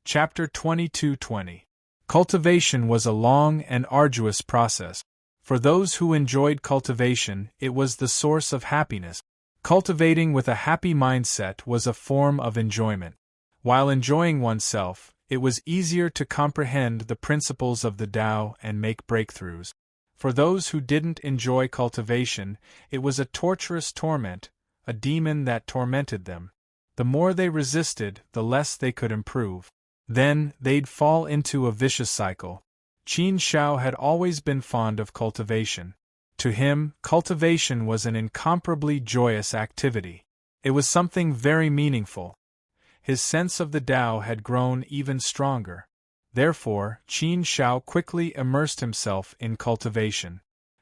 Chapter 22:20. Cultivation was a long and arduous process. For those who enjoyed cultivation, it was the source of happiness. Cultivating with a happy mindset was a form of enjoyment. While enjoying oneself, it was easier to comprehend the principles of the Tao and make breakthroughs. For those who didn't enjoy cultivation, it was a torturous torment, a demon that tormented them. The more they resisted, the less they could improve. Then, they'd fall into a vicious cycle. Qin Shao had always been fond of cultivation. To him, cultivation was an incomparably joyous activity. It was something very meaningful. His sense of the Tao had grown even stronger. Therefore, Qin Shao quickly immersed himself in cultivation.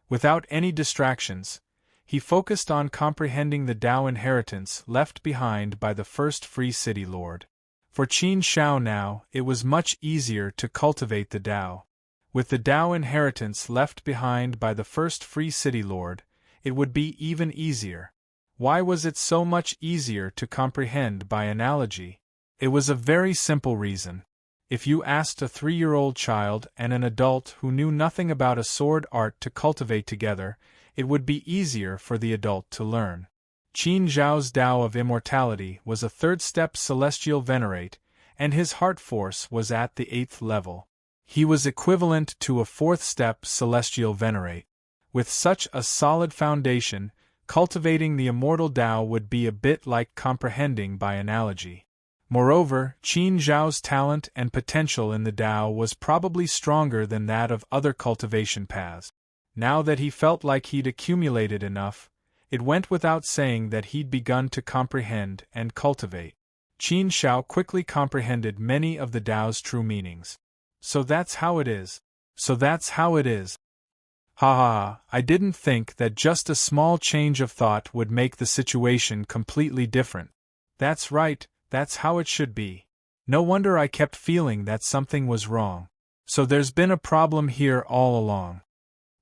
Without any distractions, he focused on comprehending the Tao inheritance left behind by the first free city lord. For Qin Shao now, it was much easier to cultivate the Tao. With the Tao inheritance left behind by the first free city lord, it would be even easier. Why was it so much easier to comprehend by analogy? It was a very simple reason. If you asked a 3-year-old child and an adult who knew nothing about a sword art to cultivate together, it would be easier for the adult to learn. Qin Zhao's Tao of immortality was a 3rd-step celestial venerate, and his heart force was at the 8th level. He was equivalent to a 4th-step celestial venerate. With such a solid foundation, cultivating the immortal Tao would be a bit like comprehending by analogy. Moreover, Qin Zhao's talent and potential in the Tao was probably stronger than that of other cultivation paths. Now that he felt like he'd accumulated enough, it went without saying that he'd begun to comprehend and cultivate. Qin Shao quickly comprehended many of the Tao's true meanings. So that's how it is. So that's how it is. Ha ha ha, I didn't think that just a small change of thought would make the situation completely different. That's right, that's how it should be. No wonder I kept feeling that something was wrong. So there's been a problem here all along.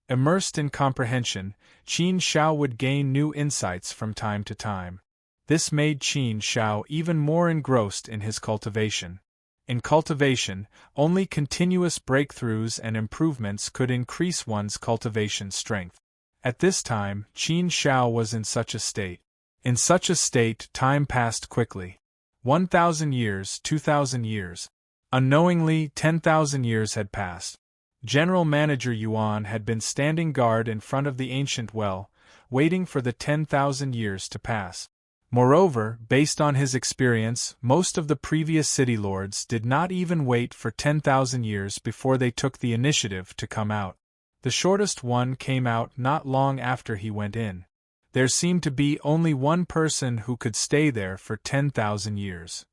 Immersed in comprehension, Qin Shao would gain new insights from time to time. This made Qin Shao even more engrossed in his cultivation. In cultivation, only continuous breakthroughs and improvements could increase one's cultivation strength. At this time, Qin Shao was in such a state. In such a state, time passed quickly. 1,000 years, 2,000 years. Unknowingly, 10,000 years had passed. General Manager Yuan had been standing guard in front of the ancient well, waiting for the 10,000 years to pass. Moreover, based on his experience, most of the previous city lords did not even wait for 10,000 years before they took the initiative to come out. The shortest one came out not long after he went in. There seemed to be only one person who could stay there for 10,000 years.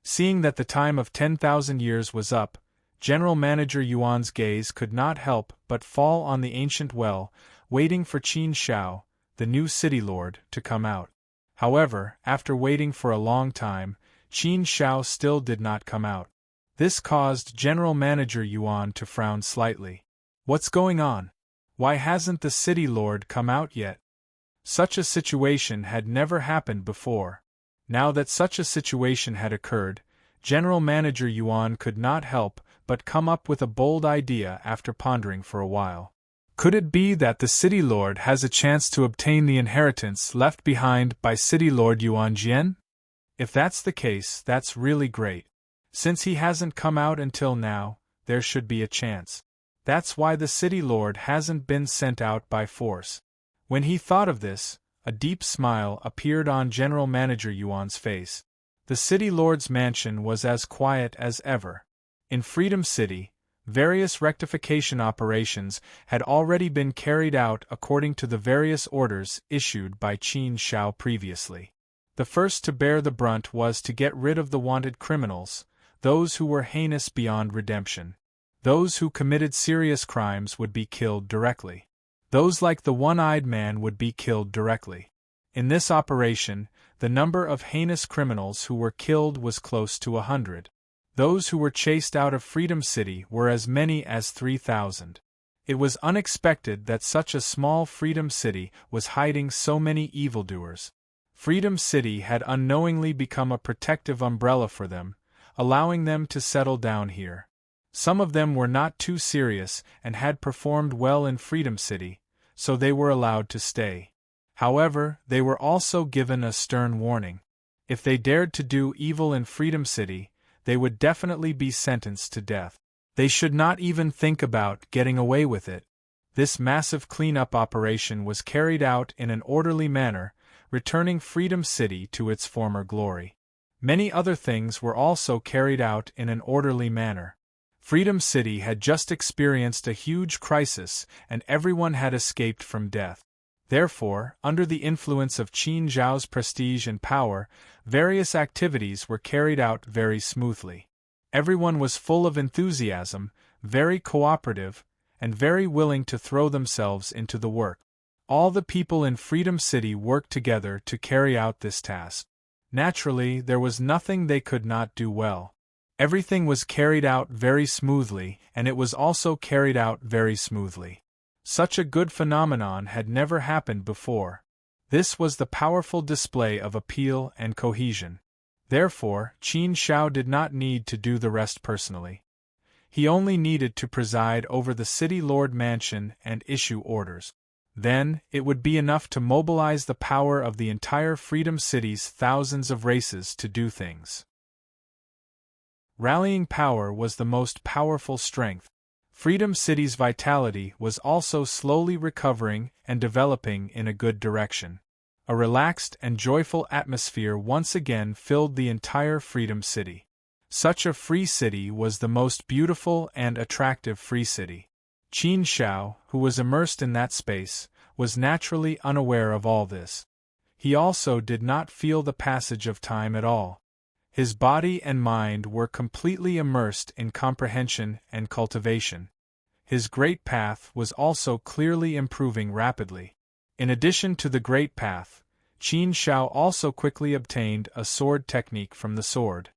Seeing that the time of 10,000 years was up, General Manager Yuan's gaze could not help but fall on the ancient well, waiting for Qin Shao, the new city lord, to come out. However, after waiting for a long time, Qin Shao still did not come out. This caused General Manager Yuan to frown slightly. What's going on? Why hasn't the city lord come out yet? Such a situation had never happened before. Now that such a situation had occurred, General Manager Yuan could not help but come up with a bold idea after pondering for a while. Could it be that the city lord has a chance to obtain the inheritance left behind by city lord Yuan Jian? If that's the case, that's really great. Since he hasn't come out until now, there should be a chance. That's why the city lord hasn't been sent out by force. When he thought of this, a deep smile appeared on General Manager Yuan's face. The city lord's mansion was as quiet as ever. In Freedom City, various rectification operations had already been carried out according to the various orders issued by Qin Shao previously. The first to bear the brunt was to get rid of the wanted criminals, those who were heinous beyond redemption. Those who committed serious crimes would be killed directly. Those like the one-eyed man would be killed directly. In this operation, the number of heinous criminals who were killed was close to 100. Those who were chased out of Freedom City were as many as 3,000. It was unexpected that such a small Freedom City was hiding so many evildoers. Freedom City had unknowingly become a protective umbrella for them, allowing them to settle down here. Some of them were not too serious and had performed well in Freedom City, so they were allowed to stay. However, they were also given a stern warning. If they dared to do evil in Freedom City, they would definitely be sentenced to death. They should not even think about getting away with it. This massive cleanup operation was carried out in an orderly manner, returning Freedom City to its former glory. Many other things were also carried out in an orderly manner. Freedom City had just experienced a huge crisis and everyone had escaped from death. Therefore, under the influence of Qin Zhao's prestige and power, various activities were carried out very smoothly. Everyone was full of enthusiasm, very cooperative, and very willing to throw themselves into the work. All the people in Freedom City worked together to carry out this task. Naturally, there was nothing they could not do well. Everything was carried out very smoothly, and it was also carried out very smoothly. Such a good phenomenon had never happened before. This was the powerful display of appeal and cohesion. Therefore, Qin Shao did not need to do the rest personally. He only needed to preside over the city lord mansion and issue orders. Then, it would be enough to mobilize the power of the entire Freedom City's thousands of races to do things. Rallying power was the most powerful strength. Freedom City's vitality was also slowly recovering and developing in a good direction. A relaxed and joyful atmosphere once again filled the entire Freedom City. Such a free city was the most beautiful and attractive free city. Qin Shao, who was immersed in that space, was naturally unaware of all this. He also did not feel the passage of time at all. His body and mind were completely immersed in comprehension and cultivation. His great path was also clearly improving rapidly. In addition to the great path, Qin Shao also quickly obtained a sword technique from the sword.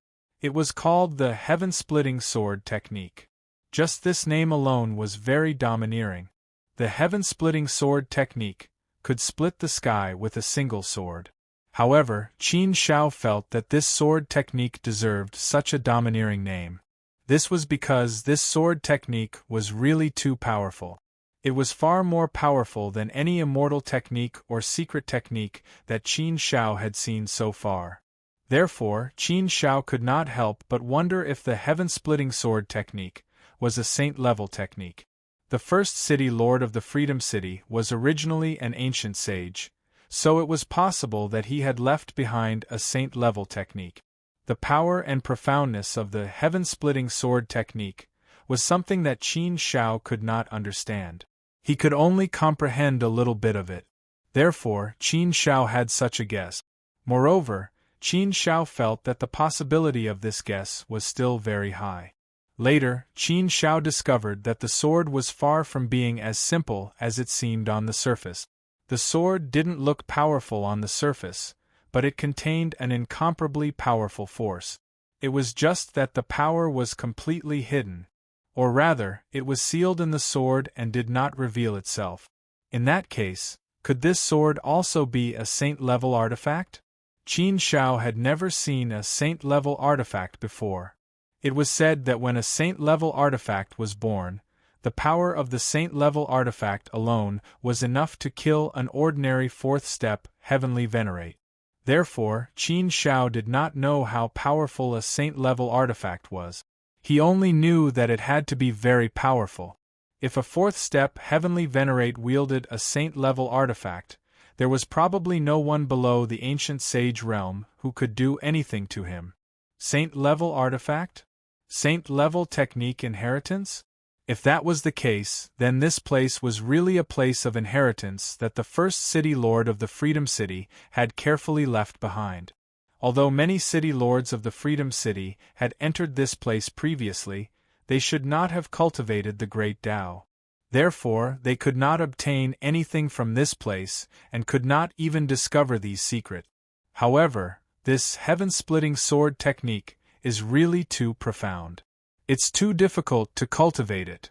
It was called the heaven-splitting sword technique. Just this name alone was very domineering. The heaven-splitting sword technique could split the sky with a single sword. However, Qin Shao felt that this sword technique deserved such a domineering name. This was because this sword technique was really too powerful. It was far more powerful than any immortal technique or secret technique that Qin Shao had seen so far. Therefore, Qin Shao could not help but wonder if the heaven-splitting sword technique was a saint-level technique. The first city lord of the Freedom City was originally an ancient sage, so it was possible that he had left behind a saint-level technique. The power and profoundness of the heaven-splitting sword technique was something that Qin Shao could not understand. He could only comprehend a little bit of it. Therefore, Qin Shao had such a guess. Moreover, Qin Shao felt that the possibility of this guess was still very high. Later, Qin Shao discovered that the sword was far from being as simple as it seemed on the surface. The sword didn't look powerful on the surface, but it contained an incomparably powerful force. It was just that the power was completely hidden. Or rather, it was sealed in the sword and did not reveal itself. In that case, could this sword also be a saint-level artifact? Qin Shao had never seen a saint-level artifact before. It was said that when a saint-level artifact was born, the power of the saint-level artifact alone was enough to kill an ordinary fourth-step heavenly venerate. Therefore, Qin Shao did not know how powerful a saint-level artifact was. He only knew that it had to be very powerful. If a fourth-step heavenly venerate wielded a saint-level artifact, there was probably no one below the ancient sage realm who could do anything to him. Saint-level artifact? Saint-level technique inheritance? If that was the case, then this place was really a place of inheritance that the first city lord of the Freedom City had carefully left behind. Although many city lords of the Freedom City had entered this place previously, they should not have cultivated the great Tao. Therefore, they could not obtain anything from this place and could not even discover these secrets. However, this heaven-splitting sword technique is really too profound. It's too difficult to cultivate it.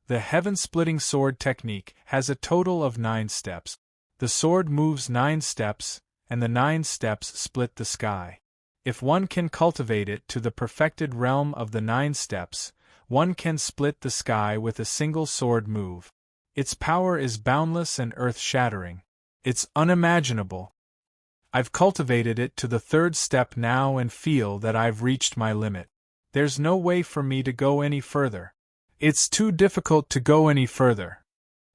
The heaven-splitting sword technique has a total of 9 steps. The sword moves 9 steps, and the 9 steps split the sky. If one can cultivate it to the perfected realm of the 9 steps, one can split the sky with a single sword move. Its power is boundless and earth-shattering. It's unimaginable. I've cultivated it to the 3rd step now and feel that I've reached my limit. There's no way for me to go any further. It's too difficult to go any further.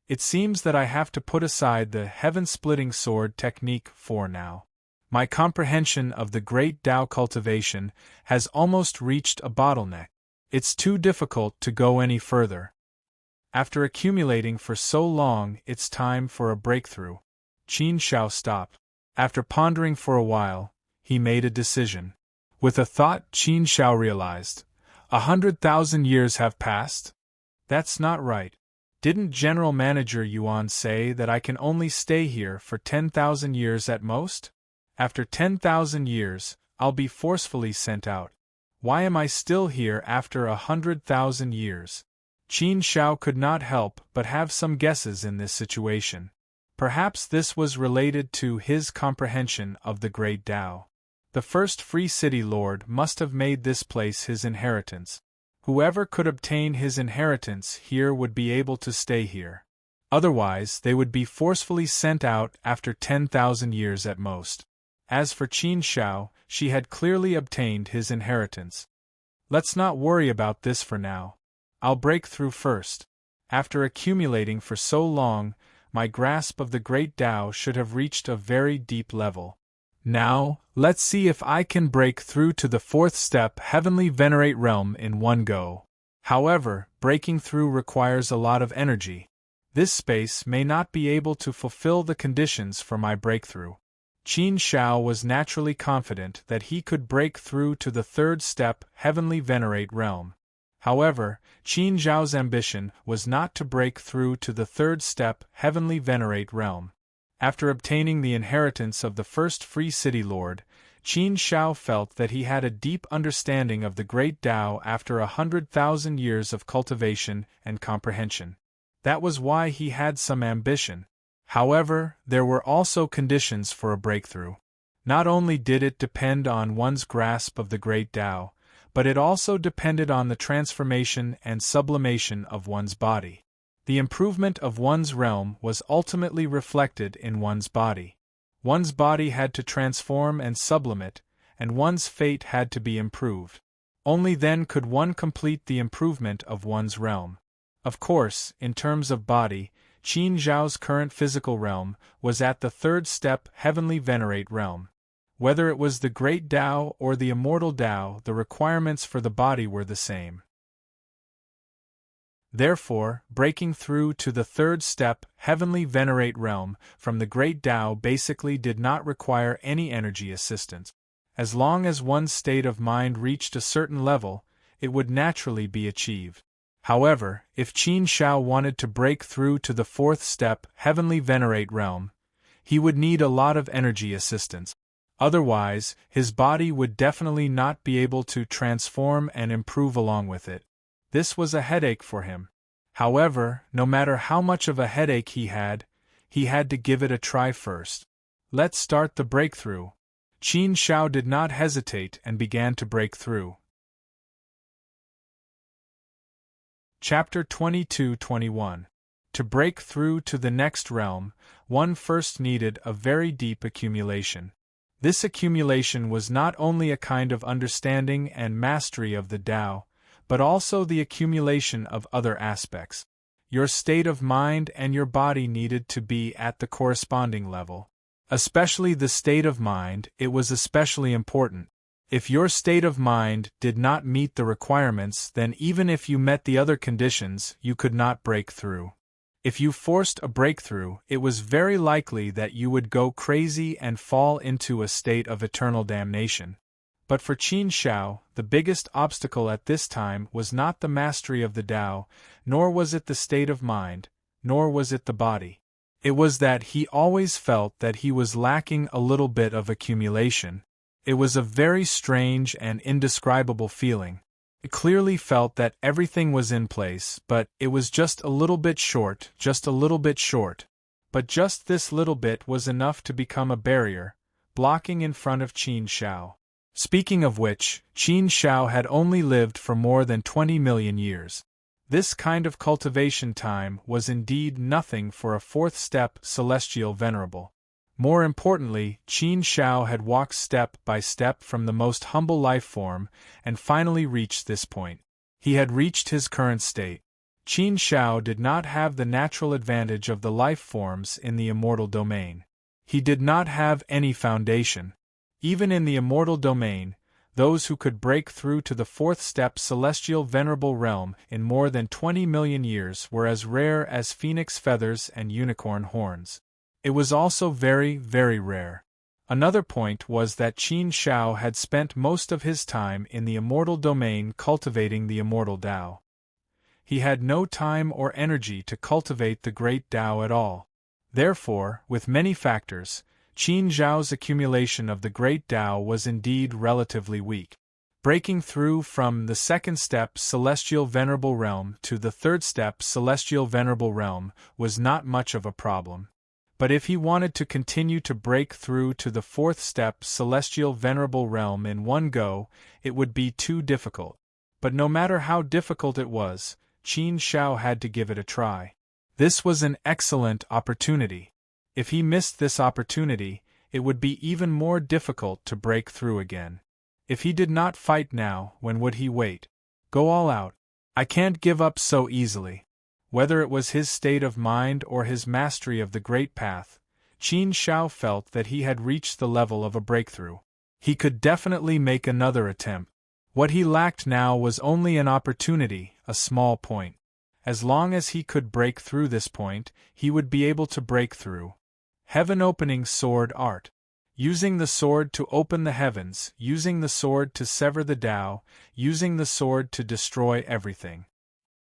It seems that I have to put aside the heaven-splitting sword technique for now. My comprehension of the great Tao cultivation has almost reached a bottleneck. It's too difficult to go any further. After accumulating for so long, it's time for a breakthrough. Qin Shao stopped. After pondering for a while, he made a decision. With a thought, Qin Shao realized, 100,000 years have passed? That's not right. Didn't General Manager Yuan say that I can only stay here for 10,000 years at most? After 10,000 years, I'll be forcefully sent out. Why am I still here after 100,000 years? Qin Shao could not help but have some guesses in this situation. Perhaps this was related to his comprehension of the great Tao. The first free city lord must have made this place his inheritance. Whoever could obtain his inheritance here would be able to stay here. Otherwise, they would be forcefully sent out after 10,000 years at most. As for Qin Shao, she had clearly obtained his inheritance. Let's not worry about this for now. I'll break through first. After accumulating for so long, my grasp of the great Tao should have reached a very deep level. Now, let's see if I can break through to the 4th step Heavenly Venerate Realm in one go. However, breaking through requires a lot of energy. This space may not be able to fulfill the conditions for my breakthrough. Qin Shao was naturally confident that he could break through to the 3rd step Heavenly Venerate Realm. However, Qin Zhao's ambition was not to break through to the 3rd step Heavenly Venerate Realm. After obtaining the inheritance of the first free city lord, Qin Shao felt that he had a deep understanding of the great Tao after 100,000 years of cultivation and comprehension. That was why he had some ambition. However, there were also conditions for a breakthrough. Not only did it depend on one's grasp of the great Tao, but it also depended on the transformation and sublimation of one's body. The improvement of one's realm was ultimately reflected in one's body. One's body had to transform and sublimate, and one's fate had to be improved. Only then could one complete the improvement of one's realm. Of course, in terms of body, Qin Zhao's current physical realm was at the 3rd step Heavenly Venerate Realm. Whether it was the great Tao or the immortal Tao, the requirements for the body were the same. Therefore, breaking through to the 3rd step Heavenly Venerate Realm from the great Tao basically did not require any energy assistance. As long as one's state of mind reached a certain level, it would naturally be achieved. However, if Qin Shao wanted to break through to the 4th step Heavenly Venerate Realm, he would need a lot of energy assistance. Otherwise, his body would definitely not be able to transform and improve along with it. This was a headache for him. However, no matter how much of a headache he had to give it a try first. Let's start the breakthrough. Qin Shao did not hesitate and began to break through. Chapter 22-21. To break through to the next realm, one first needed a very deep accumulation. This accumulation was not only a kind of understanding and mastery of the Tao, but also the accumulation of other aspects. Your state of mind and your body needed to be at the corresponding level. Especially the state of mind, it was especially important. If your state of mind did not meet the requirements, then even if you met the other conditions, you could not break through. If you forced a breakthrough, it was very likely that you would go crazy and fall into a state of eternal damnation. But for Qin Shao, the biggest obstacle at this time was not the mastery of the Tao, nor was it the state of mind, nor was it the body. It was that he always felt that he was lacking a little bit of accumulation. It was a very strange and indescribable feeling. It clearly felt that everything was in place, but it was just a little bit short, just a little bit short. But just this little bit was enough to become a barrier, blocking in front of Qin Shao. Speaking of which, Qin Shao had only lived for more than 20 million years. This kind of cultivation time was indeed nothing for a fourth-step celestial venerable. More importantly, Qin Shao had walked step by step from the most humble life form and finally reached this point. He had reached his current state. Qin Shao did not have the natural advantage of the life forms in the immortal domain. He did not have any foundation. Even in the immortal domain, those who could break through to the fourth-step celestial venerable realm in more than 20 million years were as rare as phoenix feathers and unicorn horns. It was also very, very rare. Another point was that Qin Shao had spent most of his time in the immortal domain cultivating the immortal Tao. He had no time or energy to cultivate the great Tao at all. Therefore, with many factors, Qin Zhao's accumulation of the great Tao was indeed relatively weak. Breaking through from the second-step celestial venerable realm to the third-step celestial venerable realm was not much of a problem. But if he wanted to continue to break through to the fourth-step celestial venerable realm in one go, it would be too difficult. But no matter how difficult it was, Qin Shao had to give it a try. This was an excellent opportunity. If he missed this opportunity, it would be even more difficult to break through again. If he did not fight now, when would he wait? Go all out. I can't give up so easily. Whether it was his state of mind or his mastery of the great path, Qin Shao felt that he had reached the level of a breakthrough. He could definitely make another attempt. What he lacked now was only an opportunity, a small point. As long as he could break through this point, he would be able to break through. Heaven-opening sword art. Using the sword to open the heavens, using the sword to sever the Tao, using the sword to destroy everything.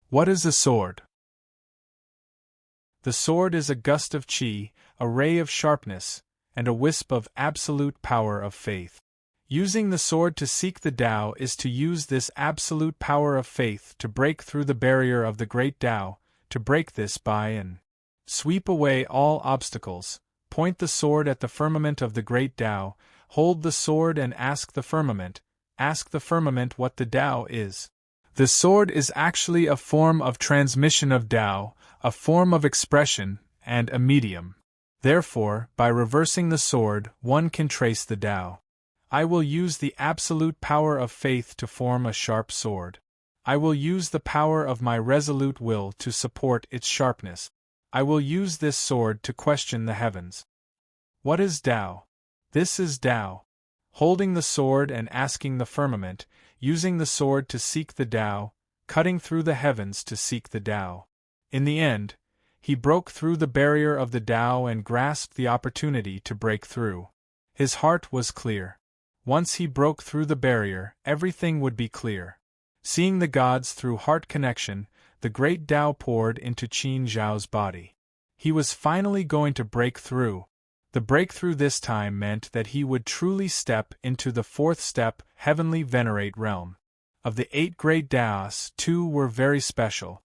What is a sword? The sword is a gust of qi, a ray of sharpness, and a wisp of absolute power of faith. Using the sword to seek the Tao is to use this absolute power of faith to break through the barrier of the great Tao, to break this by and sweep away all obstacles. Point the sword at the firmament of the great Tao, hold the sword and ask the firmament what the Tao is. The sword is actually a form of transmission of Tao, a form of expression, and a medium. Therefore, by reversing the sword, one can trace the Tao. I will use the absolute power of faith to form a sharp sword. I will use the power of my resolute will to support its sharpness. I will use this sword to question the heavens. What is Tao? This is Tao. Holding the sword and asking the firmament, using the sword to seek the Tao, cutting through the heavens to seek the Tao. In the end, he broke through the barrier of the Tao and grasped the opportunity to break through. His heart was clear. Once he broke through the barrier, everything would be clear. Seeing the gods through heart connection, the great Tao poured into Qin Zhao's body. He was finally going to break through. The breakthrough this time meant that he would truly step into the fourth-step, heavenly venerate realm. Of the 8 great Taos, 2 were very special.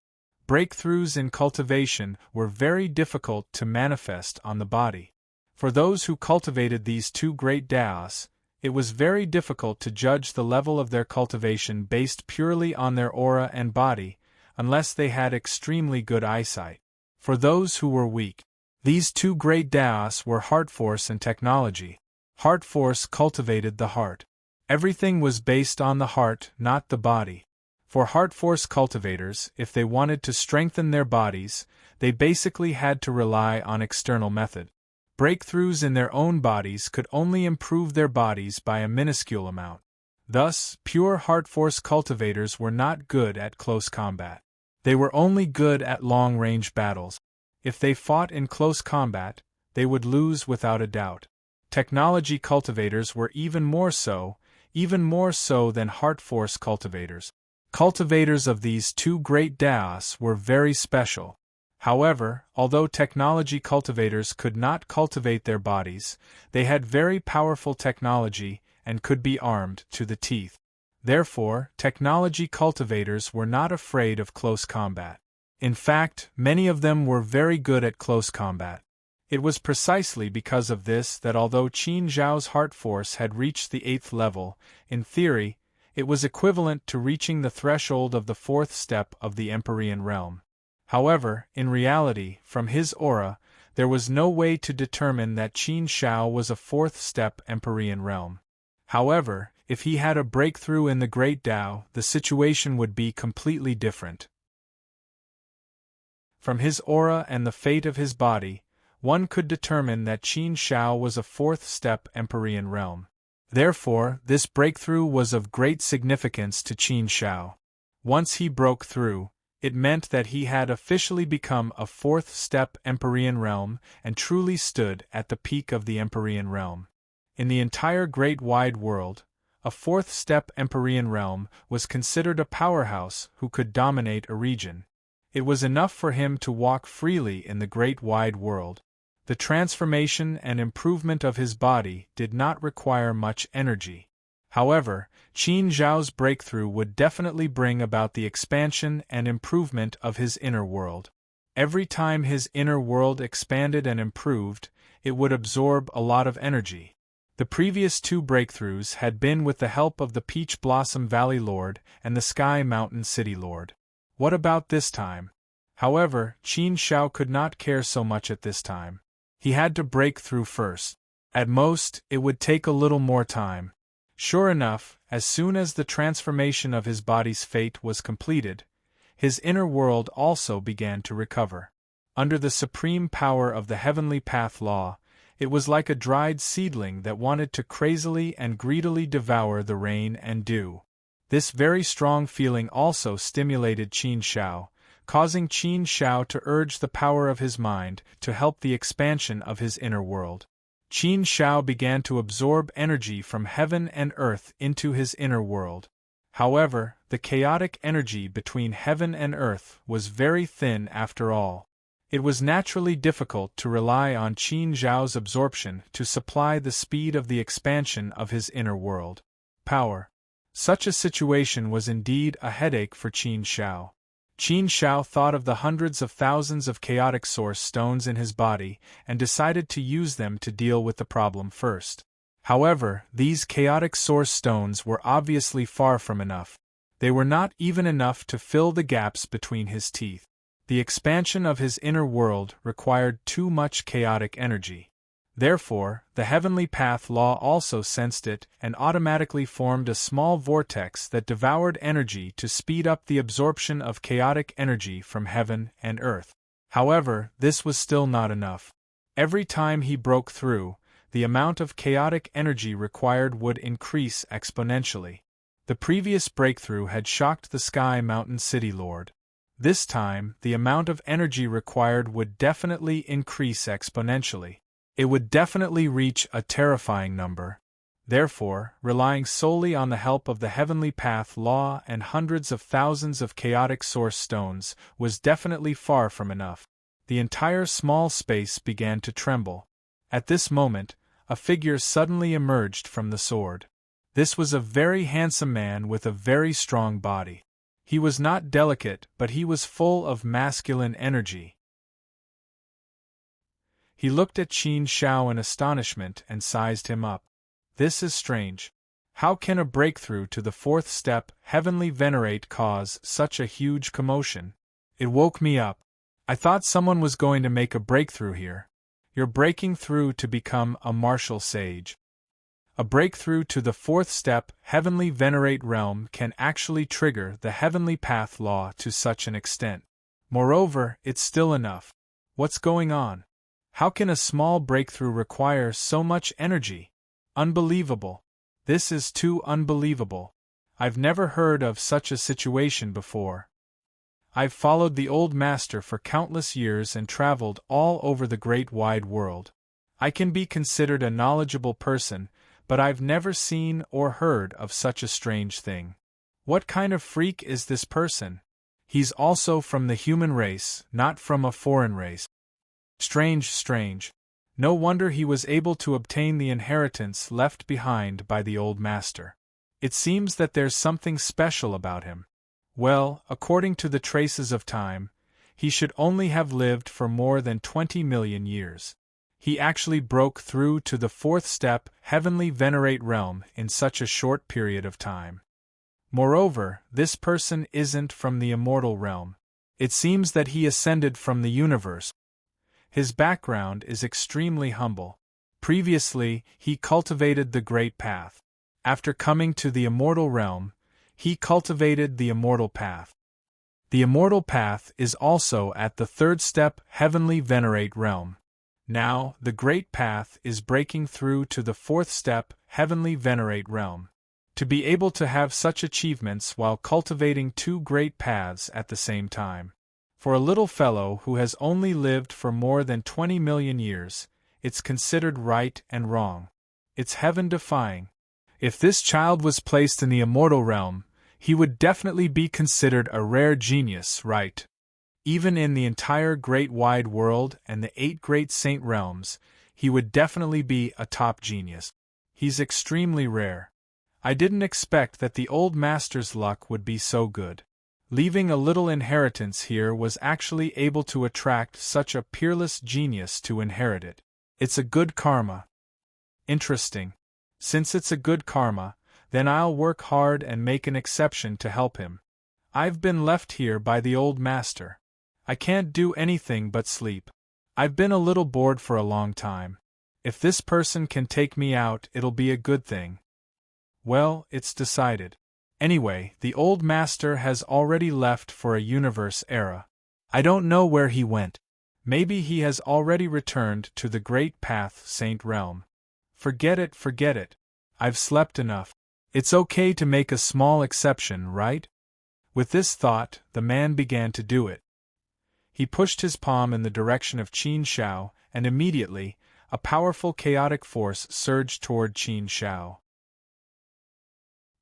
Breakthroughs in cultivation were very difficult to manifest on the body. For those who cultivated these 2 great Taos, it was very difficult to judge the level of their cultivation based purely on their aura and body, unless they had extremely good eyesight. For those who were weak, these 2 great Taos were heart force and technology. Heart force cultivated the heart. Everything was based on the heart, not the body. For heart force cultivators, if they wanted to strengthen their bodies, they basically had to rely on external method. Breakthroughs in their own bodies could only improve their bodies by a minuscule amount. Thus, pure heart force cultivators were not good at close combat. They were only good at long-range battles. If they fought in close combat, they would lose without a doubt. Technology cultivators were even more so than heart force cultivators. Cultivators of these 2 great Taos were very special. However, although technology cultivators could not cultivate their bodies, they had very powerful technology and could be armed to the teeth. Therefore, technology cultivators were not afraid of close combat. In fact, many of them were very good at close combat. It was precisely because of this that although Qin Zhao's heart force had reached the 8th level, in theory, it was equivalent to reaching the threshold of the 4th step of the Empyrean realm. However, in reality, from his aura, there was no way to determine that Qin Zhao was a 4th step Empyrean realm. However, if he had a breakthrough in the Great Tao, the situation would be completely different. From his aura and the fate of his body, one could determine that Qin Zhao was a 4th step Empyrean realm. Therefore, this breakthrough was of great significance to Qin Zhao. Once he broke through, it meant that he had officially become a 4th step Empyrean realm and truly stood at the peak of the Empyrean realm. In the entire great wide world, a 4th step Empyrean realm was considered a powerhouse who could dominate a region. It was enough for him to walk freely in the great wide world. The transformation and improvement of his body did not require much energy. However, Qin Zhao's breakthrough would definitely bring about the expansion and improvement of his inner world. Every time his inner world expanded and improved, it would absorb a lot of energy. The previous 2 breakthroughs had been with the help of the Peach Blossom Valley Lord and the Sky Mountain City Lord. What about this time? However, Qin Zhao could not care so much at this time. He had to break through first. At most, it would take a little more time. Sure enough, as soon as the transformation of his body's fate was completed, his inner world also began to recover. Under the supreme power of the heavenly path law, it was like a dried seedling that wanted to crazily and greedily devour the rain and dew. This very strong feeling also stimulated Qin Zhao, causing Qin Zhao to urge the power of his mind to help the expansion of his inner world. Qin Zhao began to absorb energy from heaven and earth into his inner world. However, the chaotic energy between heaven and earth was very thin after all. It was naturally difficult to rely on Qin Zhao's absorption to supply the speed of the expansion of his inner world. Power. Such a situation was indeed a headache for Qin Zhao. Qin Zhao thought of the hundreds of thousands of chaotic source stones in his body and decided to use them to deal with the problem first. However, these chaotic source stones were obviously far from enough. They were not even enough to fill the gaps between his teeth. The expansion of his inner world required too much chaotic energy. Therefore, the heavenly path law also sensed it and automatically formed a small vortex that devoured energy to speed up the absorption of chaotic energy from heaven and earth. However, this was still not enough. Every time he broke through, the amount of chaotic energy required would increase exponentially. The previous breakthrough had shocked the Sky Mountain City Lord. This time, the amount of energy required would definitely increase exponentially. It would definitely reach a terrifying number. Therefore, relying solely on the help of the heavenly path law and hundreds of thousands of chaotic source stones was definitely far from enough. The entire small space began to tremble. At this moment, a figure suddenly emerged from the sword. This was a very handsome man with a very strong body. He was not delicate, but he was full of masculine energy. He looked at Qin Zhao in astonishment and sized him up. This is strange. How can a breakthrough to the 4th step, heavenly venerate, cause such a huge commotion? It woke me up. I thought someone was going to make a breakthrough here. You're breaking through to become a martial sage. A breakthrough to the 4th step, heavenly venerate realm can actually trigger the heavenly path law to such an extent. Moreover, it's still enough. What's going on? How can a small breakthrough require so much energy? Unbelievable. This is too unbelievable. I've never heard of such a situation before. I've followed the old master for countless years and traveled all over the great wide world. I can be considered a knowledgeable person, but I've never seen or heard of such a strange thing. What kind of freak is this person? He's also from the human race, not from a foreign race. Strange. No wonder he was able to obtain the inheritance left behind by the old master. It seems that there's something special about him. Well, according to the traces of time, he should only have lived for more than 20 million years. He actually broke through to the fourth step, heavenly venerate realm, in such a short period of time. Moreover, this person isn't from the immortal realm. It seems that he ascended from the universe. His background is extremely humble. Previously, he cultivated the great path. After coming to the immortal realm, he cultivated the immortal path. The immortal path is also at the third step, heavenly venerate realm. Now, the great path is breaking through to the fourth step, heavenly venerate realm. To be able to have such achievements while cultivating two great paths at the same time. For a little fellow who has only lived for more than 20 million years, it's considered right and wrong. It's heaven-defying. If this child was placed in the immortal realm, he would definitely be considered a rare genius, right? Even in the entire great wide world and the 8 great saint realms, he would definitely be a top genius. He's extremely rare. I didn't expect that the old master's luck would be so good. Leaving a little inheritance here was actually able to attract such a peerless genius to inherit it. It's a good karma. Interesting. Since it's a good karma, then I'll work hard and make an exception to help him. I've been left here by the old master. I can't do anything but sleep. I've been a little bored for a long time. If this person can take me out, it'll be a good thing. Well, it's decided. Anyway, the old master has already left for a universe era. I don't know where he went. Maybe he has already returned to the great path saint realm. Forget it. I've slept enough. It's okay to make a small exception, right? With this thought, the man began to do it. He pushed his palm in the direction of Qin Shao, and immediately, a powerful chaotic force surged toward Qin Shao.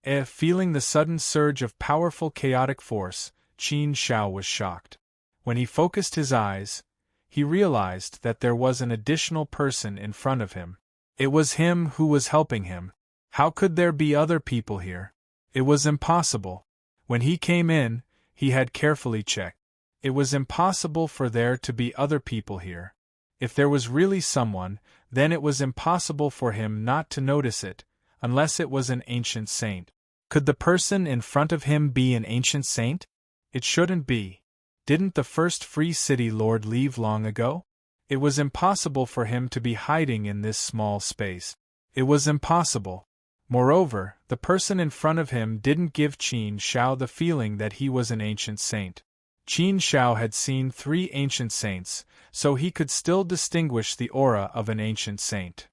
Feeling the sudden surge of powerful chaotic force, Qin Shao was shocked. When he focused his eyes, he realized that there was an additional person in front of him. It was him who was helping him. How could there be other people here? It was impossible. When he came in, he had carefully checked. It was impossible for there to be other people here. If there was really someone, then it was impossible for him not to notice it, unless it was an ancient saint. Could the person in front of him be an ancient saint? It shouldn't be. Didn't the first Free City Lord leave long ago? It was impossible for him to be hiding in this small space. It was impossible. Moreover, the person in front of him didn't give Qin Shao the feeling that he was an ancient saint. Qin Shao had seen 3 ancient saints, so he could still distinguish the aura of an ancient saint.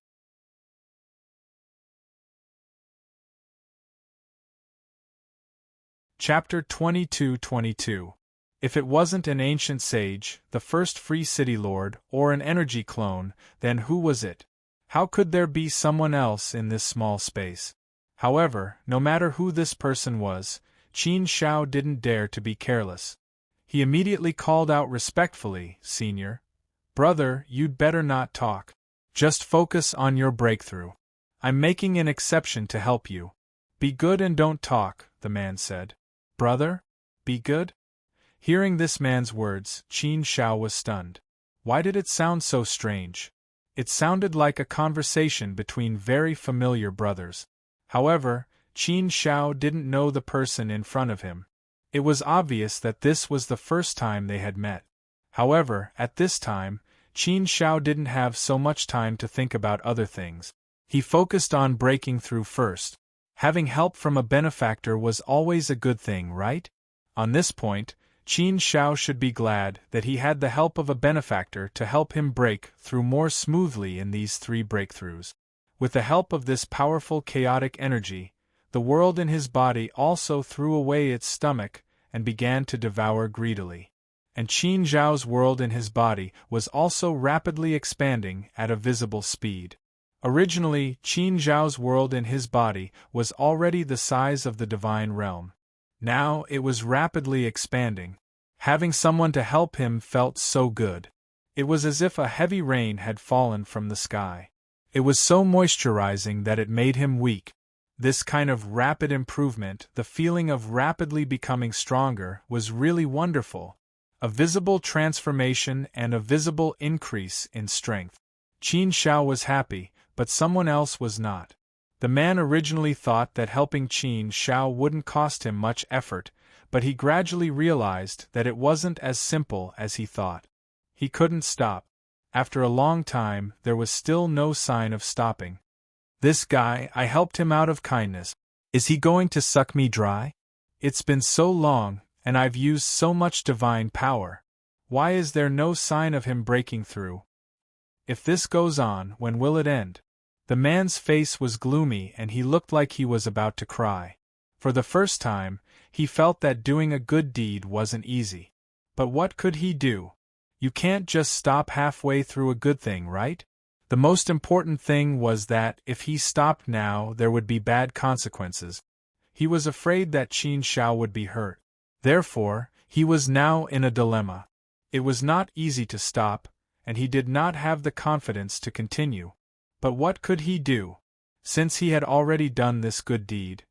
Chapter 22:22. If it wasn't an ancient sage, the first Free City Lord, or an energy clone, then who was it? How could there be someone else in this small space? However, no matter who this person was, Qin Shao didn't dare to be careless. He immediately called out respectfully, "Senior. Brother, you'd better not talk. Just focus on your breakthrough. I'm making an exception to help you. Be good and don't talk," the man said. "Brother? Be good?" Hearing this man's words, Qin Shao was stunned. Why did it sound so strange? It sounded like a conversation between very familiar brothers. However, Qin Shao didn't know the person in front of him. It was obvious that this was the first time they had met. However, at this time, Qin Shao didn't have so much time to think about other things. He focused on breaking through first. Having help from a benefactor was always a good thing, right? On this point, Qin Shao should be glad that he had the help of a benefactor to help him break through more smoothly in these 3 breakthroughs. With the help of this powerful chaotic energy, the world in his body also threw away its stomach and began to devour greedily. And Qin Zhao's world in his body was also rapidly expanding at a visible speed. Originally, Qin Zhao's world in his body was already the size of the divine realm. Now it was rapidly expanding. Having someone to help him felt so good. It was as if a heavy rain had fallen from the sky. It was so moisturizing that it made him weak. This kind of rapid improvement, the feeling of rapidly becoming stronger, was really wonderful. A visible transformation and a visible increase in strength. Qin Shao was happy, but someone else was not. The man originally thought that helping Qin Shao wouldn't cost him much effort, but he gradually realized that it wasn't as simple as he thought. He couldn't stop. After a long time, there was still no sign of stopping. This guy, I helped him out of kindness. Is he going to suck me dry? It's been so long, and I've used so much divine power. Why is there no sign of him breaking through? If this goes on, when will it end? The man's face was gloomy and he looked like he was about to cry. For the first time, he felt that doing a good deed wasn't easy. But what could he do? You can't just stop halfway through a good thing, right? The most important thing was that if he stopped now, there would be bad consequences. He was afraid that Qin Shao would be hurt. Therefore, he was now in a dilemma. It was not easy to stop, and he did not have the confidence to continue. But what could he do? Since he had already done this good deed,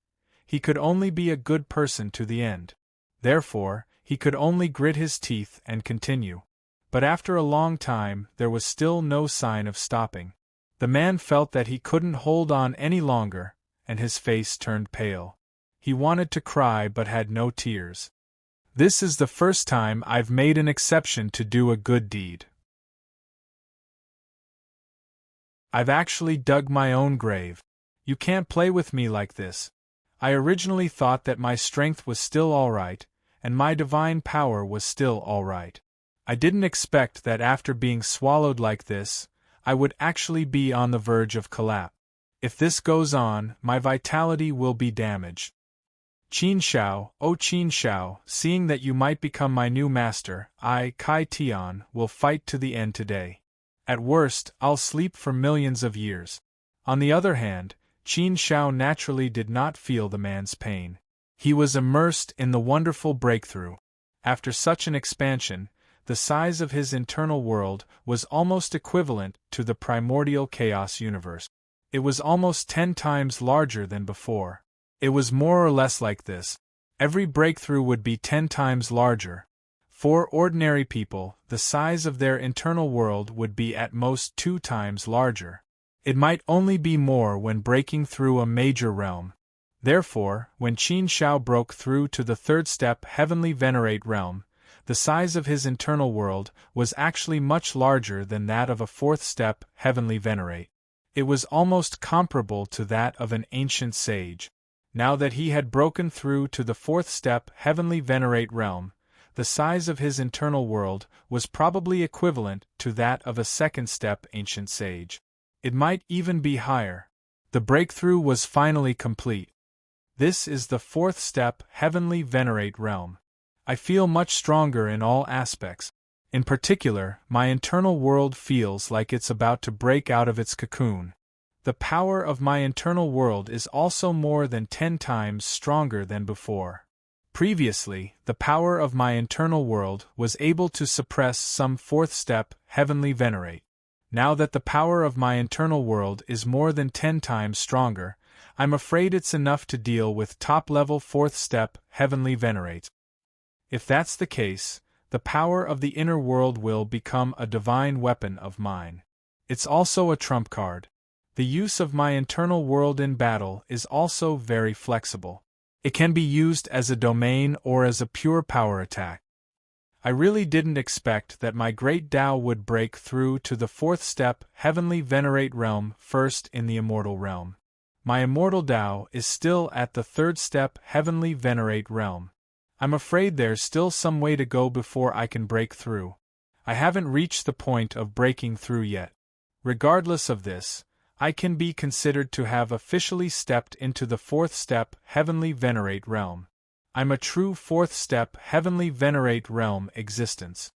he could only be a good person to the end. Therefore, he could only grit his teeth and continue. But after a long time, there was still no sign of stopping. The man felt that he couldn't hold on any longer, and his face turned pale. He wanted to cry but had no tears. This is the first time I've made an exception to do a good deed. I've actually dug my own grave. You can't play with me like this. I originally thought that my strength was still all right, and my divine power was still all right. I didn't expect that after being swallowed like this, I would actually be on the verge of collapse. If this goes on, my vitality will be damaged. Qin Shao, oh Qin Shao, seeing that you might become my new master, I, Kai Tian, will fight to the end today. At worst, I'll sleep for millions of years. On the other hand, Qin Shao naturally did not feel the man's pain. He was immersed in the wonderful breakthrough. After such an expansion, the size of his internal world was almost equivalent to the primordial chaos universe. It was almost 10 times larger than before. It was more or less like this. Every breakthrough would be 10 times larger. For ordinary people, the size of their internal world would be at most 2 times larger. It might only be more when breaking through a major realm. Therefore, when Qin Shao broke through to the 3rd step Heavenly Venerate realm, the size of his internal world was actually much larger than that of a 4th step Heavenly Venerate. It was almost comparable to that of an ancient sage. Now that he had broken through to the 4th step Heavenly Venerate realm, the size of his internal world was probably equivalent to that of a 2nd step ancient sage. It might even be higher. The breakthrough was finally complete. This is the 4th step Heavenly Venerate realm. I feel much stronger in all aspects. In particular, my internal world feels like it's about to break out of its cocoon. The power of my internal world is also more than 10 times stronger than before. Previously, the power of my internal world was able to suppress some 4th step Heavenly Venerate. Now that the power of my internal world is more than 10 times stronger, I'm afraid it's enough to deal with top-level 4th step Heavenly Venerates. If that's the case, the power of the inner world will become a divine weapon of mine. It's also a trump card. The use of my internal world in battle is also very flexible. It can be used as a domain or as a pure power attack. I really didn't expect that my great Tao would break through to the 4th step Heavenly Venerate realm first in the immortal realm. My immortal Tao is still at the 3rd step Heavenly Venerate realm. I'm afraid there's still some way to go before I can break through. I haven't reached the point of breaking through yet. Regardless of this, I can be considered to have officially stepped into the 4th step Heavenly Venerate realm. I'm a true 4th step Heavenly Venerate realm existence.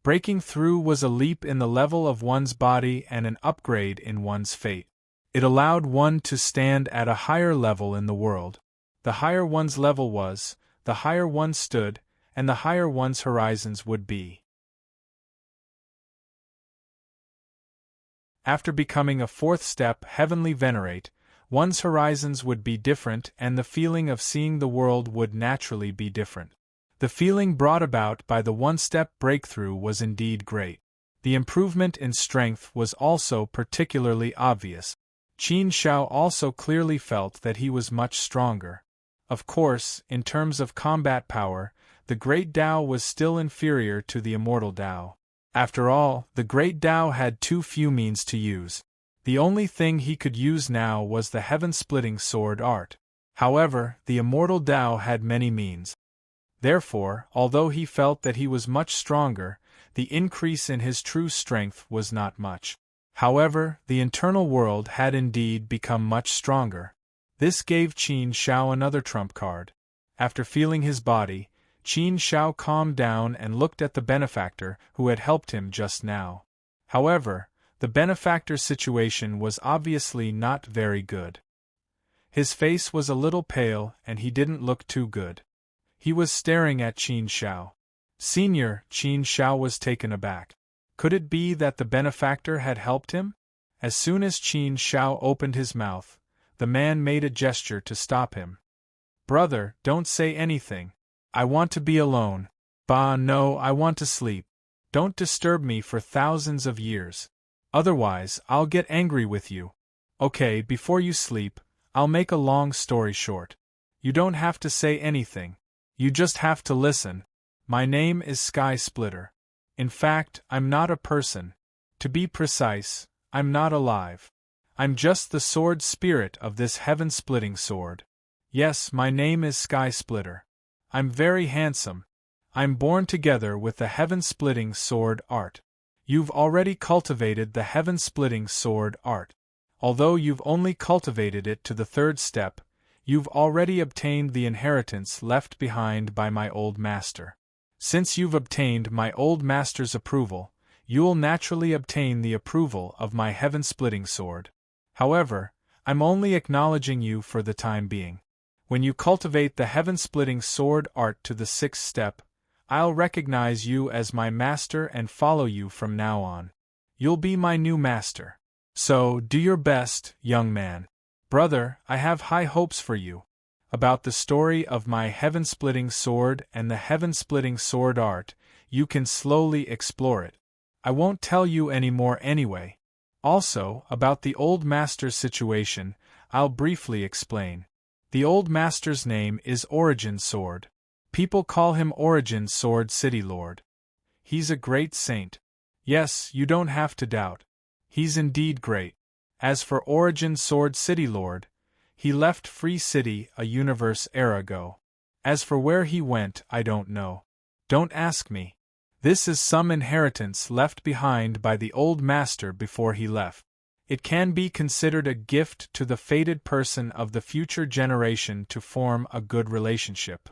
Breaking through was a leap in the level of one's body and an upgrade in one's fate. It allowed one to stand at a higher level in the world. The higher one's level was, the higher one stood, and the higher one's horizons would be. After becoming a 4th step Heavenly Venerate, one's horizons would be different and the feeling of seeing the world would naturally be different. The feeling brought about by the 1-step breakthrough was indeed great. The improvement in strength was also particularly obvious. Qin Shao also clearly felt that he was much stronger. Of course, in terms of combat power, the Great Tao was still inferior to the Immortal Tao. After all, the Great Tao had too few means to use. The only thing he could use now was the heaven-splitting sword art. However, the Immortal Tao had many means. Therefore, although he felt that he was much stronger, the increase in his true strength was not much. However, the internal world had indeed become much stronger. This gave Qin Shao another trump card. After feeling his body, Qin Shao calmed down and looked at the benefactor who had helped him just now. However, the benefactor's situation was obviously not very good. His face was a little pale and he didn't look too good. He was staring at Qin Shao. Senior, Qin Shao was taken aback. Could it be that the benefactor had helped him? As soon as Qin Shao opened his mouth, the man made a gesture to stop him. Brother, don't say anything. I want to be alone. Bah, no, I want to sleep. Don't disturb me for thousands of years. Otherwise, I'll get angry with you. Okay, before you sleep, I'll make a long story short. You don't have to say anything. You just have to listen. My name is Sky Splitter. In fact, I'm not a person. To be precise, I'm not alive. I'm just the sword spirit of this heaven-splitting sword. Yes, my name is Sky Splitter. I'm very handsome. I'm born together with the heaven-splitting sword art. You've already cultivated the heaven-splitting sword art. Although you've only cultivated it to the third step, you've already obtained the inheritance left behind by my old master. Since you've obtained my old master's approval, you'll naturally obtain the approval of my heaven-splitting sword. However, I'm only acknowledging you for the time being. When you cultivate the heaven-splitting sword art to the sixth step, I'll recognize you as my master and follow you from now on. You'll be my new master. So, do your best, young man. Brother, I have high hopes for you. About the story of my heaven-splitting sword and the heaven-splitting sword art, you can slowly explore it. I won't tell you any more anyway. Also, about the old master's situation, I'll briefly explain. The old master's name is Origin Sword. People call him Origin Sword City Lord. He's a great saint. Yes, you don't have to doubt. He's indeed great. As for Origin Sword City Lord, he left Free City a universe era ago. As for where he went, I don't know. Don't ask me. This is some inheritance left behind by the old master before he left. It can be considered a gift to the fated person of the future generation to form a good relationship.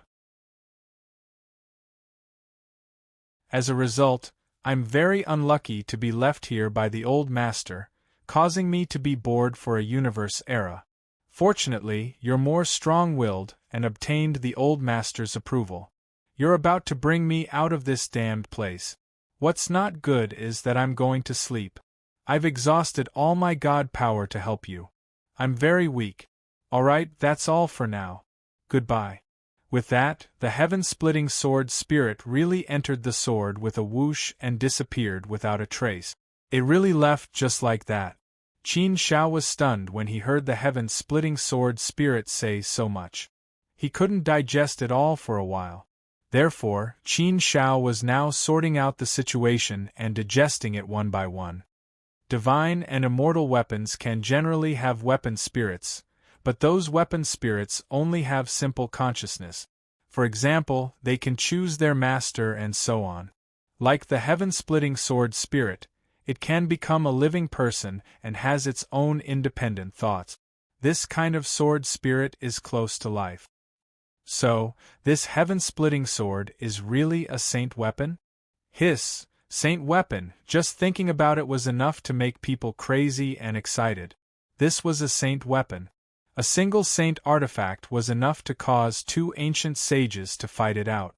As a result, I'm very unlucky to be left here by the old master, causing me to be bored for a universe era. Fortunately, you're more strong-willed and obtained the old master's approval. You're about to bring me out of this damned place. What's not good is that I'm going to sleep. I've exhausted all my god power to help you. I'm very weak. Alright, that's all for now. Goodbye. With that, the heaven-splitting sword spirit really entered the sword with a whoosh and disappeared without a trace. It really left just like that. Qin Shao was stunned when he heard the heaven-splitting sword spirit say so much. He couldn't digest it all for a while. Therefore, Qin Shao was now sorting out the situation and digesting it one by one. Divine and immortal weapons can generally have weapon spirits, but those weapon spirits only have simple consciousness. For example, they can choose their master and so on. Like the heaven-splitting sword spirit, it can become a living person and has its own independent thoughts. This kind of sword spirit is close to life. So, this heaven-splitting sword is really a saint weapon? Hiss, saint weapon, just thinking about it was enough to make people crazy and excited. This was a saint weapon. A single saint artifact was enough to cause two ancient sages to fight it out.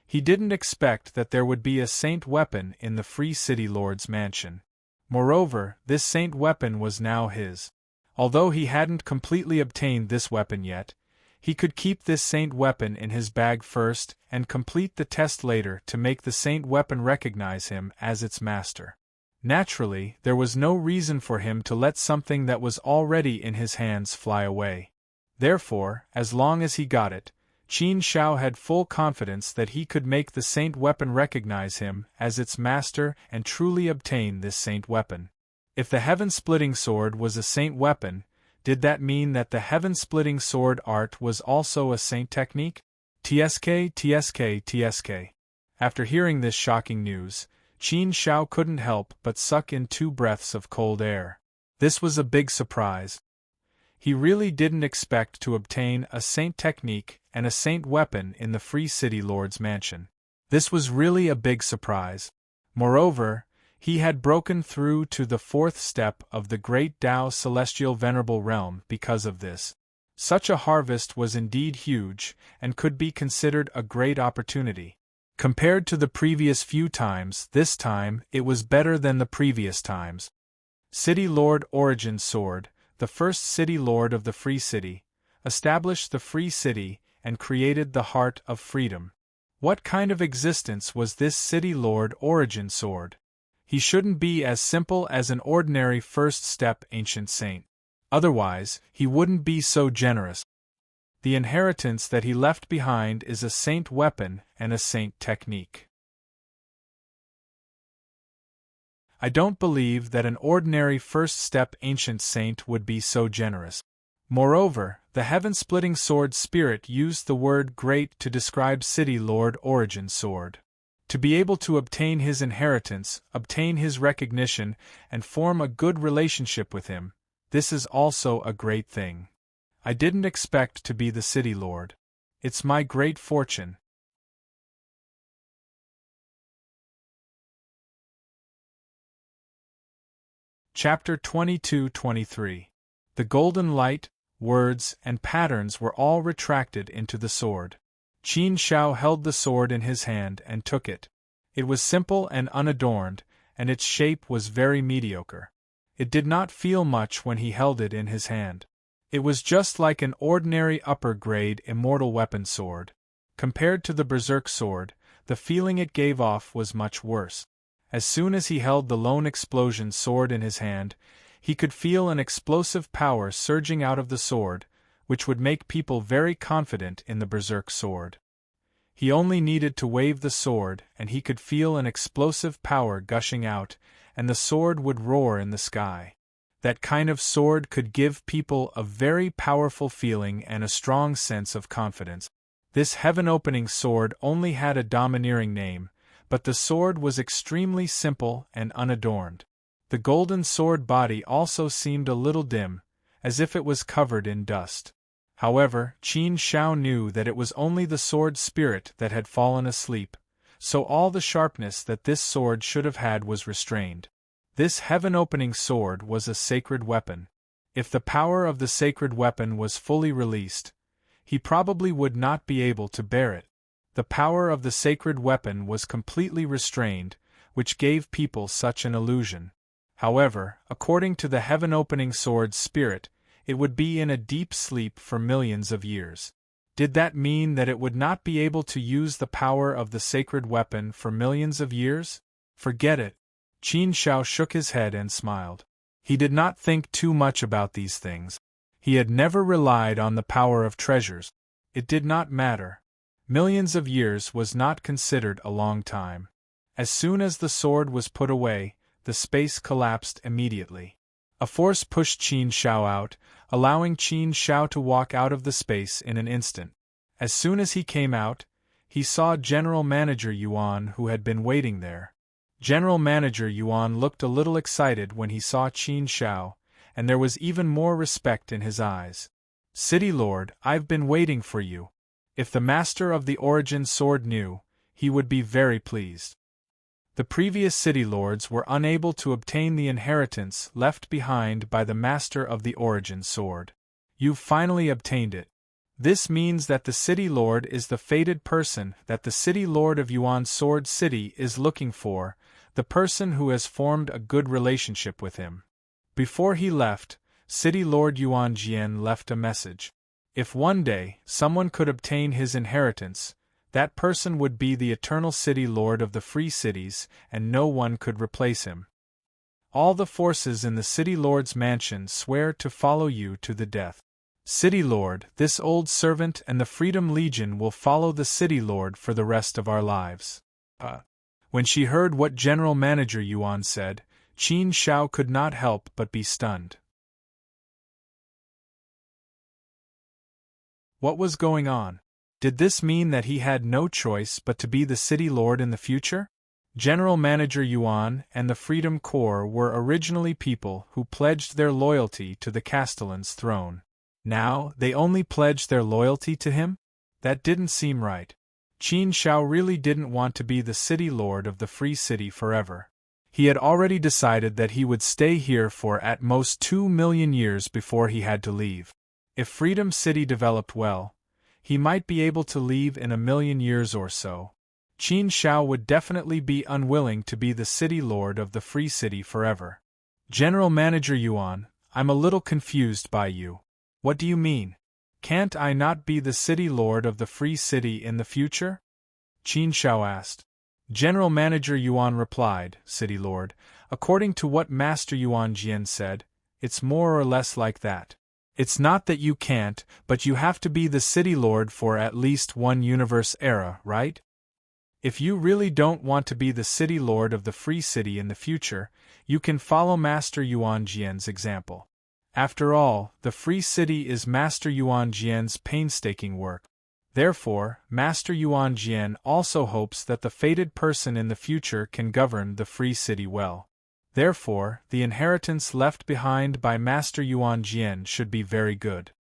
He didn't expect that there would be a saint weapon in the Free City Lord's mansion. Moreover, this saint weapon was now his. Although he hadn't completely obtained this weapon yet, He could keep this saint weapon in his bag first and complete the test later to make the saint weapon recognize him as its master. Naturally, there was no reason for him to let something that was already in his hands fly away. Therefore, as long as he got it, Qin Shao had full confidence that he could make the saint weapon recognize him as its master and truly obtain this saint weapon. If the heaven-splitting sword was a saint weapon, did that mean that the heaven-splitting sword art was also a saint technique? TSK, TSK, TSK. After hearing this shocking news, Qin Shao couldn't help but suck in 2 breaths of cold air. This was a big surprise. He really didn't expect to obtain a saint technique and a saint weapon in the Free City Lord's mansion. This was really a big surprise. Moreover, he had broken through to the 4th step of the Great Tao Celestial Venerable Realm because of this. Such a harvest was indeed huge and could be considered a great opportunity. Compared to the previous few times, this time it was better than the previous times. City Lord Origin Sword, the first City Lord of the Free City, established the Free City and created the Heart of Freedom. What kind of existence was this City Lord Origin Sword? He shouldn't be as simple as an ordinary first-step ancient saint. Otherwise, he wouldn't be so generous. The inheritance that he left behind is a saint weapon and a saint technique. I don't believe that an ordinary first-step ancient saint would be so generous. Moreover, the heaven-splitting sword spirit used the word great to describe City Lord Origin Sword. To be able to obtain his inheritance, obtain his recognition, and form a good relationship with him, this is also a great thing. I didn't expect to be the City Lord. It's my great fortune. Chapter 22-23. The golden light, words, and patterns were all retracted into the sword. Qin Shao held the sword in his hand and took it. It was simple and unadorned, and its shape was very mediocre. It did not feel much when he held it in his hand. It was just like an ordinary upper-grade immortal weapon sword. Compared to the berserk sword, the feeling it gave off was much worse. As soon as he held the lone explosion sword in his hand, he could feel an explosive power surging out of the sword, which would make people very confident in the berserk sword. He only needed to wave the sword and he could feel an explosive power gushing out, and the sword would roar in the sky. That kind of sword could give people a very powerful feeling and a strong sense of confidence. This heaven-opening sword only had a domineering name, but the sword was extremely simple and unadorned. The golden sword body also seemed a little dim, as if it was covered in dust. However, Qin Shao knew that it was only the sword spirit that had fallen asleep, so all the sharpness that this sword should have had was restrained. This heaven-opening sword was a sacred weapon. If the power of the sacred weapon was fully released, he probably would not be able to bear it. The power of the sacred weapon was completely restrained, which gave people such an illusion. However, according to the heaven-opening sword's spirit, it would be in a deep sleep for millions of years. Did that mean that it would not be able to use the power of the sacred weapon for millions of years? Forget it. Qin Shao shook his head and smiled. He did not think too much about these things. He had never relied on the power of treasures. It did not matter. Millions of years was not considered a long time. As soon as the sword was put away, the space collapsed immediately. A force pushed Qin Shao out, allowing Qin Shao to walk out of the space in an instant. As soon as he came out, he saw General Manager Yuan, who had been waiting there. General Manager Yuan looked a little excited when he saw Qin Shao, and there was even more respect in his eyes. "City Lord, I've been waiting for you." If the master of the Origin Sword knew, he would be very pleased. The previous City Lords were unable to obtain the inheritance left behind by the master of the Origin Sword. You've finally obtained it. This means that the City Lord is the fated person that the City Lord of Yuan Sword City is looking for, the person who has formed a good relationship with him. Before he left, City Lord Yuan Jian left a message. If one day someone could obtain his inheritance, that person would be the eternal city lord of the free cities, and no one could replace him. All the forces in the city lord's mansion swear to follow you to the death. City Lord, this old servant and the Freedom Legion will follow the City Lord for the rest of our lives. When she heard what General Manager Yuan said, Qin Shao could not help but be stunned. What was going on? Did this mean that he had no choice but to be the City Lord in the future? General Manager Yuan and the Freedom Corps were originally people who pledged their loyalty to the Castellan's throne. Now, they only pledged their loyalty to him? That didn't seem right. Qin Shao really didn't want to be the city lord of the free city forever. He had already decided that he would stay here for at most 2 million years before he had to leave. If Freedom City developed well, he might be able to leave in 1,000,000 years or so. Qin Shao would definitely be unwilling to be the city lord of the free city forever. General Manager Yuan, I'm a little confused by you. What do you mean? Can't I not be the city lord of the free city in the future? Qin Shao asked. General Manager Yuan replied, City Lord, according to what Master Yuan Jian said, it's more or less like that. It's not that you can't, but you have to be the city lord for at least one universe era, right? If you really don't want to be the city lord of the free city in the future, you can follow Master Yuan Jian's example. After all, the free city is Master Yuan Jian's painstaking work. Therefore, Master Yuan Jian also hopes that the fated person in the future can govern the free city well. Therefore, the inheritance left behind by Master Yuan Jian should be very good.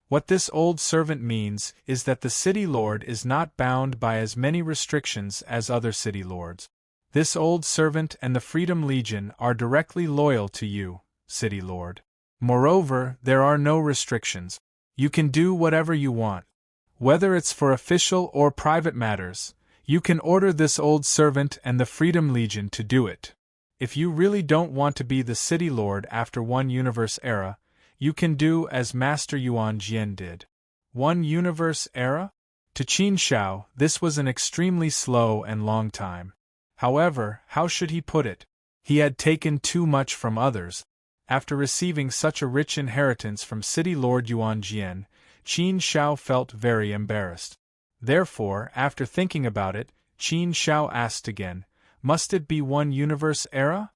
What this old servant means is that the city lord is not bound by as many restrictions as other city lords. This old servant and the Freedom Legion are directly loyal to you, City Lord. Moreover, there are no restrictions. You can do whatever you want. Whether it's for official or private matters, you can order this old servant and the Freedom Legion to do it. If you really don't want to be the City Lord after one universe era, you can do as Master Yuan Jian did. One universe era? To Qin Shao, this was an extremely slow and long time. However, how should he put it? He had taken too much from others. After receiving such a rich inheritance from City Lord Yuan Jian, Qin Shao felt very embarrassed. Therefore, after thinking about it, Qin Shao asked again, must it be one universe era?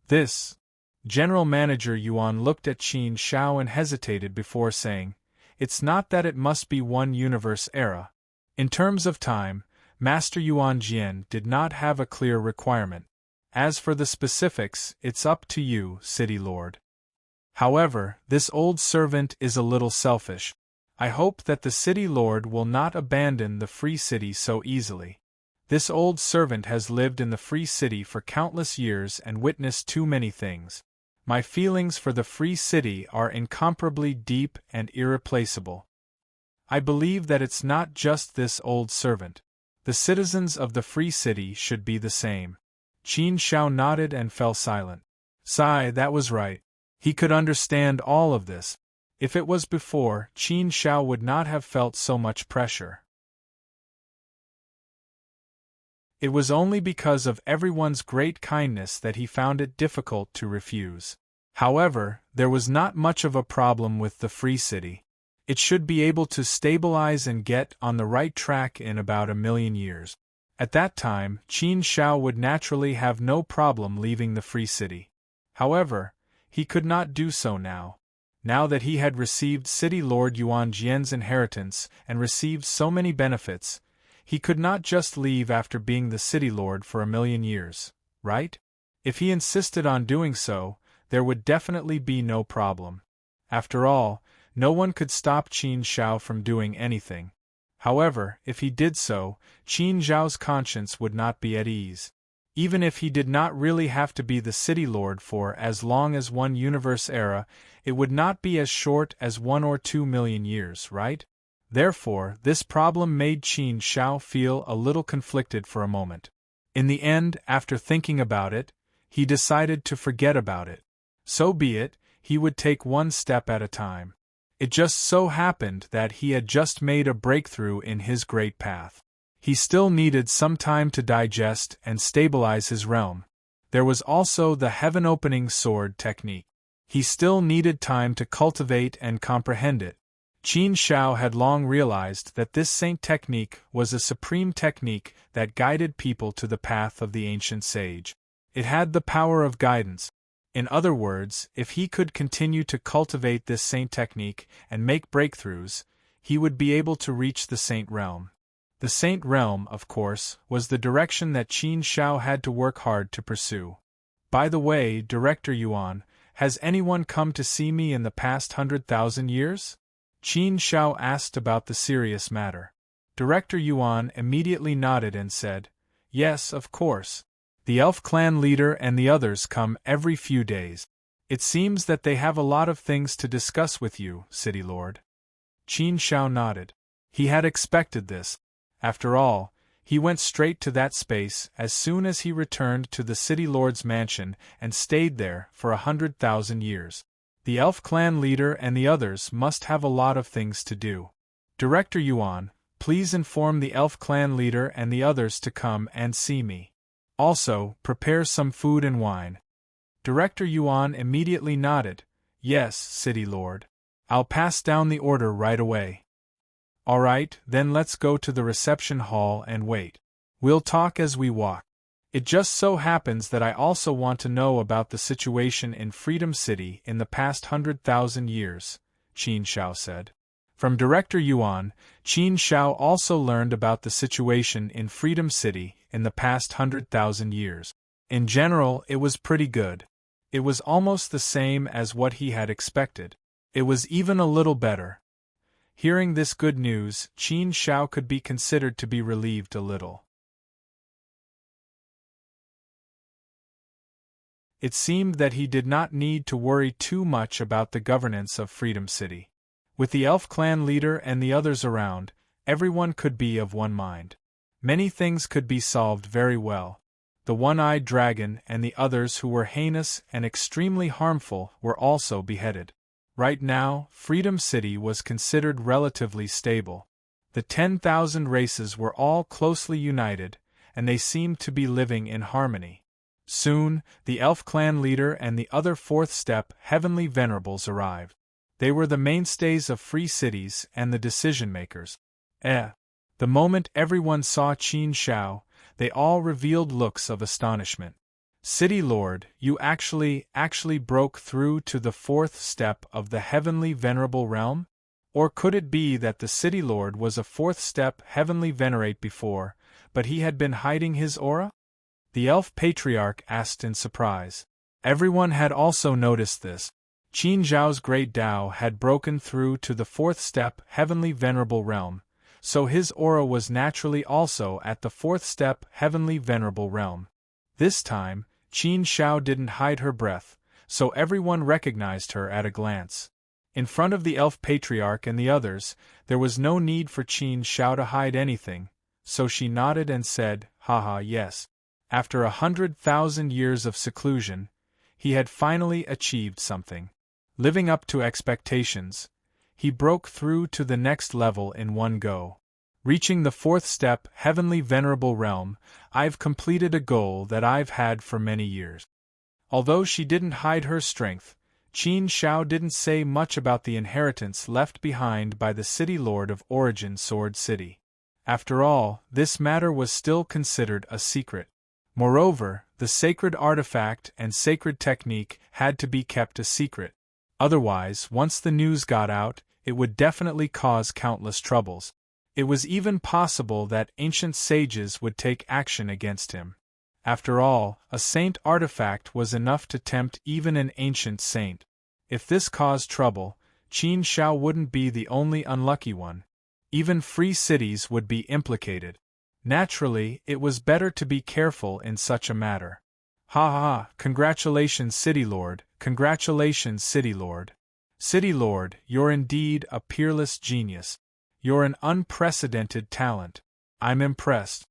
This. General Manager Yuan looked at Qin Shao and hesitated before saying, it's not that it must be one universe era. In terms of time, Master Yuan Jian did not have a clear requirement. As for the specifics, it's up to you, City Lord. However, this old servant is a little selfish. I hope that the City Lord will not abandon the free city so easily. This old servant has lived in the free city for countless years and witnessed too many things. My feelings for the free city are incomparably deep and irreplaceable. I believe that it's not just this old servant. The citizens of the free city should be the same. Qin Shao nodded and fell silent. Sigh, that was right. He could understand all of this. If it was before, Qin Shao would not have felt so much pressure. It was only because of everyone's great kindness that he found it difficult to refuse. However, there was not much of a problem with the free city. It should be able to stabilize and get on the right track in about 1,000,000 years. At that time, Qin Shao would naturally have no problem leaving the free city. However, he could not do so now. Now that he had received City Lord Yuan Jian's inheritance and received so many benefits, he could not just leave after being the City Lord for 1,000,000 years, right? If he insisted on doing so, there would definitely be no problem. After all, no one could stop Qin Shao from doing anything. However, if he did so, Qin Zhao's conscience would not be at ease. Even if he did not really have to be the City Lord for as long as one universe era, it would not be as short as 1 or 2 million years, right? Therefore, this problem made Qin Shao feel a little conflicted for a moment. In the end, after thinking about it, he decided to forget about it. So be it, he would take one step at a time. It just so happened that he had just made a breakthrough in his great path. He still needed some time to digest and stabilize his realm. There was also the heaven-opening sword technique. He still needed time to cultivate and comprehend it. Qin Shao had long realized that this saint technique was a supreme technique that guided people to the path of the ancient sage. It had the power of guidance. In other words, if he could continue to cultivate this saint technique and make breakthroughs, he would be able to reach the saint realm. The saint realm, of course, was the direction that Qin Shao had to work hard to pursue. By the way, Director Yuan, has anyone come to see me in the past 100,000 years? Qin Shao asked about the serious matter. Director Yuan immediately nodded and said, "Yes, of course. The elf clan leader and the others come every few days. It seems that they have a lot of things to discuss with you, City Lord." Qin Shao nodded. He had expected this. After all, he went straight to that space as soon as he returned to the City Lord's mansion and stayed there for 100,000 years. The elf clan leader and the others must have a lot of things to do. Director Yuan, please inform the elf clan leader and the others to come and see me. Also, prepare some food and wine. Director Yuan immediately nodded. "Yes, City Lord. I'll pass down the order right away." "Alright, then let's go to the reception hall and wait. We'll talk as we walk. It just so happens that I also want to know about the situation in Freedom City in the past 100,000 years," Qin Shao said. From Director Yuan, Qin Shao also learned about the situation in Freedom City in the past 100,000 years. In general, it was pretty good. It was almost the same as what he had expected. It was even a little better. Hearing this good news, Qin Shao could be considered to be relieved a little. It seemed that he did not need to worry too much about the governance of Freedom City. With the elf clan leader and the others around, everyone could be of one mind. Many things could be solved very well. The one-eyed dragon and the others who were heinous and extremely harmful were also beheaded. Right now, Freedom City was considered relatively stable. The 10,000 races were all closely united, and they seemed to be living in harmony. Soon, the elf clan leader and the other fourth-step heavenly venerables arrived. They were the mainstays of free cities and the decision-makers. The moment everyone saw Qin Shao, they all revealed looks of astonishment. "City Lord, you actually broke through to the fourth step of the heavenly venerable realm? Or could it be that the City Lord was a fourth step heavenly venerate before, but he had been hiding his aura?" The elf patriarch asked in surprise. Everyone had also noticed this. Qin Zhao's great Tao had broken through to the fourth step heavenly venerable realm, so his aura was naturally also at the fourth step heavenly venerable realm. This time, Qin Shao didn't hide her breath, so everyone recognized her at a glance. In front of the elf patriarch and the others, there was no need for Qin Shao to hide anything, so she nodded and said, "Haha, yes." After 100,000 years of seclusion, he had finally achieved something. Living up to expectations, he broke through to the next level in one go. Reaching the fourth step heavenly venerable realm, I've completed a goal that I've had for many years. Although she didn't hide her strength, Qin Shao didn't say much about the inheritance left behind by the City Lord of Origin Sword City. After all, this matter was still considered a secret. Moreover, the sacred artifact and sacred technique had to be kept a secret. Otherwise, once the news got out, it would definitely cause countless troubles. It was even possible that ancient sages would take action against him. After all, a saint artifact was enough to tempt even an ancient saint. If this caused trouble, Qin Shao wouldn't be the only unlucky one. Even free cities would be implicated. Naturally, it was better to be careful in such a matter. "Ha ha, congratulations City Lord, congratulations City Lord. City Lord, you're indeed a peerless genius. You're an unprecedented talent. I'm impressed.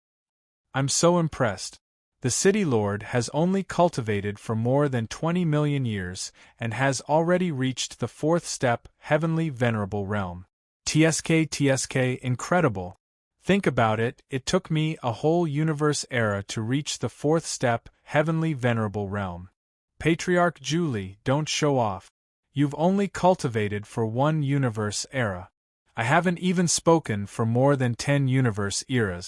I'm so impressed. The city lord has only cultivated for more than 20 million years and has already reached the fourth step, heavenly venerable realm. TSK, incredible. Think about it, it took me a whole universe era to reach the fourth step, heavenly venerable realm. Patriarch Julie, don't show off. You've only cultivated for one universe era. I haven't even spoken for more than 10 universe eras.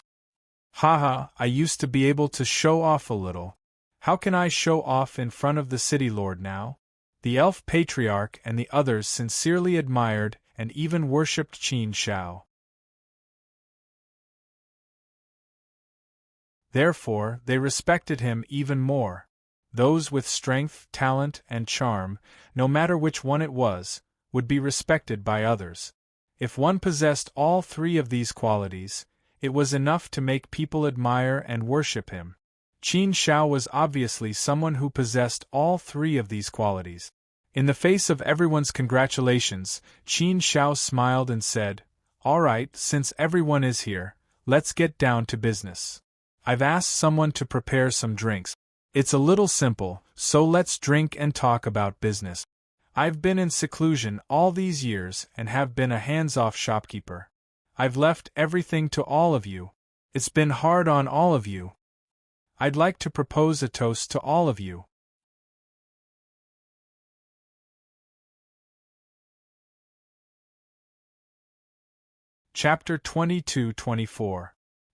Haha, I used to be able to show off a little. How can I show off in front of the city lord now? The elf patriarch and the others sincerely admired and even worshipped Qin Shao. Therefore, they respected him even more. Those with strength, talent, and charm, no matter which one it was, would be respected by others. If one possessed all three of these qualities, it was enough to make people admire and worship him. Qin Shao was obviously someone who possessed all three of these qualities. In the face of everyone's congratulations, Qin Shao smiled and said, "All right, since everyone is here, let's get down to business. I've asked someone to prepare some drinks. It's a little simple, so let's drink and talk about business. I've been in seclusion all these years and have been a hands-off shopkeeper. I've left everything to all of you. It's been hard on all of you. I'd like to propose a toast to all of you." Chapter 22-24.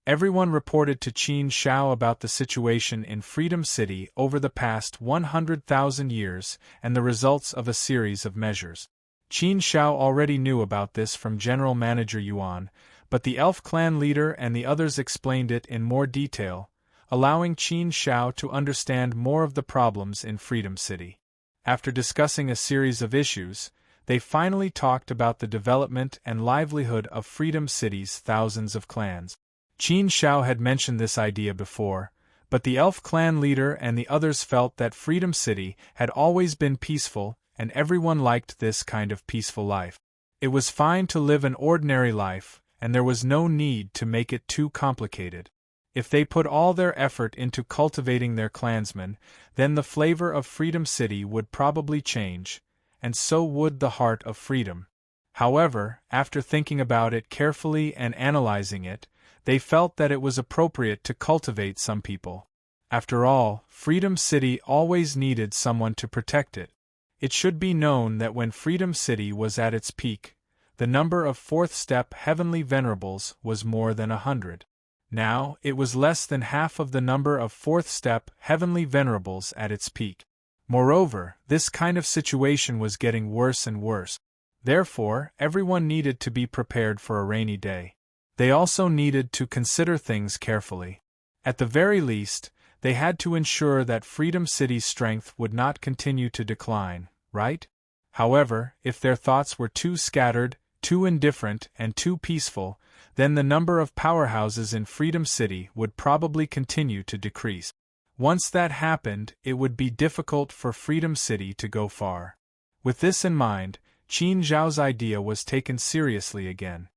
Everyone reported to Qin Shao about the situation in Freedom City over the past 100,000 years and the results of a series of measures. Qin Shao already knew about this from General Manager Yuan, but the elf clan leader and the others explained it in more detail, allowing Qin Shao to understand more of the problems in Freedom City. After discussing a series of issues, they finally talked about the development and livelihood of Freedom City's thousands of clans. Qin Shao had mentioned this idea before, but the elf clan leader and the others felt that Freedom City had always been peaceful, and everyone liked this kind of peaceful life. It was fine to live an ordinary life, and there was no need to make it too complicated. If they put all their effort into cultivating their clansmen, then the flavor of Freedom City would probably change, and so would the heart of freedom. However, after thinking about it carefully and analyzing it, they felt that it was appropriate to cultivate some people. After all, Freedom City always needed someone to protect it. It should be known that when Freedom City was at its peak, the number of fourth-step heavenly venerables was more than 100. Now, it was less than half of the number of fourth-step heavenly venerables at its peak. Moreover, this kind of situation was getting worse and worse. Therefore, everyone needed to be prepared for a rainy day. They also needed to consider things carefully. At the very least, they had to ensure that Freedom City's strength would not continue to decline, right? However, if their thoughts were too scattered, too indifferent, and too peaceful, then the number of powerhouses in Freedom City would probably continue to decrease. Once that happened, it would be difficult for Freedom City to go far. With this in mind, Qin Zhao's idea was taken seriously again.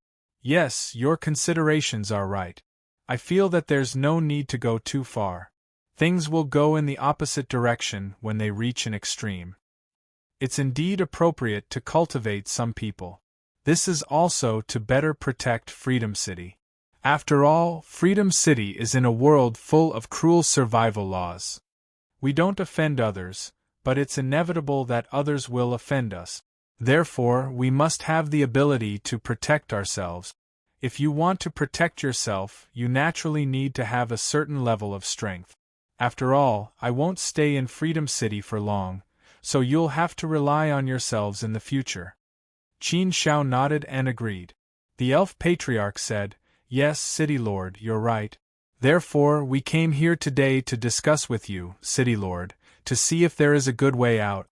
Yes, your considerations are right. I feel that there's no need to go too far. Things will go in the opposite direction when they reach an extreme. It's indeed appropriate to cultivate some people. This is also to better protect Freedom City. After all, Freedom City is in a world full of cruel survival laws. We don't offend others, but it's inevitable that others will offend us. Therefore, we must have the ability to protect ourselves. If you want to protect yourself, you naturally need to have a certain level of strength. After all, I won't stay in Freedom City for long, so you'll have to rely on yourselves in the future. Qin Shao nodded and agreed. The elf patriarch said, "Yes, City Lord, you're right. Therefore, we came here today to discuss with you, City Lord, to see if there is a good way out.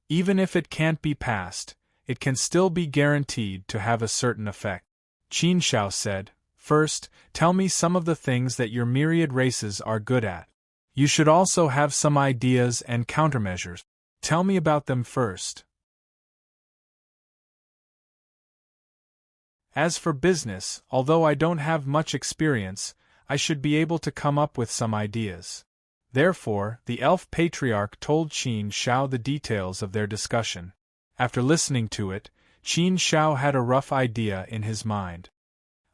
Even if it can't be passed, it can still be guaranteed to have a certain effect." Qin Shao said, "First, tell me some of the things that your myriad races are good at. You should also have some ideas and countermeasures. Tell me about them first." As for business, although I don't have much experience, I should be able to come up with some ideas. Therefore, the elf patriarch told Qin Shao the details of their discussion. After listening to it, Qin Shao had a rough idea in his mind.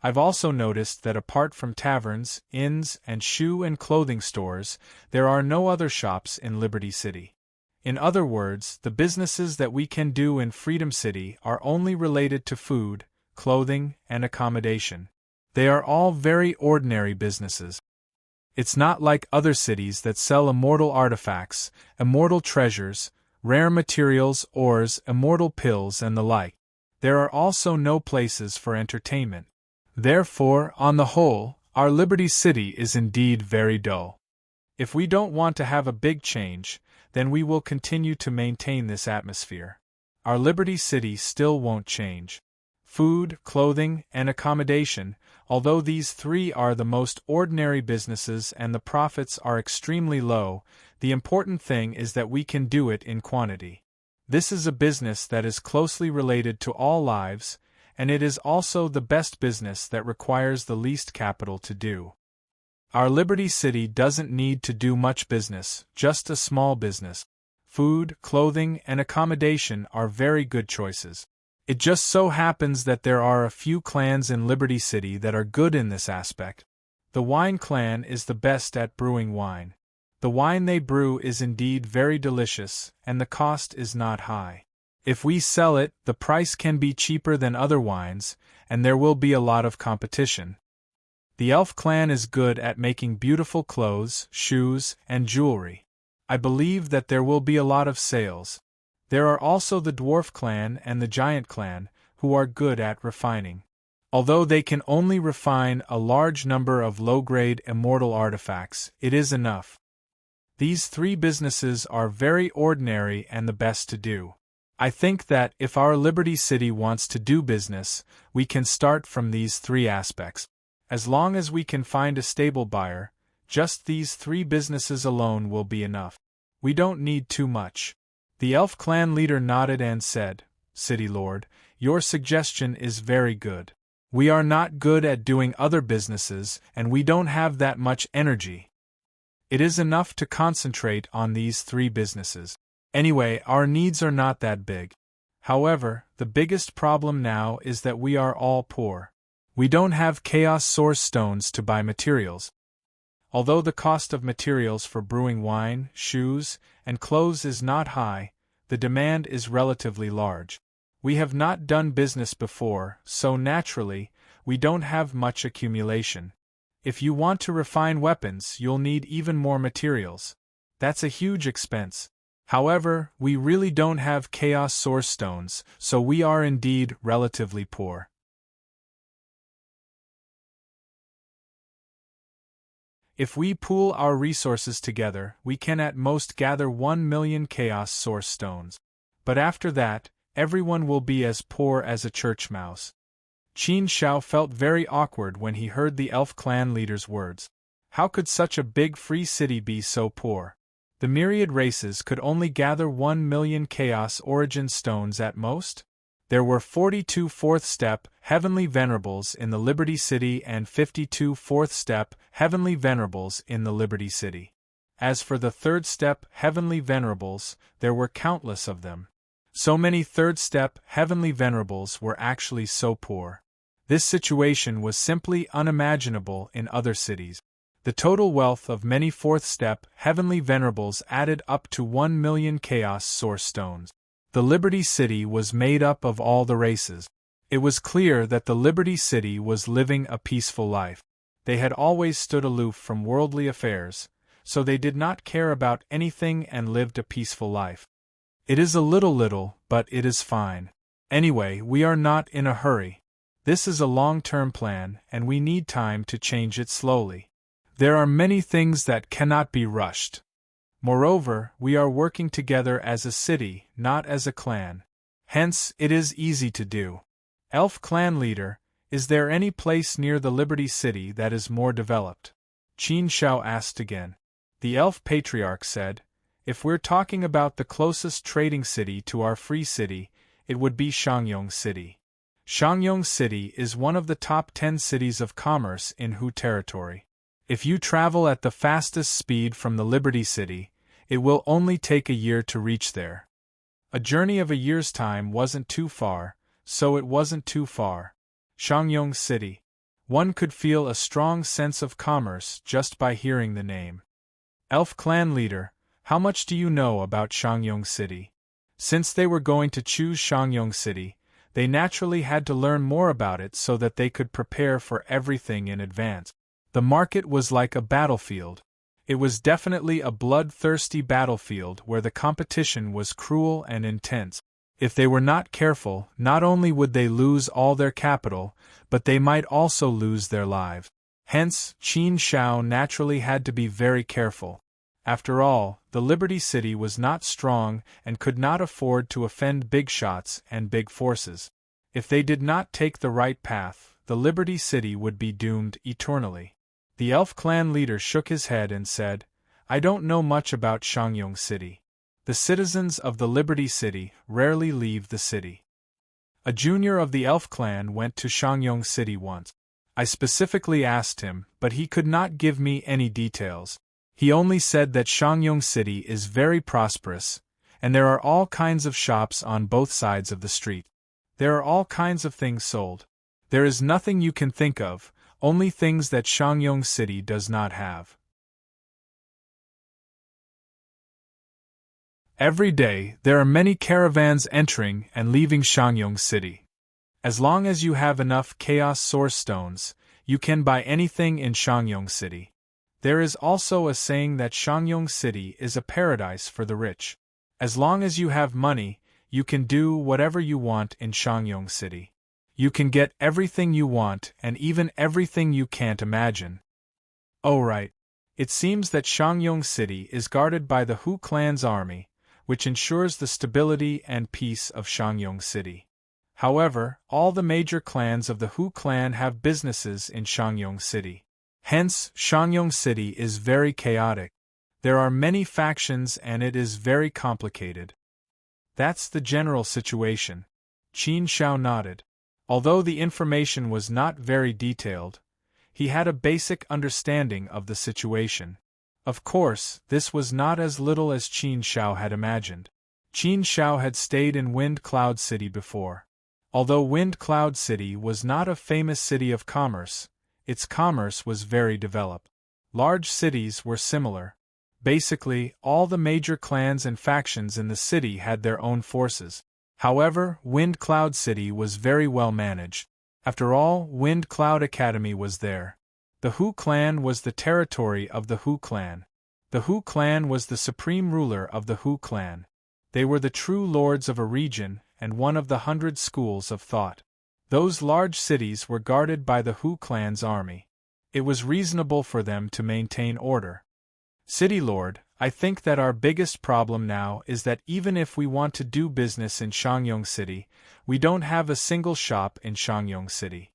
I've also noticed that apart from taverns, inns, and shoe and clothing stores, there are no other shops in Liberty City. In other words, the businesses that we can do in Freedom City are only related to food, clothing, and accommodation. They are all very ordinary businesses. It's not like other cities that sell immortal artifacts, immortal treasures, rare materials, ores, immortal pills, and the like. There are also no places for entertainment. Therefore, on the whole, our Liberty City is indeed very dull. If we don't want to have a big change, then we will continue to maintain this atmosphere. Our Liberty City still won't change. Food, clothing, and accommodation, although these three are the most ordinary businesses and the profits are extremely low, the important thing is that we can do it in quantity. This is a business that is closely related to all lives, and it is also the best business that requires the least capital to do. Our Liberty City doesn't need to do much business, just a small business. Food, clothing, and accommodation are very good choices. It just so happens that there are a few clans in Liberty City that are good in this aspect. The wine clan is the best at brewing wine. The wine they brew is indeed very delicious, and the cost is not high. If we sell it, the price can be cheaper than other wines, and there will be a lot of competition. The elf clan is good at making beautiful clothes, shoes, and jewelry. I believe that there will be a lot of sales. There are also the dwarf clan and the giant clan, who are good at refining. Although they can only refine a large number of low-grade immortal artifacts, it is enough. These three businesses are very ordinary and the best to do. I think that if our Liberty City wants to do business, we can start from these three aspects. As long as we can find a stable buyer, just these three businesses alone will be enough. We don't need too much. The elf clan leader nodded and said, "City Lord, your suggestion is very good. We are not good at doing other businesses and we don't have that much energy. It is enough to concentrate on these three businesses. Anyway, our needs are not that big. However, the biggest problem now is that we are all poor. We don't have chaos source stones to buy materials. Although the cost of materials for brewing wine, shoes, and clothes is not high, the demand is relatively large. We have not done business before, so naturally, we don't have much accumulation. If you want to refine weapons, you'll need even more materials. That's a huge expense. However, we really don't have chaos source stones, so we are indeed relatively poor. If we pool our resources together, we can at most gather 1 million chaos source stones. But after that, everyone will be as poor as a church mouse. Qin Shao felt very awkward when he heard the elf clan leader's words. How could such a big free city be so poor? The myriad races could only gather 1 million chaos origin stones at most? There were 42 fourth step heavenly venerables in the Liberty City and 52 fourth step heavenly venerables in the Liberty City. As for the third step heavenly venerables, there were countless of them. So many third step heavenly venerables were actually so poor. This situation was simply unimaginable in other cities. The total wealth of many fourth step heavenly venerables added up to 1 million chaos source stones. The Liberty City was made up of all the races. It was clear that the Liberty City was living a peaceful life. They had always stood aloof from worldly affairs, so they did not care about anything and lived a peaceful life. It is a little, but it is fine. Anyway, we are not in a hurry. This is a long-term plan, and we need time to change it slowly. There are many things that cannot be rushed. Moreover, we are working together as a city, not as a clan. Hence, it is easy to do. Elf clan leader, is there any place near the Liberty City that is more developed? Qin Shao asked again. The elf patriarch said, if we're talking about the closest trading city to our free city, it would be Shangyong City. Shangyong City is one of the top 10 cities of commerce in Hu territory. If you travel at the fastest speed from the Liberty City, it will only take a year to reach there. A journey of a year's time wasn't too far, so it wasn't too far. Shangyong City. One could feel a strong sense of commerce just by hearing the name. Elf clan leader, how much do you know about Shangyong City? Since they were going to choose Shangyong City, they naturally had to learn more about it so that they could prepare for everything in advance. The market was like a battlefield. It was definitely a bloodthirsty battlefield where the competition was cruel and intense. If they were not careful, not only would they lose all their capital, but they might also lose their lives. Hence, Qin Shao naturally had to be very careful. After all, the Liberty City was not strong and could not afford to offend big shots and big forces. If they did not take the right path, the Liberty City would be doomed eternally. The elf clan leader shook his head and said, I don't know much about Shangyong City. The citizens of the Liberty City rarely leave the city. A junior of the elf clan went to Shangyong City once. I specifically asked him, but he could not give me any details. He only said that Shangyong City is very prosperous, and there are all kinds of shops on both sides of the street. There are all kinds of things sold. There is nothing you can think of, only things that Shangyong City does not have. Every day, there are many caravans entering and leaving Shangyong City. As long as you have enough Chaos Source Stones, you can buy anything in Shangyong City. There is also a saying that Shangyong City is a paradise for the rich. As long as you have money, you can do whatever you want in Shangyong City. You can get everything you want and even everything you can't imagine. Oh right. It seems that Shangyong City is guarded by the Hu clan's army, which ensures the stability and peace of Shangyong City. However, all the major clans of the Hu clan have businesses in Shangyong City. Hence, Shangyong City is very chaotic. There are many factions and it is very complicated. That's the general situation. Qin Shao nodded. Although the information was not very detailed, he had a basic understanding of the situation. Of course, this was not as little as Qin Shao had imagined. Qin Shao had stayed in Wind Cloud City before. Although Wind Cloud City was not a famous city of commerce, its commerce was very developed. Large cities were similar. Basically, all the major clans and factions in the city had their own forces. However, Wind Cloud City was very well managed. After all, Wind Cloud Academy was there. The Hu clan was the territory of the Hu clan. The Hu clan was the supreme ruler of the Hu clan. They were the true lords of a region and one of the 100 schools of thought. Those large cities were guarded by the Hu clan's army. It was reasonable for them to maintain order. City Lord, I think that our biggest problem now is that even if we want to do business in Shangyong City, we don't have a single shop in Shangyong City.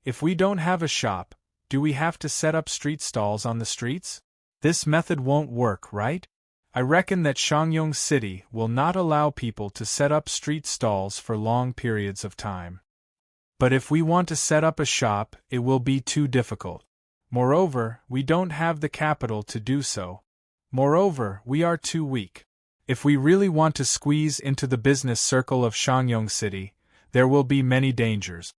If we don't have a shop, do we have to set up street stalls on the streets? This method won't work, right? I reckon that Shangyong City will not allow people to set up street stalls for long periods of time. But if we want to set up a shop, it will be too difficult. Moreover, we don't have the capital to do so. Moreover, we are too weak. If we really want to squeeze into the business circle of Shangyong City, there will be many dangers.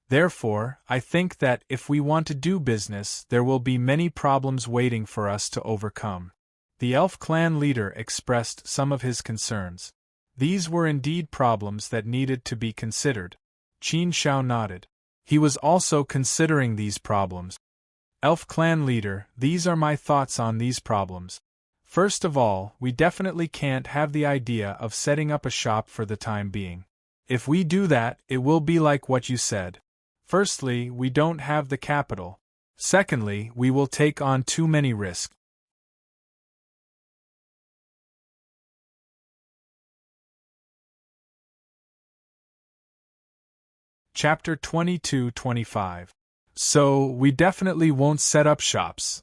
Therefore, I think that if we want to do business, there will be many problems waiting for us to overcome. The elf clan leader expressed some of his concerns. These were indeed problems that needed to be considered. Qin Shao nodded. He was also considering these problems. Elf clan leader, these are my thoughts on these problems. First of all, we definitely can't have the idea of setting up a shop for the time being. If we do that, it will be like what you said. Firstly, we don't have the capital. Secondly, we will take on too many risks. Chapter 22-25. So, we definitely won't set up shops.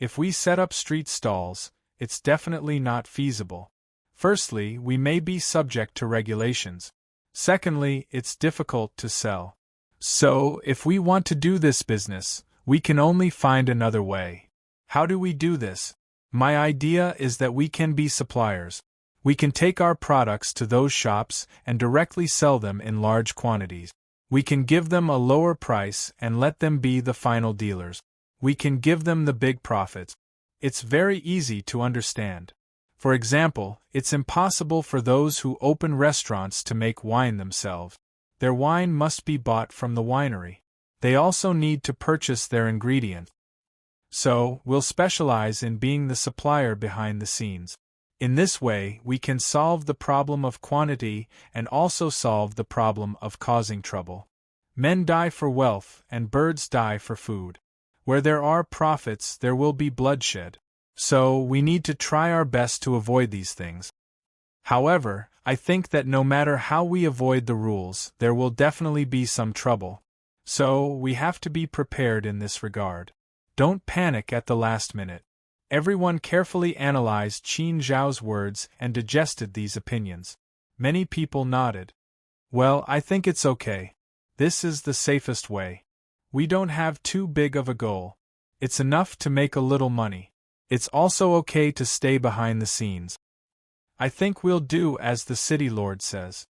If we set up street stalls, it's definitely not feasible. Firstly, we may be subject to regulations. Secondly, it's difficult to sell. So, if we want to do this business, We can only find another way. How do we do this? My idea is that we can be suppliers. We can take our products to those shops and directly sell them in large quantities. We can give them a lower price and let them be the final dealers. We can give them the big profits. It's very easy to understand. For example, it's impossible for those who open restaurants to make wine themselves. Their wine must be bought from the winery. They also need to purchase their ingredients. So, we'll specialize in being the supplier behind the scenes. In this way, we can solve the problem of quantity and also solve the problem of causing trouble. Men die for wealth and birds die for food. Where there are profits, there will be bloodshed. So, we need to try our best to avoid these things. However, I think that no matter how we avoid the rules, there will definitely be some trouble. So, we have to be prepared in this regard. Don't panic at the last minute. Everyone carefully analyzed Qin Zhao's words and digested these opinions. Many people nodded. Well, I think it's okay. This is the safest way. We don't have too big of a goal. It's enough to make a little money. It's also okay to stay behind the scenes. I think we'll do as the city lord says.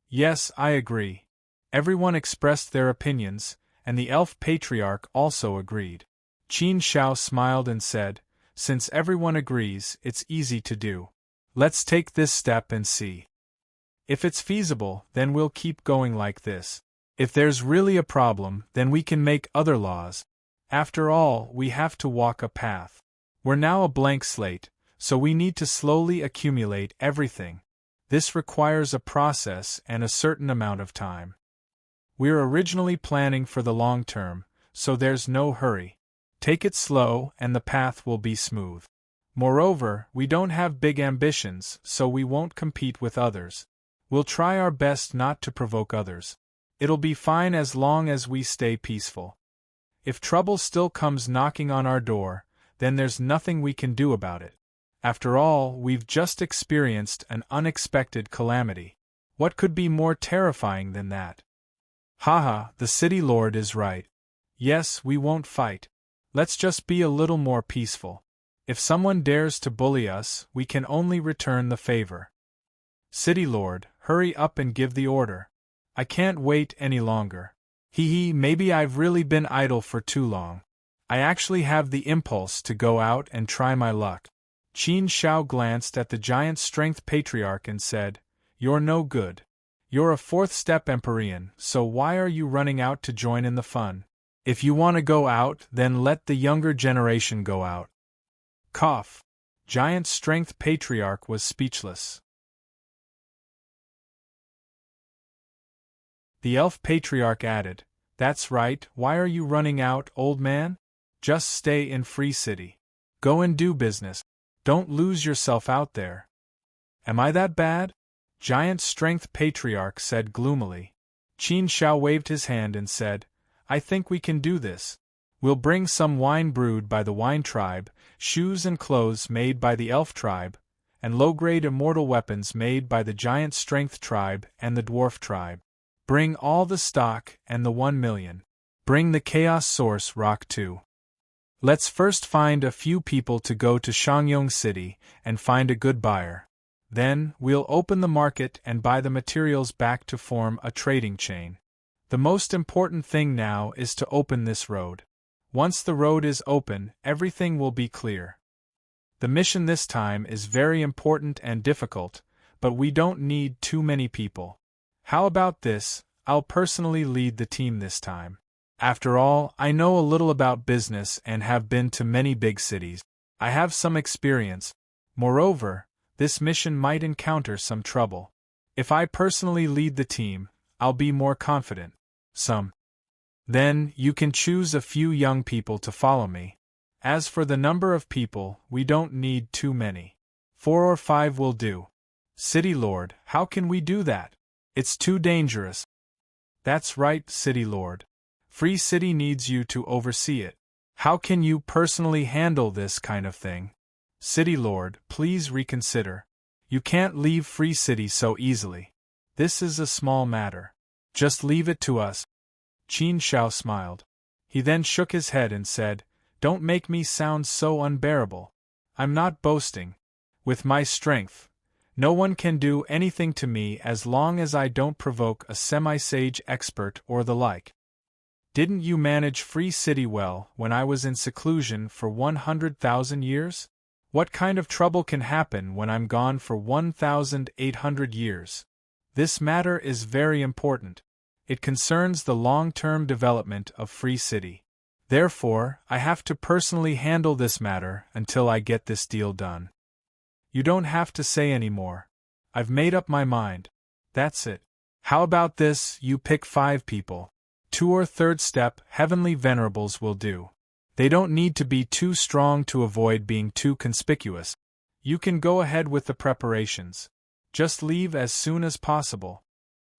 Yes, I agree. Everyone expressed their opinions, and the elf patriarch also agreed. Qin Zhao smiled and said, since everyone agrees, it's easy to do. Let's take this step and see. If it's feasible, then we'll keep going like this. If there's really a problem, then we can make other laws. After all, we have to walk a path. We're now a blank slate, so we need to slowly accumulate everything. This requires a process and a certain amount of time. We're originally planning for the long term, so there's no hurry. Take it slow and the path will be smooth. Moreover, we don't have big ambitions, so we won't compete with others. We'll try our best not to provoke others. It'll be fine as long as we stay peaceful. If trouble still comes knocking on our door, then there's nothing we can do about it. After all, we've just experienced an unexpected calamity. What could be more terrifying than that? Haha, the city lord is right. Yes, we won't fight. Let's just be a little more peaceful. If someone dares to bully us, we can only return the favor. City lord, hurry up and give the order. I can't wait any longer. Maybe I've really been idle for too long. I actually have the impulse to go out and try my luck. Qin Zhao glanced at the giant strength patriarch and said, You're no good. You're a fourth-step Empyrean, so why are you running out to join in the fun? If you want to go out, then let the younger generation go out. Cough. Giant strength patriarch was speechless. The elf patriarch added, That's right, why are you running out, old man? Just stay in Free City. Go and do business. Don't lose yourself out there. Am I that bad? Giant strength patriarch said gloomily. Qin Zhao waved his hand and said, I think we can do this. We'll bring some wine brewed by the wine tribe, shoes and clothes made by the elf tribe, and low-grade immortal weapons made by the giant strength tribe and the dwarf tribe. Bring all the stock and the 1 million. Bring the chaos source rock too. Let's first find a few people to go to Shangyong City and find a good buyer. Then, we'll open the market and buy the materials back to form a trading chain. The most important thing now is to open this road. Once the road is open, everything will be clear. The mission this time is very important and difficult, but we don't need too many people. How about this? I'll personally lead the team this time. After all, I know a little about business and have been to many big cities. I have some experience. Moreover, this mission might encounter some trouble. If I personally lead the team, I'll be more confident. Then, you can choose a few young people to follow me. As for the number of people, we don't need too many. 4 or 5 will do. City Lord, how can we do that? It's too dangerous. That's right, City Lord. Free City needs you to oversee it. How can you personally handle this kind of thing? City Lord, please reconsider. You can't leave Free City so easily. This is a small matter. Just leave it to us. Qin Zhao smiled. He then shook his head and said, "Don't make me sound so unbearable. I'm not boasting. With my strength, no one can do anything to me as long as I don't provoke a semi-sage expert or the like. Didn't you manage Free City well when I was in seclusion for 100,000 years? What kind of trouble can happen when I'm gone for 1,800 years? This matter is very important. It concerns the long-term development of Free City. Therefore, I have to personally handle this matter until I get this deal done. You don't have to say any more. I've made up my mind. That's it. How about this, you pick 5 people. 2 or third step heavenly venerables will do. They don't need to be too strong to avoid being too conspicuous. You can go ahead with the preparations. Just leave as soon as possible."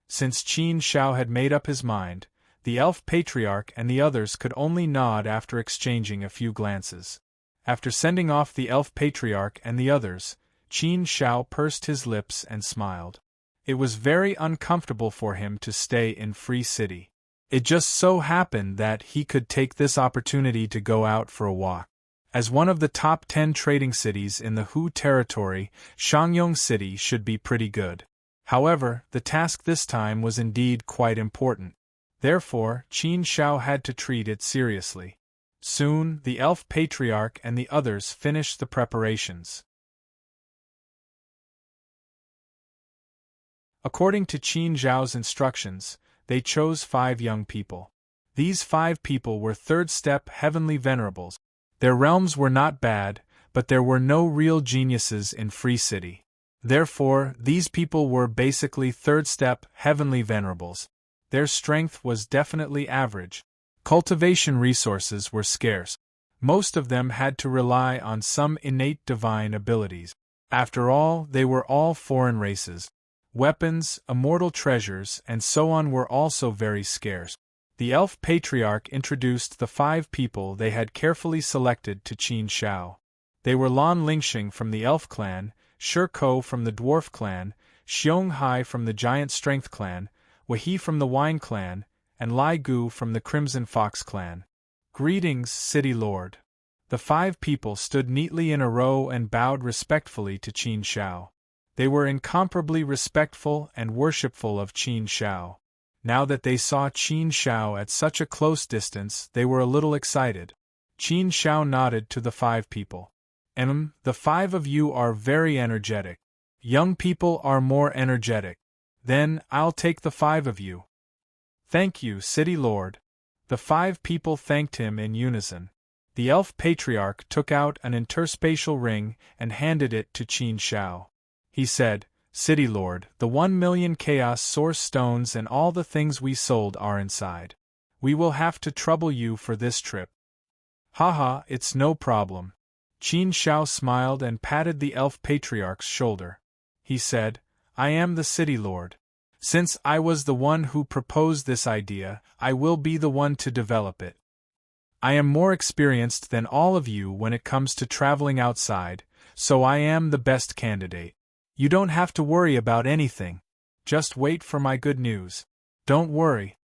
Since Qin Shao had made up his mind, the elf patriarch and the others could only nod after exchanging a few glances. After sending off the elf patriarch and the others, Qin Shao pursed his lips and smiled. It was very uncomfortable for him to stay in Free City. It just so happened that he could take this opportunity to go out for a walk. As one of the top 10 trading cities in the Hu territory, Shangyong City should be pretty good. However, the task this time was indeed quite important. Therefore, Qin Shao had to treat it seriously. Soon, the elf patriarch and the others finished the preparations. According to Qin Zhao's instructions, they chose 5 young people. These 5 people were third-step heavenly venerables. Their realms were not bad, but there were no real geniuses in Free City. Therefore, these people were basically third-step heavenly venerables. Their strength was definitely average. Cultivation resources were scarce. Most of them had to rely on some innate divine abilities. After all, they were all foreign races. Weapons, immortal treasures, and so on were also very scarce. The elf patriarch introduced the 5 people they had carefully selected to Qin Shao. They were Lan Lingxing from the elf clan, Shi Ko from the dwarf clan, Xiong Hai from the giant strength clan, Wei from the wine clan, and Lai Gu from the crimson fox clan. "Greetings, City Lord." The 5 people stood neatly in a row and bowed respectfully to Qin Shao. They were incomparably respectful and worshipful of Qin Shao. Now that they saw Qin Shao at such a close distance, they were a little excited. Qin Shao nodded to the 5 people. The 5 of you are very energetic. Young people are more energetic. Then, I'll take the 5 of you. Thank you, City Lord. The 5 people thanked him in unison. The elf patriarch took out an interspatial ring and handed it to Qin Shao. He said, "City Lord, the 1,000,000 Chaos Source Stones and all the things we sold are inside. We will have to trouble you for this trip." "Haha, it's no problem." Qin Shao smiled and patted the elf patriarch's shoulder. He said, "I am the City Lord. Since I was the one who proposed this idea, I will be the one to develop it. I am more experienced than all of you when it comes to traveling outside, so I am the best candidate. You don't have to worry about anything. Just wait for my good news. Don't worry."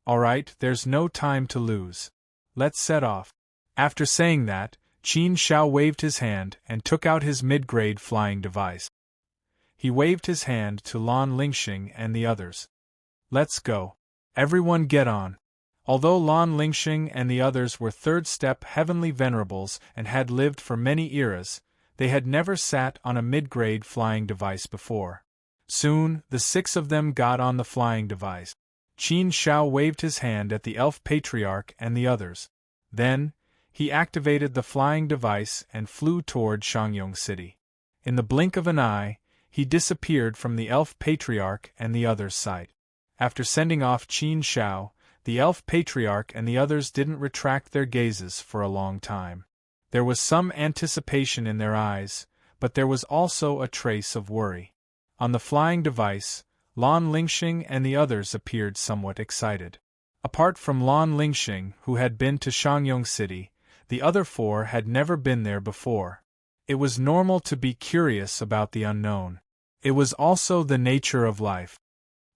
"Alright, there's no time to lose. Let's set off." After saying that, Qin Shao waved his hand and took out his mid-grade flying device. He waved his hand to Lan Lingxing and the others. "Let's go. Everyone get on." Although Lan Lingxing and the others were third-step heavenly venerables and had lived for many eras, they had never sat on a mid-grade flying device before. Soon, the 6 of them got on the flying device. Qin Shao waved his hand at the elf patriarch and the others. Then, he activated the flying device and flew toward Shangyong City. In the blink of an eye, he disappeared from the elf patriarch and the others' sight. After sending off Qin Shao, the elf patriarch and the others didn't retract their gazes for a long time. There was some anticipation in their eyes, but there was also a trace of worry. On the flying device, Lan Lingxing and the others appeared somewhat excited. Apart from Lan Lingxing, who had been to Shangyong City, the other 4 had never been there before. It was normal to be curious about the unknown. It was also the nature of life.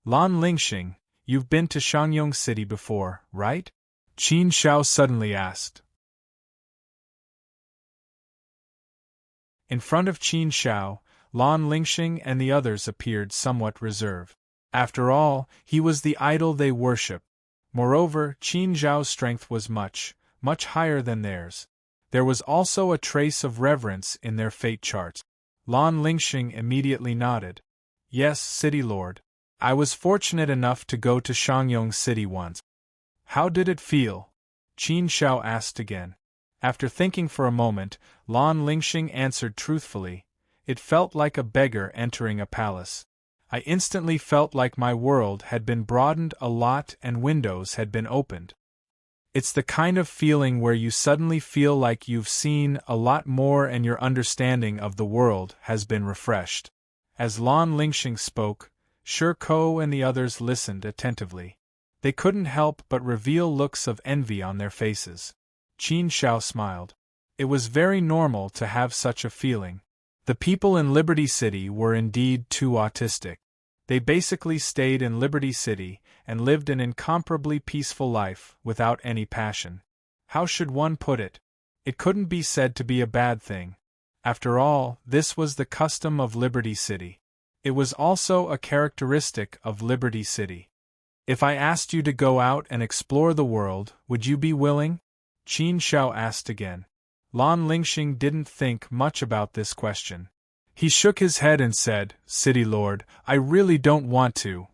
"Lan Lingxing, you've been to Shangyong City before, right?" Qin Shao suddenly asked. In front of Qin Shao, Lan Lingxing and the others appeared somewhat reserved. After all, he was the idol they worshipped. Moreover, Qin Zhao's strength was much higher than theirs. There was also a trace of reverence in their fate charts. Lan Lingxing immediately nodded. Yes, City Lord. I was fortunate enough to go to Shangyong City once. How did it feel? Qin Shao asked again. After thinking for a moment, Lan Lingxing answered truthfully, It felt like a beggar entering a palace. I instantly felt like my world had been broadened a lot and windows had been opened. It's the kind of feeling where you suddenly feel like you've seen a lot more and your understanding of the world has been refreshed. As Lan Lingxing spoke, Shi Ko and the others listened attentively. They couldn't help but reveal looks of envy on their faces. Qin Shao smiled. It was very normal to have such a feeling. The people in Liberty City were indeed too autistic. They basically stayed in Liberty City and lived an incomparably peaceful life without any passion. How should one put it? It couldn't be said to be a bad thing. After all, this was the custom of Liberty City. It was also a characteristic of Liberty City. If I asked you to go out and explore the world, would you be willing? Qin Shao asked again. Lan Lingxing didn't think much about this question. He shook his head and said, City Lord, I really don't want to.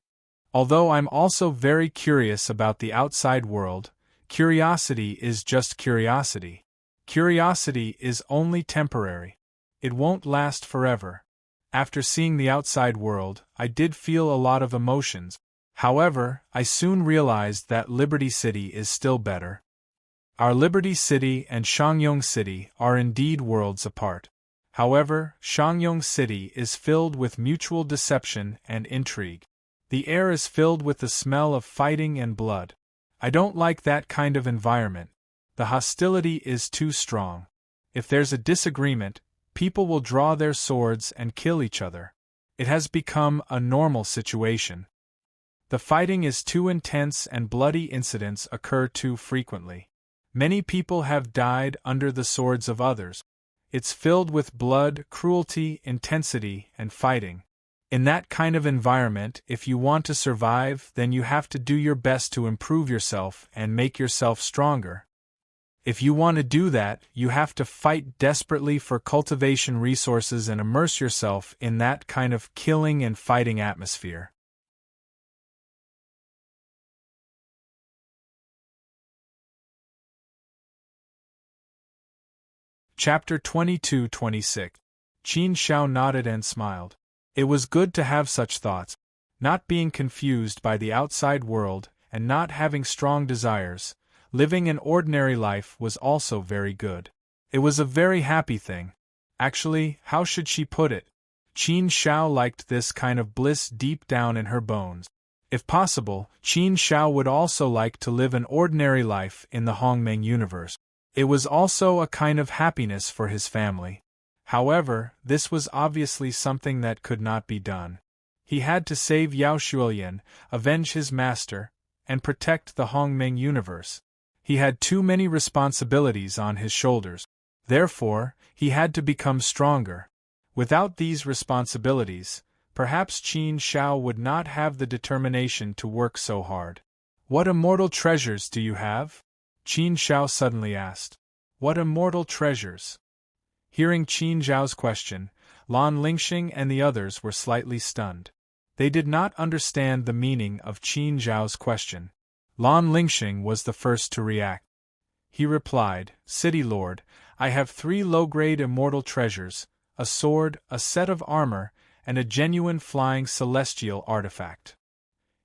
Although I'm also very curious about the outside world, curiosity is just curiosity. Curiosity is only temporary. It won't last forever. After seeing the outside world, I did feel a lot of emotions. However, I soon realized that Liberty City is still better. Our Liberty City and Shangyong City are indeed worlds apart. However, Shangyong City is filled with mutual deception and intrigue. The air is filled with the smell of fighting and blood. I don't like that kind of environment. The hostility is too strong. If there's a disagreement, people will draw their swords and kill each other. It has become a normal situation. The fighting is too intense and bloody incidents occur too frequently. Many people have died under the swords of others. It's filled with blood, cruelty, intensity, and fighting. In that kind of environment, if you want to survive, then you have to do your best to improve yourself and make yourself stronger. If you want to do that, you have to fight desperately for cultivation resources and immerse yourself in that kind of killing and fighting atmosphere. Chapter 22-26. Qin Shao nodded and smiled. It was good to have such thoughts. Not being confused by the outside world and not having strong desires, living an ordinary life was also very good. It was a very happy thing. Actually, how should she put it? Qin Shao liked this kind of bliss deep down in her bones. If possible, Qin Shao would also like to live an ordinary life in the Hongmeng universe. It was also a kind of happiness for his family. However, this was obviously something that could not be done. He had to save Yao Shuolian, avenge his master, and protect the Hongmeng universe. He had too many responsibilities on his shoulders. Therefore, he had to become stronger. Without these responsibilities, perhaps Qin Shao would not have the determination to work so hard. What immortal treasures do you have? Qin Shao suddenly asked. What immortal treasures? Hearing Qin Zhao's question, Lan Lingxing and the others were slightly stunned. They did not understand the meaning of Qin Zhao's question. Lan Lingxing was the first to react. He replied, City Lord, I have 3 low-grade immortal treasures, a sword, a set of armor, and a genuine flying celestial artifact.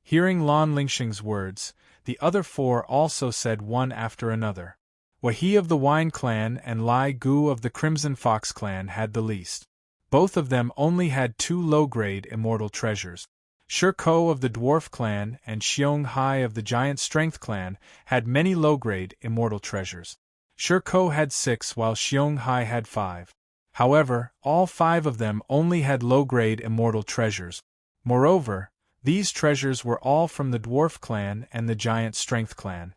Hearing Lan Lingxing's words, the other 4 also said one after another. Wahi of the Wine clan and Lai Gu of the Crimson Fox clan had the least. Both of them only had 2 low-grade immortal treasures. Shi Ko of the Dwarf clan and Xiong Hai of the Giant Strength clan had many low-grade immortal treasures. Shi Ko had 6 while Xiong Hai had 5. However, all 5 of them only had low-grade immortal treasures. Moreover, these treasures were all from the Dwarf clan and the Giant Strength clan.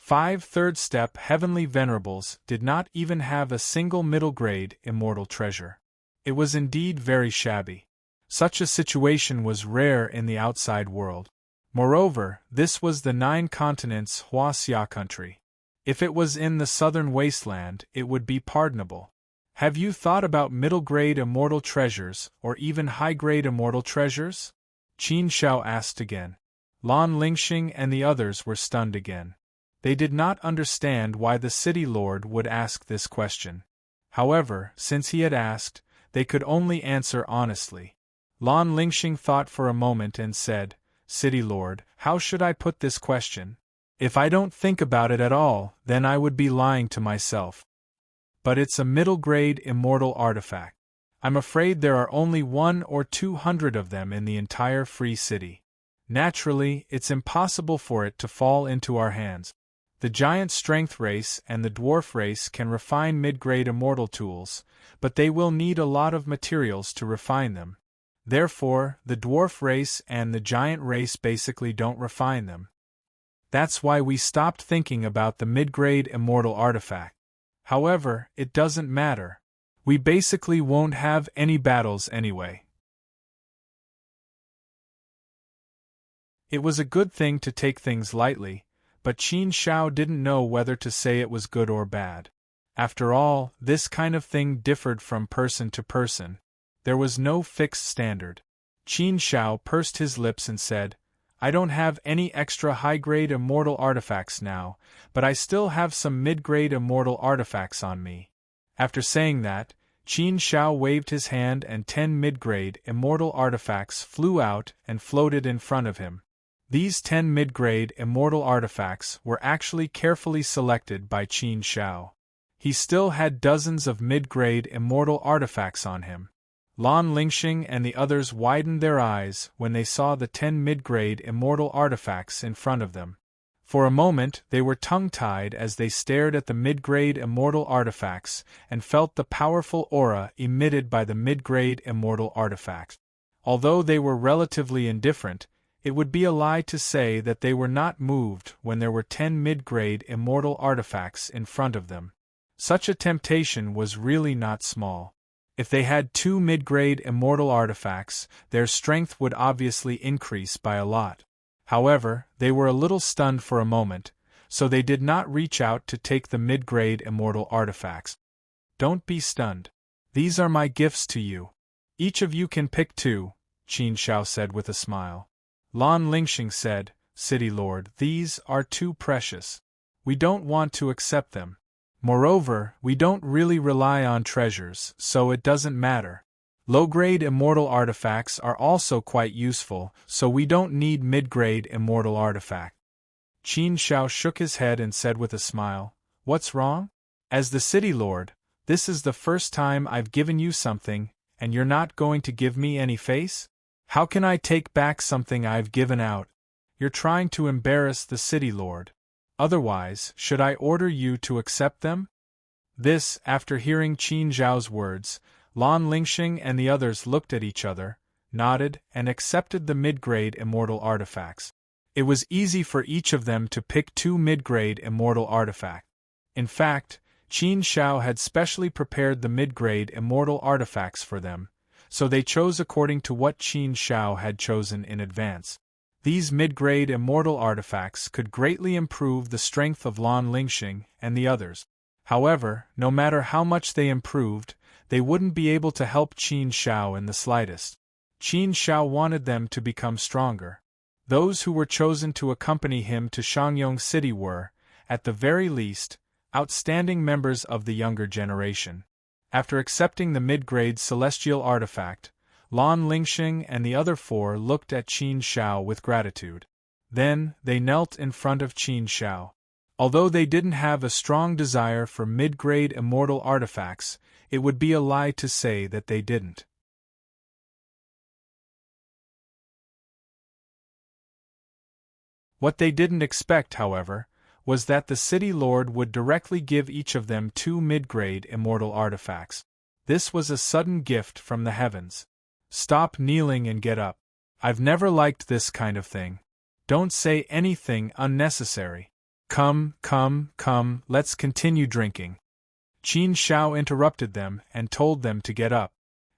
5 third-step heavenly venerables did not even have a single middle-grade immortal treasure. It was indeed very shabby. Such a situation was rare in the outside world. Moreover, this was the 9 continents Huaxia country. If it was in the southern wasteland, it would be pardonable. Have you thought about middle-grade immortal treasures, or even high-grade immortal treasures? Qin Shao asked again. Lan Lingxing and the others were stunned again. They did not understand why the city lord would ask this question. However, since he had asked, they could only answer honestly. Lan Lingxing thought for a moment and said, "City lord, how should I put this question? If I don't think about it at all, then I would be lying to myself. But it's a middle-grade immortal artifact. I'm afraid there are only 100 or 200 of them in the entire free city. Naturally, it's impossible for it to fall into our hands. The giant strength race and the dwarf race can refine mid-grade immortal tools, but they will need a lot of materials to refine them. Therefore, the dwarf race and the giant race basically don't refine them. That's why we stopped thinking about the mid-grade immortal artifact. However, it doesn't matter. We basically won't have any battles anyway." It was a good thing to take things lightly, but Qin Shao didn't know whether to say it was good or bad. After all, this kind of thing differed from person to person. There was no fixed standard. Qin Shao pursed his lips and said, "I don't have any extra high-grade immortal artifacts now, but I still have some mid-grade immortal artifacts on me." After saying that, Qin Shao waved his hand and 10 mid-grade immortal artifacts flew out and floated in front of him. These 10 mid-grade immortal artifacts were actually carefully selected by Qin Shao. He still had dozens of mid-grade immortal artifacts on him. Lan Lingxing and the others widened their eyes when they saw the 10 mid-grade immortal artifacts in front of them. For a moment they were tongue-tied as they stared at the mid-grade immortal artifacts and felt the powerful aura emitted by the mid-grade immortal artifacts. Although they were relatively indifferent, it would be a lie to say that they were not moved when there were 10 mid-grade immortal artifacts in front of them. Such a temptation was really not small. If they had 2 mid-grade immortal artifacts, their strength would obviously increase by a lot. However, they were a little stunned for a moment, so they did not reach out to take the mid-grade immortal artifacts. "Don't be stunned. These are my gifts to you. Each of you can pick 2, Qin Shao said with a smile. Lan Lingxing said, "City Lord, these are too precious. We don't want to accept them. Moreover, we don't really rely on treasures, so it doesn't matter. Low-grade immortal artifacts are also quite useful, so we don't need mid-grade immortal artifact." Qin Shao shook his head and said with a smile, "What's wrong? As the city lord, this is the first time I've given you something, and you're not going to give me any face? How can I take back something I've given out? You're trying to embarrass the city lord. Otherwise, should I order you to accept them?" This, after hearing Qin Zhao's words, Lan Lingxing and the others looked at each other, nodded, and accepted the mid-grade immortal artifacts. It was easy for each of them to pick 2 mid-grade immortal artifacts. In fact, Qin Shao had specially prepared the mid-grade immortal artifacts for them, so they chose according to what Qin Shao had chosen in advance. These mid-grade immortal artifacts could greatly improve the strength of Lan Lingxing and the others. However, no matter how much they improved, they wouldn't be able to help Qin Shao in the slightest. Qin Shao wanted them to become stronger. Those who were chosen to accompany him to Shangyong City were, at the very least, outstanding members of the younger generation. After accepting the mid-grade celestial artifact, Lan Lingxing and the other 4 looked at Qin Shao with gratitude. Then, they knelt in front of Qin Shao. Although they didn't have a strong desire for mid-grade immortal artifacts, it would be a lie to say that they didn't. What they didn't expect, however, was that the city lord would directly give each of them 2 mid-grade immortal artifacts. This was a sudden gift from the heavens. "Stop kneeling and get up. I've never liked this kind of thing. Don't say anything unnecessary. Come, come, come, let's continue drinking. Qin Shao interrupted them and told them to get up.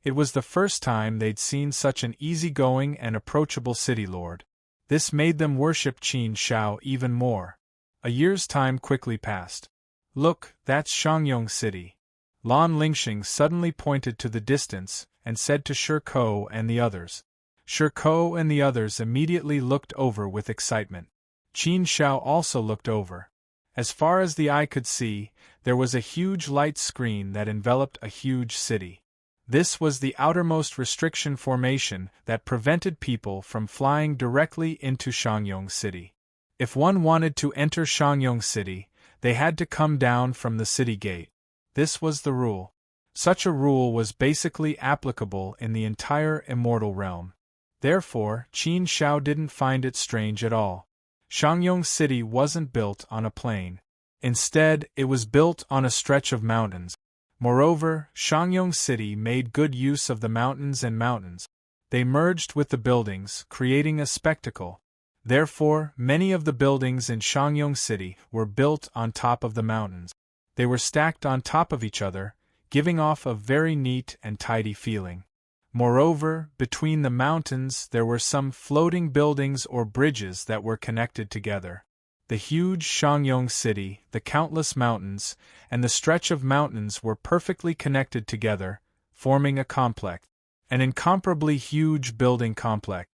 It was the first time they'd seen such an easygoing and approachable city lord. This made them worship Qin Shao even more. A year's time quickly passed. Look, that's Shangyong City. Lan Lingxing suddenly pointed to the distance and said to Shi Ko and the others. Shi Ko and the others immediately looked over with excitement. Qin Shao also looked over. As far as the eye could see, there was a huge light screen that enveloped a huge city. This was the outermost restriction formation that prevented people from flying directly into Shangyong City. If one wanted to enter Shangyong City, they had to come down from the city gate. This was the rule. Such a rule was basically applicable in the entire immortal realm. Therefore, Qin Shao didn't find it strange at all. Shangyong City wasn't built on a plain. Instead, it was built on a stretch of mountains. Moreover, Shangyong City made good use of the mountains and mountains. They merged with the buildings, creating a spectacle. Therefore, many of the buildings in Shangyong City were built on top of the mountains. They were stacked on top of each other, giving off a very neat and tidy feeling. Moreover, between the mountains there were some floating buildings or bridges that were connected together. The huge Shangyong City, the countless mountains, and the stretch of mountains were perfectly connected together, forming a complex, an incomparably huge building complex.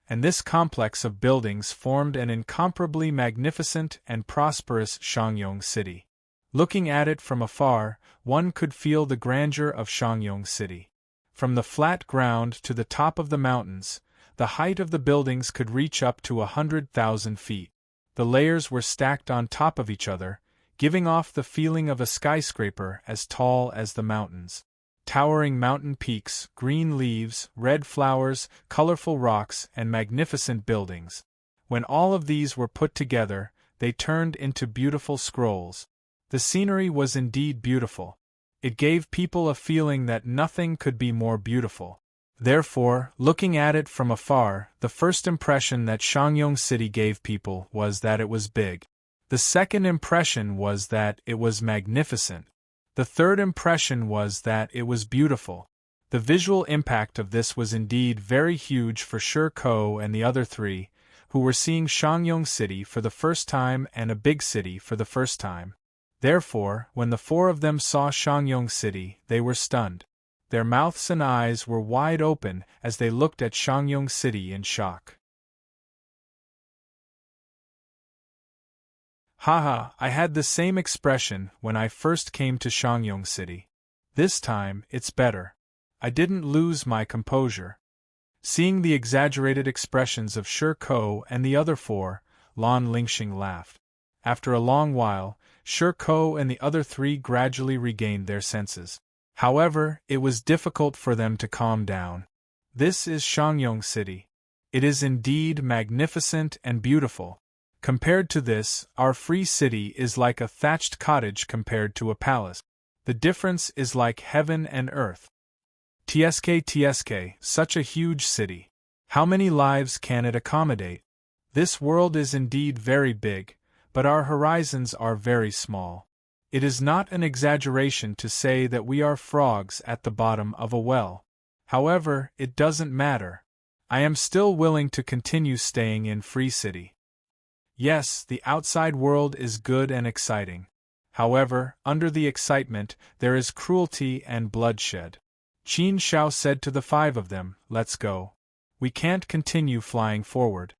And this complex of buildings formed an incomparably magnificent and prosperous Shangyong City. Looking at it from afar, one could feel the grandeur of Shangyong City. From the flat ground to the top of the mountains, the height of the buildings could reach up to 100,000 feet. The layers were stacked on top of each other, giving off the feeling of a skyscraper as tall as the mountains. Towering mountain peaks, green leaves, red flowers, colorful rocks, and magnificent buildings. When all of these were put together, they turned into beautiful scrolls. The scenery was indeed beautiful. It gave people a feeling that nothing could be more beautiful. Therefore, looking at it from afar, the first impression that Shangyong City gave people was that it was big. The second impression was that it was magnificent. The third impression was that it was beautiful. The visual impact of this was indeed very huge for Shi Ko and the other three, who were seeing Shangyong City for the first time and a big city for the first time. Therefore, when the four of them saw Shangyong City, they were stunned. Their mouths and eyes were wide open as they looked at Shangyong City in shock. Haha, I had the same expression when I first came to Shangyong City. This time, it's better. I didn't lose my composure. Seeing the exaggerated expressions of Shi Ko and the other four, Lan Lingxing laughed. After a long while, Shi Ko and the other three gradually regained their senses. However, it was difficult for them to calm down. This is Shangyong City. It is indeed magnificent and beautiful. Compared to this, our free city is like a thatched cottage compared to a palace. The difference is like heaven and earth. TSK, such a huge city. How many lives can it accommodate? This world is indeed very big, but our horizons are very small. It is not an exaggeration to say that we are frogs at the bottom of a well. However, it doesn't matter. I am still willing to continue staying in Free City. Yes, the outside world is good and exciting. However, under the excitement, there is cruelty and bloodshed. Qin Shao said to the five of them, "Let's go. We can't continue flying forward."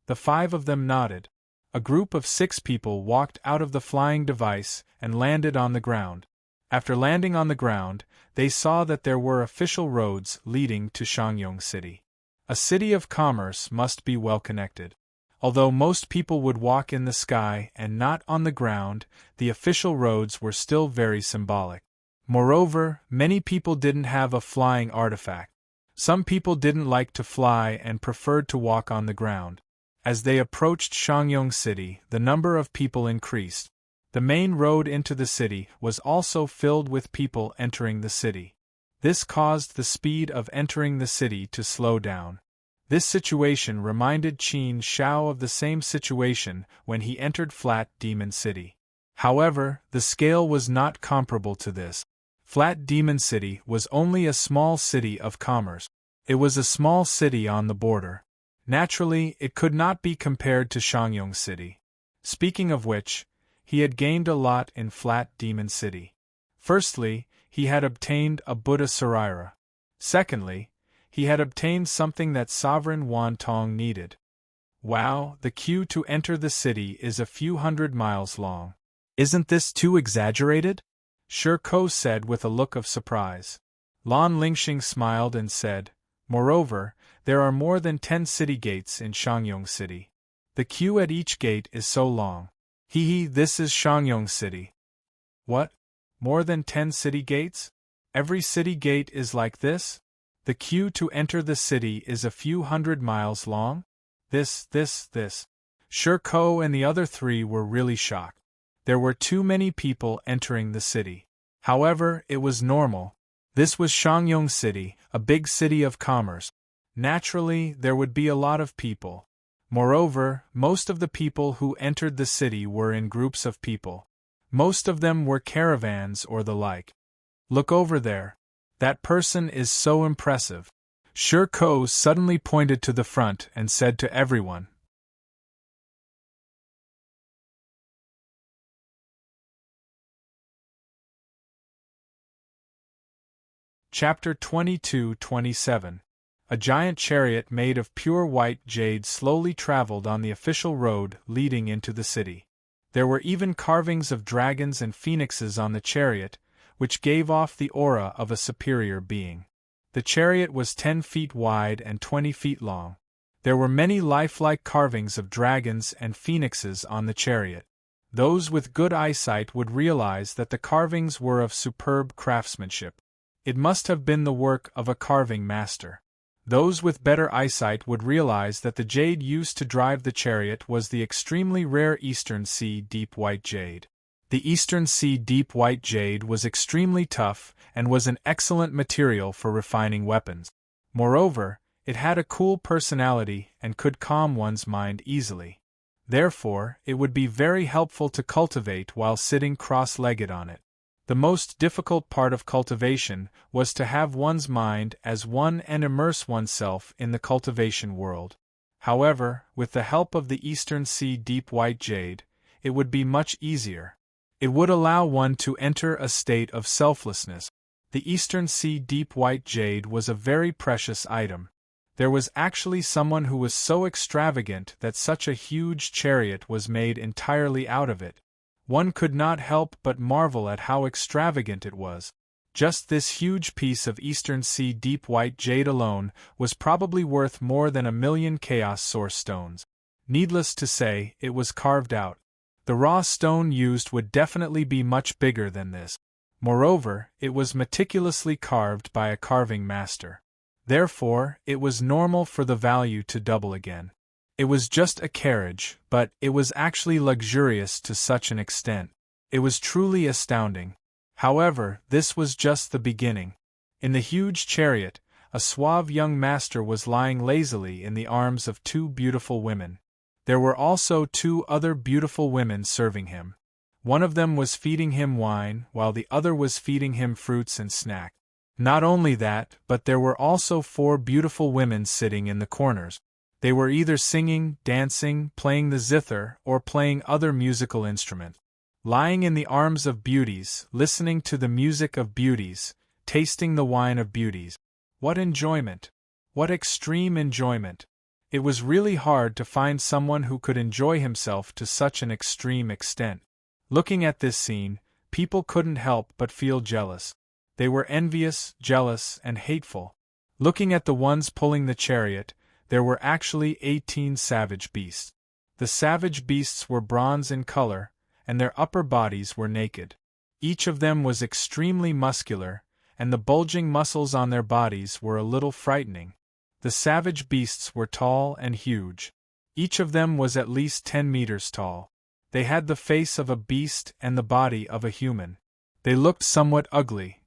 The five of them nodded. A group of 6 people walked out of the flying device and landed on the ground. After landing on the ground, they saw that there were official roads leading to Shangyong City. A city of commerce must be well connected. Although most people would walk in the sky and not on the ground, the official roads were still very symbolic. Moreover, many people didn't have a flying artifact. Some people didn't like to fly and preferred to walk on the ground. As they approached Shangyong City, the number of people increased. The main road into the city was also filled with people entering the city. This caused the speed of entering the city to slow down. This situation reminded Qin Shao of the same situation when he entered Flat Demon City. However, the scale was not comparable to this. Flat Demon City was only a small city of commerce. It was a small city on the border. Naturally, it could not be compared to Shangyong City. Speaking of which, he had gained a lot in Flat Demon City. Firstly, he had obtained a Buddha Saraira. Secondly, he had obtained something that Sovereign Wantong needed. Wow, the queue to enter the city is a few hundred miles long. Isn't this too exaggerated? Shi Ko said with a look of surprise. Lan Lingxing smiled and said, moreover, there are more than 10 city gates in Shangyong City. The queue at each gate is so long. This is Shangyong City. What? More than 10 city gates? Every city gate is like this? The queue to enter the city is a few hundred miles long? This. Shi Ko and the other three were really shocked. There were too many people entering the city. However, it was normal. This was Shangyong City, a big city of commerce. Naturally, there would be a lot of people. Moreover, most of the people who entered the city were in groups of people. Most of them were caravans or the like. Look over there. That person is so impressive. Shi Ko suddenly pointed to the front and said to everyone. Chapter 22-27. A giant chariot made of pure white jade slowly traveled on the official road leading into the city. There were even carvings of dragons and phoenixes on the chariot, which gave off the aura of a superior being. The chariot was 10 feet wide and 20 feet long. There were many lifelike carvings of dragons and phoenixes on the chariot. Those with good eyesight would realize that the carvings were of superb craftsmanship. It must have been the work of a carving master. Those with better eyesight would realize that the jade used to drive the chariot was the extremely rare Eastern Sea Deep White Jade. The Eastern Sea Deep White Jade was extremely tough and was an excellent material for refining weapons. Moreover, it had a cool personality and could calm one's mind easily. Therefore, it would be very helpful to cultivate while sitting cross-legged on it. The most difficult part of cultivation was to have one's mind as one and immerse oneself in the cultivation world. However, with the help of the Eastern Sea Deep White Jade, it would be much easier. It would allow one to enter a state of selflessness. The Eastern Sea Deep White Jade was a very precious item. There was actually someone who was so extravagant that such a huge chariot was made entirely out of it. One could not help but marvel at how extravagant it was. Just this huge piece of Eastern Sea Deep White Jade alone was probably worth more than 1,000,000 Chaos Source stones. Needless to say, it was carved out. The raw stone used would definitely be much bigger than this. Moreover, it was meticulously carved by a carving master. Therefore, it was normal for the value to double again. It was just a carriage, but it was actually luxurious to such an extent. It was truly astounding. However, this was just the beginning. In the huge chariot, a suave young master was lying lazily in the arms of 2 beautiful women. There were also 2 other beautiful women serving him. One of them was feeding him wine, while the other was feeding him fruits and snacks. Not only that, but there were also 4 beautiful women sitting in the corners. They were either singing, dancing, playing the zither, or playing other musical instrument. Lying in the arms of beauties, listening to the music of beauties, tasting the wine of beauties. What enjoyment! What extreme enjoyment! It was really hard to find someone who could enjoy himself to such an extreme extent. Looking at this scene, people couldn't help but feel jealous. They were envious, jealous, and hateful. Looking at the ones pulling the chariot, there were actually 18 savage beasts. The savage beasts were bronze in color, and their upper bodies were naked. Each of them was extremely muscular, and the bulging muscles on their bodies were a little frightening. The savage beasts were tall and huge. Each of them was at least 10 meters tall. They had the face of a beast and the body of a human. They looked somewhat ugly.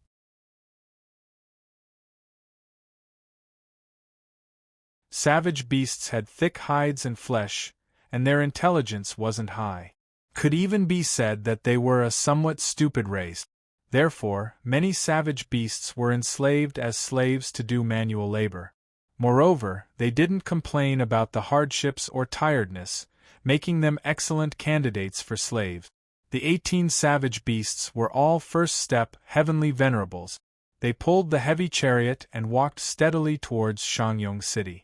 Savage beasts had thick hides and flesh, and their intelligence wasn't high. Could even be said that they were a somewhat stupid race. Therefore, many savage beasts were enslaved as slaves to do manual labor. Moreover, they didn't complain about the hardships or tiredness, making them excellent candidates for slaves. The 18 savage beasts were all first-step heavenly venerables. They pulled the heavy chariot and walked steadily towards Shangyong City.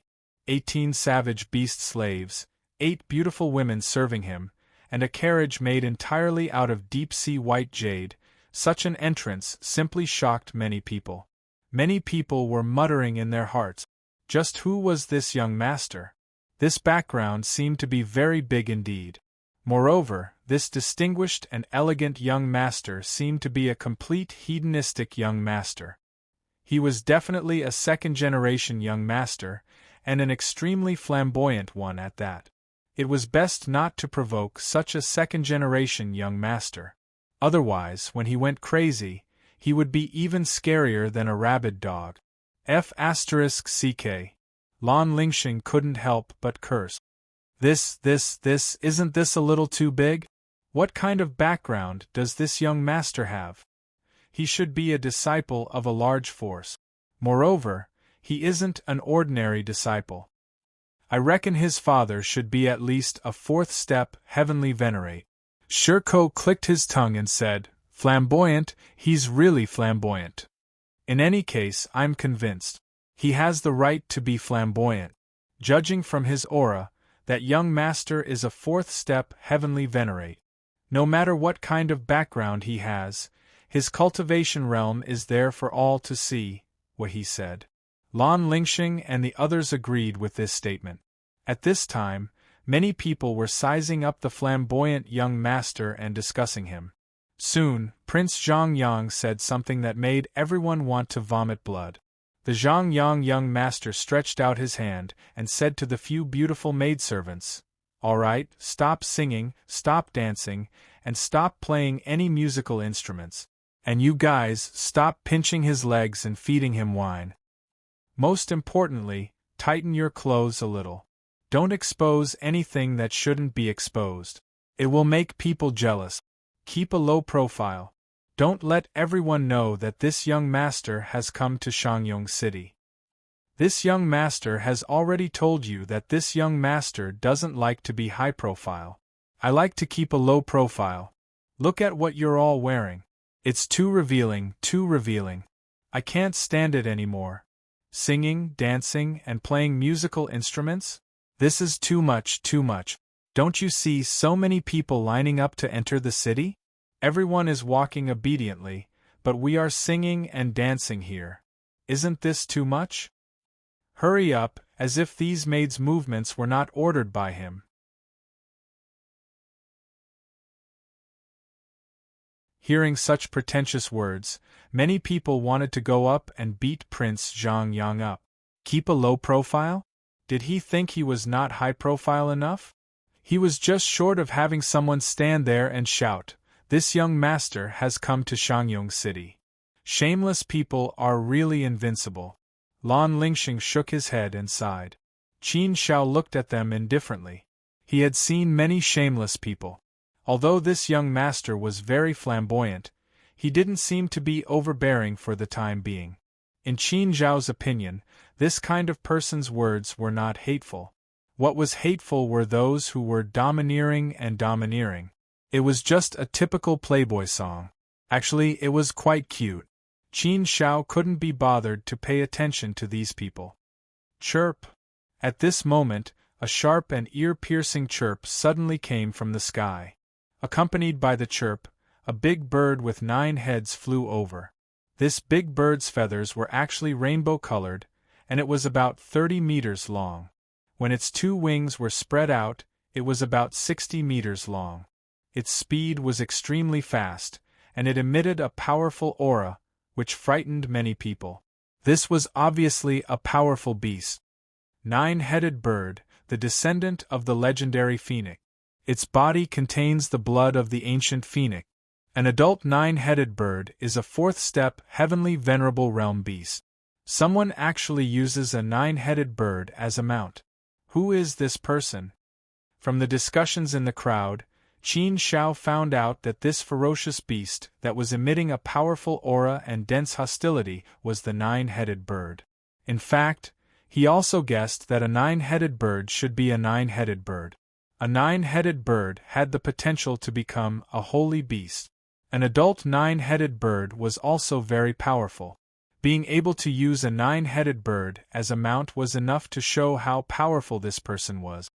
18 savage beast slaves, 8 beautiful women serving him, and a carriage made entirely out of deep-sea white jade. Such an entrance simply shocked many people. Many people were muttering in their hearts, just who was this young master? This background seemed to be very big indeed. Moreover, this distinguished and elegant young master seemed to be a complete hedonistic young master. He was definitely a second-generation young master, and an extremely flamboyant one at that. It was best not to provoke such a second-generation young master. Otherwise, when he went crazy, he would be even scarier than a rabid dog. F***ck. Lan Lingxing couldn't help but curse. Isn't this a little too big? What kind of background does this young master have? He should be a disciple of a large force. Moreover, he isn't an ordinary disciple. I reckon his father should be at least a fourth-step heavenly venerate. Shirko clicked his tongue and said, "Flamboyant, he's really flamboyant. In any case, I'm convinced. He has the right to be flamboyant. Judging from his aura, that young master is a fourth-step heavenly venerate. No matter what kind of background he has, his cultivation realm is there for all to see," what he said. Lan Lingxing and the others agreed with this statement. At this time, many people were sizing up the flamboyant young master and discussing him. Soon, Prince Zhang said something that made everyone want to vomit blood. The Zhang young master stretched out his hand and said to the few beautiful maidservants, "All right, stop singing, stop dancing, and stop playing any musical instruments. And you guys, stop pinching his legs and feeding him wine. Most importantly, tighten your clothes a little. Don't expose anything that shouldn't be exposed. It will make people jealous. Keep a low profile. Don't let everyone know that this young master has come to Shangyong City. This young master has already told you that this young master doesn't like to be high profile. I like to keep a low profile. Look at what you're all wearing. It's too revealing, too revealing. I can't stand it anymore. Singing, dancing, and playing musical instruments? This is too much, too much. Don't you see so many people lining up to enter the city? Everyone is walking obediently, but we are singing and dancing here. Isn't this too much? Hurry up, as if these maids' movements were not ordered by him." Hearing such pretentious words, many people wanted to go up and beat Prince Zhang up. Keep a low profile? Did he think he was not high profile enough? He was just short of having someone stand there and shout, "This young master has come to Shangyong City." Shameless people are really invincible. Lan Lingxing shook his head and sighed. Qin Shao looked at them indifferently. He had seen many shameless people. Although this young master was very flamboyant, he didn't seem to be overbearing for the time being. In Qin Zhao's opinion, this kind of person's words were not hateful. What was hateful were those who were domineering and domineering. It was just a typical Playboy song. Actually, it was quite cute. Qin Shao couldn't be bothered to pay attention to these people. Chirp! At this moment, a sharp and ear-piercing chirp suddenly came from the sky. Accompanied by the chirp, a big bird with 9 heads flew over. This big bird's feathers were actually rainbow-colored, and it was about 30 meters long. When its 2 wings were spread out, it was about 60 meters long. Its speed was extremely fast, and it emitted a powerful aura, which frightened many people. This was obviously a powerful beast. 9-headed bird, the descendant of the legendary phoenix. Its body contains the blood of the ancient phoenix. An adult 9-headed bird is a fourth-step heavenly venerable realm beast. Someone actually uses a 9-headed bird as a mount. Who is this person? From the discussions in the crowd, Qin Shao found out that this ferocious beast that was emitting a powerful aura and dense hostility was the 9-headed bird. In fact, he also guessed that a 9-headed bird should be a 9-headed bird. A 9-headed bird had the potential to become a holy beast. An adult 9-headed bird was also very powerful. Being able to use a 9-headed bird as a mount was enough to show how powerful this person was.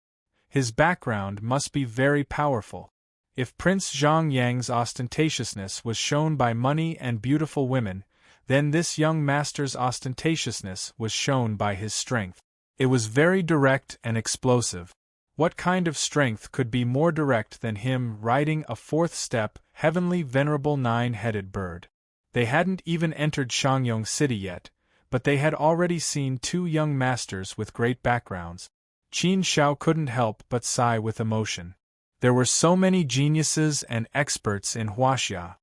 His background must be very powerful. If Prince Zhongyang's ostentatiousness was shown by money and beautiful women, then this young master's ostentatiousness was shown by his strength. It was very direct and explosive. What kind of strength could be more direct than him riding a 4th step, heavenly venerable 9-headed bird? They hadn't even entered Shangyong City yet, but they had already seen 2 young masters with great backgrounds. Qin Shao couldn't help but sigh with emotion. There were so many geniuses and experts in Huaxia.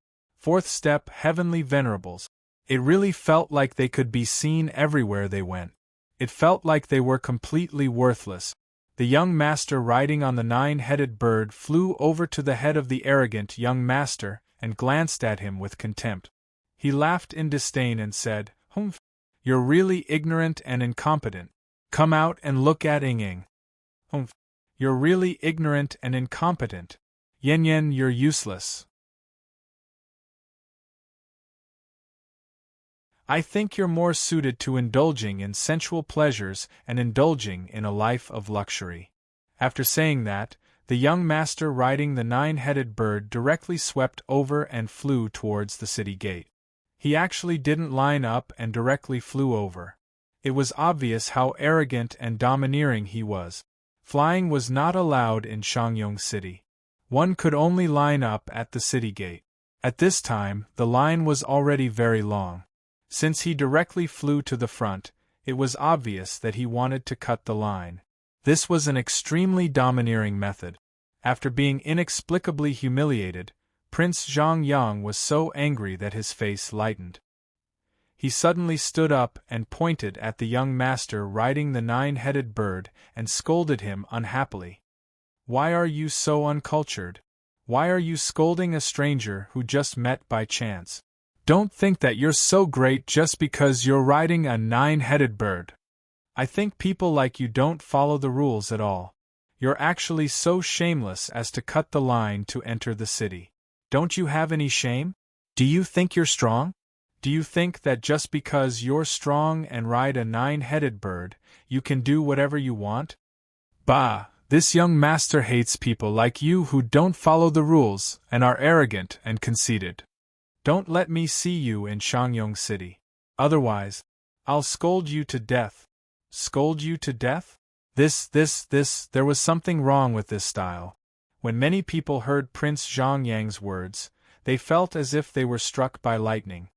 4th step heavenly venerables. It really felt like they could be seen everywhere they went. It felt like they were completely worthless. The young master riding on the 9-headed bird flew over to the head of the arrogant young master and glanced at him with contempt. He laughed in disdain and said, "Humph, you're really ignorant and incompetent. Come out and look at Ying. Humph, you're really ignorant and incompetent. Yen, you're useless. I think you're more suited to indulging in sensual pleasures and indulging in a life of luxury." After saying that, the young master riding the 9-headed bird directly swept over and flew towards the city gate. He actually didn't line up and directly flew over. It was obvious how arrogant and domineering he was. Flying was not allowed in Shangyong City. One could only line up at the city gate. At this time, the line was already very long. Since he directly flew to the front, it was obvious that he wanted to cut the line. This was an extremely domineering method. After being inexplicably humiliated, Prince Zhongyang was so angry that his face lightened. He suddenly stood up and pointed at the young master riding the 9-headed bird and scolded him unhappily. "Why are you so uncultured? Why are you scolding a stranger who just met by chance? Don't think that you're so great just because you're riding a 9-headed bird. I think people like you don't follow the rules at all. You're actually so shameless as to cut the line to enter the city. Don't you have any shame? Do you think you're strong? Do you think that just because you're strong and ride a 9-headed bird, you can do whatever you want? Bah, this young master hates people like you who don't follow the rules and are arrogant and conceited. Don't let me see you in Shangyong City. Otherwise, I'll scold you to death." Scold you to death? There was something wrong with this style. When many people heard Prince Zhongyang's words, they felt as if they were struck by lightning.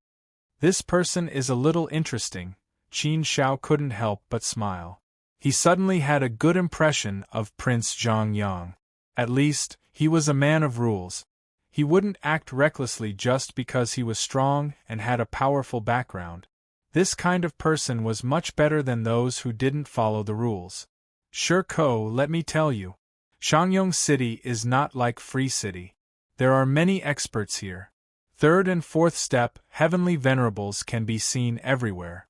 This person is a little interesting. Qin Shao couldn't help but smile. He suddenly had a good impression of Prince Zhongyang. At least, he was a man of rules. He wouldn't act recklessly just because he was strong and had a powerful background. This kind of person was much better than those who didn't follow the rules. Ko, let me tell you, Shangyong City is not like Free City. There are many experts here. 3rd and 4th step heavenly venerables can be seen everywhere.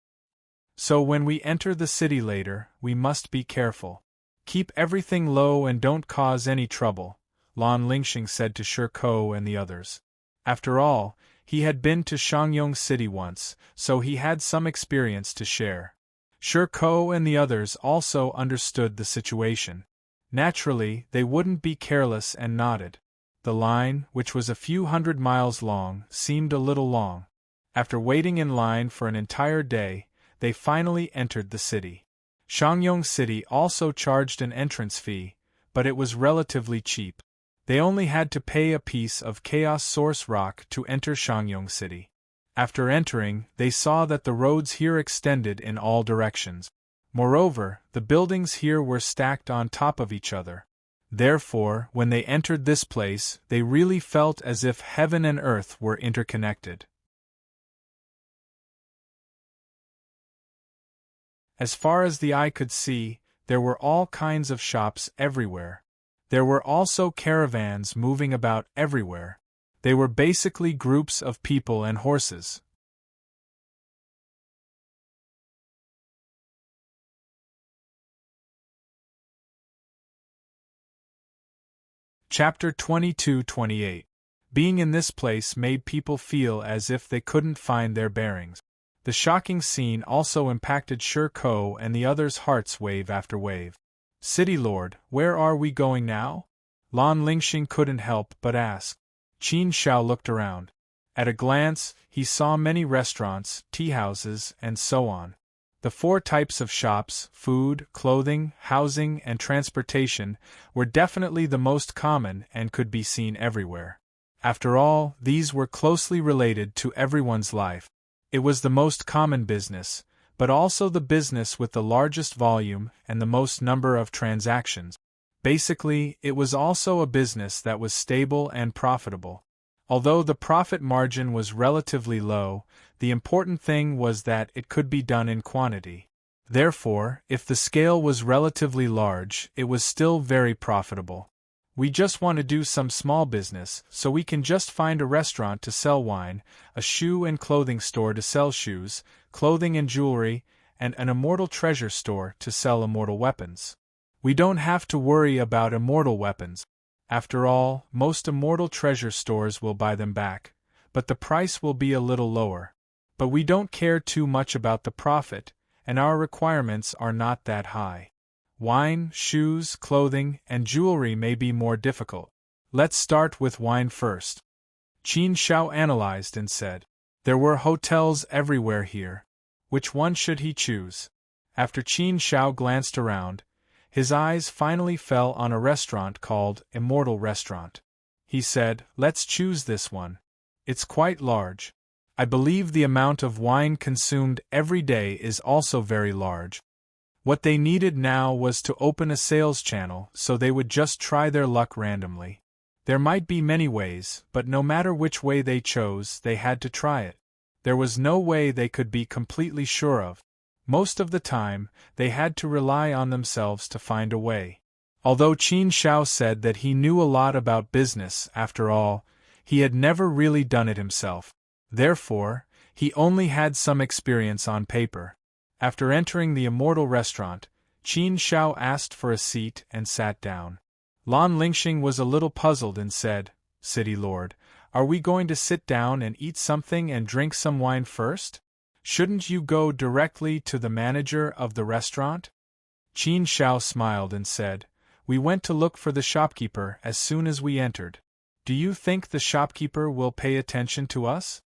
So when we enter the city later, we must be careful. Keep everything low and don't cause any trouble, Lan Lingxing said to Ko and the others. After all, he had been to Shangyong City once, so he had some experience to share. Ko and the others also understood the situation. Naturally, they wouldn't be careless and nodded. The line, which was a few hundred miles long, seemed a little long. After waiting in line for an entire day, they finally entered the city. Shangyong City also charged an entrance fee, but it was relatively cheap. They only had to pay a piece of Chaos Source Rock to enter Shangyong City. After entering, they saw that the roads here extended in all directions. Moreover, the buildings here were stacked on top of each other. Therefore, when they entered this place, they really felt as if heaven and earth were interconnected. As far as the eye could see, there were all kinds of shops everywhere. There were also caravans moving about everywhere. They were basically groups of people and horses. Chapter 22-28. Being in this place made people feel as if they couldn't find their bearings. The shocking scene also impacted Shirko and the others' hearts wave after wave. City Lord, where are we going now? Lan Lingxing couldn't help but ask. Qin Shao looked around. At a glance, he saw many restaurants, tea-houses, and so on. The 4 types of shops, food, clothing, housing, and transportation, were definitely the most common and could be seen everywhere. After all, these were closely related to everyone's life. It was the most common business, but also the business with the largest volume and the most number of transactions. Basically, it was also a business that was stable and profitable. Although the profit margin was relatively low, the important thing was that it could be done in quantity. Therefore, if the scale was relatively large, it was still very profitable. We just want to do some small business, so we can just find a restaurant to sell wine, a shoe and clothing store to sell shoes, clothing and jewelry, and an immortal treasure store to sell immortal weapons. We don't have to worry about immortal weapons. After all, most immortal treasure stores will buy them back, but the price will be a little lower. But we don't care too much about the profit, and our requirements are not that high. Wine, shoes, clothing, and jewelry may be more difficult. Let's start with wine first. Qin Shao analyzed and said. There were hotels everywhere here. Which one should he choose? After Qin Shao glanced around, his eyes finally fell on a restaurant called Immortal Restaurant. He said, let's choose this one. It's quite large. I believe the amount of wine consumed every day is also very large. What they needed now was to open a sales channel so they would just try their luck randomly. There might be many ways, but no matter which way they chose, they had to try it. There was no way they could be completely sure of. Most of the time, they had to rely on themselves to find a way. Although Qin Shao said that he knew a lot about business, after all, he had never really done it himself. Therefore, he only had some experience on paper. After entering the Immortal Restaurant, Qin Shao asked for a seat and sat down. Lan Lingxing was a little puzzled and said, City Lord, are we going to sit down and eat something and drink some wine first? Shouldn't you go directly to the manager of the restaurant? Qin Shao smiled and said, we went to look for the shopkeeper as soon as we entered. Do you think the shopkeeper will pay attention to us?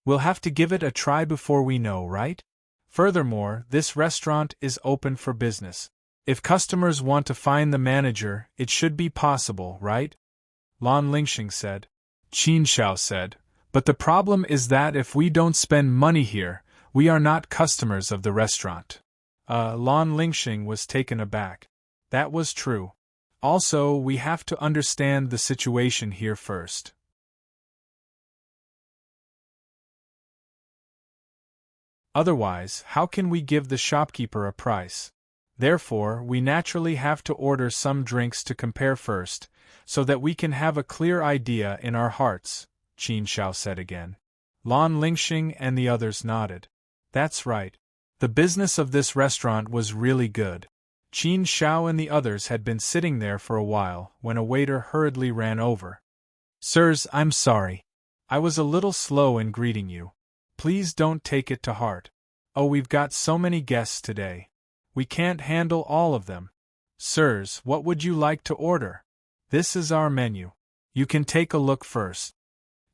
We'll have to give it a try before we know, right? Furthermore, this restaurant is open for business. If customers want to find the manager, it should be possible, right? Lan Lingxing said. Qin Shao said, but the problem is that if we don't spend money here, we are not customers of the restaurant. Lan Lingxing was taken aback. That was true. Also, we have to understand the situation here first. Otherwise, how can we give the shopkeeper a price? Therefore, we naturally have to order some drinks to compare first, so that we can have a clear idea in our hearts, Qin Shao said again. Lan Lingxing and the others nodded. That's right. The business of this restaurant was really good. Qin Shao and the others had been sitting there for a while when a waiter hurriedly ran over. Sirs, I'm sorry. I was a little slow in greeting you. Please don't take it to heart. Oh, we've got so many guests today. We can't handle all of them. Sirs, what would you like to order? This is our menu. You can take a look first.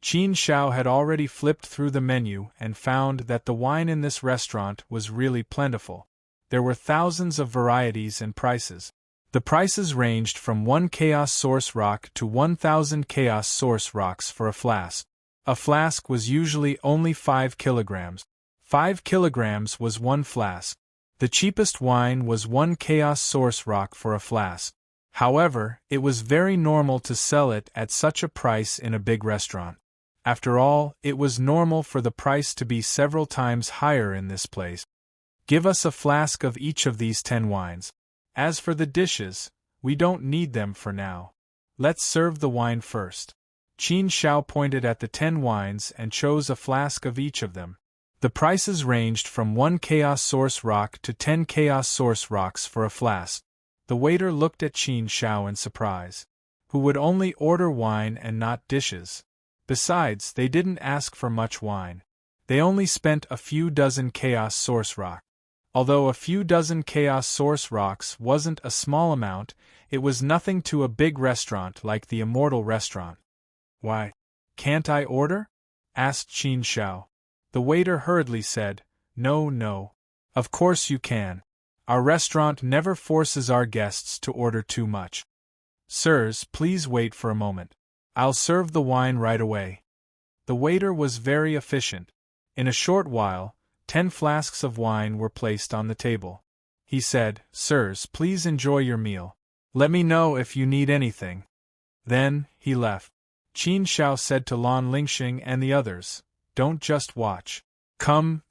Qin Shao had already flipped through the menu and found that the wine in this restaurant was really plentiful. There were thousands of varieties and prices. The prices ranged from 1 Chaos Source Rock to 1,000 Chaos Source Rocks for a flask. A flask was usually only 5 kilograms. 5 kilograms was 1 flask. The cheapest wine was 1 Chaos Source Rock for a flask. However, it was very normal to sell it at such a price in a big restaurant. After all, it was normal for the price to be several times higher in this place. Give us a flask of each of these 10 wines. As for the dishes, we don't need them for now. Let's serve the wine first. Qin Shao pointed at the 10 wines and chose a flask of each of them. The prices ranged from 1 Chaos Source Rock to 10 Chaos Source Rocks for a flask. The waiter looked at Qin Shao in surprise. Who would only order wine and not dishes? Besides, they didn't ask for much wine. They only spent a few dozen Chaos Source Rock. Although a few dozen Chaos Source Rocks wasn't a small amount, it was nothing to a big restaurant like the Immortal Restaurant. Why? Can't I order? Asked Qin Shao. The waiter hurriedly said, No. Of course you can. Our restaurant never forces our guests to order too much. Sirs, please wait for a moment. I'll serve the wine right away. The waiter was very efficient. In a short while, 10 flasks of wine were placed on the table. He said, Sirs, please enjoy your meal. Let me know if you need anything. Then, he left. Qin Shao said to Lan Lingxing and the others, Don't just watch. Come.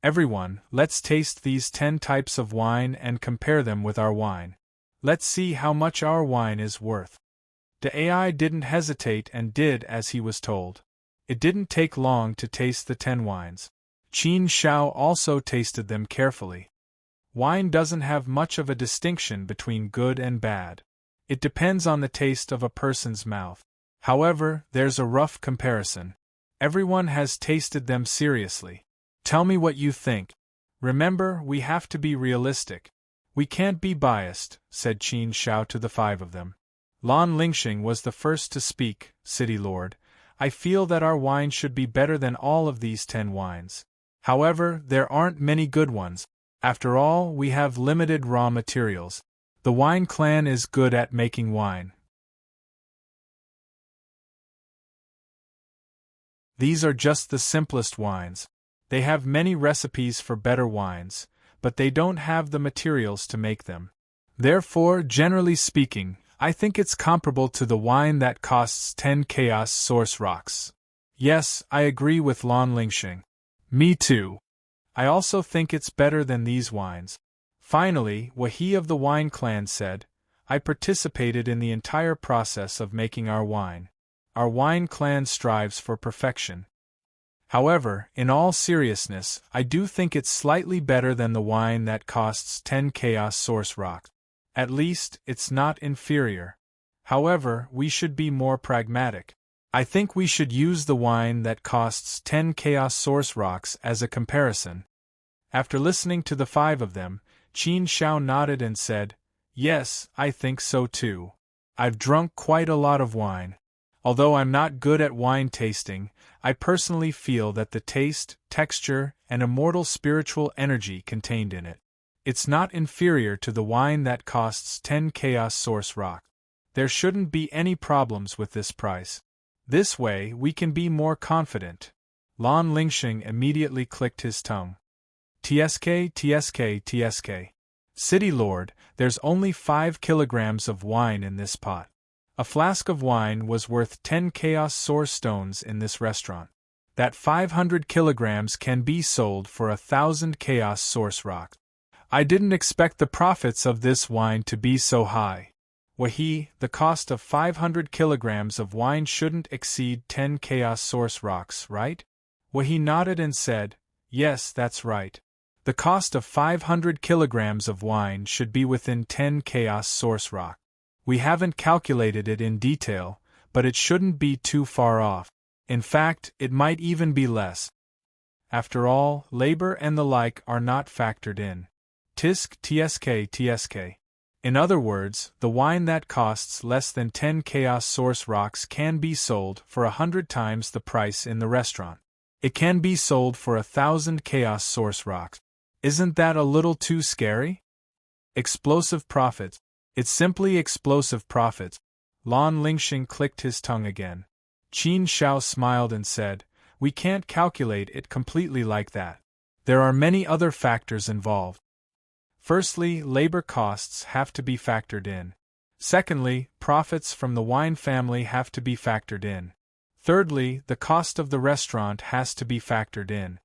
Everyone, let's taste these 10 types of wine and compare them with our wine. Let's see how much our wine is worth. The AI didn't hesitate and did as he was told. It didn't take long to taste the 10 wines. Qin Shao also tasted them carefully. Wine doesn't have much of a distinction between good and bad. It depends on the taste of a person's mouth. However, there's a rough comparison. Everyone has tasted them seriously. Tell me what you think. Remember, we have to be realistic. We can't be biased, said Qin Shao to the 5 of them. Lan Lingxing was the first to speak. City Lord, I feel that our wine should be better than all of these 10 wines. However, there aren't many good ones. After all, we have limited raw materials. The wine clan is good at making wine. These are just the simplest wines. They have many recipes for better wines, but they don't have the materials to make them. Therefore, generally speaking, I think it's comparable to the wine that costs 10 Chaos Source Rocks. Yes, I agree with Lan Lingxing. Me too. I also think it's better than these wines. Finally, Wahi of the Wine Clan said, I participated in the entire process of making our wine. Our wine clan strives for perfection. However, in all seriousness, I do think it's slightly better than the wine that costs 10 Chaos Source Rocks. At least, it's not inferior. However, we should be more pragmatic. I think we should use the wine that costs 10 Chaos Source Rocks as a comparison. After listening to the 5 of them, Qin Shao nodded and said, Yes, I think so too. I've drunk quite a lot of wine. Although I'm not good at wine tasting, I personally feel that the taste, texture, and immortal spiritual energy contained in it. It's not inferior to the wine that costs 10 Chaos Source Rock. There shouldn't be any problems with this price. This way, we can be more confident. Lan Lingxing immediately clicked his tongue. TSK. City Lord, there's only 5 kilograms of wine in this pot. A flask of wine was worth 10 Chaos Source Stones in this restaurant. That 500 kilograms can be sold for 1,000 Chaos Source Rock. I didn't expect the profits of this wine to be so high. Wahi, the cost of 500 kilograms of wine shouldn't exceed 10 Chaos Source Rocks, right? Wahi nodded and said, Yes, that's right. The cost of 500 kilograms of wine should be within 10 Chaos Source Rock. We haven't calculated it in detail, but it shouldn't be too far off. In fact, it might even be less. After all, labor and the like are not factored in. TSK. In other words, the wine that costs less than 10 Chaos Source Rocks can be sold for 100 times the price in the restaurant. It can be sold for 1,000 Chaos Source Rocks. Isn't that a little too scary? Explosive profits. It's simply explosive profits. Lan Lingxing clicked his tongue again. Qin Shao smiled and said, We can't calculate it completely like that. There are many other factors involved. Firstly, labor costs have to be factored in. Secondly, profits from the wine family have to be factored in. Thirdly, the cost of the restaurant has to be factored in.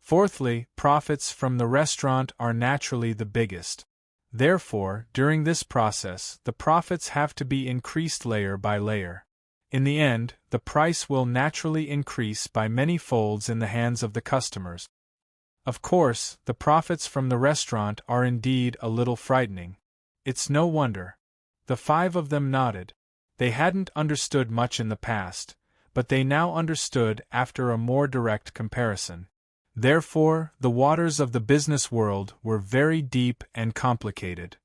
Fourthly, profits from the restaurant are naturally the biggest. Therefore, during this process, the profits have to be increased layer by layer. In the end, the price will naturally increase by many folds in the hands of the customers. Of course, the profits from the restaurant are indeed a little frightening. It's no wonder. The five of them nodded. They hadn't understood much in the past, but they now understood after a more direct comparison. Therefore, the waters of the business world were very deep and complicated.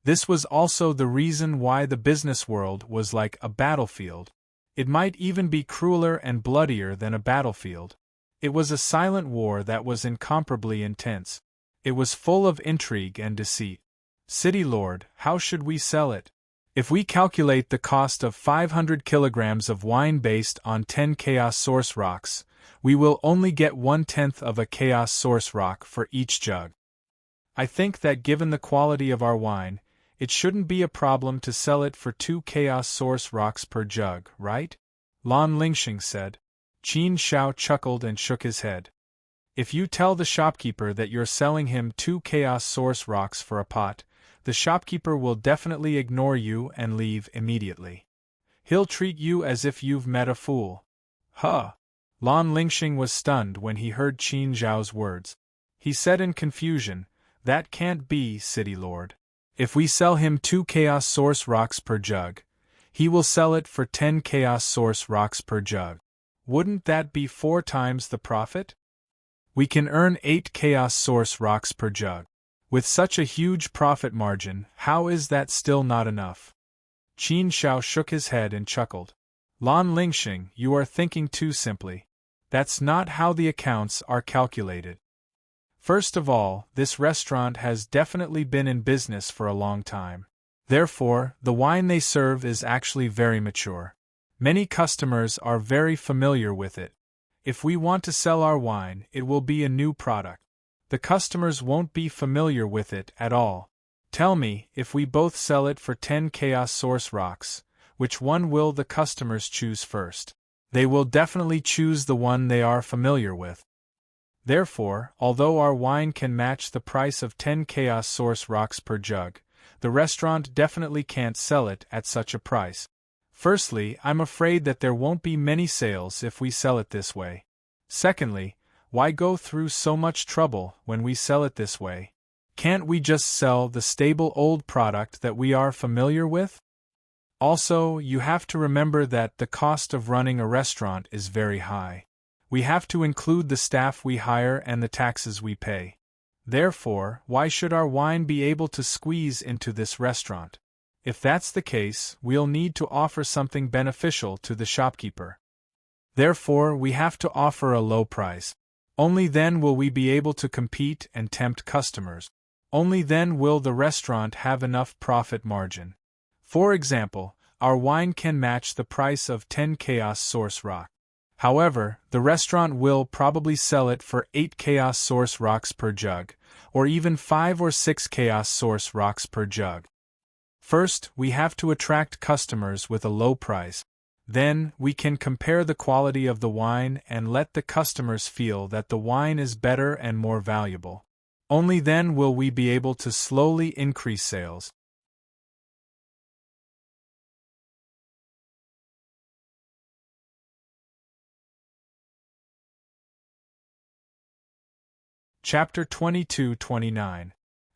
This was also the reason why the business world was like a battlefield. It might even be crueler and bloodier than a battlefield. It was a silent war that was incomparably intense. It was full of intrigue and deceit. City Lord, how should we sell it? If we calculate the cost of 500 kilograms of wine based on 10 Chaos Source rocks, we will only get 1/10 of a Chaos Source rock for each jug. I think that given the quality of our wine, it shouldn't be a problem to sell it for 2 Chaos Source rocks per jug, right? Lan Lingxing said. Qin Shao chuckled and shook his head. If you tell the shopkeeper that you're selling him 2 Chaos Source rocks for a pot, the shopkeeper will definitely ignore you and leave immediately. He'll treat you as if you've met a fool. Huh! Lan Lingxing was stunned when he heard Qin Zhao's words. He said in confusion, "That can't be, City Lord. If we sell him 2 Chaos Source rocks per jug, he will sell it for 10 Chaos Source rocks per jug. Wouldn't that be 4 times the profit? We can earn 8 Chaos Source rocks per jug. With such a huge profit margin, how is that still not enough?" Qin Shao shook his head and chuckled. Lan Lingxing, you are thinking too simply. That's not how the accounts are calculated. First of all, this restaurant has definitely been in business for a long time. Therefore, the wine they serve is actually very mature. Many customers are very familiar with it. If we want to sell our wine, it will be a new product. The customers won't be familiar with it at all. Tell me, if we both sell it for 10 Chaos Source rocks, which one will the customers choose first? They will definitely choose the one they are familiar with. Therefore, although our wine can match the price of 10 Chaos Source rocks per jug, the restaurant definitely can't sell it at such a price. Firstly, I'm afraid that there won't be many sales if we sell it this way. Secondly, why go through so much trouble when we sell it this way? Can't we just sell the stable old product that we are familiar with? Also, you have to remember that the cost of running a restaurant is very high. We have to include the staff we hire and the taxes we pay. Therefore, why should our wine be able to squeeze into this restaurant? If that's the case, we'll need to offer something beneficial to the shopkeeper. Therefore, we have to offer a low price. Only then will we be able to compete and tempt customers. Only then will the restaurant have enough profit margin. For example, our wine can match the price of 10 Chaos Source rock. However, the restaurant will probably sell it for 8 Chaos Source rocks per jug, or even 5 or 6 Chaos Source rocks per jug. First, we have to attract customers with a low price. Then, we can compare the quality of the wine and let the customers feel that the wine is better and more valuable. Only then will we be able to slowly increase sales. Chapter 22-29.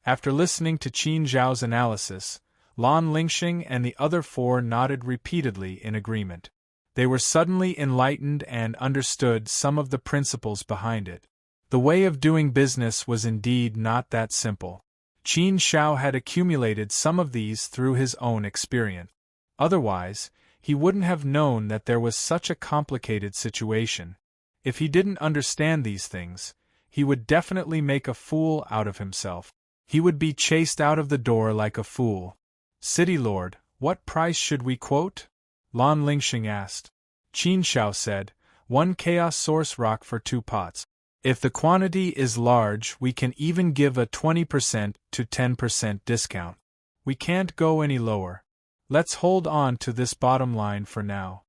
After listening to Qin Zhao's analysis, Lan Lingxing and the other 4 nodded repeatedly in agreement. They were suddenly enlightened and understood some of the principles behind it. The way of doing business was indeed not that simple. Qin Shao had accumulated some of these through his own experience. Otherwise, he wouldn't have known that there was such a complicated situation. If he didn't understand these things, he would definitely make a fool out of himself. He would be chased out of the door like a fool. City Lord, what price should we quote? Lan Lingxing asked. Qin Shao said, 1 Chaos Source rock for 2 pots. If the quantity is large, we can even give a 20% to 10% discount. We can't go any lower. Let's hold on to this bottom line for now.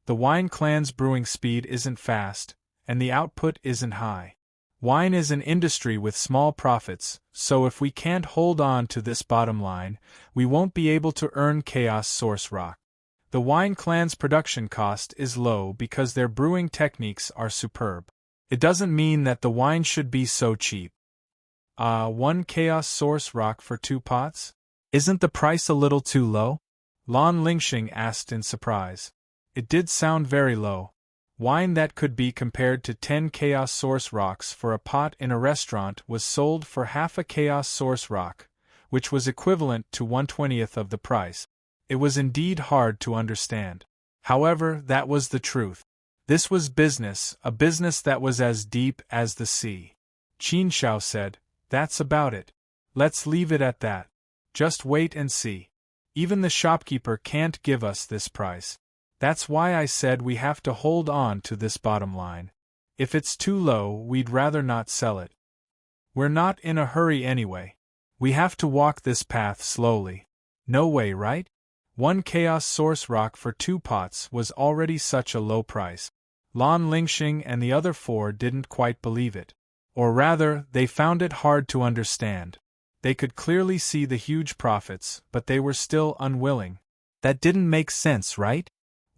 The wine clan's brewing speed isn't fast, and the output isn't high. Wine is an industry with small profits, so if we can't hold on to this bottom line, we won't be able to earn Chaos Source Rock. The wine clan's production cost is low because their brewing techniques are superb. It doesn't mean that the wine should be so cheap. 1 Chaos Source Rock for 2 pots? Isn't the price a little too low? Lan Lingxing asked in surprise. It did sound very low. Wine that could be compared to 10 Chaos Source Rocks for a pot in a restaurant was sold for half a Chaos Source Rock, which was equivalent to 1/20th of the price. It was indeed hard to understand. However, that was the truth. This was business, a business that was as deep as the sea. Qin Shao said, "That's about it. Let's leave it at that. Just wait and see. Even the shopkeeper can't give us this price. That's why I said we have to hold on to this bottom line. If it's too low, we'd rather not sell it. We're not in a hurry anyway. We have to walk this path slowly. No way, right?" 1 Chaos Source Rock for 2 pots was already such a low price. Lan Lingxing and the other 4 didn't quite believe it. Or rather, they found it hard to understand. They could clearly see the huge profits, but they were still unwilling. That didn't make sense, right?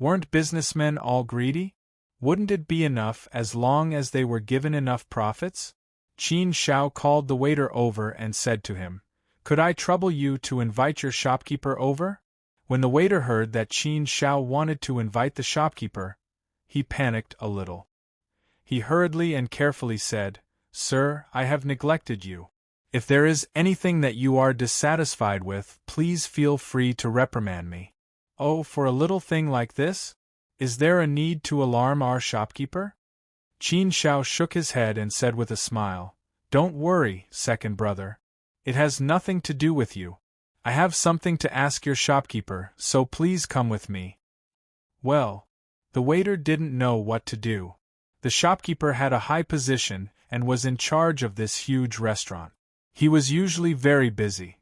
Weren't businessmen all greedy? Wouldn't it be enough as long as they were given enough profits? Qin Shao called the waiter over and said to him, "Could I trouble you to invite your shopkeeper over?" When the waiter heard that Qin Shao wanted to invite the shopkeeper, he panicked a little. He hurriedly and carefully said, "Sir, I have neglected you. If there is anything that you are dissatisfied with, please feel free to reprimand me." "Oh, for a little thing like this? Is there a need to alarm our shopkeeper?" Qin Shao shook his head and said with a smile, "Don't worry, second brother. It has nothing to do with you. I have something to ask your shopkeeper, so please come with me." Well, the waiter didn't know what to do. The shopkeeper had a high position and was in charge of this huge restaurant. He was usually very busy.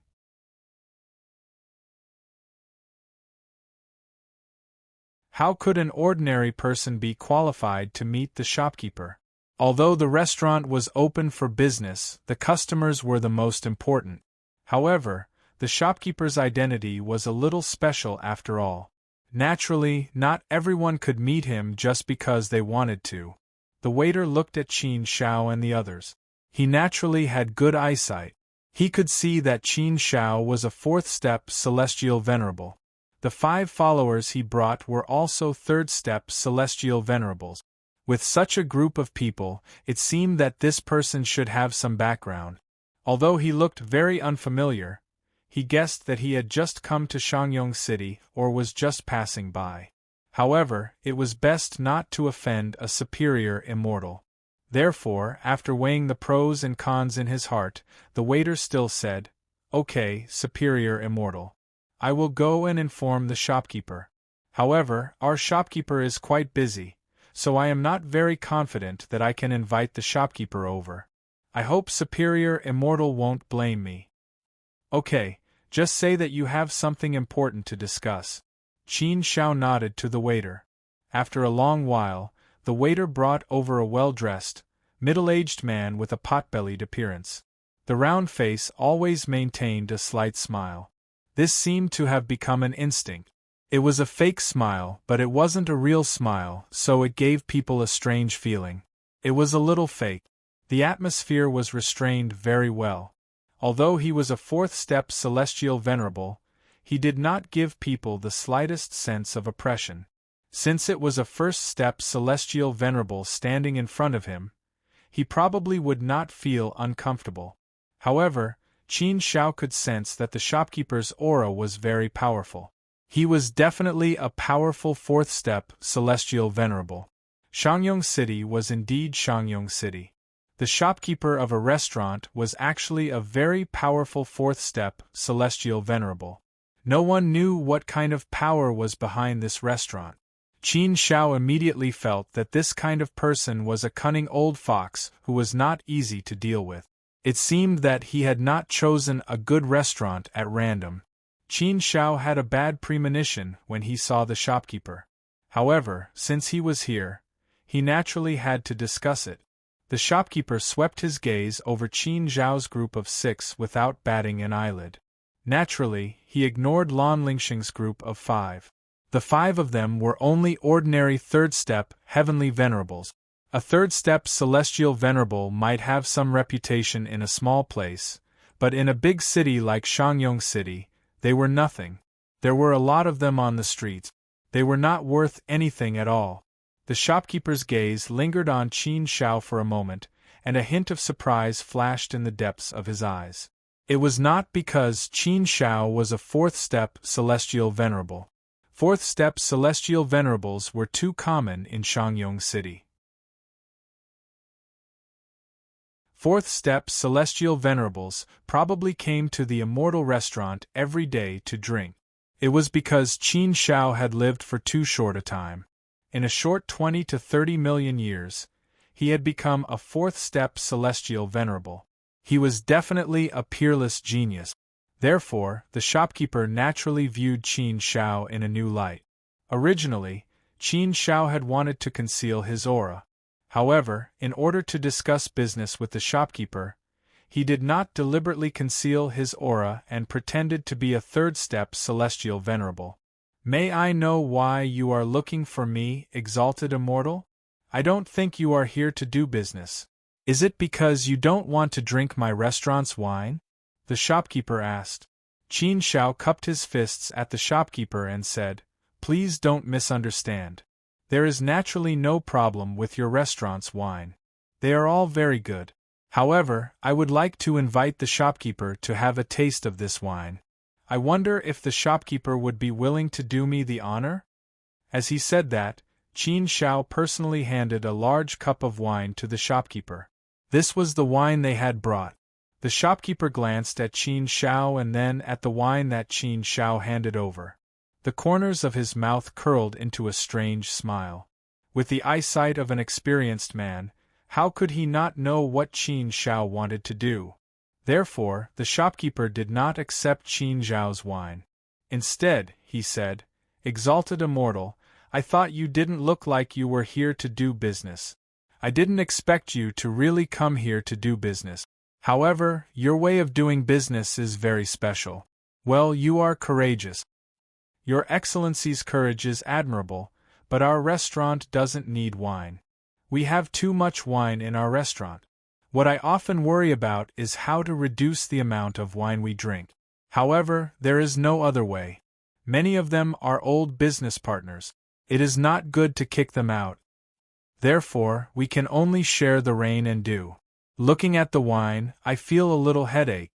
How could an ordinary person be qualified to meet the shopkeeper? Although the restaurant was open for business, the customers were the most important. However, the shopkeeper's identity was a little special after all. Naturally, not everyone could meet him just because they wanted to. The waiter looked at Qin Shao and the others. He naturally had good eyesight. He could see that Qin Shao was a 4th-step Celestial Venerable. The 5 followers he brought were also 3rd-step Celestial Venerables. With such a group of people, it seemed that this person should have some background. Although he looked very unfamiliar, he guessed that he had just come to Shangyong City or was just passing by. However, it was best not to offend a superior immortal. Therefore, after weighing the pros and cons in his heart, the waiter still said, "Okay, superior immortal. I will go and inform the shopkeeper. However, our shopkeeper is quite busy, so I am not very confident that I can invite the shopkeeper over. I hope superior immortal won't blame me." "Okay, just say that you have something important to discuss." Qin Shao nodded to the waiter. After a long while, the waiter brought over a well-dressed, middle-aged man with a pot-bellied appearance. The round face always maintained a slight smile. This seemed to have become an instinct. It was a fake smile, but it wasn't a real smile, so it gave people a strange feeling. It was a little fake. The atmosphere was restrained very well. Although he was a 4th-step Celestial Venerable, he did not give people the slightest sense of oppression. Since it was a 1st-step Celestial Venerable standing in front of him, he probably would not feel uncomfortable. However, Qin Shao could sense that the shopkeeper's aura was very powerful. He was definitely a powerful 4th-step Celestial Venerable. Shangyong City was indeed Shangyong City. The shopkeeper of a restaurant was actually a very powerful 4th-step Celestial Venerable. No one knew what kind of power was behind this restaurant. Qin Shao immediately felt that this kind of person was a cunning old fox who was not easy to deal with. It seemed that he had not chosen a good restaurant at random. Qin Shao had a bad premonition when he saw the shopkeeper. However, since he was here, he naturally had to discuss it. The shopkeeper swept his gaze over Qin Zhao's group of 6 without batting an eyelid. Naturally, he ignored Lan Lingxing's group of 5. The 5 of them were only ordinary third-step heavenly venerables. A third-step celestial venerable might have some reputation in a small place, but in a big city like Shangyong City, they were nothing. There were a lot of them on the streets. They were not worth anything at all. The shopkeeper's gaze lingered on Qin Zhao for a moment, and a hint of surprise flashed in the depths of his eyes. It was not because Qin Zhao was a fourth-step celestial venerable. Fourth-step celestial venerables were too common in Shangyong City. Fourth-step celestial venerables probably came to the immortal restaurant every day to drink. It was because Qin Zhao had lived for too short a time. In a short 20 to 30 million years, he had become a fourth-step celestial venerable. He was definitely a peerless genius. Therefore, the shopkeeper naturally viewed Qin Zhao in a new light. Originally, Qin Zhao had wanted to conceal his aura. However, in order to discuss business with the shopkeeper, he did not deliberately conceal his aura and pretended to be a third-step celestial venerable. "May I know why you are looking for me, exalted immortal? I don't think you are here to do business. Is it because you don't want to drink my restaurant's wine?" the shopkeeper asked. Qin Zhao cupped his fists at the shopkeeper and said, "Please don't misunderstand. There is naturally no problem with your restaurant's wine. They are all very good. However, I would like to invite the shopkeeper to have a taste of this wine. I wonder if the shopkeeper would be willing to do me the honor?" As he said that, Qin Zhao personally handed a large cup of wine to the shopkeeper. This was the wine they had brought. The shopkeeper glanced at Qin Zhao and then at the wine that Qin Zhao handed over. The corners of his mouth curled into a strange smile. With the eyesight of an experienced man, how could he not know what Qin Zhao wanted to do? Therefore, the shopkeeper did not accept Qin Zhao's wine. Instead, he said, "Exalted immortal, I thought you didn't look like you were here to do business. I didn't expect you to really come here to do business. However, your way of doing business is very special. Well, you are courageous. Your Excellency's courage is admirable, but our restaurant doesn't need wine. We have too much wine in our restaurant. What I often worry about is how to reduce the amount of wine we drink. However, there is no other way. Many of them are old business partners. It is not good to kick them out. Therefore, we can only share the rain and dew. Looking at the wine, I feel a little headache.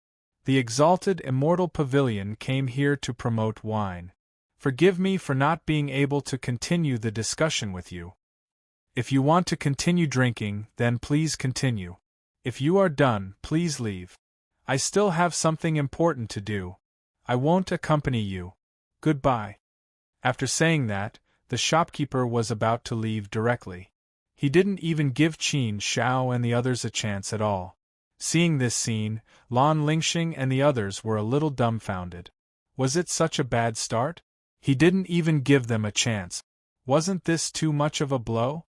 The exalted immortal pavilion came here to promote wine. Forgive me for not being able to continue the discussion with you. If you want to continue drinking, then please continue. If you are done, please leave. I still have something important to do. I won't accompany you. Goodbye." After saying that, the shopkeeper was about to leave directly. He didn't even give Qin Zhao and the others a chance at all. Seeing this scene, Lan Lingxing and the others were a little dumbfounded. Was it such a bad start? He didn't even give them a chance. Wasn't this too much of a blow?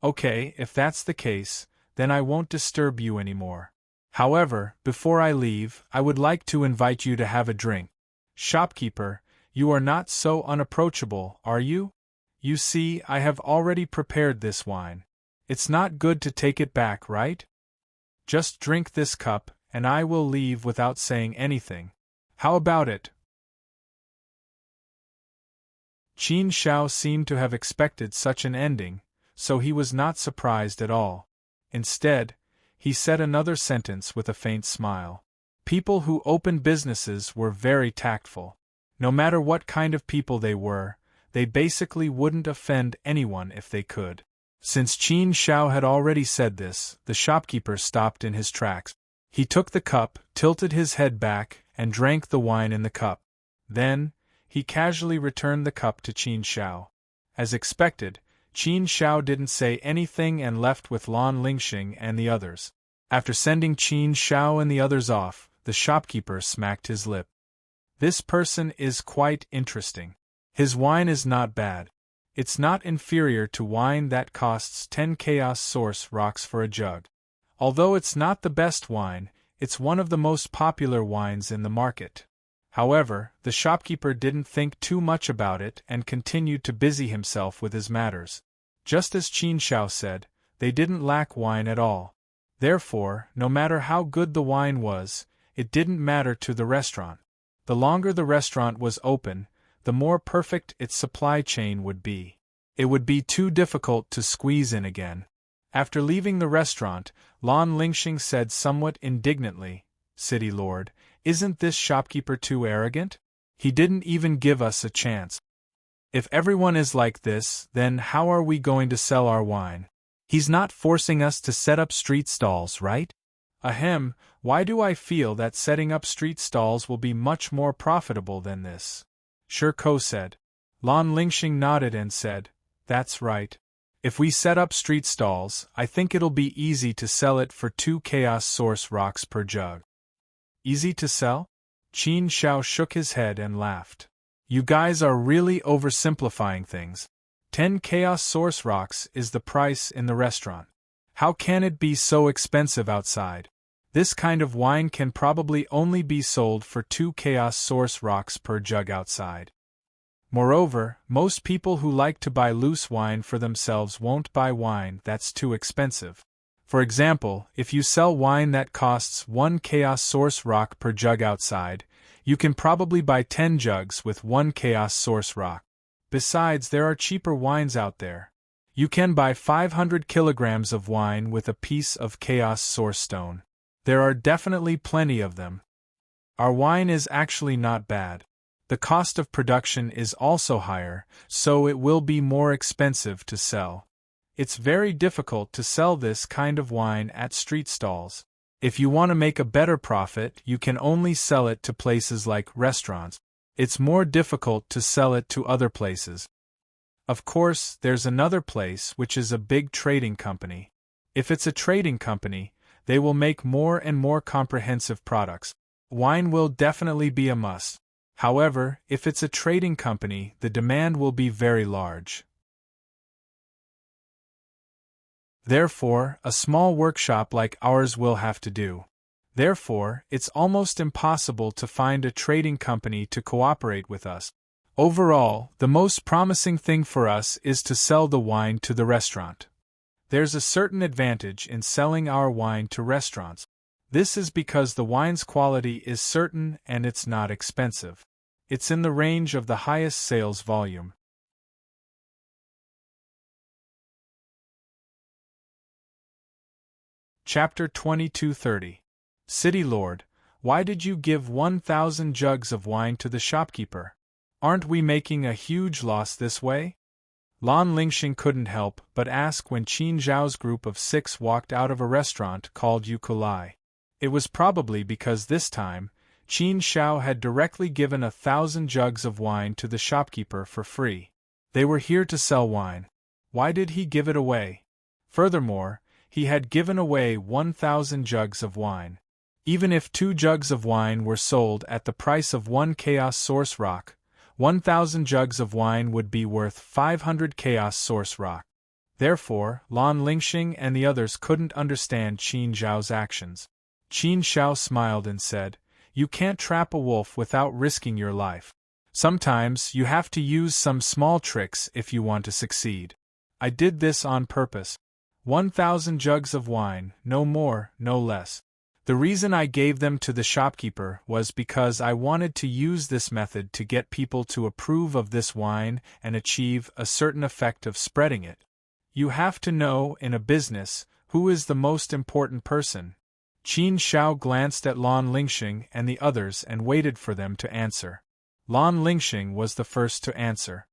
Okay, if that's the case, then I won't disturb you anymore. However, before I leave, I would like to invite you to have a drink. Shopkeeper, you are not so unapproachable, are you? You see, I have already prepared this wine. It's not good to take it back, right? Just drink this cup, and I will leave without saying anything. How about it? Qin Zhao seemed to have expected such an ending, so he was not surprised at all. Instead, he said another sentence with a faint smile. People who opened businesses were very tactful. No matter what kind of people they basically wouldn't offend anyone if they could. Since Qin Zhao had already said this, the shopkeeper stopped in his tracks. He took the cup, tilted his head back, and drank the wine in the cup. Then, he casually returned the cup to Qin Zhao. As expected, Qin Zhao didn't say anything and left with Lan Lingxing and the others. After sending Qin Zhao and the others off, the shopkeeper smacked his lip. This person is quite interesting. His wine is not bad. It's not inferior to wine that costs 10 Chaos Source rocks for a jug. Although it's not the best wine, it's one of the most popular wines in the market. However, the shopkeeper didn't think too much about it and continued to busy himself with his matters. Just as Qin Shao said, they didn't lack wine at all. Therefore, no matter how good the wine was, it didn't matter to the restaurant. The longer the restaurant was open, the more perfect its supply chain would be. It would be too difficult to squeeze in again. After leaving the restaurant, Lan Lingxing said somewhat indignantly, "City Lord, isn't this shopkeeper too arrogant? He didn't even give us a chance. If everyone is like this, then how are we going to sell our wine? He's not forcing us to set up street stalls, right?" Ahem, why do I feel that setting up street stalls will be much more profitable than this? Shirko said. Lan Lingxing nodded and said, "That's right. If we set up street stalls, I think it'll be easy to sell it for 2 Chaos Source rocks per jug." Easy to sell? Qin Shao shook his head and laughed. You guys are really oversimplifying things. 10 Chaos Source rocks is the price in the restaurant. How can it be so expensive outside? This kind of wine can probably only be sold for 2 Chaos Source rocks per jug outside. Moreover, most people who like to buy loose wine for themselves won't buy wine that's too expensive. For example, if you sell wine that costs 1 Chaos Source rock per jug outside, you can probably buy 10 jugs with 1 Chaos Source rock. Besides, there are cheaper wines out there. You can buy 500 kilograms of wine with a piece of Chaos Source stone. There are definitely plenty of them. Our wine is actually not bad. The cost of production is also higher, so it will be more expensive to sell. It's very difficult to sell this kind of wine at street stalls. If you want to make a better profit, you can only sell it to places like restaurants. It's more difficult to sell it to other places. Of course, there's another place which is a big trading company. If it's a trading company, they will make more and more comprehensive products. Wine will definitely be a must. However, if it's a trading company, the demand will be very large. Therefore, a small workshop like ours will have to do. Therefore, it's almost impossible to find a trading company to cooperate with us. Overall, the most promising thing for us is to sell the wine to the restaurant. There's a certain advantage in selling our wine to restaurants. This is because the wine's quality is certain and it's not expensive. It's in the range of the highest sales volume. Chapter 2230. City Lord, why did you give 1,000 jugs of wine to the shopkeeper? Aren't we making a huge loss this way? Lan Lingxing couldn't help but ask when Qin Zhao's group of 6 walked out of a restaurant called Yukulai. It was probably because this time, Qin Shao had directly given 1,000 jugs of wine to the shopkeeper for free. They were here to sell wine. Why did he give it away? Furthermore, he had given away 1,000 jugs of wine. Even if 2 jugs of wine were sold at the price of 1 Chaos Source rock, 1,000 jugs of wine would be worth 500 Chaos Source rock. Therefore, Lan Lingxing and the others couldn't understand Qin Zhao's actions. Qin Shao smiled and said, "You can't trap a wolf without risking your life. Sometimes you have to use some small tricks if you want to succeed. I did this on purpose. 1,000 jugs of wine, no more, no less. The reason I gave them to the shopkeeper was because I wanted to use this method to get people to approve of this wine and achieve a certain effect of spreading it. You have to know, in a business, who is the most important person." Qin Shao glanced at Lan Lingxing and the others and waited for them to answer. Lan Lingxing was the first to answer.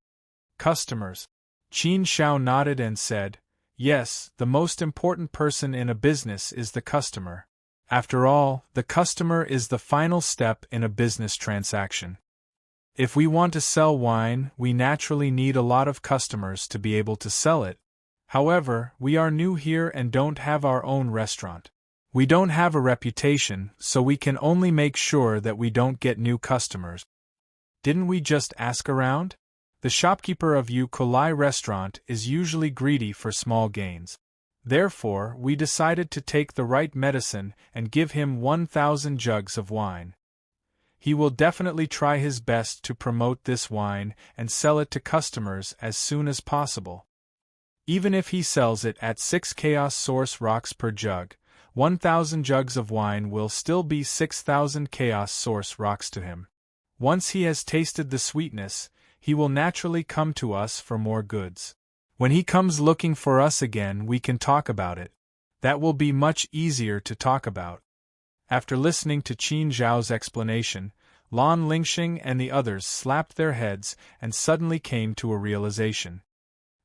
"Customers." Qin Shao nodded and said, "Yes, the most important person in a business is the customer. After all, the customer is the final step in a business transaction. If we want to sell wine, we naturally need a lot of customers to be able to sell it. However, we are new here and don't have our own restaurant. We don't have a reputation, so we can only make sure that we don't get new customers. Didn't we just ask around? The shopkeeper of Yu Kulai restaurant is usually greedy for small gains. Therefore, we decided to take the right medicine and give him 1,000 jugs of wine. He will definitely try his best to promote this wine and sell it to customers as soon as possible. Even if he sells it at 6 chaos source rocks per jug, 1,000 jugs of wine will still be 6,000 chaos source rocks to him. Once he has tasted the sweetness, he will naturally come to us for more goods. When he comes looking for us again, we can talk about it. That will be much easier to talk about. After listening to Qin Zhao's explanation, Lan Lingxing and the others slapped their heads and suddenly came to a realization.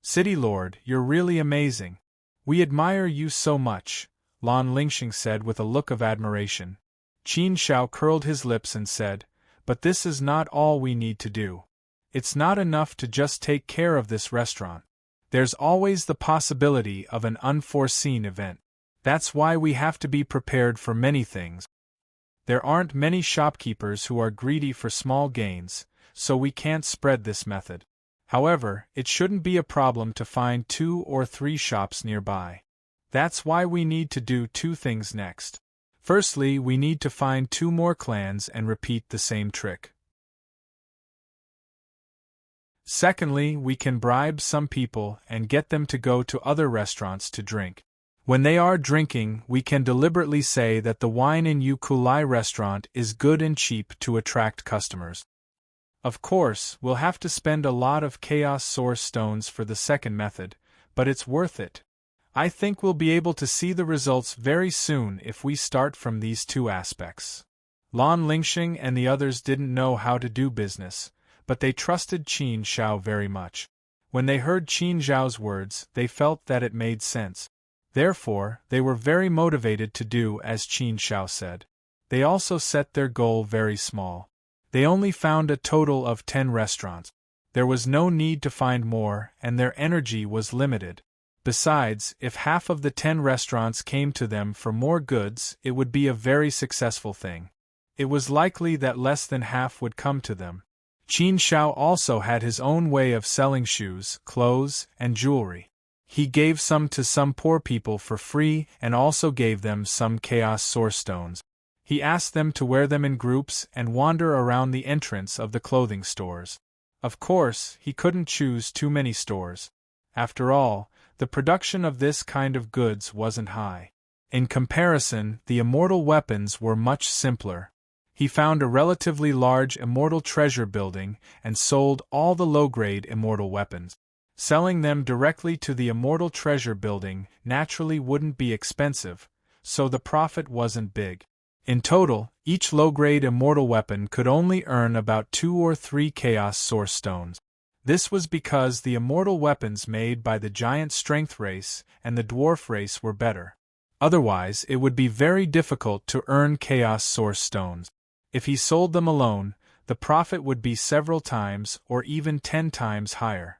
City Lord, you're really amazing. We admire you so much, Lan Lingxing said with a look of admiration. Qin Zhao curled his lips and said, but this is not all we need to do. It's not enough to just take care of this restaurant. There's always the possibility of an unforeseen event. That's why we have to be prepared for many things. There aren't many shopkeepers who are greedy for small gains, so we can't spread this method. However, it shouldn't be a problem to find 2 or 3 shops nearby. That's why we need to do 2 things next. Firstly, we need to find 2 more clans and repeat the same trick. Secondly, we can bribe some people and get them to go to other restaurants to drink. When they are drinking, we can deliberately say that the wine in Yu Kulai restaurant is good and cheap to attract customers. Of course, we'll have to spend a lot of chaos source stones for the second method, but it's worth it. I think we'll be able to see the results very soon if we start from these 2 aspects. Lan Lingxing and the others didn't know how to do business, but they trusted Qin Zhao very much. When they heard Qin Zhao's words, they felt that it made sense. Therefore, they were very motivated to do as Qin Zhao said. They also set their goal very small. They only found a total of 10 restaurants. There was no need to find more, and their energy was limited. Besides, if half of the 10 restaurants came to them for more goods, it would be a very successful thing. It was likely that less than half would come to them. Qin Zhao also had his own way of selling shoes, clothes, and jewelry. He gave some to some poor people for free and also gave them some chaos source stones. He asked them to wear them in groups and wander around the entrance of the clothing stores. Of course, he couldn't choose too many stores. After all, the production of this kind of goods wasn't high. In comparison, the immortal weapons were much simpler. He found a relatively large immortal treasure building and sold all the low-grade immortal weapons. Selling them directly to the immortal treasure building naturally wouldn't be expensive, so the profit wasn't big. In total, each low-grade immortal weapon could only earn about 2 or 3 chaos source stones. This was because the immortal weapons made by the giant strength race and the dwarf race were better. Otherwise, it would be very difficult to earn chaos source stones. If he sold them alone, the profit would be several times or even 10 times higher.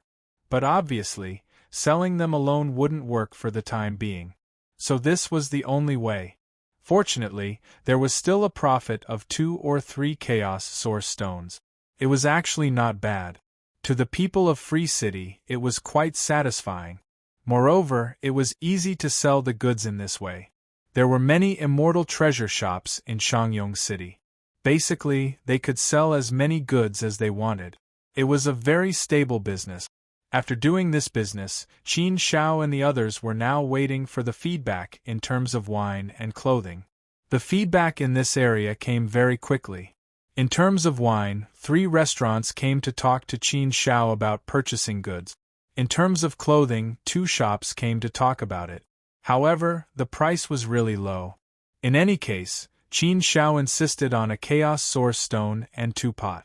But obviously, selling them alone wouldn't work for the time being. So this was the only way. Fortunately, there was still a profit of 2 or 3 chaos source stones. It was actually not bad. To the people of Free City, it was quite satisfying. Moreover, it was easy to sell the goods in this way. There were many immortal treasure shops in Shangyong City. Basically, they could sell as many goods as they wanted. It was a very stable business. After doing this business, Qin Zhao and the others were now waiting for the feedback in terms of wine and clothing. The feedback in this area came very quickly. In terms of wine, 3 restaurants came to talk to Qin Zhao about purchasing goods. In terms of clothing, 2 shops came to talk about it. However, the price was really low. In any case, Qin Zhao insisted on a chaos source stone and 2 pot.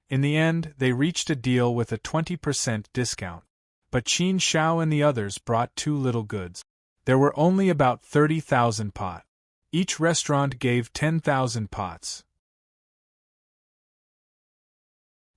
In the end, they reached a deal with a 20% discount. But Qin Zhao and the others brought too little goods. There were only about 30,000 pot. Each restaurant gave 10,000 pots.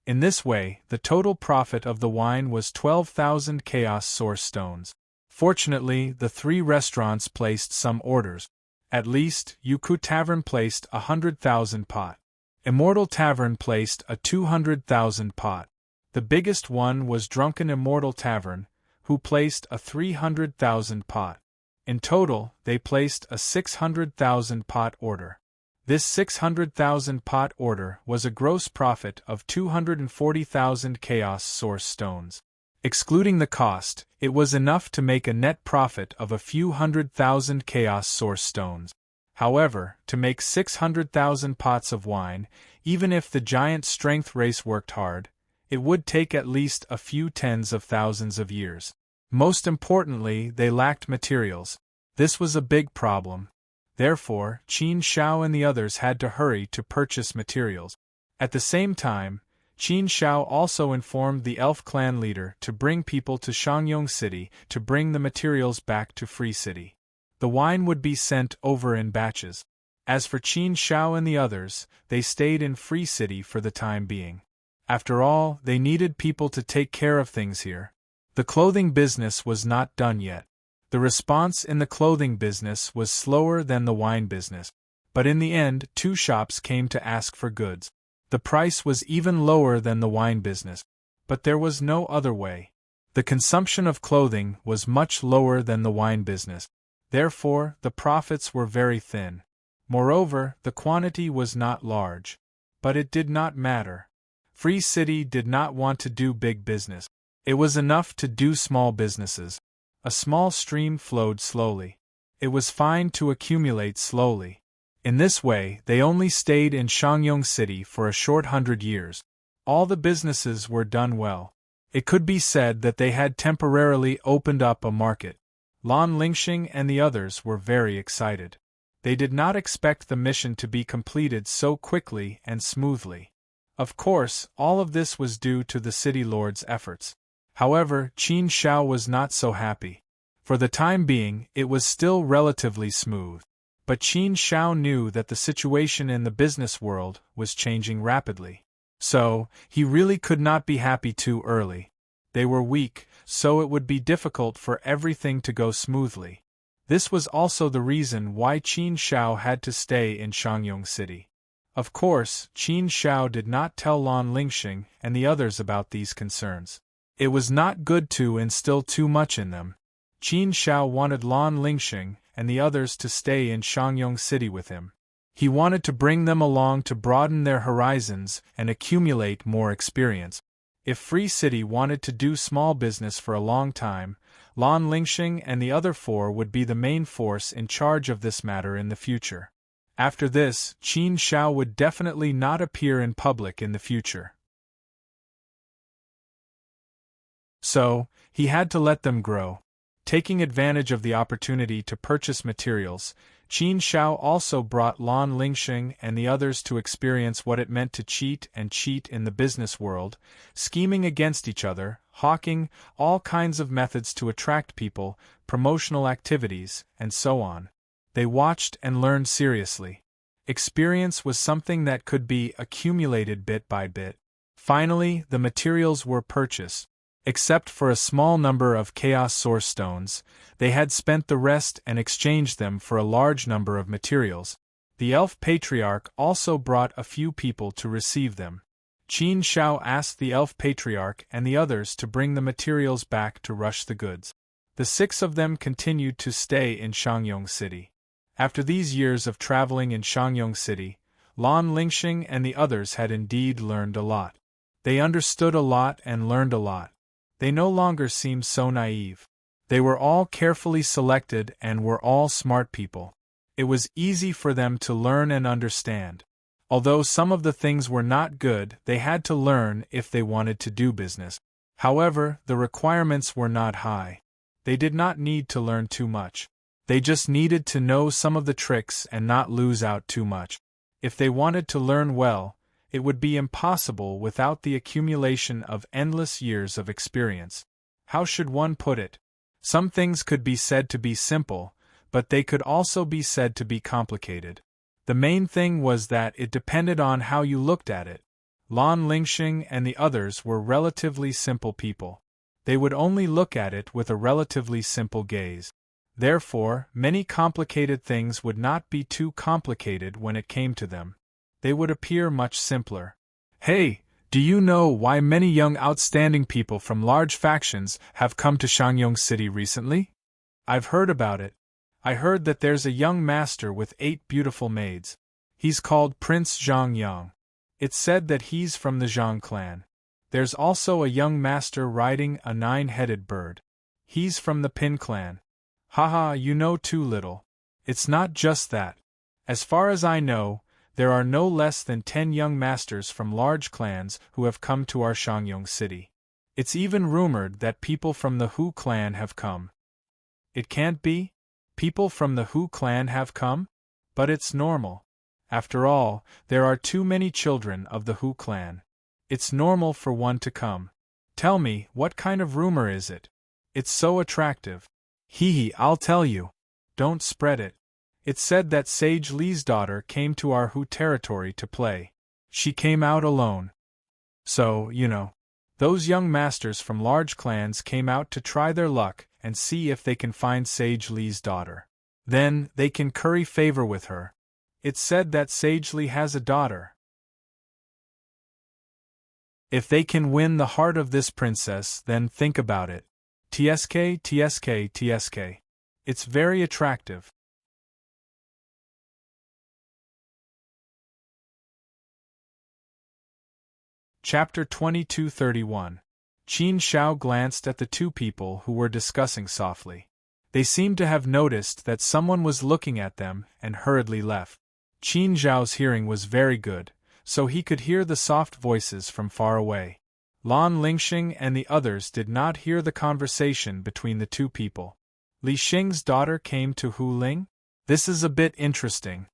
In this way, the total profit of the wine was 12,000 chaos source stones. Fortunately, the 3 restaurants placed some orders. At least, Yuku Tavern placed 100,000 pot. Immortal Tavern placed a 200,000 pot. The biggest one was Drunken Immortal Tavern, who placed a 300,000 pot. In total, they placed a 600,000 pot order. This 600,000 pot order was a gross profit of 240,000 Chaos Source stones. Excluding the cost, it was enough to make a net profit of a few 100,000 Chaos Source stones. However, to make 600,000 pots of wine, even if the giant strength race worked hard, it would take at least a few tens of thousands of years. Most importantly, they lacked materials. This was a big problem. Therefore, Qin Shao and the others had to hurry to purchase materials. At the same time, Qin Shao also informed the elf clan leader to bring people to Shangyong City to bring the materials back to Free City. The wine would be sent over in batches. As for Qin Shao and the others, they stayed in Free City for the time being. After all, they needed people to take care of things here. The clothing business was not done yet. The response in the clothing business was slower than the wine business. But in the end, 2 shops came to ask for goods. The price was even lower than the wine business. But there was no other way. The consumption of clothing was much lower than the wine business. Therefore, the profits were very thin. Moreover, the quantity was not large. But it did not matter. Free City did not want to do big business. It was enough to do small businesses. A small stream flowed slowly. It was fine to accumulate slowly. In this way, they only stayed in Shangyong City for a short 100 years. All the businesses were done well. It could be said that they had temporarily opened up a market. Lan Lingxing and the others were very excited. They did not expect the mission to be completed so quickly and smoothly. Of course, all of this was due to the city lord's efforts. However, Qin Shao was not so happy. For the time being, it was still relatively smooth. But Qin Shao knew that the situation in the business world was changing rapidly. So, he really could not be happy too early. They were weak, so it would be difficult for everything to go smoothly. This was also the reason why Qin Shao had to stay in Shangyong City. Of course, Qin Shao did not tell Lan Lingxing and the others about these concerns. It was not good to instill too much in them. Qin Shao wanted Lan Lingxing and the others to stay in Shangyong City with him. He wanted to bring them along to broaden their horizons and accumulate more experience. If Free City wanted to do small business for a long time, Lan Lingxing and the other 4 would be the main force in charge of this matter in the future. After this, Qin Shao would definitely not appear in public in the future. So, he had to let them grow. Taking advantage of the opportunity to purchase materials, Qin Shao also brought Lan Lingxing and the others to experience what it meant to cheat in the business world, scheming against each other, hawking, all kinds of methods to attract people, promotional activities, and so on. They watched and learned seriously. Experience was something that could be accumulated bit by bit. Finally, the materials were purchased. Except for a small number of Chaos Source stones, they had spent the rest and exchanged them for a large number of materials. The Elf Patriarch also brought a few people to receive them. Qin Shao asked the Elf Patriarch and the others to bring the materials back to rush the goods. The 6 of them continued to stay in Shangyong City. After these years of traveling in Shangyong City, Lan Lingxing and the others had indeed learned a lot. They understood a lot and learned a lot. They no longer seemed so naive. They were all carefully selected and were all smart people. It was easy for them to learn and understand. Although some of the things were not good, they had to learn if they wanted to do business. However, the requirements were not high. They did not need to learn too much. They just needed to know some of the tricks and not lose out too much. If they wanted to learn well, it would be impossible without the accumulation of endless years of experience. How should one put it? Some things could be said to be simple, but they could also be said to be complicated. The main thing was that it depended on how you looked at it. Lan Lingxing and the others were relatively simple people. They would only look at it with a relatively simple gaze. Therefore, many complicated things would not be too complicated when it came to them. They would appear much simpler. Hey, Do you know why many young outstanding people from large factions have come to Shangyong City recently? I've heard about it. I heard that there's a young master with 8 beautiful maids. He's called Prince Zhang Yang. It's said that he's from the Zhang clan. There's also a young master riding a 9-headed bird. He's from the Pin clan. Haha, you know too little. It's not just that. As far as I know, there are no less than 10 young masters from large clans who have come to our Shangyong city. It's even rumored that people from the Hu clan have come. It can't be? People from the Hu clan have come? But it's normal. After all, there are too many children of the Hu clan. It's normal for one to come. Tell me, what kind of rumor is it? It's so attractive. Hee, I'll tell you. Don't spread it. It's said that Sage Li's daughter came to our Hu territory to play. She came out alone. So, you know, those young masters from large clans came out to try their luck and see if they can find Sage Li's daughter. Then, they can curry favor with her. It's said that Sage Li has a daughter. If they can win the heart of this princess, then think about it. TSK, TSK, TSK. It's very attractive. Chapter 2231. Qin Shao glanced at the two people who were discussing softly. They seemed to have noticed that someone was looking at them and hurriedly left. Qin Zhao's hearing was very good, so he could hear the soft voices from far away. Lan Lingxing and the others did not hear the conversation between the two people. Li Xing's daughter came to Hu Ling? This is a bit interesting.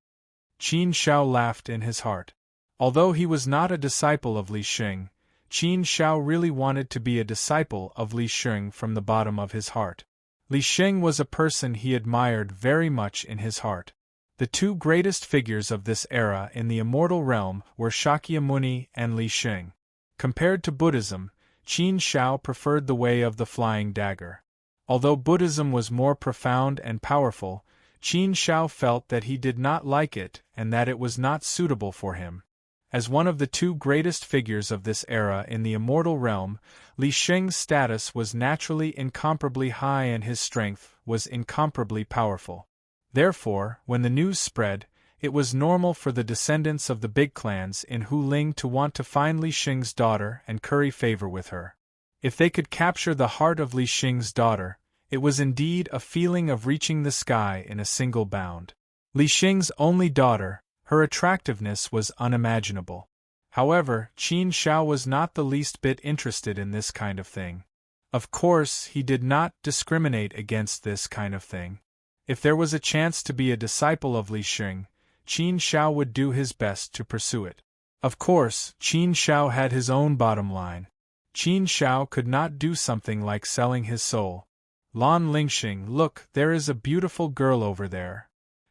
Qin Shao laughed in his heart. Although he was not a disciple of Li Xing, Qin Shao really wanted to be a disciple of Li Xing from the bottom of his heart. Li Xing was a person he admired very much in his heart. The two greatest figures of this era in the immortal realm were Shakyamuni and Li Xing. Compared to Buddhism, Qin Shao preferred the way of the flying dagger. Although Buddhism was more profound and powerful, Qin Shao felt that he did not like it and that it was not suitable for him. As one of the two greatest figures of this era in the immortal realm, Li Xing's status was naturally incomparably high and his strength was incomparably powerful. Therefore, when the news spread, it was normal for the descendants of the big clans in Hu Ling to want to find Li Xing's daughter and curry favor with her. If they could capture the heart of Li Xing's daughter, it was indeed a feeling of reaching the sky in a single bound. Li Xing's only daughter, her attractiveness was unimaginable. However, Qin Shao was not the least bit interested in this kind of thing. Of course, he did not discriminate against this kind of thing. If there was a chance to be a disciple of Li Xing, Qin Shao would do his best to pursue it. Of course, Qin Shao had his own bottom line. Qin Shao could not do something like selling his soul. Lan Lingxing, look, there is a beautiful girl over there.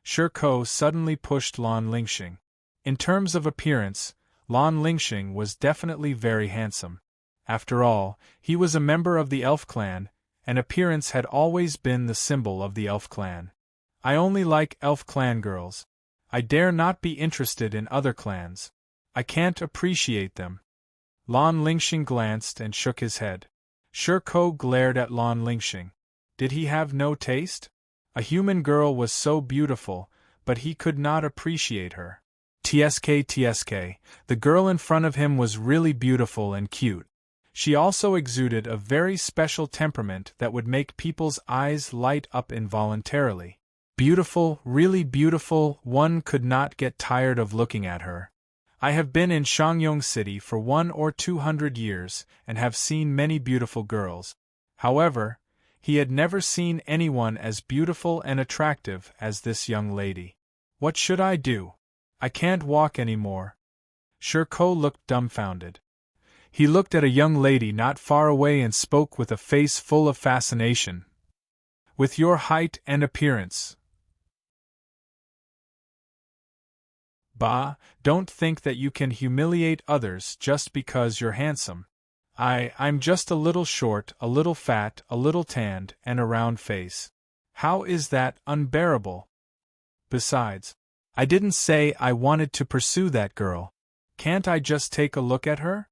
Shiko suddenly pushed Lan Lingxing. In terms of appearance, Lan Lingxing was definitely very handsome. After all, he was a member of the elf clan, and appearance had always been the symbol of the elf clan. I only like elf clan girls. I dare not be interested in other clans. I can't appreciate them. Lan Lingxing glanced and shook his head. Shiko glared at Lan Lingxing. Did he have no taste? A human girl was so beautiful, but he could not appreciate her. TSK, the girl in front of him was really beautiful and cute. She also exuded a very special temperament that would make people's eyes light up involuntarily. Beautiful, really beautiful, one could not get tired of looking at her. I have been in Shangyong City for 100 or 200 years and have seen many beautiful girls. However, he had never seen anyone as beautiful and attractive as this young lady. What should I do? I can't walk anymore. Shiko looked dumbfounded. He looked at a young lady not far away and spoke with a face full of fascination. With your height and appearance. Bah, don't think that you can humiliate others just because you're handsome. I'm just a little short, a little fat, a little tanned, and a round face. How is that unbearable? Besides, I didn't say I wanted to pursue that girl. Can't I just take a look at her?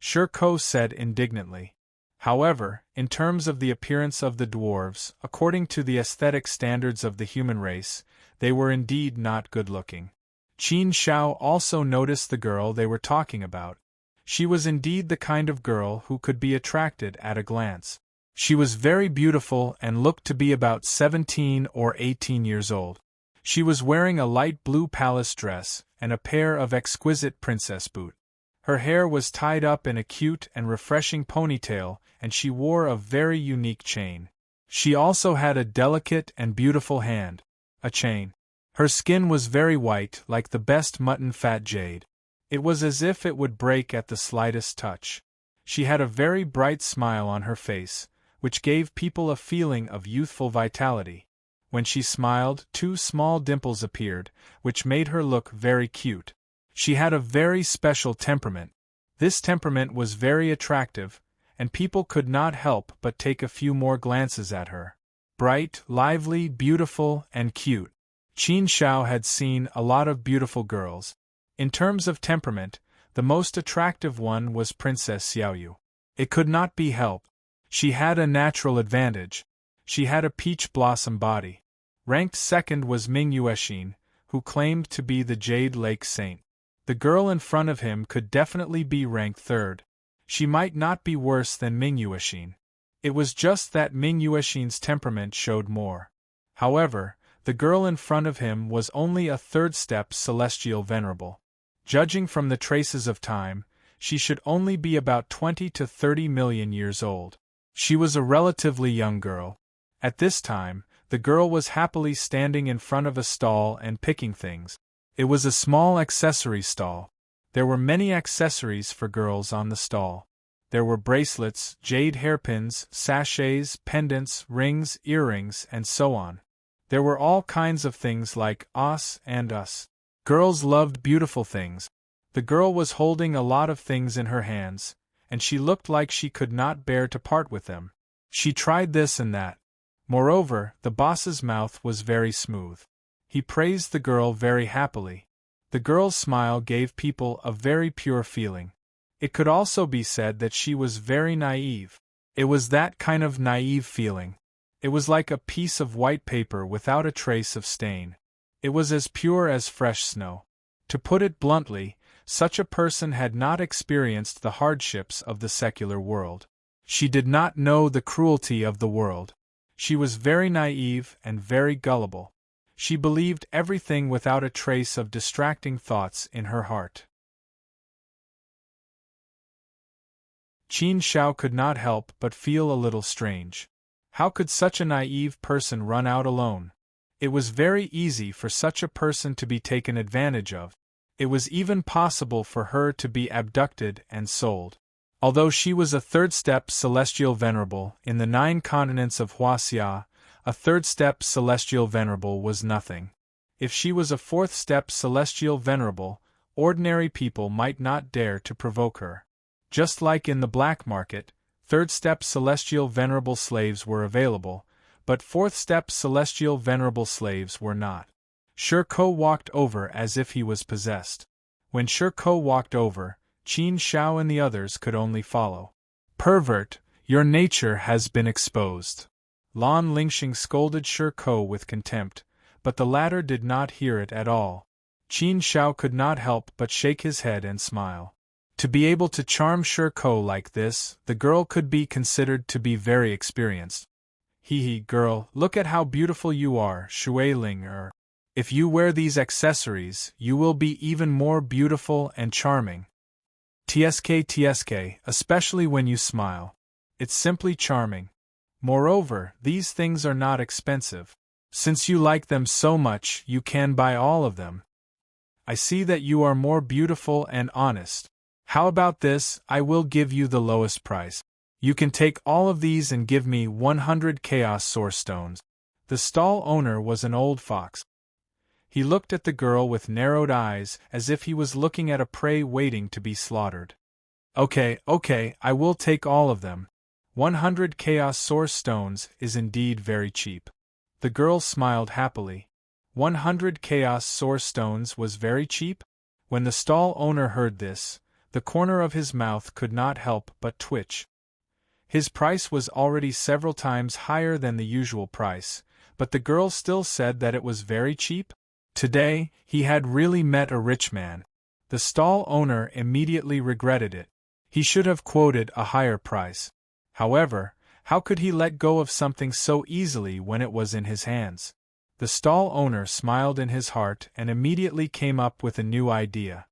Shirko said indignantly. However, in terms of the appearance of the dwarves, according to the aesthetic standards of the human race, they were indeed not good-looking. Qin Shao also noticed the girl they were talking about. She was indeed the kind of girl who could be attracted at a glance. She was very beautiful and looked to be about 17 or 18 years old. She was wearing a light blue palace dress and a pair of exquisite princess boots. Her hair was tied up in a cute and refreshing ponytail, and she wore a very unique chain. She also had a delicate and beautiful hand, a chain. Her skin was very white, like the best mutton fat jade. It was as if it would break at the slightest touch. She had a very bright smile on her face, which gave people a feeling of youthful vitality. When she smiled, 2 small dimples appeared, which made her look very cute. She had a very special temperament. This temperament was very attractive, and people could not help but take a few more glances at her. Bright, lively, beautiful, and cute. Qin Shao had seen a lot of beautiful girls. In terms of temperament, the most attractive one was Princess Xiaoyu. It could not be helped. She had a natural advantage. She had a peach blossom body. Ranked second was Ming Yuexin, who claimed to be the Jade Lake Saint. The girl in front of him could definitely be ranked third. She might not be worse than Ming Yuexin. It was just that Ming Yuexin's temperament showed more. However, the girl in front of him was only a third-step celestial venerable. Judging from the traces of time, she should only be about 20 to 30 million years old. She was a relatively young girl. At this time, the girl was happily standing in front of a stall and picking things. It was a small accessory stall. There were many accessories for girls on the stall. There were bracelets, jade hairpins, sachets, pendants, rings, earrings, and so on. There were all kinds of things like us and us. Girls loved beautiful things. The girl was holding a lot of things in her hands, and she looked like she could not bear to part with them. She tried this and that. Moreover, the boss's mouth was very smooth. He praised the girl very happily. The girl's smile gave people a very pure feeling. It could also be said that she was very naive. It was that kind of naive feeling. It was like a piece of white paper without a trace of stain. It was as pure as fresh snow. To put it bluntly, such a person had not experienced the hardships of the secular world. She did not know the cruelty of the world. She was very naive and very gullible. She believed everything without a trace of distracting thoughts in her heart. Qin Shao could not help but feel a little strange. How could such a naive person run out alone? It was very easy for such a person to be taken advantage of. It was even possible for her to be abducted and sold. Although she was a third-step celestial venerable in the 9 continents of Huaxia, a third-step celestial venerable was nothing. If she was a fourth-step celestial venerable, ordinary people might not dare to provoke her. Just like in the black market, third-step celestial venerable slaves were available, but fourth-step celestial venerable slaves were not. Shirko walked over as if he was possessed. When Shirko walked over, Qin Shao and the others could only follow. "Pervert, your nature has been exposed." Lan Lingxing scolded Shirko with contempt, but the latter did not hear it at all. Qin Shao could not help but shake his head and smile. To be able to charm Shirko like this, the girl could be considered to be very experienced. Hee girl, look at how beautiful you are, Shui Ling. If you wear these accessories, you will be even more beautiful and charming. TSK, especially when you smile. It's simply charming. Moreover, these things are not expensive. Since you like them so much, you can buy all of them. I see that you are more beautiful and honest. How about this? I will give you the lowest price. You can take all of these and give me 100 Chaos Source Stones. The stall owner was an old fox. He looked at the girl with narrowed eyes as if he was looking at a prey waiting to be slaughtered. Okay, I will take all of them. 100 Chaos Source Stones is indeed very cheap. The girl smiled happily. 100 Chaos Source Stones was very cheap? When the stall owner heard this, The corner of his mouth could not help but twitch. His price was already several times higher than the usual price, but the girl still said that it was very cheap. Today, he had really met a rich man. The stall owner immediately regretted it. He should have quoted a higher price. However, how could he let go of something so easily when it was in his hands? The stall owner smiled in his heart and immediately came up with a new idea.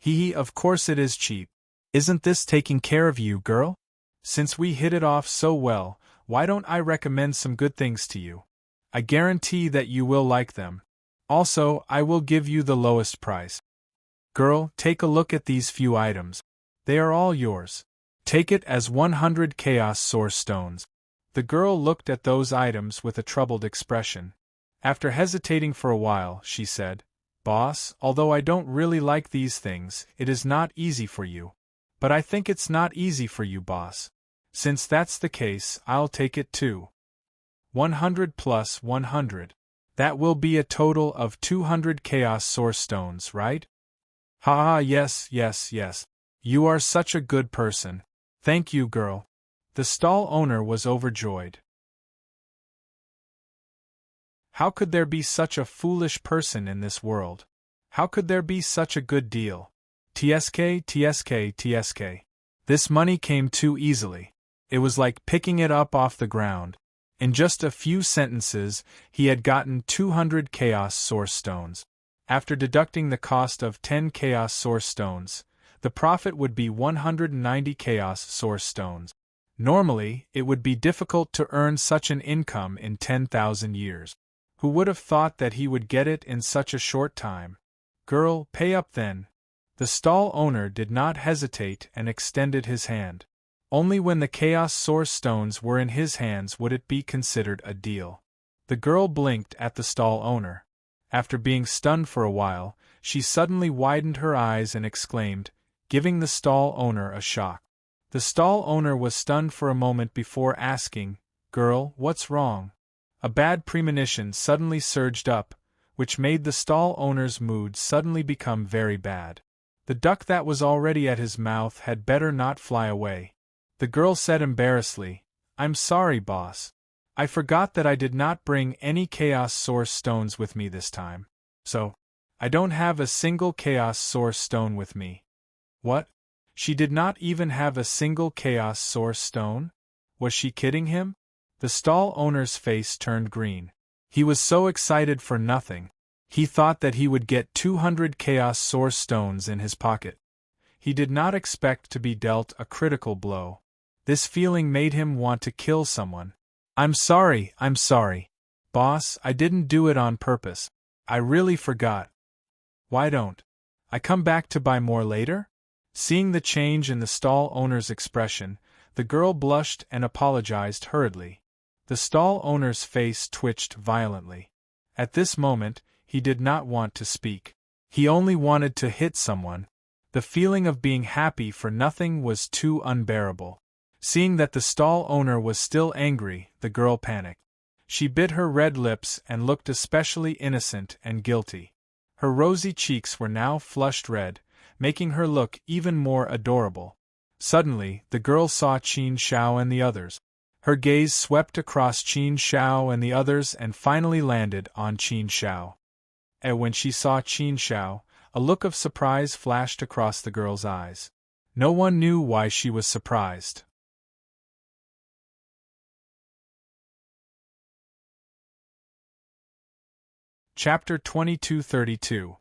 Of course it is cheap. Isn't this taking care of you, girl? Since we hit it off so well, why don't I recommend some good things to you? I guarantee that you will like them. Also, I will give you the lowest price. Girl, take a look at these few items. They are all yours. Take it as 100 Chaos Source Stones. The girl looked at those items with a troubled expression. After hesitating for a while, she said, Boss, although I don't really like these things, it is not easy for you. But I think it's not easy for you, boss. Since that's the case, I'll take it too. 100 plus 100. That will be a total of 200 Chaos Source Stones, right? Ha ha, yes. You are such a good person. Thank you, girl. The stall owner was overjoyed. How could there be such a foolish person in this world? How could there be such a good deal? TSK. This money came too easily. It was like picking it up off the ground. In just a few sentences, he had gotten 200 Chaos Source Stones. After deducting the cost of 10 Chaos Source Stones, the profit would be 190 Chaos Source Stones. Normally, it would be difficult to earn such an income in 10,000 years. Who would have thought that he would get it in such a short time? Girl, pay up then. The stall owner did not hesitate and extended his hand. Only when the Chaos Source Stones were in his hands would it be considered a deal. The girl blinked at the stall owner. After being stunned for a while, she suddenly widened her eyes and exclaimed, giving the stall owner a shock. The stall owner was stunned for a moment before asking, Girl, what's wrong? A bad premonition suddenly surged up, which made the stall owner's mood suddenly become very bad. The duck that was already at his mouth had better not fly away. The girl said embarrassedly, I'm sorry, boss. I forgot that I did not bring any Chaos Source Stones with me this time. So, I don't have a single Chaos Source Stone with me. What? She did not even have a single Chaos Source Stone? Was she kidding him? The stall owner's face turned green. He was so excited for nothing. He thought that he would get 200 Chaos Source Stones in his pocket. He did not expect to be dealt a critical blow. This feeling made him want to kill someone. I'm sorry. Boss, I didn't do it on purpose. I really forgot. Why don't I come back to buy more later? Seeing the change in the stall owner's expression, the girl blushed and apologized hurriedly. The stall owner's face twitched violently. At this moment, he did not want to speak. He only wanted to hit someone. The feeling of being happy for nothing was too unbearable. Seeing that the stall owner was still angry, the girl panicked. She bit her red lips and looked especially innocent and guilty. Her rosy cheeks were now flushed red, making her look even more adorable. Suddenly, the girl saw Qin Shao and the others. Her gaze swept across Qin Shao and the others and finally landed on Qin Shao. And when she saw Qin Shao, a look of surprise flashed across the girl's eyes. No one knew why she was surprised. Chapter 2232.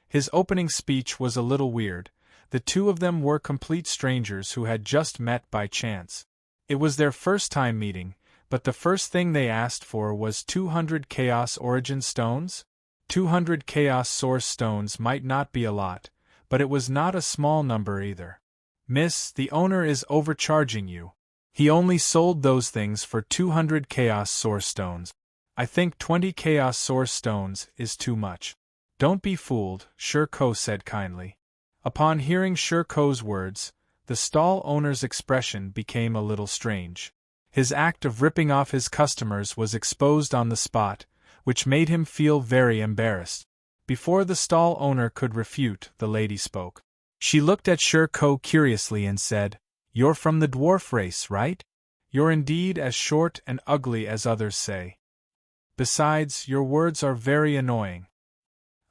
His opening speech was a little weird. The two of them were complete strangers who had just met by chance. It was their first time meeting, but the first thing they asked for was 200 Chaos Origin Stones? 200 Chaos Source Stones might not be a lot, but it was not a small number either. Miss, the owner is overcharging you. He only sold those things for 200 Chaos Source Stones. I think 20 Chaos Source Stones is too much. Don't be fooled, Shi Ko said kindly. Upon hearing Shi Ko's words, the stall owner's expression became a little strange. His act of ripping off his customers was exposed on the spot, which made him feel very embarrassed. Before the stall owner could refute, the lady spoke. She looked at Ko curiously and said, "You're from the dwarf race, right? You're indeed as short and ugly as others say. Besides, your words are very annoying.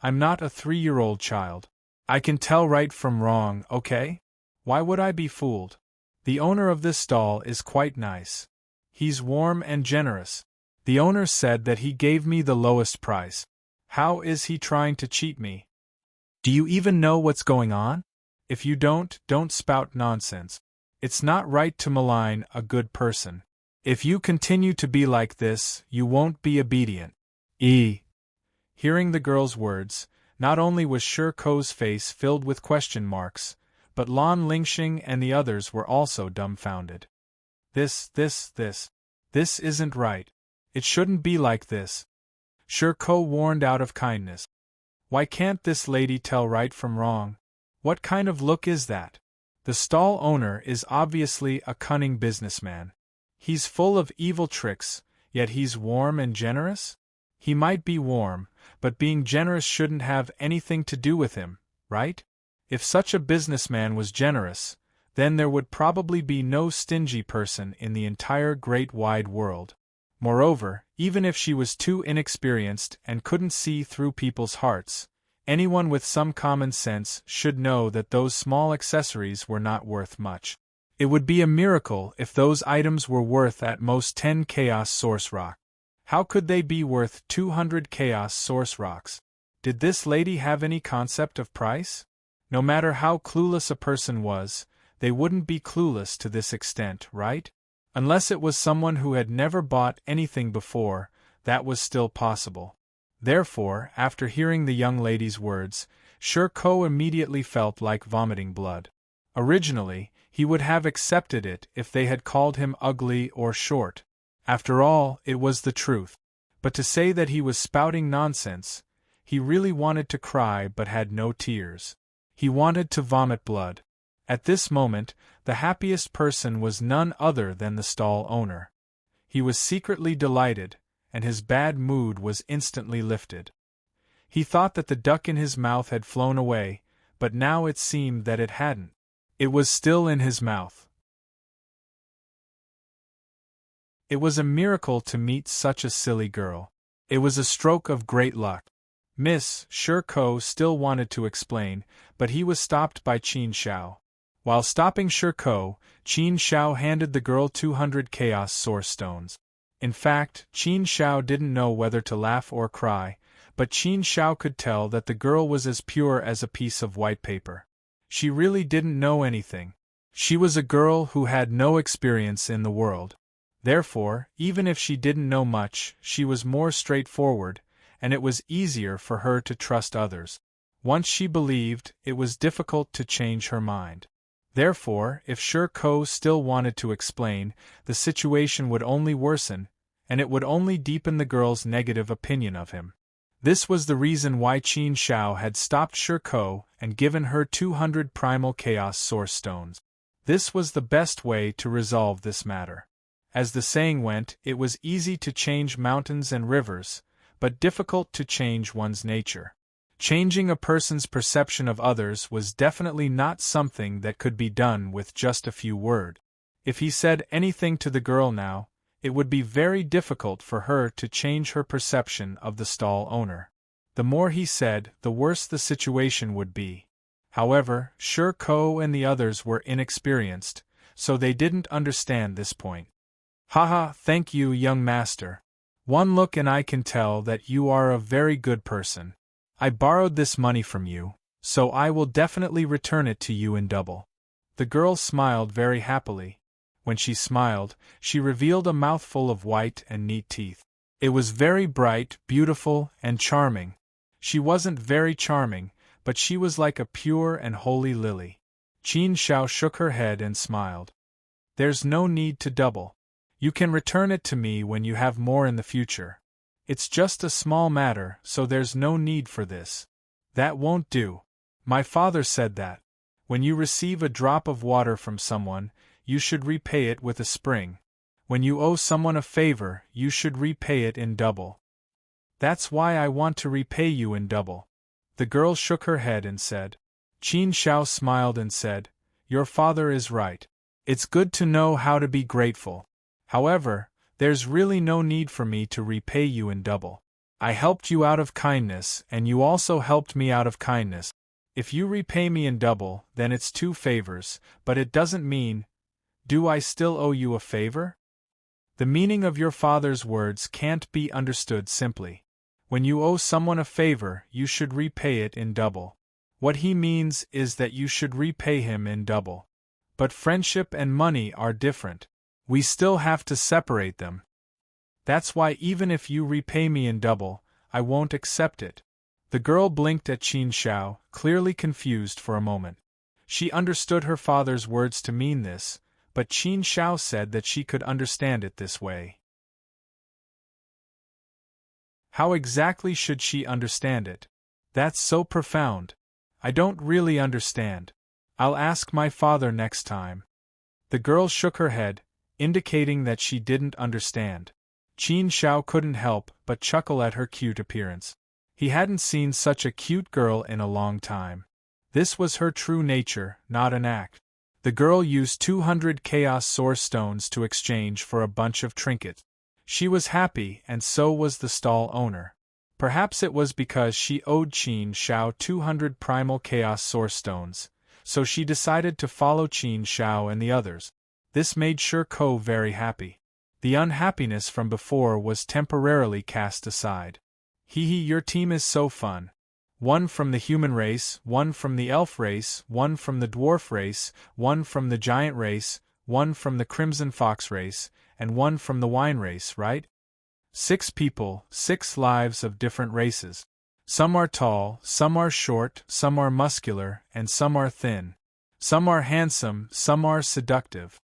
I'm not a 3-year-old child. I can tell right from wrong, okay? Why would I be fooled? The owner of this stall is quite nice. He's warm and generous. The owner said that he gave me the lowest price. How is he trying to cheat me? Do you even know what's going on? If you don't spout nonsense. It's not right to malign a good person. If you continue to be like this, you won't be obedient." Hearing the girl's words, not only was Ko's face filled with question marks, but Lan Lingxing and the others were also dumbfounded. This isn't right. It shouldn't be like this. Ko warned out of kindness. Why can't this lady tell right from wrong? What kind of look is that? The stall owner is obviously a cunning businessman. He's full of evil tricks, yet he's warm and generous? He might be warm, but being generous shouldn't have anything to do with him, right? If such a businessman was generous, then there would probably be no stingy person in the entire great wide world. Moreover, even if she was too inexperienced and couldn't see through people's hearts, anyone with some common sense should know that those small accessories were not worth much. It would be a miracle if those items were worth at most 10 Chaos Source Rock. How could they be worth 200 Chaos Source Rocks? Did this lady have any concept of price? No matter how clueless a person was, they wouldn't be clueless to this extent, right? Unless it was someone who had never bought anything before, that was still possible. Therefore, after hearing the young lady's words, Ko immediately felt like vomiting blood. Originally, he would have accepted it if they had called him ugly or short. After all, it was the truth. But to say that he was spouting nonsense, he really wanted to cry but had no tears. He wanted to vomit blood. At this moment, the happiest person was none other than the stall owner. He was secretly delighted, and his bad mood was instantly lifted. He thought that the duck in his mouth had flown away, but now it seemed that it hadn't. It was still in his mouth. It was a miracle to meet such a silly girl. It was a stroke of great luck. Miss Ko still wanted to explain, but he was stopped by Qin Xiao. While stopping Ko, Qin Xiao handed the girl 200 Chaos Source Stones. In fact, Qin Xiao didn't know whether to laugh or cry, but Qin Xiao could tell that the girl was as pure as a piece of white paper. She really didn't know anything. She was a girl who had no experience in the world. Therefore, even if she didn't know much, she was more straightforward, and it was easier for her to trust others. Once she believed, it was difficult to change her mind. Therefore, if Ko still wanted to explain, the situation would only worsen, and it would only deepen the girl's negative opinion of him. This was the reason why Qin Xiao had stopped Ko and given her 200 Primal Chaos Source Stones. This was the best way to resolve this matter. As the saying went, it was easy to change mountains and rivers, but difficult to change one's nature. Changing a person's perception of others was definitely not something that could be done with just a few words. If he said anything to the girl now, it would be very difficult for her to change her perception of the stall owner. The more he said, the worse the situation would be. However, Ko and the others were inexperienced, so they didn't understand this point. "Haha, thank you, young master. One look and I can tell that you are a very good person. I borrowed this money from you, so I will definitely return it to you in double." The girl smiled very happily. When she smiled, she revealed a mouthful of white and neat teeth. It was very bright, beautiful, and charming. She wasn't very charming, but she was like a pure and holy lily. Qin Xiao shook her head and smiled. "There's no need to double. You can return it to me when you have more in the future. It's just a small matter, so there's no need for this." "That won't do. My father said that when you receive a drop of water from someone, you should repay it with a spring. When you owe someone a favor, you should repay it in double." "That's why I want to repay you in double." The girl shook her head and said. Qin Shao smiled and said, "Your father is right. It's good to know how to be grateful. However, there's really no need for me to repay you in double. I helped you out of kindness, and you also helped me out of kindness. If you repay me in double, then it's 2 favors, but it doesn't mean, do I still owe you a favor?" The meaning of your father's words can't be understood simply. When you owe someone a favor, you should repay it in double. What he means is that you should repay him in double. But friendship and money are different. We still have to separate them. That's why even if you repay me in double, I won't accept it. The girl blinked at Qin Shao, clearly confused for a moment. She understood her father's words to mean this, but Qin Shao said that she could understand it this way. How exactly should she understand it? That's so profound. I don't really understand. I'll ask my father next time. The girl shook her head, indicating that she didn't understand. Qin Shao couldn't help but chuckle at her cute appearance. He hadn't seen such a cute girl in a long time. This was her true nature, not an act. The girl used 200 Chaos Source Stones to exchange for a bunch of trinkets. She was happy, and so was the stall owner. Perhaps it was because she owed Qin Shao 200 Primal Chaos Source Stones, so she decided to follow Qin Shao and the others. This made Shirko very happy. The unhappiness from before was temporarily cast aside. Hee hee, your team is so fun. One from the human race, one from the elf race, one from the dwarf race, one from the giant race, one from the crimson fox race, and one from the wine race, right? 6 people, 6 lives of different races. Some are tall, some are short, some are muscular, and some are thin. Some are handsome, some are seductive.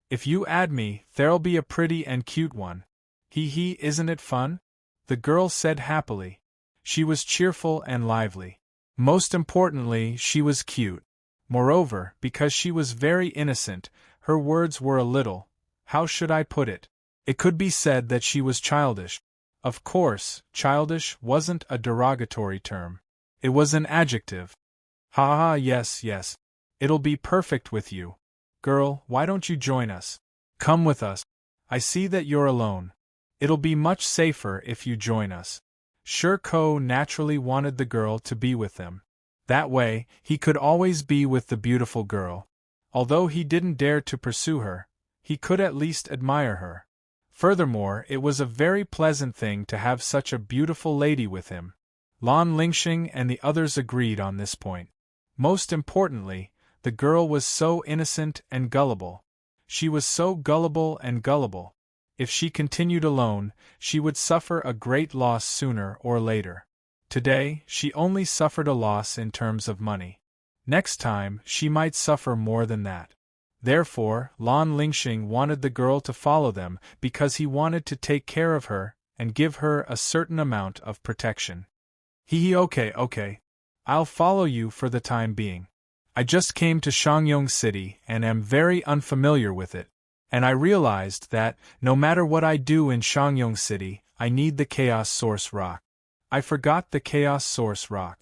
If you add me, there'll be a pretty and cute one. Hee hee, isn't it fun? The girl said happily. She was cheerful and lively. Most importantly, she was cute. Moreover, because she was very innocent, her words were a little, how should I put it? It could be said that she was childish. Of course, childish wasn't a derogatory term. It was an adjective. Ha ha, yes, yes. It'll be perfect with you. Girl, why don't you join us? Come with us. I see that you're alone. It'll be much safer if you join us. Shirko naturally wanted the girl to be with them. That way, he could always be with the beautiful girl. Although he didn't dare to pursue her, he could at least admire her. Furthermore, it was a very pleasant thing to have such a beautiful lady with him. Lan Lingxing and the others agreed on this point. Most importantly, the girl was so innocent and gullible. She was so gullible and gullible. If she continued alone, she would suffer a great loss sooner or later. Today, she only suffered a loss in terms of money. Next time, she might suffer more than that. Therefore, Lan Lingxing wanted the girl to follow them because he wanted to take care of her and give her a certain amount of protection. Hee, okay. I'll follow you for the time being. I just came to Shangyong City and am very unfamiliar with it, and I realized that, no matter what I do in Shangyong City, I need the Chaos Source Rock. I forgot the Chaos Source Rock.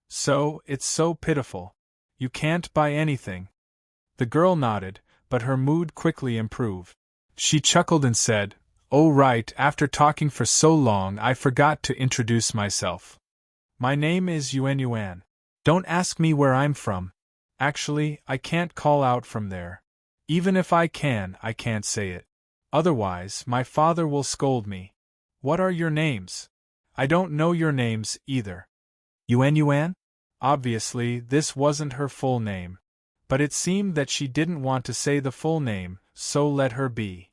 So, it's so pitiful. You can't buy anything. The girl nodded, but her mood quickly improved. She chuckled and said, "Oh right, after talking for so long I forgot to introduce myself. My name is Yuan. Don't ask me where I'm from. Actually, I can't call out from there. Even if I can't say it. Otherwise, my father will scold me. What are your names? I don't know your names either." Yuan? Obviously, this wasn't her full name. But it seemed that she didn't want to say the full name, so let her be.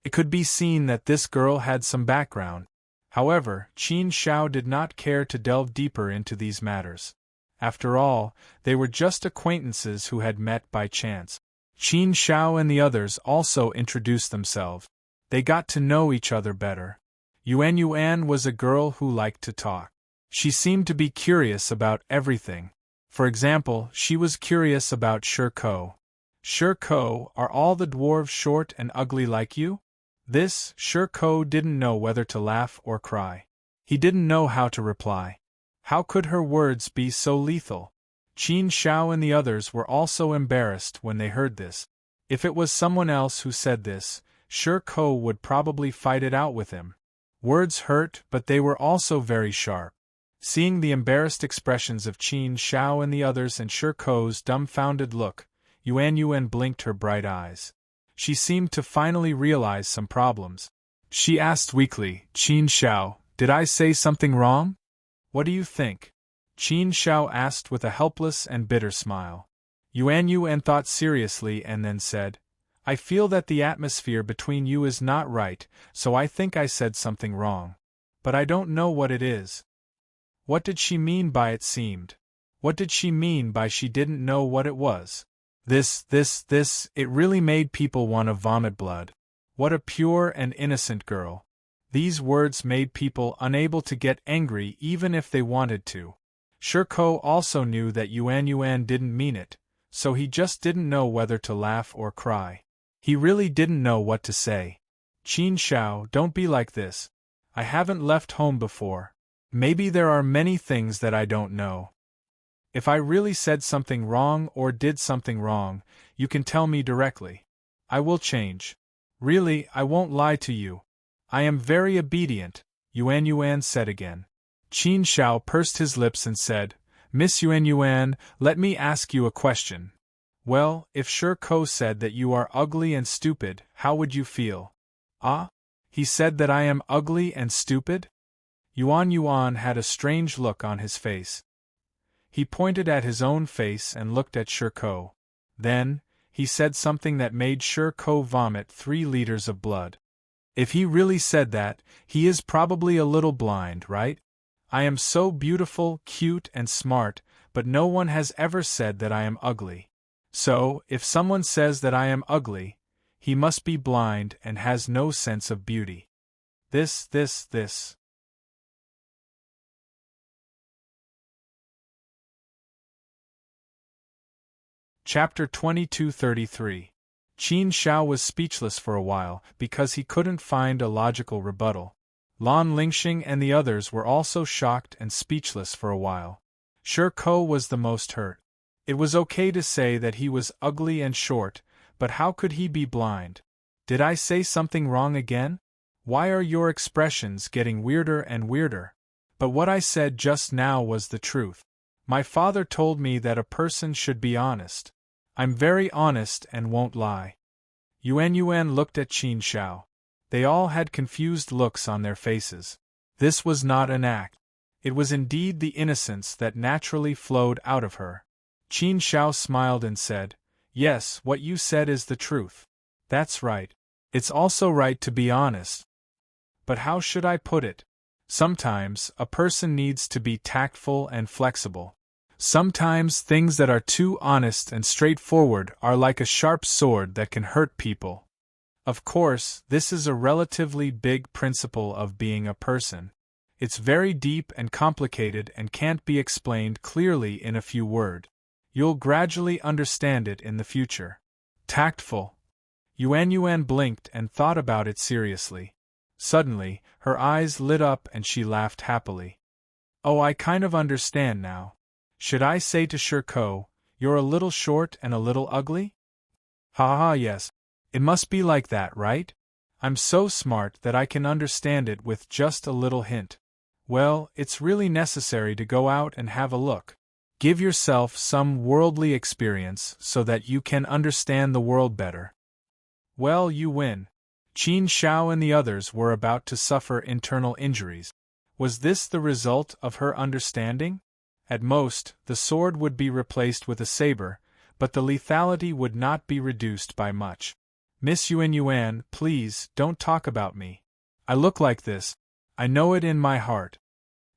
It could be seen that this girl had some background. However, Qin Shao did not care to delve deeper into these matters. After all, they were just acquaintances who had met by chance. Qin Shao and the others also introduced themselves. They got to know each other better. Yuan was a girl who liked to talk. She seemed to be curious about everything. For example, she was curious about Shirko. Shirko, are all the dwarves short and ugly like you? This, Shirko didn't know whether to laugh or cry. He didn't know how to reply. How could her words be so lethal? Qin Shao and the others were also embarrassed when they heard this. If it was someone else who said this, Shi Ko would probably fight it out with him. Words hurt, but they were also very sharp. Seeing the embarrassed expressions of Qin Shao and the others and Shi Ko's dumbfounded look, Yuan blinked her bright eyes. She seemed to finally realize some problems. She asked weakly, Qin Shao, did I say something wrong? What do you think? Qin Shao asked with a helpless and bitter smile. Yuan thought seriously and then said, I feel that the atmosphere between you is not right, so I think I said something wrong. But I don't know what it is. What did she mean by it seemed? What did she mean by she didn't know what it was? This, it really made people want to vomit blood. What a pure and innocent girl. These words made people unable to get angry even if they wanted to. Shi Ko also knew that Yuan didn't mean it, so he just didn't know whether to laugh or cry. He really didn't know what to say. Qin Shao, don't be like this. I haven't left home before. Maybe there are many things that I don't know. If I really said something wrong or did something wrong, you can tell me directly. I will change. Really, I won't lie to you. I am very obedient, Yuan said again. Qin Shao pursed his lips and said, Miss Yuan, let me ask you a question. Well, if Shi Ko said that you are ugly and stupid, how would you feel? Ah? He said that I am ugly and stupid? Yuan had a strange look on his face. He pointed at his own face and looked at Shi Ko. Then, he said something that made Shi Ko vomit 3 liters of blood. If he really said that, he is probably a little blind, right? I am so beautiful, cute and smart, but no one has ever said that I am ugly. So, if someone says that I am ugly, he must be blind and has no sense of beauty. This. Chapter 2233. Qin Shao was speechless for a while because he couldn't find a logical rebuttal. Lan Lingxing and the others were also shocked and speechless for a while. Shi Ko was the most hurt. It was okay to say that he was ugly and short, but how could he be blind? Did I say something wrong again? Why are your expressions getting weirder and weirder? But what I said just now was the truth. My father told me that a person should be honest. I'm very honest and won't lie. Yuan looked at Qin Shao. They all had confused looks on their faces. This was not an act. It was indeed the innocence that naturally flowed out of her. Qin Shao smiled and said, Yes, what you said is the truth. That's right. It's also right to be honest. But how should I put it? Sometimes, a person needs to be tactful and flexible. Sometimes things that are too honest and straightforward are like a sharp sword that can hurt people. Of course, this is a relatively big principle of being a person. It's very deep and complicated and can't be explained clearly in a few words. You'll gradually understand it in the future. Tactful. Yuan blinked and thought about it seriously. Suddenly, her eyes lit up and she laughed happily. Oh, I kind of understand now. Should I say to Shi Ko, you're a little short and a little ugly? Ha, yes. It must be like that, right? I'm so smart that I can understand it with just a little hint. Well, it's really necessary to go out and have a look. Give yourself some worldly experience so that you can understand the world better. Well, you win. Qin Shao and the others were about to suffer internal injuries. Was this the result of her understanding? At most, the sword would be replaced with a saber, but the lethality would not be reduced by much. Miss Yuan, please, don't talk about me. I look like this. I know it in my heart.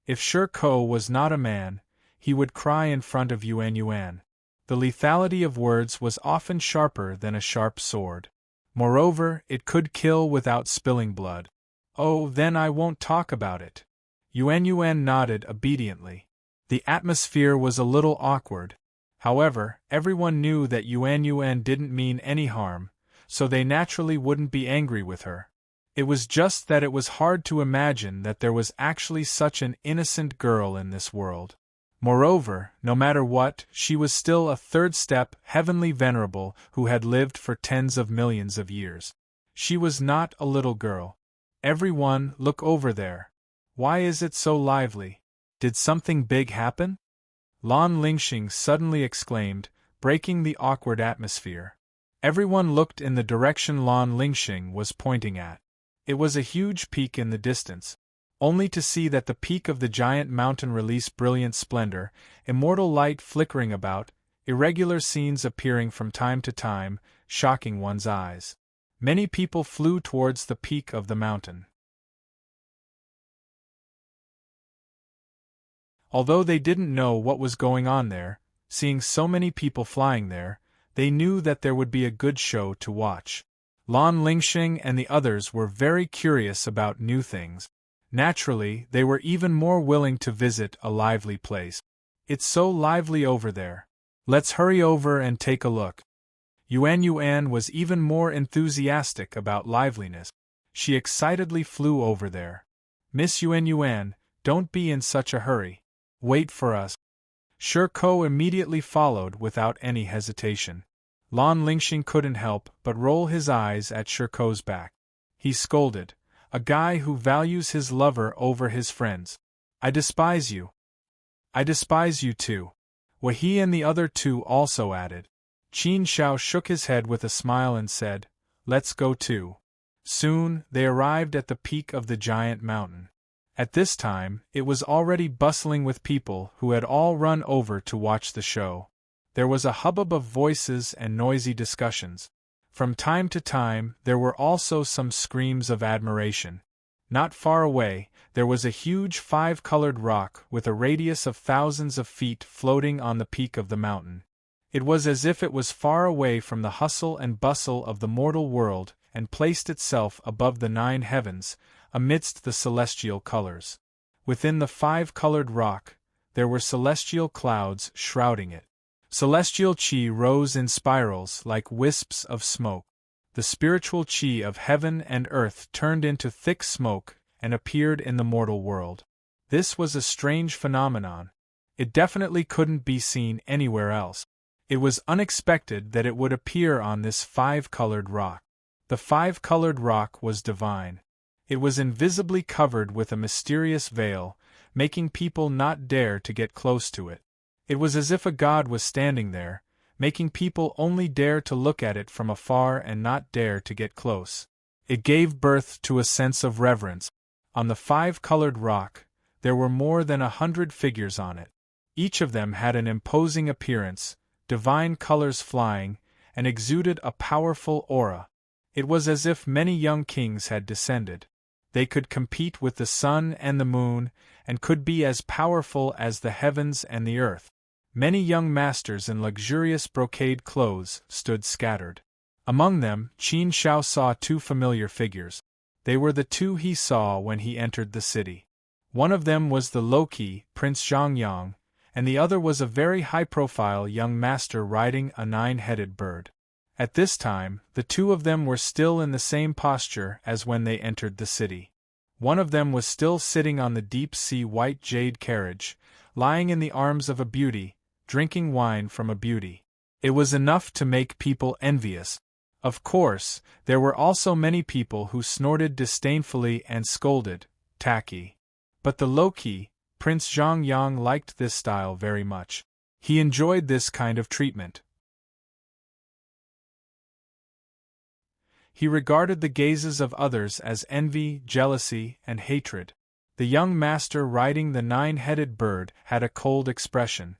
If Shi Ko was not a man, he would cry in front of Yuan. The lethality of words was often sharper than a sharp sword. Moreover, it could kill without spilling blood. Oh, then I won't talk about it. Yuan nodded obediently. The atmosphere was a little awkward. However, everyone knew that Yuan didn't mean any harm, so they naturally wouldn't be angry with her. It was just that it was hard to imagine that there was actually such an innocent girl in this world. Moreover, no matter what, she was still a third step heavenly venerable who had lived for tens of millions of years. She was not a little girl. Everyone, look over there. Why is it so lively? Did something big happen? Lan Lingxing suddenly exclaimed, breaking the awkward atmosphere. Everyone looked in the direction Lan Lingxing was pointing at. It was a huge peak in the distance, only to see that the peak of the giant mountain released brilliant splendor, immortal light flickering about, irregular scenes appearing from time to time, shocking one's eyes. Many people flew towards the peak of the mountain. Although they didn't know what was going on there, seeing so many people flying there, they knew that there would be a good show to watch. Lan Lingxing and the others were very curious about new things. Naturally, they were even more willing to visit a lively place. It's so lively over there. Let's hurry over and take a look. Yuan was even more enthusiastic about liveliness. She excitedly flew over there. Miss Yuan, don't be in such a hurry. Wait for us. Shiko immediately followed without any hesitation. Lan Lingxing couldn't help but roll his eyes at Shiko's back. He scolded, a guy who values his lover over his friends. I despise you. I despise you too. He and the other two also added. Qin Shao shook his head with a smile and said, let's go too. Soon, they arrived at the peak of the giant mountain. At this time, it was already bustling with people who had all run over to watch the show. There was a hubbub of voices and noisy discussions. From time to time, there were also some screams of admiration. Not far away, there was a huge five-colored rock with a radius of thousands of feet floating on the peak of the mountain. It was as if it was far away from the hustle and bustle of the mortal world and placed itself above the 9 heavens, amidst the celestial colors. Within the five-colored rock, there were celestial clouds shrouding it. Celestial chi rose in spirals like wisps of smoke. The spiritual chi of heaven and earth turned into thick smoke and appeared in the mortal world. This was a strange phenomenon. It definitely couldn't be seen anywhere else. It was unexpected that it would appear on this five-colored rock. The five-colored rock was divine. It was invisibly covered with a mysterious veil, making people not dare to get close to it. It was as if a god was standing there, making people only dare to look at it from afar and not dare to get close. It gave birth to a sense of reverence. On the five-colored rock, there were more than 100 figures on it. Each of them had an imposing appearance, divine colors flying, and exuded a powerful aura. It was as if many young kings had descended. They could compete with the sun and the moon, and could be as powerful as the heavens and the earth. Many young masters in luxurious brocade clothes stood scattered. Among them, Qin Shao saw 2 familiar figures. They were the 2 he saw when he entered the city. One of them was the low-key Prince Zhongyang, and the other was a very high-profile young master riding a 9-headed bird. At this time, the 2 of them were still in the same posture as when they entered the city. One of them was still sitting on the deep-sea white jade carriage, lying in the arms of a beauty, drinking wine from a beauty. It was enough to make people envious. Of course, there were also many people who snorted disdainfully and scolded, tacky. But the low-key, Prince Zhongyang liked this style very much. He enjoyed this kind of treatment. He regarded the gazes of others as envy, jealousy, and hatred. The young master riding the 9-headed bird had a cold expression.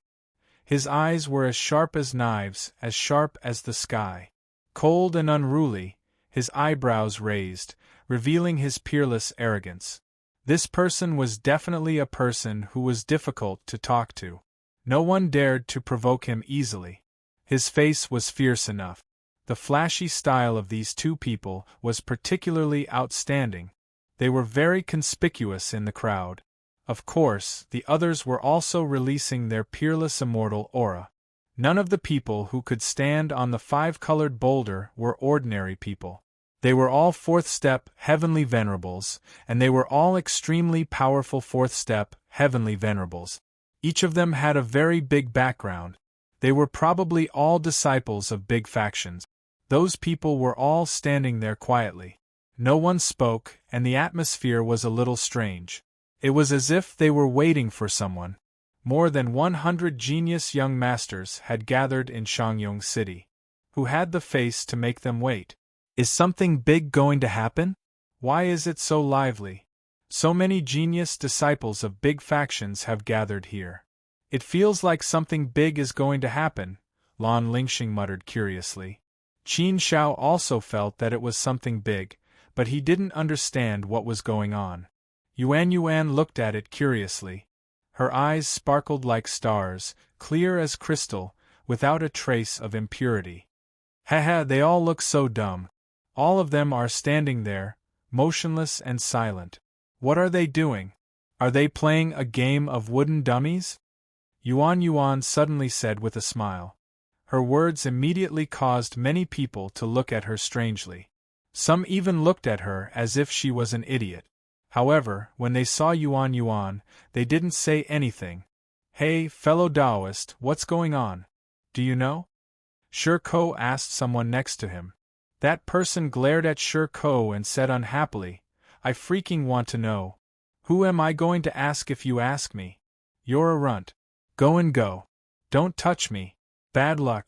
His eyes were as sharp as knives, as sharp as the sky. Cold and unruly, his eyebrows raised, revealing his peerless arrogance. This person was definitely a person who was difficult to talk to. No one dared to provoke him easily. His face was fierce enough. The flashy style of these 2 people was particularly outstanding. They were very conspicuous in the crowd. Of course, the others were also releasing their peerless immortal aura. None of the people who could stand on the 5-colored boulder were ordinary people. They were all fourth-step, heavenly venerables, and they were all extremely powerful fourth-step, heavenly venerables. Each of them had a very big background. They were probably all disciples of big factions. Those people were all standing there quietly. No one spoke, and the atmosphere was a little strange. It was as if they were waiting for someone. More than 100 genius young masters had gathered in Shangyong City. Who had the face to make them wait? Is something big going to happen? Why is it so lively? So many genius disciples of big factions have gathered here. It feels like something big is going to happen, Lan Lingxing muttered curiously. Qin Shao also felt that it was something big, but he didn't understand what was going on. Yuan looked at it curiously. Her eyes sparkled like stars, clear as crystal, without a trace of impurity. Haha, they all look so dumb. All of them are standing there, motionless and silent. What are they doing? Are they playing a game of wooden dummies? Yuan suddenly said with a smile. Her words immediately caused many people to look at her strangely. Some even looked at her as if she was an idiot. However, when they saw Yuan, they didn't say anything. Hey, fellow Taoist, what's going on? Do you know? Shi Ko asked someone next to him. That person glared at Shi Ko and said unhappily, I freaking want to know. Who am I going to ask if you ask me? You're a runt. Go and go. Don't touch me. Bad luck.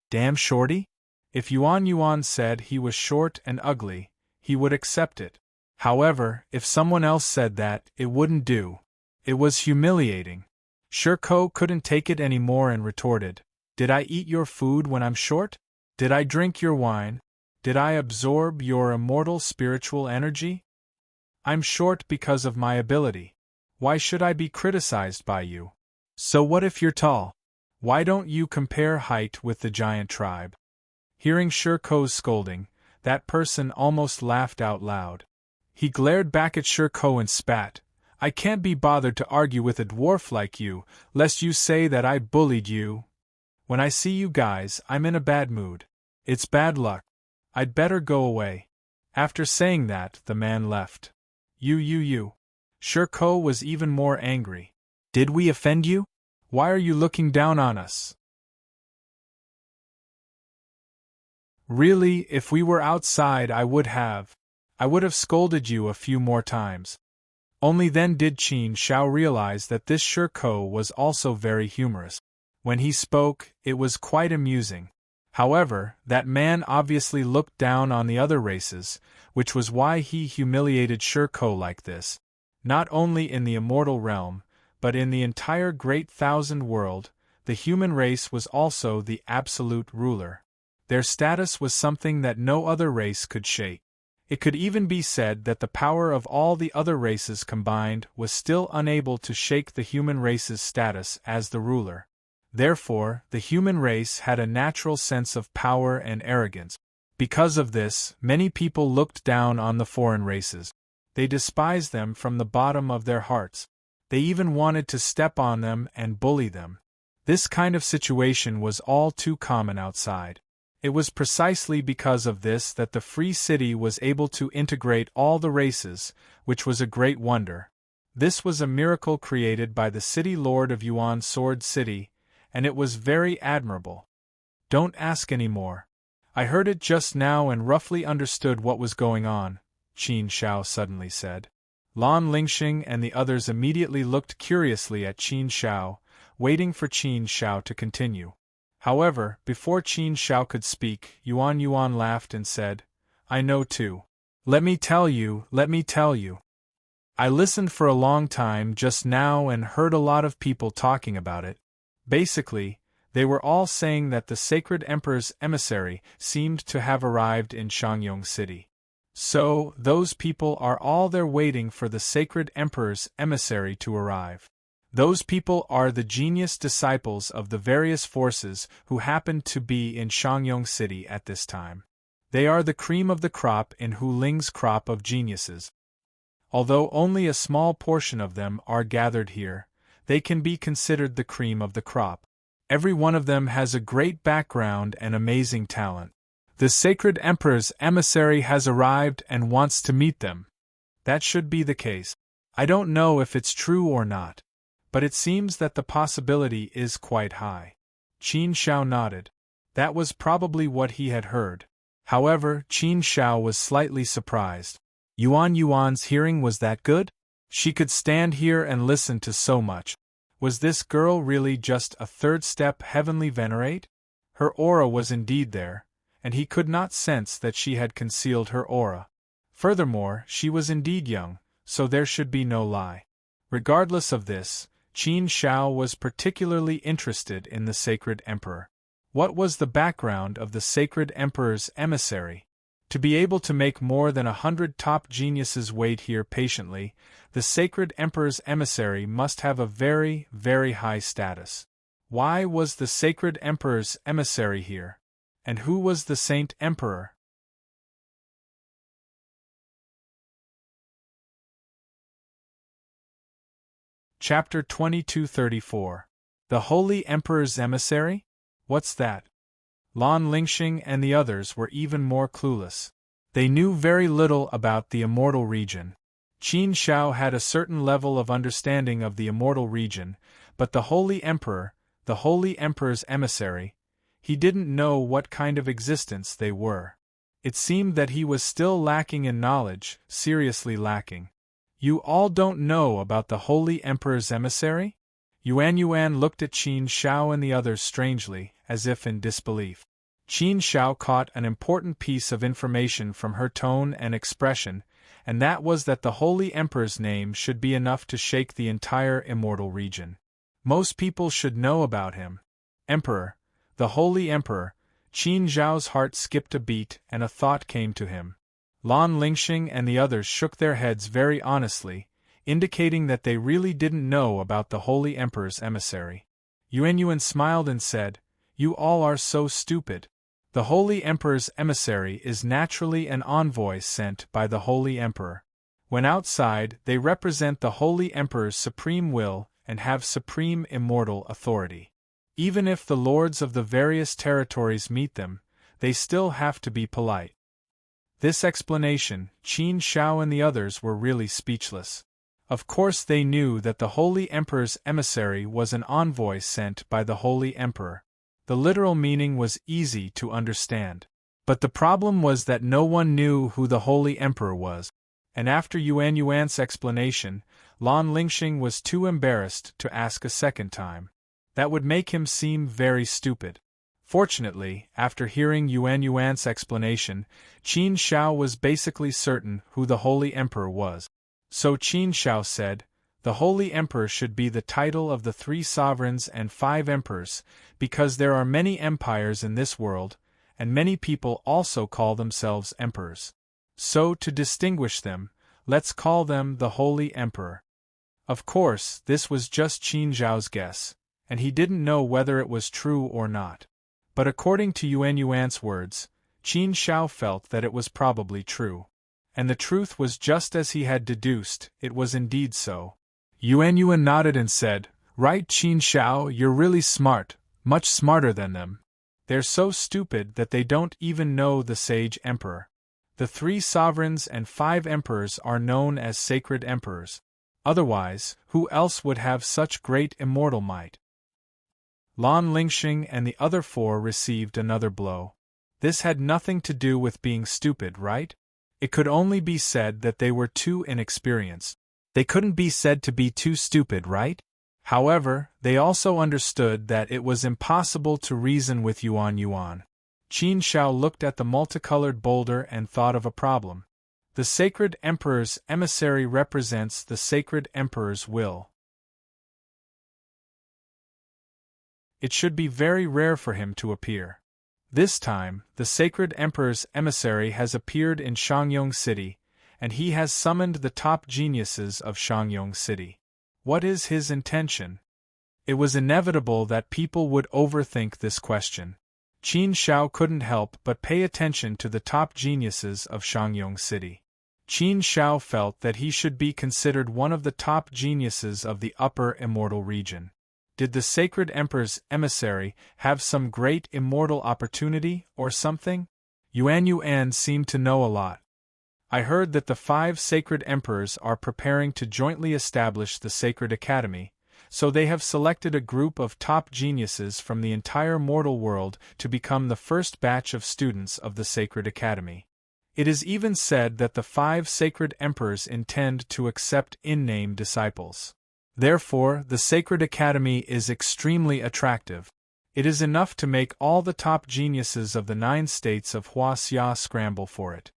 Damn shorty? If Yuan said he was short and ugly, he would accept it. However, if someone else said that, it wouldn't do. It was humiliating. Shi Ko couldn't take it anymore and retorted, Did I eat your food when I'm short? Did I drink your wine? Did I absorb your immortal spiritual energy? I'm short because of my ability. Why should I be criticized by you? So what if you're tall? Why don't you compare height with the giant tribe? Hearing Shi Ko's scolding, that person almost laughed out loud. He glared back at Shi Ko and spat, I can't be bothered to argue with a dwarf like you, lest you say that I bullied you. When I see you guys, I'm in a bad mood. It's bad luck. I'd better go away. After saying that, the man left. You. Shi Ko was even more angry. Did we offend you? Why are you looking down on us? Really, if we were outside I would have scolded you a few more times. Only then did Qin Shao realize that this Shi Ko was also very humorous. When he spoke, it was quite amusing. However, that man obviously looked down on the other races, which was why he humiliated Shi Ko like this. Not only in the immortal realm, but in the entire great thousand world, the human race was also the absolute ruler. Their status was something that no other race could shake. It could even be said that the power of all the other races combined was still unable to shake the human race's status as the ruler. Therefore, the human race had a natural sense of power and arrogance. Because of this, many people looked down on the foreign races. They despised them from the bottom of their hearts. They even wanted to step on them and bully them. This kind of situation was all too common outside. It was precisely because of this that the Free City was able to integrate all the races, which was a great wonder. This was a miracle created by the City Lord of Yuan Sword City, and it was very admirable. Don't ask any more. I heard it just now and roughly understood what was going on, Qin Shao suddenly said. Lan Lingxing and the others immediately looked curiously at Qin Shao, waiting for Qin Shao to continue. However, before Qin Shao could speak, Yuan laughed and said, I know too. Let me tell you. I listened for a long time just now and heard a lot of people talking about it. Basically, they were all saying that the Sacred Emperor's emissary seemed to have arrived in Shangyong City. So, those people are all there waiting for the Sacred Emperor's emissary to arrive. Those people are the genius disciples of the various forces who happen to be in Shangyong City at this time. They are the cream of the crop in Hu Ling's crop of geniuses. Although only a small portion of them are gathered here, they can be considered the cream of the crop. Every one of them has a great background and amazing talent. The sacred emperor's emissary has arrived and wants to meet them. That should be the case. I don't know if it's true or not, but it seems that the possibility is quite high. Qin Shao nodded. That was probably what he had heard. However, Qin Shao was slightly surprised. Yuan's hearing was that good? She could stand here and listen to so much. Was this girl really just a third-step heavenly venerate? Her aura was indeed there, and he could not sense that she had concealed her aura. Furthermore, she was indeed young, so there should be no lie. Regardless of this, Qin Shao was particularly interested in the sacred emperor. What was the background of the sacred emperor's emissary? To be able to make more than 100 top geniuses wait here patiently, the sacred emperor's emissary must have a very, very high status. Why was the sacred emperor's emissary here? And who was the saint emperor? Chapter 2234. The Holy Emperor's Emissary? What's that? Lan Lingxing and the others were even more clueless. They knew very little about the immortal region. Qin Shao had a certain level of understanding of the immortal region, but the Holy Emperor, the Holy Emperor's emissary, he didn't know what kind of existence they were. It seemed that he was still lacking in knowledge, seriously lacking. You all don't know about the Holy Emperor's emissary? Yuan looked at Qin Shao and the others strangely, as if in disbelief. Qin Shao caught an important piece of information from her tone and expression, and that was that the Holy Emperor's name should be enough to shake the entire immortal region. Most people should know about him. Emperor, the Holy Emperor. Qin Zhao's heart skipped a beat and a thought came to him. Lan Lingxing and the others shook their heads very honestly, indicating that they really didn't know about the Holy Emperor's emissary. Yuan smiled and said, "You all are so stupid. The Holy Emperor's emissary is naturally an envoy sent by the Holy Emperor. When outside, they represent the Holy Emperor's supreme will and have supreme immortal authority. Even if the lords of the various territories meet them, they still have to be polite." This explanation, Qin Shao and the others were really speechless. Of course they knew that the Holy Emperor's emissary was an envoy sent by the Holy Emperor. The literal meaning was easy to understand. But the problem was that no one knew who the Holy Emperor was. And after Yuan's explanation, Lan Lingxing was too embarrassed to ask a second time. That would make him seem very stupid. Fortunately, after hearing Yuan's explanation, Qin Shao was basically certain who the Holy Emperor was. So Qin Shao said, "The Holy Emperor should be the title of the 3 sovereigns and 5 emperors, because there are many empires in this world, and many people also call themselves emperors. So to distinguish them, let's call them the Holy Emperor." Of course, this was just Qin Zhao's guess, and he didn't know whether it was true or not. But according to Yuan's words, Qin Shao felt that it was probably true. And the truth was just as he had deduced, it was indeed so. Yuan nodded and said, "Right, Qin Shao, you're really smart, much smarter than them. They're so stupid that they don't even know the sage emperor. The 3 sovereigns and 5 emperors are known as sacred emperors. Otherwise, who else would have such great immortal might?" Lan Lingxing and the other 4 received another blow. This had nothing to do with being stupid, right? It could only be said that they were too inexperienced. They couldn't be said to be too stupid, right? However, they also understood that it was impossible to reason with Yuan. Qin Shao looked at the multicolored boulder and thought of a problem. The sacred emperor's emissary represents the sacred emperor's will. It should be very rare for him to appear. This time, the sacred emperor's emissary has appeared in Shangyong City, and he has summoned the top geniuses of Shangyong City. What is his intention? It was inevitable that people would overthink this question. Qin Shao couldn't help but pay attention to the top geniuses of Shangyong City. Qin Shao felt that he should be considered one of the top geniuses of the upper immortal region. Did the sacred emperor's emissary have some great immortal opportunity or something? Yuan seemed to know a lot. I heard that the 5 sacred emperors are preparing to jointly establish the Sacred Academy, so they have selected a group of top geniuses from the entire mortal world to become the first batch of students of the Sacred Academy. It is even said that the 5 sacred emperors intend to accept in-name disciples. Therefore, the Sacred Academy is extremely attractive. It is enough to make all the top geniuses of the 9 states of Huaxia scramble for it.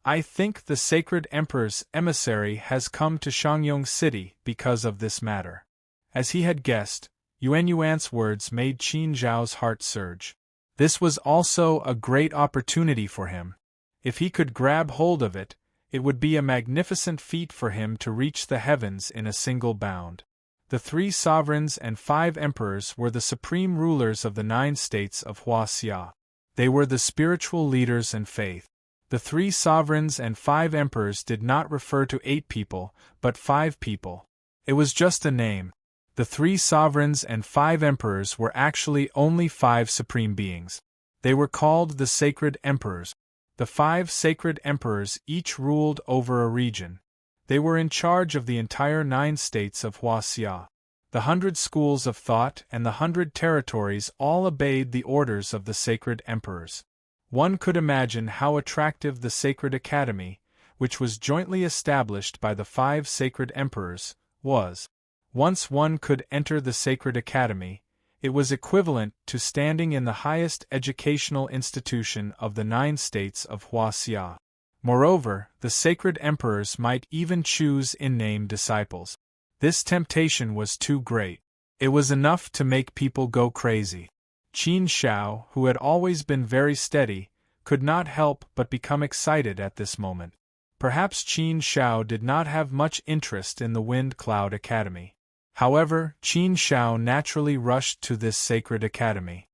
I think the Sacred Emperor's emissary has come to Shangyong City because of this matter. As he had guessed, Yuan's words made Qin Zhao's heart surge. This was also a great opportunity for him. If he could grab hold of it, it would be a magnificent feat for him to reach the heavens in a single bound. The 3 sovereigns and 5 emperors were the supreme rulers of the 9 states of Huaxia. They were the spiritual leaders and faith. The 3 sovereigns and 5 emperors did not refer to 8 people, but 5 people. It was just a name. The 3 sovereigns and 5 emperors were actually only 5 supreme beings. They were called the Sacred Emperors. The 5 sacred emperors each ruled over a region. They were in charge of the entire 9 states of Huaxia. The 100 schools of thought and the 100 territories all obeyed the orders of the Sacred Emperors. One could imagine how attractive the Sacred Academy, which was jointly established by the 5 sacred emperors, was. Once one could enter the Sacred Academy, it was equivalent to standing in the highest educational institution of the 9 states of Huaxia. Moreover, the sacred emperors might even choose in-name disciples. This temptation was too great. It was enough to make people go crazy. Qin Zhao, who had always been very steady, could not help but become excited at this moment. Perhaps Qin Zhao did not have much interest in the Wind Cloud Academy. However, Qin Zhao naturally rushed to this sacred academy.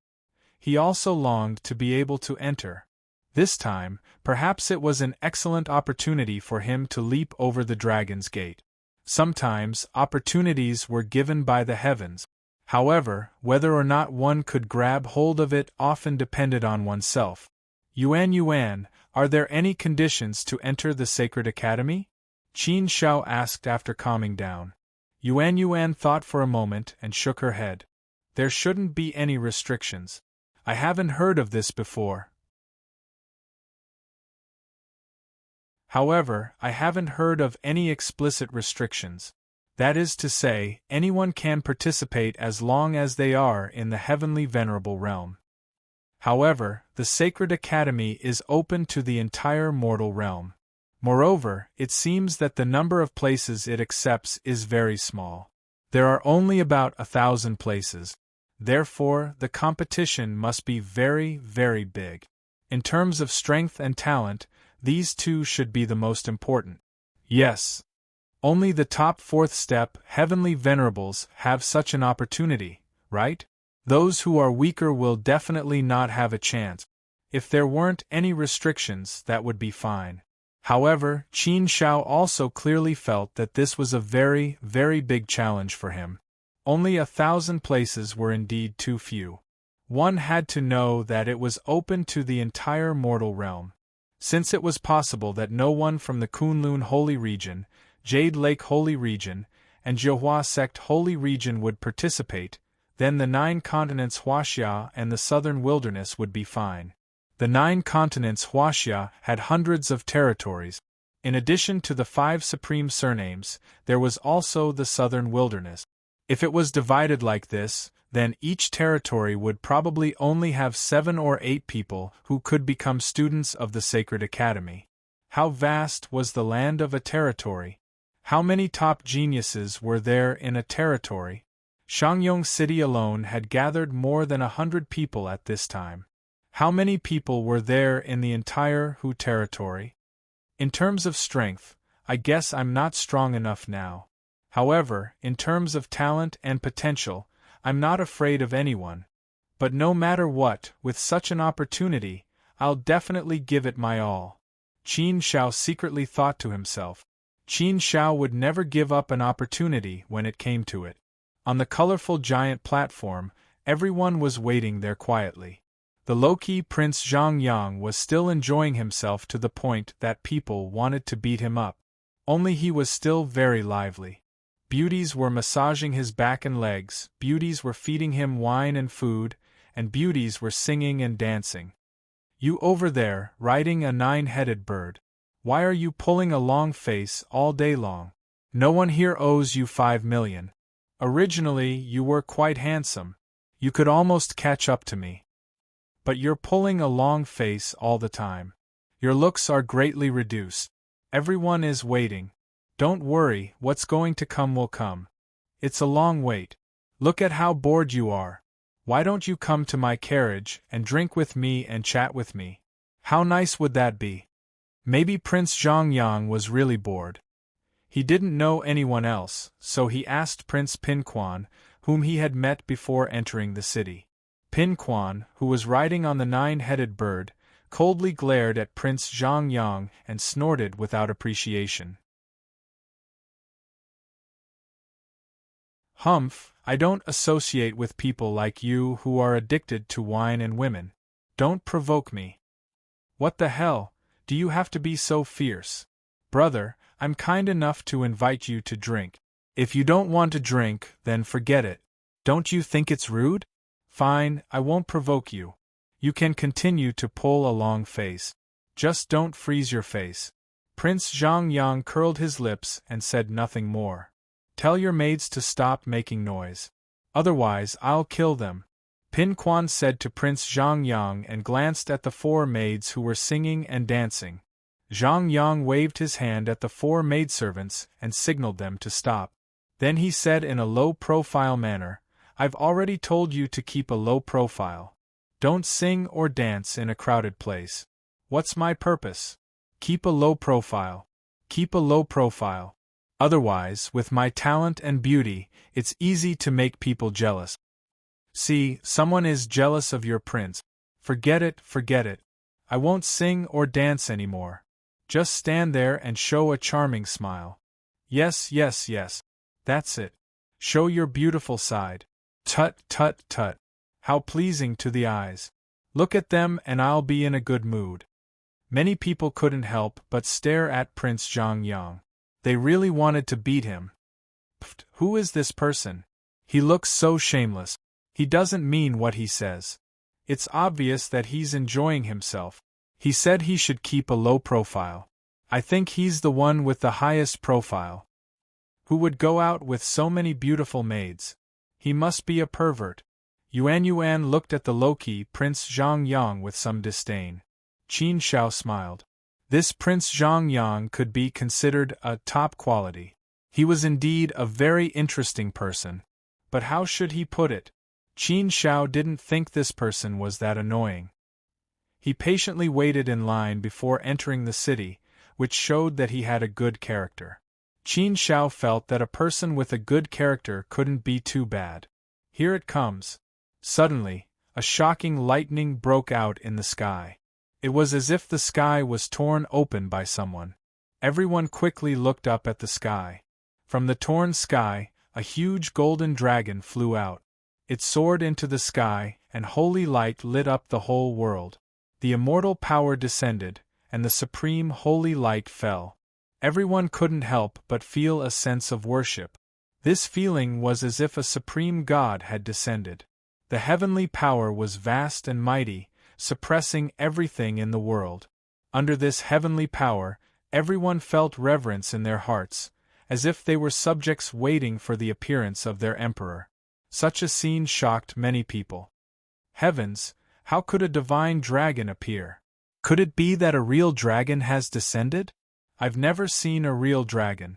He also longed to be able to enter. This time, perhaps it was an excellent opportunity for him to leap over the Dragon's Gate. Sometimes, opportunities were given by the heavens. However, whether or not one could grab hold of it often depended on oneself. Yuan, are there any conditions to enter the Sacred Academy? Qin Zhao asked after calming down. Yuan thought for a moment and shook her head. There shouldn't be any restrictions. I haven't heard of this before. However, I haven't heard of any explicit restrictions. That is to say, anyone can participate as long as they are in the heavenly venerable realm. However, the Sacred Academy is open to the entire mortal realm. Moreover, it seems that the number of places it accepts is very small. There are only about 1,000 places. Therefore, the competition must be very, very big. In terms of strength and talent, these 2 should be the most important. Yes. Only the top 4th step, Heavenly Venerables, have such an opportunity, right? Those who are weaker will definitely not have a chance. If there weren't any restrictions, that would be fine. However, Qin Zhao also clearly felt that this was a very, very big challenge for him. Only 1,000 places were indeed too few. One had to know that it was open to the entire mortal realm. Since it was possible that no one from the Kunlun Holy Region, Jade Lake Holy Region, and Zhihua Sect Holy Region would participate, then the 9 continents Huaxia and the southern wilderness would be fine. The 9 continents Huaxia had hundreds of territories. In addition to the 5 supreme surnames, there was also the southern wilderness. If it was divided like this, then each territory would probably only have 7 or 8 people who could become students of the Sacred Academy. How vast was the land of a territory? How many top geniuses were there in a territory? Shangyong City alone had gathered more than 100 people at this time. How many people were there in the entire Hu territory? In terms of strength, I guess I'm not strong enough now. However, in terms of talent and potential, I'm not afraid of anyone. But no matter what, with such an opportunity, I'll definitely give it my all. Qin Zhao secretly thought to himself. Qin Zhao would never give up an opportunity when it came to it. On the colorful giant platform, everyone was waiting there quietly. The low-key Prince Zhongyang was still enjoying himself to the point that people wanted to beat him up. Only he was still very lively. Beauties were massaging his back and legs, beauties were feeding him wine and food, and beauties were singing and dancing. You over there, riding a 9-headed bird. Why are you pulling a long face all day long? No one here owes you 5 million. Originally, you were quite handsome. You could almost catch up to me. But you're pulling a long face all the time. Your looks are greatly reduced. Everyone is waiting. Don't worry, what's going to come will come. It's a long wait. Look at how bored you are. Why don't you come to my carriage and drink with me and chat with me? How nice would that be? Maybe Prince Zhongyang was really bored. He didn't know anyone else, so he asked Prince Pinquan, whom he had met before entering the city. Pinquan, who was riding on the 9-headed bird, coldly glared at Prince Zhongyang and snorted without appreciation. Humph, I don't associate with people like you who are addicted to wine and women. Don't provoke me. What the hell, do you have to be so fierce? Brother, I'm kind enough to invite you to drink. If you don't want to drink, then forget it. Don't you think it's rude? Fine, I won't provoke you. You can continue to pull a long face. Just don't freeze your face. Prince Zhongyang curled his lips and said nothing more. Tell your maids to stop making noise. Otherwise I'll kill them. Pinquan said to Prince Zhongyang and glanced at the 4 maids who were singing and dancing. Zhongyang waved his hand at the 4 maidservants and signaled them to stop. Then he said in a low-profile manner, I've already told you to keep a low profile. Don't sing or dance in a crowded place. What's my purpose? Keep a low profile. Keep a low profile. Otherwise, with my talent and beauty, it's easy to make people jealous. See, someone is jealous of your prince. Forget it, forget it. I won't sing or dance anymore. Just stand there and show a charming smile. Yes, yes, yes. That's it. Show your beautiful side. Tut, tut, tut. How pleasing to the eyes. Look at them and I'll be in a good mood. Many people couldn't help but stare at Prince Zhongyang. They really wanted to beat him. Pfft, who is this person? He looks so shameless. He doesn't mean what he says. It's obvious that he's enjoying himself. He said he should keep a low profile. I think he's the one with the highest profile. Who would go out with so many beautiful maids? He must be a pervert. Yuan looked at the low-key Prince Zhongyang with some disdain. Qin Shao smiled. This Prince Zhongyang could be considered a top quality. He was indeed a very interesting person. But how should he put it? Qin Shao didn't think this person was that annoying. He patiently waited in line before entering the city, which showed that he had a good character. Qin Shao felt that a person with a good character couldn't be too bad. Here it comes. Suddenly, a shocking lightning broke out in the sky. It was as if the sky was torn open by someone. Everyone quickly looked up at the sky. From the torn sky, a huge golden dragon flew out. It soared into the sky, and holy light lit up the whole world. The immortal power descended, and the supreme holy light fell. Everyone couldn't help but feel a sense of worship. This feeling was as if a supreme God had descended. The heavenly power was vast and mighty, suppressing everything in the world. Under this heavenly power, everyone felt reverence in their hearts, as if they were subjects waiting for the appearance of their emperor. Such a scene shocked many people. Heavens, how could a divine dragon appear? Could it be that a real dragon has descended? I've never seen a real dragon.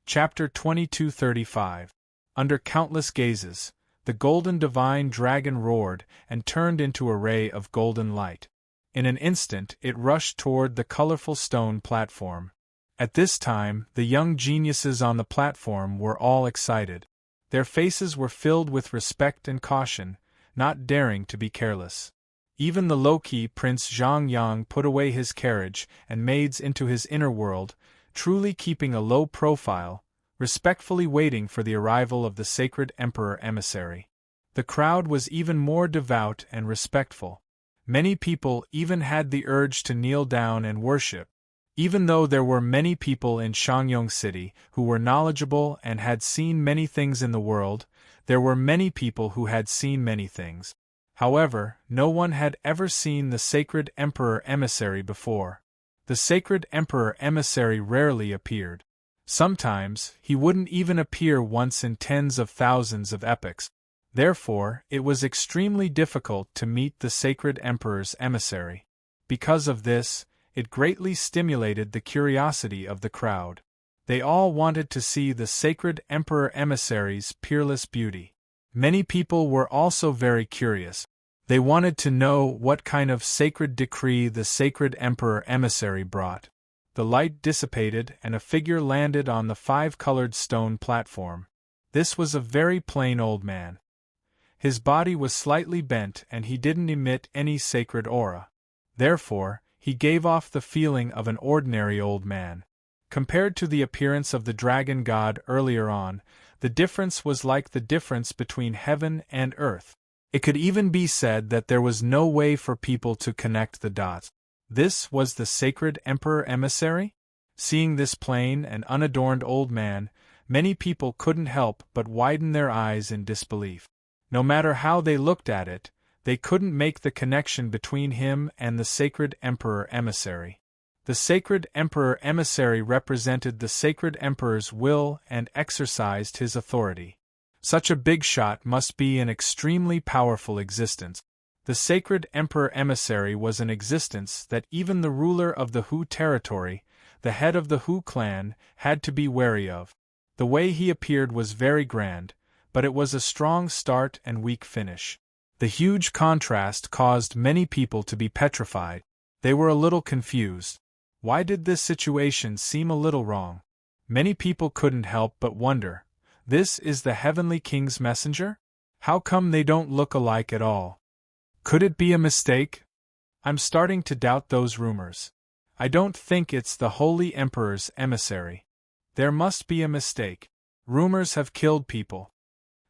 Chapter 2235. Under countless gazes, the golden divine dragon roared and turned into a ray of golden light. In an instant it rushed toward the colorful stone platform. At this time, the young geniuses on the platform were all excited. Their faces were filled with respect and caution, not daring to be careless. Even the low-key Prince Zhongyang put away his carriage and maids into his inner world, truly keeping a low profile, respectfully waiting for the arrival of the sacred emperor emissary. The crowd was even more devout and respectful. Many people even had the urge to kneel down and worship. Even though there were many people in Shangyong City who were knowledgeable and had seen many things in the world, there were many people who had seen many things. However, no one had ever seen the sacred emperor emissary before. The sacred emperor emissary rarely appeared. Sometimes, he wouldn't even appear once in tens of thousands of epochs. Therefore, it was extremely difficult to meet the sacred emperor's emissary. Because of this, it greatly stimulated the curiosity of the crowd. They all wanted to see the sacred emperor emissary's peerless beauty. Many people were also very curious. They wanted to know what kind of sacred decree the sacred emperor emissary brought. The light dissipated and a figure landed on the 5-colored stone platform. This was a very plain old man. His body was slightly bent and he didn't emit any sacred aura. Therefore, he gave off the feeling of an ordinary old man. Compared to the appearance of the dragon god earlier on, the difference was like the difference between heaven and earth. It could even be said that there was no way for people to connect the dots. This was the sacred emperor emissary? Seeing this plain and unadorned old man, many people couldn't help but widen their eyes in disbelief. No matter how they looked at it, they couldn't make the connection between him and the sacred emperor emissary. The sacred emperor emissary represented the sacred emperor's will and exercised his authority. Such a big shot must be an extremely powerful existence. The sacred emperor emissary was an existence that even the ruler of the Hu territory, the head of the Hu clan, had to be wary of. The way he appeared was very grand, but it was a strong start and weak finish. The huge contrast caused many people to be petrified. They were a little confused. Why did this situation seem a little wrong? Many people couldn't help but wonder, this is the heavenly king's messenger? How come they don't look alike at all? Could it be a mistake? I'm starting to doubt those rumors. I don't think it's the holy emperor's emissary. There must be a mistake. Rumors have killed people.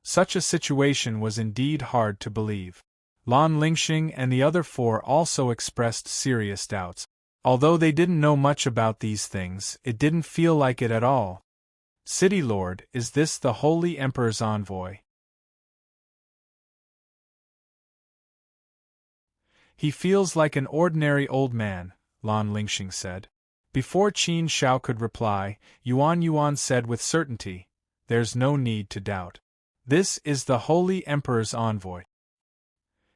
Such a situation was indeed hard to believe. Lan Lingxing and the other 4 also expressed serious doubts. Although they didn't know much about these things, it didn't feel like it at all. City Lord, is this the Holy Emperor's envoy? He feels like an ordinary old man, Lan Lingxing said. Before Qin Shao could reply, Yuan said with certainty, there's no need to doubt. This is the Holy Emperor's envoy.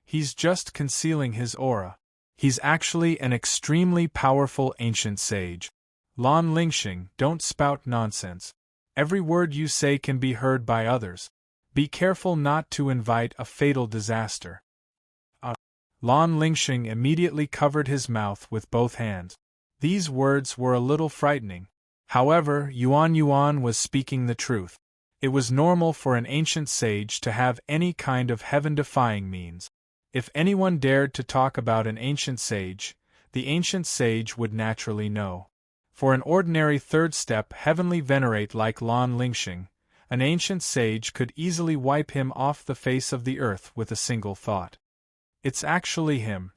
He's just concealing his aura. He's actually an extremely powerful ancient sage. Lan Lingxing, don't spout nonsense. Every word you say can be heard by others. Be careful not to invite a fatal disaster. Lan Lingxing immediately covered his mouth with both hands. These words were a little frightening. However, Yuan was speaking the truth. It was normal for an ancient sage to have any kind of heaven-defying means. If anyone dared to talk about an ancient sage, the ancient sage would naturally know. For an ordinary third-step heavenly venerate like Lan Lingxing, an ancient sage could easily wipe him off the face of the earth with a single thought. It's actually him.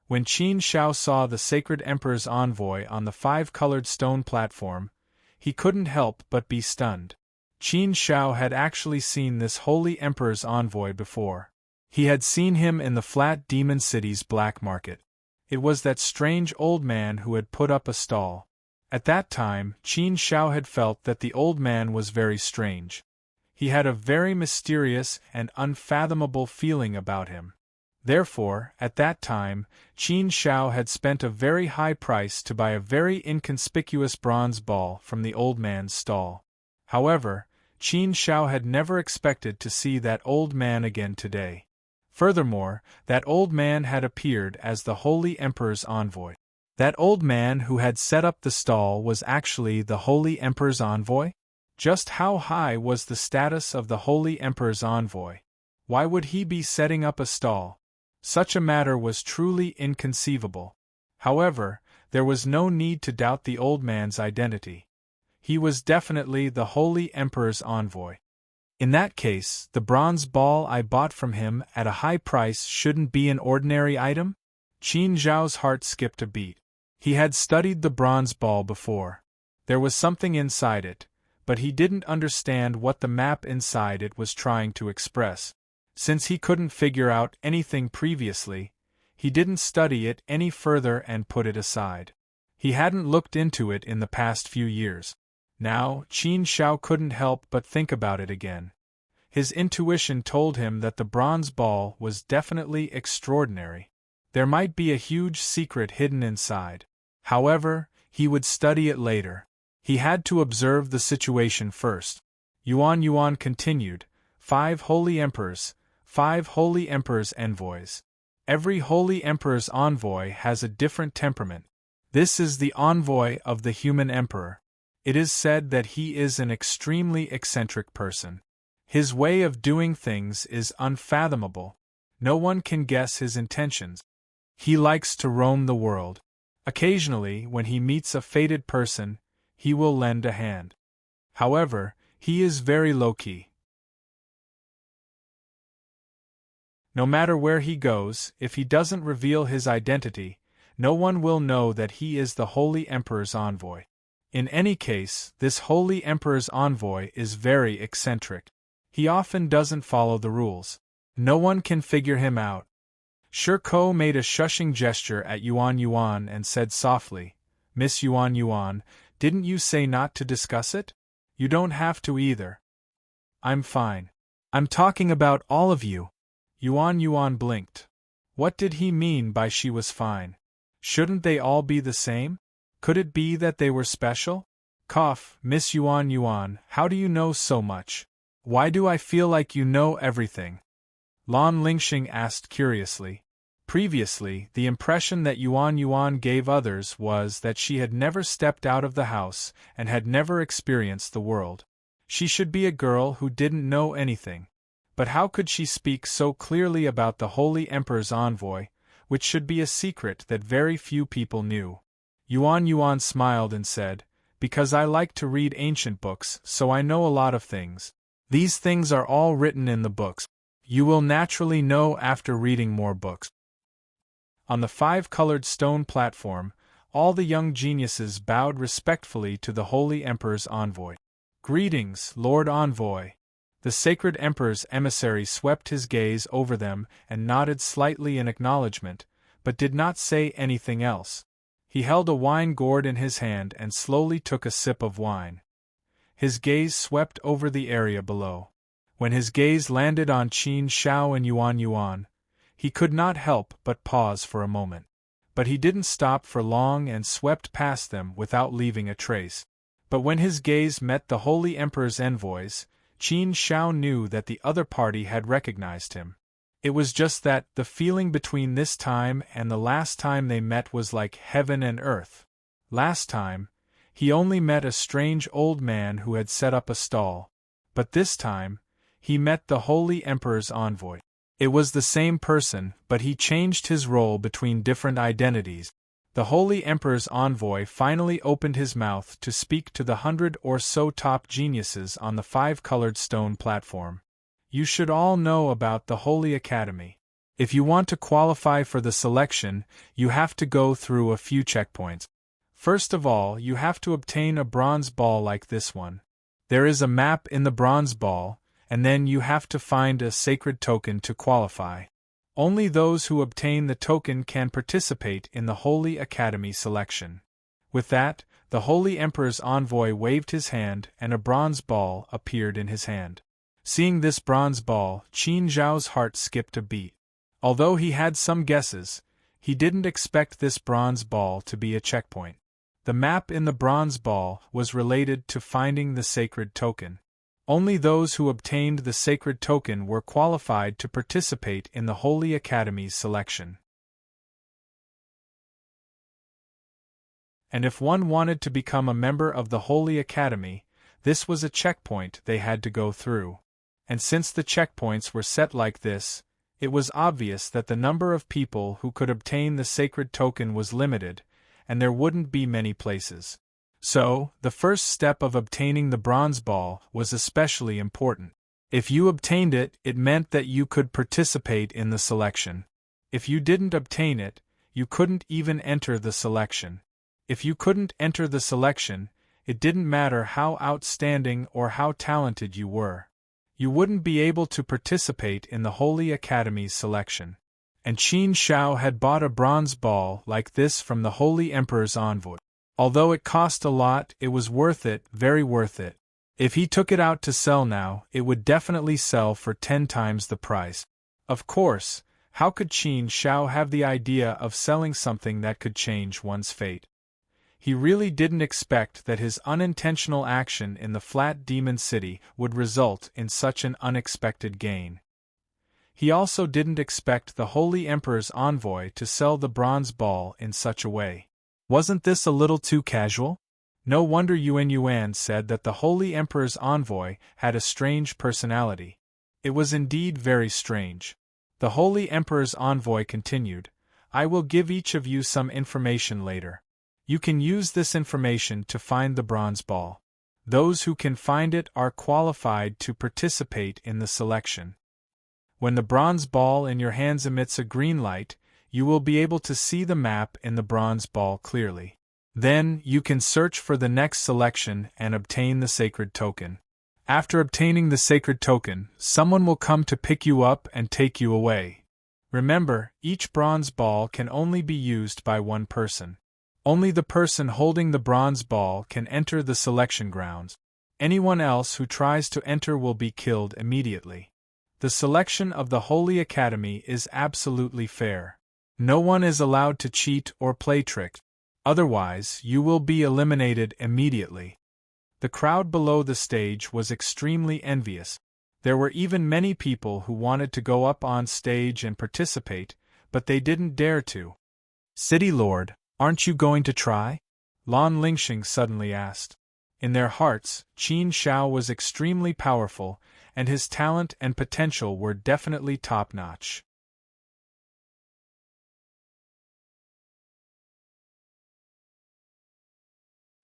When Qin Shao saw the sacred emperor's envoy on the 5-colored stone platform, he couldn't help but be stunned. Qin Shao had actually seen this holy emperor's envoy before. He had seen him in the Flat Demon City's black market. It was that strange old man who had put up a stall. At that time, Qin Shao had felt that the old man was very strange. He had a very mysterious and unfathomable feeling about him. Therefore, at that time, Qin Shao had spent a very high price to buy a very inconspicuous bronze ball from the old man's stall. However, Qin Shao had never expected to see that old man again today. Furthermore, that old man had appeared as the Holy Emperor's envoy. That old man who had set up the stall was actually the Holy Emperor's envoy? Just how high was the status of the Holy Emperor's envoy? Why would he be setting up a stall? Such a matter was truly inconceivable. However, there was no need to doubt the old man's identity. He was definitely the Holy Emperor's envoy. In that case, the bronze ball I bought from him at a high price shouldn't be an ordinary item? Qin Zhao's heart skipped a beat. He had studied the bronze ball before. There was something inside it, but he didn't understand what the map inside it was trying to express. Since he couldn't figure out anything previously, he didn't study it any further and put it aside. He hadn't looked into it in the past few years. Now, Qin Zhao couldn't help but think about it again. His intuition told him that the bronze ball was definitely extraordinary. There might be a huge secret hidden inside. However, he would study it later. He had to observe the situation first. Yuan continued, 5 Holy Emperors, 5 Holy Emperors' envoys. Every Holy Emperor's envoy has a different temperament. This is the envoy of the human emperor. It is said that he is an extremely eccentric person. His way of doing things is unfathomable. No one can guess his intentions. He likes to roam the world. Occasionally, when he meets a fated person, he will lend a hand. However, he is very low-key. No matter where he goes, if he doesn't reveal his identity, no one will know that he is the Holy Emperor's envoy. In any case, this Holy Emperor's envoy is very eccentric. He often doesn't follow the rules. No one can figure him out. Shirko made a shushing gesture at Yuan and said softly, Miss Yuan, didn't you say not to discuss it? You don't have to either. I'm fine. I'm talking about all of you. Yuan blinked. What did he mean by she was fine? Shouldn't they all be the same? Could it be that they were special? Cough, Miss Yuan, how do you know so much? Why do I feel like you know everything? Lan Lingxing asked curiously. Previously, the impression that Yuan gave others was that she had never stepped out of the house and had never experienced the world. She should be a girl who didn't know anything. But how could she speak so clearly about the Holy Emperor's envoy, which should be a secret that very few people knew? Yuan smiled and said, Because I like to read ancient books, so I know a lot of things. These things are all written in the books. You will naturally know after reading more books. On the 5-colored stone platform, all the young geniuses bowed respectfully to the Holy Emperor's envoy. Greetings, Lord Envoy. The sacred Emperor's emissary swept his gaze over them and nodded slightly in acknowledgement, but did not say anything else. He held a wine gourd in his hand and slowly took a sip of wine. His gaze swept over the area below. When his gaze landed on Qin Zhao and Yuan, he could not help but pause for a moment. But he didn't stop for long and swept past them without leaving a trace. But when his gaze met the Holy Emperor's envoys, Qin Zhao knew that the other party had recognized him. It was just that the feeling between this time and the last time they met was like heaven and earth. Last time, he only met a strange old man who had set up a stall. But this time, he met the Holy Emperor's envoy. It was the same person, but he changed his role between different identities. The Holy Emperor's envoy finally opened his mouth to speak to the 100 or so top geniuses on the 5-colored stone platform. You should all know about the Holy Academy. If you want to qualify for the selection, you have to go through a few checkpoints. First of all, you have to obtain a bronze ball like this one. There is a map in the bronze ball, and then you have to find a sacred token to qualify. Only those who obtain the token can participate in the Holy Academy selection. With that, the Holy Emperor's envoy waved his hand and a bronze ball appeared in his hand. Seeing this bronze ball, Qin Zhao's heart skipped a beat. Although he had some guesses, he didn't expect this bronze ball to be a checkpoint. The map in the bronze ball was related to finding the sacred token. Only those who obtained the sacred token were qualified to participate in the Holy Academy's selection. And if one wanted to become a member of the Holy Academy, this was a checkpoint they had to go through. And since the checkpoints were set like this, it was obvious that the number of people who could obtain the sacred token was limited, and there wouldn't be many places. So, the first step of obtaining the bronze ball was especially important. If you obtained it, it meant that you could participate in the selection. If you didn't obtain it, you couldn't even enter the selection. If you couldn't enter the selection, it didn't matter how outstanding or how talented you were. You wouldn't be able to participate in the Holy Academy's selection. And Qin Shao had bought a bronze ball like this from the Holy Emperor's envoy. Although it cost a lot, it was worth it, very worth it. If he took it out to sell now, it would definitely sell for 10 times the price. Of course, how could Qin Shao have the idea of selling something that could change one's fate? He really didn't expect that his unintentional action in the Flat Demon City would result in such an unexpected gain. He also didn't expect the Holy Emperor's envoy to sell the bronze ball in such a way. Wasn't this a little too casual? No wonder Yuan said that the Holy Emperor's envoy had a strange personality. It was indeed very strange. The Holy Emperor's envoy continued, "I will give each of you some information later. You can use this information to find the bronze ball. Those who can find it are qualified to participate in the selection. When the bronze ball in your hands emits a green light, you will be able to see the map in the bronze ball clearly. Then, you can search for the next selection and obtain the sacred token. After obtaining the sacred token, someone will come to pick you up and take you away. Remember, each bronze ball can only be used by one person. Only the person holding the bronze ball can enter the selection grounds. Anyone else who tries to enter will be killed immediately. The selection of the Holy Academy is absolutely fair. No one is allowed to cheat or play tricks. Otherwise, you will be eliminated immediately." The crowd below the stage was extremely envious. There were even many people who wanted to go up on stage and participate, but they didn't dare to. "City Lord, aren't you going to try?" Lan Lingxing suddenly asked. In their hearts, Qin Shao was extremely powerful, and his talent and potential were definitely top-notch.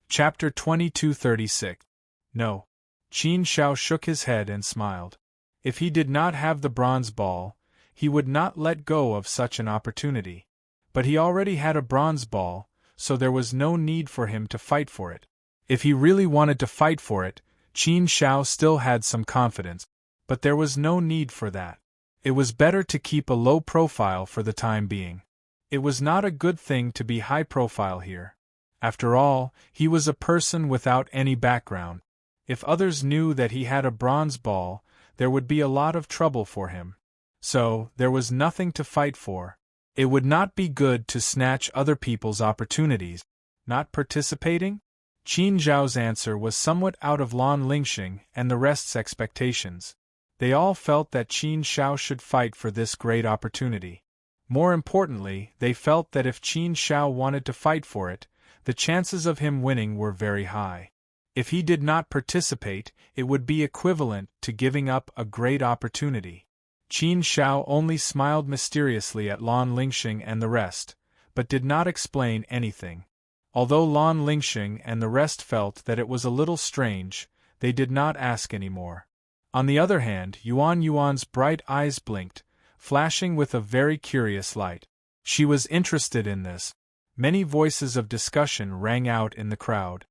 Chapter 2236. No. Qin Shao shook his head and smiled. If he did not have the bronze ball, he would not let go of such an opportunity. But he already had a bronze ball, so there was no need for him to fight for it. If he really wanted to fight for it, Qin Shao still had some confidence, but there was no need for that. It was better to keep a low profile for the time being. It was not a good thing to be high profile here. After all, he was a person without any background. If others knew that he had a bronze ball, there would be a lot of trouble for him. So, there was nothing to fight for. It would not be good to snatch other people's opportunities. Not participating? Qin Zhao's answer was somewhat out of Lan Lingxing and the rest's expectations. They all felt that Qin Shao should fight for this great opportunity. More importantly, they felt that if Qin Shao wanted to fight for it, the chances of him winning were very high. If he did not participate, it would be equivalent to giving up a great opportunity. Qin Shao only smiled mysteriously at Lan Lingxing and the rest, but did not explain anything. Although Lan Lingxing and the rest felt that it was a little strange, they did not ask any more. On the other hand, Yuan's bright eyes blinked, flashing with a very curious light. She was interested in this. Many voices of discussion rang out in the crowd.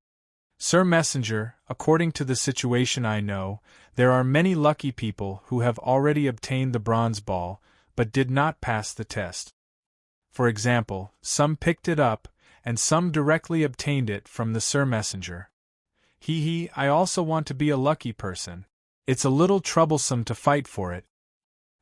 "Sir Messenger, according to the situation I know, there are many lucky people who have already obtained the bronze ball, but did not pass the test. For example, some picked it up, and some directly obtained it from the Sir Messenger. I also want to be a lucky person. It's a little troublesome to fight for it.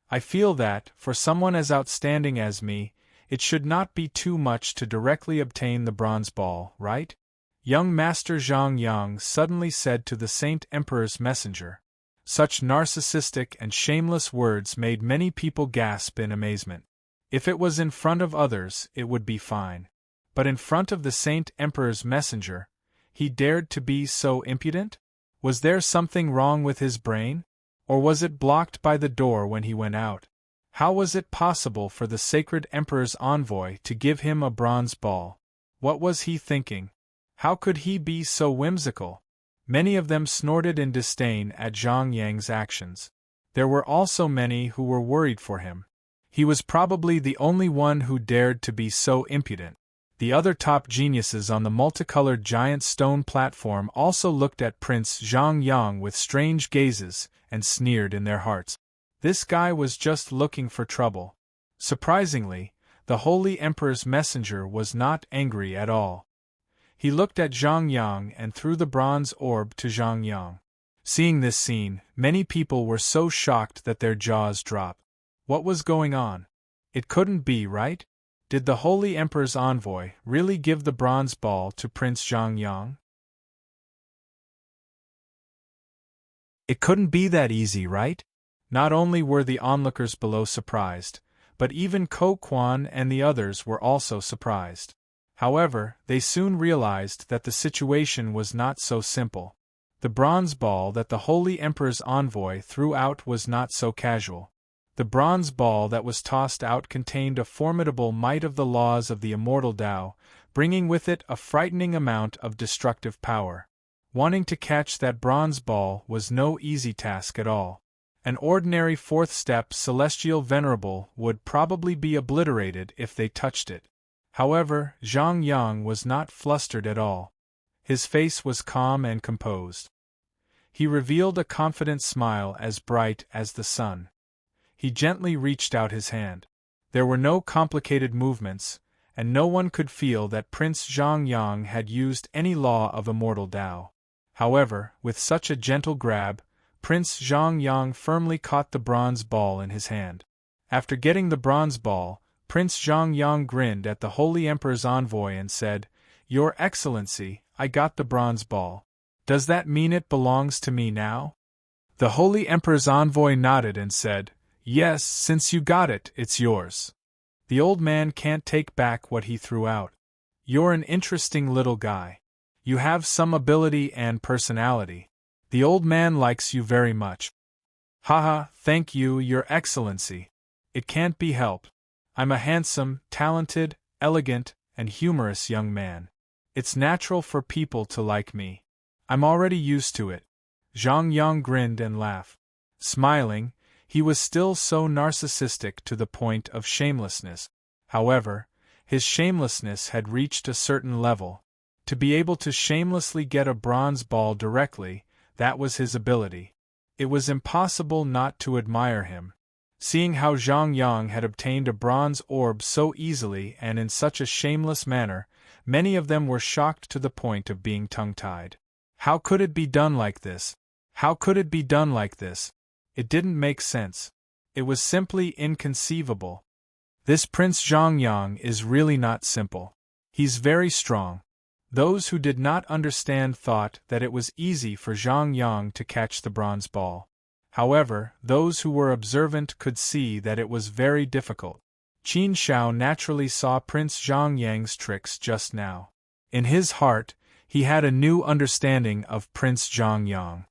I feel that, for someone as outstanding as me, it should not be too much to directly obtain the bronze ball, right?" Young Master Zhang Yang suddenly said to the Saint Emperor's messenger. Such narcissistic and shameless words made many people gasp in amazement. If it was in front of others, it would be fine. But in front of the Saint Emperor's messenger, he dared to be so impudent? Was there something wrong with his brain? Or was it blocked by the door when he went out? How was it possible for the sacred Emperor's envoy to give him a bronze ball? What was he thinking? How could he be so whimsical? Many of them snorted in disdain at Zhang Yang's actions. There were also many who were worried for him. He was probably the only one who dared to be so impudent. The other top geniuses on the multicolored giant stone platform also looked at Prince Zhang Yang with strange gazes and sneered in their hearts. This guy was just looking for trouble. Surprisingly, the Holy Emperor's messenger was not angry at all. He looked at Zhang Yang and threw the bronze orb to Zhang Yang. Seeing this scene, many people were so shocked that their jaws dropped. What was going on? It couldn't be right? Did the Holy Emperor's envoy really give the bronze ball to Prince Zhang Yang? It couldn't be that easy, right? Not only were the onlookers below surprised, but even Ko Quan and the others were also surprised. However, they soon realized that the situation was not so simple. The bronze ball that the Holy Emperor's envoy threw out was not so casual. The bronze ball that was tossed out contained a formidable might of the laws of the immortal Tao, bringing with it a frightening amount of destructive power. Wanting to catch that bronze ball was no easy task at all. An ordinary fourth-step celestial venerable would probably be obliterated if they touched it. However, Zhang Yang was not flustered at all. His face was calm and composed. He revealed a confident smile as bright as the sun. He gently reached out his hand. There were no complicated movements, and no one could feel that Prince Zhang Yang had used any law of immortal Tao. However, with such a gentle grab, Prince Zhang Yang firmly caught the bronze ball in his hand. After getting the bronze ball, Prince Zhang Yang grinned at the Holy Emperor's envoy and said, "Your Excellency, I got the bronze ball. Does that mean it belongs to me now?" The Holy Emperor's envoy nodded and said, "Yes, since you got it, it's yours. The old man can't take back what he threw out. You're an interesting little guy. You have some ability and personality. The old man likes you very much." "Haha, thank you, Your Excellency. It can't be helped. I'm a handsome, talented, elegant, and humorous young man. It's natural for people to like me. I'm already used to it." Zhang Yang grinned and laughed. Smiling, he was still so narcissistic to the point of shamelessness. However, his shamelessness had reached a certain level. To be able to shamelessly get a bronze ball directly, that was his ability. It was impossible not to admire him. Seeing how Zhang Yang had obtained a bronze orb so easily and in such a shameless manner, many of them were shocked to the point of being tongue-tied. How could it be done like this? How could it be done like this? It didn't make sense. It was simply inconceivable. This Prince Zhang Yang is really not simple. He's very strong. Those who did not understand thought that it was easy for Zhang Yang to catch the bronze ball. However, those who were observant could see that it was very difficult. Qin Shao naturally saw Prince Zhang Yang's tricks just now. In his heart, he had a new understanding of Prince Zhang Yang.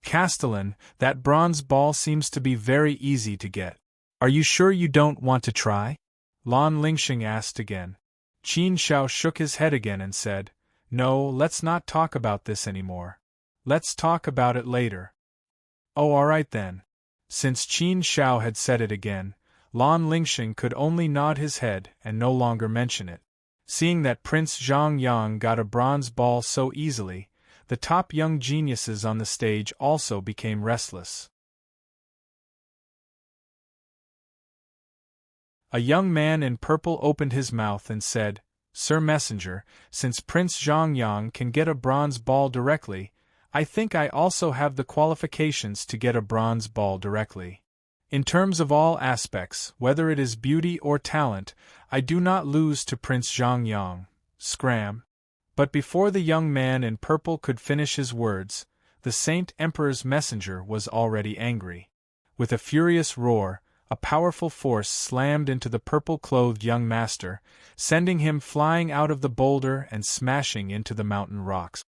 "Castellan, that bronze ball seems to be very easy to get. Are you sure you don't want to try?" Lan Lingxing asked again. Qin Shao shook his head again and said, "No, let's not talk about this anymore. Let's talk about it later." "Oh, all right then." Since Qin Shao had said it again, Lan Lingxing could only nod his head and no longer mention it. Seeing that Prince Zhang Yang got a bronze ball so easily, the top young geniuses on the stage also became restless. A young man in purple opened his mouth and said, "Sir Messenger, since Prince Zhang Yang can get a bronze ball directly, I think I also have the qualifications to get a bronze ball directly. In terms of all aspects, whether it is beauty or talent, I do not lose to Prince Zhang Yang." Scram. But before the young man in purple could finish his words, the Saint Emperor's messenger was already angry. With a furious roar, a powerful force slammed into the purple-clothed young master, sending him flying out of the boulder and smashing into the mountain rocks.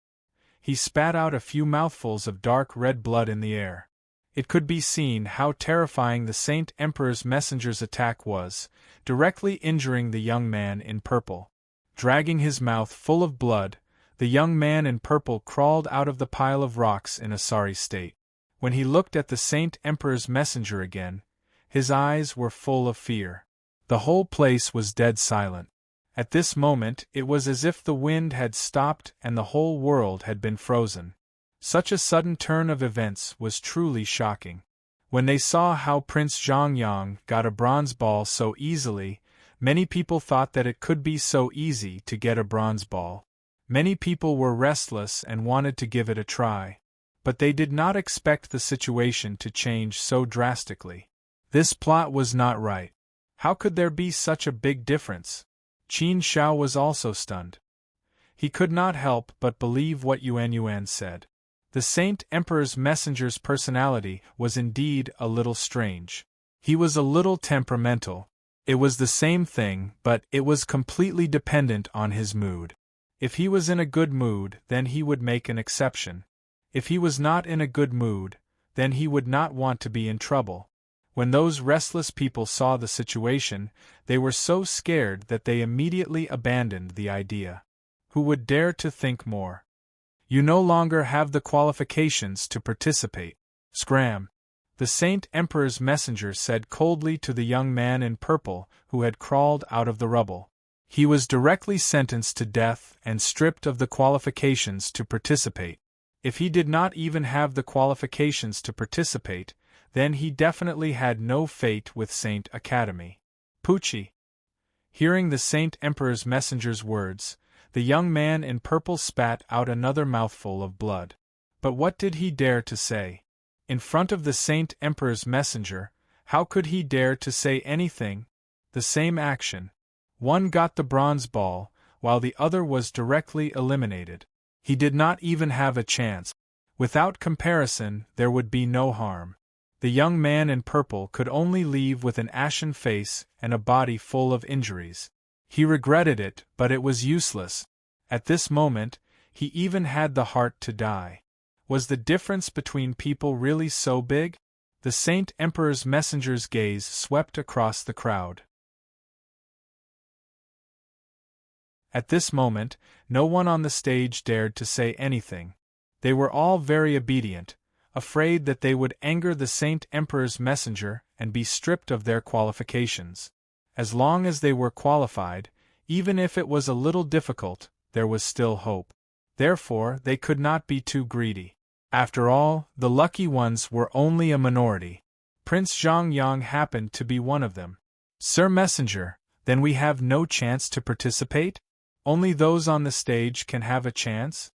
He spat out a few mouthfuls of dark red blood in the air. It could be seen how terrifying the Saint Emperor's messenger's attack was, directly injuring the young man in purple. Dragging his mouth full of blood, The young man in purple crawled out of the pile of rocks in a sorry state. When he looked at the Saint Emperor's messenger again, his eyes were full of fear. The whole place was dead silent. At this moment it was as if the wind had stopped and the whole world had been frozen. Such a sudden turn of events was truly shocking. When they saw how Prince Zhongyang got a bronze ball so easily, many people thought that it could be so easy to get a bronze ball. Many people were restless and wanted to give it a try. But they did not expect the situation to change so drastically. This plot was not right. How could there be such a big difference? Qin Shao was also stunned. He could not help but believe what Yuan said. The Saint Emperor's messenger's personality was indeed a little strange. He was a little temperamental. It was the same thing, but it was completely dependent on his mood. If he was in a good mood, then he would make an exception. If he was not in a good mood, then he would not want to be in trouble. When those restless people saw the situation, they were so scared that they immediately abandoned the idea. Who would dare to think more? You no longer have the qualifications to participate. Scram! The Saint Emperor's messenger said coldly to the young man in purple who had crawled out of the rubble. He was directly sentenced to death and stripped of the qualifications to participate. If he did not even have the qualifications to participate, then he definitely had no fate with Saint Academy. Pucci. Hearing the Saint Emperor's messenger's words, the young man in purple spat out another mouthful of blood. But what did he dare to say? In front of the Saint Emperor's messenger, how could he dare to say anything? The same action. One got the bronze ball, while the other was directly eliminated. He did not even have a chance. Without comparison, there would be no harm. The young man in purple could only leave with an ashen face and a body full of injuries. He regretted it, but it was useless. At this moment, he even had the heart to die. Was the difference between people really so big? The Saint Emperor's messenger's gaze swept across the crowd. At this moment, no one on the stage dared to say anything. They were all very obedient, afraid that they would anger the Saint Emperor's messenger and be stripped of their qualifications. As long as they were qualified, even if it was a little difficult, there was still hope. Therefore, they could not be too greedy. After all, the lucky ones were only a minority. Prince Zhongyang happened to be one of them. Sir Messenger, then we have no chance to participate? Only those on the stage can have a chance?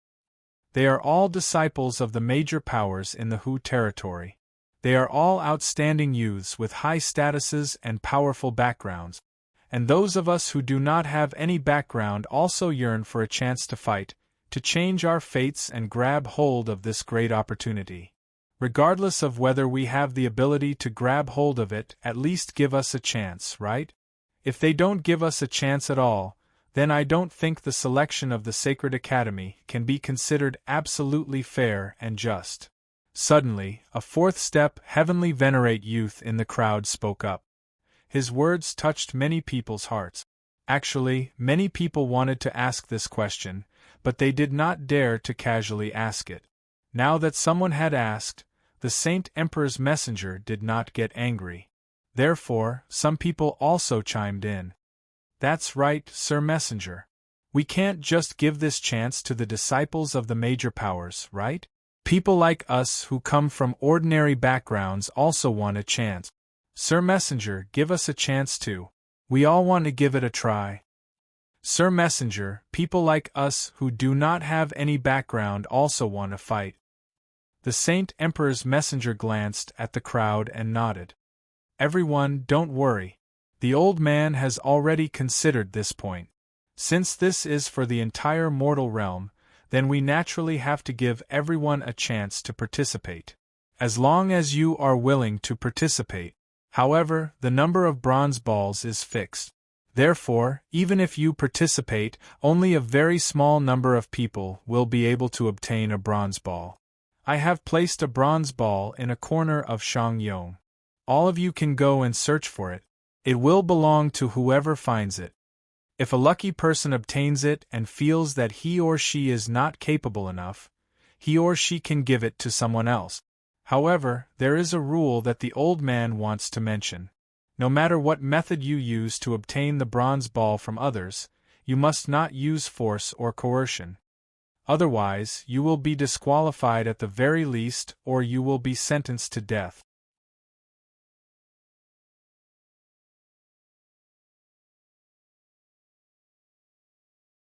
They are all disciples of the major powers in the Hu territory. They are all outstanding youths with high statuses and powerful backgrounds. And those of us who do not have any background also yearn for a chance to fight, to change our fates and grab hold of this great opportunity. Regardless of whether we have the ability to grab hold of it, at least give us a chance, right? If they don't give us a chance at all, then I don't think the selection of the Sacred Academy can be considered absolutely fair and just. Suddenly, a fourth-step, heavenly venerate youth in the crowd spoke up. His words touched many people's hearts. Actually, many people wanted to ask this question, but they did not dare to casually ask it. Now that someone had asked, the Saint Emperor's messenger did not get angry. Therefore, some people also chimed in. That's right, Sir Messenger. We can't just give this chance to the disciples of the major powers, right? People like us who come from ordinary backgrounds also want a chance. Sir Messenger, give us a chance too. We all want to give it a try. Sir Messenger, people like us who do not have any background also want to fight. The Saint Emperor's messenger glanced at the crowd and nodded. Everyone, don't worry. The old man has already considered this point. Since this is for the entire mortal realm, then we naturally have to give everyone a chance to participate. As long as you are willing to participate. However, the number of bronze balls is fixed. Therefore, even if you participate, only a very small number of people will be able to obtain a bronze ball. I have placed a bronze ball in a corner of Shangyong. All of you can go and search for it. It will belong to whoever finds it. If a lucky person obtains it and feels that he or she is not capable enough, he or she can give it to someone else. However, there is a rule that the old man wants to mention. No matter what method you use to obtain the bronze ball from others, you must not use force or coercion. Otherwise, you will be disqualified at the very least, or you will be sentenced to death.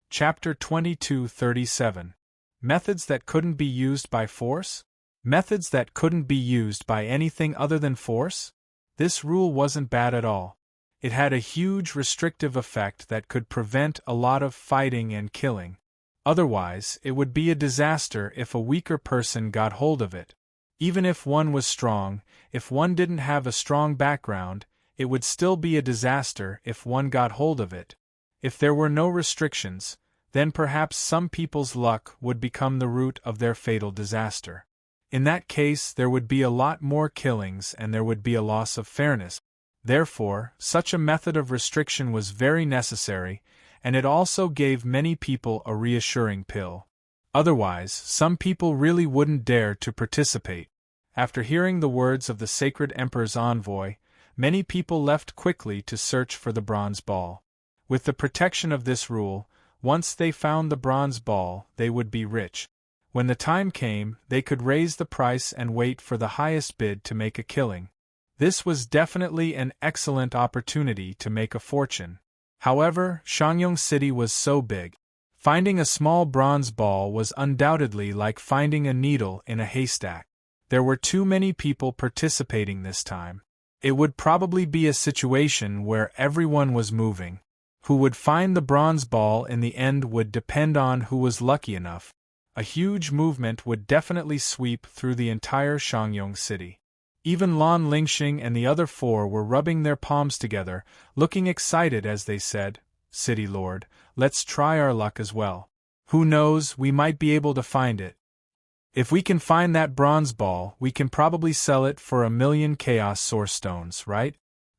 Chapter 22:37. Methods that couldn't be used by force? Methods that couldn't be used by anything other than force? This rule wasn't bad at all. It had a huge restrictive effect that could prevent a lot of fighting and killing. Otherwise, it would be a disaster if a weaker person got hold of it. Even if one was strong, if one didn't have a strong background, it would still be a disaster if one got hold of it. If there were no restrictions, then perhaps some people's luck would become the root of their fatal disaster. In that case, there would be a lot more killings and there would be a loss of fairness. Therefore, such a method of restriction was very necessary, and it also gave many people a reassuring pill. Otherwise, some people really wouldn't dare to participate. After hearing the words of the sacred emperor's envoy, many people left quickly to search for the bronze ball. With the protection of this rule, once they found the bronze ball, they would be rich. When the time came, they could raise the price and wait for the highest bid to make a killing. This was definitely an excellent opportunity to make a fortune. However, Shangyong City was so big. Finding a small bronze ball was undoubtedly like finding a needle in a haystack. There were too many people participating this time. It would probably be a situation where everyone was moving. Who would find the bronze ball in the end would depend on who was lucky enough. A huge movement would definitely sweep through the entire Shangyong City. Even Lan Lingxing and the other four were rubbing their palms together, looking excited as they said, "City Lord, let's try our luck as well. Who knows, we might be able to find it. If we can find that bronze ball, we can probably sell it for 1,000,000 chaos source stones, right?"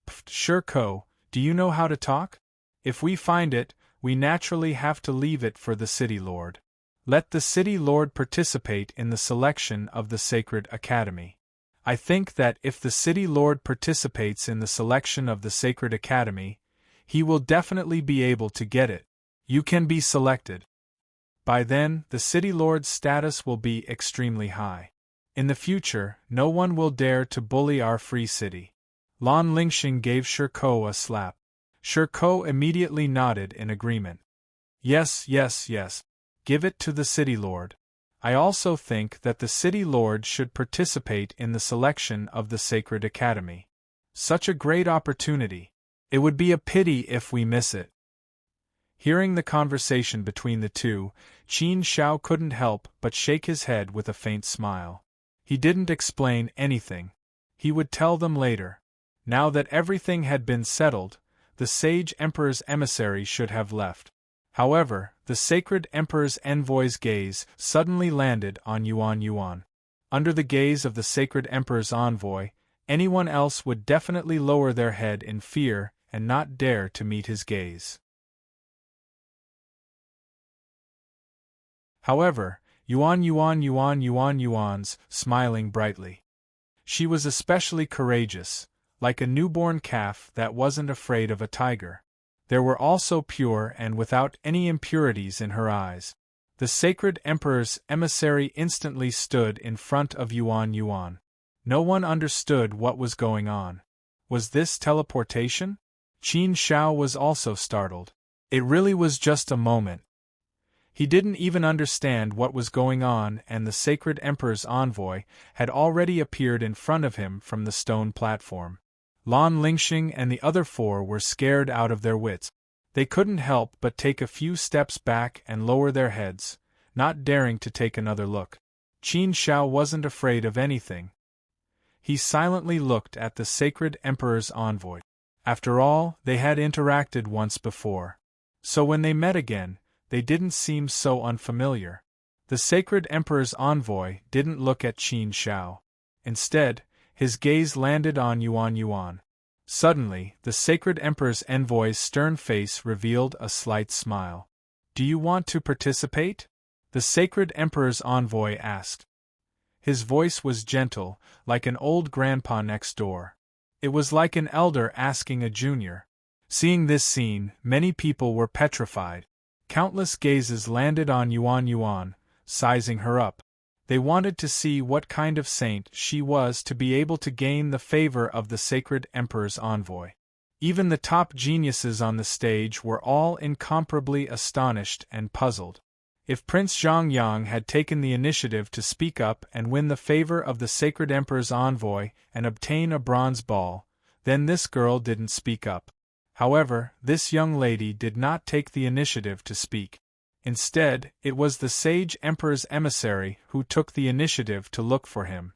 "Pfft, sure, Ko, do you know how to talk? If we find it, we naturally have to leave it for the City Lord. Let the City Lord participate in the selection of the Sacred Academy. I think that if the City Lord participates in the selection of the Sacred Academy, he will definitely be able to get it. You can be selected. By then, the City Lord's status will be extremely high. In the future, no one will dare to bully our free city." Lan Lingxing gave Shirko a slap. Shirko immediately nodded in agreement. Yes, yes, yes. Give it to the City Lord. I also think that the City Lord should participate in the selection of the Sacred Academy. Such a great opportunity. It would be a pity if we miss it. Hearing the conversation between the two, Qin Shao couldn't help but shake his head with a faint smile. He didn't explain anything. He would tell them later. Now that everything had been settled, the sage emperor's emissary should have left. However, the sacred emperor's envoy's gaze suddenly landed on Yuan Yuan. Under the gaze of the sacred emperor's envoy, anyone else would definitely lower their head in fear and not dare to meet his gaze. However, Yuan's smiling brightly. She was especially courageous, like a newborn calf that wasn't afraid of a tiger. There were also pure and without any impurities in her eyes. The sacred emperor's emissary instantly stood in front of Yuan. No one understood what was going on. Was this teleportation? Qin Shao was also startled. It really was just a moment. He didn't even understand what was going on, and the sacred emperor's envoy had already appeared in front of him from the stone platform. Lan Lingxing and the other four were scared out of their wits. They couldn't help but take a few steps back and lower their heads, not daring to take another look. Qin Shao wasn't afraid of anything. He silently looked at the sacred emperor's envoy. After all, they had interacted once before. So when they met again, they didn't seem so unfamiliar. The sacred emperor's envoy didn't look at Qin Shao. Instead, his gaze landed on Yuan. Suddenly, the sacred emperor's envoy's stern face revealed a slight smile. "Do you want to participate?" the sacred emperor's envoy asked. His voice was gentle, like an old grandpa next door. It was like an elder asking a junior. Seeing this scene, many people were petrified. Countless gazes landed on Yuan Yuan, sizing her up. They wanted to see what kind of saint she was to be able to gain the favor of the sacred emperor's envoy. Even the top geniuses on the stage were all incomparably astonished and puzzled. If Prince Zhongyang had taken the initiative to speak up and win the favor of the sacred emperor's envoy and obtain a bronze ball, then this girl didn't speak up. However, this young lady did not take the initiative to speak. Instead, it was the sage emperor's emissary who took the initiative to look for him.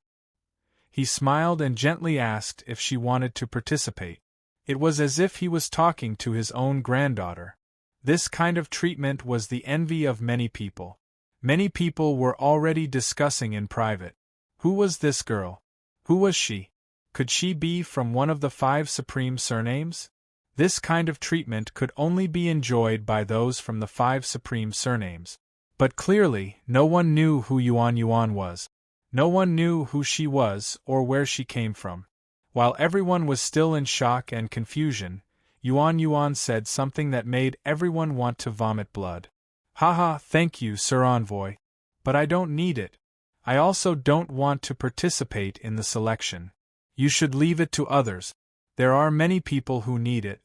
He smiled and gently asked if she wanted to participate. It was as if he was talking to his own granddaughter. This kind of treatment was the envy of many people. Many people were already discussing in private. Who was this girl? Who was she? Could she be from one of the 5 supreme surnames? This kind of treatment could only be enjoyed by those from the 5 supreme surnames. But clearly, no one knew who Yuan Yuan was. No one knew who she was or where she came from. While everyone was still in shock and confusion, Yuan Yuan said something that made everyone want to vomit blood. "Haha, thank you, Sir Envoy. But I don't need it. I also don't want to participate in the selection. You should leave it to others. There are many people who need it."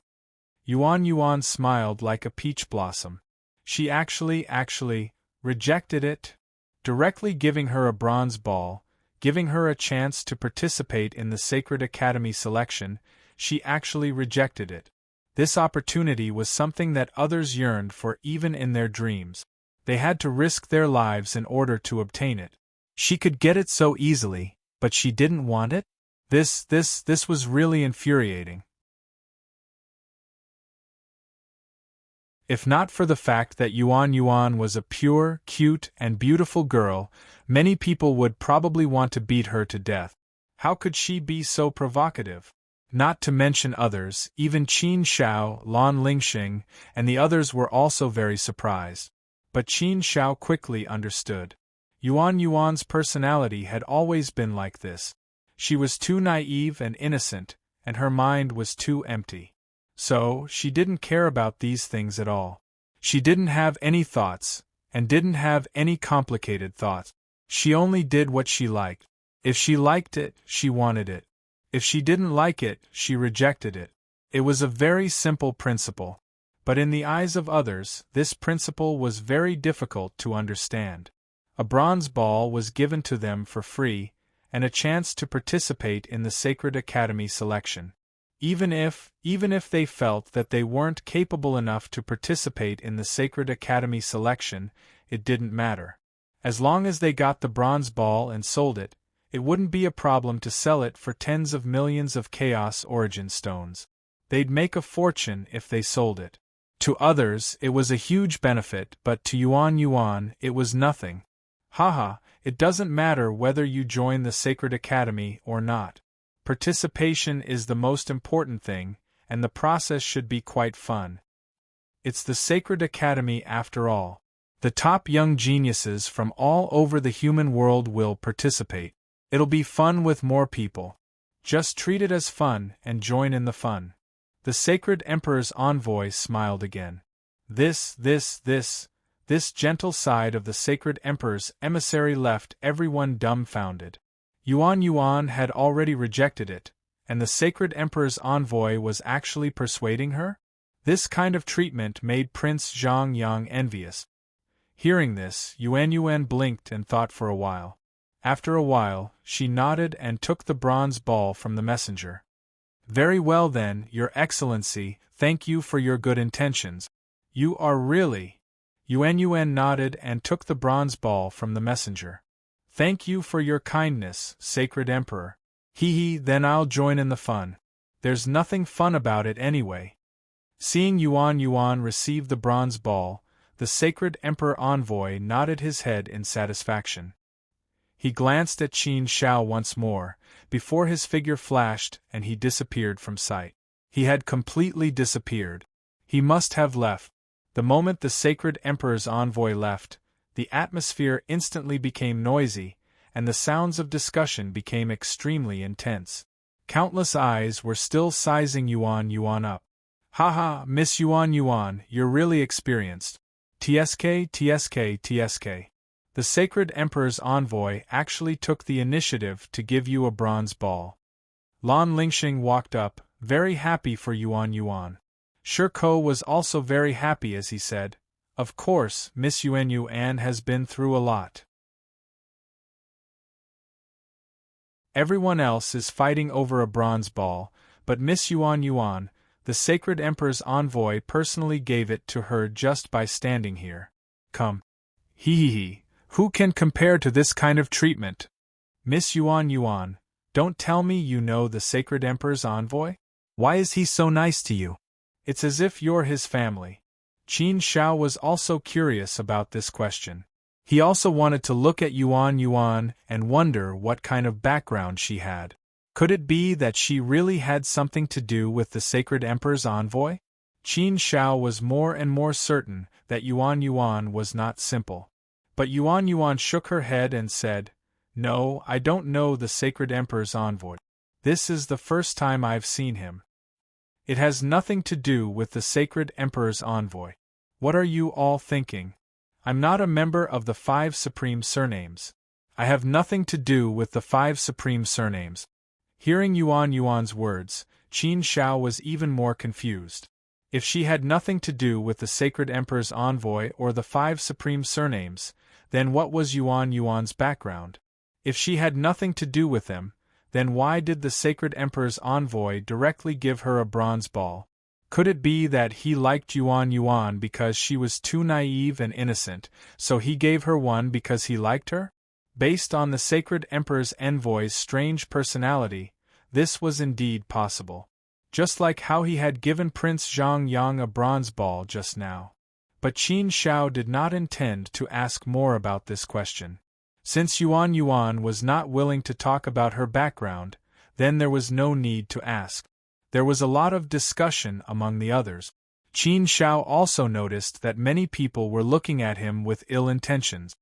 Yuan Yuan smiled like a peach blossom. She actually rejected it, directly giving her a bronze ball, giving her a chance to participate in the Sacred Academy selection. She actually rejected it. This opportunity was something that others yearned for even in their dreams. They had to risk their lives in order to obtain it. She could get it so easily, but she didn't want it? This was really infuriating. If not for the fact that Yuan Yuan was a pure, cute, and beautiful girl, many people would probably want to beat her to death. How could she be so provocative? Not to mention others, even Qin Shao, Lan Lingxing, and the others were also very surprised. But Qin Shao quickly understood. Yuan Yuan's personality had always been like this. She was too naive and innocent, and her mind was too empty. So, she didn't care about these things at all. She didn't have any thoughts, and didn't have any complicated thoughts. She only did what she liked. If she liked it, she wanted it. If she didn't like it, she rejected it. It was a very simple principle. But in the eyes of others, this principle was very difficult to understand. A bronze ball was given to them for free, and a chance to participate in the Sacred Academy selection. Even if they felt that they weren't capable enough to participate in the Sacred Academy selection, it didn't matter. As long as they got the bronze ball and sold it, it wouldn't be a problem to sell it for tens of millions of Chaos Origin stones. They'd make a fortune if they sold it. To others, it was a huge benefit, but to Yuan Yuan, it was nothing. Haha, it doesn't matter whether you join the Sacred Academy or not. Participation is the most important thing, and the process should be quite fun. It's the Sacred Academy after all. The top young geniuses from all over the human world will participate. It'll be fun with more people. Just treat it as fun and join in the fun. The Sacred Emperor's envoy smiled again. This gentle side of the Sacred Emperor's emissary left everyone dumbfounded. Yuan Yuan had already rejected it, and the Sacred Emperor's envoy was actually persuading her? This kind of treatment made Prince Zhongyang envious. Hearing this, Yuan Yuan blinked and thought for a while. After a while, she nodded and took the bronze ball from the messenger. "Very well then, Your Excellency, thank you for your good intentions. You are really—" Yuan Yuan nodded and took the bronze ball from the messenger. "Thank you for your kindness, Sacred Emperor. Then I'll join in the fun. There's nothing fun about it anyway." Seeing Yuan Yuan receive the bronze ball, the Sacred Emperor envoy nodded his head in satisfaction. He glanced at Qin Shao once more, before his figure flashed and he disappeared from sight. He had completely disappeared. He must have left. The moment the sacred emperor's envoy left, the atmosphere instantly became noisy, and the sounds of discussion became extremely intense. Countless eyes were still sizing Yuan Yuan up. "Haha, Miss Yuan Yuan, you're really experienced. TSK, TSK, TSK. The sacred emperor's envoy actually took the initiative to give you a bronze ball." Lan Lingxing walked up, very happy for Yuan Yuan. Shiko was also very happy as he said, "Of course, Miss Yuan Yuan has been through a lot. Everyone else is fighting over a bronze ball, but Miss Yuan Yuan, the sacred emperor's envoy, personally gave it to her just by standing here. Come. Hee. Who can compare to this kind of treatment? Miss Yuan Yuan, don't tell me you know the sacred emperor's envoy? Why is he so nice to you? It's as if you're his family." Qin Shao was also curious about this question. He also wanted to look at Yuan Yuan and wonder what kind of background she had. Could it be that she really had something to do with the sacred emperor's envoy? Qin Shao was more and more certain that Yuan Yuan was not simple. But Yuan Yuan shook her head and said, "No, I don't know the sacred emperor's envoy. This is the first time I've seen him. It has nothing to do with the sacred emperor's envoy. What are you all thinking? I'm not a member of the 5 supreme surnames. I have nothing to do with the 5 supreme surnames." Hearing Yuan Yuan's words, Qin Shao was even more confused. If she had nothing to do with the sacred emperor's envoy or the 5 supreme surnames, then what was Yuan Yuan's background? If she had nothing to do with them, then why did the sacred emperor's envoy directly give her a bronze ball? Could it be that he liked Yuan Yuan because she was too naive and innocent, so he gave her one because he liked her? Based on the sacred emperor's envoy's strange personality, this was indeed possible. Just like how he had given Prince Zhang Yang a bronze ball just now. But Qin Shao did not intend to ask more about this question. Since Yuan Yuan was not willing to talk about her background, then there was no need to ask. There was a lot of discussion among the others. Qin Shao also noticed that many people were looking at him with ill intentions.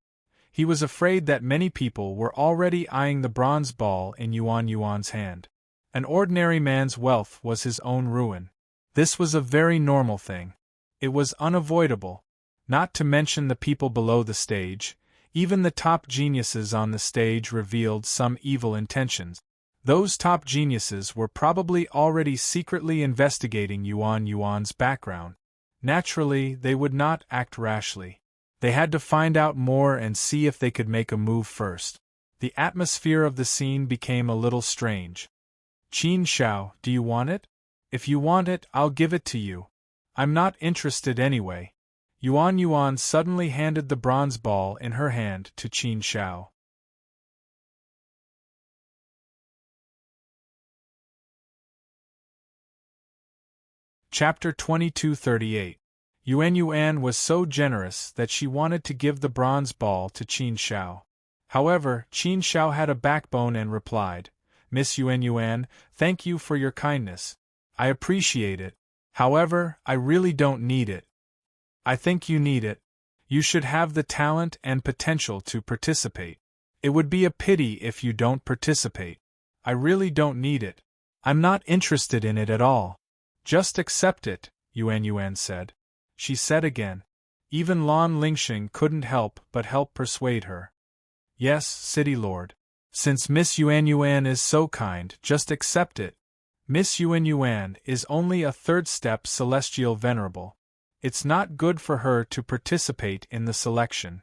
He was afraid that many people were already eyeing the bronze ball in Yuan Yuan's hand. An ordinary man's wealth was his own ruin. This was a very normal thing. It was unavoidable. Not to mention the people below the stage, even the top geniuses on the stage revealed some evil intentions. Those top geniuses were probably already secretly investigating Yuan Yuan's background. Naturally, they would not act rashly. They had to find out more and see if they could make a move first. The atmosphere of the scene became a little strange. "Qin Shao, do you want it? If you want it, I'll give it to you. I'm not interested anyway." Yuan Yuan suddenly handed the bronze ball in her hand to Qin Shao. Chapter 2238. Yuan Yuan was so generous that she wanted to give the bronze ball to Qin Shao. However, Qin Shao had a backbone and replied, "Miss Yuan Yuan, thank you for your kindness. I appreciate it. However, I really don't need it." "I think you need it. You should have the talent and potential to participate. It would be a pity if you don't participate. I really don't need it. I'm not interested in it at all. Just accept it," Yuan Yuan said. She said again. Even Lan Lingxing couldn't help but help persuade her. "Yes, City Lord. Since Miss Yuan Yuan is so kind, just accept it. Miss Yuan Yuan is only a 3rd step celestial venerable. It's not good for her to participate in the selection.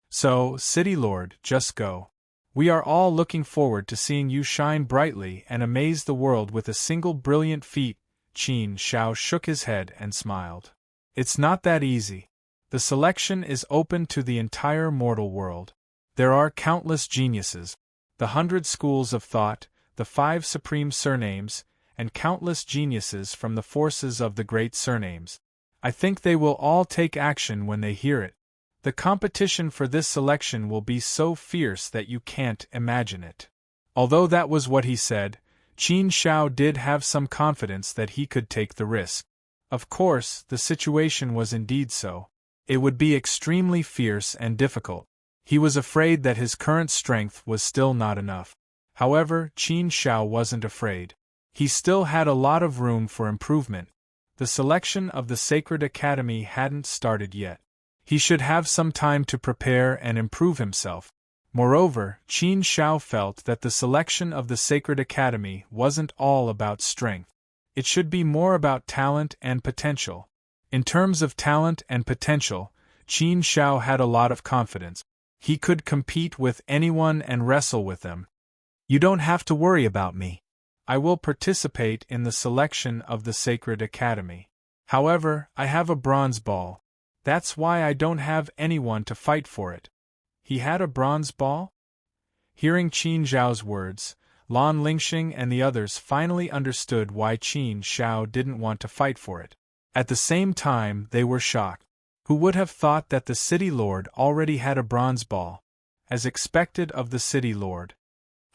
So, City Lord, just go. We are all looking forward to seeing you shine brightly and amaze the world with a single brilliant feat." Qin Shao shook his head and smiled. "It's not that easy. The selection is open to the entire mortal world. There are countless geniuses, the 100 schools of thought, the 5 supreme surnames, and countless geniuses from the forces of the great surnames. I think they will all take action when they hear it. The competition for this selection will be so fierce that you can't imagine it. Although that was what he said, Qin Shao did have some confidence that he could take the risk. Of course, the situation was indeed so. It would be extremely fierce and difficult. He was afraid that his current strength was still not enough. However, Qin Shao wasn't afraid. He still had a lot of room for improvement. The selection of the Sacred Academy hadn't started yet. He should have some time to prepare and improve himself. Moreover, Qin Shao felt that the selection of the Sacred Academy wasn't all about strength. It should be more about talent and potential. In terms of talent and potential, Qin Shao had a lot of confidence. He could compete with anyone and wrestle with them. You don't have to worry about me. I will participate in the selection of the Sacred Academy. However, I have a bronze ball. That's why I don't have anyone to fight for it. He had a bronze ball? Hearing Qin Zhao's words, Lan Lingxing and the others finally understood why Qin Shao didn't want to fight for it. At the same time, they were shocked. Who would have thought that the City Lord already had a bronze ball? As expected of the City Lord.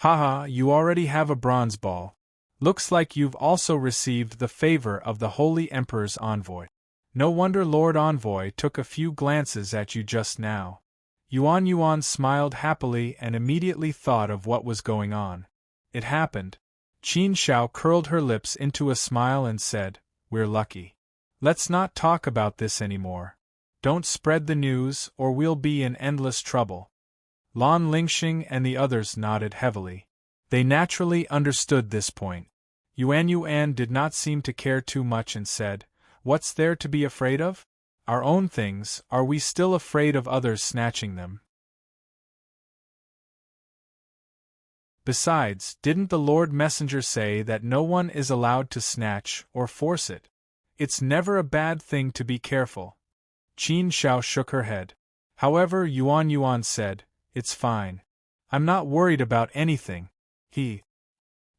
Haha, you already have a bronze ball. Looks like you've also received the favor of the Holy Emperor's envoy. No wonder Lord Envoy took a few glances at you just now. Yuan smiled happily and immediately thought of what was going on. It happened. Qin Shao curled her lips into a smile and said, "We're lucky. Let's not talk about this anymore. Don't spread the news or we'll be in endless trouble." Lan Lingxing and the others nodded heavily. They naturally understood this point. Yuan did not seem to care too much and said, "What's there to be afraid of? Our own things, are we still afraid of others snatching them? Besides, didn't the Lord Messenger say that no one is allowed to snatch or force it? It's never a bad thing to be careful." Qin Shao shook her head. However, Yuan said, "It's fine. I'm not worried about anything."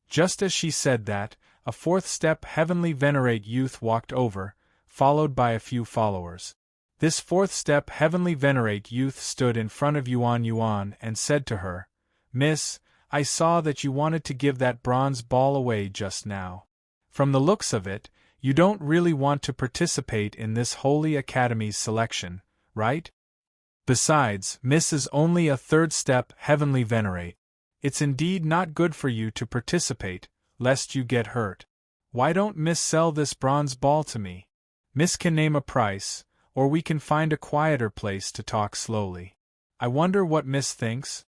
Just as she said that, a fourth step Heavenly Venerate youth walked over, followed by a few followers. This fourth step Heavenly Venerate youth stood in front of Yuan and said to her, "Miss, I saw that you wanted to give that bronze ball away just now. From the looks of it, you don't really want to participate in this Holy Academy's selection, right? Besides, Miss is only a third step Heavenly Venerate. It's indeed not good for you to participate, lest you get hurt. Why don't Miss sell this bronze ball to me? Miss can name a price, or we can find a quieter place to talk slowly. I wonder what Miss thinks?"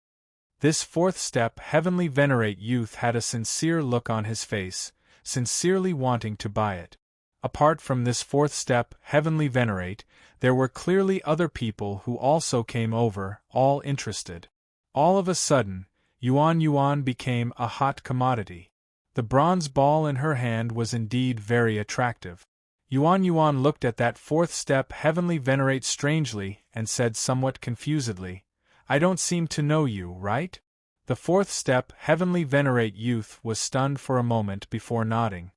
This fourth step Heavenly Venerate youth had a sincere look on his face, sincerely wanting to buy it. Apart from this fourth step Heavenly Venerate, there were clearly other people who also came over, all interested. All of a sudden, Yuan became a hot commodity. The bronze ball in her hand was indeed very attractive. Yuan looked at that fourth step Heavenly Venerate strangely and said somewhat confusedly, "I don't seem to know you, right?" The fourth step Heavenly Venerate youth was stunned for a moment before nodding.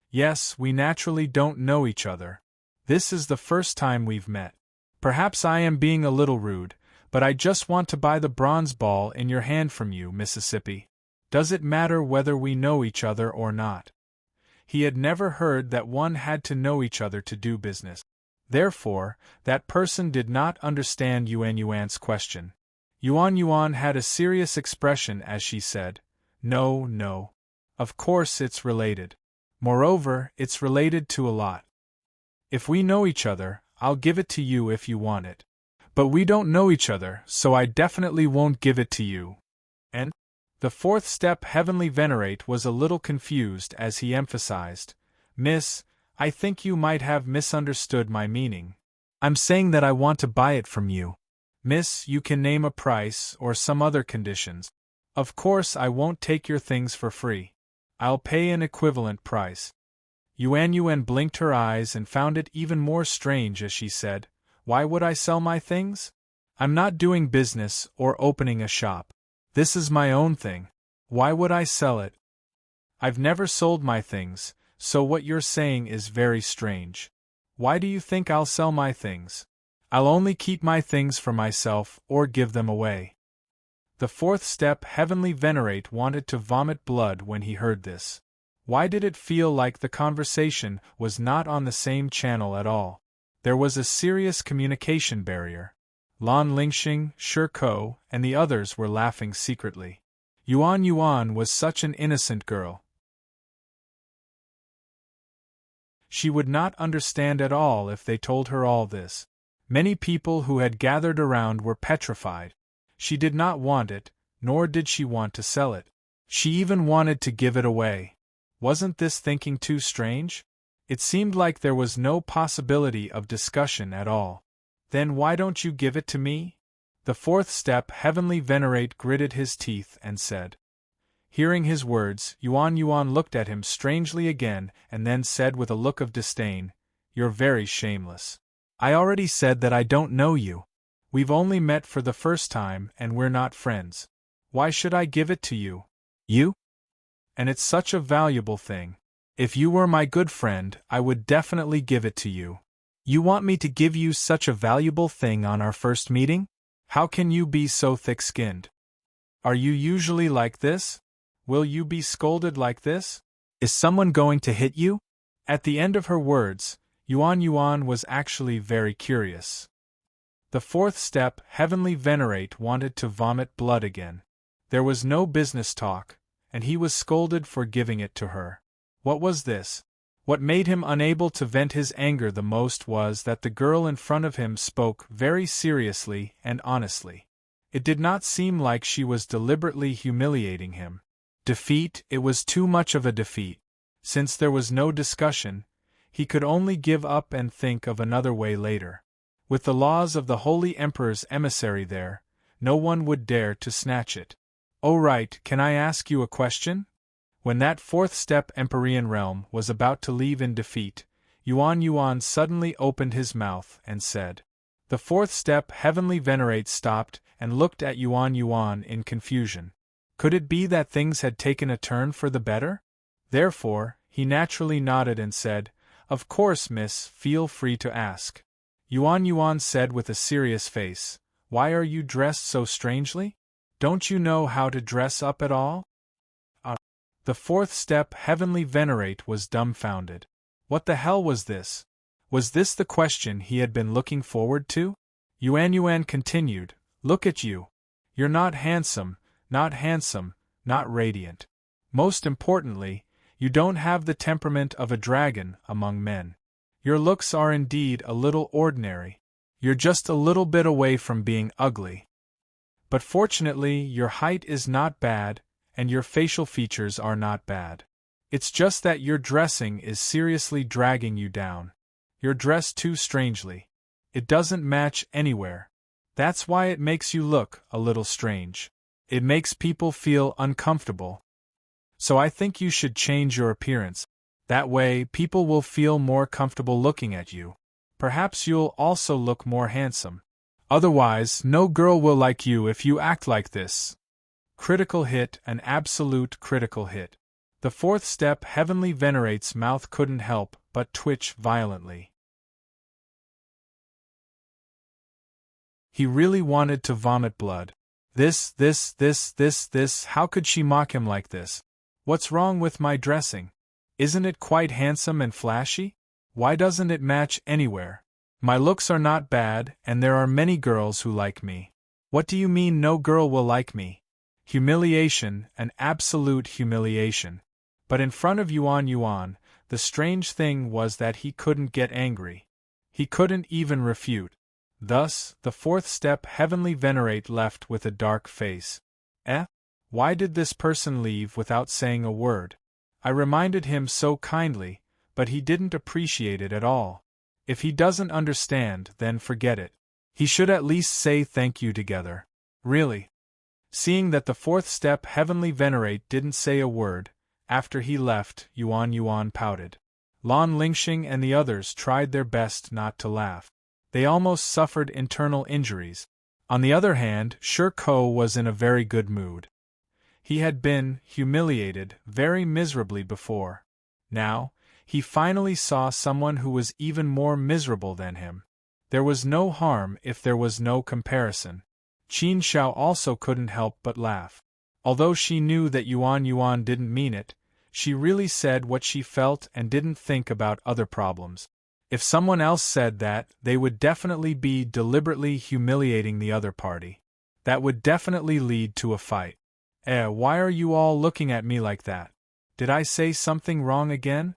"Yes, we naturally don't know each other. This is the first time we've met. Perhaps I am being a little rude, but I just want to buy the bronze ball in your hand from you, Mississippi. Does it matter whether we know each other or not?" He had never heard that one had to know each other to do business. Therefore, that person did not understand Yuan's question. Yuan had a serious expression as she said, No. Of course it's related. Moreover, it's related to a lot. If we know each other, I'll give it to you if you want it. But we don't know each other, so I definitely won't give it to you." And the fourth step Heavenly Venerate was a little confused as he emphasized, "Miss, I think you might have misunderstood my meaning. I'm saying that I want to buy it from you. Miss, you can name a price or some other conditions. Of course I won't take your things for free. I'll pay an equivalent price." Yuan blinked her eyes and found it even more strange as she said, "Why would I sell my things? I'm not doing business or opening a shop. This is my own thing. Why would I sell it? I've never sold my things, so what you're saying is very strange. Why do you think I'll sell my things? I'll only keep my things for myself or give them away. The fourth step, Heavenly Venerate, wanted to vomit blood when he heard this. Why did it feel like the conversation was not on the same channel at all? There was a serious communication barrier. Lan Lingxing, Shi Ko, and the others were laughing secretly. Yuan Yuan was such an innocent girl. She would not understand at all if they told her all this. Many people who had gathered around were petrified. She did not want it, nor did she want to sell it. She even wanted to give it away. Wasn't this thinking too strange? It seemed like there was no possibility of discussion at all. Then why don't you give it to me? The fourth step, Heavenly Venerate, gritted his teeth and said. Hearing his words, Yuan Yuan looked at him strangely again and then said with a look of disdain, You're very shameless. I already said that I don't know you. We've only met for the first time and we're not friends. Why should I give it to you? You? And it's such a valuable thing. If you were my good friend, I would definitely give it to you. You want me to give you such a valuable thing on our first meeting? How can you be so thick-skinned? Are you usually like this? Will you be scolded like this? Is someone going to hit you? At the end of her words, Yuan Yuan was actually very curious. The fourth step, Heavenly Venerate, wanted to vomit blood again. There was no business talk, and he was scolded for giving it to her. What was this? What made him unable to vent his anger the most was that the girl in front of him spoke very seriously and honestly. It did not seem like she was deliberately humiliating him. Defeat, it was too much of a defeat. Since there was no discussion, he could only give up and think of another way later. With the laws of the Holy Emperor's emissary there, no one would dare to snatch it. Oh right, can I ask you a question? When that fourth step Empyrean realm was about to leave in defeat, Yuan Yuan suddenly opened his mouth and said. The fourth step Heavenly Venerate stopped and looked at Yuan Yuan in confusion. Could it be that things had taken a turn for the better? Therefore, he naturally nodded and said, Of course, miss, feel free to ask. Yuan Yuan said with a serious face, Why are you dressed so strangely? Don't you know how to dress up at all? The fourth step Heavenly Venerate was dumbfounded. What the hell was this? Was this the question he had been looking forward to? Yuan Yuan continued, Look at you. You're not handsome, not radiant. Most importantly, you don't have the temperament of a dragon among men. Your looks are indeed a little ordinary. You're just a little bit away from being ugly. But fortunately, your height is not bad, and your facial features are not bad. It's just that your dressing is seriously dragging you down. You're dressed too strangely. It doesn't match anywhere. That's why it makes you look a little strange. It makes people feel uncomfortable. So I think you should change your appearance. That way, people will feel more comfortable looking at you. Perhaps you'll also look more handsome. Otherwise, no girl will like you if you act like this. Critical hit, an absolute critical hit. The fourth step Heavenly Venerate's mouth couldn't help but twitch violently. He really wanted to vomit blood. This, how could she mock him like this? What's wrong with my dressing? Isn't it quite handsome and flashy? Why doesn't it match anywhere? My looks are not bad, and there are many girls who like me. What do you mean no girl will like me? Humiliation, an absolute humiliation. But in front of Yuan Yuan, the strange thing was that he couldn't get angry. He couldn't even refute. Thus, the fourth step Heavenly Venerate left with a dark face. Why did this person leave without saying a word? I reminded him so kindly, but he didn't appreciate it at all. If he doesn't understand, then forget it. He should at least say thank you together. Really. Seeing that the fourth step Heavenly Venerate didn't say a word, after he left, Yuan Yuan pouted. Lan Lingxing and the others tried their best not to laugh. They almost suffered internal injuries. On the other hand, Shi Ko was in a very good mood. He had been humiliated very miserably before. Now, he finally saw someone who was even more miserable than him. There was no harm if there was no comparison. Qin Shao also couldn't help but laugh. Although she knew that Yuan didn't mean it, she really said what she felt and didn't think about other problems. If someone else said that, they would definitely be deliberately humiliating the other party. That would definitely lead to a fight. Why are you all looking at me like that? Did I say something wrong again?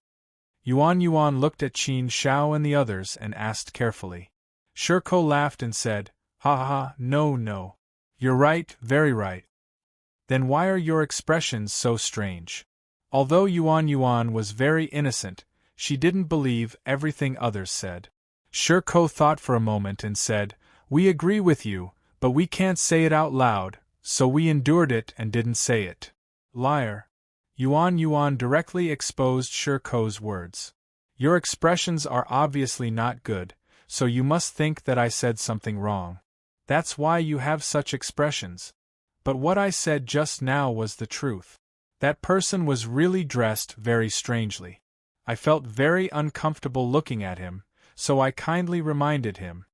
Yuan looked at Qin Shao and the others and asked carefully. Shirko laughed and said, "Ha ha, no. You're right, very right." Then why are your expressions so strange? Although Yuan was very innocent, she didn't believe everything others said. Shirko thought for a moment and said, "We agree with you, but we can't say it out loud, so we endured it and didn't say it." Liar. Yuan directly exposed Shirko's words. Your expressions are obviously not good, so you must think that I said something wrong. That's why you have such expressions. But what I said just now was the truth. That person was really dressed very strangely. I felt very uncomfortable looking at him, so I kindly reminded him.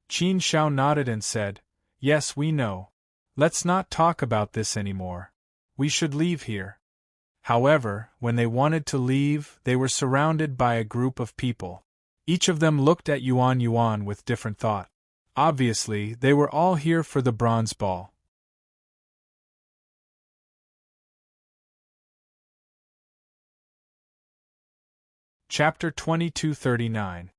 Qin Shao nodded and said, "Yes, we know. Let's not talk about this anymore. We should leave here." However, when they wanted to leave, they were surrounded by a group of people. Each of them looked at Yuan with different thought. Obviously, they were all here for the bronze ball. Chapter 2239.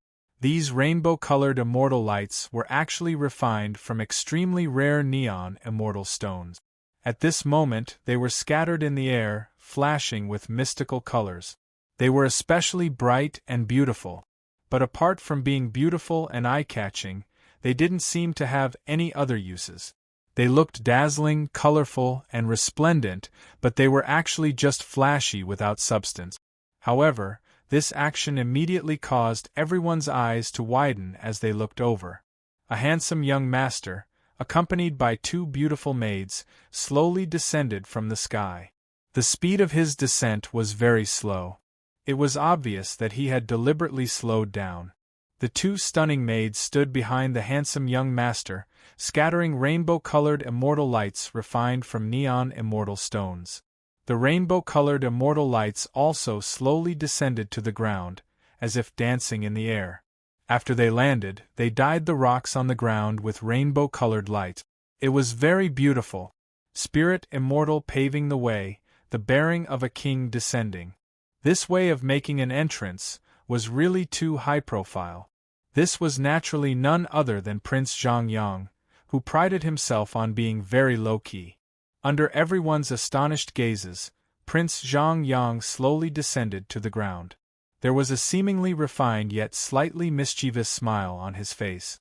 These rainbow-colored immortal lights were actually refined from extremely rare neon immortal stones. At this moment, they were scattered in the air, flashing with mystical colors. They were especially bright and beautiful. But apart from being beautiful and eye-catching, they didn't seem to have any other uses. They looked dazzling, colorful, and resplendent, but they were actually just flashy without substance. However, this action immediately caused everyone's eyes to widen as they looked over. A handsome young master, accompanied by two beautiful maids, slowly descended from the sky. The speed of his descent was very slow. It was obvious that he had deliberately slowed down. The two stunning maids stood behind the handsome young master, scattering rainbow-colored immortal lights refined from neon immortal stones. The rainbow-colored immortal lights also slowly descended to the ground, as if dancing in the air. After they landed, they dyed the rocks on the ground with rainbow-colored light. It was very beautiful. Spirit immortal paving the way, the bearing of a king descending. This way of making an entrance was really too high-profile. This was naturally none other than Prince Zhang, who prided himself on being very low-key. Under everyone's astonished gazes, Prince Zhang slowly descended to the ground. There was a seemingly refined yet slightly mischievous smile on his face.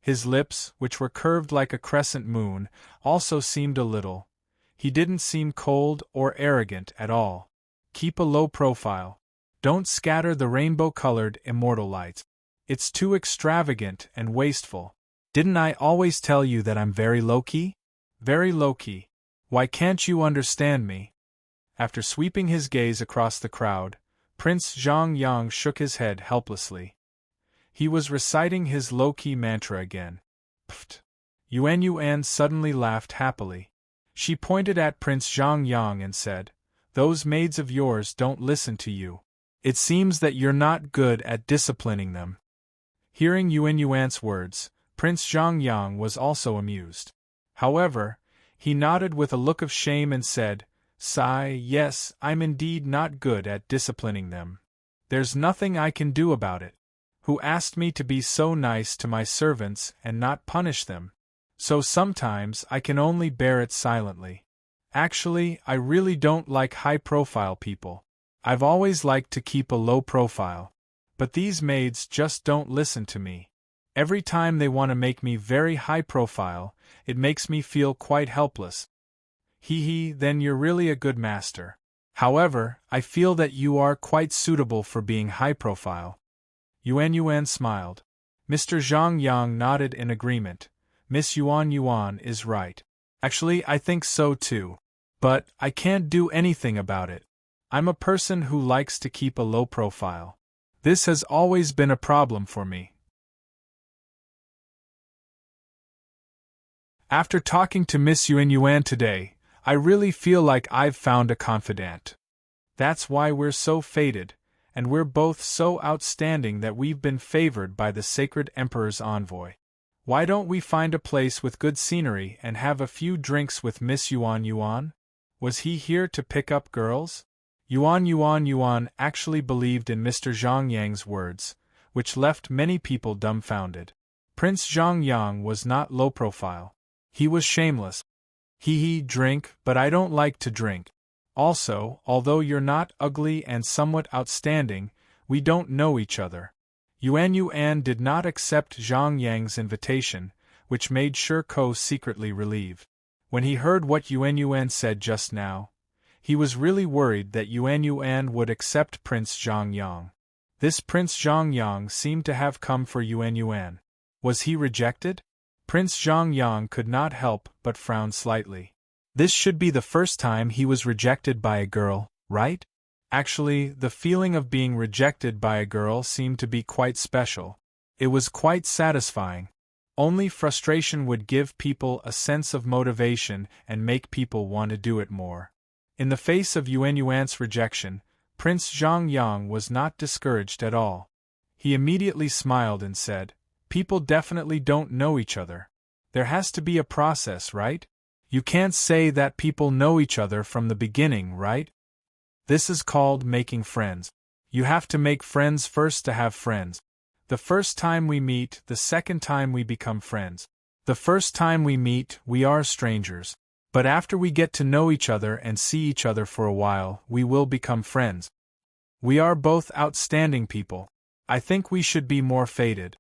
His lips, which were curved like a crescent moon, also seemed a little. He didn't seem cold or arrogant at all. Keep a low profile. Don't scatter the rainbow-colored immortal light. It's too extravagant and wasteful. Didn't I always tell you that I'm very low-key? Very low-key. Why can't you understand me? After sweeping his gaze across the crowd, Prince Zhang shook his head helplessly. He was reciting his low-key mantra again. Pfft! Yuan suddenly laughed happily. She pointed at Prince Zhang and said, "Those maids of yours don't listen to you. It seems that you're not good at disciplining them." Hearing Yuan's words, Prince Zhang was also amused. However, he nodded with a look of shame and said, "Sigh, yes, I'm indeed not good at disciplining them. There's nothing I can do about it. Who asked me to be so nice to my servants and not punish them? So sometimes I can only bear it silently. Actually, I really don't like high-profile people. I've always liked to keep a low profile. But these maids just don't listen to me. Every time they want to make me very high-profile, it makes me feel quite helpless." Then you're really a good master. However, I feel that you are quite suitable for being high-profile. Yuan smiled. Mr. Zhang nodded in agreement. Miss Yuan is right. Actually, I think so too. But I can't do anything about it. I'm a person who likes to keep a low profile. This has always been a problem for me. After talking to Miss Yuan today, I really feel like I've found a confidant. That's why we're so fated, and we're both so outstanding that we've been favored by the sacred Emperor's envoy. Why don't we find a place with good scenery and have a few drinks with Miss Yuan? Was he here to pick up girls? Yuan actually believed in Mr. Zhang Yang's words, which left many people dumbfounded. Prince Zhang Yang was not low profile. He was shameless. Drink, but I don't like to drink. Also, although you're not ugly and somewhat outstanding, we don't know each other. Yuan did not accept Zhang Yang's invitation, which made Shiko secretly relieved. When he heard what Yuan said just now, he was really worried that Yuan would accept Prince Zhang Yang. This Prince Zhang Yang seemed to have come for Yuan. Was he rejected? Prince Zhang Yang could not help but frown slightly. This should be the first time he was rejected by a girl, right? Actually, the feeling of being rejected by a girl seemed to be quite special. It was quite satisfying. Only frustration would give people a sense of motivation and make people want to do it more. In the face of Yuan's rejection, Prince Zhang Yang was not discouraged at all. He immediately smiled and said, "People definitely don't know each other. There has to be a process, right? You can't say that people know each other from the beginning, right? This is called making friends. You have to make friends first to have friends. The first time we meet, the second time we become friends. The first time we meet, we are strangers. But after we get to know each other and see each other for a while, we will become friends. We are both outstanding people. I think we should be more fated.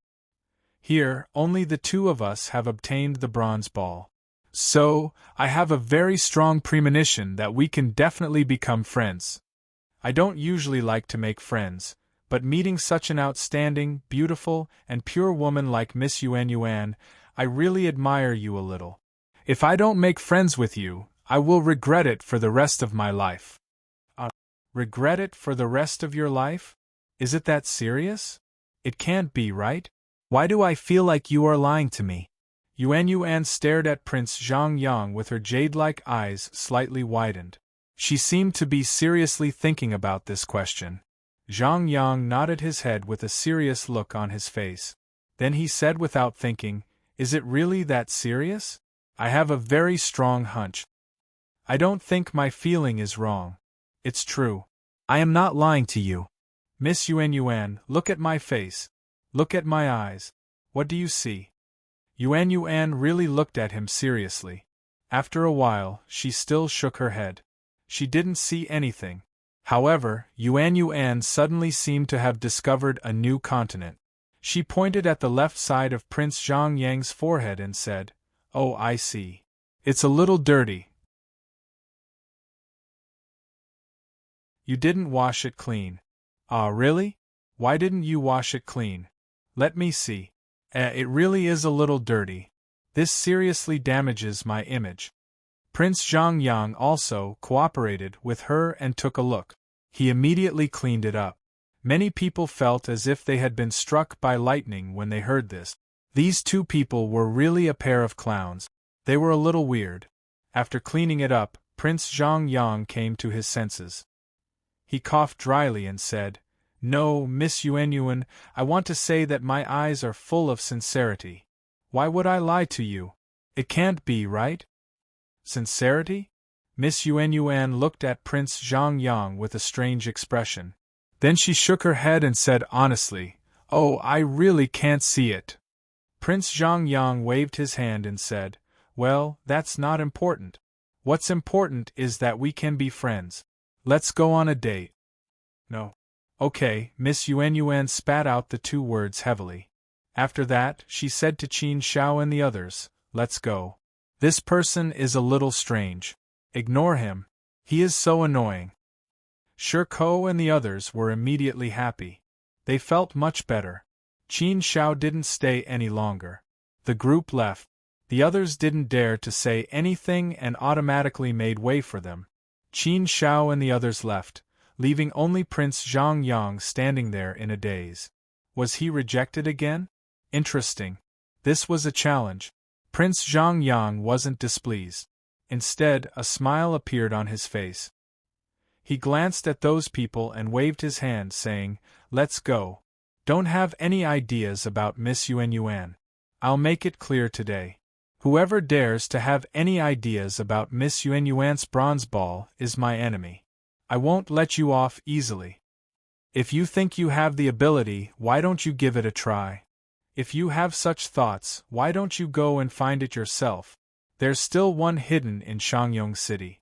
Here, only the two of us have obtained the bronze ball. So, I have a very strong premonition that we can definitely become friends. I don't usually like to make friends, but meeting such an outstanding, beautiful, and pure woman like Miss Yuan, I really admire you a little. If I don't make friends with you, I will regret it for the rest of my life." Regret it for the rest of your life? Is it that serious? It can't be, right? Why do I feel like you are lying to me? Yuan stared at Prince Zhang Yang with her jade-like eyes slightly widened. She seemed to be seriously thinking about this question. Zhang Yang nodded his head with a serious look on his face. Then he said without thinking, "Is it really that serious? I have a very strong hunch. I don't think my feeling is wrong. It's true. I am not lying to you. Miss Yuan, look at my face. Look at my eyes. What do you see?" Yuan really looked at him seriously. After a while, she still shook her head. She didn't see anything. However, Yuan suddenly seemed to have discovered a new continent. She pointed at the left side of Prince Zhang Yang's forehead and said, "Oh, I see. It's a little dirty. You didn't wash it clean." "Ah, really? Why didn't you wash it clean? Let me see. It really is a little dirty. This seriously damages my image." Prince Zhang Yang also cooperated with her and took a look. He immediately cleaned it up. Many people felt as if they had been struck by lightning when they heard this. These two people were really a pair of clowns. They were a little weird. After cleaning it up, Prince Zhang Yang came to his senses. He coughed dryly and said, "No, Miss Yuan, I want to say that my eyes are full of sincerity. Why would I lie to you? It can't be, right?" "Sincerity?" Miss Yuan looked at Prince Zhang Yang with a strange expression. Then she shook her head and said honestly, "Oh, I really can't see it." Prince Zhang Yang waved his hand and said, "Well, that's not important. What's important is that we can be friends. Let's go on a date." "No." "Okay." Miss Yuan spat out the two words heavily. After that, she said to Qin Shao and the others, "Let's go. This person is a little strange. Ignore him. He is so annoying." Shiko and the others were immediately happy. They felt much better. Qin Shao didn't stay any longer. The group left. The others didn't dare to say anything and automatically made way for them. Qin Shao and the others left, leaving only Prince Zhang Yang standing there in a daze. Was he rejected again? Interesting. This was a challenge. Prince Zhang Yang wasn't displeased. Instead, a smile appeared on his face. He glanced at those people and waved his hand, saying, "Let's go. Don't have any ideas about Miss Yuan Yuan. I'll make it clear today. Whoever dares to have any ideas about Miss Yuan Yuan's bronze ball is my enemy. I won't let you off easily. If you think you have the ability, why don't you give it a try? If you have such thoughts, why don't you go and find it yourself? There's still one hidden in Shangyong City.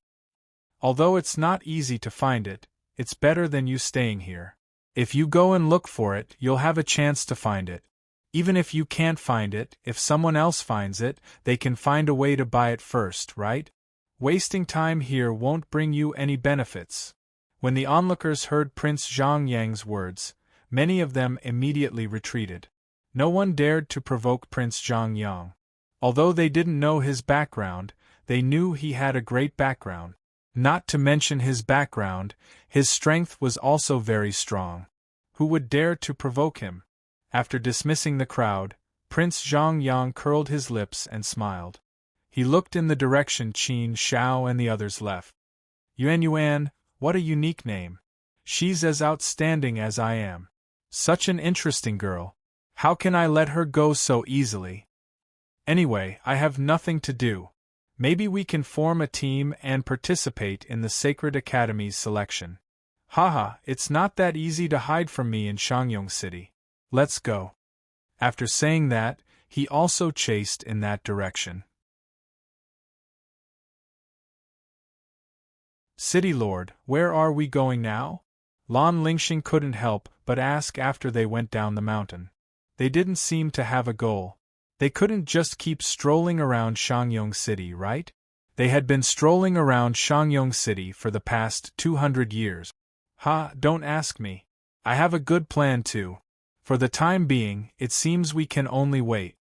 Although it's not easy to find it, it's better than you staying here. If you go and look for it, you'll have a chance to find it. Even if you can't find it, if someone else finds it, they can find a way to buy it first, right? Wasting time here won't bring you any benefits." When the onlookers heard Prince Zhang Yang's words, many of them immediately retreated. No one dared to provoke Prince Zhang Yang. Although they didn't know his background, they knew he had a great background. Not to mention his background, his strength was also very strong. Who would dare to provoke him? After dismissing the crowd, Prince Zhang Yang curled his lips and smiled. He looked in the direction Qin Shao and the others left. "Yuan Yuan, what a unique name. She's as outstanding as I am. Such an interesting girl. How can I let her go so easily? Anyway, I have nothing to do. Maybe we can form a team and participate in the Sacred Academy's selection. Haha, it's not that easy to hide from me in Shangyong City. Let's go." After saying that, he also chased in that direction. "City Lord, where are we going now?" Lan Lingxing couldn't help but ask after they went down the mountain. They didn't seem to have a goal. They couldn't just keep strolling around Shangyong City, right? They had been strolling around Shangyong City for the past 200 years. Don't ask me. I have a good plan too. For the time being, it seems we can only wait.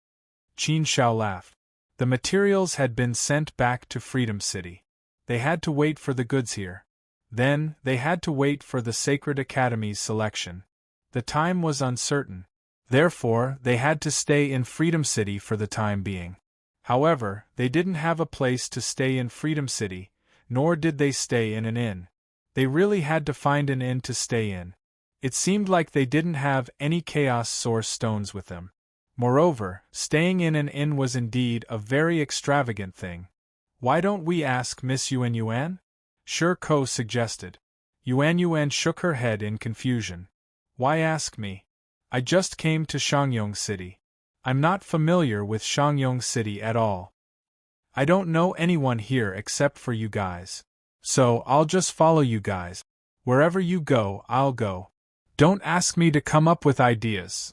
Qin Shao laughed. The materials had been sent back to Freedom City. They had to wait for the goods here. Then, they had to wait for the Sacred Academy's selection. The time was uncertain. Therefore, they had to stay in Freedom City for the time being. However, they didn't have a place to stay in Freedom City, nor did they stay in an inn. They really had to find an inn to stay in. It seemed like they didn't have any Chaos Source stones with them. Moreover, staying in an inn was indeed a very extravagant thing. "Why don't we ask Miss Yuan Yuan?" Shi Ko suggested. Yuan Yuan shook her head in confusion. "Why ask me? I just came to Shangyong City. I'm not familiar with Shangyong City at all. I don't know anyone here except for you guys. So I'll just follow you guys. Wherever you go, I'll go. Don't ask me to come up with ideas.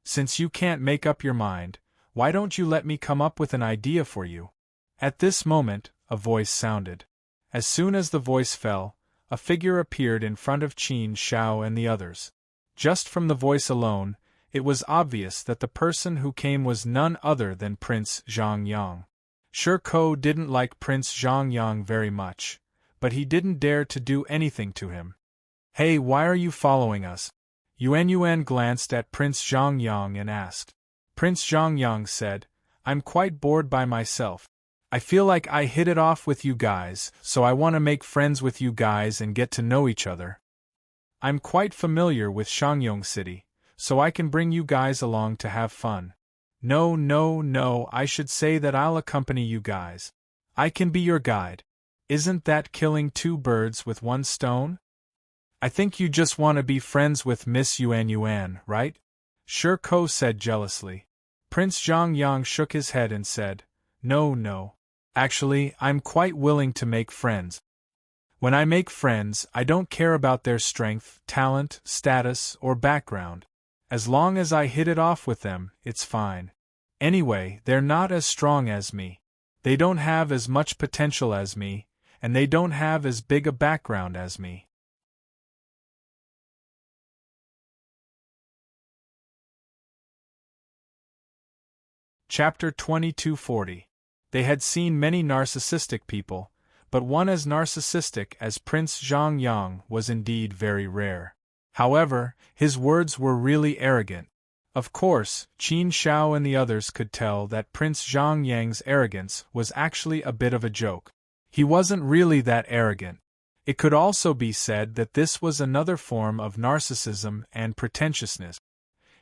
Since you can't make up your mind, why don't you let me come up with an idea for you?" At this moment, a voice sounded. As soon as the voice fell, a figure appeared in front of Qin Shao and the others. Just from the voice alone, it was obvious that the person who came was none other than Prince Zhang Yang. Shi Ko didn't like Prince Zhang Yang very much, but he didn't dare to do anything to him. "Hey, why are you following us?" Yuan Yuan glanced at Prince Zhang Yang and asked. Prince Zhang Yang said, "I'm quite bored by myself. I feel like I hit it off with you guys, so I want to make friends with you guys and get to know each other. I'm quite familiar with Shangyong City, so I can bring you guys along to have fun. No, I should say that I'll accompany you guys. I can be your guide. Isn't that killing two birds with one stone? I think you just want to be friends with Miss Yuan Yuan, right?" Shi Ko said jealously. Prince Zhang Yang shook his head and said, No. Actually, I'm quite willing to make friends. When I make friends, I don't care about their strength, talent, status, or background. As long as I hit it off with them, it's fine. Anyway, they're not as strong as me. They don't have as much potential as me, and they don't have as big a background as me. Chapter 2240. They had seen many narcissistic people, but one as narcissistic as Prince Zhang Yang was indeed very rare. However, his words were really arrogant. Of course, Qin Shao and the others could tell that Prince Zhang Yang's arrogance was actually a bit of a joke. He wasn't really that arrogant. It could also be said that this was another form of narcissism and pretentiousness.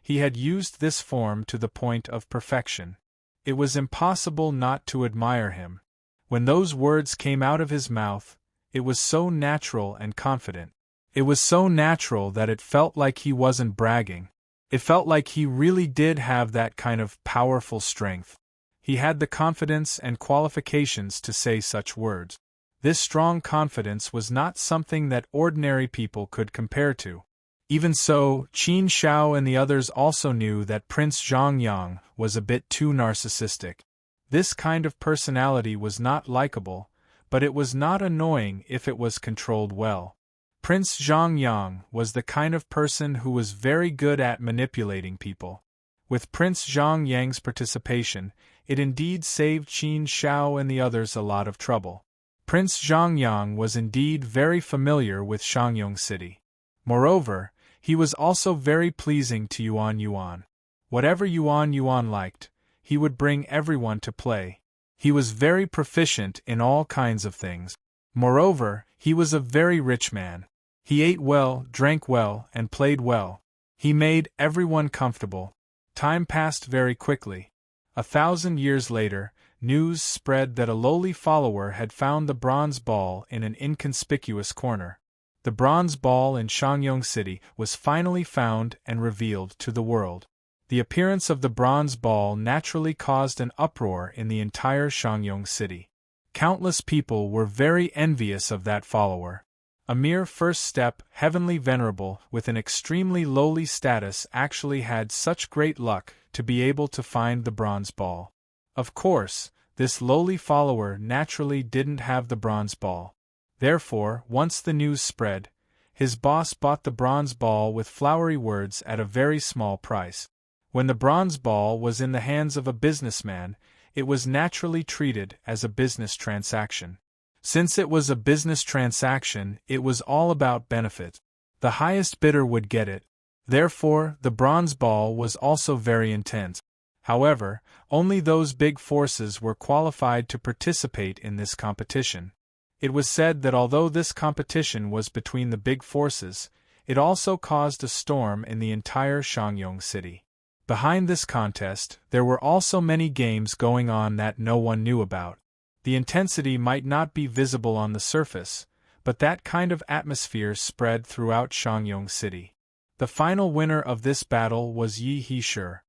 He had used this form to the point of perfection. It was impossible not to admire him. When those words came out of his mouth, it was so natural and confident. It was so natural that it felt like he wasn't bragging. It felt like he really did have that kind of powerful strength. He had the confidence and qualifications to say such words. This strong confidence was not something that ordinary people could compare to. Even so, Qin Shao and the others also knew that Prince Zhongyang was a bit too narcissistic. This kind of personality was not likable, but it was not annoying if it was controlled well. Prince Zhongyang was the kind of person who was very good at manipulating people. With Prince Zhongyang's participation, it indeed saved Qin Shao and the others a lot of trouble. Prince Zhongyang was indeed very familiar with Shangyong City. Moreover, he was also very pleasing to Yuan Yuan. Whatever Yuan Yuan liked, he would bring everyone to play. He was very proficient in all kinds of things. Moreover, he was a very rich man. He ate well, drank well, and played well. He made everyone comfortable. Time passed very quickly. 1,000 years later, news spread that a lowly follower had found the bronze ball in an inconspicuous corner. The bronze ball in Shangyong City was finally found and revealed to the world. The appearance of the bronze ball naturally caused an uproar in the entire Shangyong City. Countless people were very envious of that follower. A mere first step, heavenly venerable, with an extremely lowly status actually had such great luck to be able to find the bronze ball. Of course, this lowly follower naturally didn't have the bronze ball. Therefore, once the news spread, his boss bought the bronze ball with flowery words at a very small price. When the bronze ball was in the hands of a businessman, it was naturally treated as a business transaction. Since it was a business transaction, it was all about benefit. The highest bidder would get it. Therefore, the bronze ball was also very intense. However, only those big forces were qualified to participate in this competition. It was said that although this competition was between the big forces, it also caused a storm in the entire Shangyong City. Behind this contest, there were also many games going on that no one knew about. The intensity might not be visible on the surface, but that kind of atmosphere spread throughout Shangyong City. The final winner of this battle was Yi Heshur.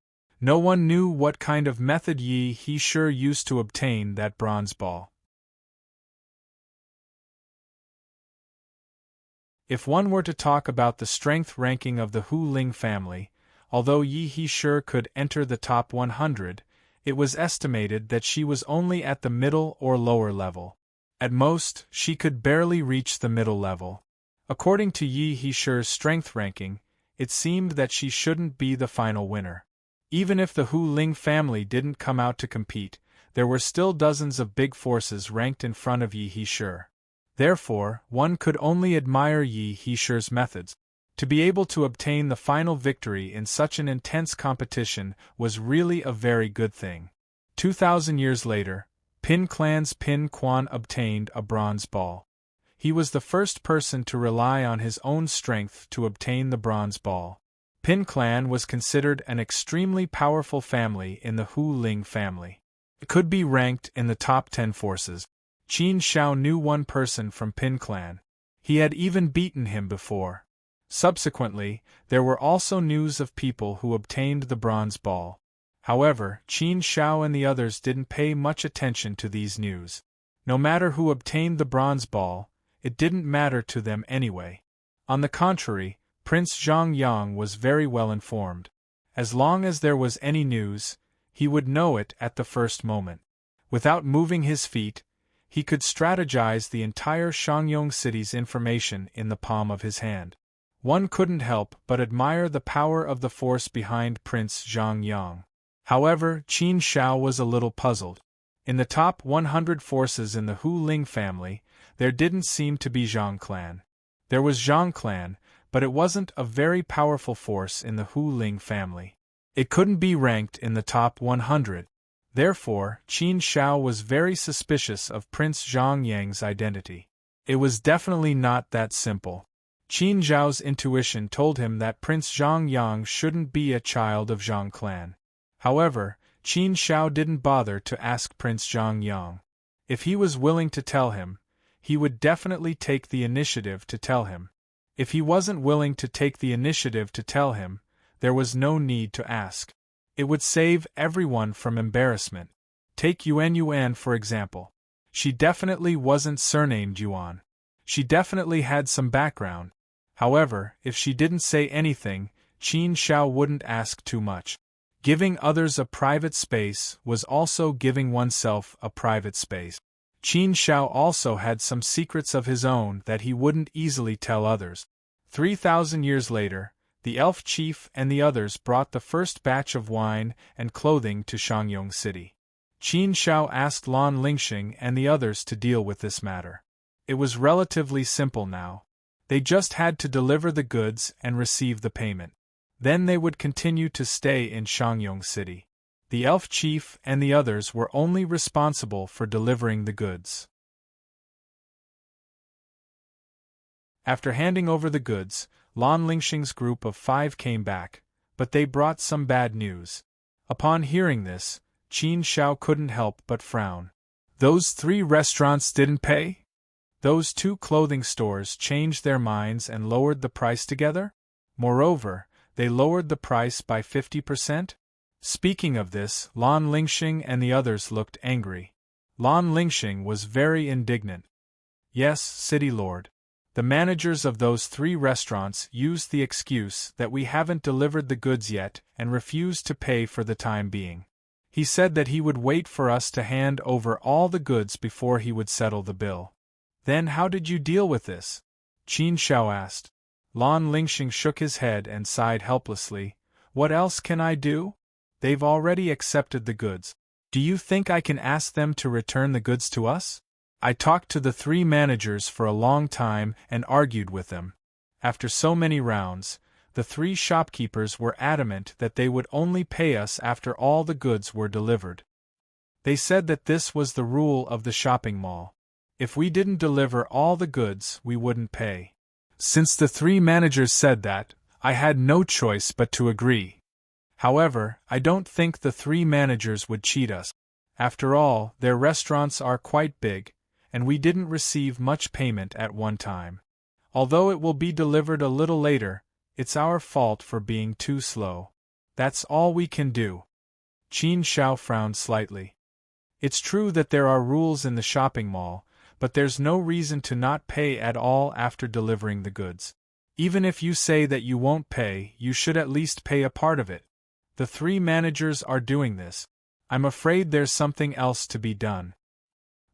No one knew what kind of method Yi Heshur used to obtain that bronze ball. If one were to talk about the strength ranking of the Hu Ling family, although Yi Heshur could enter the top 100, it was estimated that she was only at the middle or lower level. At most, she could barely reach the middle level. According to Yi Heshur's strength ranking, it seemed that she shouldn't be the final winner. Even if the Hu Ling family didn't come out to compete, there were still dozens of big forces ranked in front of Yi Heshur. Therefore, one could only admire Yi Heshur's methods. To be able to obtain the final victory in such an intense competition was really a very good thing. 2,000 years later, Pin Clan's Pin Quan obtained a bronze ball. He was the first person to rely on his own strength to obtain the bronze ball. Pin Clan was considered an extremely powerful family in the Hu Ling family. It could be ranked in the top 10 forces. Qin Shao knew one person from Pin Clan. He had even beaten him before. Subsequently, there were also news of people who obtained the bronze ball. However, Qin Shao and the others didn't pay much attention to these news. No matter who obtained the bronze ball, it didn't matter to them anyway. On the contrary, Prince Zhongyang was very well informed. As long as there was any news, he would know it at the first moment. Without moving his feet, he could strategize the entire Shangyong City's information in the palm of his hand. One couldn't help but admire the power of the force behind Prince Zhongyang. However, Qin Shao was a little puzzled. In the top 100 forces in the Hu Ling family, there didn't seem to be Zhang Clan. There was Zhang Clan, but it wasn't a very powerful force in the Hu Ling family. It couldn't be ranked in the top 100. Therefore, Qin Shao was very suspicious of Prince Zhang Yang's identity. It was definitely not that simple. Qin Zhao's intuition told him that Prince Zhang Yang shouldn't be a child of Zhang clan. However, Qin Shao didn't bother to ask Prince Zhang Yang. If he was willing to tell him, he would definitely take the initiative to tell him. If he wasn't willing to take the initiative to tell him, there was no need to ask. It would save everyone from embarrassment. Take Yuan for example. She definitely wasn't surnamed Yuan. She definitely had some background. However, if she didn't say anything, Qin Shao wouldn't ask too much. Giving others a private space was also giving oneself a private space. Qin Shao also had some secrets of his own that he wouldn't easily tell others. 3,000 years later, the elf chief and the others brought the first batch of wine and clothing to Shangyong City. Qin Shao asked Lan Lingxing and the others to deal with this matter. It was relatively simple now. They just had to deliver the goods and receive the payment. Then they would continue to stay in Shangyong City. The elf chief and the others were only responsible for delivering the goods. After handing over the goods, Lan Lingxing's group of 5 came back, but they brought some bad news. Upon hearing this, Qin Shao couldn't help but frown. Those 3 restaurants didn't pay? Those 2 clothing stores changed their minds and lowered the price together? Moreover, they lowered the price by 50%? Speaking of this, Lan Lingxing and the others looked angry. Lan Lingxing was very indignant. Yes, City Lord. The managers of those 3 restaurants used the excuse that we haven't delivered the goods yet and refused to pay for the time being. He said that he would wait for us to hand over all the goods before he would settle the bill. Then how did you deal with this? Qin Shao asked. Lan Lingxing shook his head and sighed helplessly. What else can I do? They've already accepted the goods. Do you think I can ask them to return the goods to us? I talked to the 3 managers for a long time and argued with them. After so many rounds, the 3 shopkeepers were adamant that they would only pay us after all the goods were delivered. They said that this was the rule of the shopping mall. If we didn't deliver all the goods, we wouldn't pay. Since the 3 managers said that, I had no choice but to agree. However, I don't think the 3 managers would cheat us. After all, their restaurants are quite big, and we didn't receive much payment at one time. Although it will be delivered a little later, it's our fault for being too slow. That's all we can do. Qin Shao frowned slightly. It's true that there are rules in the shopping mall, but there's no reason to not pay at all after delivering the goods. Even if you say that you won't pay, you should at least pay a part of it. The 3 managers are doing this. I'm afraid there's something else to be done.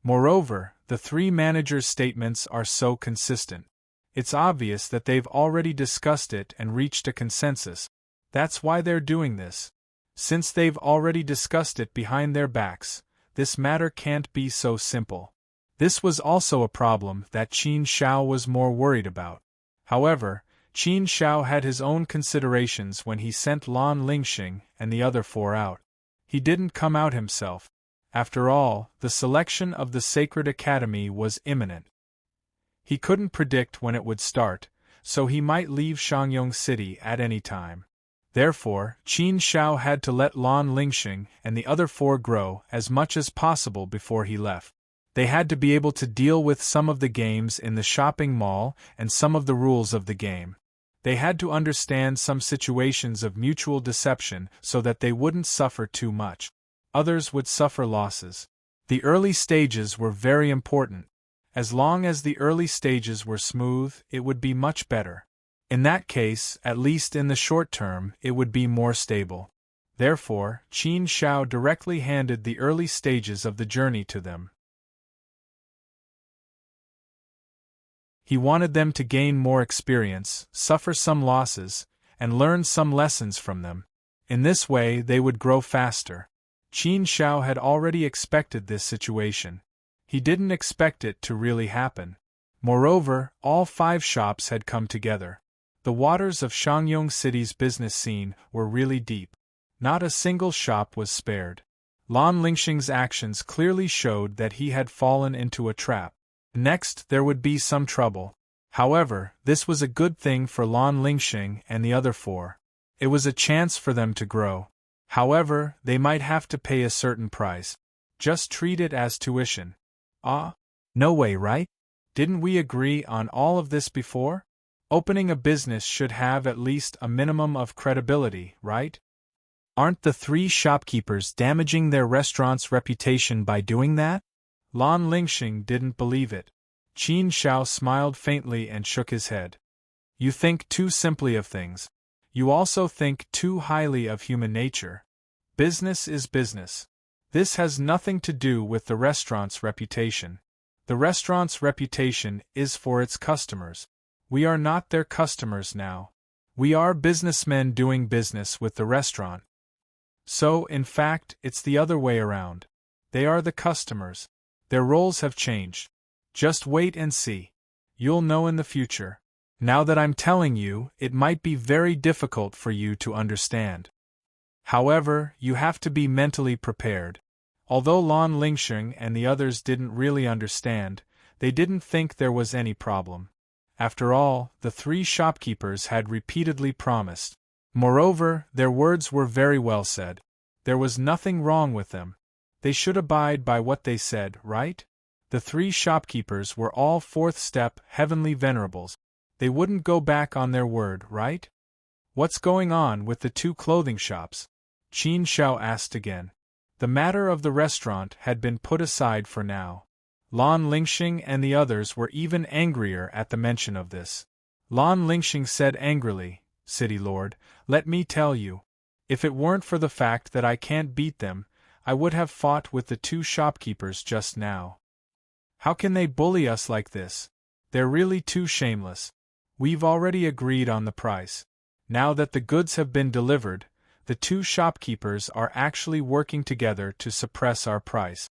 Moreover, the 3 managers' statements are so consistent. It's obvious that they've already discussed it and reached a consensus. That's why they're doing this. Since they've already discussed it behind their backs, this matter can't be so simple. This was also a problem that Qin Shao was more worried about. However, Qin Shao had his own considerations when he sent Lan Lingxing and the other 4 out. He didn't come out himself. After all, the selection of the Sacred Academy was imminent. He couldn't predict when it would start, so he might leave Shangyong City at any time. Therefore, Qin Shao had to let Lan Lingxing and the other 4 grow as much as possible before he left. They had to be able to deal with some of the games in the shopping mall and some of the rules of the game. They had to understand some situations of mutual deception so that they wouldn't suffer too much. Others would suffer losses. The early stages were very important. As long as the early stages were smooth, it would be much better. In that case, at least in the short term, it would be more stable. Therefore, Qin Shao directly handed the early stages of the journey to them. He wanted them to gain more experience, suffer some losses, and learn some lessons from them. In this way they would grow faster. Qin Shao had already expected this situation. He didn't expect it to really happen. Moreover, all 5 shops had come together. The waters of Shangyong City's business scene were really deep. Not a single shop was spared. Lan Lingxing's actions clearly showed that he had fallen into a trap. Next, there would be some trouble. However, this was a good thing for Lan Lingxing and the other four. It was a chance for them to grow. However, they might have to pay a certain price. Just treat it as tuition. Ah? No way, right? Didn't we agree on all of this before? Opening a business should have at least a minimum of credibility, right? Aren't the three shopkeepers damaging their restaurant's reputation by doing that? Lan Lingxing didn't believe it. Qin Shao smiled faintly and shook his head. You think too simply of things. You also think too highly of human nature. Business is business. This has nothing to do with the restaurant's reputation. The restaurant's reputation is for its customers. We are not their customers now. We are businessmen doing business with the restaurant. So, in fact, it's the other way around. They are the customers. Their roles have changed. Just wait and see. You'll know in the future. Now that I'm telling you, it might be very difficult for you to understand. However, you have to be mentally prepared. Although Lan Lingxing and the others didn't really understand, they didn't think there was any problem. After all, the three shopkeepers had repeatedly promised. Moreover, their words were very well said. There was nothing wrong with them. They should abide by what they said, right? The three shopkeepers were all fourth-step heavenly venerables. They wouldn't go back on their word, right? What's going on with the two clothing shops? Qin Shao asked again. The matter of the restaurant had been put aside for now. Lan Lingxing and the others were even angrier at the mention of this. Lan Lingxing said angrily, City Lord, let me tell you. If it weren't for the fact that I can't beat them, I would have fought with the two shopkeepers just now. How can they bully us like this? They're really too shameless. We've already agreed on the price. Now that the goods have been delivered, the two shopkeepers are actually working together to suppress our price.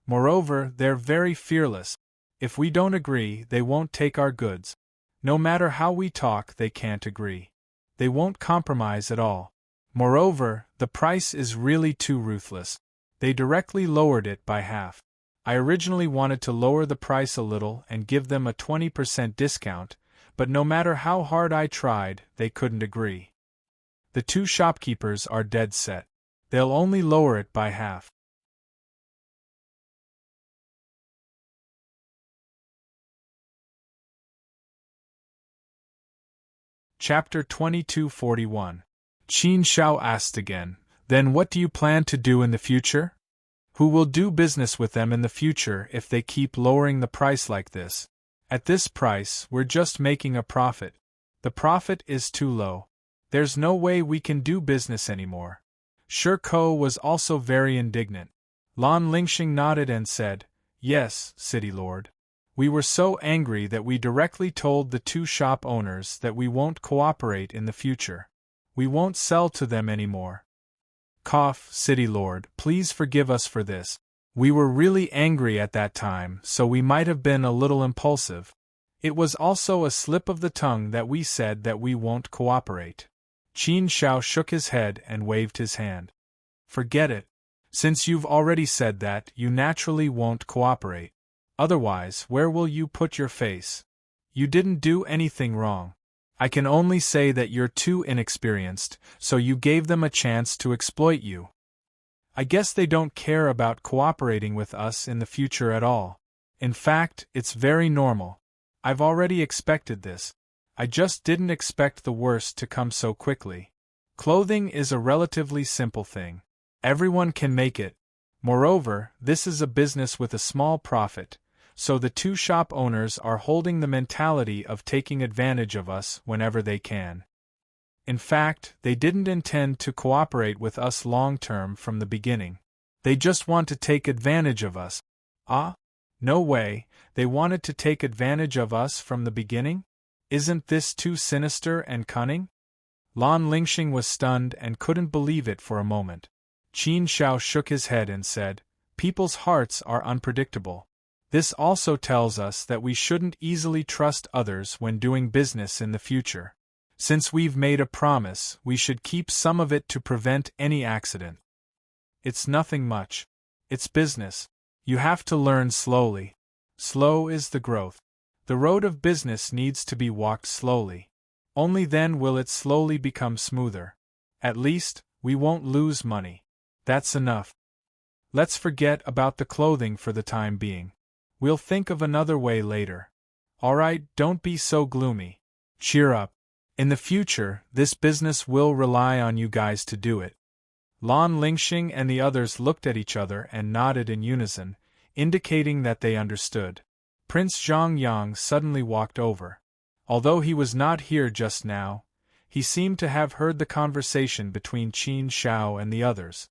Moreover, they're very fearless. If we don't agree, they won't take our goods. No matter how we talk, they can't agree. They won't compromise at all. Moreover, the price is really too ruthless. They directly lowered it by half. I originally wanted to lower the price a little and give them a 20% discount, but no matter how hard I tried, they couldn't agree. The two shopkeepers are dead set. They'll only lower it by half. Chapter 2241. Qin Shao asked again, Then what do you plan to do in the future? Who will do business with them in the future if they keep lowering the price like this? At this price, we're just making a profit. The profit is too low. There's no way we can do business anymore. Shi Ko was also very indignant. Lan Lingxing nodded and said, Yes, City Lord. We were so angry that we directly told the two shop owners that we won't cooperate in the future. We won't sell to them anymore. Cough, City Lord, please forgive us for this. We were really angry at that time, so we might have been a little impulsive. It was also a slip of the tongue that we said that we won't cooperate. Qin Shao shook his head and waved his hand. Forget it. Since you've already said that, you naturally won't cooperate. Otherwise, where will you put your face? You didn't do anything wrong. I can only say that you're too inexperienced, so you gave them a chance to exploit you. I guess they don't care about cooperating with us in the future at all. In fact, it's very normal. I've already expected this. I just didn't expect the worst to come so quickly. Clothing is a relatively simple thing. Everyone can make it. Moreover, this is a business with a small profit, so the two shop owners are holding the mentality of taking advantage of us whenever they can. In fact, they didn't intend to cooperate with us long-term from the beginning. They just want to take advantage of us. Ah? No way, they wanted to take advantage of us from the beginning? Isn't this too sinister and cunning? Lan Lingxing was stunned and couldn't believe it for a moment. Qin Shao shook his head and said, People's hearts are unpredictable. This also tells us that we shouldn't easily trust others when doing business in the future. Since we've made a promise, we should keep some of it to prevent any accident. It's nothing much. It's business. You have to learn slowly. Slow is the growth. The road of business needs to be walked slowly. Only then will it slowly become smoother. At least, we won't lose money. That's enough. Let's forget about the clothing for the time being. We'll think of another way later. Alright, don't be so gloomy. Cheer up. In the future, this business will rely on you guys to do it. Lan Lingxing and the others looked at each other and nodded in unison, indicating that they understood. Prince Zhongyang suddenly walked over. Although he was not here just now, he seemed to have heard the conversation between Qin Shao and the others.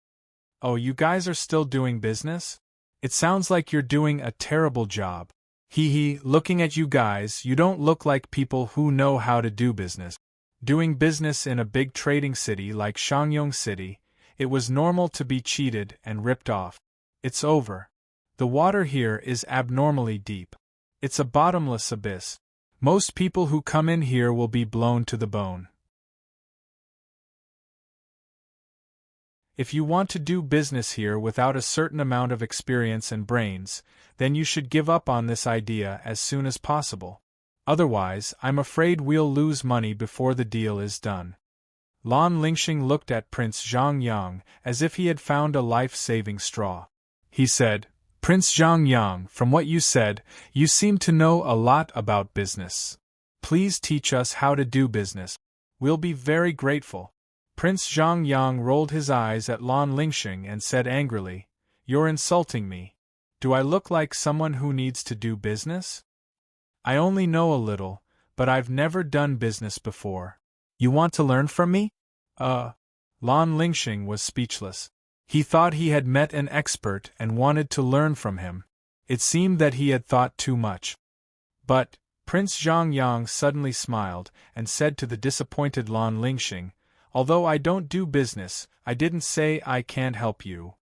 Oh, you guys are still doing business? It sounds like you're doing a terrible job. Hee, looking at you guys, you don't look like people who know how to do business. Doing business in a big trading city like Shangyong City, it was normal to be cheated and ripped off. It's over. The water here is abnormally deep. It's a bottomless abyss. Most people who come in here will be blown to the bone. If you want to do business here without a certain amount of experience and brains, then you should give up on this idea as soon as possible. Otherwise, I'm afraid we'll lose money before the deal is done. Lan Lingxing looked at Prince Zhongyang as if he had found a life-saving straw. He said, Prince Zhongyang, from what you said, you seem to know a lot about business. Please teach us how to do business. We'll be very grateful. Prince Zhongyang rolled his eyes at Lan Lingxing and said angrily, You're insulting me. Do I look like someone who needs to do business? I only know a little, but I've never done business before. You want to learn from me? Lan Lingxing was speechless. He thought he had met an expert and wanted to learn from him. It seemed that he had thought too much. But Prince Zhongyang suddenly smiled and said to the disappointed Lan Lingxing, Although I don't do business, I didn't say I can't help you.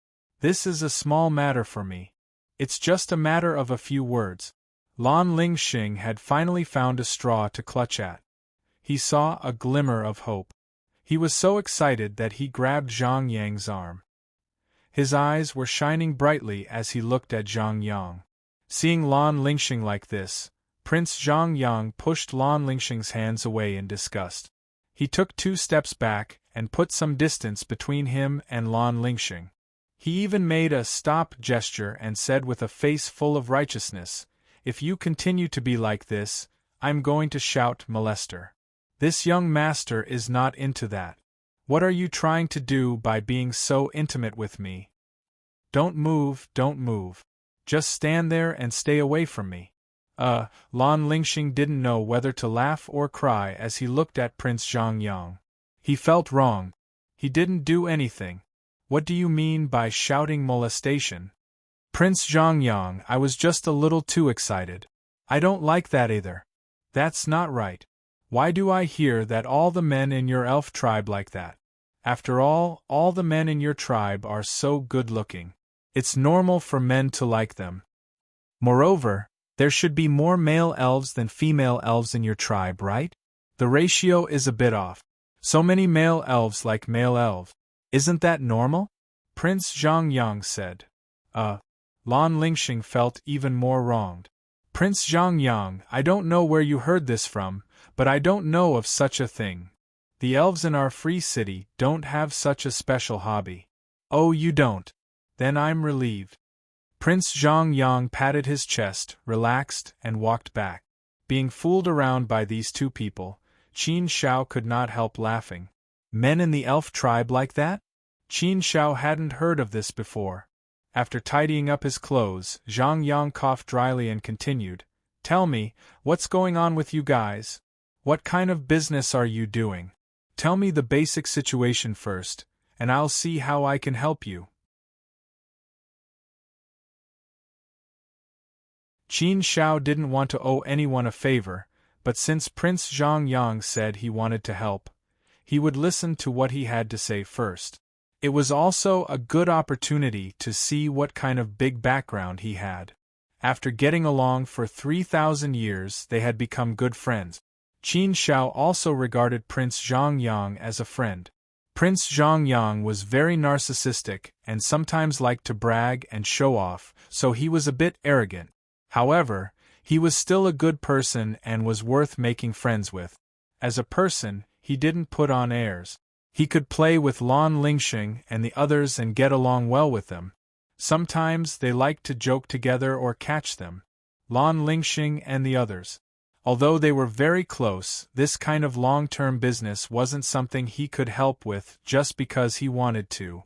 This is a small matter for me. It's just a matter of a few words. Lan Lingxing had finally found a straw to clutch at. He saw a glimmer of hope. He was so excited that he grabbed Zhang Yang's arm. His eyes were shining brightly as he looked at Zhang Yang. Seeing Lan Lingxing like this, Prince Zhang Yang pushed Lan Lingxing's hands away in disgust. He took 2 steps back and put some distance between him and Lan Lingxing. He even made a stop gesture and said with a face full of righteousness, If you continue to be like this, I'm going to shout molester. This young master is not into that. What are you trying to do by being so intimate with me? Don't move, don't move. Just stand there and stay away from me. Lan Lingxing didn't know whether to laugh or cry as he looked at Prince Zhongyang. He felt wrong. He didn't do anything. What do you mean by shouting molestation? Prince Zhongyang, I was just a little too excited. I don't like that either. That's not right. Why do I hear that all the men in your elf tribe like that? After all the men in your tribe are so good-looking. It's normal for men to like them. Moreover, there should be more male elves than female elves in your tribe, right? The ratio is a bit off. So many male elves like male elves. Isn't that normal? Prince Zhongyang said. Lan Lingxing felt even more wronged. Prince Zhongyang, I don't know where you heard this from, but I don't know of such a thing. The elves in our free city don't have such a special hobby. Oh, you don't? Then I'm relieved. Prince Zhongyang patted his chest, relaxed, and walked back. Being fooled around by these 2 people, Qin Shao could not help laughing. Men in the elf tribe like that? Qin Shao hadn't heard of this before. After tidying up his clothes, Zhang Yang coughed dryly and continued, Tell me, what's going on with you guys? What kind of business are you doing? Tell me the basic situation first, and I'll see how I can help you. Qin Shao didn't want to owe anyone a favor, but since Prince Zhongyang said he wanted to help, he would listen to what he had to say first. It was also a good opportunity to see what kind of big background he had. After getting along for 3,000 years, they had become good friends. Qin Shao also regarded Prince Zhongyang as a friend. Prince Zhongyang was very narcissistic and sometimes liked to brag and show off, so he was a bit arrogant. However, he was still a good person and was worth making friends with. As a person, he didn't put on airs. He could play with Lan Lingxing and the others and get along well with them. Sometimes they liked to joke together or catch them. Lan Lingxing and the others. Although they were very close, this kind of long-term business wasn't something he could help with just because he wanted to.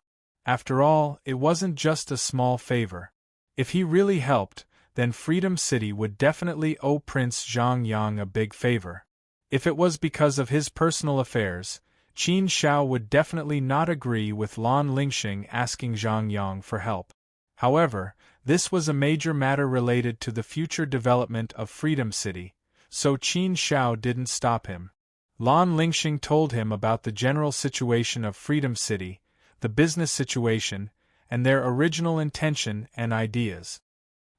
After all, it wasn't just a small favor. If he really helped, then Freedom City would definitely owe Prince Zhongyang a big favor. If it was because of his personal affairs, Qin Shao would definitely not agree with Lan Lingxing asking Zhongyang for help. However, this was a major matter related to the future development of Freedom City, so Qin Shao didn't stop him. Lan Lingxing told him about the general situation of Freedom City, the business situation, and their original intention and ideas.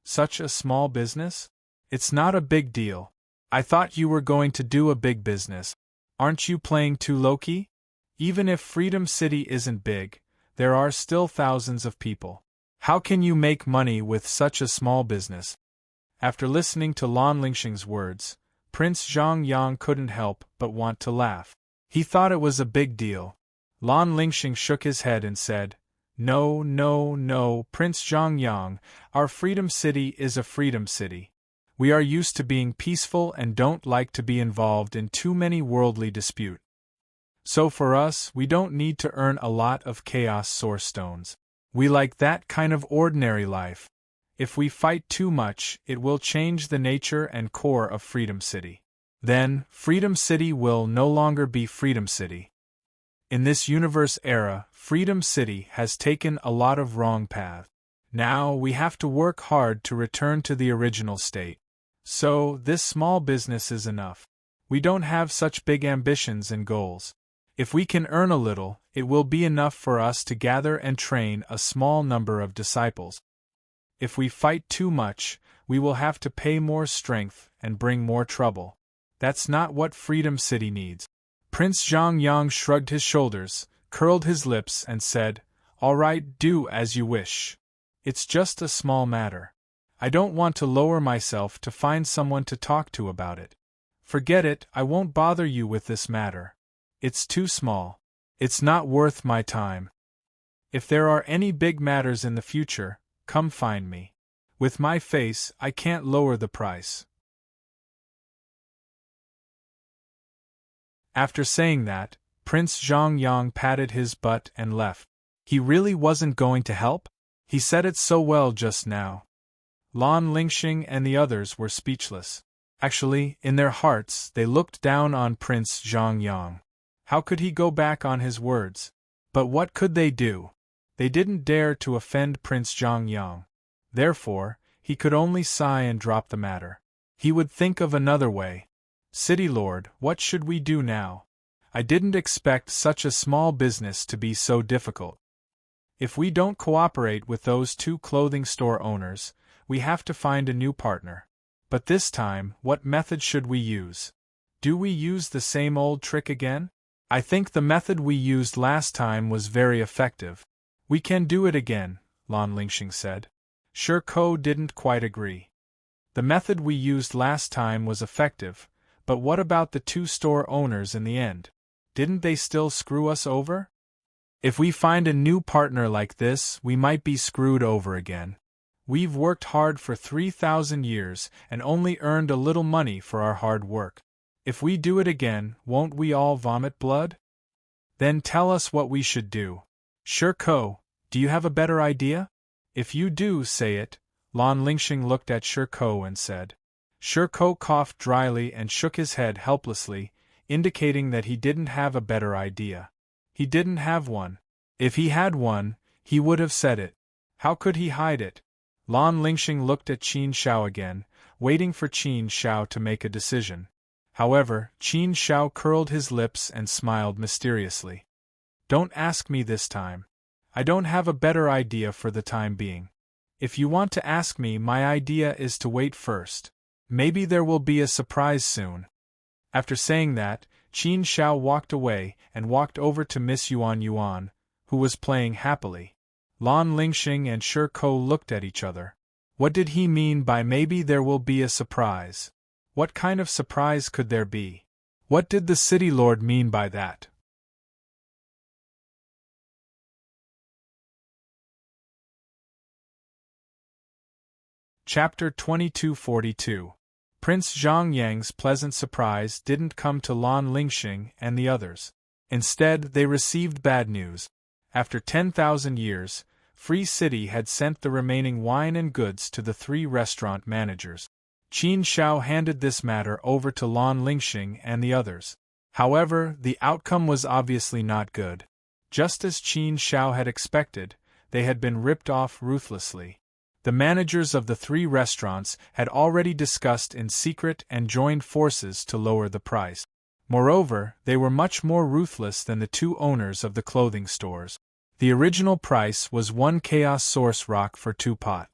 Such a small business? It's not a big deal. I thought you were going to do a big business. Aren't you playing too low-key? Even if Freedom City isn't big, there are still thousands of people. How can you make money with such a small business? After listening to Lan Lingxing's words, Prince Zhongyang couldn't help but want to laugh. He thought it was a big deal. Lan Lingxing shook his head and said, No, no, no, Prince Zhongyang, our Freedom City is a freedom city. We are used to being peaceful and don't like to be involved in too many worldly disputes. So for us, we don't need to earn a lot of chaos source stones. We like that kind of ordinary life. If we fight too much, it will change the nature and core of Freedom City. Then, Freedom City will no longer be Freedom City. In this universe era, Freedom City has taken a lot of wrong paths. Now we have to work hard to return to the original state. So, this small business is enough. We don't have such big ambitions and goals. If we can earn a little, it will be enough for us to gather and train a small number of disciples. If we fight too much, we will have to pay more strength and bring more trouble. That's not what Freedom City needs. Prince Zhongyang shrugged his shoulders, curled his lips and said, All right, do as you wish. It's just a small matter. I don't want to lower myself to find someone to talk to about it. Forget it, I won't bother you with this matter. It's too small. It's not worth my time. If there are any big matters in the future, come find me. With my face, I can't lower the price. After saying that, Prince Zhongyang patted his butt and left. He really wasn't going to help? He said it so well just now. Lan Lingxing and the others were speechless. Actually, in their hearts, they looked down on Prince Zhongyang. How could he go back on his words? But what could they do? They didn't dare to offend Prince Zhongyang. Therefore, he could only sigh and drop the matter. He would think of another way. City Lord, what should we do now? I didn't expect such a small business to be so difficult. If we don't cooperate with those two clothing store owners, we have to find a new partner. But this time, what method should we use? Do we use the same old trick again? I think the method we used last time was very effective. We can do it again, Lan Lingxing said. Shirko didn't quite agree. The method we used last time was effective, but what about the two store owners in the end? Didn't they still screw us over? If we find a new partner like this, we might be screwed over again. We've worked hard for 3,000 years and only earned a little money for our hard work. If we do it again, won't we all vomit blood? Then tell us what we should do. Shirko, do you have a better idea? If you do, say it. Lan Lingxing looked at Shirko and said. Shirko coughed dryly and shook his head helplessly, indicating that he didn't have a better idea. He didn't have one. If he had one, he would have said it. How could he hide it? Lan Lingxing looked at Qin Shao again, waiting for Qin Shao to make a decision. However, Qin Shao curled his lips and smiled mysteriously. Don't ask me this time. I don't have a better idea for the time being. If you want to ask me, my idea is to wait first. Maybe there will be a surprise soon. After saying that, Qin Shao walked away and walked over to Miss Yuan Yuan, who was playing happily. Lan Lingxing and Shi Ko looked at each other. What did he mean by maybe there will be a surprise? What kind of surprise could there be? What did the city lord mean by that? Chapter 2242. Prince Zhang Yang's pleasant surprise didn't come to Lan Lingxing and the others. Instead, they received bad news. After 10,000 years, Free City had sent the remaining wine and goods to the 3 restaurant managers. Qin Shao handed this matter over to Lan Lingxing and the others. However, the outcome was obviously not good. Just as Qin Shao had expected, they had been ripped off ruthlessly. The managers of the 3 restaurants had already discussed in secret and joined forces to lower the price. Moreover, they were much more ruthless than the 2 owners of the clothing stores. The original price was 1 Chaos Source Rock for 2 pot.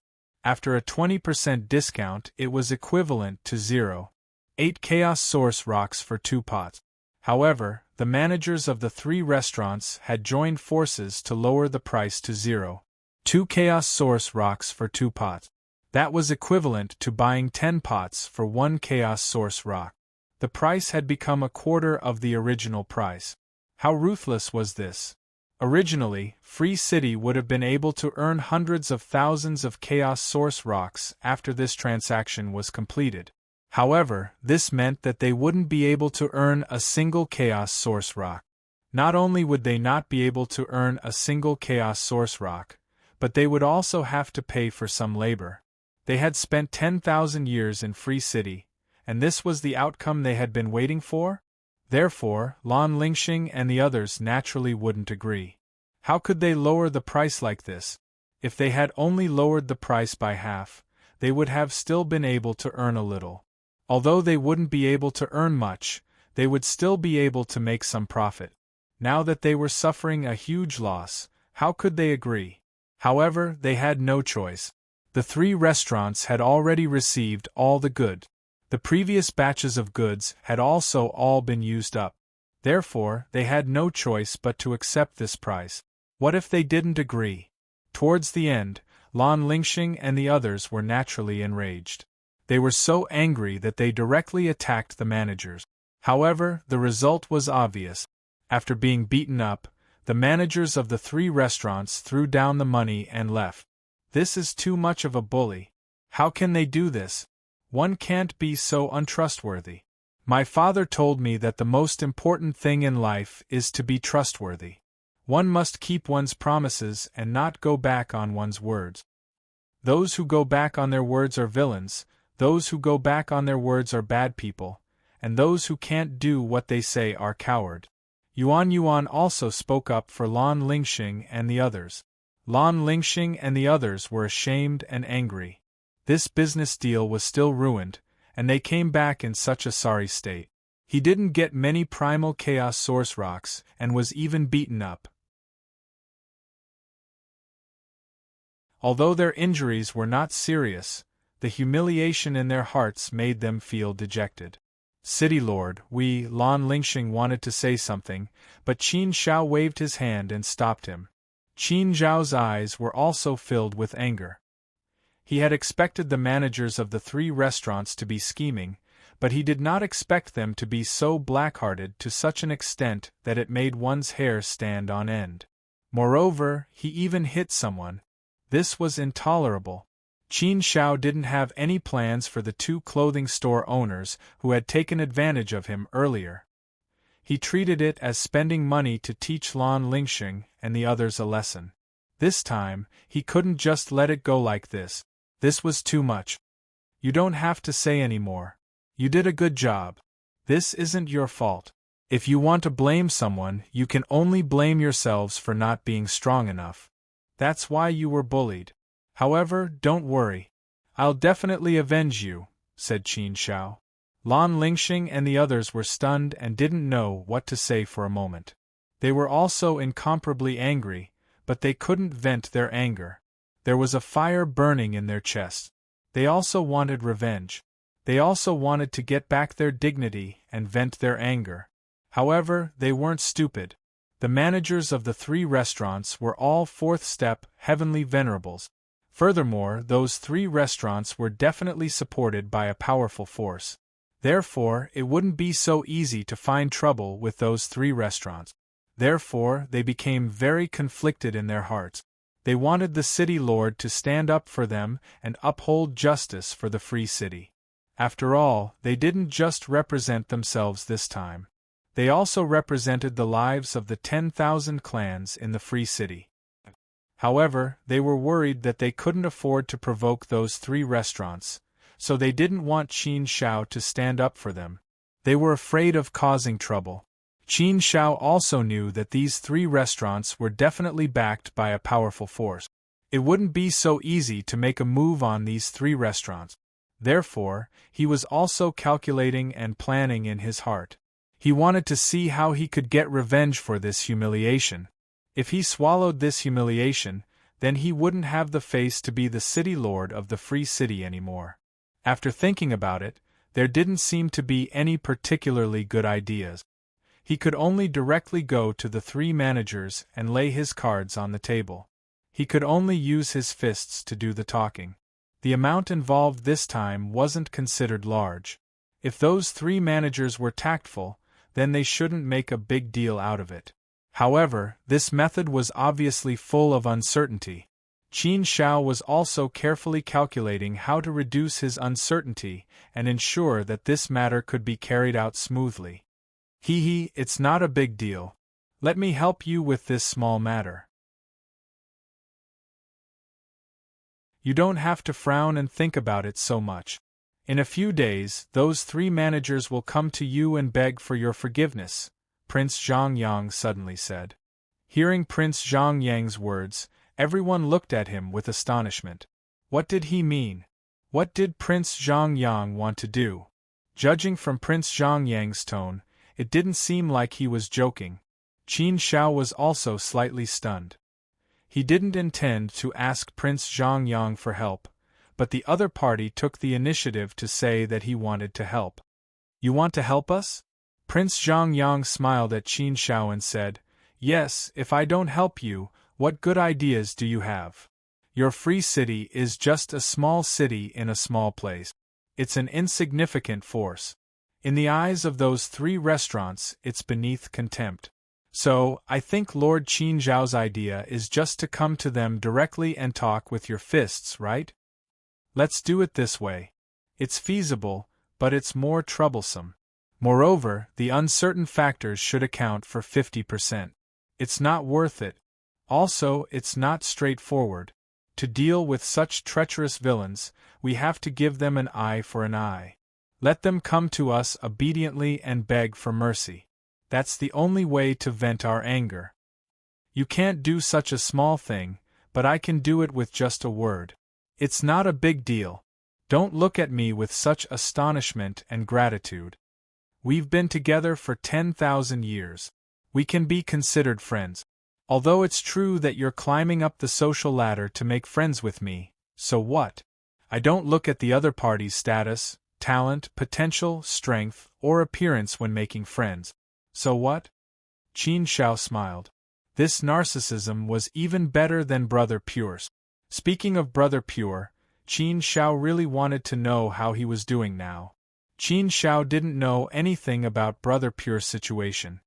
After a 20% discount, it was equivalent to 0.8 Chaos Source Rocks for 2 pots. However, the managers of the 3 restaurants had joined forces to lower the price to 0.2 Chaos Source Rocks for 2 pots. That was equivalent to buying 10 pots for 1 Chaos Source Rock. The price had become a quarter of the original price. How ruthless was this? Originally, Free City would have been able to earn hundreds of thousands of Chaos Source Rocks after this transaction was completed. However, this meant that they wouldn't be able to earn a single Chaos Source Rock. Not only would they not be able to earn a single Chaos Source Rock, but they would also have to pay for some labor. They had spent 10,000 years in Free City, and this was the outcome they had been waiting for? Therefore, Lan Lingxing and the others naturally wouldn't agree. How could they lower the price like this? If they had only lowered the price by half, they would have still been able to earn a little. Although they wouldn't be able to earn much, they would still be able to make some profit. Now that they were suffering a huge loss, how could they agree? However, they had no choice. The 3 restaurants had already received all the goods. The previous batches of goods had also all been used up. Therefore, they had no choice but to accept this price. What if they didn't agree? Towards the end, Lan Lingxing and the others were naturally enraged. They were so angry that they directly attacked the managers. However, the result was obvious. After being beaten up, the managers of the 3 restaurants threw down the money and left. This is too much of a bully. How can they do this? One can't be so untrustworthy. My father told me that the most important thing in life is to be trustworthy. One must keep one's promises and not go back on one's words. Those who go back on their words are villains, those who go back on their words are bad people, and those who can't do what they say are coward. Yuan Yuan also spoke up for Lan Lingxing and the others. Lan Lingxing and the others were ashamed and angry. This business deal was still ruined, and they came back in such a sorry state. He didn't get many primal Chaos Source Rocks and was even beaten up. Although their injuries were not serious, the humiliation in their hearts made them feel dejected. City Lord, Lan Lingxing wanted to say something, but Qin Shao waved his hand and stopped him. Qin Zhao's eyes were also filled with anger. He had expected the managers of the 3 restaurants to be scheming, but he did not expect them to be so black-hearted to such an extent that it made one's hair stand on end. Moreover, he even hit someone. This was intolerable. Qin Shao didn't have any plans for the 2 clothing store owners who had taken advantage of him earlier. He treated it as spending money to teach Lan Lingxing and the others a lesson. This time, he couldn't just let it go like this. This was too much. You don't have to say any more. You did a good job. This isn't your fault. If you want to blame someone, you can only blame yourselves for not being strong enough. That's why you were bullied. However, don't worry. I'll definitely avenge you, said Qin Shao. Lan Lingxing and the others were stunned and didn't know what to say for a moment. They were also incomparably angry, but they couldn't vent their anger. There was a fire burning in their chests. They also wanted revenge. They also wanted to get back their dignity and vent their anger. However, they weren't stupid. The managers of the 3 restaurants were all 4th-step, heavenly venerables. Furthermore, those 3 restaurants were definitely supported by a powerful force. Therefore, it wouldn't be so easy to find trouble with those 3 restaurants. Therefore, they became very conflicted in their hearts. They wanted the city lord to stand up for them and uphold justice for the free city. After all, they didn't just represent themselves this time. They also represented the lives of the 10,000 clans in the free city. However, they were worried that they couldn't afford to provoke those 3 restaurants, so they didn't want Qin Shao to stand up for them. They were afraid of causing trouble. Qin Shao also knew that these 3 restaurants were definitely backed by a powerful force. It wouldn't be so easy to make a move on these 3 restaurants. Therefore, he was also calculating and planning in his heart. He wanted to see how he could get revenge for this humiliation. If he swallowed this humiliation, then he wouldn't have the face to be the city lord of the free city anymore. After thinking about it, there didn't seem to be any particularly good ideas. He could only directly go to the 3 managers and lay his cards on the table. He could only use his fists to do the talking. The amount involved this time wasn't considered large. If those 3 managers were tactful, then they shouldn't make a big deal out of it. However, this method was obviously full of uncertainty. Qin Shao was also carefully calculating how to reduce his uncertainty and ensure that this matter could be carried out smoothly. It's not a big deal. Let me help you with this small matter. You don't have to frown and think about it so much. In a few days, those 3 managers will come to you and beg for your forgiveness, Prince Zhongyang suddenly said. Hearing Prince Zhongyang's words, everyone looked at him with astonishment. What did he mean? What did Prince Zhongyang want to do? Judging from Prince Zhongyang's tone, it didn't seem like he was joking. Qin Shao was also slightly stunned. He didn't intend to ask Prince Zhongyang for help, but the other party took the initiative to say that he wanted to help. You want to help us? Prince Zhongyang smiled at Qin Shao and said, Yes, if I don't help you, what good ideas do you have? Your free city is just a small city in a small place. It's an insignificant force. In the eyes of those 3 restaurants, it's beneath contempt. So, I think Lord Qin Zhao's idea is just to come to them directly and talk with your fists, right? Let's do it this way. It's feasible, but it's more troublesome. Moreover, the uncertain factors should account for 50%. It's not worth it. Also, it's not straightforward. To deal with such treacherous villains, we have to give them an eye for an eye. Let them come to us obediently and beg for mercy. That's the only way to vent our anger. You can't do such a small thing, but I can do it with just a word. It's not a big deal. Don't look at me with such astonishment and gratitude. We've been together for 10,000 years. We can be considered friends. Although it's true that you're climbing up the social ladder to make friends with me, so what? I don't look at the other party's status, talent, potential, strength, or appearance when making friends. So what? Qin Shao smiled. This narcissism was even better than Brother Pure's. Speaking of Brother Pure, Qin Shao really wanted to know how he was doing now. Qin Shao didn't know anything about Brother Pure's situation.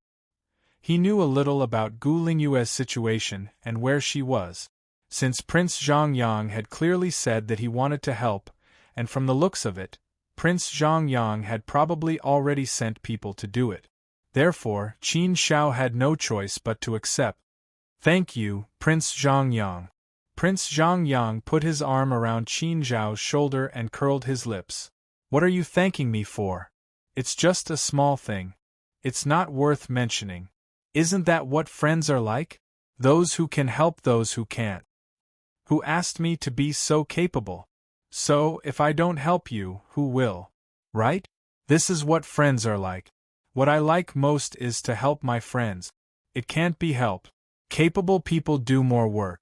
He knew a little about Gu Lingyue's situation and where she was, since Prince Zhongyang had clearly said that he wanted to help, and from the looks of it, Prince Zhongyang had probably already sent people to do it. Therefore, Qin Shao had no choice but to accept. Thank you, Prince Zhongyang. Prince Zhongyang put his arm around Qin Zhao's shoulder and curled his lips. What are you thanking me for? It's just a small thing. It's not worth mentioning. Isn't that what friends are like? Those who can help those who can't. Who asked me to be so capable? So, if I don't help you, who will? Right? This is what friends are like. What I like most is to help my friends. It can't be helped. Capable people do more work.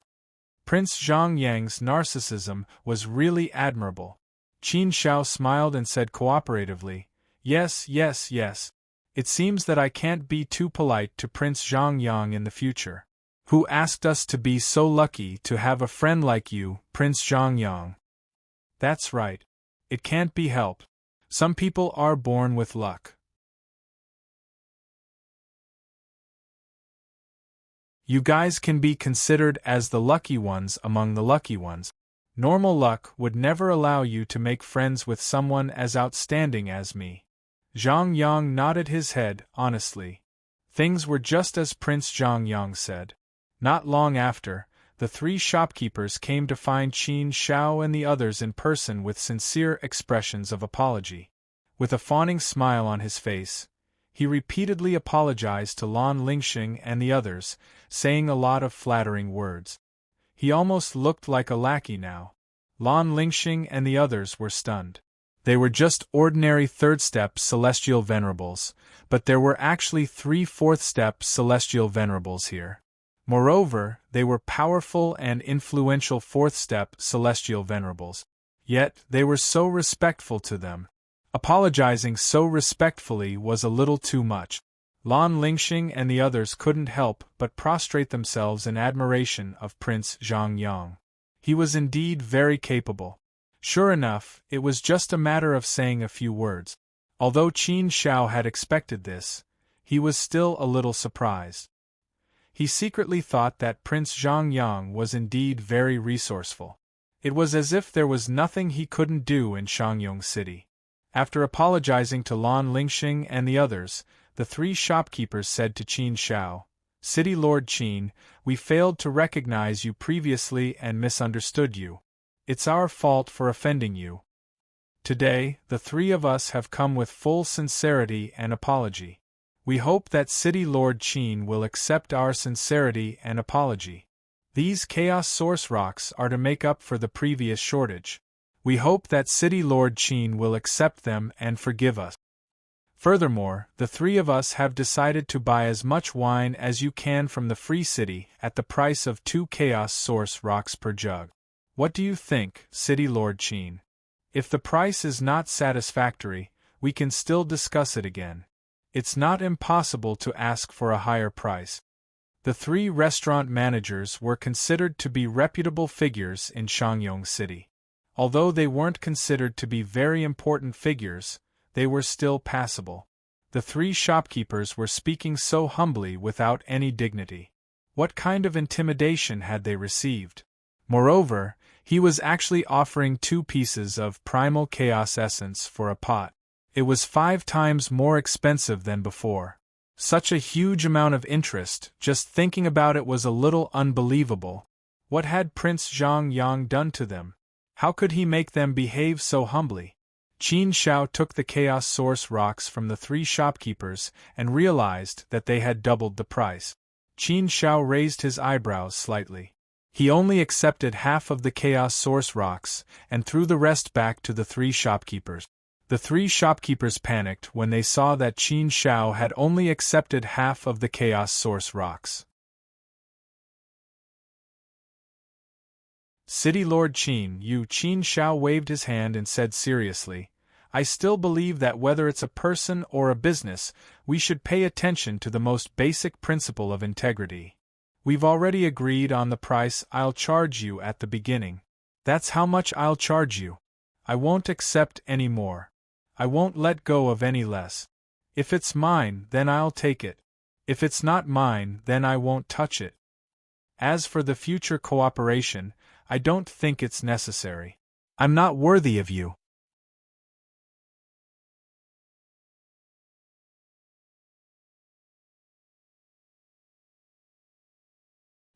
Prince Zhongyang's narcissism was really admirable. Qin Shao smiled and said cooperatively, "Yes, yes, yes. It seems that I can't be too polite to Prince Zhongyang in the future. Who asked us to be so lucky to have a friend like you, Prince Zhongyang?" "That's right. It can't be helped. Some people are born with luck. You guys can be considered as the lucky ones among the lucky ones. Normal luck would never allow you to make friends with someone as outstanding as me." Zhang Yang nodded his head, honestly. Things were just as Prince Zhang Yang said. Not long after, the three shopkeepers came to find Qin Shao and the others in person with sincere expressions of apology. With a fawning smile on his face, he repeatedly apologized to Lan Lingxing and the others, saying a lot of flattering words. He almost looked like a lackey now. Lan Lingxing and the others were stunned. They were just ordinary third-step celestial venerables, but there were actually 3 fourth-step celestial venerables here. Moreover, they were powerful and influential fourth-step celestial venerables. Yet, they were so respectful to them. Apologizing so respectfully was a little too much. Lan Lingxing and the others couldn't help but prostrate themselves in admiration of Prince Zhongyang. He was indeed very capable. Sure enough, it was just a matter of saying a few words. Although Qin Shao had expected this, he was still a little surprised. He secretly thought that Prince Zhongyang was indeed very resourceful. It was as if there was nothing he couldn't do in Shangyong City. After apologizing to Lan Lingxing and the others, the 3 shopkeepers said to Qin Shao, "City Lord Qin, we failed to recognize you previously and misunderstood you. It's our fault for offending you. Today, the 3 of us have come with full sincerity and apology. We hope that City Lord Qin will accept our sincerity and apology. These Chaos Source Rocks are to make up for the previous shortage. We hope that City Lord Qin will accept them and forgive us. Furthermore, the 3 of us have decided to buy as much wine as you can from the Free City at the price of 2 Chaos Source Rocks per jug. What do you think, City Lord Qin? If the price is not satisfactory, we can still discuss it again. It's not impossible to ask for a higher price." The 3 restaurant managers were considered to be reputable figures in Shangyong City. Although they weren't considered to be very important figures, they were still passable. The 3 shopkeepers were speaking so humbly without any dignity. What kind of intimidation had they received? Moreover, he was actually offering 2 pieces of primal chaos essence for a pot. It was 5 times more expensive than before. Such a huge amount of interest, just thinking about it was a little unbelievable. What had Prince Zhongyang done to them? How could he make them behave so humbly? Qin Shao took the Chaos Source Rocks from the 3 shopkeepers and realized that they had doubled the price. Qin Shao raised his eyebrows slightly. He only accepted half of the Chaos Source Rocks and threw the rest back to the 3 shopkeepers. The 3 shopkeepers panicked when they saw that Qin Shao had only accepted half of the Chaos Source Rocks. "City Lord Qin," Qin Shao waved his hand and said seriously, "I still believe that whether it's a person or a business, we should pay attention to the most basic principle of integrity. We've already agreed on the price I'll charge you at the beginning. That's how much I'll charge you. I won't accept any more. I won't let go of any less. If it's mine, then I'll take it. If it's not mine, then I won't touch it. As for the future cooperation, I don't think it's necessary. I'm not worthy of you."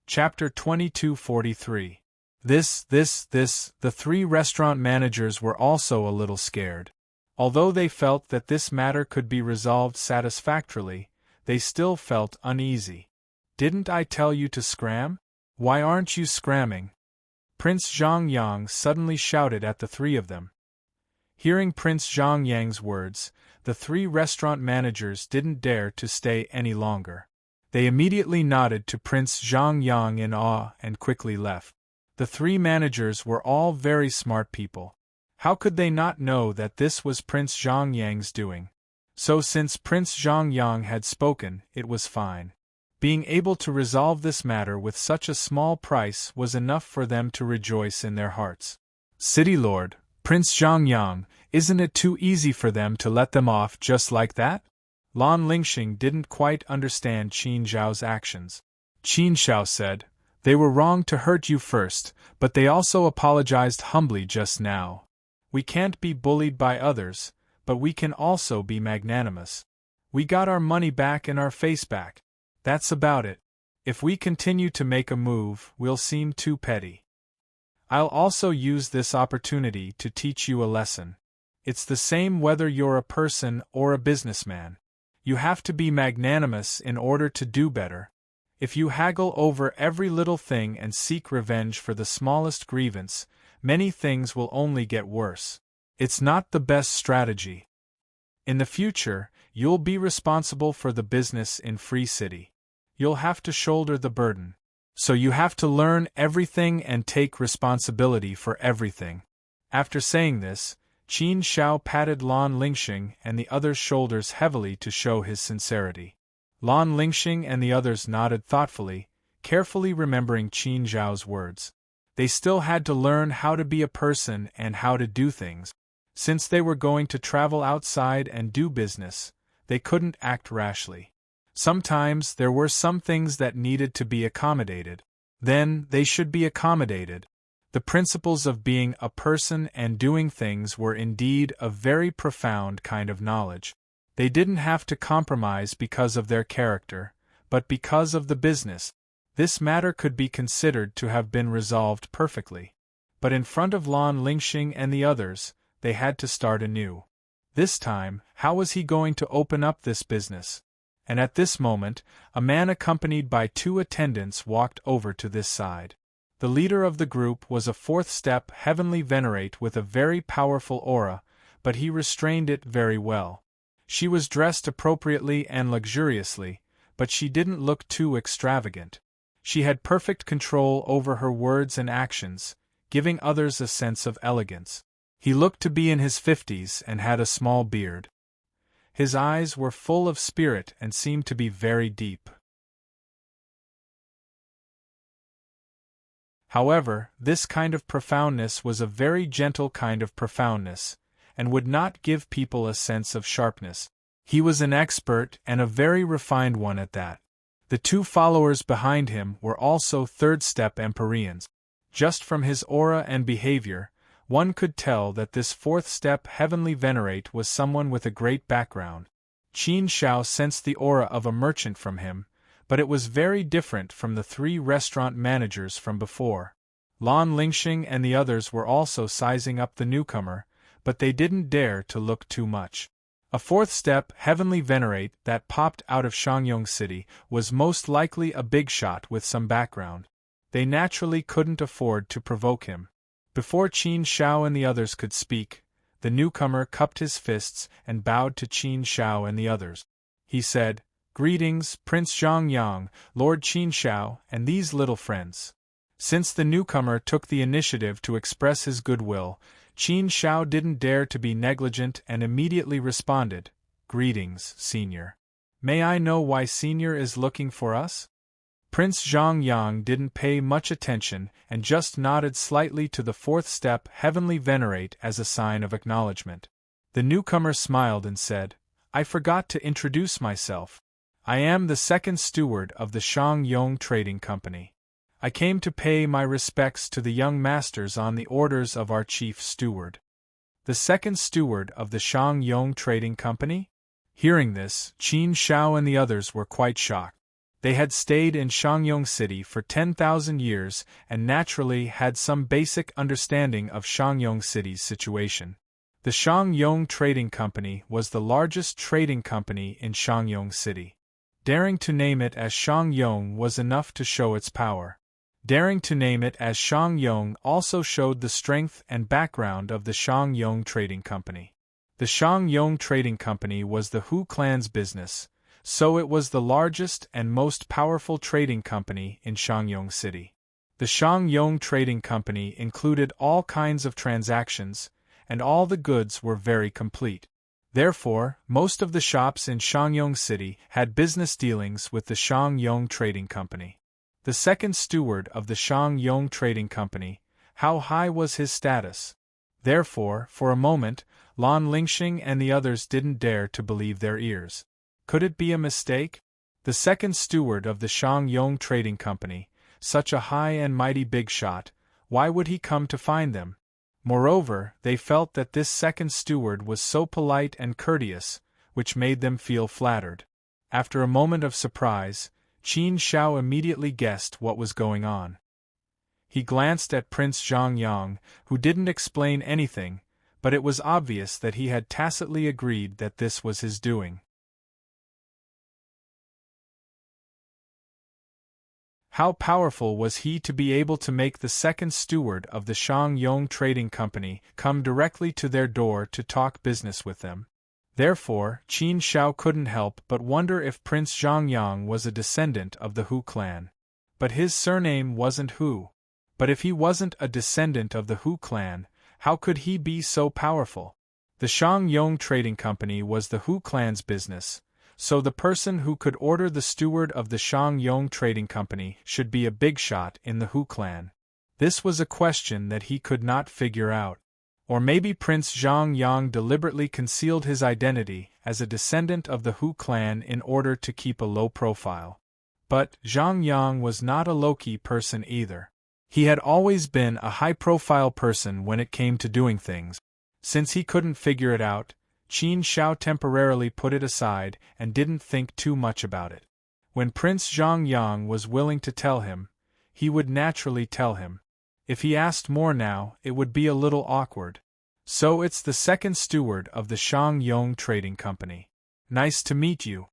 Chapter 2243. The 3 restaurant managers were also a little scared. Although they felt that this matter could be resolved satisfactorily, they still felt uneasy. "Didn't I tell you to scram? Why aren't you scramming?" Prince Zhongyang suddenly shouted at the 3 of them. Hearing Prince Zhongyang's words, the 3 restaurant managers didn't dare to stay any longer. They immediately nodded to Prince Zhongyang in awe and quickly left. The 3 managers were all very smart people. How could they not know that this was Prince Zhongyang's doing? So since Prince Zhongyang had spoken, it was fine. Being able to resolve this matter with such a small price was enough for them to rejoice in their hearts. City Lord, Prince Zhongyang, isn't it too easy for them to let them off just like that? Lan Lingxing didn't quite understand Qin Zhao's actions. Qin Zhao said, "They were wrong to hurt you first, but they also apologized humbly just now. We can't be bullied by others, but we can also be magnanimous. We got our money back and our face back. That's about it. If we continue to make a move, we'll seem too petty. I'll also use this opportunity to teach you a lesson. It's the same whether you're a person or a businessman. You have to be magnanimous in order to do better. If you haggle over every little thing and seek revenge for the smallest grievance, many things will only get worse. It's not the best strategy. In the future, you'll be responsible for the business in Free City. You'll have to shoulder the burden. So you have to learn everything and take responsibility for everything." After saying this, Qin Zhao patted Lan Lingxing and the others' shoulders heavily to show his sincerity. Lan Lingxing and the others nodded thoughtfully, carefully remembering Qin Zhao's words. They still had to learn how to be a person and how to do things. Since they were going to travel outside and do business, they couldn't act rashly. Sometimes there were some things that needed to be accommodated. Then they should be accommodated. The principles of being a person and doing things were indeed a very profound kind of knowledge. They didn't have to compromise because of their character, but because of the business. This matter could be considered to have been resolved perfectly. But in front of Lan Lingxing and the others, they had to start anew. This time, how was he going to open up this business? And at this moment, a man accompanied by 2 attendants walked over to this side. The leader of the group was a 4th-step heavenly venerate with a very powerful aura, but he restrained it very well. She was dressed appropriately and luxuriously, but she didn't look too extravagant. She had perfect control over her words and actions, giving others a sense of elegance. He looked to be in his 50s and had a small beard. His eyes were full of spirit and seemed to be very deep. However, this kind of profoundness was a very gentle kind of profoundness, and would not give people a sense of sharpness. He was an expert and a very refined one at that. The 2 followers behind him were also 3rd-step Empyreans. Just from his aura and behavior, one could tell that this 4th-step heavenly venerate was someone with a great background. Qin Zhao sensed the aura of a merchant from him, but it was very different from the 3 restaurant managers from before. Lan Lingxing and the others were also sizing up the newcomer, but they didn't dare to look too much. A 4th-step heavenly venerate that popped out of Shangyong City was most likely a big shot with some background. They naturally couldn't afford to provoke him. Before Qin Zhao and the others could speak, the newcomer cupped his fists and bowed to Qin Zhao and the others. He said, "Greetings, Prince Zhongyang, Lord Qin Zhao, and these little friends." Since the newcomer took the initiative to express his goodwill, Qin Zhao didn't dare to be negligent and immediately responded, "Greetings, Senior. May I know why Senior is looking for us?" Prince Zhongyang didn't pay much attention and just nodded slightly to the 4th-step heavenly venerate as a sign of acknowledgement. The newcomer smiled and said, "I forgot to introduce myself. I am the 2nd steward of the Shangyong Trading Company. I came to pay my respects to the young masters on the orders of our chief steward." "The 2nd steward of the Shangyong Trading Company?" Hearing this, Qin Zhao and the others were quite shocked. They had stayed in Shangyong City for 10,000 years and naturally had some basic understanding of Shangyong City's situation. The Shangyong Trading Company was the largest trading company in Shangyong City. Daring to name it as Shangyong was enough to show its power. Daring to name it as Shangyong also showed the strength and background of the Shangyong Trading Company. The Shangyong Trading Company was the Hu clan's business, so it was the largest and most powerful trading company in Shangyong City. The Shangyong Trading Company included all kinds of transactions, and all the goods were very complete. Therefore, most of the shops in Shangyong City had business dealings with the Shangyong Trading Company. The second steward of the Shangyong Trading Company, how high was his status? Therefore, for a moment, Lan Lingxing and the others didn't dare to believe their ears. Could it be a mistake? The second steward of the Shangyong Trading Company, such a high and mighty big shot, why would he come to find them? Moreover, they felt that this second steward was so polite and courteous, which made them feel flattered. After a moment of surprise, Qin Shao immediately guessed what was going on. He glanced at Prince Zhang, who didn't explain anything, but it was obvious that he had tacitly agreed that this was his doing. How powerful was he to be able to make the second steward of the Shangyong Trading Company come directly to their door to talk business with them? Therefore, Qin Shao couldn't help but wonder if Prince Zhang was a descendant of the Hu clan. But his surname wasn't Hu. But if he wasn't a descendant of the Hu clan, how could he be so powerful? The Shangyong Trading Company was the Hu clan's business, so the person who could order the steward of the Shangyong Trading Company should be a big shot in the Hu clan. This was a question that he could not figure out. Or maybe Prince Zhang deliberately concealed his identity as a descendant of the Hu clan in order to keep a low profile. But Zhang was not a low-key person either. He had always been a high-profile person when it came to doing things. Since he couldn't figure it out, Qin Shao temporarily put it aside and didn't think too much about it. When Prince Zhang was willing to tell him, he would naturally tell him. If he asked more now, it would be a little awkward. So it's the second steward of the Shangyong Trading Company. Nice to meet you.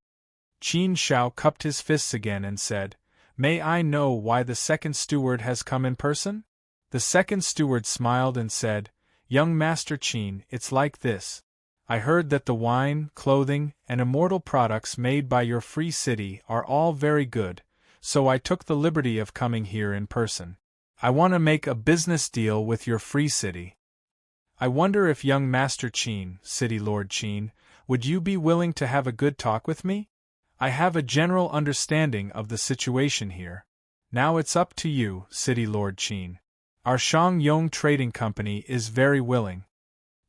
Qin Shao cupped his fists again and said, May I know why the second steward has come in person? The second steward smiled and said, Young Master Qin, it's like this. I heard that the wine, clothing, and immortal products made by your free city are all very good, so I took the liberty of coming here in person. I want to make a business deal with your free city. I wonder if young Master Qin, City Lord Qin, would you be willing to have a good talk with me? I have a general understanding of the situation here. Now it's up to you, City Lord Qin. Our Shangyong Trading Company is very willing.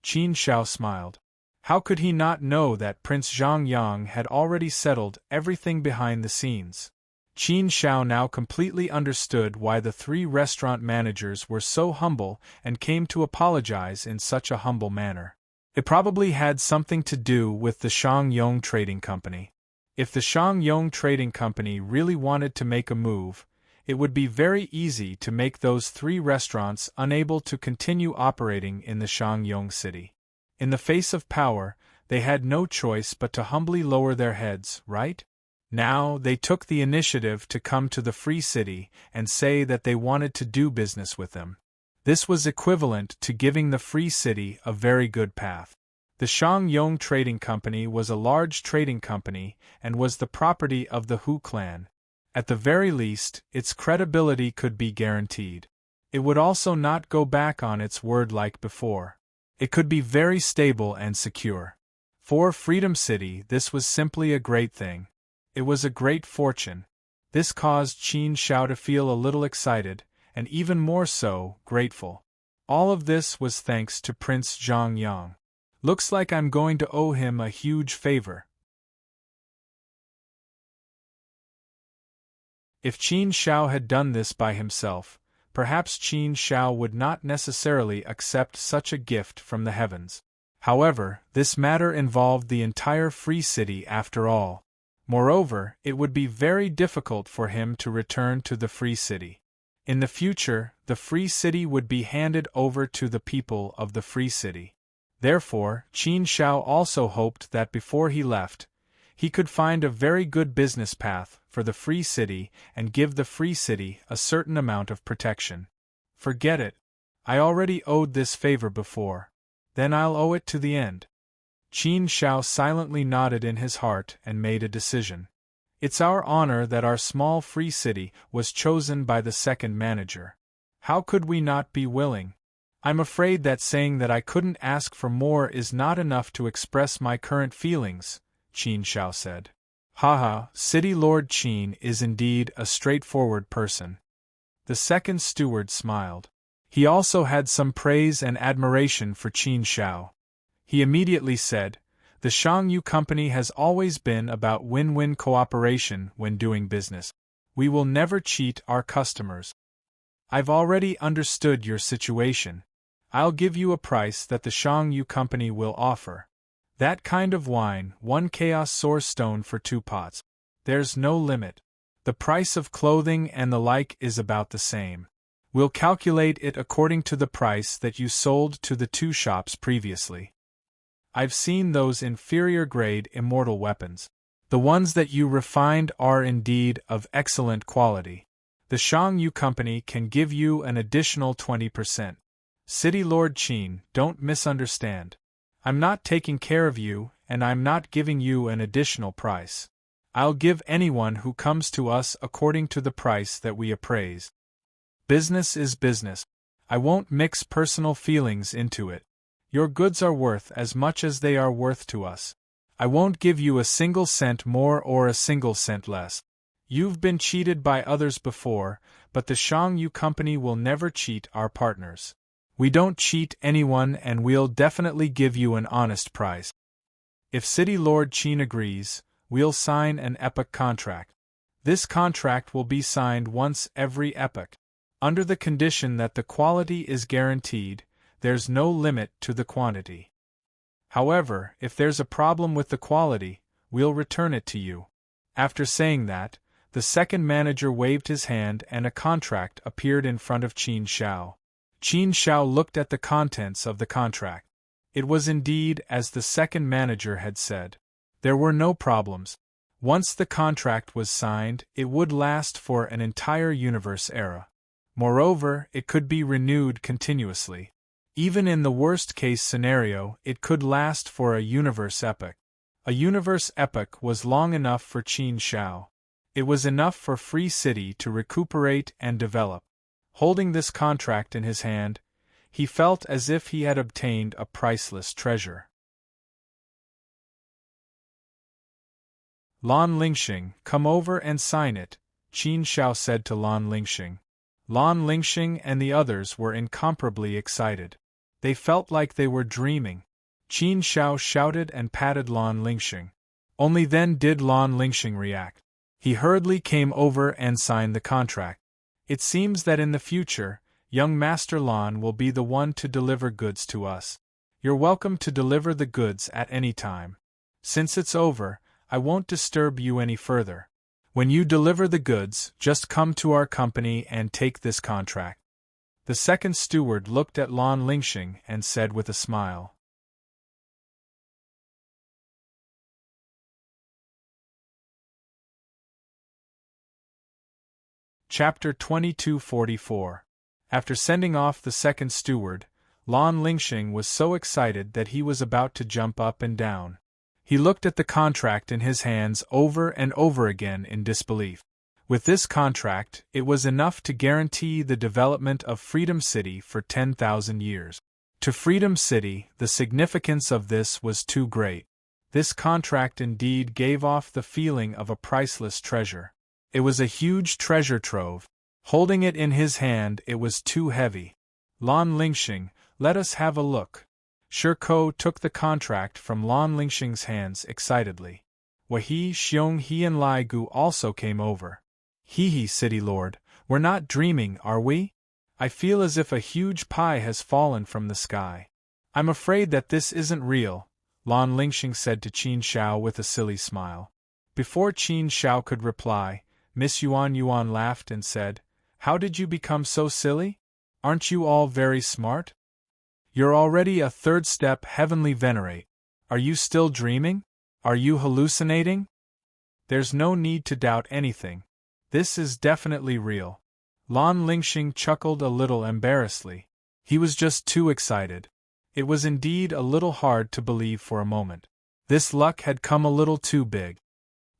Qin Shao smiled. How could he not know that Prince Zhang had already settled everything behind the scenes? Qin Shao now completely understood why the three restaurant managers were so humble and came to apologize in such a humble manner. It probably had something to do with the Shangyong Trading Company. If the Shangyong Trading Company really wanted to make a move, it would be very easy to make those three restaurants unable to continue operating in the Shangyong city. In the face of power, they had no choice but to humbly lower their heads, right? Now, they took the initiative to come to the free city and say that they wanted to do business with them. This was equivalent to giving the free city a very good path. The Shangyong Trading Company was a large trading company and was the property of the Hu clan. At the very least, its credibility could be guaranteed. It would also not go back on its word like before. It could be very stable and secure. For Freedom City, this was simply a great thing. It was a great fortune. This caused Qin Shao to feel a little excited, and even more so, grateful. All of this was thanks to Prince Zhang. Looks like I'm going to owe him a huge favor. If Qin Shao had done this by himself, perhaps Qin Shao would not necessarily accept such a gift from the heavens. However, this matter involved the entire free city after all. Moreover, it would be very difficult for him to return to the free city. In the future, the free city would be handed over to the people of the free city. Therefore, Qin Shao also hoped that before he left, he could find a very good business path for the free city and give the free city a certain amount of protection. Forget it. I already owed this favor before. Then I'll owe it to the end. Qin Shao silently nodded in his heart and made a decision. It's our honor that our small free city was chosen by the second manager. How could we not be willing? I'm afraid that saying that I couldn't ask for more is not enough to express my current feelings, Qin Shao said. Haha, City Lord Qin is indeed a straightforward person. The second steward smiled. He also had some praise and admiration for Qin Shao. He immediately said, "The Shangyu Company has always been about win-win cooperation when doing business. We will never cheat our customers. I've already understood your situation. I'll give you a price that the Shangyu Company will offer. That kind of wine, 1 chaos source stone for 2 pots. There's no limit. The price of clothing and the like is about the same. We'll calculate it according to the price that you sold to the 2 shops previously. I've seen those inferior grade immortal weapons. The ones that you refined are indeed of excellent quality. The Shangyu Company can give you an additional 20%. City Lord Qin, don't misunderstand. I'm not taking care of you, and I'm not giving you an additional price. I'll give anyone who comes to us according to the price that we appraise. Business is business. I won't mix personal feelings into it. Your goods are worth as much as they are worth to us. I won't give you a single cent more or a single cent less. You've been cheated by others before, but the Shangyu Company will never cheat our partners. We don't cheat anyone, and we'll definitely give you an honest price. If City Lord Qin agrees, we'll sign an epoch contract. This contract will be signed once every epoch. Under the condition that the quality is guaranteed, there's no limit to the quantity. However, if there's a problem with the quality, we'll return it to you." After saying that, the second manager waved his hand and a contract appeared in front of Qin Shao. Qin Shao looked at the contents of the contract. It was indeed as the second manager had said. There were no problems. Once the contract was signed, it would last for an entire universe era. Moreover, it could be renewed continuously. Even in the worst-case scenario, it could last for a universe epoch. A universe epoch was long enough for Qin Shao. It was enough for Free City to recuperate and develop. Holding this contract in his hand, he felt as if he had obtained a priceless treasure. Lan Lingxing, come over and sign it, Qin Shao said to Lan Lingxing. Lan Lingxing and the others were incomparably excited. They felt like they were dreaming. Qin Shao shouted and patted Lan Lingxing. Only then did Lan Lingxing react. He hurriedly came over and signed the contract. It seems that in the future, young Master Lan will be the one to deliver goods to us. You're welcome to deliver the goods at any time. Since it's over, I won't disturb you any further. When you deliver the goods, just come to our company and take this contract. The second steward looked at Lan Lingxing and said with a smile. Chapter 2244. After sending off the second steward, Lan Lingxing was so excited that he was about to jump up and down. He looked at the contract in his hands over and over again in disbelief. With this contract, it was enough to guarantee the development of Freedom City for 10,000 years. To Freedom City, the significance of this was too great. This contract indeed gave off the feeling of a priceless treasure. It was a huge treasure trove. Holding it in his hand, it was too heavy. Lan Lingxing, let us have a look. Shirko took the contract from Lan Lingxing's hands excitedly. Wahi, Xiong He and Lai Gu also came over. Hee, City Lord, we're not dreaming, are we? I feel as if a huge pie has fallen from the sky. I'm afraid that this isn't real, Lan Lingxing said to Qin Shao with a silly smile. Before Qin Shao could reply, Miss Yuan Yuan laughed and said, "How did you become so silly? Aren't you all very smart? You're already a third step heavenly venerate. Are you still dreaming? Are you hallucinating? There's no need to doubt anything. This is definitely real." Lan Lingxing chuckled a little embarrassedly. He was just too excited. It was indeed a little hard to believe for a moment. This luck had come a little too big.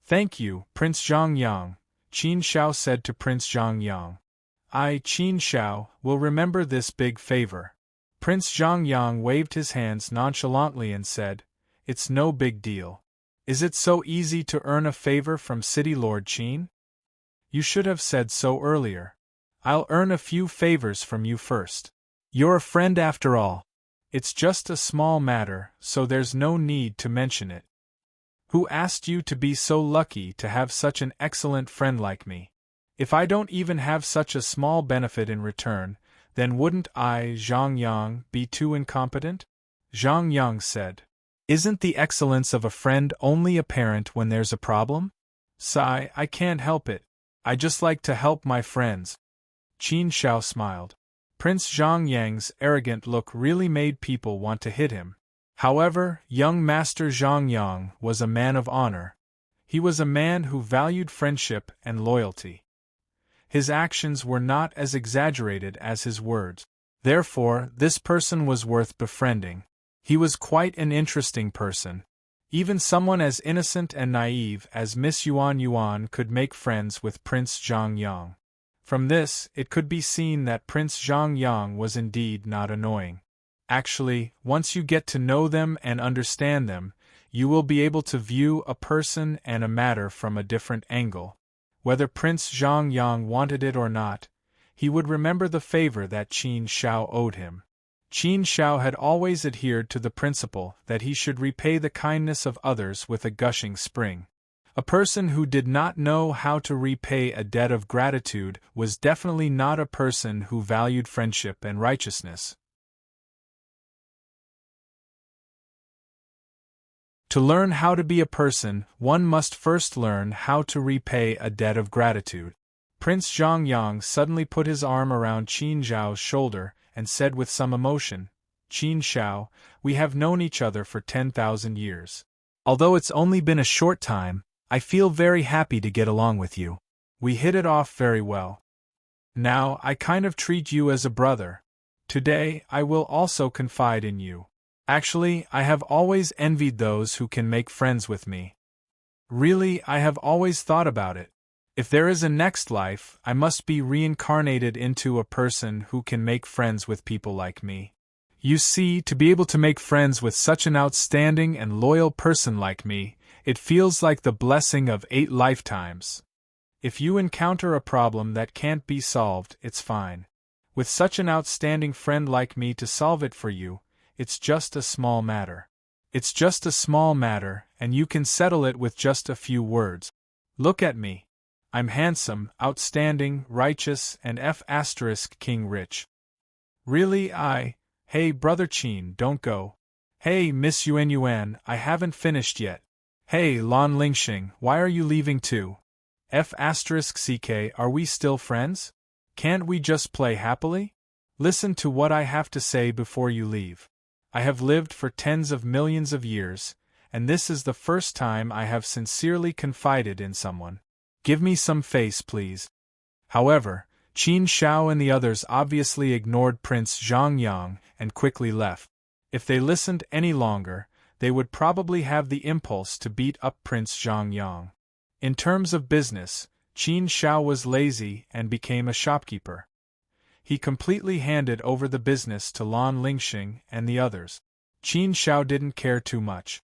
"Thank you, Prince Zhang Yang," Qin Shao said to Prince Zhang Yang. "I, Qin Shao, will remember this big favor. Prince Zhongyang waved his hands nonchalantly and said, "It's no big deal. Is it so easy to earn a favor from City Lord Qin? You should have said so earlier. I'll earn a few favors from you first. You're a friend after all. It's just a small matter, so there's no need to mention it. Who asked you to be so lucky to have such an excellent friend like me? If I don't even have such a small benefit in return, then wouldn't I, Zhongyang, be too incompetent?" Zhongyang said, "Isn't the excellence of a friend only apparent when there's a problem? Sigh, I can't help it. I just like to help my friends." Qin Shao smiled. Prince Zhongyang's arrogant look really made people want to hit him. However, young Master Zhongyang was a man of honor. He was a man who valued friendship and loyalty. His actions were not as exaggerated as his words. Therefore, this person was worth befriending. He was quite an interesting person. Even someone as innocent and naive as Miss Yuan Yuan could make friends with Prince Zhongyang. From this, it could be seen that Prince Zhongyang was indeed not annoying. Actually, once you get to know them and understand them, you will be able to view a person and a matter from a different angle. Whether Prince Zhongyang wanted it or not, he would remember the favor that Qin Shao owed him. Qin Shao had always adhered to the principle that he should repay the kindness of others with a gushing spring. A person who did not know how to repay a debt of gratitude was definitely not a person who valued friendship and righteousness. To learn how to be a person, one must first learn how to repay a debt of gratitude. Prince Zhongyang suddenly put his arm around Qin Zhao's shoulder and said with some emotion, "Qin Shao, we have known each other for 10,000 years. Although it's only been a short time, I feel very happy to get along with you. We hit it off very well. Now, I kind of treat you as a brother. Today, I will also confide in you. Actually, I have always envied those who can make friends with me. Really, I have always thought about it. If there is a next life, I must be reincarnated into a person who can make friends with people like me. You see, to be able to make friends with such an outstanding and loyal person like me, it feels like the blessing of 8 lifetimes. If you encounter a problem that can't be solved, it's fine. With such an outstanding friend like me to solve it for you, it's just a small matter. It's just a small matter, and you can settle it with just a few words. Look at me. I'm handsome, outstanding, righteous, and king rich. Really, Hey, Brother Qin, don't go. Hey, Miss Yuan Yuan, I haven't finished yet. Hey, Lan Lingxing, why are you leaving too? Are we still friends? Can't we just play happily? Listen to what I have to say before you leave. I have lived for tens of millions of years, and this is the first time I have sincerely confided in someone. Give me some face, please." However, Qin Shao and the others obviously ignored Prince Zhongyang and quickly left. If they listened any longer, they would probably have the impulse to beat up Prince Zhongyang. In terms of business, Qin Shao was lazy and became a shopkeeper. He completely handed over the business to Lan Lingxing and the others. Qin Shao didn't care too much.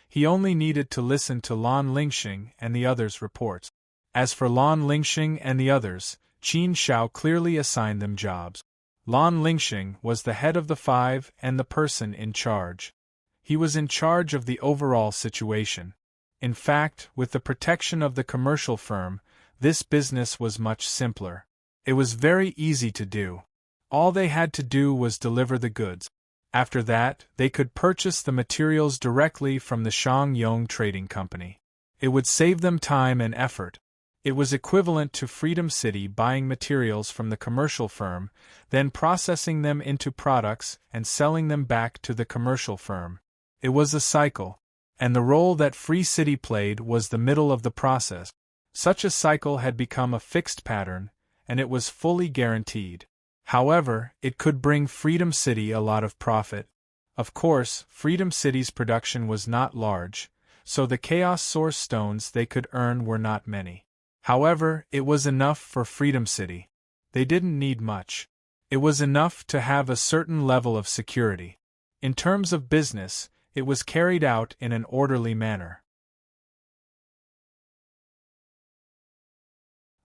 He only needed to listen to Lan Lingxing and the others' reports. As for Lan Lingxing and the others, Qin Shao clearly assigned them jobs. Lan Lingxing was the head of the 5 and the person in charge. He was in charge of the overall situation. In fact, with the protection of the commercial firm, this business was much simpler. It was very easy to do. All they had to do was deliver the goods. After that, they could purchase the materials directly from the Shangyong Trading Company. It would save them time and effort. It was equivalent to Freedom City buying materials from the commercial firm, then processing them into products and selling them back to the commercial firm. It was a cycle, and the role that Free City played was the middle of the process. Such a cycle had become a fixed pattern, and it was fully guaranteed. However, it could bring Freedom City a lot of profit. Of course, Freedom City's production was not large, so the Chaos Source stones they could earn were not many. However, it was enough for Freedom City. They didn't need much. It was enough to have a certain level of security. In terms of business, it was carried out in an orderly manner.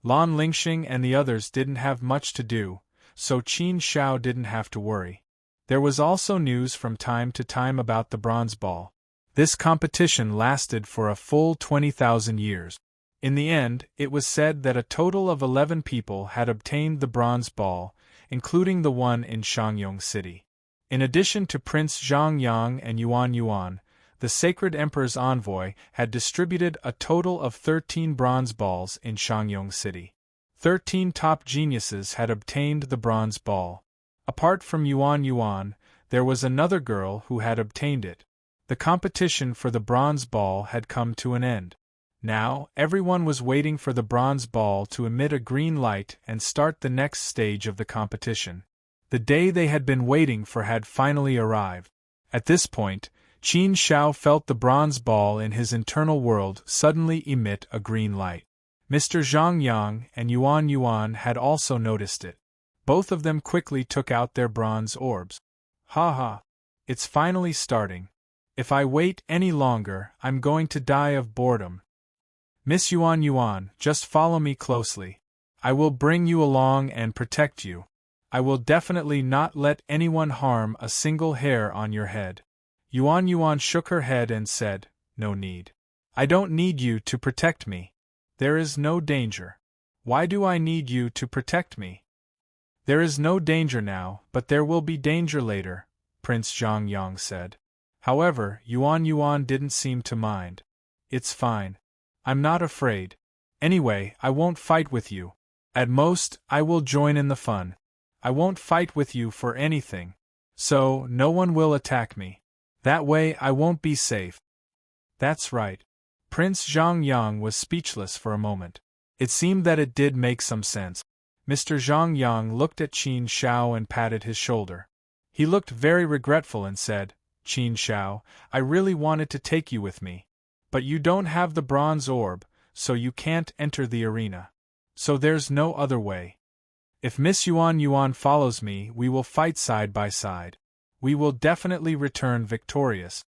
Lan Lingxing and the others didn't have much to do, so Qin Shao didn't have to worry. There was also news from time to time about the bronze ball. This competition lasted for a full 20,000 years. In the end, it was said that a total of 11 people had obtained the bronze ball, including the one in Shangyong City. In addition to Prince Zhang Yang and Yuan Yuan, the Sacred Emperor's envoy had distributed a total of 13 bronze balls in Shangyong City. 13 top geniuses had obtained the bronze ball. Apart from Yuan Yuan, there was another girl who had obtained it. The competition for the bronze ball had come to an end. Now, everyone was waiting for the bronze ball to emit a green light and start the next stage of the competition. The day they had been waiting for had finally arrived. At this point, Qin Shao felt the bronze ball in his internal world suddenly emit a green light. Mr. Zhang Yang and Yuan Yuan had also noticed it. Both of them quickly took out their bronze orbs. Ha ha! It's finally starting. If I wait any longer, I'm going to die of boredom. Miss Yuan Yuan, just follow me closely. I will bring you along and protect you. I will definitely not let anyone harm a single hair on your head. Yuan Yuan shook her head and said, No need. I don't need you to protect me. There is no danger. Why do I need you to protect me? There is no danger now, but there will be danger later, Prince Zhang Yang said. However, Yuan Yuan didn't seem to mind. It's fine. I'm not afraid. Anyway, I won't fight with you. At most, I will join in the fun. I won't fight with you for anything. So, no one will attack me. That way I won't be safe. That's right. Prince Zhang Yang was speechless for a moment. It seemed that it did make some sense. Mr. Zhang Yang looked at Qin Shao and patted his shoulder. He looked very regretful and said, Qin Shao, I really wanted to take you with me. But you don't have the bronze orb, so you can't enter the arena. So there's no other way. If Miss Yuan Yuan follows me, we will fight side by side. We will definitely return victorious.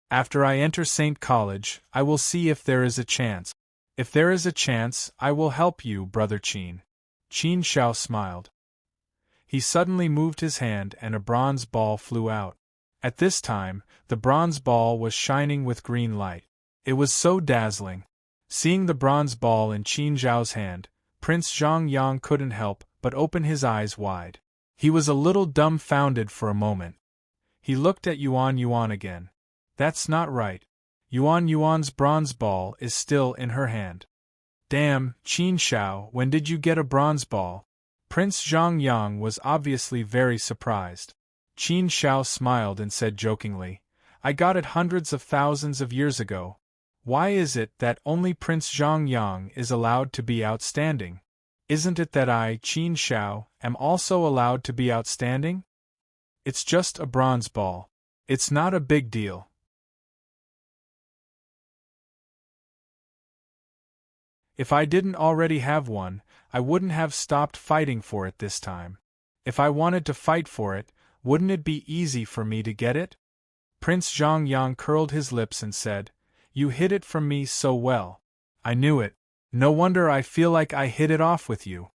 After I enter Saint College, I will see if there is a chance. If there is a chance, I will help you, Brother Qin. Qin Shao smiled. He suddenly moved his hand and a bronze ball flew out. At this time, the bronze ball was shining with green light. It was so dazzling. Seeing the bronze ball in Qin Zhao's hand, Prince Zhang Yang couldn't help but open his eyes wide. He was a little dumbfounded for a moment. He looked at Yuan Yuan again. That's not right. Yuan Yuan's bronze ball is still in her hand. Damn, Qin Shao, when did you get a bronze ball? Prince Zhang Yang was obviously very surprised. Qin Shao smiled and said jokingly, I got it hundreds of thousands of years ago. Why is it that only Prince Zhang Yang is allowed to be outstanding? Isn't it that I, Qin Shao, am also allowed to be outstanding? It's just a bronze ball. It's not a big deal. If I didn't already have one, I wouldn't have stopped fighting for it this time. If I wanted to fight for it, wouldn't it be easy for me to get it? Prince Zhang Yang curled his lips and said, You hid it from me so well. I knew it. No wonder I feel like I hit it off with you.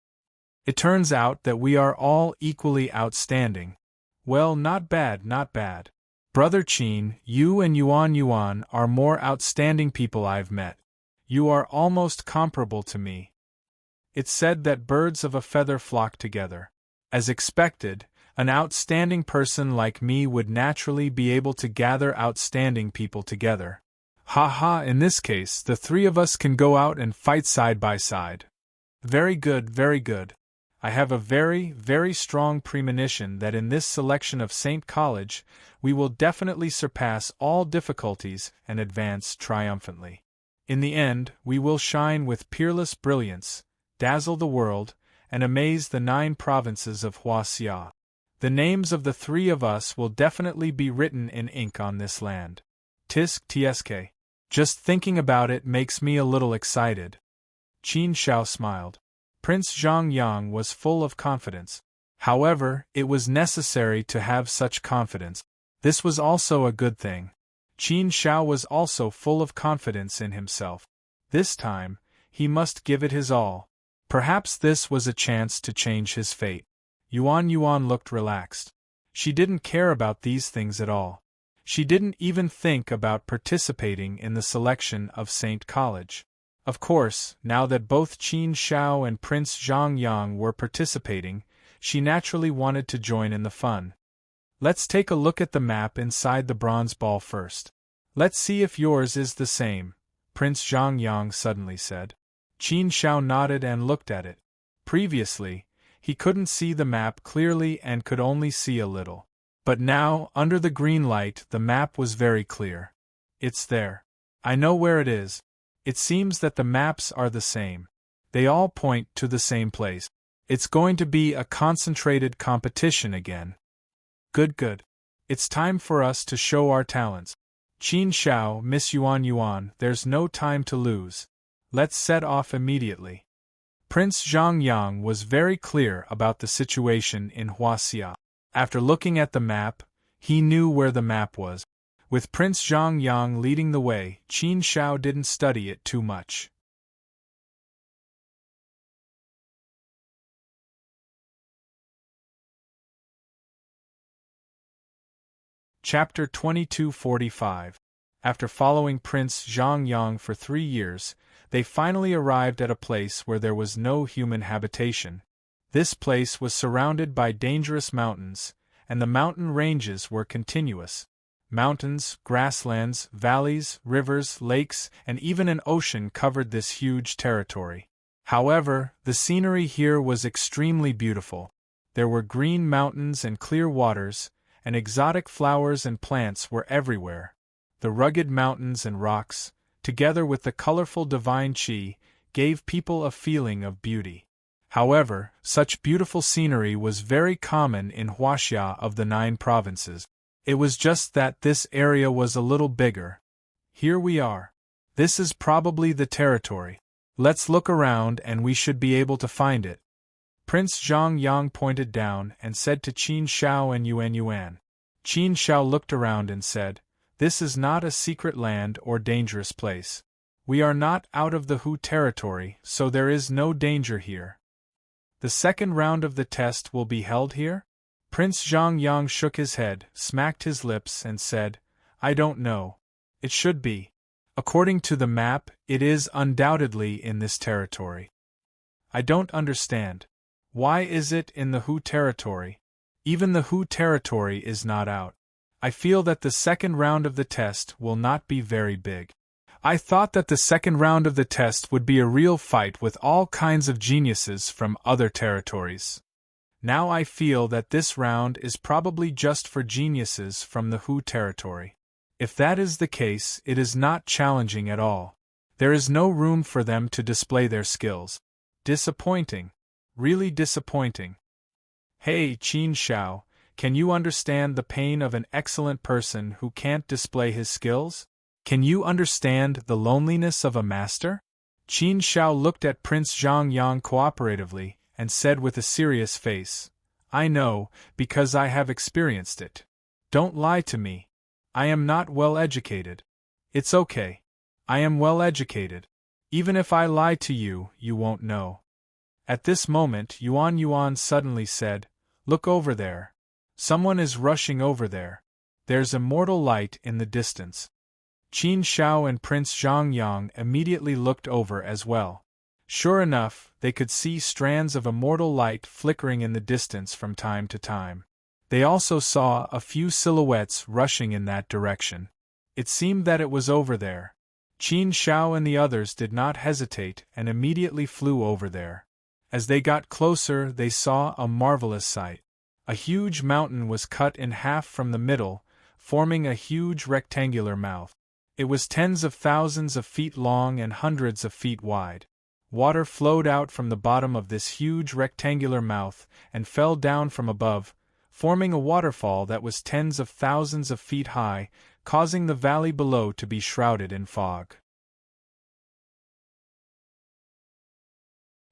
It turns out that we are all equally outstanding. Well, not bad, not bad. Brother Qin, you and Yuan Yuan are more outstanding people I've met. You are almost comparable to me. It's said that birds of a feather flock together. As expected, an outstanding person like me would naturally be able to gather outstanding people together. Ha ha, in this case, the three of us can go out and fight side by side. Very good, very good. I have a very, very strong premonition that in this selection of Saint College, we will definitely surpass all difficulties and advance triumphantly. In the end, we will shine with peerless brilliance, dazzle the world, and amaze the 9 provinces of Huaxia. The names of the three of us will definitely be written in ink on this land. Tisk tsk. Just thinking about it makes me a little excited. Qin Shao smiled. Prince Zhang Yang was full of confidence. However, it was necessary to have such confidence. This was also a good thing. Qin Shao was also full of confidence in himself. This time, he must give it his all. Perhaps this was a chance to change his fate. Yuan Yuan looked relaxed. She didn't care about these things at all. She didn't even think about participating in the selection of Saint College. Of course, now that both Qin Shao and Prince Zhang Yang were participating, she naturally wanted to join in the fun. Let's take a look at the map inside the bronze ball first. Let's see if yours is the same, Prince Zhang Yang suddenly said. Qin Shao nodded and looked at it. Previously, he couldn't see the map clearly and could only see a little. But now, under the green light, the map was very clear. It's there. I know where it is. It seems that the maps are the same. They all point to the same place. It's going to be a concentrated competition again. Good. It's time for us to show our talents. Qin Shao, Miss Yuan Yuan, there's no time to lose. Let's set off immediately. Prince Zhang Yang was very clear about the situation in Huaxia. After looking at the map, he knew where the map was. With Prince Zhang Yang leading the way, Qin Shao didn't study it too much. Chapter 2245. After following Prince Zhang Yang for 3 years, they finally arrived at a place where there was no human habitation. This place was surrounded by dangerous mountains, and the mountain ranges were continuous. Mountains, grasslands, valleys, rivers, lakes, and even an ocean covered this huge territory. However, the scenery here was extremely beautiful. There were green mountains and clear waters, and exotic flowers and plants were everywhere. The rugged mountains and rocks, together with the colorful divine qi, gave people a feeling of beauty. However, such beautiful scenery was very common in Huaxia of the 9 provinces. It was just that this area was a little bigger. Here we are. This is probably the territory. Let's look around and we should be able to find it. Prince Zhang Yang pointed down and said to Qin Shao and Yuan Yuan. Qin Shao looked around and said, "This is not a secret land or dangerous place. We are not out of the Hu territory, so there is no danger here." The second round of the test will be held here? Prince Zhang Yang shook his head, smacked his lips and said, "I don't know. It should be. According to the map, it is undoubtedly in this territory." "I don't understand. Why is it in the Hu territory? Even the Hu territory is not out. I feel that the second round of the test will not be very big. I thought that the second round of the test would be a real fight with all kinds of geniuses from other territories. Now I feel that this round is probably just for geniuses from the Hu territory. If that is the case, it is not challenging at all. There is no room for them to display their skills. Disappointing. Really disappointing. Hey, Qin Shao, can you understand the pain of an excellent person who can't display his skills? Can you understand the loneliness of a master? Qin Shao looked at Prince Zhang Yang cooperatively and said with a serious face, "I know, because I have experienced it. Don't lie to me. I am not well educated." "It's okay. I am well educated. Even if I lie to you, you won't know." At this moment, Yuan Yuan suddenly said, "Look over there. Someone is rushing over there. There's immortal light in the distance." Qin Shao and Prince Zhang Yang immediately looked over as well. Sure enough, they could see strands of immortal light flickering in the distance from time to time. They also saw a few silhouettes rushing in that direction. It seemed that it was over there. Qin Shao and the others did not hesitate and immediately flew over there. As they got closer, they saw a marvelous sight. A huge mountain was cut in half from the middle, forming a huge rectangular mouth. It was tens of thousands of feet long and hundreds of feet wide. Water flowed out from the bottom of this huge rectangular mouth and fell down from above, forming a waterfall that was tens of thousands of feet high, causing the valley below to be shrouded in fog.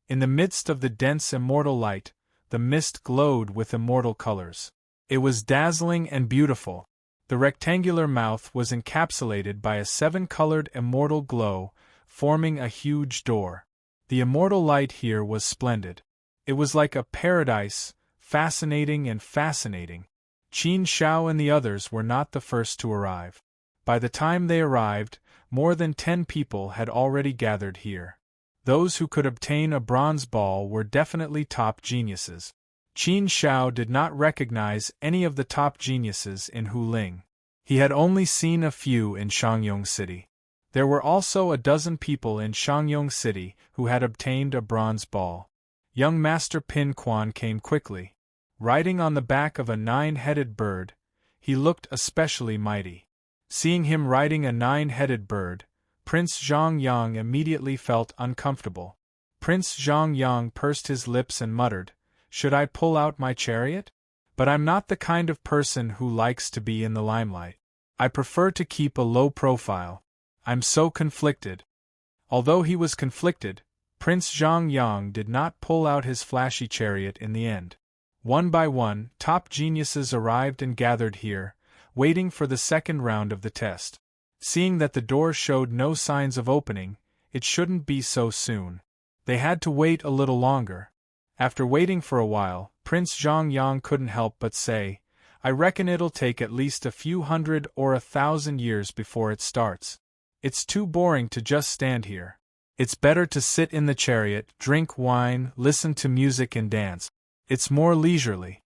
In the midst of the dense immortal light, The mist glowed with immortal colors. It was dazzling and beautiful. The rectangular mouth was encapsulated by a seven-colored immortal glow, forming a huge door. The immortal light here was splendid. It was like a paradise, fascinating and fascinating. Qin Shao and the others were not the first to arrive. By the time they arrived, more than 10 people had already gathered here. Those who could obtain a bronze ball were definitely top geniuses. Qin Shao did not recognize any of the top geniuses in Huling. He had only seen a few in Shangyong City. There were also a dozen people in Shangyong City who had obtained a bronze ball. Young Master Pin Quan came quickly. Riding on the back of a 9-headed bird, he looked especially mighty. Seeing him riding a 9-headed bird, Prince Zhang Yang immediately felt uncomfortable. Prince Zhang Yang pursed his lips and muttered, "Should I pull out my chariot? But I'm not the kind of person who likes to be in the limelight. I prefer to keep a low profile. I'm so conflicted." Although he was conflicted, Prince Zhang Yang did not pull out his flashy chariot in the end. One by one, top geniuses arrived and gathered here, waiting for the second round of the test. Seeing that the door showed no signs of opening, it shouldn't be so soon. They had to wait a little longer. After waiting for a while, Prince Zhang Yang couldn't help but say, "I reckon it'll take at least a few hundred or 1,000 years before it starts. It's too boring to just stand here. It's better to sit in the chariot, drink wine, listen to music and dance. It's more leisurely."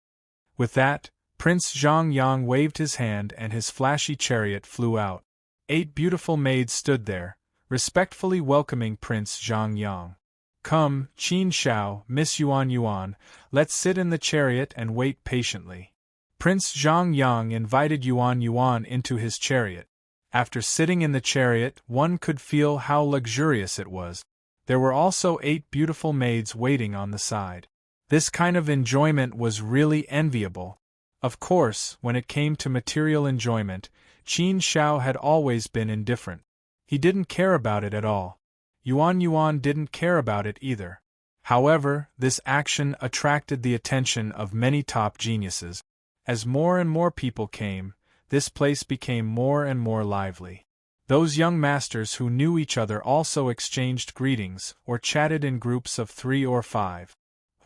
With that, Prince Zhang Yang waved his hand and his flashy chariot flew out. 8 beautiful maids stood there, respectfully welcoming Prince Zhang Yang. "Come, Qin Shao, Miss Yuan Yuan, let's sit in the chariot and wait patiently." Prince Zhang Yang invited Yuan Yuan into his chariot. After sitting in the chariot, one could feel how luxurious it was. There were also 8 beautiful maids waiting on the side. This kind of enjoyment was really enviable. Of course, when it came to material enjoyment, Qin Shao had always been indifferent. He didn't care about it at all. Yuan Yuan didn't care about it either. However, this action attracted the attention of many top geniuses. As more and more people came, this place became more and more lively. Those young masters who knew each other also exchanged greetings or chatted in groups of 3 or 5.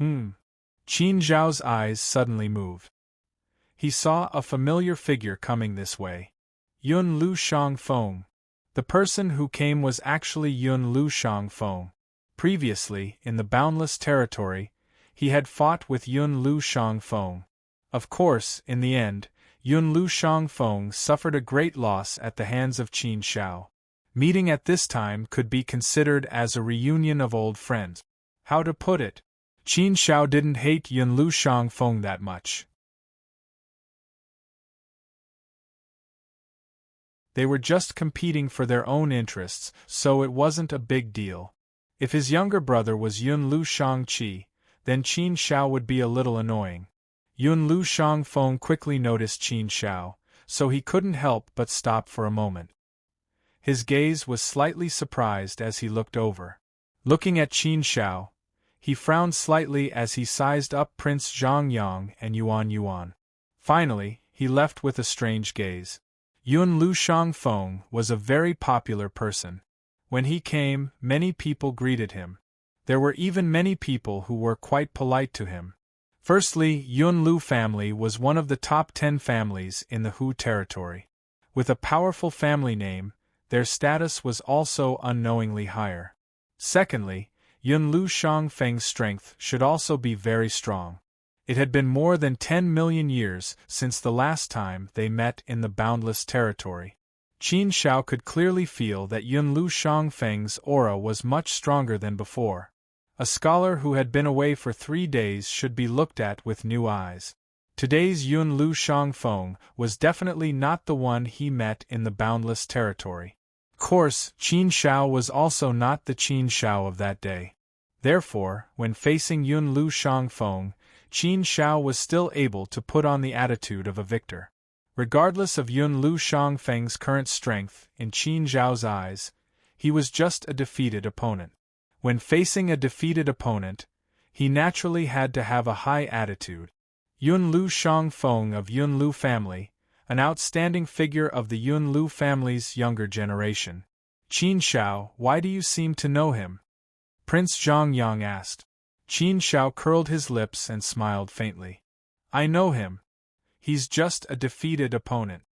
Qin Zhao's eyes suddenly moved. He saw a familiar figure coming this way. Yun Lu Shangfeng. The person who came was actually Yun Lu Shangfeng. Previously, in the Boundless Territory, he had fought with Yun Lu Shangfeng. Of course, in the end, Yun Lu Shangfeng suffered a great loss at the hands of Qin Shao. Meeting at this time could be considered as a reunion of old friends. How to put it? Qin Shao didn't hate Yun Lu Shangfeng that much. They were just competing for their own interests, so it wasn't a big deal. If his younger brother was Yun Lu Shangqi, then Qin Shao would be a little annoying. Yun Lu Shangfeng quickly noticed Qin Shao, so he couldn't help but stop for a moment. His gaze was slightly surprised as he looked over. Looking at Qin Shao, he frowned slightly as he sized up Prince Zhang Yang and Yuan Yuan. Finally, he left with a strange gaze. Yun Lu Shangfeng was a very popular person. When he came, many people greeted him. There were even many people who were quite polite to him. Firstly, Yun Lu family was one of the top 10 families in the Hu territory. With a powerful family name, their status was also unknowingly higher. Secondly, Yun Lu Shangfeng's strength should also be very strong. It had been more than 10 million years since the last time they met in the Boundless Territory. Qin Shao could clearly feel that Yun Lu Shangfeng's aura was much stronger than before. A scholar who had been away for 3 days should be looked at with new eyes. Today's Yun Lu Shangfeng was definitely not the one he met in the Boundless Territory. Of course, Qin Shao was also not the Qin Shao of that day. Therefore, when facing Yun Lu Shangfeng, Qin Shao was still able to put on the attitude of a victor. Regardless of Yun Lu Shangfeng's current strength, in Qin Zhao's eyes, he was just a defeated opponent. When facing a defeated opponent, He naturally had to have a high attitude. Yunlu Shangfeng of Yunlu family, an outstanding figure of the Yunlu family's younger generation. Qin Shao, why do you seem to know him? Prince Zhongyang asked. Qin Shao curled his lips and smiled faintly. I know him. He's just a defeated opponent.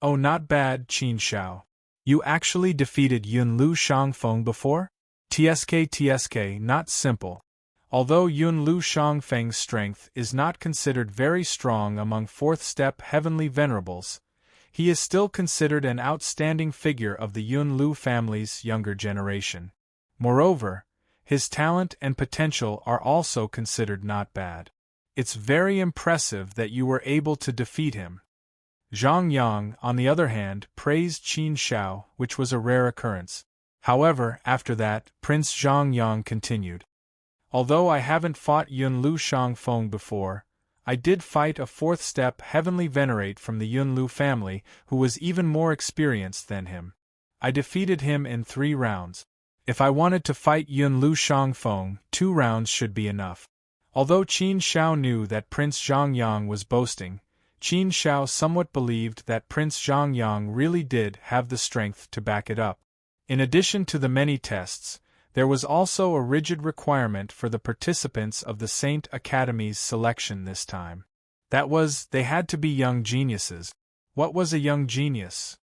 Oh, not bad, Qin Shao. You actually defeated Yunlu Shangfeng before? TSK, not simple. Although Yunlu Shangfeng's strength is not considered very strong among fourth-step heavenly venerables, he is still considered an outstanding figure of the Yunlu family's younger generation. Moreover, his talent and potential are also considered not bad. It's very impressive that you were able to defeat him. Zhang Yang, on the other hand, praised Qin Shao, which was a rare occurrence. However, after that, Prince Zhang Yang continued. Although I haven't fought Yunlu Shangfeng before, I did fight a fourth-step heavenly venerate from the Yunlu family who was even more experienced than him. I defeated him in 3 rounds. If I wanted to fight Yunlu Shangfeng, 2 rounds should be enough. Although Qin Shao knew that Prince Zhongyang was boasting, Qin Shao somewhat believed that Prince Zhongyang really did have the strength to back it up. In addition to the many tests, there was also a rigid requirement for the participants of the Saint Academy's selection this time. That was, they had to be young geniuses. What was a young genius?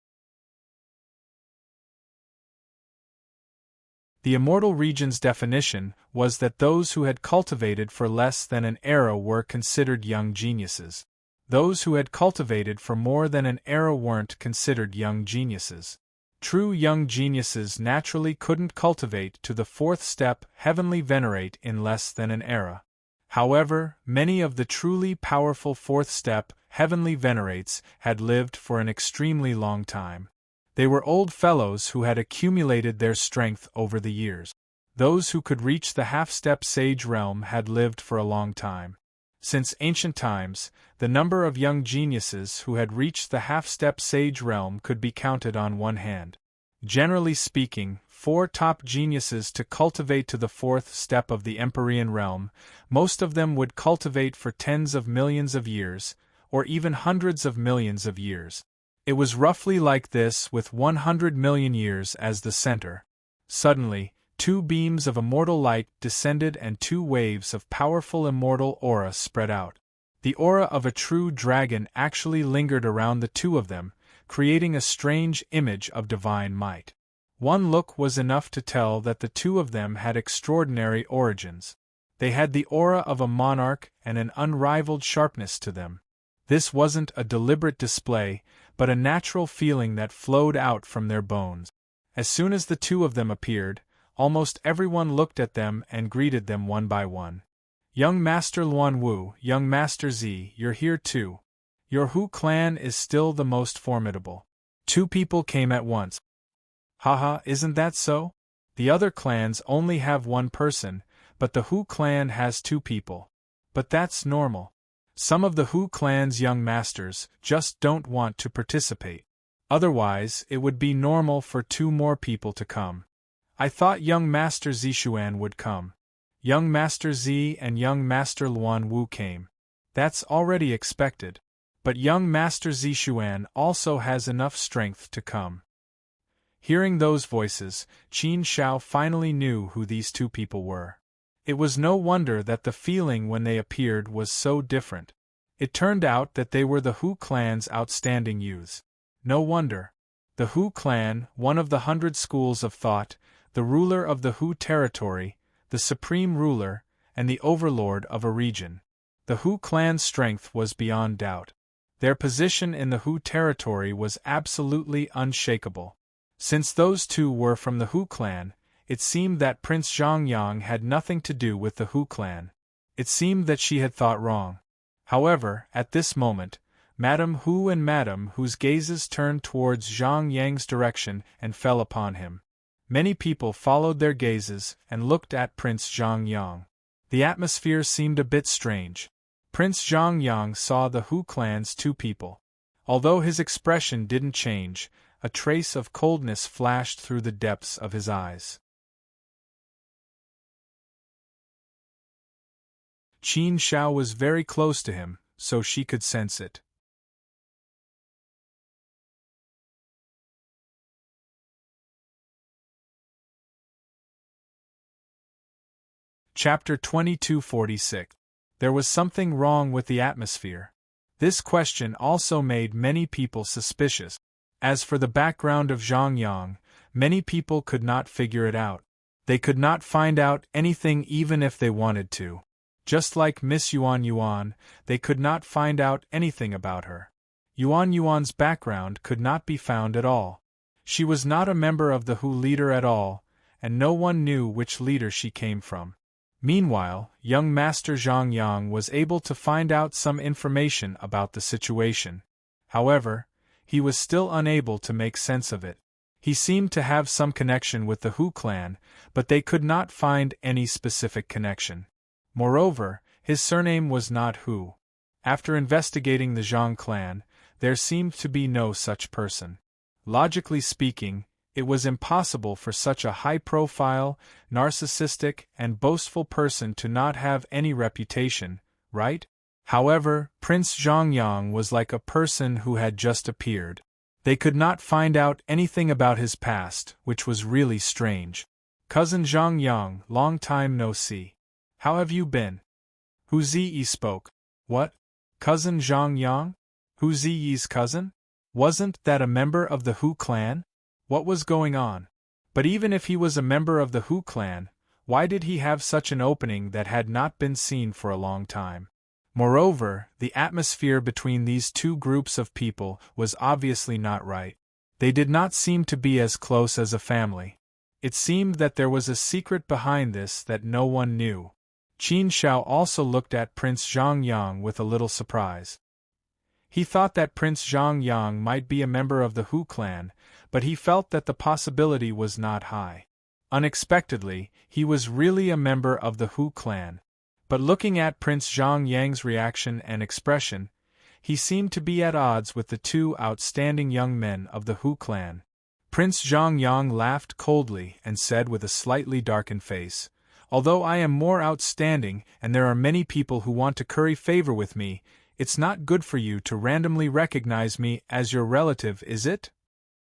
The Immortal Region's definition was that those who had cultivated for less than an era were considered young geniuses. Those who had cultivated for more than an era weren't considered young geniuses. True young geniuses naturally couldn't cultivate to the 4th step heavenly venerate in less than an era. However, many of the truly powerful 4th step heavenly venerates had lived for an extremely long time. They were old fellows who had accumulated their strength over the years. Those who could reach the half-step sage realm had lived for a long time. Since ancient times, the number of young geniuses who had reached the half-step sage realm could be counted on one hand. Generally speaking, 4 top geniuses to cultivate to the 4th step of the Empyrean realm, most of them would cultivate for tens of millions of years, or even hundreds of millions of years. It was roughly like this with 100 million years as the center. Suddenly, 2 beams of immortal light descended and 2 waves of powerful immortal aura spread out. The aura of a true dragon actually lingered around the 2 of them, creating a strange image of divine might. One look was enough to tell that the 2 of them had extraordinary origins. They had the aura of a monarch and an unrivaled sharpness to them. This wasn't a deliberate display, but a natural feeling that flowed out from their bones. As soon as the 2 of them appeared, almost everyone looked at them and greeted them one by one. Young Master Luan Wu, Young Master Z, you're here too. Your Hu clan is still the most formidable. 2 people came at once. Haha, isn't that so? The other clans only have 1 person, but the Hu clan has 2 people. But that's normal. Some of the Hu clan's young masters just don't want to participate. Otherwise, it would be normal for 2 more people to come. I thought young Master Zishuan would come. Young Master Z and young Master Luan Wu came. That's already expected. But young Master Zishuan also has enough strength to come. Hearing those voices, Qin Shao finally knew who these 2 people were. It was no wonder that the feeling when they appeared was so different. It turned out that they were the Hu clan's outstanding youths. No wonder. The Hu clan, one of the 100 schools of thought, the ruler of the Hu territory, the supreme ruler, and the overlord of a region. The Hu clan's strength was beyond doubt. Their position in the Hu territory was absolutely unshakable. Since those 2 were from the Hu clan, it seemed that Prince Zhongyang had nothing to do with the Hu clan. It seemed that she had thought wrong. However, at this moment, Madame Hu and Madame Hu's gazes turned towards Zhang Yang's direction and fell upon him. Many people followed their gazes and looked at Prince Zhongyang. The atmosphere seemed a bit strange. Prince Zhongyang saw the Hu clan's 2 people. Although his expression didn't change, a trace of coldness flashed through the depths of his eyes. Qin Shao was very close to him, so she could sense it. Chapter 2246. There was something wrong with the atmosphere. This question also made many people suspicious. As for the background of Zhang Yang, many people could not figure it out. They could not find out anything even if they wanted to. Just like Miss Yuan Yuan, they could not find out anything about her. Yuan Yuan's background could not be found at all. She was not a member of the Hu leader at all, and no one knew which leader she came from. Meanwhile, young Master Zhang Yang was able to find out some information about the situation. However, he was still unable to make sense of it. He seemed to have some connection with the Hu clan, but they could not find any specific connection. Moreover, his surname was not Hu. After investigating the Zhang clan, there seemed to be no such person. Logically speaking, it was impossible for such a high-profile, narcissistic, and boastful person to not have any reputation, right? However, Prince Zhang Yang was like a person who had just appeared. They could not find out anything about his past, which was really strange. Cousin Zhang Yang, long time no see. How have you been? Hu Ziyi spoke. What? Cousin Zhang Yang? Hu Ziyi's cousin? Wasn't that a member of the Hu clan? What was going on? But even if he was a member of the Hu clan, why did he have such an opening that had not been seen for a long time? Moreover, the atmosphere between these two groups of people was obviously not right. They did not seem to be as close as a family. It seemed that there was a secret behind this that no one knew. Qin Shao also looked at Prince Zhang Yang with a little surprise. He thought that Prince Zhang Yang might be a member of the Hu clan, but he felt that the possibility was not high. Unexpectedly, he was really a member of the Hu clan. But looking at Prince Zhang Yang's reaction and expression, he seemed to be at odds with the two outstanding young men of the Hu clan. Prince Zhang Yang laughed coldly and said with a slightly darkened face, "Although I am more outstanding and there are many people who want to curry favor with me, it's not good for you to randomly recognize me as your relative, is it?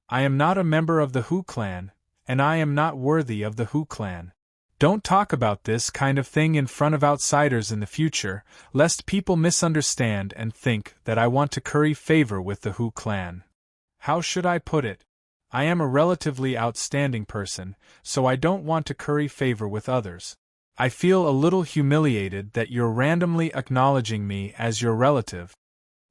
I am not a member of the Hu clan, and I am not worthy of the Hu clan. Don't talk about this kind of thing in front of outsiders in the future, lest people misunderstand and think that I want to curry favor with the Hu clan. How should I put it? I am a relatively outstanding person, so I don't want to curry favor with others. I feel a little humiliated that you're randomly acknowledging me as your relative."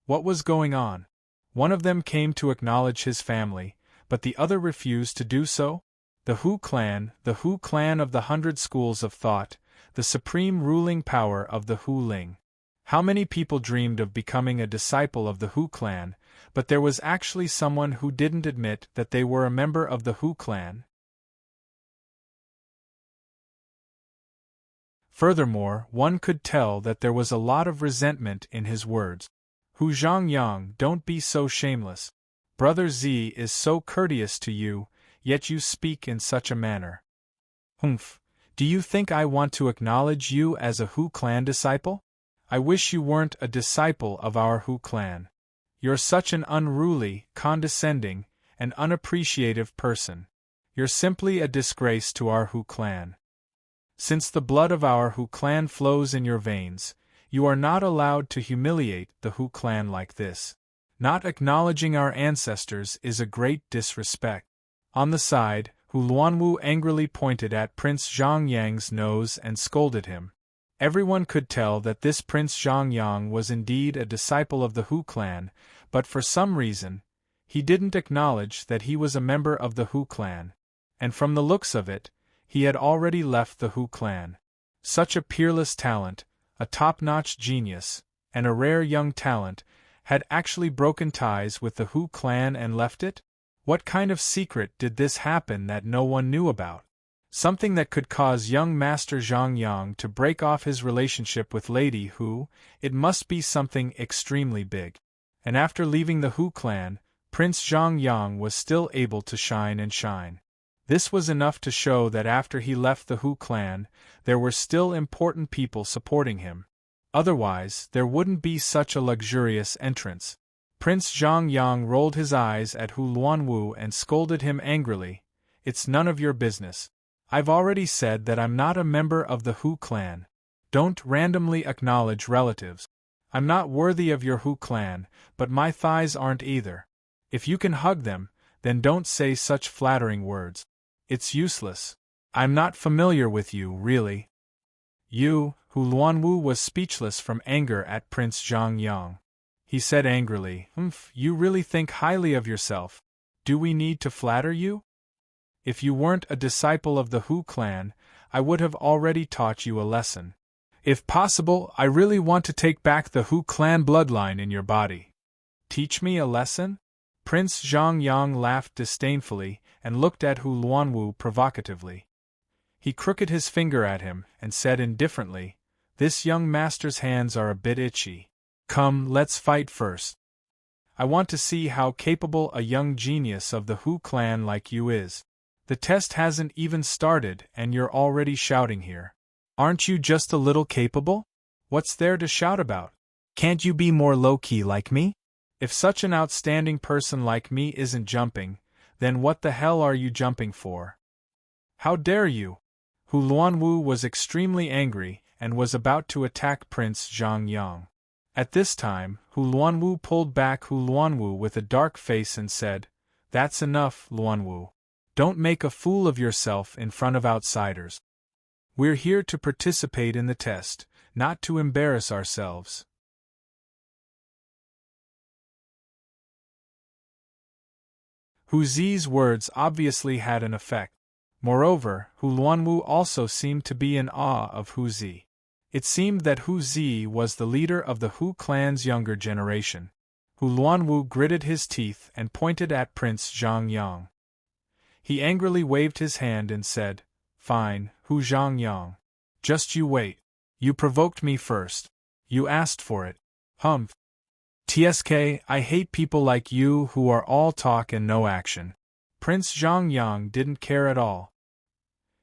What was going on? One of them came to acknowledge his family, but the other refused to do so? The Hu clan of the 100 schools of thought, the supreme ruling power of the Hu Ling. How many people dreamed of becoming a disciple of the Hu clan, but there was actually someone who didn't admit that they were a member of the Hu clan? Furthermore, one could tell that there was a lot of resentment in his words. "Hu Zhangyang, don't be so shameless. Brother Z is so courteous to you, yet you speak in such a manner. Humph, do you think I want to acknowledge you as a Hu clan disciple? I wish you weren't a disciple of our Hu clan. You're such an unruly, condescending, and unappreciative person. You're simply a disgrace to our Hu clan. Since the blood of our Hu clan flows in your veins, you are not allowed to humiliate the Hu clan like this. Not acknowledging our ancestors is a great disrespect." On the side, Hu Luanwu angrily pointed at Prince Zhang Yang's nose and scolded him. Everyone could tell that this Prince Zhang Yang was indeed a disciple of the Hu clan, but for some reason, he didn't acknowledge that he was a member of the Hu clan. And from the looks of it, he had already left the Hu clan. Such a peerless talent, a top-notch genius, and a rare young talent, had actually broken ties with the Hu clan and left it? What kind of secret did this happen that no one knew about? Something that could cause young Master Zhang Yang to break off his relationship with Lady Hu? It must be something extremely big. And after leaving the Hu clan, Prince Zhang Yang was still able to shine and shine. This was enough to show that after he left the Hu clan, there were still important people supporting him. Otherwise, there wouldn't be such a luxurious entrance. Prince Zhang Yang rolled his eyes at Hu Luanwu and scolded him angrily. It's none of your business. I've already said that I'm not a member of the Hu clan. Don't randomly acknowledge relatives. I'm not worthy of your Hu clan, but my thighs aren't either. If you can hug them, then don't say such flattering words. It's useless. I'm not familiar with you, really. You, Hu Luanwu was speechless from anger at Prince Zhang Yang. He said angrily, You really think highly of yourself. Do we need to flatter you? If you weren't a disciple of the Hu clan, I would have already taught you a lesson. If possible, I really want to take back the Hu clan bloodline in your body. Teach me a lesson? Prince Zhang Yang laughed disdainfully and looked at Hu Luanwu provocatively. He crooked his finger at him and said indifferently, This young master's hands are a bit itchy. Come, let's fight first. I want to see how capable a young genius of the Hu clan like you is. The test hasn't even started and you're already shouting here. Aren't you just a little capable? What's there to shout about? Can't you be more low-key like me? If such an outstanding person like me isn't jumping, then what the hell are you jumping for? How dare you? Hu Luanwu was extremely angry and was about to attack Prince Zhang Yang. At this time, Hu Luanwu pulled back Hu Luanwu with a dark face and said, That's enough, Luanwu. Don't make a fool of yourself in front of outsiders. We're here to participate in the test, not to embarrass ourselves. Hu Zi's words obviously had an effect. Moreover, Hu Luanwu also seemed to be in awe of Hu Zi. It seemed that Hu Zi was the leader of the Hu clan's younger generation. Hu Luanwu gritted his teeth and pointed at Prince Zhang Yang. He angrily waved his hand and said, Fine, Hu Zhang Yang. Just you wait. You provoked me first. You asked for it. Humph. TSK, I hate people like you who are all talk and no action. Prince Zhang Yang didn't care at all.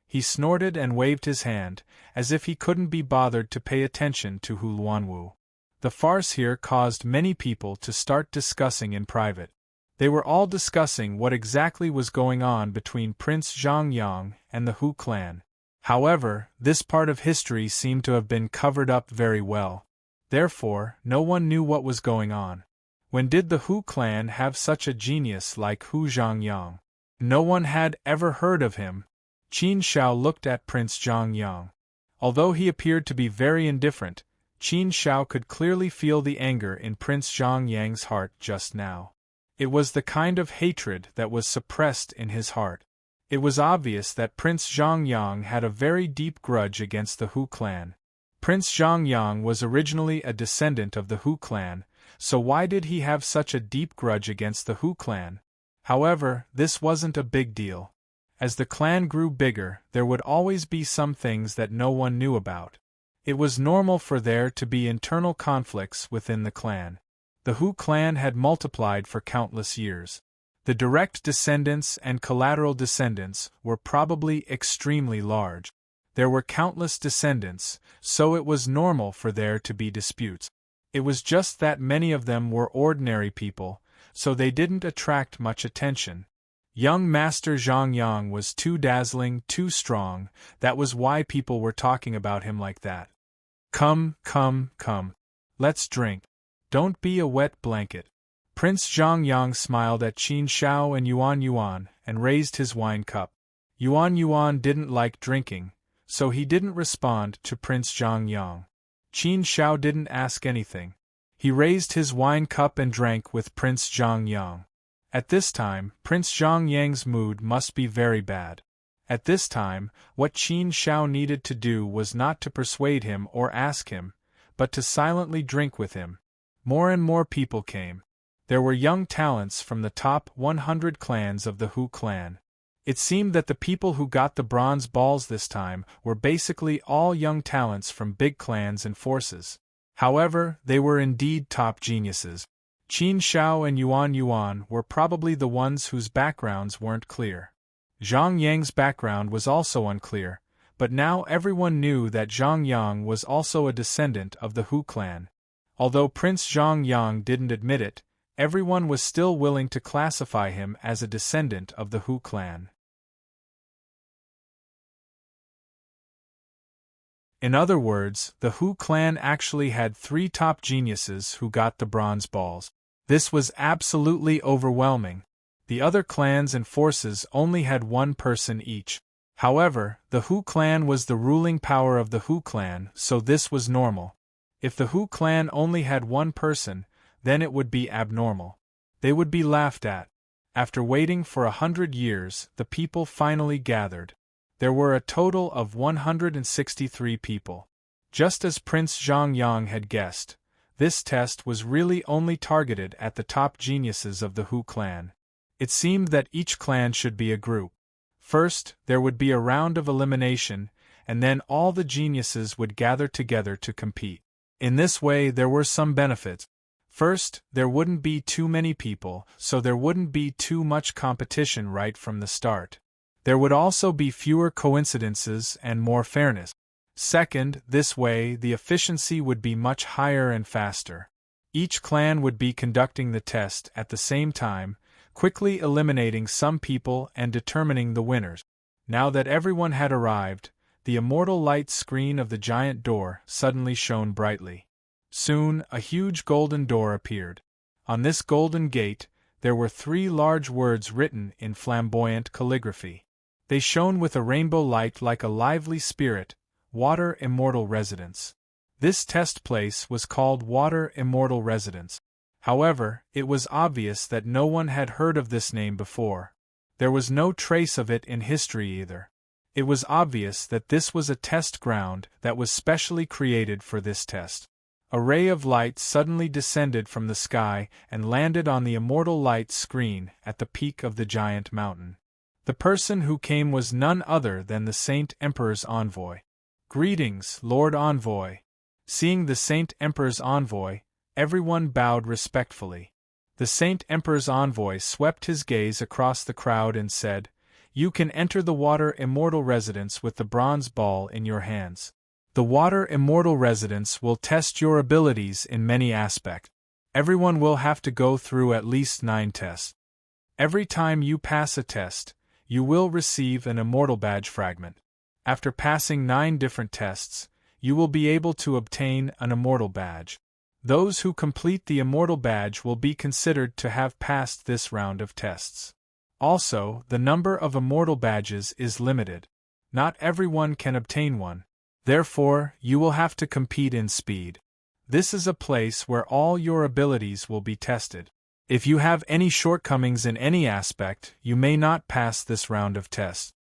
He snorted and waved his hand, as if he couldn't be bothered to pay attention to Hu Luanwu. The farce here caused many people to start discussing in private. They were all discussing what exactly was going on between Prince Zhang Yang and the Hu clan. However, this part of history seemed to have been covered up very well. Therefore, no one knew what was going on. When did the Hu clan have such a genius like Hu Zhang Yang? No one had ever heard of him. Qin Shao looked at Prince Zhang Yang. Although he appeared to be very indifferent, Qin Shao could clearly feel the anger in Prince Zhang Yang's heart just now. It was the kind of hatred that was suppressed in his heart. It was obvious that Prince Zhang Yang had a very deep grudge against the Hu clan. Prince Zhang Yang was originally a descendant of the Hu clan, so why did he have such a deep grudge against the Hu clan? However, this wasn't a big deal. As the clan grew bigger, there would always be some things that no one knew about. It was normal for there to be internal conflicts within the clan. The Hu clan had multiplied for countless years. The direct descendants and collateral descendants were probably extremely large. There were countless descendants, so it was normal for there to be disputes. It was just that many of them were ordinary people, so they didn't attract much attention. Young Master Zhang Yang was too dazzling, too strong, that was why people were talking about him like that. Come, come, come. Let's drink. Don't be a wet blanket. Prince Zhang Yang smiled at Qin Shao and Yuan Yuan and raised his wine cup. Yuan Yuan didn't like drinking, so he didn't respond to Prince Zhang Yang. Qin Shao didn't ask anything. He raised his wine cup and drank with Prince Zhang Yang. At this time, Prince Zhang Yang's mood must be very bad. At this time, what Qin Shao needed to do was not to persuade him or ask him, but to silently drink with him. More and more people came. There were young talents from the top 100 clans of the Hu clan. It seemed that the people who got the bronze balls this time were basically all young talents from big clans and forces. However, they were indeed top geniuses. Qin Shao and Yuan Yuan were probably the ones whose backgrounds weren't clear. Zhang Yang's background was also unclear, But now everyone knew that Zhang Yang was also a descendant of the Hu clan. Although Prince Zhang Yang didn't admit it, everyone was still willing to classify him as a descendant of the Hu clan. In other words, the Hu clan actually had 3 top geniuses who got the bronze balls. This was absolutely overwhelming. The other clans and forces only had 1 person each. However, the Hu clan was the ruling power of the Hu clan, so this was normal. If the Hu clan only had 1 person, then it would be abnormal. They would be laughed at. After waiting for 100 years, the people finally gathered. There were a total of 163 people. Just as Prince Zhang Yang had guessed, this test was really only targeted at the top geniuses of the Hu clan. It seemed that each clan should be a group. First, there would be a round of elimination, and then all the geniuses would gather together to compete. In this way, there were some benefits. First, there wouldn't be too many people, so there wouldn't be too much competition right from the start. There would also be fewer coincidences and more fairness. Second, this way the efficiency would be much higher and faster. Each clan would be conducting the test at the same time, quickly eliminating some people and determining the winners. Now that everyone had arrived, the immortal light screen of the giant door suddenly shone brightly. Soon, a huge golden door appeared. On this golden gate, there were 3 large words written in flamboyant calligraphy. They shone with a rainbow light like a lively spirit, Water Immortal Residence. This test place was called Water Immortal Residence. However, it was obvious that no one had heard of this name before. There was no trace of it in history either. It was obvious that this was a test ground that was specially created for this test. A ray of light suddenly descended from the sky and landed on the immortal light screen at the peak of the giant mountain. The person who came was none other than the Saint Emperor's envoy. "Greetings, Lord Envoy." Seeing the Saint Emperor's envoy, everyone bowed respectfully. The Saint Emperor's envoy swept his gaze across the crowd and said, "You can enter the Water Immortal Residence with the bronze ball in your hands. The Water Immortal Residence will test your abilities in many aspects. Everyone will have to go through at least 9 tests. Every time you pass a test, you will receive an Immortal Badge fragment. After passing 9 different tests, you will be able to obtain an Immortal Badge. Those who complete the Immortal Badge will be considered to have passed this round of tests. Also, the number of Immortal Badges is limited. Not everyone can obtain one. Therefore, you will have to compete in speed. This is a place where all your abilities will be tested. If you have any shortcomings in any aspect, you may not pass this round of tests.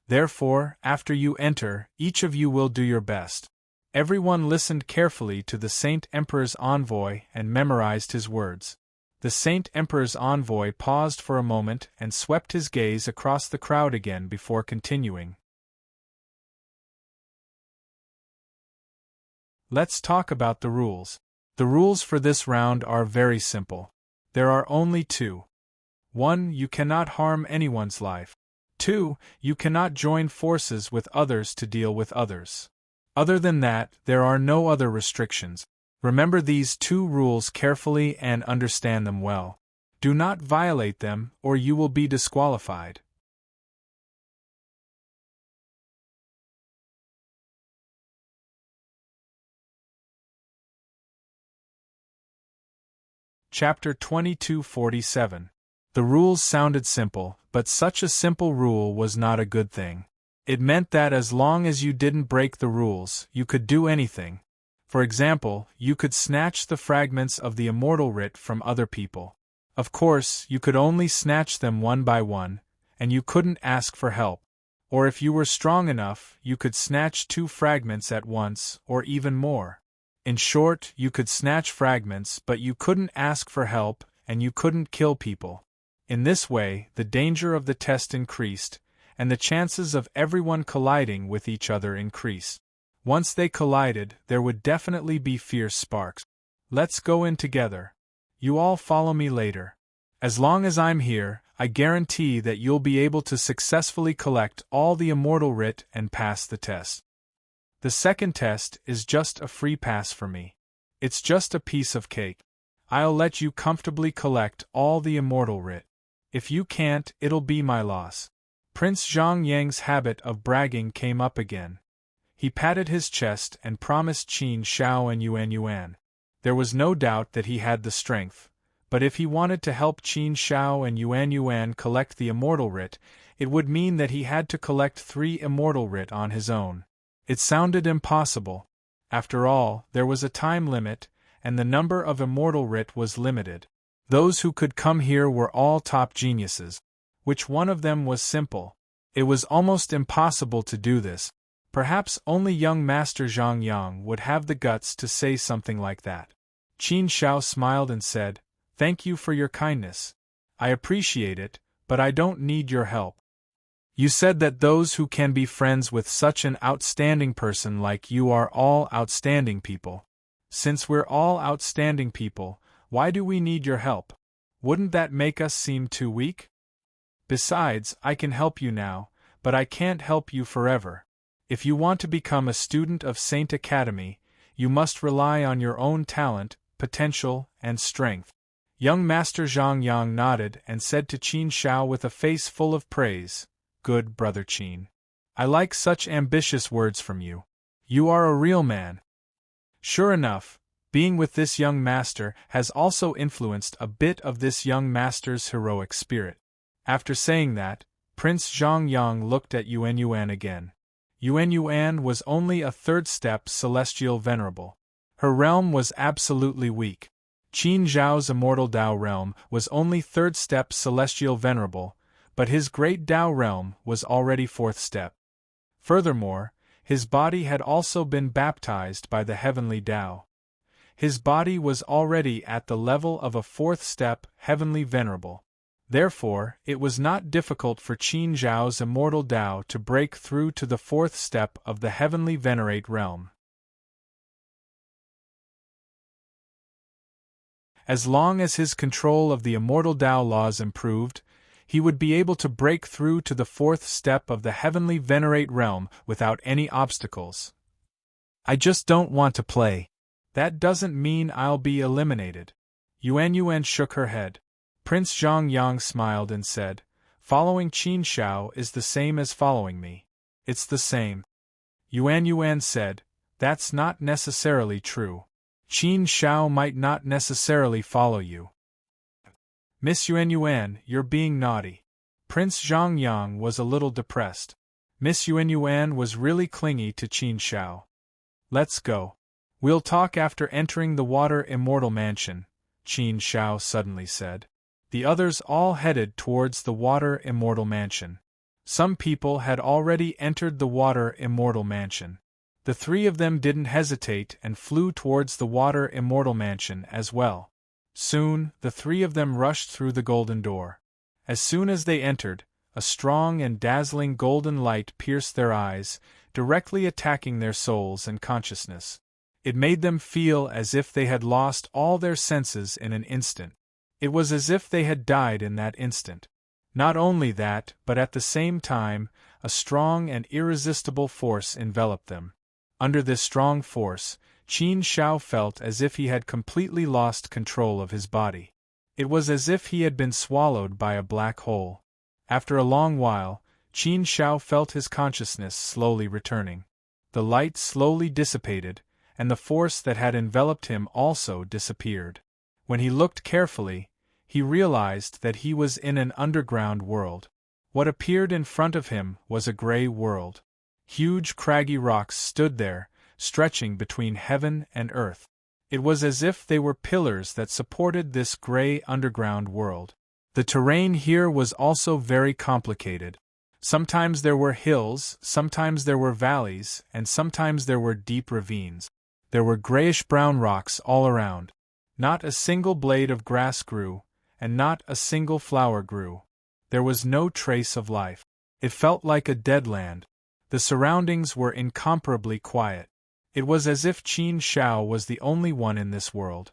Therefore, after you enter, each of you will do your best." Everyone listened carefully to the Saint Emperor's envoy and memorized his words. The Saint Emperor's envoy paused for a moment and swept his gaze across the crowd again before continuing. Let's talk about the rules. The rules for this round are very simple. There are only 2. 1. You cannot harm anyone's life. 2. You cannot join forces with others to deal with others. Other than that, there are no other restrictions. Remember these 2 rules carefully and understand them well. Do not violate them, or you will be disqualified. Chapter 2247. The rules sounded simple, but such a simple rule was not a good thing. It meant that as long as you didn't break the rules, you could do anything. For example, you could snatch the fragments of the Immortal Writ from other people. Of course, you could only snatch them one by one, and you couldn't ask for help. Or if you were strong enough, you could snatch 2 fragments at once, or even more. In short, you could snatch fragments, but you couldn't ask for help, and you couldn't kill people. In this way, the danger of the test increased, and the chances of everyone colliding with each other increased. Once they collided, there would definitely be fierce sparks. Let's go in together. You all follow me later. As long as I'm here, I guarantee that you'll be able to successfully collect all the immortal writ and pass the test. The second test is just a free pass for me. It's just a piece of cake. I'll let you comfortably collect all the immortal writ. If you can't, it'll be my loss. Prince Zhang Yang's habit of bragging came up again. He patted his chest and promised Qin Shao and Yuan. There was no doubt that he had the strength, but if he wanted to help Qin Shao and Yuan collect the immortal writ, it would mean that he had to collect 3 immortal writ on his own. It sounded impossible. After all, there was a time limit, and the number of immortal writ was limited. Those who could come here were all top geniuses. Which one of them was simple? It was almost impossible to do this. Perhaps only young Master Zhang Yang would have the guts to say something like that. Qin Shao smiled and said, "Thank you for your kindness. I appreciate it, but I don't need your help. You said that those who can be friends with such an outstanding person like you are all outstanding people. Since we're all outstanding people, why do we need your help? Wouldn't that make us seem too weak? Besides, I can help you now, but I can't help you forever. If you want to become a student of Saint Academy, you must rely on your own talent, potential, and strength." Young Master Zhang Yang nodded and said to Qin Shao with a face full of praise, "Good brother Qin. I like such ambitious words from you. You are a real man." Sure enough, being with this young master has also influenced a bit of this young master's heroic spirit. After saying that, Prince Zhang Yang looked at Yuan again. Yuan was only a 3rd step celestial venerable. Her realm was absolutely weak. Qin Zhao's immortal Dao realm was only 3rd step celestial venerable, but his great Dao realm was already 4th step. Furthermore, his body had also been baptized by the heavenly Dao. His body was already at the level of a 4th step heavenly venerable. Therefore, it was not difficult for Qin Zhao's immortal Dao to break through to the 4th step of the heavenly venerate realm. As long as his control of the immortal Dao laws improved, he would be able to break through to the 4th step of the heavenly venerate realm without any obstacles. I just don't want to play. That doesn't mean I'll be eliminated. Yuan shook her head. Prince Zhang Yang smiled and said, "Following Qin Shao is the same as following me. It's the same." Yuan said, "That's not necessarily true. Qin Shao might not necessarily follow you." "Miss Yuan, you're being naughty." Prince Zhang Yang was a little depressed. Miss Yuan was really clingy to Qin Shao. "Let's go. We'll talk after entering the Water Immortal Mansion," Qin Shao suddenly said. The others all headed towards the Water Immortal Mansion. Some people had already entered the Water Immortal Mansion. The 3 of them didn't hesitate and flew towards the Water Immortal Mansion as well. Soon, the 3 of them rushed through the golden door. As soon as they entered, a strong and dazzling golden light pierced their eyes, directly attacking their souls and consciousness. It made them feel as if they had lost all their senses in an instant. It was as if they had died in that instant. Not only that, but at the same time, a strong and irresistible force enveloped them. Under this strong force, Qin Shao felt as if he had completely lost control of his body. It was as if he had been swallowed by a black hole. After a long while, Qin Shao felt his consciousness slowly returning. The light slowly dissipated, and the force that had enveloped him also disappeared. When he looked carefully, he realized that he was in an underground world. What appeared in front of him was a gray world. Huge craggy rocks stood there, stretching between heaven and earth. It was as if they were pillars that supported this gray underground world. The terrain here was also very complicated. Sometimes there were hills, sometimes there were valleys, and sometimes there were deep ravines. There were grayish-brown rocks all around. Not a single blade of grass grew, and not a single flower grew. There was no trace of life. It felt like a dead land. The surroundings were incomparably quiet. It was as if Qin Shao was the only one in this world.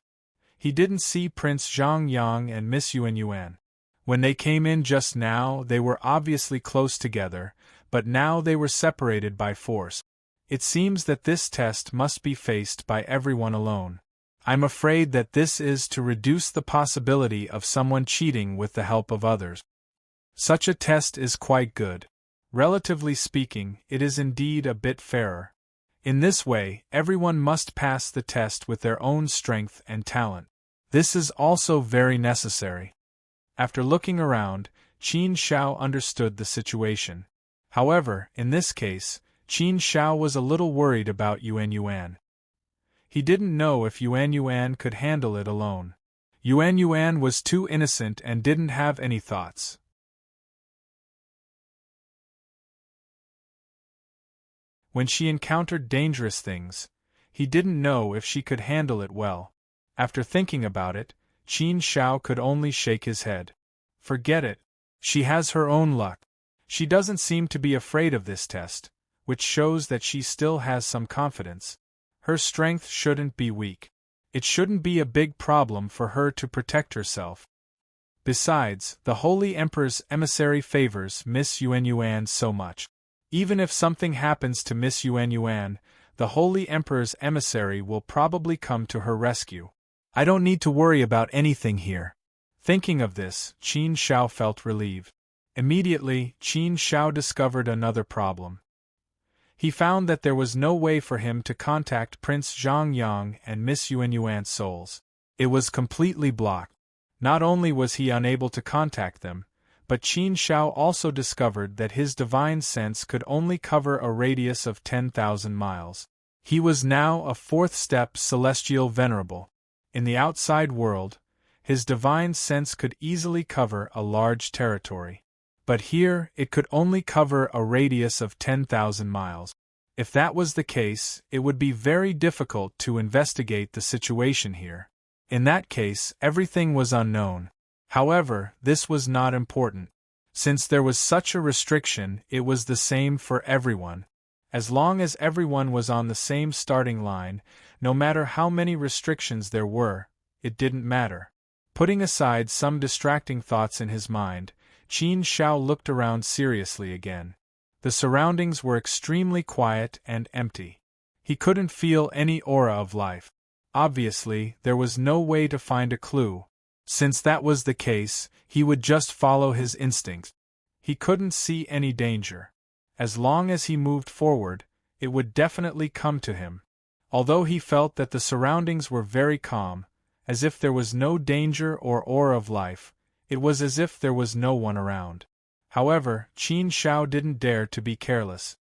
He didn't see Prince Zhang Yang and Miss Yuan. When they came in just now, they were obviously close together, but now they were separated by force. It seems that this test must be faced by everyone alone. I'm afraid that this is to reduce the possibility of someone cheating with the help of others. Such a test is quite good. Relatively speaking, it is indeed a bit fairer. In this way, everyone must pass the test with their own strength and talent. This is also very necessary. After looking around, Qin Shao understood the situation. However, in this case, Qin Shao was a little worried about Yuan Yuan. He didn't know if Yuan Yuan could handle it alone. Yuan Yuan was too innocent and didn't have any thoughts. When she encountered dangerous things, he didn't know if she could handle it well. After thinking about it, Qin Shao could only shake his head. Forget it. She has her own luck. She doesn't seem to be afraid of this test, which shows that she still has some confidence. Her strength shouldn't be weak. It shouldn't be a big problem for her to protect herself. Besides, the Holy Emperor's emissary favors Miss Yuan Yuan so much. Even if something happens to Miss Yuan Yuan, the Holy Emperor's emissary will probably come to her rescue. I don't need to worry about anything here. Thinking of this, Qin Shao felt relieved. Immediately, Qin Shao discovered another problem. He found that there was no way for him to contact Prince Zhang Yang and Miss Yuan Yuan's souls. It was completely blocked. Not only was he unable to contact them, but Qin Shao also discovered that his divine sense could only cover a radius of 10,000 miles. He was now a fourth-step celestial venerable. In the outside world, his divine sense could easily cover a large territory. But here, it could only cover a radius of 10,000 miles. If that was the case, it would be very difficult to investigate the situation here. In that case, everything was unknown. However, this was not important. Since there was such a restriction, it was the same for everyone. As long as everyone was on the same starting line, no matter how many restrictions there were, it didn't matter. Putting aside some distracting thoughts in his mind, Qin Shao looked around seriously again. The surroundings were extremely quiet and empty. He couldn't feel any aura of life. Obviously, there was no way to find a clue. Since that was the case, he would just follow his instincts. He couldn't see any danger. As long as he moved forward, it would definitely come to him. Although he felt that the surroundings were very calm, as if there was no danger or aura of life, it was as if there was no one around. However, Qin Shao didn't dare to be careless.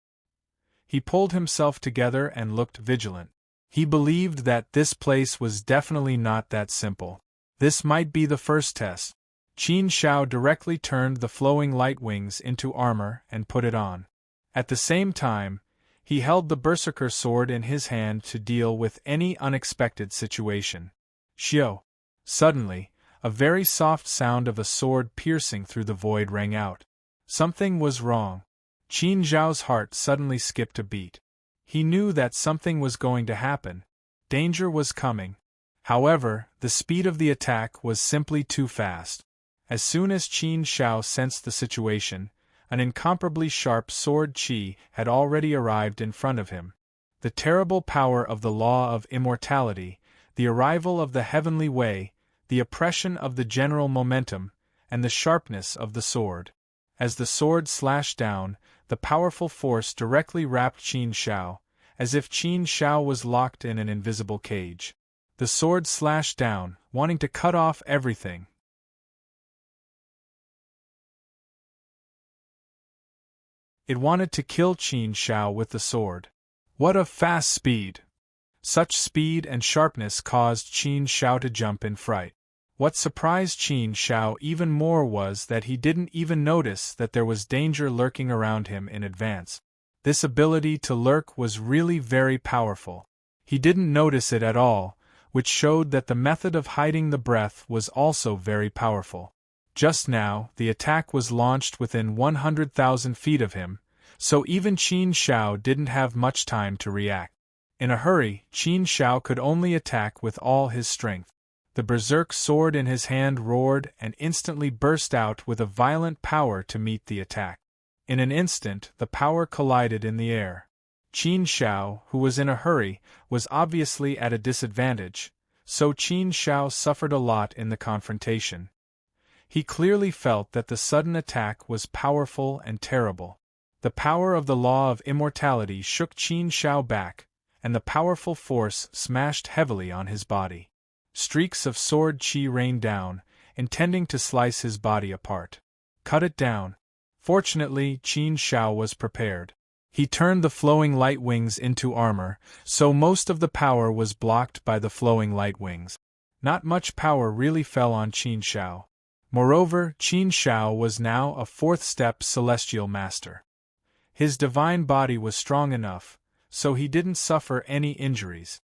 He pulled himself together and looked vigilant. He believed that this place was definitely not that simple. This might be the first test. Qin Shao directly turned the flowing light wings into armor and put it on. At the same time, he held the berserker sword in his hand to deal with any unexpected situation. Xiao! Suddenly, a very soft sound of a sword piercing through the void rang out. Something was wrong. Qin Zhao's heart suddenly skipped a beat. He knew that something was going to happen. Danger was coming. However, the speed of the attack was simply too fast. As soon as Qin Shao sensed the situation, an incomparably sharp sword Qi had already arrived in front of him. The terrible power of the law of immortality, the arrival of the heavenly way, the oppression of the general momentum, and the sharpness of the sword. As the sword slashed down, the powerful force directly wrapped Qin Shao, as if Qin Shao was locked in an invisible cage. The sword slashed down, wanting to cut off everything. It wanted to kill Qin Shao with the sword. What a fast speed! Such speed and sharpness caused Qin Shao to jump in fright. What surprised Qin Shao even more was that he didn't even notice that there was danger lurking around him in advance. This ability to lurk was really very powerful. He didn't notice it at all, which showed that the method of hiding the breath was also very powerful. Just now, the attack was launched within 100,000 feet of him, so even Qin Shao didn't have much time to react. In a hurry, Qin Shao could only attack with all his strength. The berserk sword in his hand roared and instantly burst out with a violent power to meet the attack. In an instant, the power collided in the air. Qin Shao, who was in a hurry, was obviously at a disadvantage, so Qin Shao suffered a lot in the confrontation. He clearly felt that the sudden attack was powerful and terrible. The power of the law of immortality shook Qin Shao back, and the powerful force smashed heavily on his body. Streaks of sword chi rained down, intending to slice his body apart. Cut it down. Fortunately, Qin Shao was prepared. He turned the flowing light wings into armor, so most of the power was blocked by the flowing light wings. Not much power really fell on Qin Shao. Moreover, Qin Shao was now a fourth-step celestial master. His divine body was strong enough, so he didn't suffer any injuries.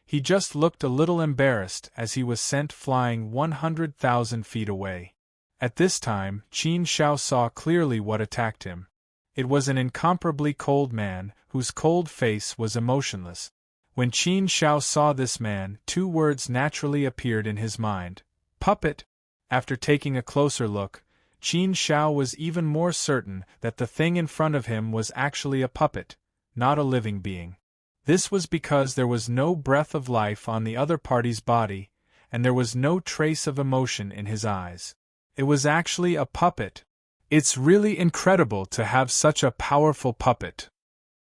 He just looked a little embarrassed as he was sent flying 100,000 feet away. At this time, Qin Shao saw clearly what attacked him. It was an incomparably cold man, whose cold face was emotionless. When Qin Shao saw this man, two words naturally appeared in his mind: puppet. After taking a closer look, Qin Shao was even more certain that the thing in front of him was actually a puppet, not a living being. This was because there was no breath of life on the other party's body, and there was no trace of emotion in his eyes. It was actually a puppet. It's really incredible to have such a powerful puppet.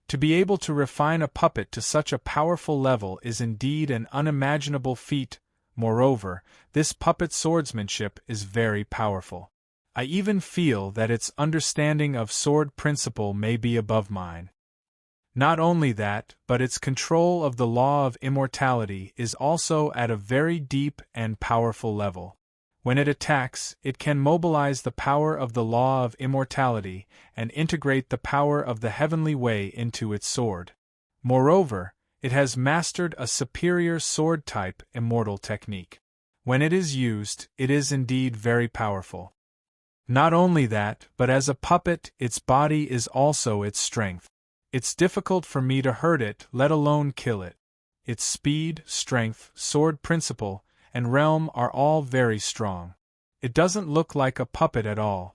To be able to refine a puppet to such a powerful level is indeed an unimaginable feat. Moreover, this puppet swordsmanship is very powerful. I even feel that its understanding of sword principle may be above mine. Not only that, but its control of the law of immortality is also at a very deep and powerful level. When it attacks, it can mobilize the power of the law of immortality and integrate the power of the heavenly way into its sword. Moreover, it has mastered a superior sword-type immortal technique. When it is used, it is indeed very powerful. Not only that, but as a puppet, its body is also its strength. It's difficult for me to hurt it, let alone kill it. Its speed, strength, sword principle, and realm are all very strong. It doesn't look like a puppet at all.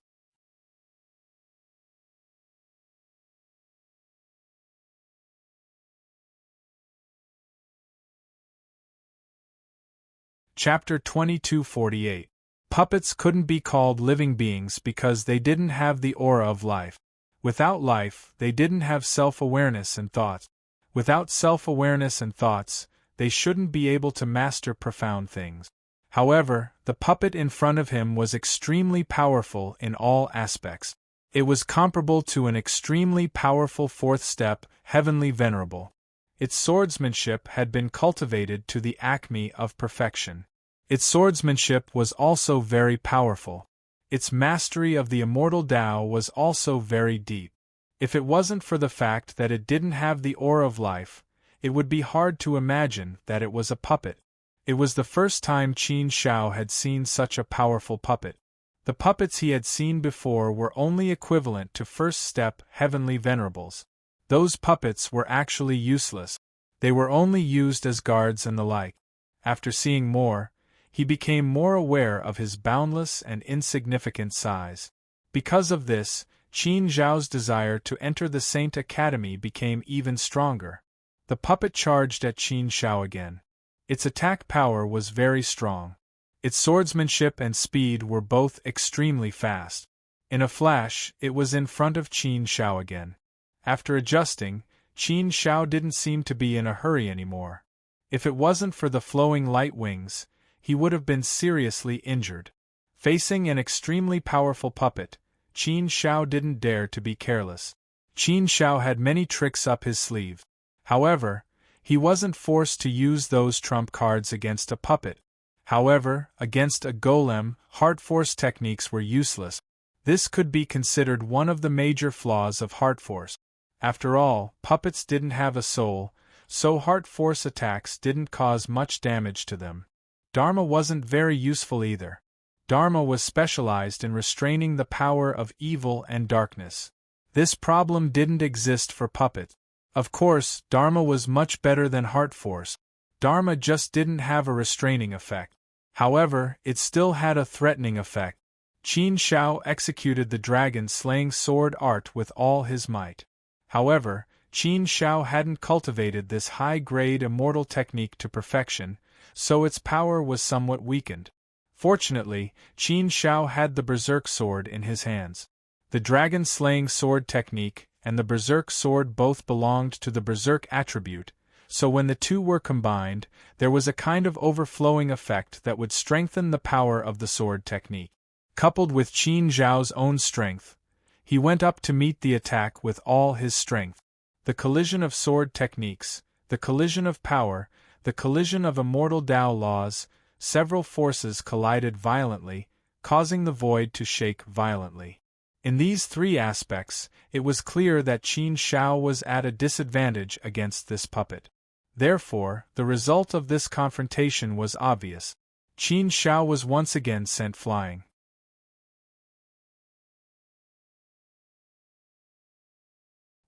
Chapter 2248. Puppets couldn't be called living beings because they didn't have the aura of life. Without life, they didn't have self-awareness and thoughts. Without self-awareness and thoughts, they shouldn't be able to master profound things. However, the puppet in front of him was extremely powerful in all aspects. It was comparable to an extremely powerful fourth step, heavenly venerable. Its swordsmanship had been cultivated to the acme of perfection. Its swordsmanship was also very powerful. Its mastery of the immortal Tao was also very deep. If it wasn't for the fact that it didn't have the aura of life, it would be hard to imagine that it was a puppet. It was the first time Qin Shao had seen such a powerful puppet. The puppets he had seen before were only equivalent to first-step heavenly venerables. Those puppets were actually useless. They were only used as guards and the like. After seeing more, he became more aware of his boundless and insignificant size. Because of this, Qin Zhao's desire to enter the Saint Academy became even stronger. The puppet charged at Qin Shao again. Its attack power was very strong. Its swordsmanship and speed were both extremely fast. In a flash, it was in front of Qin Shao again. After adjusting, Qin Shao didn't seem to be in a hurry anymore. If it wasn't for the flowing light wings, he would have been seriously injured. Facing an extremely powerful puppet, Qin Shao didn't dare to be careless. Qin Shao had many tricks up his sleeve. However, he wasn't forced to use those trump cards against a puppet. However, against a golem, heart force techniques were useless. This could be considered one of the major flaws of heart force. After all, puppets didn't have a soul, so heart force attacks didn't cause much damage to them. Dharma wasn't very useful either. Dharma was specialized in restraining the power of evil and darkness. This problem didn't exist for puppets. Of course, Dharma was much better than heart force. Dharma just didn't have a restraining effect. However, it still had a threatening effect. Qin Shao executed the dragon-slaying sword art with all his might. However, Qin Shao hadn't cultivated this high-grade immortal technique to perfection, so its power was somewhat weakened. Fortunately, Qin Shao had the berserk sword in his hands. The dragon-slaying sword technique and the berserk sword both belonged to the berserk attribute, so when the two were combined, there was a kind of overflowing effect that would strengthen the power of the sword technique. Coupled with Qin Zhao's own strength, he went up to meet the attack with all his strength. The collision of sword techniques, the collision of power, the collision of immortal Tao laws, several forces collided violently, causing the void to shake violently. In these three aspects, it was clear that Qin Shao was at a disadvantage against this puppet. Therefore, the result of this confrontation was obvious. Qin Shao was once again sent flying.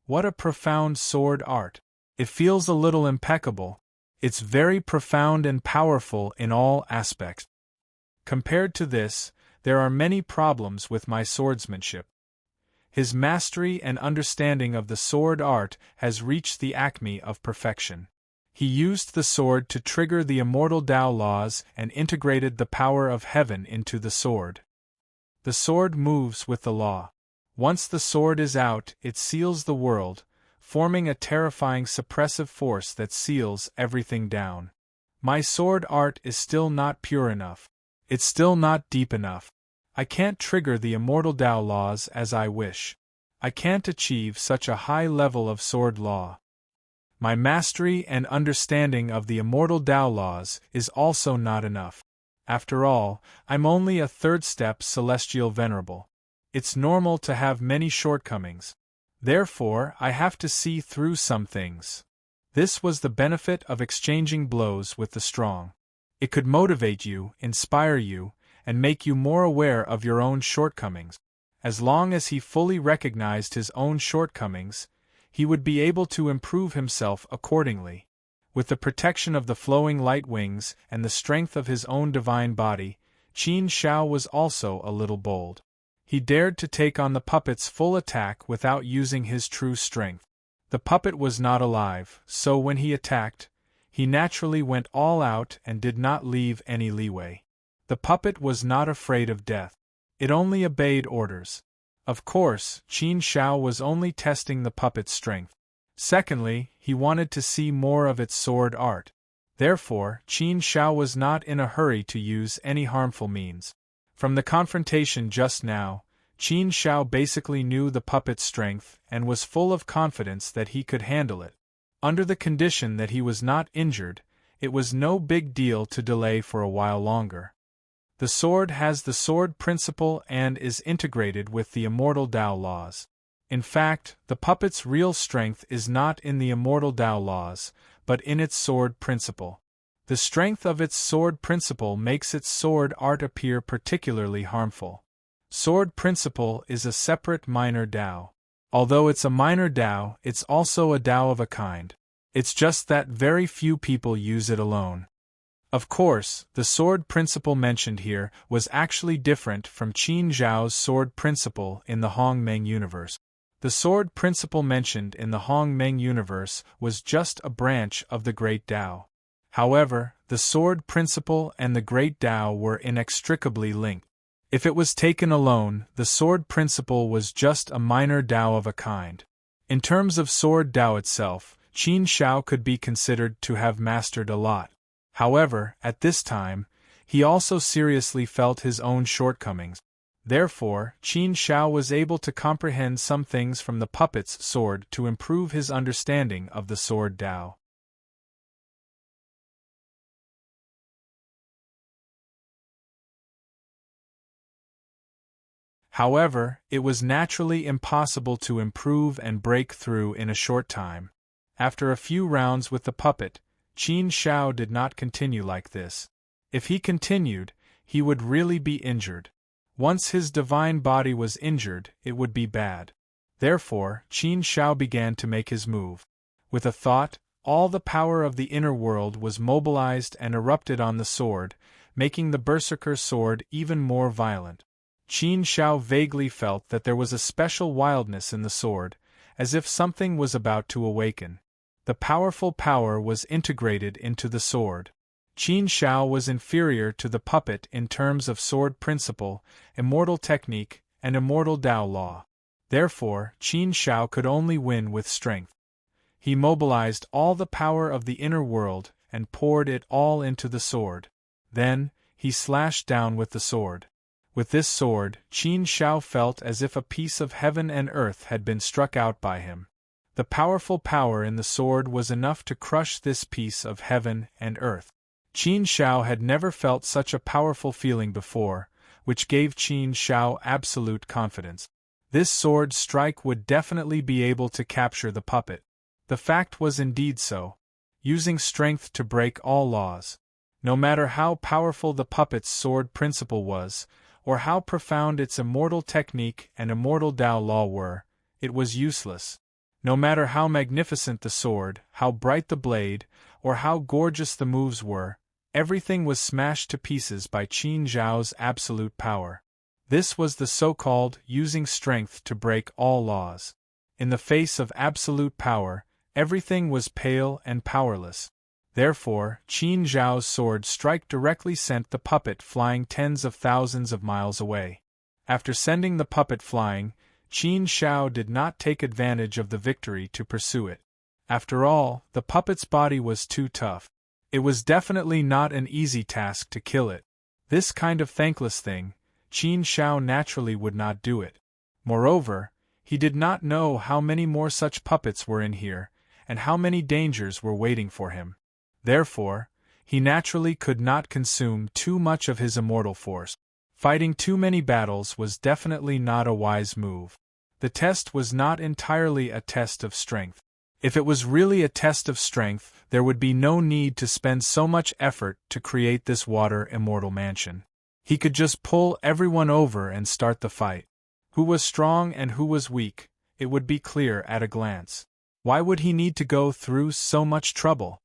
What a profound sword art! It feels a little impeccable. It's very profound and powerful in all aspects. Compared to this, there are many problems with my swordsmanship. His mastery and understanding of the sword art has reached the acme of perfection. He used the sword to trigger the immortal Tao laws and integrated the power of heaven into the sword. The sword moves with the law. Once the sword is out, it seals the world, forming a terrifying suppressive force that seals everything down. My sword art is still not pure enough. It's still not deep enough. I can't trigger the immortal Tao laws as I wish. I can't achieve such a high level of sword law. My mastery and understanding of the immortal Tao laws is also not enough. After all, I'm only a third-step celestial venerable. It's normal to have many shortcomings. Therefore, I have to see through some things. This was the benefit of exchanging blows with the strong. It could motivate you, inspire you, and make you more aware of your own shortcomings. As long as he fully recognized his own shortcomings, he would be able to improve himself accordingly. With the protection of the flowing light wings and the strength of his own divine body, Qin Shao was also a little bold. He dared to take on the puppet's full attack without using his true strength. The puppet was not alive, so when he attacked, he naturally went all out and did not leave any leeway. The puppet was not afraid of death. It only obeyed orders. Of course, Qin Shao was only testing the puppet's strength. Secondly, he wanted to see more of its sword art. Therefore, Qin Shao was not in a hurry to use any harmful means. From the confrontation just now, Qin Shao basically knew the puppet's strength and was full of confidence that he could handle it. Under the condition that he was not injured, it was no big deal to delay for a while longer. The sword has the sword principle and is integrated with the immortal Tao laws. In fact, the puppet's real strength is not in the immortal Tao laws, but in its sword principle. The strength of its sword principle makes its sword art appear particularly harmful. Sword principle is a separate minor Tao. Although it's a minor Tao, it's also a Tao of a kind. It's just that very few people use it alone. Of course, the sword principle mentioned here was actually different from Qin Zhao's sword principle in the Hong Meng universe. The sword principle mentioned in the Hong Meng universe was just a branch of the Great Tao. However, the sword principle and the Great Tao were inextricably linked. If it was taken alone, the sword principle was just a minor Tao of a kind. In terms of sword Tao itself, Qin Shao could be considered to have mastered a lot. However, at this time, he also seriously felt his own shortcomings. Therefore, Qin Shao was able to comprehend some things from the puppet's sword to improve his understanding of the sword Tao. However, it was naturally impossible to improve and break through in a short time. After a few rounds with the puppet, Qin Shao did not continue like this. If he continued, he would really be injured. Once his divine body was injured, it would be bad. Therefore, Qin Shao began to make his move. With a thought, all the power of the inner world was mobilized and erupted on the sword, making the berserker's sword even more violent. Qin Shao vaguely felt that there was a special wildness in the sword, as if something was about to awaken. The powerful power was integrated into the sword. Qin Shao was inferior to the puppet in terms of sword principle, immortal technique, and immortal Dao law. Therefore, Qin Shao could only win with strength. He mobilized all the power of the inner world and poured it all into the sword. Then, he slashed down with the sword. With this sword, Qin Shao felt as if a piece of heaven and earth had been struck out by him. The powerful power in the sword was enough to crush this piece of heaven and earth. Qin Shao had never felt such a powerful feeling before, which gave Qin Shao absolute confidence. This sword strike would definitely be able to capture the puppet. The fact was indeed so. Using strength to break all laws. No matter how powerful the puppet's sword principle was, or how profound its immortal technique and immortal Dao law were, it was useless. No matter how magnificent the sword, how bright the blade, or how gorgeous the moves were, everything was smashed to pieces by Qin Shao's absolute power. This was the so-called using strength to break all laws. In the face of absolute power, everything was pale and powerless. Therefore, Qin Zhao's sword strike directly sent the puppet flying tens of thousands of miles away. After sending the puppet flying, Qin Shao did not take advantage of the victory to pursue it. After all, the puppet's body was too tough. It was definitely not an easy task to kill it. This kind of thankless thing, Qin Shao naturally would not do it. Moreover, he did not know how many more such puppets were in here, and how many dangers were waiting for him. Therefore, he naturally could not consume too much of his immortal force. Fighting too many battles was definitely not a wise move. The test was not entirely a test of strength. If it was really a test of strength, there would be no need to spend so much effort to create this water immortal mansion. He could just pull everyone over and start the fight. Who was strong and who was weak, it would be clear at a glance. Why would he need to go through so much trouble?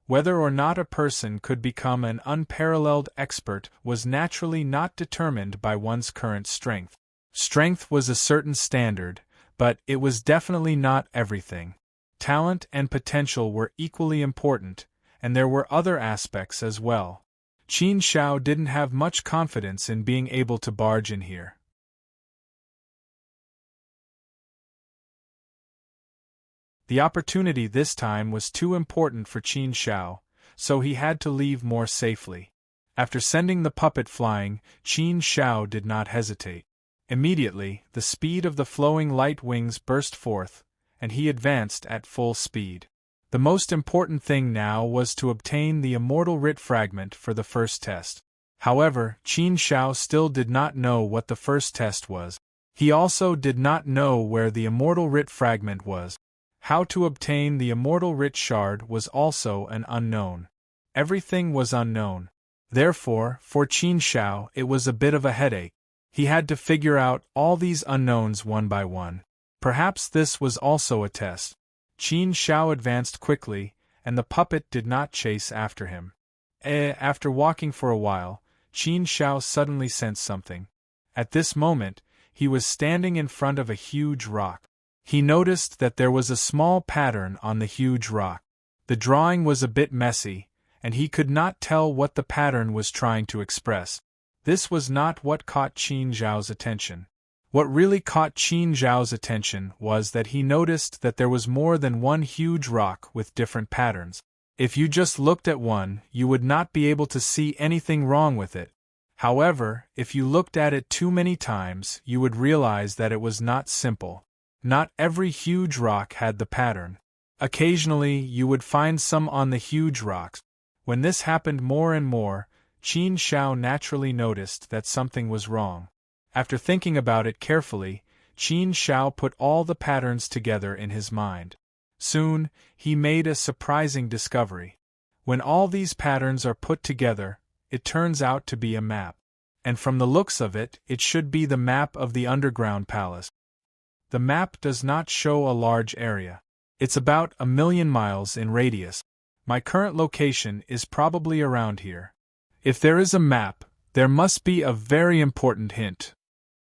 Whether or not a person could become an unparalleled expert was naturally not determined by one's current strength. Strength was a certain standard, but it was definitely not everything. Talent and potential were equally important, and there were other aspects as well. Qin Shao didn't have much confidence in being able to barge in here. The opportunity this time was too important for Qin Shao, so he had to leave more safely. After sending the puppet flying, Qin Shao did not hesitate. Immediately, the speed of the flowing light wings burst forth, and he advanced at full speed. The most important thing now was to obtain the immortal writ fragment for the first test. However, Qin Shao still did not know what the first test was. He also did not know where the immortal writ fragment was. How to obtain the immortal writ shard was also an unknown. Everything was unknown. Therefore, for Qin Shao, it was a bit of a headache. He had to figure out all these unknowns one by one. Perhaps this was also a test. Qin Shao advanced quickly, and the puppet did not chase after him. After walking for a while, Qin Shao suddenly sensed something. At this moment, he was standing in front of a huge rock. He noticed that there was a small pattern on the huge rock. The drawing was a bit messy, and he could not tell what the pattern was trying to express. This was not what caught Qin Zhao's attention. What really caught Qin Zhao's attention was that he noticed that there was more than one huge rock with different patterns. If you just looked at one, you would not be able to see anything wrong with it. However, if you looked at it too many times, you would realize that it was not simple. Not every huge rock had the pattern. Occasionally, you would find some on the huge rocks. When this happened more and more, Qin Shao naturally noticed that something was wrong. After thinking about it carefully, Qin Shao put all the patterns together in his mind. Soon, he made a surprising discovery. When all these patterns are put together, it turns out to be a map. And from the looks of it, it should be the map of the underground palace. The map does not show a large area. It's about 1,000,000 miles in radius. My current location is probably around here. If there is a map, there must be a very important hint.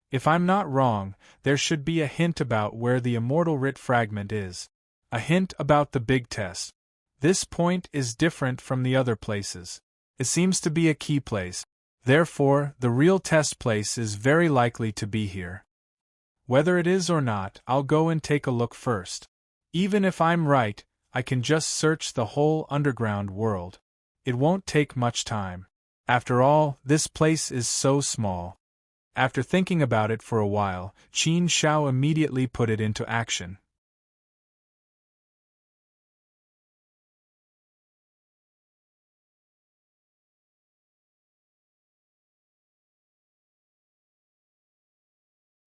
If I'm not wrong, there should be a hint about where the immortal writ fragment is. A hint about the big test. This point is different from the other places. It seems to be a key place. Therefore, the real test place is very likely to be here. Whether it is or not, I'll go and take a look first. Even if I'm right, I can just search the whole underground world. It won't take much time. After all, this place is so small. After thinking about it for a while, Qin Shao immediately put it into action.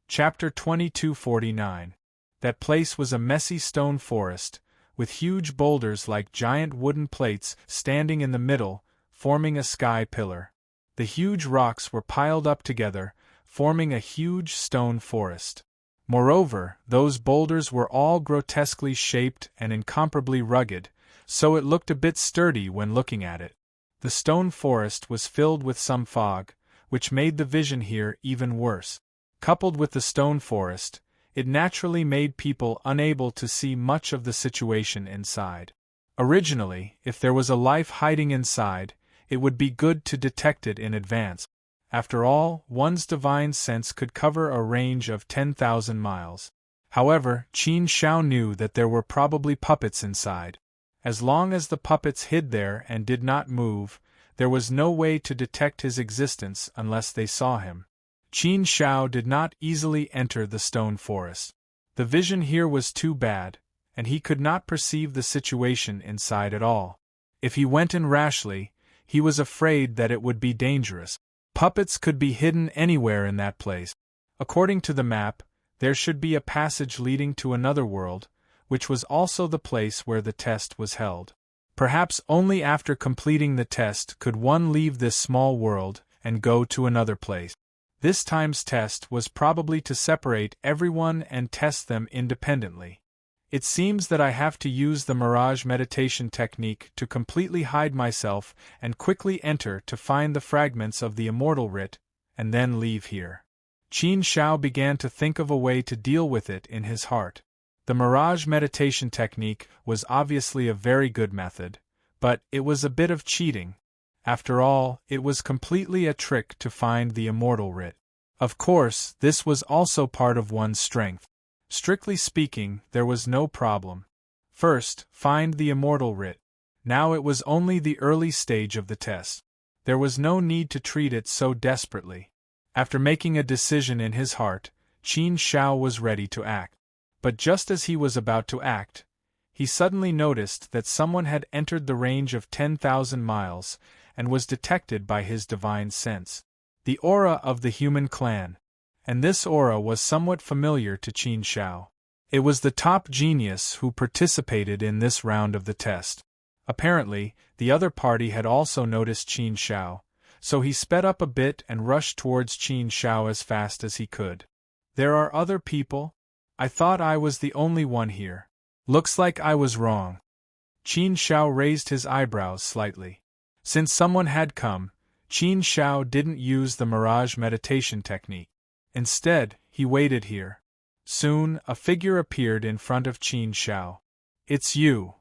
Chapter 2249. That place was a messy stone forest, with huge boulders like giant wooden plates standing in the middle, forming a sky pillar. The huge rocks were piled up together, forming a huge stone forest. Moreover, those boulders were all grotesquely shaped and incomparably rugged, so it looked a bit sturdy when looking at it. The stone forest was filled with some fog, which made the vision here even worse. Coupled with the stone forest, it naturally made people unable to see much of the situation inside. Originally, if there was a life hiding inside, it would be good to detect it in advance. After all, one's divine sense could cover a range of 10,000 miles. However, Qin Shao knew that there were probably puppets inside. As long as the puppets hid there and did not move, there was no way to detect his existence unless they saw him. Qin Shao did not easily enter the stone forest. The vision here was too bad, and he could not perceive the situation inside at all. If he went in rashly, he was afraid that it would be dangerous. Puppets could be hidden anywhere in that place. According to the map, there should be a passage leading to another world, which was also the place where the test was held. Perhaps only after completing the test could one leave this small world and go to another place. This time's test was probably to separate everyone and test them independently. It seems that I have to use the mirage meditation technique to completely hide myself and quickly enter to find the fragments of the immortal writ, and then leave here. Qin Shao began to think of a way to deal with it in his heart. The mirage meditation technique was obviously a very good method, but it was a bit of cheating. After all, it was completely a trick to find the immortal writ. Of course, this was also part of one's strength. Strictly speaking, there was no problem. First, find the immortal writ. Now it was only the early stage of the test. There was no need to treat it so desperately. After making a decision in his heart, Qin Shao was ready to act. But just as he was about to act, he suddenly noticed that someone had entered the range of 10,000 miles, and was detected by his divine sense. The aura of the human clan. And this aura was somewhat familiar to Qin Shao. It was the top genius who participated in this round of the test. Apparently, the other party had also noticed Qin Shao, so he sped up a bit and rushed towards Qin Shao as fast as he could. There are other people? I thought I was the only one here. Looks like I was wrong. Qin Shao raised his eyebrows slightly. Since someone had come, Qin Shao didn't use the mirage meditation technique. Instead, he waited here. Soon, a figure appeared in front of Qin Shao. It's you.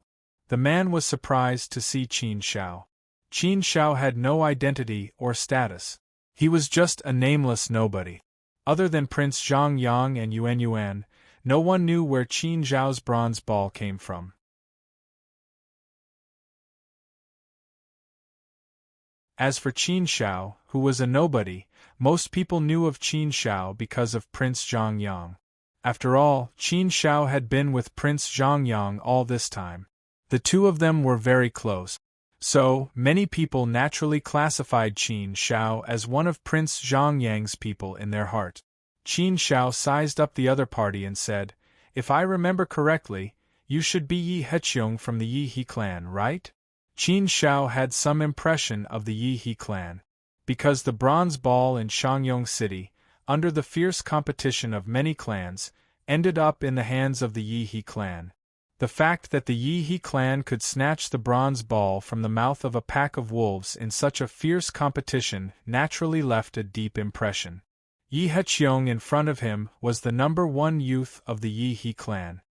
The man was surprised to see Qin Shao. Qin Shao had no identity or status. He was just a nameless nobody. Other than Prince Zhang Yang and Yuan Yuan, no one knew where Qin Shao's bronze ball came from. As for Qin Shao, who was a nobody, most people knew of Qin Shao because of Prince Zhang Yang. After all, Qin Shao had been with Prince Zhang Yang all this time. The two of them were very close. So, many people naturally classified Qin Shao as one of Prince Zhang Yang's people in their heart. Qin Shao sized up the other party and said, "If I remember correctly, you should be Yi Heqiong from the Yi He clan, right?" Qin Shao had some impression of the Yi He clan. Because the bronze ball in Shangyong City, under the fierce competition of many clans, ended up in the hands of the Yi He clan. The fact that the Yi clan could snatch the bronze ball from the mouth of a pack of wolves in such a fierce competition naturally left a deep impression. Yi Heqiong in front of him was the #1 youth of the Yi clan.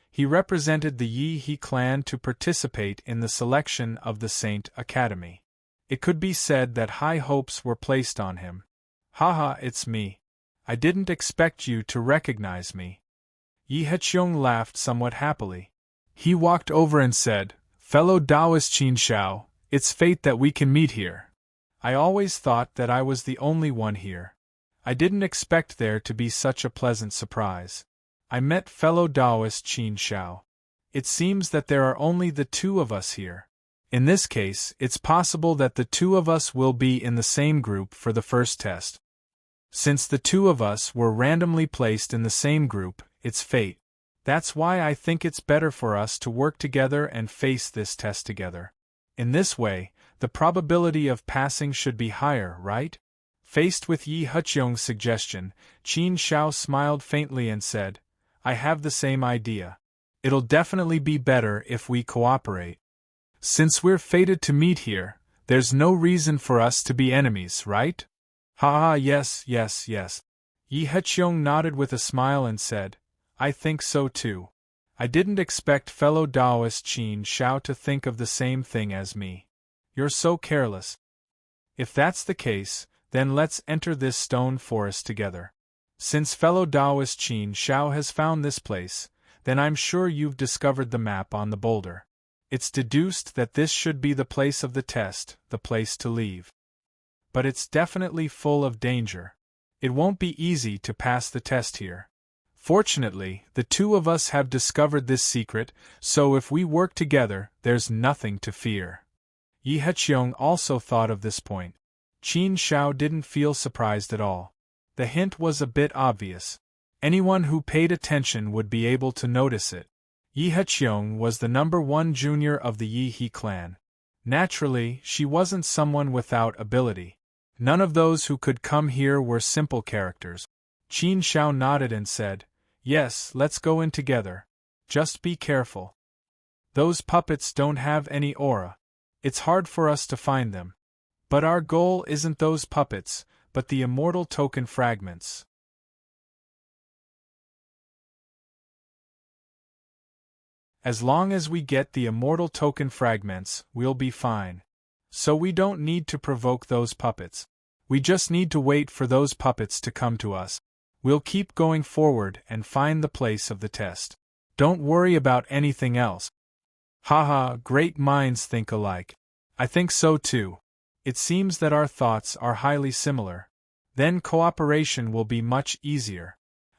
He represented the Yi clan to participate in the selection of the Saint Academy. It could be said that high hopes were placed on him. Haha, it's me. I didn't expect you to recognize me. Yi Heqiong laughed somewhat happily. He walked over and said, "Fellow Taoist Qin Shao, it's fate that we can meet here. I always thought that I was the only one here. I didn't expect there to be such a pleasant surprise. I met fellow Taoist Qin Shao. It seems that there are only the two of us here. In this case, it's possible that the two of us will be in the same group for the first test. Since the two of us were randomly placed in the same group, it's fate. That's why I think it's better for us to work together and face this test together. In this way, the probability of passing should be higher, right?" Faced with Yi Heqiong's suggestion, Qin Shao smiled faintly and said, "I have the same idea. It'll definitely be better if we cooperate. Since we're fated to meet here, there's no reason for us to be enemies, right?" "Ha, yes. Yi Heqiong nodded with a smile and said, "I think so too. I didn't expect fellow Taoist Qin Shao to think of the same thing as me. You're so careless. If that's the case, then let's enter this stone forest together. Since fellow Taoist Qin Shao has found this place, then I'm sure you've discovered the map on the boulder. It's deduced that this should be the place of the test, the place to leave. But it's definitely full of danger. It won't be easy to pass the test here. Fortunately, the two of us have discovered this secret, so if we work together, there's nothing to fear." Yi Heqiong also thought of this point. Qin Shao didn't feel surprised at all. The hint was a bit obvious. Anyone who paid attention would be able to notice it. Yi Heqiong was the #1 junior of the Yi clan. Naturally, she wasn't someone without ability. None of those who could come here were simple characters. Qin Shao nodded and said, "Yes, let's go in together. Just be careful. Those puppets don't have any aura. It's hard for us to find them. But our goal isn't those puppets, but the immortal token fragments. As long as we get the immortal token fragments, we'll be fine. So we don't need to provoke those puppets. We just need to wait for those puppets to come to us. We'll keep going forward and find the place of the test. Don't worry about anything else." Haha, great minds think alike. I think so too. It seems that our thoughts are highly similar. Then cooperation will be much easier.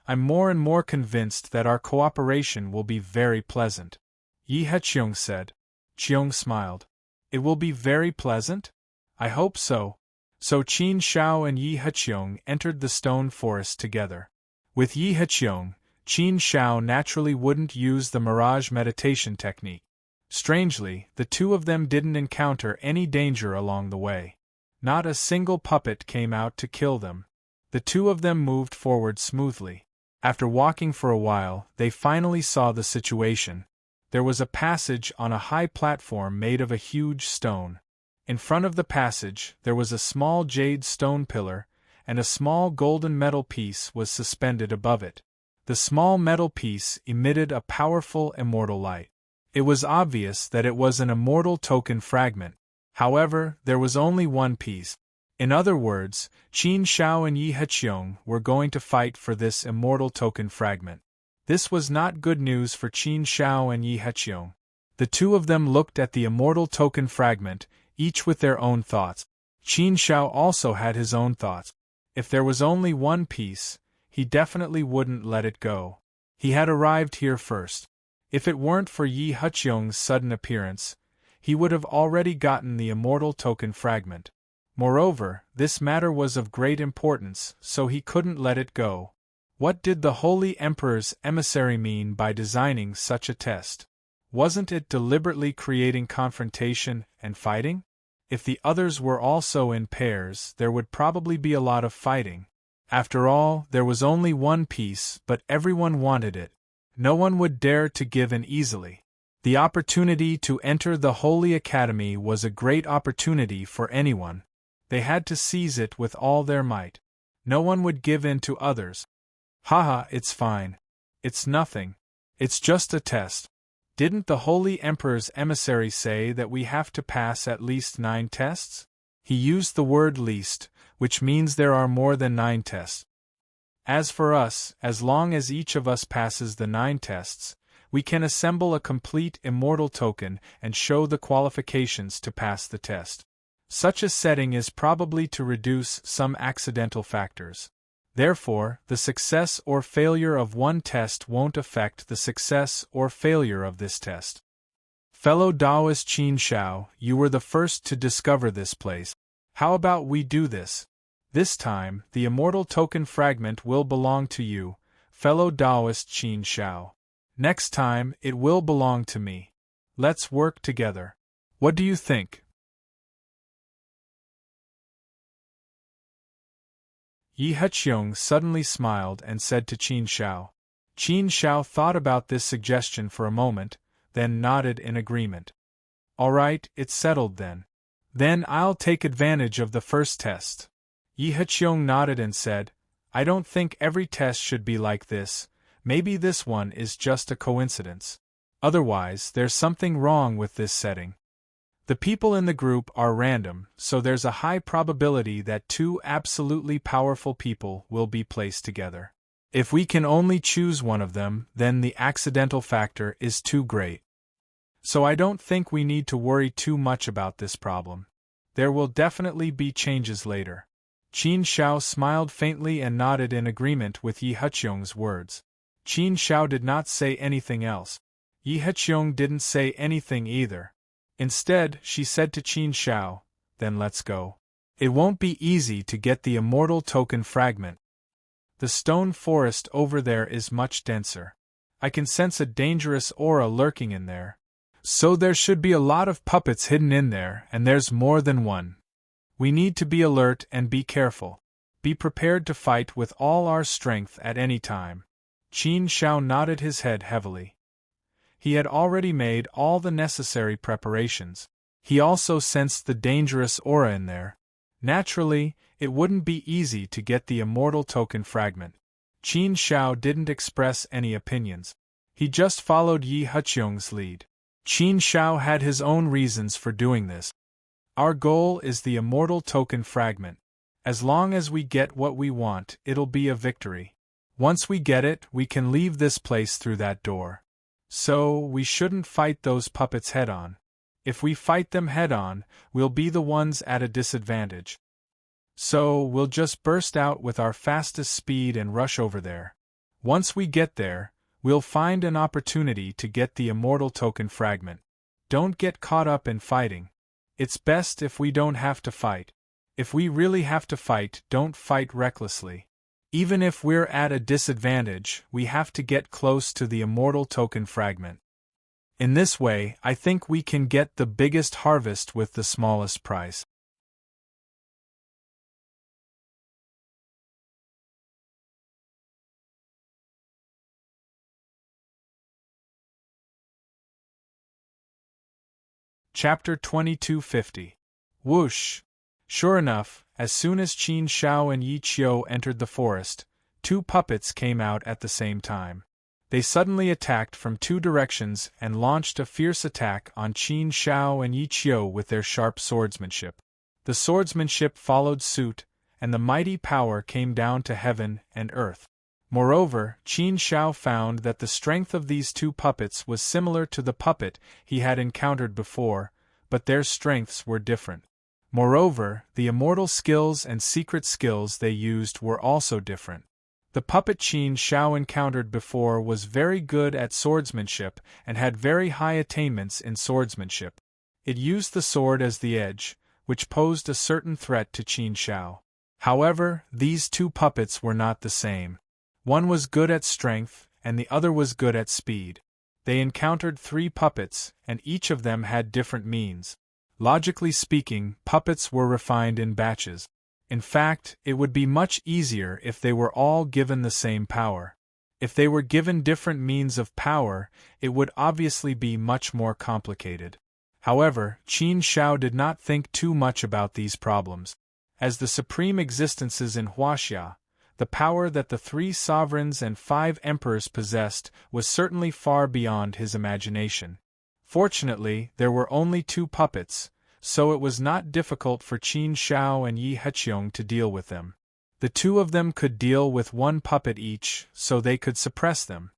I'm more and more convinced that our cooperation will be very pleasant. Yi Heqiong said. Qiong smiled. "It will be very pleasant? I hope so." So Qin Shao and Yi Heqiong entered the stone forest together. With Yi Heqiong, Qin Shao naturally wouldn't use the mirage meditation technique. Strangely, the two of them didn't encounter any danger along the way. Not a single puppet came out to kill them. The two of them moved forward smoothly. After walking for a while, they finally saw the situation. There was a passage on a high platform made of a huge stone. In front of the passage, there was a small jade stone pillar, and a small golden metal piece was suspended above it. The small metal piece emitted a powerful immortal light. It was obvious that it was an immortal token fragment. However, there was only one piece. In other words, Qin Shao and Yi Heqiong were going to fight for this immortal token fragment. This was not good news for Qin Shao and Yi Heqiong. The two of them looked at the immortal token fragment, each with their own thoughts. Qin Shao also had his own thoughts. If there was only one piece, he definitely wouldn't let it go. He had arrived here first. If it weren't for Yi Heqiong's sudden appearance, he would have already gotten the immortal token fragment. Moreover, this matter was of great importance, so he couldn't let it go. What did the Holy Emperor's emissary mean by designing such a test? Wasn't it deliberately creating confrontation and fighting? If the others were also in pairs, there would probably be a lot of fighting. After all, there was only one piece, but everyone wanted it. No one would dare to give in easily. The opportunity to enter the Holy Academy was a great opportunity for anyone. They had to seize it with all their might. No one would give in to others. Haha, it's fine. It's nothing. It's just a test. Didn't the Holy Emperor's emissary say that we have to pass at least 9 tests? He used the word least, which means there are more than 9 tests. As for us, as long as each of us passes the 9 tests, we can assemble a complete immortal token and show the qualifications to pass the test. Such a setting is probably to reduce some accidental factors. Therefore, the success or failure of one test won't affect the success or failure of this test. Fellow Taoist Qin Shao, you were the first to discover this place. How about we do this? This time, the immortal token fragment will belong to you, fellow Taoist Qin Shao. Next time, it will belong to me. Let's work together. What do you think? Yi Heqiong suddenly smiled and said to Qin Shao. Qin Shao thought about this suggestion for a moment, then nodded in agreement. All right, it's settled then. Then I'll take advantage of the first test. Yi Heqiong nodded and said, I don't think every test should be like this. Maybe this one is just a coincidence. Otherwise, there's something wrong with this setting. The people in the group are random, so there's a high probability that 2 absolutely powerful people will be placed together. If we can only choose one of them, then the accidental factor is too great. So I don't think we need to worry too much about this problem. There will definitely be changes later. Qin Shao smiled faintly and nodded in agreement with Yi Heqiong's words. Qin Shao did not say anything else. Yi Heqiong didn't say anything either. Instead, she said to Qin Shao, then let's go. It won't be easy to get the immortal token fragment. The stone forest over there is much denser. I can sense a dangerous aura lurking in there. So there should be a lot of puppets hidden in there, and there's more than one. We need to be alert and be careful. Be prepared to fight with all our strength at any time. Qin Shao nodded his head heavily. He had already made all the necessary preparations. He also sensed the dangerous aura in there. Naturally, it wouldn't be easy to get the immortal token fragment. Qin Shao didn't express any opinions. He just followed Yi Heqiong's lead. Qin Shao had his own reasons for doing this. Our goal is the immortal token fragment. As long as we get what we want, it'll be a victory. Once we get it, we can leave this place through that door. So, we shouldn't fight those puppets head-on. If we fight them head-on, we'll be the ones at a disadvantage. So, we'll just burst out with our fastest speed and rush over there. Once we get there, we'll find an opportunity to get the immortal token fragment. Don't get caught up in fighting. It's best if we don't have to fight. If we really have to fight, don't fight recklessly. Even if we're at a disadvantage, we have to get close to the immortal token fragment. In this way, I think we can get the biggest harvest with the smallest price. Chapter 2250. Whoosh! Sure enough, as soon as Qin Shao and Yi Qiu entered the forest, 2 puppets came out at the same time. They suddenly attacked from 2 directions and launched a fierce attack on Qin Shao and Yi Qiu with their sharp swordsmanship. The swordsmanship followed suit, and the mighty power came down to heaven and earth. Moreover, Qin Shao found that the strength of these 2 puppets was similar to the puppet he had encountered before, but their strengths were different. Moreover, the immortal skills and secret skills they used were also different. The puppet Qin Shao encountered before was very good at swordsmanship and had very high attainments in swordsmanship. It used the sword as the edge, which posed a certain threat to Qin Shao. However, these 2 puppets were not the same. One was good at strength, and the other was good at speed. They encountered 3 puppets, and each of them had different means. Logically speaking, puppets were refined in batches. In fact, it would be much easier if they were all given the same power. If they were given different means of power, it would obviously be much more complicated. However, Qin Shao did not think too much about these problems. As the supreme existences in Huaxia, the power that the 3 sovereigns and 5 emperors possessed was certainly far beyond his imagination. Fortunately, there were only 2 puppets, so it was not difficult for Qin Shao and Yi Heqiong to deal with them. The 2 of them could deal with 1 puppet each, so they could suppress them.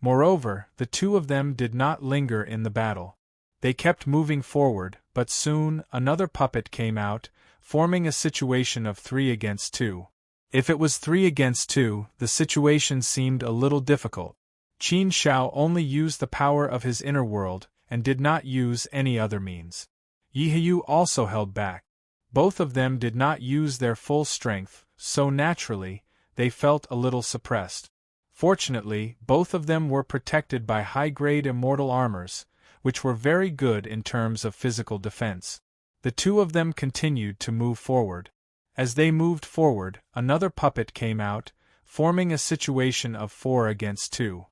Moreover, the 2 of them did not linger in the battle. They kept moving forward, but soon another puppet came out, forming a situation of 3 against 2. If it was 3 against 2, the situation seemed a little difficult. Qin Shao only used the power of his inner world, and did not use any other means. Yi Heyu also held back. Both of them did not use their full strength, so naturally, they felt a little suppressed. Fortunately, both of them were protected by high-grade immortal armors, which were very good in terms of physical defense. The 2 of them continued to move forward. As they moved forward, another puppet came out, forming a situation of 4 against 2.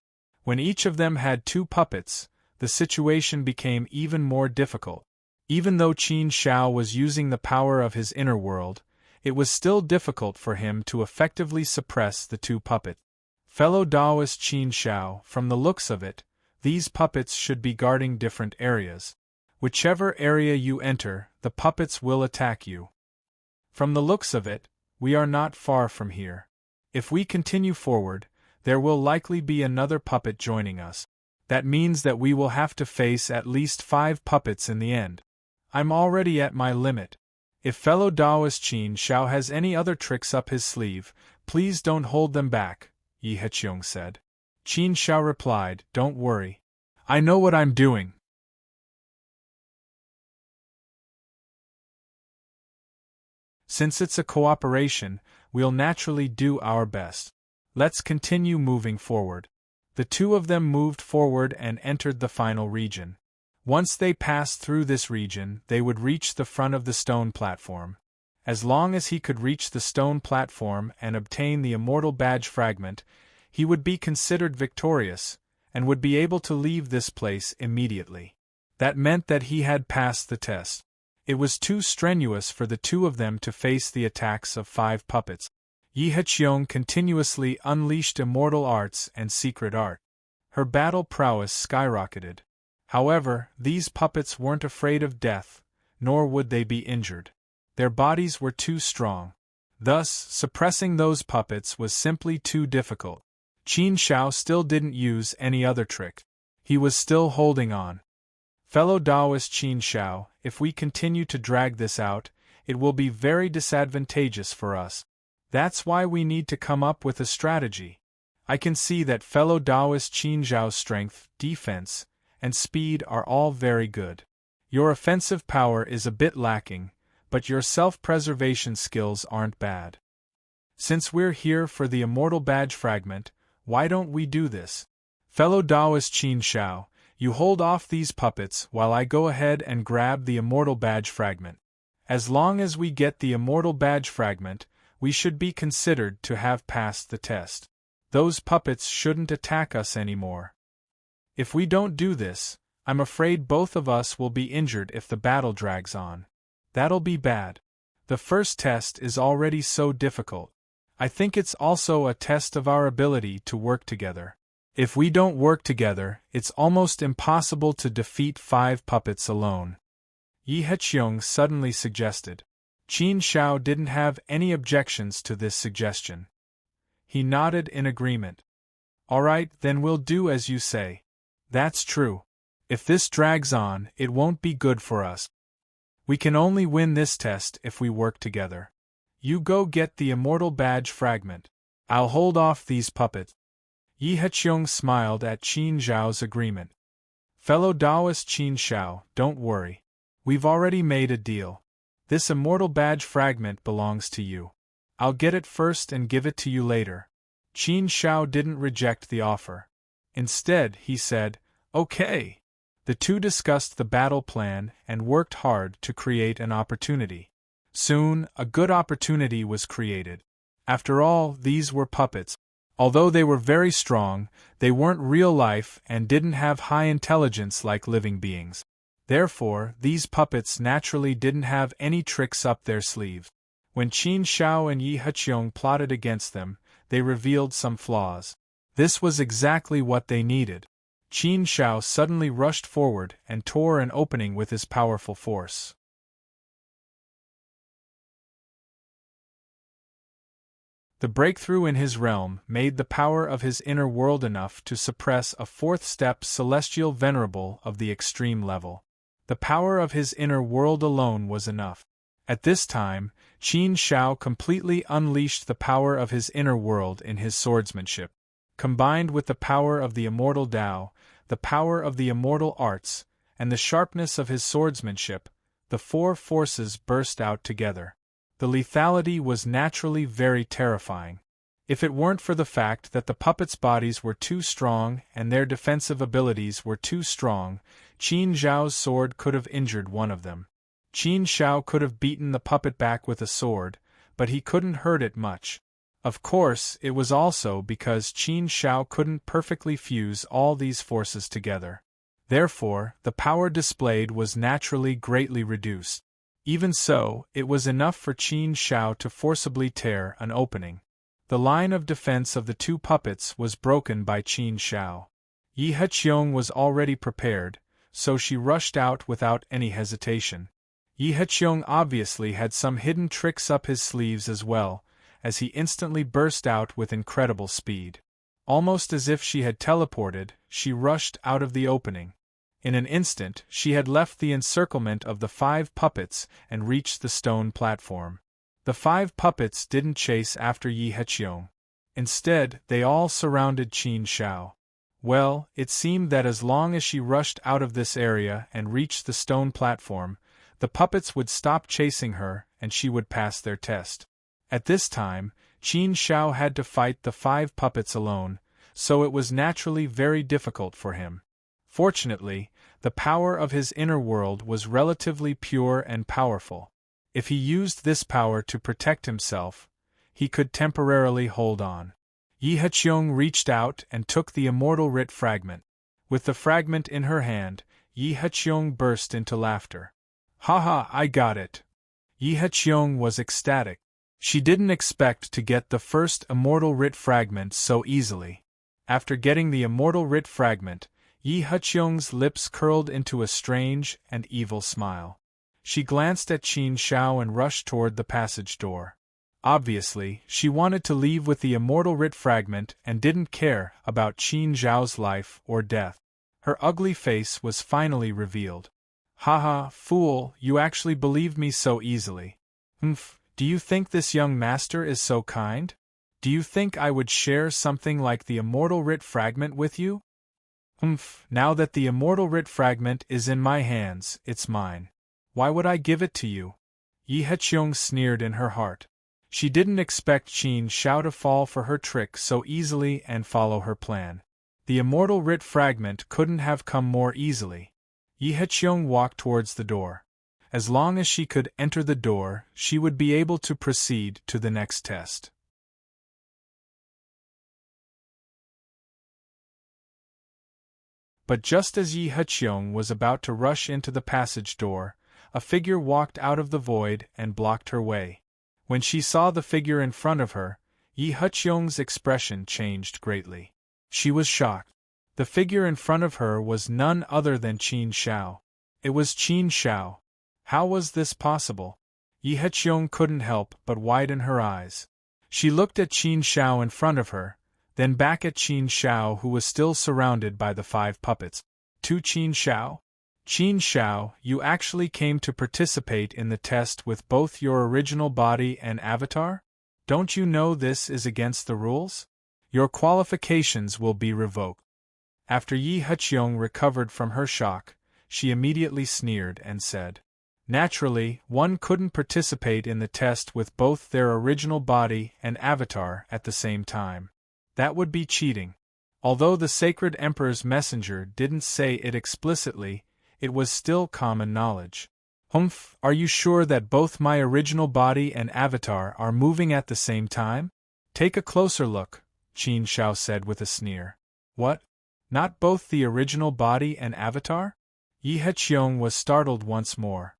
When each of them had 2 puppets, the situation became even more difficult. Even though Qin Shao was using the power of his inner world, it was still difficult for him to effectively suppress the 2 puppets. Fellow Taoist Qin Shao, from the looks of it, these puppets should be guarding different areas. Whichever area you enter, the puppets will attack you. From the looks of it, we are not far from here. If we continue forward, there will likely be another puppet joining us. That means that we will have to face at least 5 puppets in the end. I'm already at my limit. If fellow Taoist Qin Shao has any other tricks up his sleeve, please don't hold them back, Yi Heqiong said. Qin Shao replied, "Don't worry. I know what I'm doing." Since it's a cooperation, we'll naturally do our best. Let's continue moving forward. The 2 of them moved forward and entered the final region. Once they passed through this region, they would reach the front of the stone platform. As long as he could reach the stone platform and obtain the immortal badge fragment, he would be considered victorious, and would be able to leave this place immediately. That meant that he had passed the test. It was too strenuous for the 2 of them to face the attacks of 5 puppets. Yi Heqiong continuously unleashed immortal arts and secret art. Her battle prowess skyrocketed. However, these puppets weren't afraid of death, nor would they be injured. Their bodies were too strong. Thus, suppressing those puppets was simply too difficult. Qin Shao still didn't use any other trick. He was still holding on. Fellow Taoist Qin Shao, if we continue to drag this out, it will be very disadvantageous for us. That's why we need to come up with a strategy. I can see that fellow Taoist Qin Shao's strength, defense, and speed are all very good. Your offensive power is a bit lacking, but your self-preservation skills aren't bad. Since we're here for the immortal badge fragment, why don't we do this? Fellow Taoist Qin Shao, you hold off these puppets while I go ahead and grab the immortal badge fragment. As long as we get the immortal badge fragment, we should be considered to have passed the test. Those puppets shouldn't attack us anymore. If we don't do this, I'm afraid both of us will be injured if the battle drags on. That'll be bad. The first test is already so difficult. I think it's also a test of our ability to work together. If we don't work together, it's almost impossible to defeat 5 puppets alone. Yi Heqiong suddenly suggested. Qin Shao didn't have any objections to this suggestion. He nodded in agreement. All right, then we'll do as you say. That's true. If this drags on, it won't be good for us. We can only win this test if we work together. You go get the immortal badge fragment. I'll hold off these puppets. Yi Heqiong smiled at Qin Shao's agreement. Fellow Taoist Qin Shao, don't worry. We've already made a deal. This immortal badge fragment belongs to you. I'll get it first and give it to you later. Qin Shao didn't reject the offer. Instead, he said, "Okay." The 2 discussed the battle plan and worked hard to create an opportunity. Soon, a good opportunity was created. After all, these were puppets. Although they were very strong, they weren't real life and didn't have high intelligence like living beings. Therefore, these puppets naturally didn't have any tricks up their sleeves. When Qin Shao and Yi Heqiong plotted against them, they revealed some flaws. This was exactly what they needed. Qin Shao suddenly rushed forward and tore an opening with his powerful force. The breakthrough in his realm made the power of his inner world enough to suppress a fourth-step celestial venerable of the extreme level. The power of his inner world alone was enough. At this time, Qin Shao completely unleashed the power of his inner world in his swordsmanship. Combined with the power of the immortal Tao, the power of the immortal arts, and the sharpness of his swordsmanship, the four forces burst out together. The lethality was naturally very terrifying. If it weren't for the fact that the puppets' bodies were too strong and their defensive abilities were too strong, Qin Zhao's sword could have injured one of them. Qin Shao could have beaten the puppet back with a sword, but he couldn't hurt it much. Of course, it was also because Qin Shao couldn't perfectly fuse all these forces together. Therefore, the power displayed was naturally greatly reduced. Even so, it was enough for Qin Shao to forcibly tear an opening. The line of defense of the two puppets was broken by Qin Shao. Yi Heqiong was already prepared, so she rushed out without any hesitation. Yi Heqiong obviously had some hidden tricks up his sleeves as well, as he instantly burst out with incredible speed. Almost as if she had teleported, she rushed out of the opening. In an instant, she had left the encirclement of the 5 puppets and reached the stone platform. The 5 puppets didn't chase after Yi Heqiong. Instead, they all surrounded Qin Shao. Well, it seemed that as long as she rushed out of this area and reached the stone platform, the puppets would stop chasing her and she would pass their test. At this time, Qin Shao had to fight the 5 puppets alone, so it was naturally very difficult for him. Fortunately, the power of his inner world was relatively pure and powerful. If he used this power to protect himself, he could temporarily hold on. Yi Heqiong reached out and took the immortal writ fragment. With the fragment in her hand, Yi Heqiong burst into laughter. "Ha, I got it!" Yi Heqiong was ecstatic. She didn't expect to get the first immortal writ fragment so easily. After getting the immortal writ fragment, Yi Heqiong's lips curled into a strange and evil smile. She glanced at Qin Shao and rushed toward the passage door. Obviously, she wanted to leave with the immortal writ fragment and didn't care about Qin Zhao's life or death. Her ugly face was finally revealed. "Haha, fool, you actually believed me so easily. Do you think this young master is so kind? Do you think I would share something like the immortal writ fragment with you? Now that the immortal writ fragment is in my hands, it's mine. Why would I give it to you?" Yi Heqiong sneered in her heart. She didn't expect Qin Shao to fall for her trick so easily and follow her plan. The immortal writ fragment couldn't have come more easily. Yi Heqiong walked towards the door. As long as she could enter the door, she would be able to proceed to the next test. But just as Yi Heqiong was about to rush into the passage door, a figure walked out of the void and blocked her way. When she saw the figure in front of her, Yi Heqiong's expression changed greatly. She was shocked. The figure in front of her was none other than Qin Shao. It was Qin Shao. How was this possible? Yi Heqiong couldn't help but widen her eyes. She looked at Qin Shao in front of her, then back at Qin Shao, who was still surrounded by the 5 puppets. To Qin Shao? "Qin Shao, you actually came to participate in the test with both your original body and avatar? Don't you know this is against the rules? Your qualifications will be revoked." After Yi Heqiong recovered from her shock, she immediately sneered and said, "Naturally, one couldn't participate in the test with both their original body and avatar at the same time. That would be cheating." Although the sacred emperor's messenger didn't say it explicitly, it was still common knowledge. Are you sure that both my original body and avatar are moving at the same time? Take a closer look. Qin Shao said with a sneer. What? Not both the original body and avatar? Yi Heqiong was startled once more.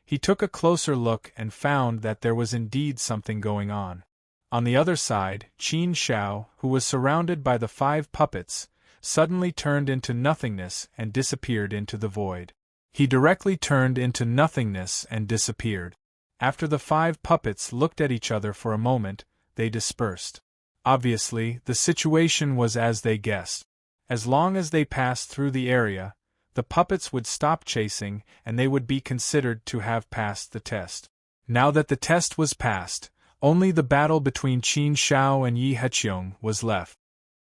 He took a closer look and found that there was indeed something going on. On the other side, Qin Shao, who was surrounded by the 5 puppets, suddenly turned into nothingness and disappeared into the void. He directly turned into nothingness and disappeared. After the 5 puppets looked at each other for a moment, they dispersed. Obviously, the situation was as they guessed. As long as they passed through the area, the puppets would stop chasing and they would be considered to have passed the test. Now that the test was passed, only the battle between Qin Shao and Yi Heqiong was left.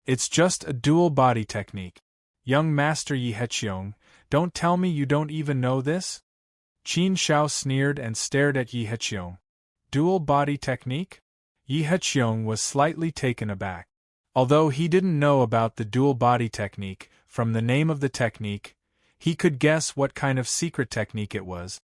It's just a dual body technique. Young Master Yi Heqiong, don't tell me you don't even know this? Qin Shao sneered and stared at Yi Heqiong. Dual body technique? Yi Heqiong was slightly taken aback. Although he didn't know about the dual body technique, from the name of the technique, he could guess what kind of secret technique it was.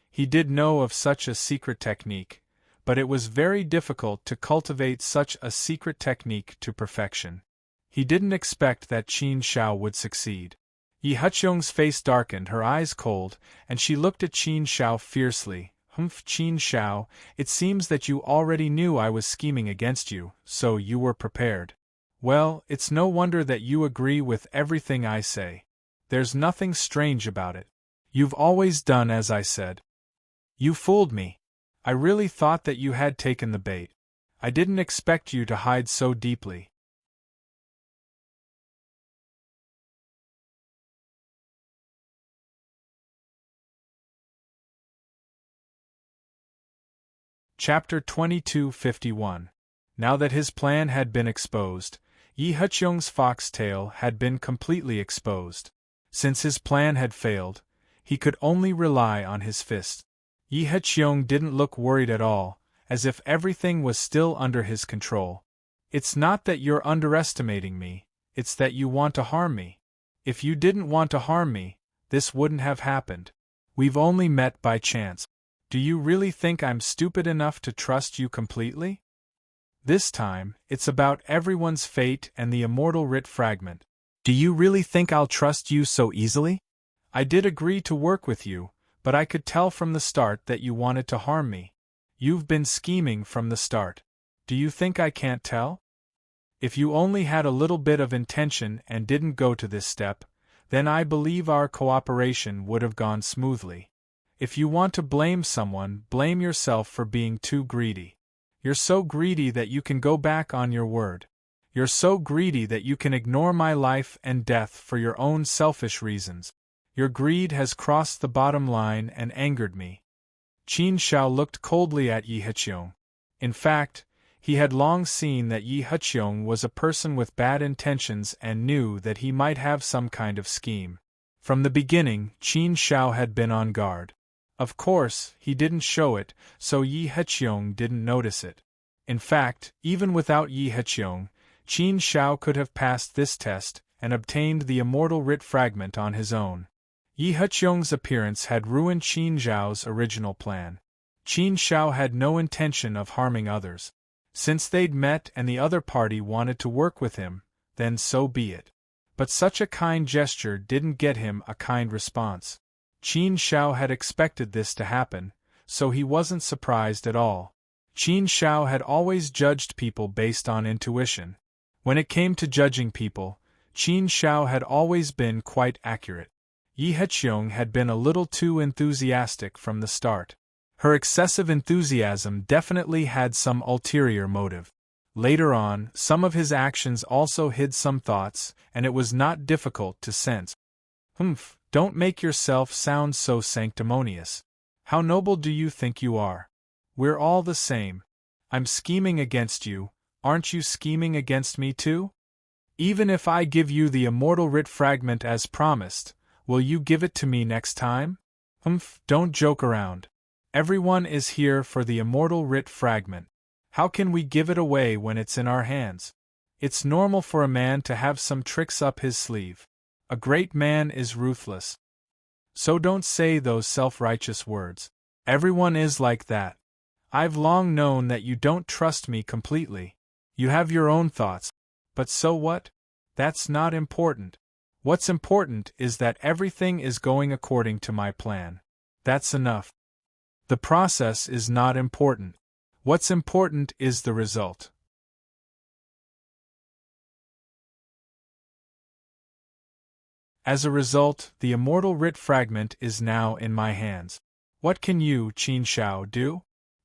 He did know of such a secret technique, but it was very difficult to cultivate such a secret technique to perfection. He didn't expect that Qin Shao would succeed. Yi Heqiong's face darkened, her eyes cold, and she looked at Qin Shao fiercely. Humph, Qin Shao, it seems that you already knew I was scheming against you, so you were prepared. Well, it's no wonder that you agree with everything I say. There's nothing strange about it. You've always done as I said. You fooled me. I really thought that you had taken the bait. I didn't expect you to hide so deeply. Chapter 22:51. Now that his plan had been exposed, Yi Heqiong's foxtail had been completely exposed. Since his plan had failed, he could only rely on his fist. Yi Heqiong didn't look worried at all, as if everything was still under his control. It's not that you're underestimating me, it's that you want to harm me. If you didn't want to harm me, this wouldn't have happened. We've only met by chance. Do you really think I'm stupid enough to trust you completely? This time, it's about everyone's fate and the immortal writ fragment. Do you really think I'll trust you so easily? I did agree to work with you, but I could tell from the start that you wanted to harm me. You've been scheming from the start. Do you think I can't tell? If you only had a little bit of intention and didn't go to this step, then I believe our cooperation would have gone smoothly. If you want to blame someone, blame yourself for being too greedy. You're so greedy that you can go back on your word. You're so greedy that you can ignore my life and death for your own selfish reasons. Your greed has crossed the bottom line and angered me. Qin Shao looked coldly at Yi Heqiong. In fact, he had long seen that Yi Heqiong was a person with bad intentions and knew that he might have some kind of scheme. From the beginning, Qin Shao had been on guard. Of course, he didn't show it, so Yi Heqiong didn't notice it. In fact, even without Yi Heqiong, Qin Shao could have passed this test and obtained the immortal writ fragment on his own. Yi Heqiong's appearance had ruined Qin Zhao's original plan. Qin Shao had no intention of harming others. Since they'd met and the other party wanted to work with him, then so be it. But such a kind gesture didn't get him a kind response. Qin Shao had expected this to happen, so he wasn't surprised at all. Qin Shao had always judged people based on intuition. When it came to judging people, Qin Shao had always been quite accurate. Yi Heqiong had been a little too enthusiastic from the start. Her excessive enthusiasm definitely had some ulterior motive. Later on, some of his actions also hid some thoughts, and it was not difficult to sense. Humph, don't make yourself sound so sanctimonious. How noble do you think you are? We're all the same. I'm scheming against you, aren't you scheming against me too? Even if I give you the immortal writ fragment as promised, will you give it to me next time? Humph, don't joke around. Everyone is here for the immortal writ fragment. How can we give it away when it's in our hands? It's normal for a man to have some tricks up his sleeve. A great man is ruthless. So don't say those self-righteous words. Everyone is like that. I've long known that you don't trust me completely. You have your own thoughts. But so what? That's not important. What's important is that everything is going according to my plan. That's enough. The process is not important. What's important is the result. As a result, the immortal writ fragment is now in my hands. What can you, Qin Shao, do?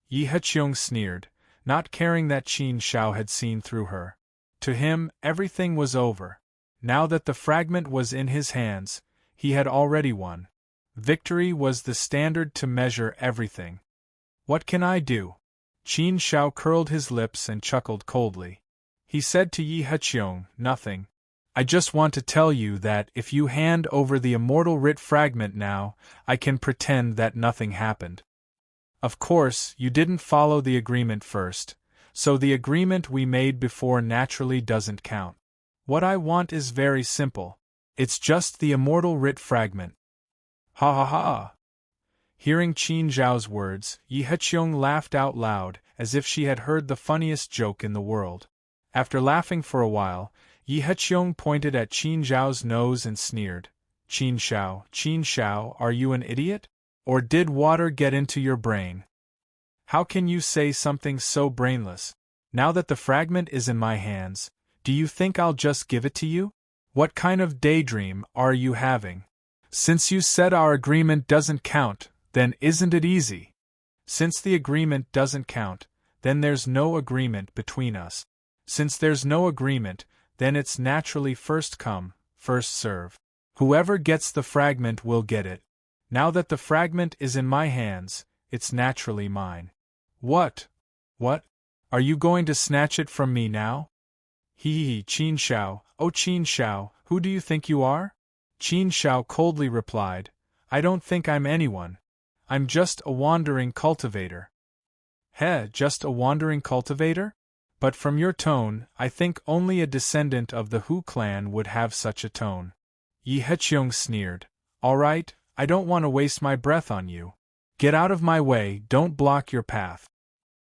Yi Heqiong sneered, not caring that Qin Shao had seen through her. To him, everything was over. Now that the fragment was in his hands, he had already won. Victory was the standard to measure everything. What can I do? Qin Shao curled his lips and chuckled coldly. He said to Yi Heqiong, nothing. I just want to tell you that if you hand over the immortal writ fragment now, I can pretend that nothing happened. Of course, you didn't follow the agreement first, so the agreement we made before naturally doesn't count. What I want is very simple. It's just the immortal writ fragment. Ha ha ha! Hearing Qin Zhao's words, Yi Heqiong laughed out loud, as if she had heard the funniest joke in the world. After laughing for a while, Yi Heqiong pointed at Qin Zhao's nose and sneered. Qin Shao, are you an idiot? Or did water get into your brain? How can you say something so brainless? Now that the fragment is in my hands, do you think I'll just give it to you? What kind of daydream are you having? Since you said our agreement doesn't count, then isn't it easy? Since the agreement doesn't count, then there's no agreement between us. Since there's no agreement, then it's naturally first come, first serve. Whoever gets the fragment will get it. Now that the fragment is in my hands, it's naturally mine. What? What? Are you going to snatch it from me now? Hee, Qin Shao, oh Qin Shao, who do you think you are? Qin Shao coldly replied, I don't think I'm anyone. I'm just a wandering cultivator. Just a wandering cultivator? But from your tone, I think only a descendant of the Hu clan would have such a tone. Yi Heqiong sneered. All right, I don't want to waste my breath on you. Get out of my way, don't block your path.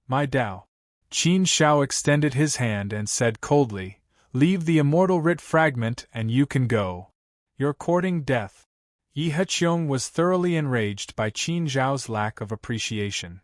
My Dao. Qin Shao extended his hand and said coldly, leave the immortal writ fragment and you can go. You're courting death. Yi Heqiong was thoroughly enraged by Qin Zhao's lack of appreciation.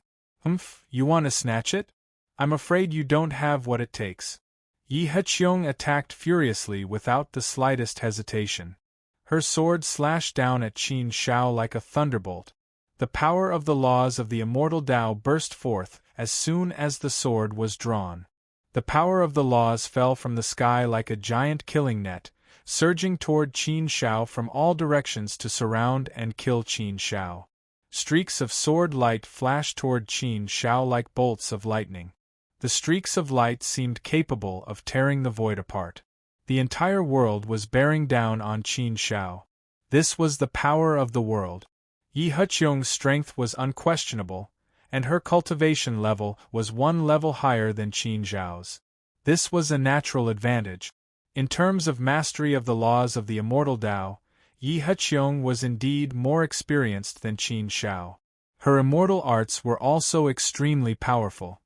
You want to snatch it? I'm afraid you don't have what it takes. Yi Heqiong attacked furiously without the slightest hesitation. Her sword slashed down at Qin Shao like a thunderbolt. The power of the laws of the immortal Tao burst forth as soon as the sword was drawn. The power of the laws fell from the sky like a giant killing net, surging toward Qin Shao from all directions to surround and kill Qin Shao. Streaks of sword light flashed toward Qin Shao like bolts of lightning. The streaks of light seemed capable of tearing the void apart. The entire world was bearing down on Qin Shao. This was the power of the world. Yi Heqiong's strength was unquestionable, and her cultivation level was one level higher than Qin Zhao's. This was a natural advantage. In terms of mastery of the laws of the immortal Tao, Yi Heqiong was indeed more experienced than Qin Shao. Her immortal arts were also extremely powerful.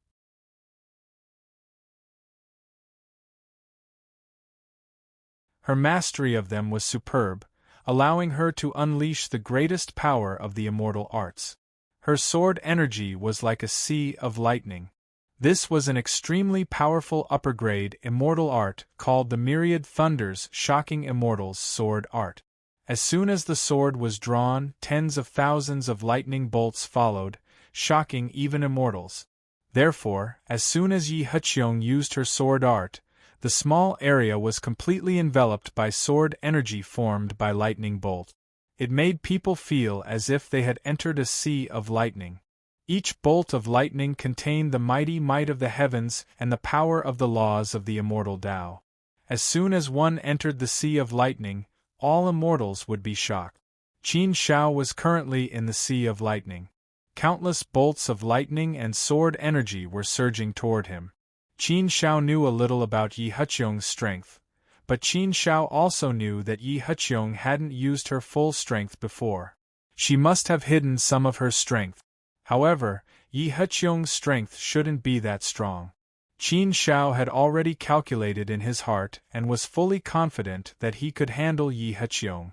Her mastery of them was superb, allowing her to unleash the greatest power of the immortal arts. Her sword energy was like a sea of lightning. This was an extremely powerful upper-grade immortal art called the Myriad Thunders Shocking Immortals Sword Art. As soon as the sword was drawn, tens of thousands of lightning bolts followed, shocking even immortals. Therefore, as soon as Yi Heqiong used her sword art, the small area was completely enveloped by sword energy formed by lightning bolts. It made people feel as if they had entered a sea of lightning. Each bolt of lightning contained the mighty might of the heavens and the power of the laws of the immortal Tao. As soon as one entered the sea of lightning, all immortals would be shocked. Qin Shao was currently in the sea of lightning. Countless bolts of lightning and sword energy were surging toward him. Qin Shao knew a little about Yi Heqiong's strength, but Qin Shao also knew that Yi Heqiong hadn't used her full strength before. She must have hidden some of her strength. However, Yi Heqiong's strength shouldn't be that strong. Qin Shao had already calculated in his heart and was fully confident that he could handle Yi Heqiong.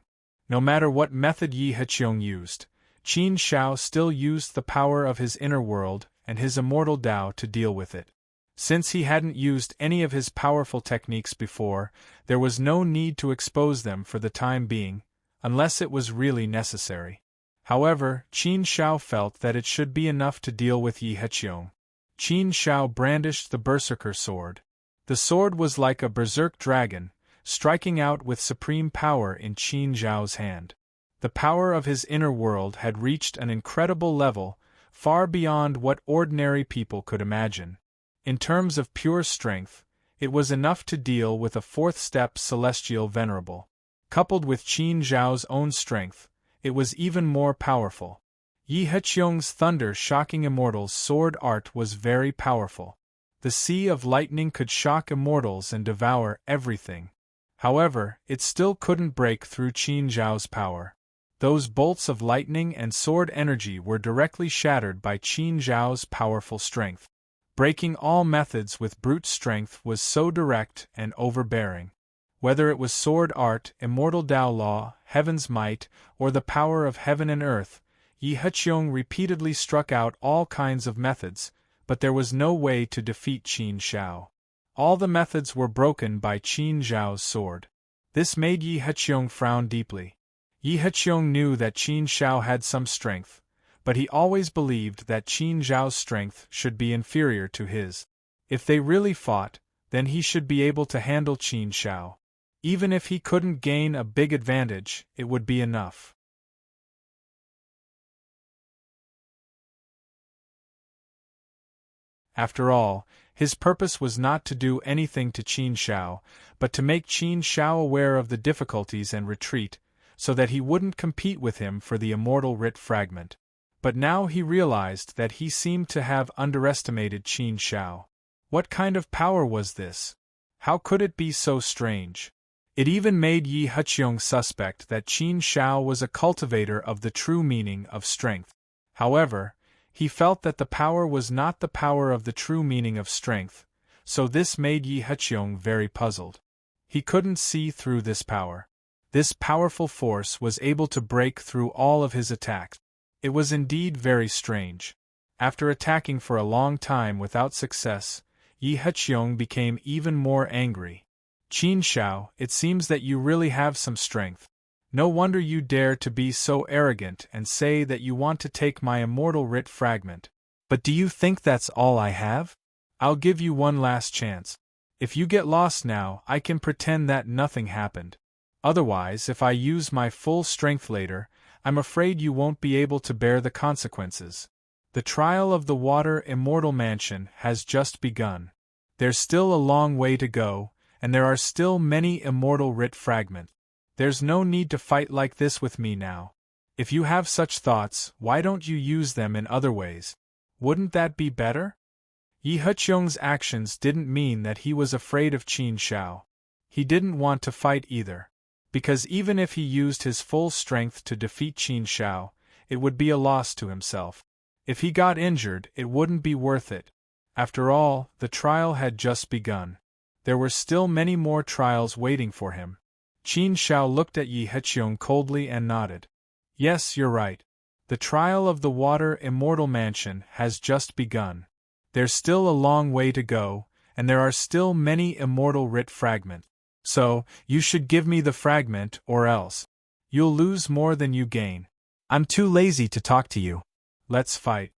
No matter what method Yi Heqiong used, Qin Shao still used the power of his inner world and his immortal Tao to deal with it. Since he hadn't used any of his powerful techniques before, there was no need to expose them for the time being, unless it was really necessary. However, Qin Shao felt that it should be enough to deal with Yi Heqiong. Qin Shao brandished the berserker sword. The sword was like a berserk dragon, striking out with supreme power in Qin Shao's hand. The power of his inner world had reached an incredible level, far beyond what ordinary people could imagine. In terms of pure strength, it was enough to deal with a fourth-step celestial venerable. Coupled with Qin Zhao's own strength, it was even more powerful. Yi Heqiong's thunder-shocking immortal's sword art was very powerful. The sea of lightning could shock immortals and devour everything. However, it still couldn't break through Qin Zhao's power. Those bolts of lightning and sword energy were directly shattered by Qin Zhao's powerful strength. Breaking all methods with brute strength was so direct and overbearing. Whether it was sword art, immortal Tao law, heaven's might, or the power of heaven and earth, Yi Heqiong repeatedly struck out all kinds of methods, but there was no way to defeat Qin Shao. All the methods were broken by Qin Zhao's sword. This made Yi Heqiong frown deeply. Yi Heqiong knew that Qin Shao had some strength, but he always believed that Qin Zhao's strength should be inferior to his. If they really fought, then he should be able to handle Qin Shao. Even if he couldn't gain a big advantage, it would be enough. After all, his purpose was not to do anything to Qin Shao, but to make Qin Shao aware of the difficulties and retreat, so that he wouldn't compete with him for the immortal writ fragment. But now he realized that he seemed to have underestimated Qin Shao. What kind of power was this? How could it be so strange? It even made Yi Heqiong suspect that Qin Shao was a cultivator of the true meaning of strength. However, he felt that the power was not the power of the true meaning of strength, so this made Yi Heqiong very puzzled. He couldn't see through this power. This powerful force was able to break through all of his attacks. It was indeed very strange. After attacking for a long time without success, Yi Heqiong became even more angry. Qin Shao, it seems that you really have some strength. No wonder you dare to be so arrogant and say that you want to take my immortal writ fragment. But do you think that's all I have? I'll give you one last chance. If you get lost now, I can pretend that nothing happened. Otherwise, if I use my full strength later, I'm afraid you won't be able to bear the consequences. The trial of the Water Immortal Mansion has just begun. There's still a long way to go, and there are still many immortal writ fragments. There's no need to fight like this with me now. If you have such thoughts, why don't you use them in other ways? Wouldn't that be better? Yi Heqiong's actions didn't mean that he was afraid of Qin Shao. He didn't want to fight either. Because even if he used his full strength to defeat Qin Shao, it would be a loss to himself. If he got injured, it wouldn't be worth it. After all, the trial had just begun. There were still many more trials waiting for him. Qin Shao looked at Yi Heqiong coldly and nodded. Yes, you're right. The trial of the Water Immortal Mansion has just begun. There's still a long way to go, and there are still many immortal writ fragments. So, you should give me the fragment or else. You'll lose more than you gain. I'm too lazy to talk to you. Let's fight.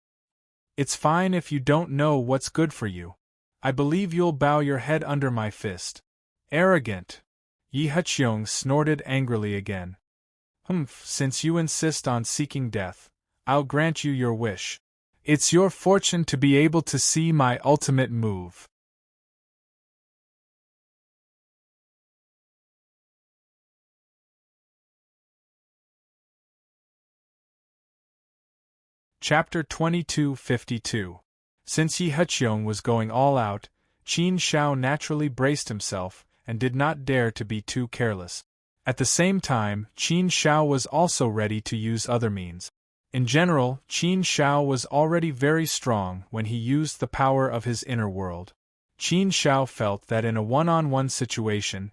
It's fine if you don't know what's good for you. I believe you'll bow your head under my fist. Arrogant. Yi Heqiong snorted angrily again. Since you insist on seeking death, I'll grant you your wish. It's your fortune to be able to see my ultimate move. Chapter 2252. Since Yi Heqiong was going all out, Qin Shao naturally braced himself and did not dare to be too careless. At the same time, Qin Shao was also ready to use other means. In general, Qin Shao was already very strong when he used the power of his inner world. Qin Shao felt that in a one-on-one situation,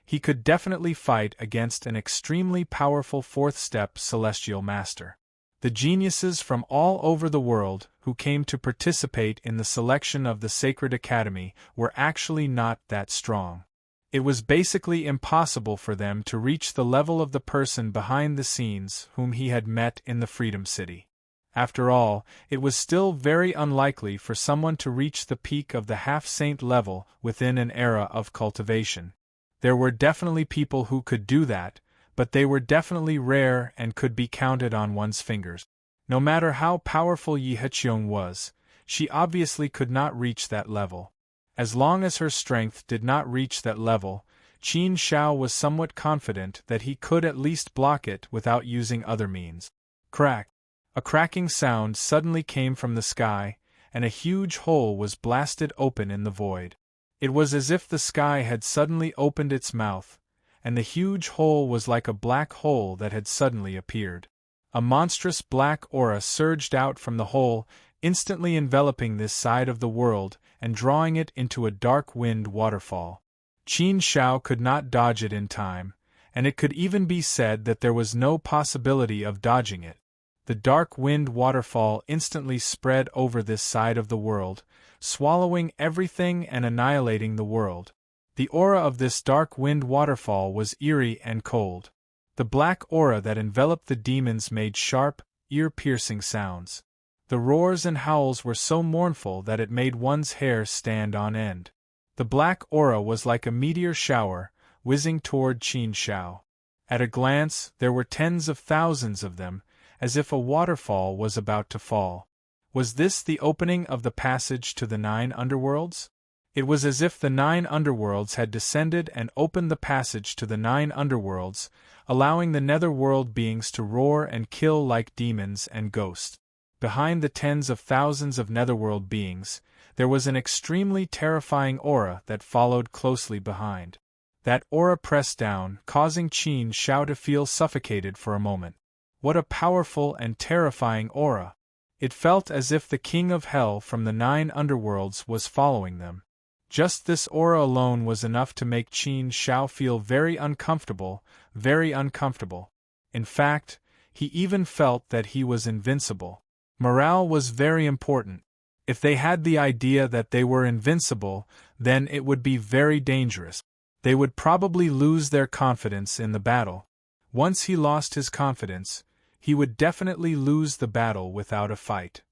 he could definitely fight against an extremely powerful fourth-step celestial master. The geniuses from all over the world who came to participate in the selection of the Sacred Academy were actually not that strong. It was basically impossible for them to reach the level of the person behind the scenes whom he had met in the Freedom City. After all, it was still very unlikely for someone to reach the peak of the half-saint level within an era of cultivation. There were definitely people who could do that, but they were definitely rare and could be counted on one's fingers. No matter how powerful Yi Heqiong was, she obviously could not reach that level. As long as her strength did not reach that level, Qin Shao was somewhat confident that he could at least block it without using other means. Crack! A cracking sound suddenly came from the sky, and a huge hole was blasted open in the void. It was as if the sky had suddenly opened its mouth, and the huge hole was like a black hole that had suddenly appeared. A monstrous black aura surged out from the hole, instantly enveloping this side of the world and drawing it into a dark wind waterfall. Qin Shao could not dodge it in time, and it could even be said that there was no possibility of dodging it. The dark wind waterfall instantly spread over this side of the world, swallowing everything and annihilating the world. The aura of this dark wind waterfall was eerie and cold. The black aura that enveloped the demons made sharp, ear-piercing sounds. The roars and howls were so mournful that it made one's hair stand on end. The black aura was like a meteor shower, whizzing toward Qin Shao. At a glance, there were tens of thousands of them, as if a waterfall was about to fall. Was this the opening of the passage to the 9 underworlds? It was as if the 9 underworlds had descended and opened the passage to the 9 underworlds, allowing the netherworld beings to roar and kill like demons and ghosts. Behind the tens of thousands of netherworld beings, there was an extremely terrifying aura that followed closely behind. That aura pressed down, causing Qin Shao to feel suffocated for a moment. What a powerful and terrifying aura! It felt as if the king of hell from the 9 underworlds was following them. Just this aura alone was enough to make Qin Shao feel very uncomfortable, very uncomfortable. In fact, he even felt that he was invincible. Morale was very important. If they had the idea that they were invincible, then it would be very dangerous. They would probably lose their confidence in the battle. Once he lost his confidence, he would definitely lose the battle without a fight.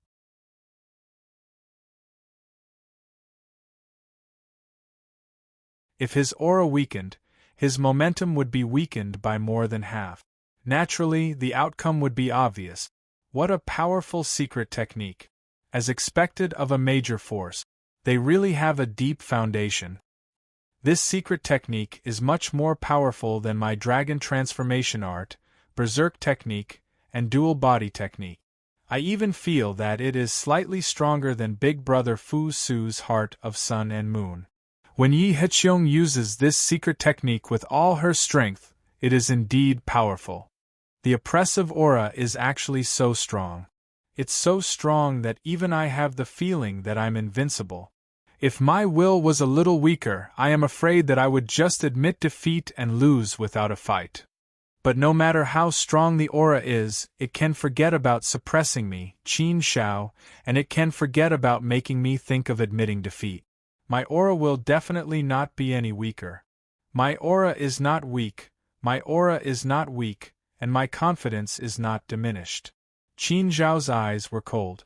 If his aura weakened, his momentum would be weakened by more than half. Naturally, the outcome would be obvious. What a powerful secret technique! As expected of a major force, they really have a deep foundation. This secret technique is much more powerful than my dragon transformation art, berserk technique, and dual body technique. I even feel that it is slightly stronger than Big Brother Fu Su's Heart of Sun and Moon. When Yi Heqiong uses this secret technique with all her strength, it is indeed powerful. The oppressive aura is actually so strong. It's so strong that even I have the feeling that I'm invincible. If my will was a little weaker, I am afraid that I would just admit defeat and lose without a fight. But no matter how strong the aura is, it can forget about suppressing me, Qin Shao, and it can forget about making me think of admitting defeat. My aura will definitely not be any weaker. My aura is not weak, my aura is not weak, and my confidence is not diminished. Qin Zhao's eyes were cold.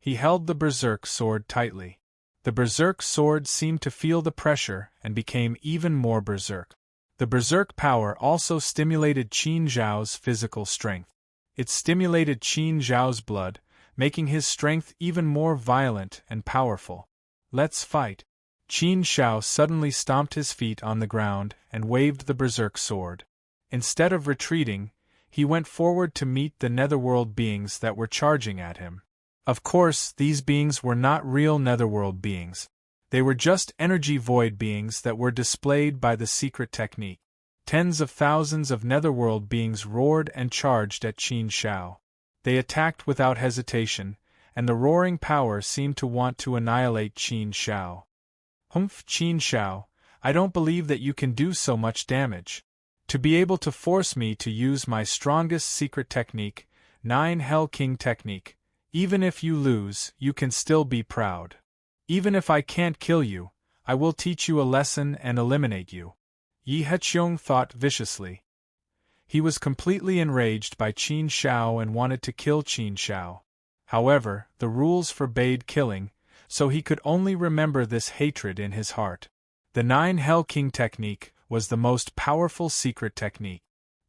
He held the berserk sword tightly. The berserk sword seemed to feel the pressure and became even more berserk. The berserk power also stimulated Qin Zhao's physical strength. It stimulated Qin Zhao's blood, making his strength even more violent and powerful. Let's fight. Qin Shao suddenly stomped his feet on the ground and waved the berserk sword. Instead of retreating, he went forward to meet the netherworld beings that were charging at him. Of course, these beings were not real netherworld beings. They were just energy void beings that were displayed by the secret technique. Tens of thousands of netherworld beings roared and charged at Qin Shao. They attacked without hesitation, and the roaring power seemed to want to annihilate Qin Shao. Humph, Qin Shao, I don't believe that you can do so much damage. To be able to force me to use my strongest secret technique, 9 Hell King technique, even if you lose, you can still be proud. Even if I can't kill you, I will teach you a lesson and eliminate you. Yi Heqiong thought viciously. He was completely enraged by Qin Shao and wanted to kill Qin Shao. However, the rules forbade killing, so he could only remember this hatred in his heart. The 9 Hell King technique was the most powerful secret technique.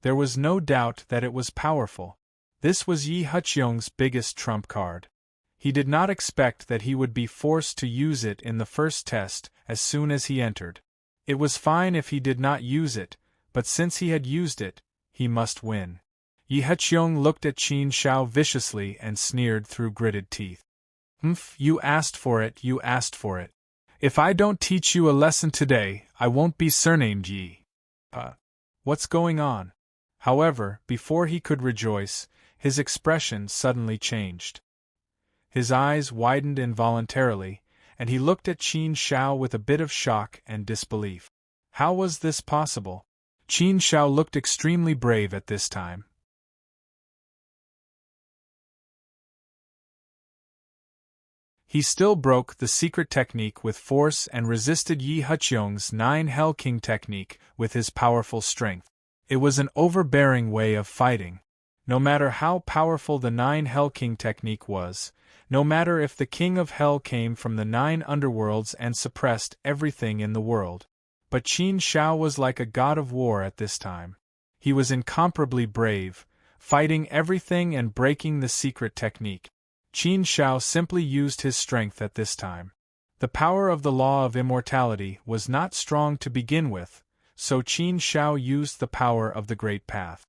There was no doubt that it was powerful. This was Yi Heqiong's biggest trump card. He did not expect that he would be forced to use it in the first test as soon as he entered. It was fine if he did not use it, but since he had used it, he must win. Yi Heqiong looked at Qin Shao viciously and sneered through gritted teeth. Humph, you asked for it, you asked for it. If I don't teach you a lesson today, I won't be surnamed Yi. What's going on? However, before he could rejoice, his expression suddenly changed. His eyes widened involuntarily, and he looked at Qin Shao with a bit of shock and disbelief. How was this possible? Qin Shao looked extremely brave at this time. He still broke the secret technique with force and resisted Yi Heqiong's 9 Hell King technique with his powerful strength. It was an overbearing way of fighting. No matter how powerful the 9 Hell King technique was, no matter if the King of Hell came from the 9 underworlds and suppressed everything in the world. But Qin Shao was like a god of war at this time. He was incomparably brave, fighting everything and breaking the secret technique. Qin Shao simply used his strength at this time. The power of the law of immortality was not strong to begin with, so Qin Shao used the power of the Great Path.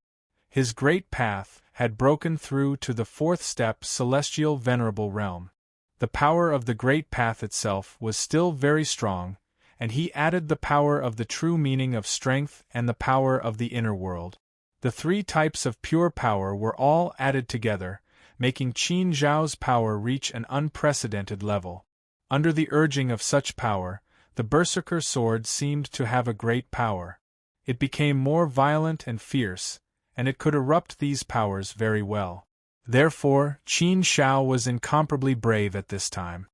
His Great Path had broken through to the 4th step Celestial Venerable Realm. The power of the Great Path itself was still very strong, and he added the power of the true meaning of strength and the power of the inner world. The 3 types of pure power were all added together, making Qin Shao's power reach an unprecedented level. Under the urging of such power, the Berserker sword seemed to have a great power. It became more violent and fierce, and it could erupt these powers very well. Therefore, Qin Shao was incomparably brave at this time.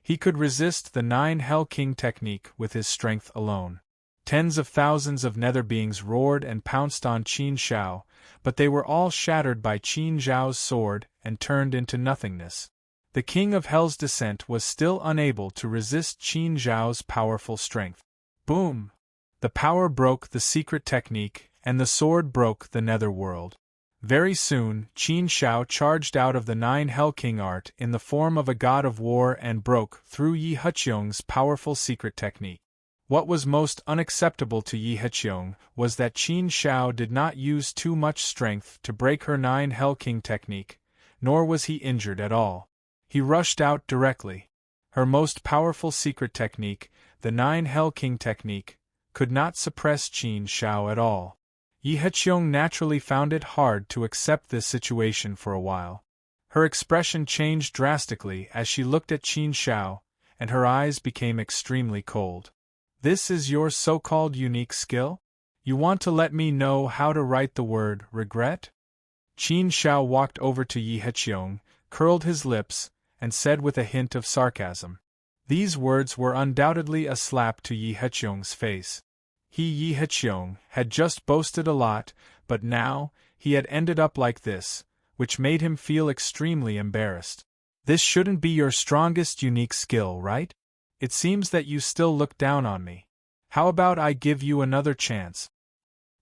He could resist the 9 Hell King technique with his strength alone. Tens of thousands of nether beings roared and pounced on Qin Shao, but they were all shattered by Qin Shao's sword and turned into nothingness. The King of Hell's descent was still unable to resist Qin Shao's powerful strength. Boom! The power broke the secret technique, and the sword broke the nether world. Very soon, Qin Shao charged out of the 9 Hell King art in the form of a god of war and broke through Yi Heqiong's powerful secret technique. What was most unacceptable to Yi Heqiong was that Qin Shao did not use too much strength to break her 9 Hell King technique, nor was he injured at all. He rushed out directly. Her most powerful secret technique, the 9 Hell King technique, could not suppress Qin Shao at all. Yi Heqiong naturally found it hard to accept this situation for a while. Her expression changed drastically as she looked at Qin Shao, and her eyes became extremely cold. This is your so-called unique skill? You want to let me know how to write the word regret? Qin Shao walked over to Yi Heqiong, curled his lips, and said with a hint of sarcasm. These words were undoubtedly a slap to Yi Heqiong's face. Yi Heqiong had just boasted a lot, but now, he had ended up like this, which made him feel extremely embarrassed. This shouldn't be your strongest unique skill, right? It seems that you still look down on me. How about I give you another chance?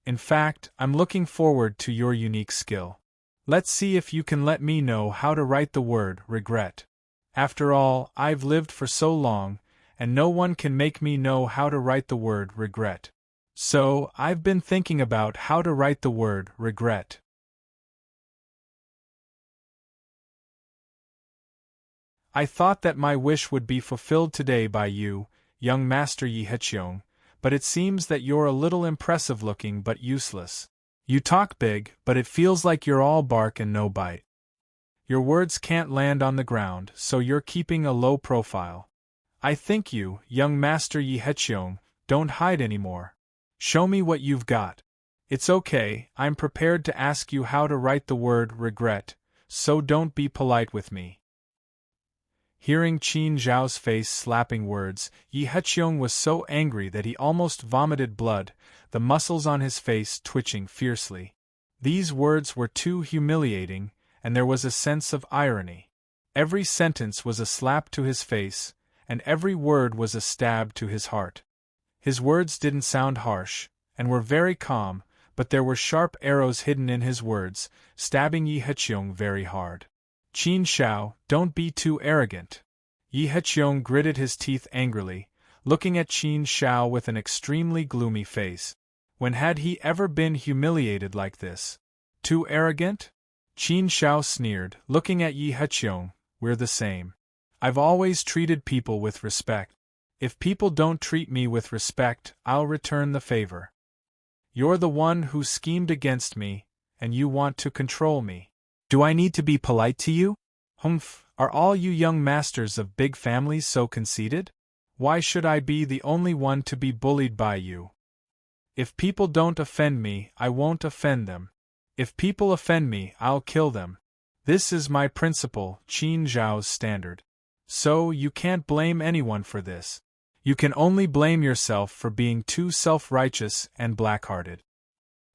In fact, I'm looking forward to your unique skill. Let's see if you can let me know how to write the word regret. After all, I've lived for so long, and no one can make me know how to write the word regret. So, I've been thinking about how to write the word regret. I thought that my wish would be fulfilled today by you, young Master Yi Heqiong, but it seems that you're a little impressive looking but useless. You talk big, but it feels like you're all bark and no bite. Your words can't land on the ground, so you're keeping a low profile. I think you, young Master Yi Heqiong, don't hide anymore. Show me what you've got. It's okay, I'm prepared to ask you how to write the word regret, so don't be polite with me. Hearing Qin Zhao's face slapping words, Yi Heqiong was so angry that he almost vomited blood, the muscles on his face twitching fiercely. These words were too humiliating, and there was a sense of irony. Every sentence was a slap to his face, and every word was a stab to his heart. His words didn't sound harsh, and were very calm, but there were sharp arrows hidden in his words, stabbing Yi Heqiong very hard. Qin Shao, don't be too arrogant. Yi Heqiong gritted his teeth angrily, looking at Qin Shao with an extremely gloomy face. When had he ever been humiliated like this? Too arrogant? Qin Shao sneered, looking at Yi Heqiong. We're the same. I've always treated people with respect. If people don't treat me with respect, I'll return the favor. You're the one who schemed against me, and you want to control me. Do I need to be polite to you? Humph, are all you young masters of big families so conceited? Why should I be the only one to be bullied by you? If people don't offend me, I won't offend them. If people offend me, I'll kill them. This is my principle, Qin Zhao's standard. So you can't blame anyone for this. You can only blame yourself for being too self-righteous and black-hearted.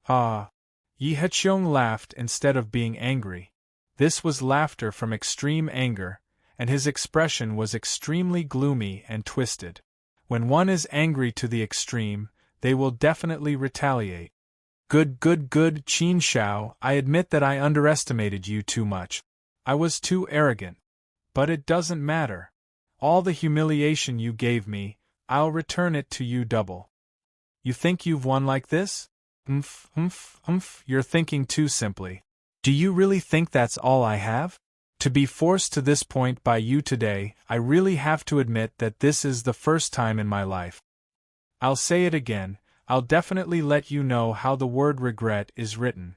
Ah! Yi Heqiong laughed instead of being angry. This was laughter from extreme anger, and his expression was extremely gloomy and twisted. When one is angry to the extreme, they will definitely retaliate. Good, Qin Shao, I admit that I underestimated you too much. I was too arrogant. But it doesn't matter. All the humiliation you gave me, I'll return it to you double. You think you've won like this? You're thinking too simply. Do you really think that's all I have? To be forced to this point by you today, I really have to admit that this is the first time in my life. I'll say it again. I'll definitely let you know how the word regret is written.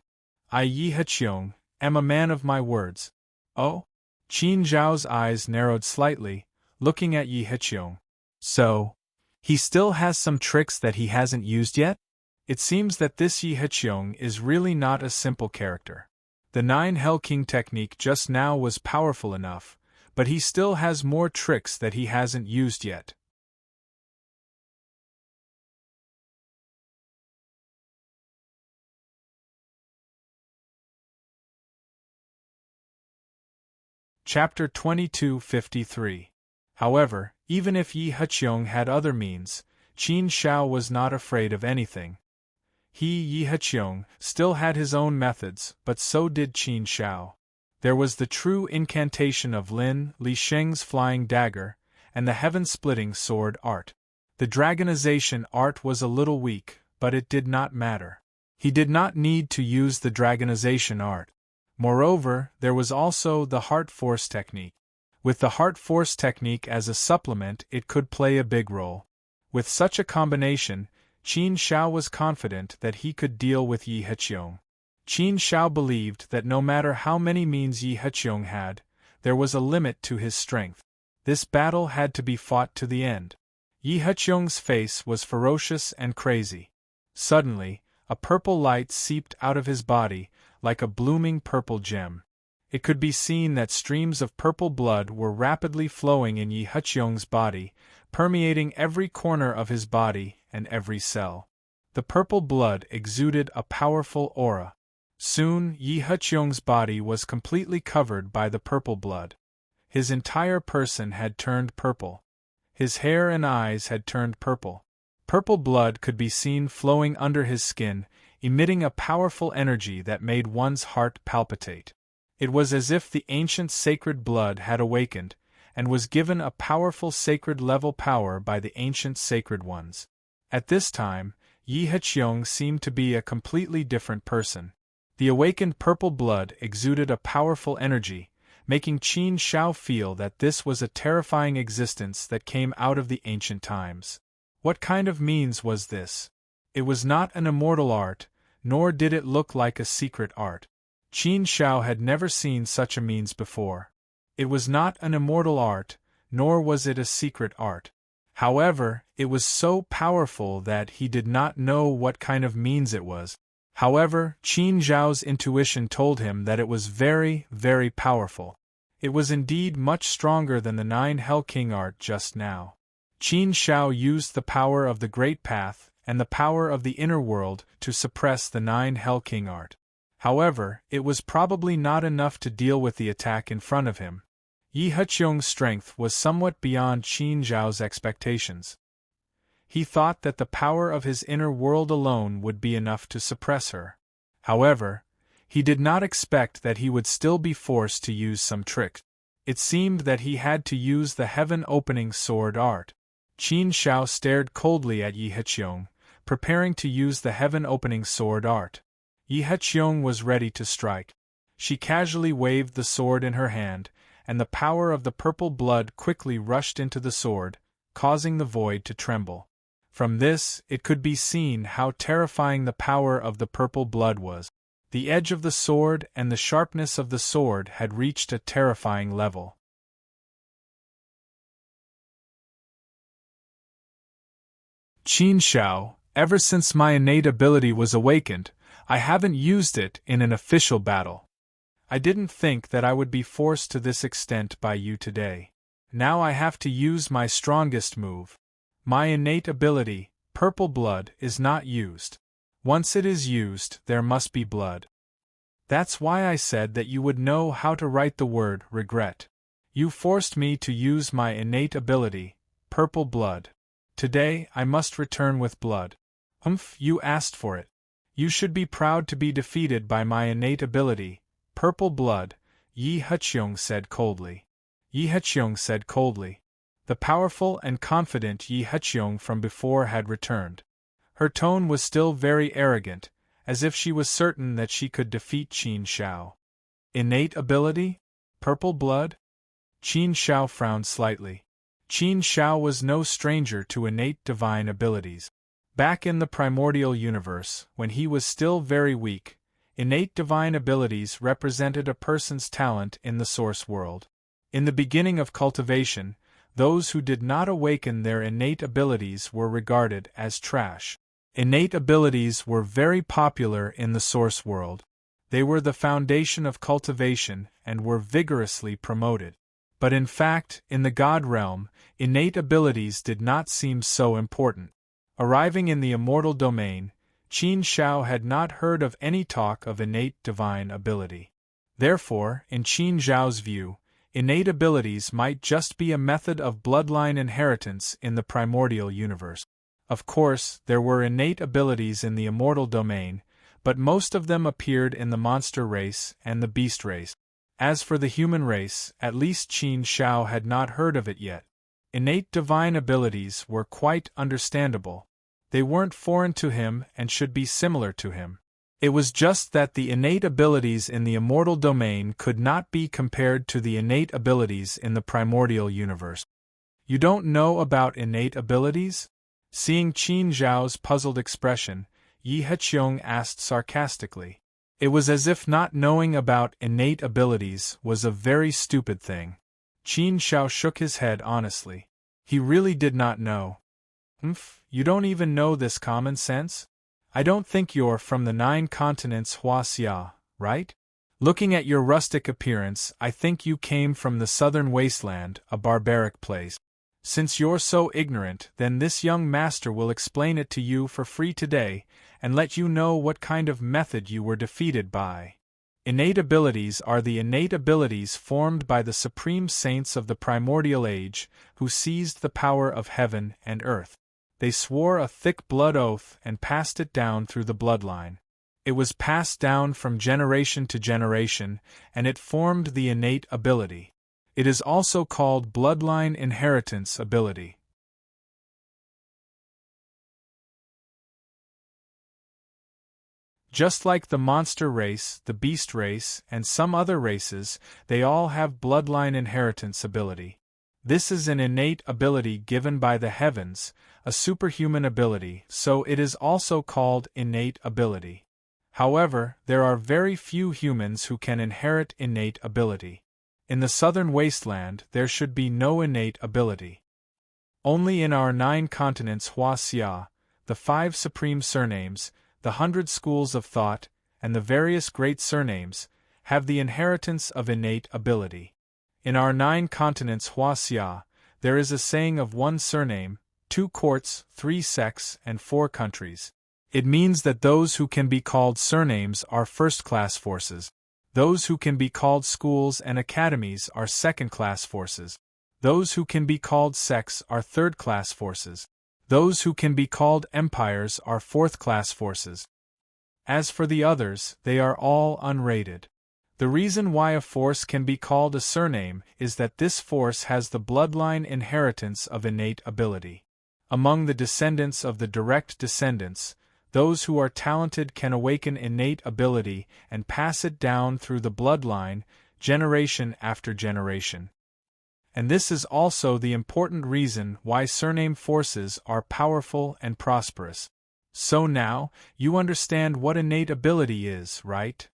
I, Yi Heqiong, am a man of my words. Oh? Qin Zhao's eyes narrowed slightly, looking at Yi Heqiong. So, he still has some tricks that he hasn't used yet? It seems that this Yi Heqiong is really not a simple character. The 9 Hell King technique just now was powerful enough, but he still has more tricks that he hasn't used yet. Chapter 2253. However, even if Yi Heqiong had other means, Qin Shao was not afraid of anything. He, Yi Heqiong, still had his own methods, but so did Qin Shao. There was the true incantation of Lin Li Sheng's flying dagger, and the heaven-splitting sword art. The dragonization art was a little weak, but it did not matter. He did not need to use the dragonization art. Moreover, there was also the heart force technique. With the heart force technique as a supplement, it could play a big role. With such a combination, Qin Shao was confident that he could deal with Yi Heqiong. Qin Shao believed that no matter how many means Yi Heqiong had, there was a limit to his strength. This battle had to be fought to the end. Yi Heqiong's face was ferocious and crazy. Suddenly, a purple light seeped out of his body, like a blooming purple gem. It could be seen that streams of purple blood were rapidly flowing in Yi Heqiong's body, permeating every corner of his body and every cell. The purple blood exuded a powerful aura. Soon, Yi Heqiong's body was completely covered by the purple blood. His entire person had turned purple. His hair and eyes had turned purple. Purple blood could be seen flowing under his skin, emitting a powerful energy that made one's heart palpitate. It was as if the ancient sacred blood had awakened, and was given a powerful sacred level power by the ancient sacred ones. At this time, Yi Heqiong seemed to be a completely different person. The awakened purple blood exuded a powerful energy, making Qin Shao feel that this was a terrifying existence that came out of the ancient times. What kind of means was this? It was not an immortal art, nor did it look like a secret art. Qin Shao had never seen such a means before. It was not an immortal art, nor was it a secret art. However, it was so powerful that he did not know what kind of means it was. However, Qin Zhao's intuition told him that it was very, very powerful. It was indeed much stronger than the 9 Hell King art just now. Qin Zhao used the power of the Great Path and the power of the inner world to suppress the 9 Hell King art. However, it was probably not enough to deal with the attack in front of him. Yi Heqiong's strength was somewhat beyond Qin Zhao's expectations. He thought that the power of his inner world alone would be enough to suppress her. However, he did not expect that he would still be forced to use some tricks. It seemed that he had to use the heaven-opening sword art. Qin Zhao stared coldly at Yi Heqiong, preparing to use the heaven-opening sword art. Yi Heqiong was ready to strike. She casually waved the sword in her hand, and the power of the purple blood quickly rushed into the sword, causing the void to tremble. From this, it could be seen how terrifying the power of the purple blood was. The edge of the sword and the sharpness of the sword had reached a terrifying level. Qin Zhao, ever since my innate ability was awakened, I haven't used it in an official battle. I didn't think that I would be forced to this extent by you today. Now I have to use my strongest move. My innate ability, purple blood, is not used. Once it is used, there must be blood. That's why I said that you would know how to write the word regret. You forced me to use my innate ability, purple blood. Today I must return with blood. You asked for it. You should be proud to be defeated by my innate ability, purple blood, Yi Heqiong said coldly. Yi Heqiong said coldly. The powerful and confident Yi Heqiong from before had returned. Her tone was still very arrogant, as if she was certain that she could defeat Qin Zhao. Innate ability? Purple blood? Qin Zhao frowned slightly. Qin Zhao was no stranger to innate divine abilities. Back in the primordial universe, when he was still very weak, innate divine abilities represented a person's talent in the source world. In the beginning of cultivation, those who did not awaken their innate abilities were regarded as trash. Innate abilities were very popular in the source world. They were the foundation of cultivation and were vigorously promoted. But in fact, in the God realm, innate abilities did not seem so important. Arriving in the immortal domain, Qin Zhao had not heard of any talk of innate divine ability. Therefore, in Qin Zhao's view, innate abilities might just be a method of bloodline inheritance in the primordial universe. Of course, there were innate abilities in the immortal domain, but most of them appeared in the monster race and the beast race. As for the human race, at least Qin Zhao had not heard of it yet. Innate divine abilities were quite understandable. They weren't foreign to him and should be similar to him. It was just that the innate abilities in the immortal domain could not be compared to the innate abilities in the primordial universe. You don't know about innate abilities? Seeing Qin Zhao's puzzled expression, Yi Heqiong asked sarcastically. It was as if not knowing about innate abilities was a very stupid thing. Qin Zhao shook his head honestly. He really did not know. You don't even know this common sense? I don't think you're from the 9 continents Huaxia, right? Looking at your rustic appearance, I think you came from the southern wasteland, a barbaric place. Since you're so ignorant, then this young master will explain it to you for free today, and let you know what kind of method you were defeated by. Innate abilities are the innate abilities formed by the supreme saints of the primordial age, who seized the power of heaven and earth. They swore a thick blood oath and passed it down through the bloodline. It was passed down from generation to generation, and it formed the innate ability. It is also called bloodline inheritance ability. Just like the monster race, the beast race, and some other races, they all have bloodline inheritance ability. This is an innate ability given by the heavens, a superhuman ability, so it is also called innate ability. However, there are very few humans who can inherit innate ability. In the southern wasteland there should be no innate ability. Only in our 9 continents Hua Xia, the 5 supreme surnames, the 100 schools of thought, and the various great surnames, have the inheritance of innate ability. In our 9 continents Hua Xia, there is a saying of 1 surname, 2 courts, 3 sects, and 4 countries. It means that those who can be called surnames are first-class forces. Those who can be called schools and academies are second-class forces. Those who can be called sects are third-class forces. Those who can be called empires are fourth-class forces. As for the others, they are all unrated. The reason why a force can be called a surname is that this force has the bloodline inheritance of innate ability. Among the descendants of the direct descendants, those who are talented can awaken innate ability and pass it down through the bloodline, generation after generation. And this is also the important reason why surname forces are powerful and prosperous. So now, you understand what innate ability is, right?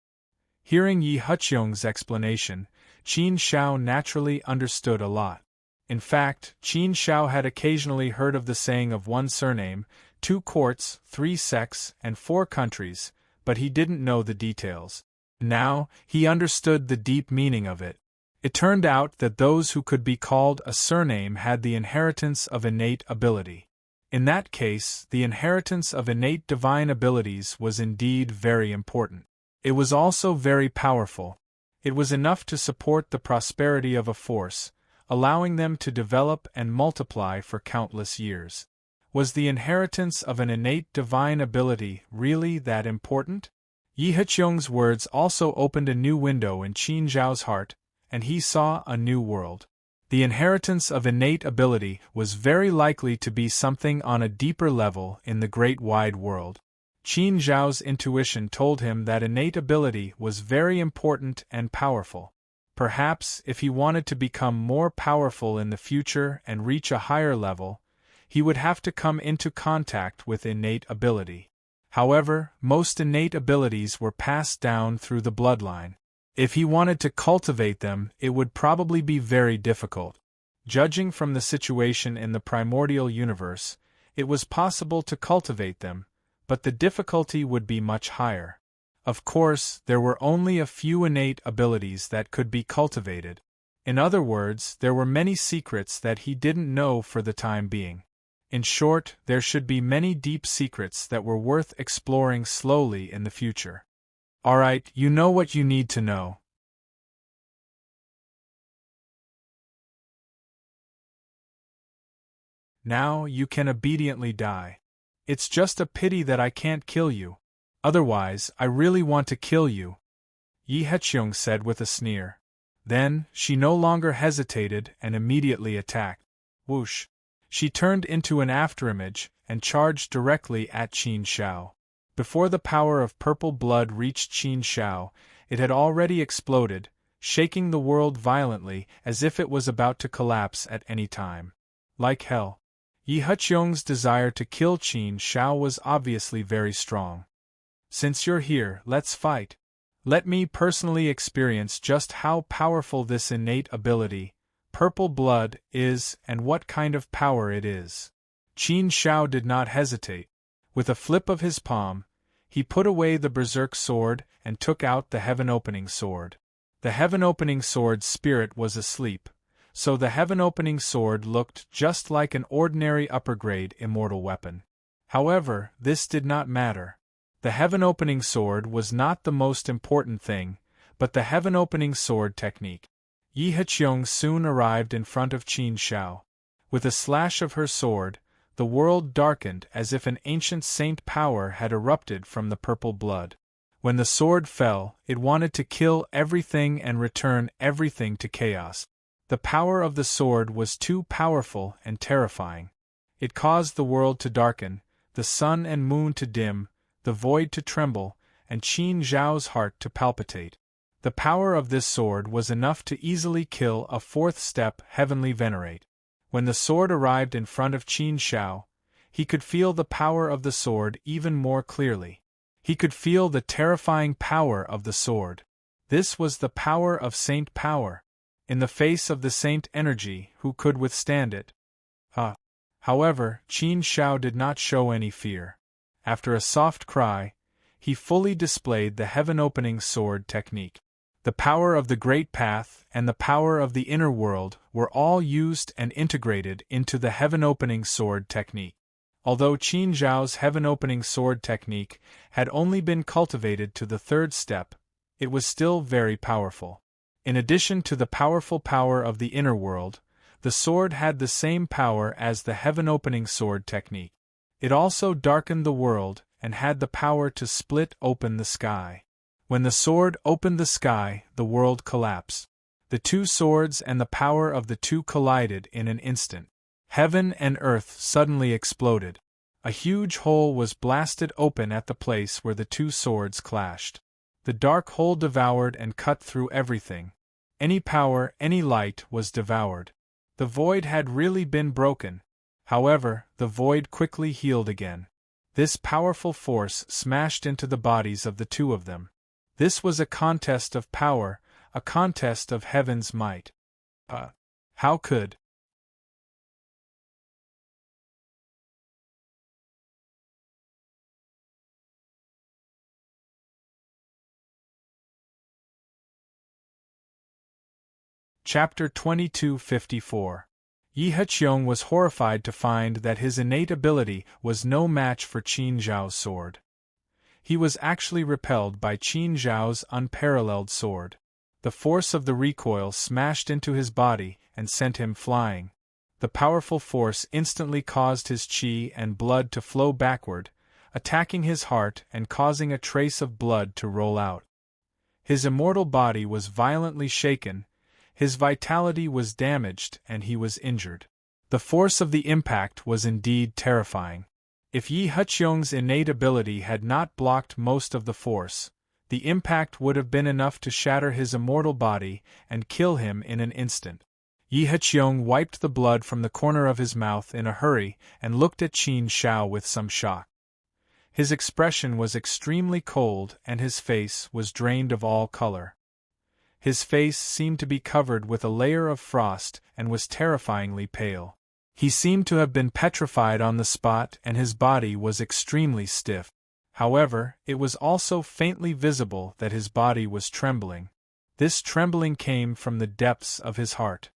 Hearing Yi Huqiong's explanation, Qin Shao naturally understood a lot. In fact, Qin Shao had occasionally heard of the saying of 1 surname, 2 courts, 3 sects, and 4 countries, but he didn't know the details. Now, he understood the deep meaning of it. It turned out that those who could be called a surname had the inheritance of innate ability. In that case, the inheritance of innate divine abilities was indeed very important. It was also very powerful. It was enough to support the prosperity of a force, allowing them to develop and multiply for countless years. Was the inheritance of an innate divine ability really that important? Yi Huqiong's words also opened a new window in Qin Zhao's heart, and he saw a new world. The inheritance of innate ability was very likely to be something on a deeper level in the great wide world. Qin Zhao's intuition told him that innate ability was very important and powerful. Perhaps, if he wanted to become more powerful in the future and reach a higher level, he would have to come into contact with innate ability. However, most innate abilities were passed down through the bloodline. If he wanted to cultivate them, it would probably be very difficult. Judging from the situation in the primordial universe, it was possible to cultivate them, but the difficulty would be much higher. Of course, there were only a few innate abilities that could be cultivated. In other words, there were many secrets that he didn't know for the time being. In short, there should be many deep secrets that were worth exploring slowly in the future. Alright, you know what you need to know. Now you can obediently die. It's just a pity that I can't kill you. Otherwise, I really want to kill you, Yi Huqiong said with a sneer. Then, she no longer hesitated and immediately attacked. Whoosh! She turned into an afterimage and charged directly at Qin Shao. Before the power of purple blood reached Qin Shao, it had already exploded, shaking the world violently as if it was about to collapse at any time. Like hell. Yi Huqiong's desire to kill Qin Shao was obviously very strong. Since you're here, let's fight. Let me personally experience just how powerful this innate ability, purple blood, is and what kind of power it is. Qin Shao did not hesitate. With a flip of his palm, he put away the berserk sword and took out the heaven-opening sword. The heaven-opening sword's spirit was asleep, so the heaven-opening sword looked just like an ordinary upper-grade immortal weapon. However, this did not matter. The heaven-opening sword was not the most important thing, but the heaven-opening sword technique. Yi Huqiong soon arrived in front of Qin Shao. With a slash of her sword, the world darkened as if an ancient saint power had erupted from the purple blood. When the sword fell, it wanted to kill everything and return everything to chaos. The power of the sword was too powerful and terrifying. It caused the world to darken, the sun and moon to dim, the void to tremble, and Qin Zhao's heart to palpitate. The power of this sword was enough to easily kill a fourth-step heavenly venerate. When the sword arrived in front of Qin Shao, he could feel the power of the sword even more clearly. He could feel the terrifying power of the sword. This was the power of saint power. In the face of the saint energy, who could withstand it? However, Qin Shao did not show any fear. After a soft cry, he fully displayed the heaven-opening sword technique. The power of the Great Path and the power of the inner world were all used and integrated into the heaven-opening sword technique. Although Qin Zhao's heaven-opening sword technique had only been cultivated to the third step, it was still very powerful. In addition to the powerful power of the inner world, the sword had the same power as the heaven-opening sword technique. It also darkened the world and had the power to split open the sky. When the sword opened the sky, the world collapsed. The two swords and the power of the two collided in an instant. Heaven and earth suddenly exploded. A huge hole was blasted open at the place where the two swords clashed. The dark hole devoured and cut through everything. Any power, any light was devoured. The void had really been broken. However, the void quickly healed again. This powerful force smashed into the bodies of the two of them. This was a contest of power, a contest of heaven's might. How could? Chapter 2254. Yi Heqiong was horrified to find that his innate ability was no match for Qin Zhao's sword. He was actually repelled by Qin Zhao's unparalleled sword. The force of the recoil smashed into his body and sent him flying. The powerful force instantly caused his qi and blood to flow backward, attacking his heart and causing a trace of blood to roll out. His immortal body was violently shaken, his vitality was damaged and he was injured. The force of the impact was indeed terrifying. If Yi Heqiong's innate ability had not blocked most of the force, the impact would have been enough to shatter his immortal body and kill him in an instant. Yi Heqiong wiped the blood from the corner of his mouth in a hurry and looked at Qin Shao with some shock. His expression was extremely cold and his face was drained of all color. His face seemed to be covered with a layer of frost and was terrifyingly pale. He seemed to have been petrified on the spot and his body was extremely stiff. However, it was also faintly visible that his body was trembling. This trembling came from the depths of his heart.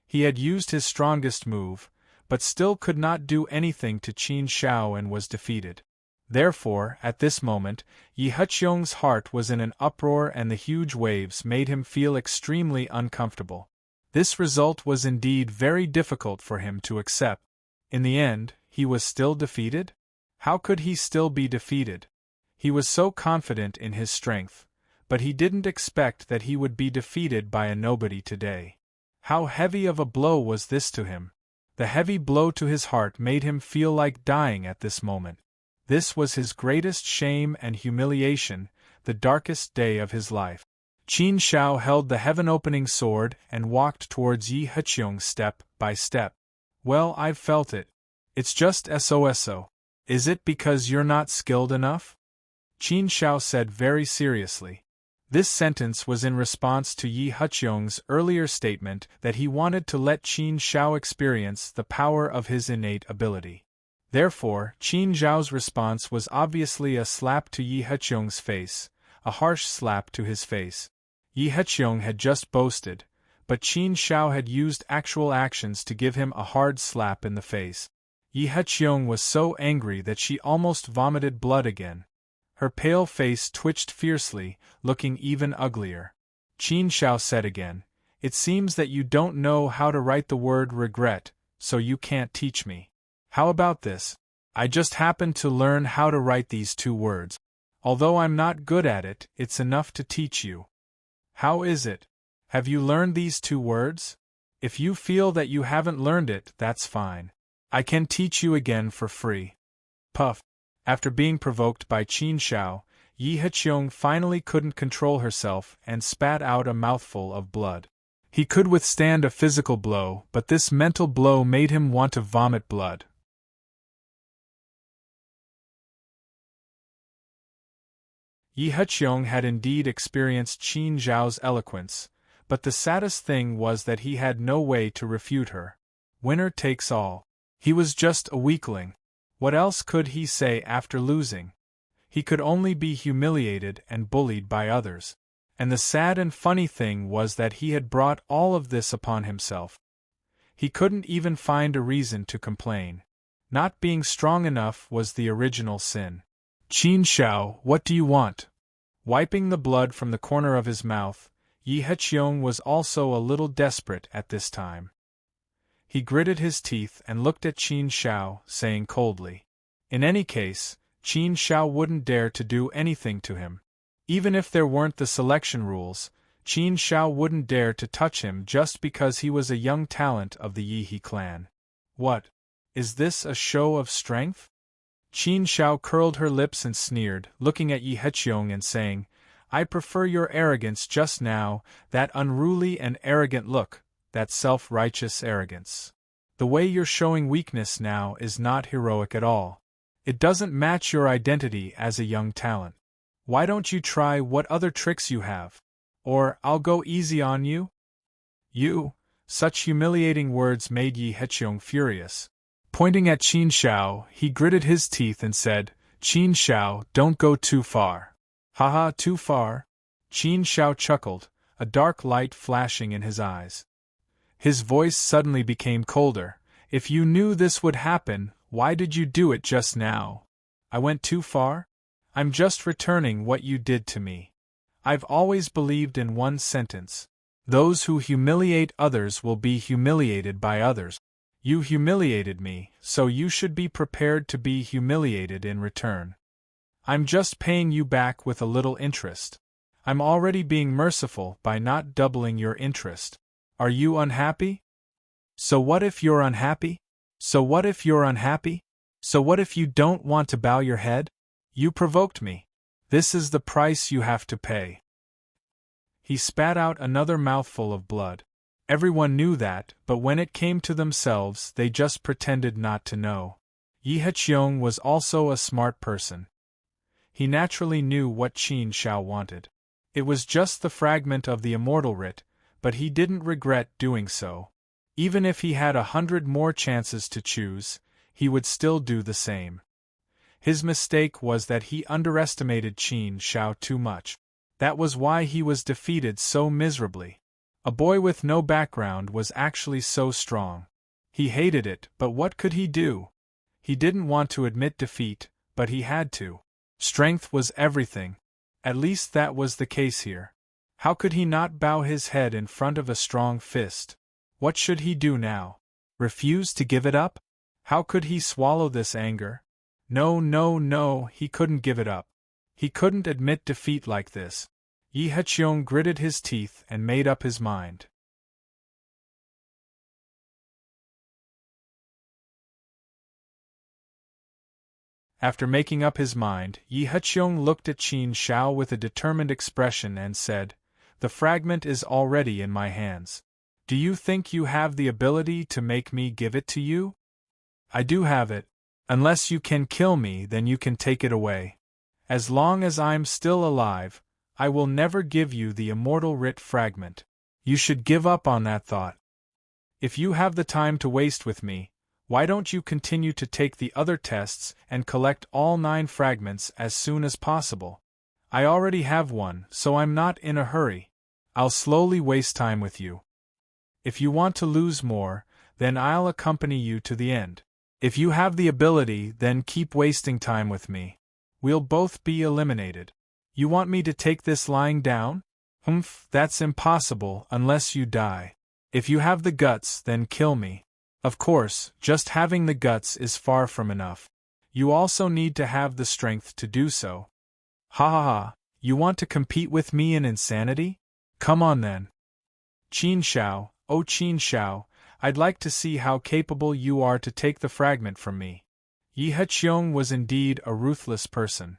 He had used his strongest move, but still could not do anything to Qin Shao and was defeated. Therefore, at this moment, Yi Heqiong's heart was in an uproar and the huge waves made him feel extremely uncomfortable. This result was indeed very difficult for him to accept. In the end, he was still defeated? How could he still be defeated? He was so confident in his strength, but he didn't expect that he would be defeated by a nobody today. How heavy of a blow was this to him? The heavy blow to his heart made him feel like dying at this moment. This was his greatest shame and humiliation, the darkest day of his life. Qin Shao held the heaven-opening sword and walked towards Yi Heqiong step by step. Well, I've felt it. It's just SOSO. Is it because you're not skilled enough? Qin Shao said very seriously. This sentence was in response to Yi Heqiong's earlier statement that he wanted to let Qin Shao experience the power of his innate ability. Therefore, Qin Zhao's response was obviously a slap to Yi Heqiong's face, a harsh slap to his face. Yi Heqiong had just boasted, but Qin Shao had used actual actions to give him a hard slap in the face. Yi Heqiong was so angry that she almost vomited blood again. Her pale face twitched fiercely, looking even uglier. Qin Shao said again, "It seems that you don't know how to write the word regret, so you can't teach me. How about this? I just happened to learn how to write these two words. Although I'm not good at it, it's enough to teach you. How is it? Have you learned these two words? If you feel that you haven't learned it, that's fine. I can teach you again for free." Puff. After being provoked by Qin Shao, Yi Heqiong finally couldn't control herself and spat out a mouthful of blood. He could withstand a physical blow, but this mental blow made him want to vomit blood. Yi Heqiong had indeed experienced Qin Zhao's eloquence, But the saddest thing was that he had no way to refute her. Winner takes all. He was just a weakling. What else could he say after losing? He could only be humiliated and bullied by others. And the sad and funny thing was that he had brought all of this upon himself. He couldn't even find a reason to complain. Not being strong enough was the original sin. Qin Shao, what do you want? Wiping the blood from the corner of his mouth, Yi Heqiong was also a little desperate at this time. He gritted his teeth and looked at Qin Shao, saying coldly. In any case, Qin Shao wouldn't dare to do anything to him. Even if there weren't the selection rules, Qin Shao wouldn't dare to touch him just because he was a young talent of the Yi He clan. What? Is this a show of strength? Qin Shao curled her lips and sneered, looking at Yi Heqiong and saying, I prefer your arrogance just now, that unruly and arrogant look, that self-righteous arrogance. The way you're showing weakness now is not heroic at all. It doesn't match your identity as a young talent. Why don't you try what other tricks you have? Or, I'll go easy on you? You? Such humiliating words made Yi Heqiong furious. Pointing at Qin Shao, he gritted his teeth and said, Qin Shao, don't go too far. Haha, too far? Qin Shao chuckled, a dark light flashing in his eyes. His voice suddenly became colder. If you knew this would happen, why did you do it just now? I went too far? I'm just returning what you did to me. I've always believed in one sentence. Those who humiliate others will be humiliated by others. You humiliated me, so you should be prepared to be humiliated in return. I'm just paying you back with a little interest. I'm already being merciful by not doubling your interest. Are you unhappy? So what if you're unhappy? So what if you're unhappy? So what if you don't want to bow your head? You provoked me. This is the price you have to pay. He spat out another mouthful of blood. Everyone knew that, but when it came to themselves, they just pretended not to know. Yi Heqiong was also a smart person. He naturally knew what Qin Shao wanted. It was just the fragment of the immortal writ, but he didn't regret doing so. Even if he had 100 more chances to choose, he would still do the same. His mistake was that he underestimated Qin Shao too much. That was why he was defeated so miserably. A boy with no background was actually so strong. He hated it, but what could he do? He didn't want to admit defeat, but he had to. Strength was everything. At least that was the case here. How could he not bow his head in front of a strong fist? What should he do now? Refuse to give it up? How could he swallow this anger? No, he couldn't give it up. He couldn't admit defeat like this. Yi Heqiong gritted his teeth and made up his mind. After making up his mind, Yi Heqiong looked at Qin Shao with a determined expression and said, The fragment is already in my hands. Do you think you have the ability to make me give it to you? I do have it. Unless you can kill me, then you can take it away. As long as I'm still alive, I will never give you the immortal writ fragment. You should give up on that thought. If you have the time to waste with me, why don't you continue to take the other tests and collect all 9 fragments as soon as possible? I already have one, so I'm not in a hurry. I'll slowly waste time with you. If you want to lose more, then I'll accompany you to the end. If you have the ability, then keep wasting time with me. We'll both be eliminated. You want me to take this lying down? That's impossible unless you die. If you have the guts, then kill me. Of course, just having the guts is far from enough. You also need to have the strength to do so. Ha ha ha, you want to compete with me in insanity? Come on then. Qin Shao, oh Qin Shao, I'd like to see how capable you are to take the fragment from me. Yi Heqiong was indeed a ruthless person.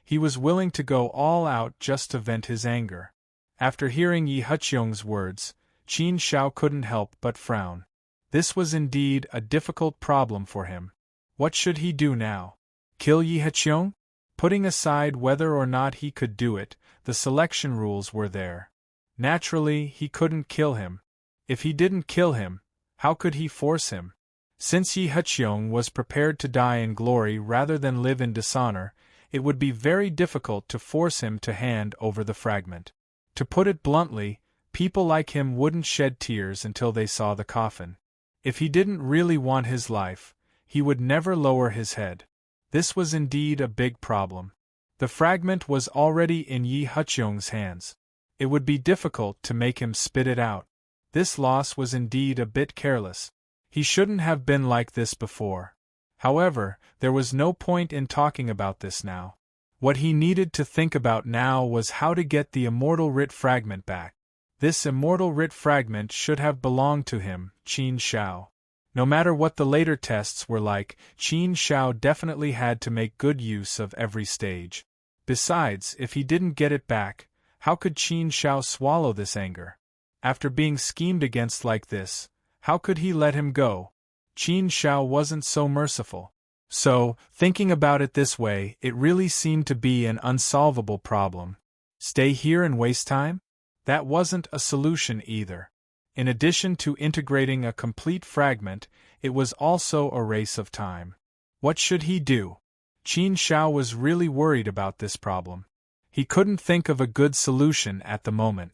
He was willing to go all out just to vent his anger. After hearing Yi Heqiong's words, Qin Shao couldn't help but frown. This was indeed a difficult problem for him. What should he do now? Kill Yi Heqiong? Putting aside whether or not he could do it, the selection rules were there. Naturally, he couldn't kill him. If he didn't kill him, how could he force him? Since Yi Heqiong was prepared to die in glory rather than live in dishonor, it would be very difficult to force him to hand over the fragment. To put it bluntly, people like him wouldn't shed tears until they saw the coffin. If he didn't really want his life, he would never lower his head. This was indeed a big problem. The fragment was already in Yi Heqiong's hands. It would be difficult to make him spit it out. This loss was indeed a bit careless. He shouldn't have been like this before. However, there was no point in talking about this now. What he needed to think about now was how to get the immortal writ fragment back. This immortal writ fragment should have belonged to him, Qin Shao. No matter what the later tests were like, Qin Shao definitely had to make good use of every stage. Besides, if he didn't get it back, how could Qin Shao swallow this anger? After being schemed against like this, how could he let him go? Qin Shao wasn't so merciful. So, thinking about it this way, it really seemed to be an unsolvable problem. Stay here and waste time? That wasn't a solution either. In addition to integrating a complete fragment, it was also a race of time. What should he do? Qin Shao was really worried about this problem. He couldn't think of a good solution at the moment.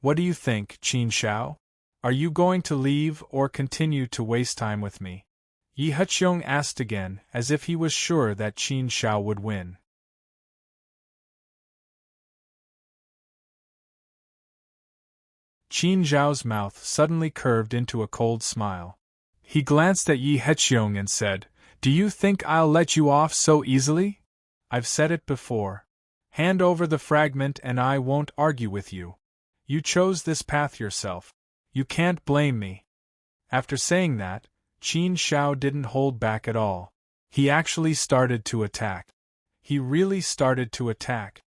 What do you think, Qin Shao? Are you going to leave or continue to waste time with me? Yi Heqiong asked again, as if he was sure that Qin Shao would win. Qin Zhao's mouth suddenly curved into a cold smile. He glanced at Yi Heqiong and said, "Do you think I'll let you off so easily? I've said it before. Hand over the fragment and I won't argue with you. You chose this path yourself. You can't blame me." After saying that, Qin Shao didn't hold back at all. He actually started to attack. He really started to attack.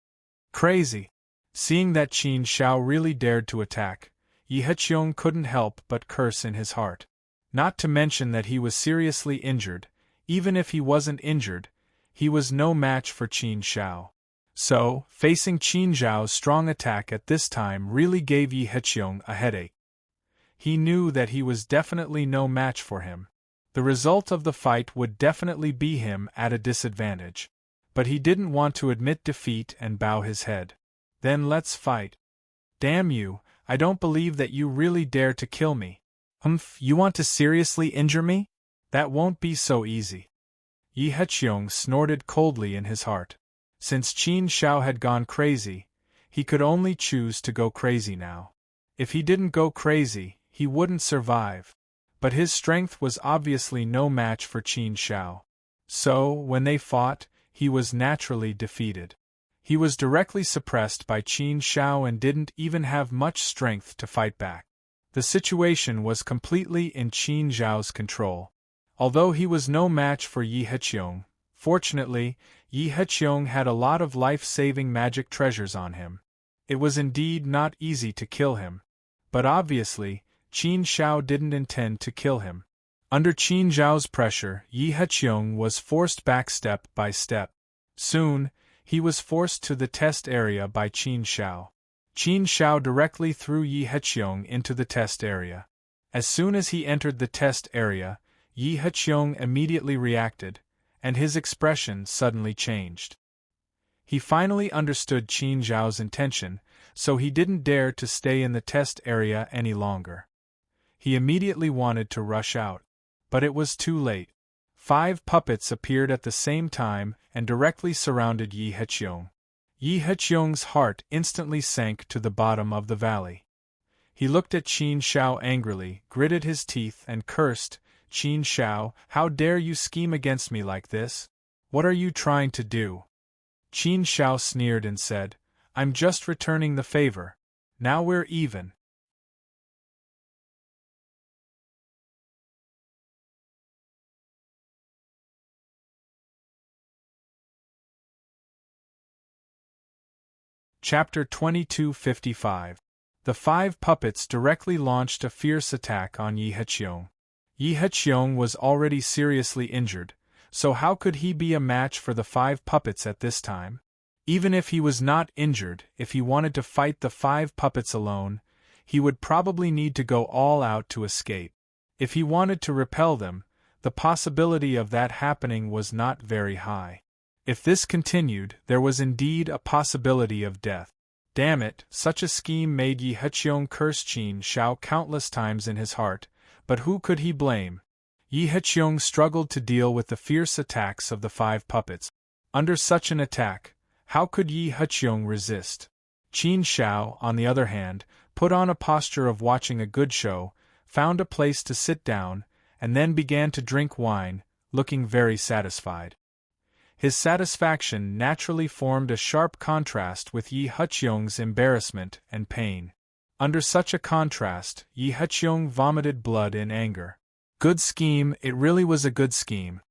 Crazy. Seeing that Qin Shao really dared to attack, Yi Heqiong couldn't help but curse in his heart. Not to mention that he was seriously injured. Even if he wasn't injured, he was no match for Qin Shao. So, facing Qin Zhao's strong attack at this time really gave Yi Heqiong a headache. He knew that he was definitely no match for him. The result of the fight would definitely be him at a disadvantage. But he didn't want to admit defeat and bow his head. Then let's fight. Damn you, I don't believe that you really dare to kill me. You want to seriously injure me? That won't be so easy. Yi Heqiong snorted coldly in his heart. Since Qin Shao had gone crazy, he could only choose to go crazy now. If he didn't go crazy, he wouldn't survive. But his strength was obviously no match for Qin Shao. So, when they fought, he was naturally defeated. He was directly suppressed by Qin Shao and didn't even have much strength to fight back. The situation was completely in Qin Zhao's control. Although he was no match for Yi Heqiong, fortunately, Yi Heqiong had a lot of life-saving magic treasures on him. It was indeed not easy to kill him. But obviously, Qin Shao didn't intend to kill him. Under Qin Zhao's pressure, Yi Heqiong was forced back step by step. Soon, he was forced to the test area by Qin Shao. Qin Shao directly threw Yi Heqiong into the test area. As soon as he entered the test area, Yi Heqiong immediately reacted, and his expression suddenly changed. He finally understood Qin Zhao's intention, so he didn't dare to stay in the test area any longer. He immediately wanted to rush out. But it was too late. 5 puppets appeared at the same time and directly surrounded Yi Heqiong. Yi Heqiong's heart instantly sank to the bottom of the valley. He looked at Qin Shao angrily, gritted his teeth and cursed, "Qin Shao, how dare you scheme against me like this? What are you trying to do?" Qin Shao sneered and said, "I'm just returning the favor. Now we're even." Chapter 2255. The 5 puppets directly launched a fierce attack on Yi Heqiong. Yi Heqiong was already seriously injured, so how could he be a match for the 5 puppets at this time? Even if he was not injured, if he wanted to fight the 5 puppets alone, he would probably need to go all out to escape. If he wanted to repel them, the possibility of that happening was not very high. If this continued, there was indeed a possibility of death. Damn it, such a scheme made Yi Heqiong curse Qin Shao countless times in his heart, but who could he blame? Yi Heqiong struggled to deal with the fierce attacks of the 5 puppets. Under such an attack, how could Yi Heqiong resist? Qin Shao, on the other hand, put on a posture of watching a good show, found a place to sit down, and then began to drink wine, looking very satisfied. His satisfaction naturally formed a sharp contrast with Yi Heqiong's embarrassment and pain. Under such a contrast, Yi Heqiong vomited blood in anger. Good scheme, it really was a good scheme.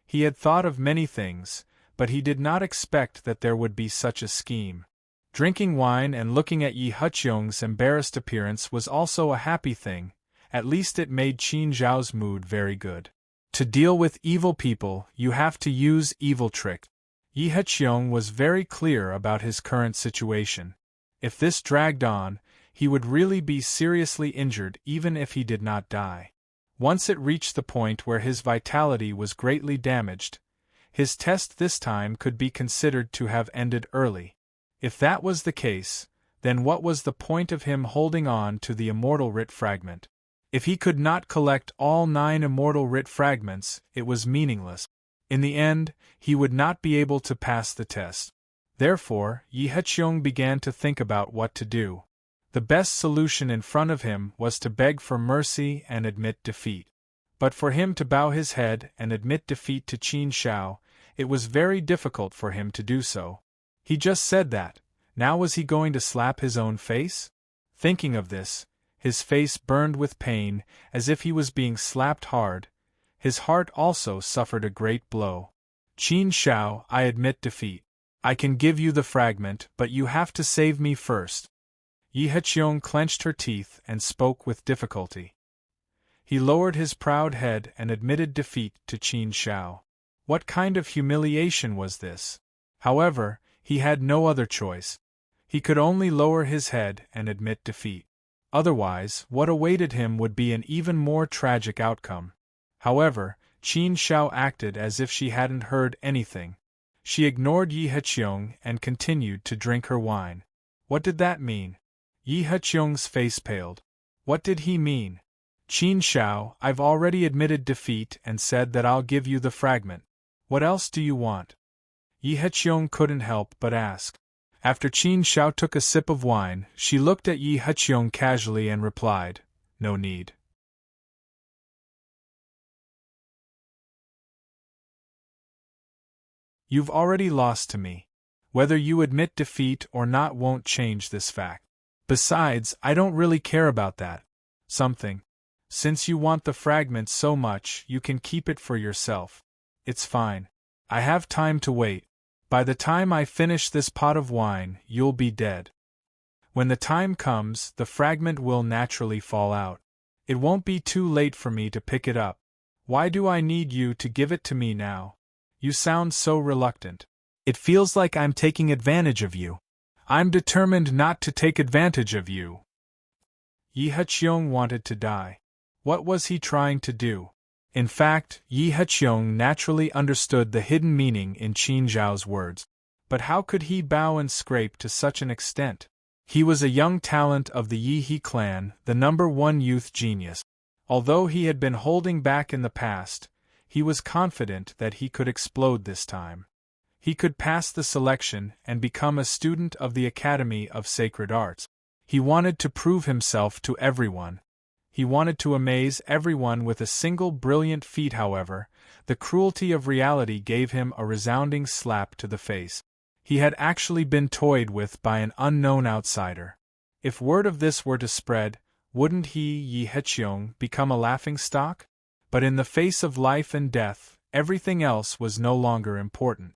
He had thought of many things, but he did not expect that there would be such a scheme. Drinking wine and looking at Yi Heqiong's embarrassed appearance was also a happy thing, at least it made Qin Zhao's mood very good. To deal with evil people, you have to use evil tricks. Yi Heqiong was very clear about his current situation. If this dragged on, he would really be seriously injured even if he did not die. Once it reached the point where his vitality was greatly damaged, his test this time could be considered to have ended early. If that was the case, then what was the point of him holding on to the immortal writ fragment? If he could not collect all 9 immortal writ fragments, it was meaningless. In the end, he would not be able to pass the test. Therefore, Yi Heqiong began to think about what to do. The best solution in front of him was to beg for mercy and admit defeat. But for him to bow his head and admit defeat to Qin Shao, it was very difficult for him to do so. He just said that. Now was he going to slap his own face? Thinking of this, his face burned with pain, as if he was being slapped hard. His heart also suffered a great blow. Qin Shao, I admit defeat. I can give you the fragment, but you have to save me first. Yi Heqiong clenched her teeth and spoke with difficulty. He lowered his proud head and admitted defeat to Qin Shao. What kind of humiliation was this? However, he had no other choice. He could only lower his head and admit defeat. Otherwise, what awaited him would be an even more tragic outcome. However, Qin Shao acted as if she hadn't heard anything. She ignored Yi Heqiong and continued to drink her wine. What did that mean? Yi Heqiong's face paled. What did he mean? Qin Shao, I've already admitted defeat and said that I'll give you the fragment. What else do you want? Yi Heqiong couldn't help but ask. After Qin Shao took a sip of wine, she looked at Yi Heqiong casually and replied, No need. You've already lost to me. Whether you admit defeat or not won't change this fact. Besides, I don't really care about that. Something. Since you want the fragment so much, you can keep it for yourself. It's fine. I have time to wait. By the time I finish this pot of wine, you'll be dead. When the time comes, the fragment will naturally fall out. It won't be too late for me to pick it up. Why do I need you to give it to me now? You sound so reluctant. It feels like I'm taking advantage of you. I'm determined not to take advantage of you. Yi Heqiong wanted to die. What was he trying to do? In fact, Yi Heqiong naturally understood the hidden meaning in Qin Zhao's words. But how could he bow and scrape to such an extent? He was a young talent of the Yi He clan, the #1 youth genius. Although he had been holding back in the past, he was confident that he could explode this time. He could pass the selection and become a student of the Academy of Sacred Arts. He wanted to prove himself to everyone. He wanted to amaze everyone with a single brilliant feat. However, the cruelty of reality gave him a resounding slap to the face. He had actually been toyed with by an unknown outsider. If word of this were to spread, wouldn't he, Yi Heqiong, become a laughingstock? But in the face of life and death, everything else was no longer important.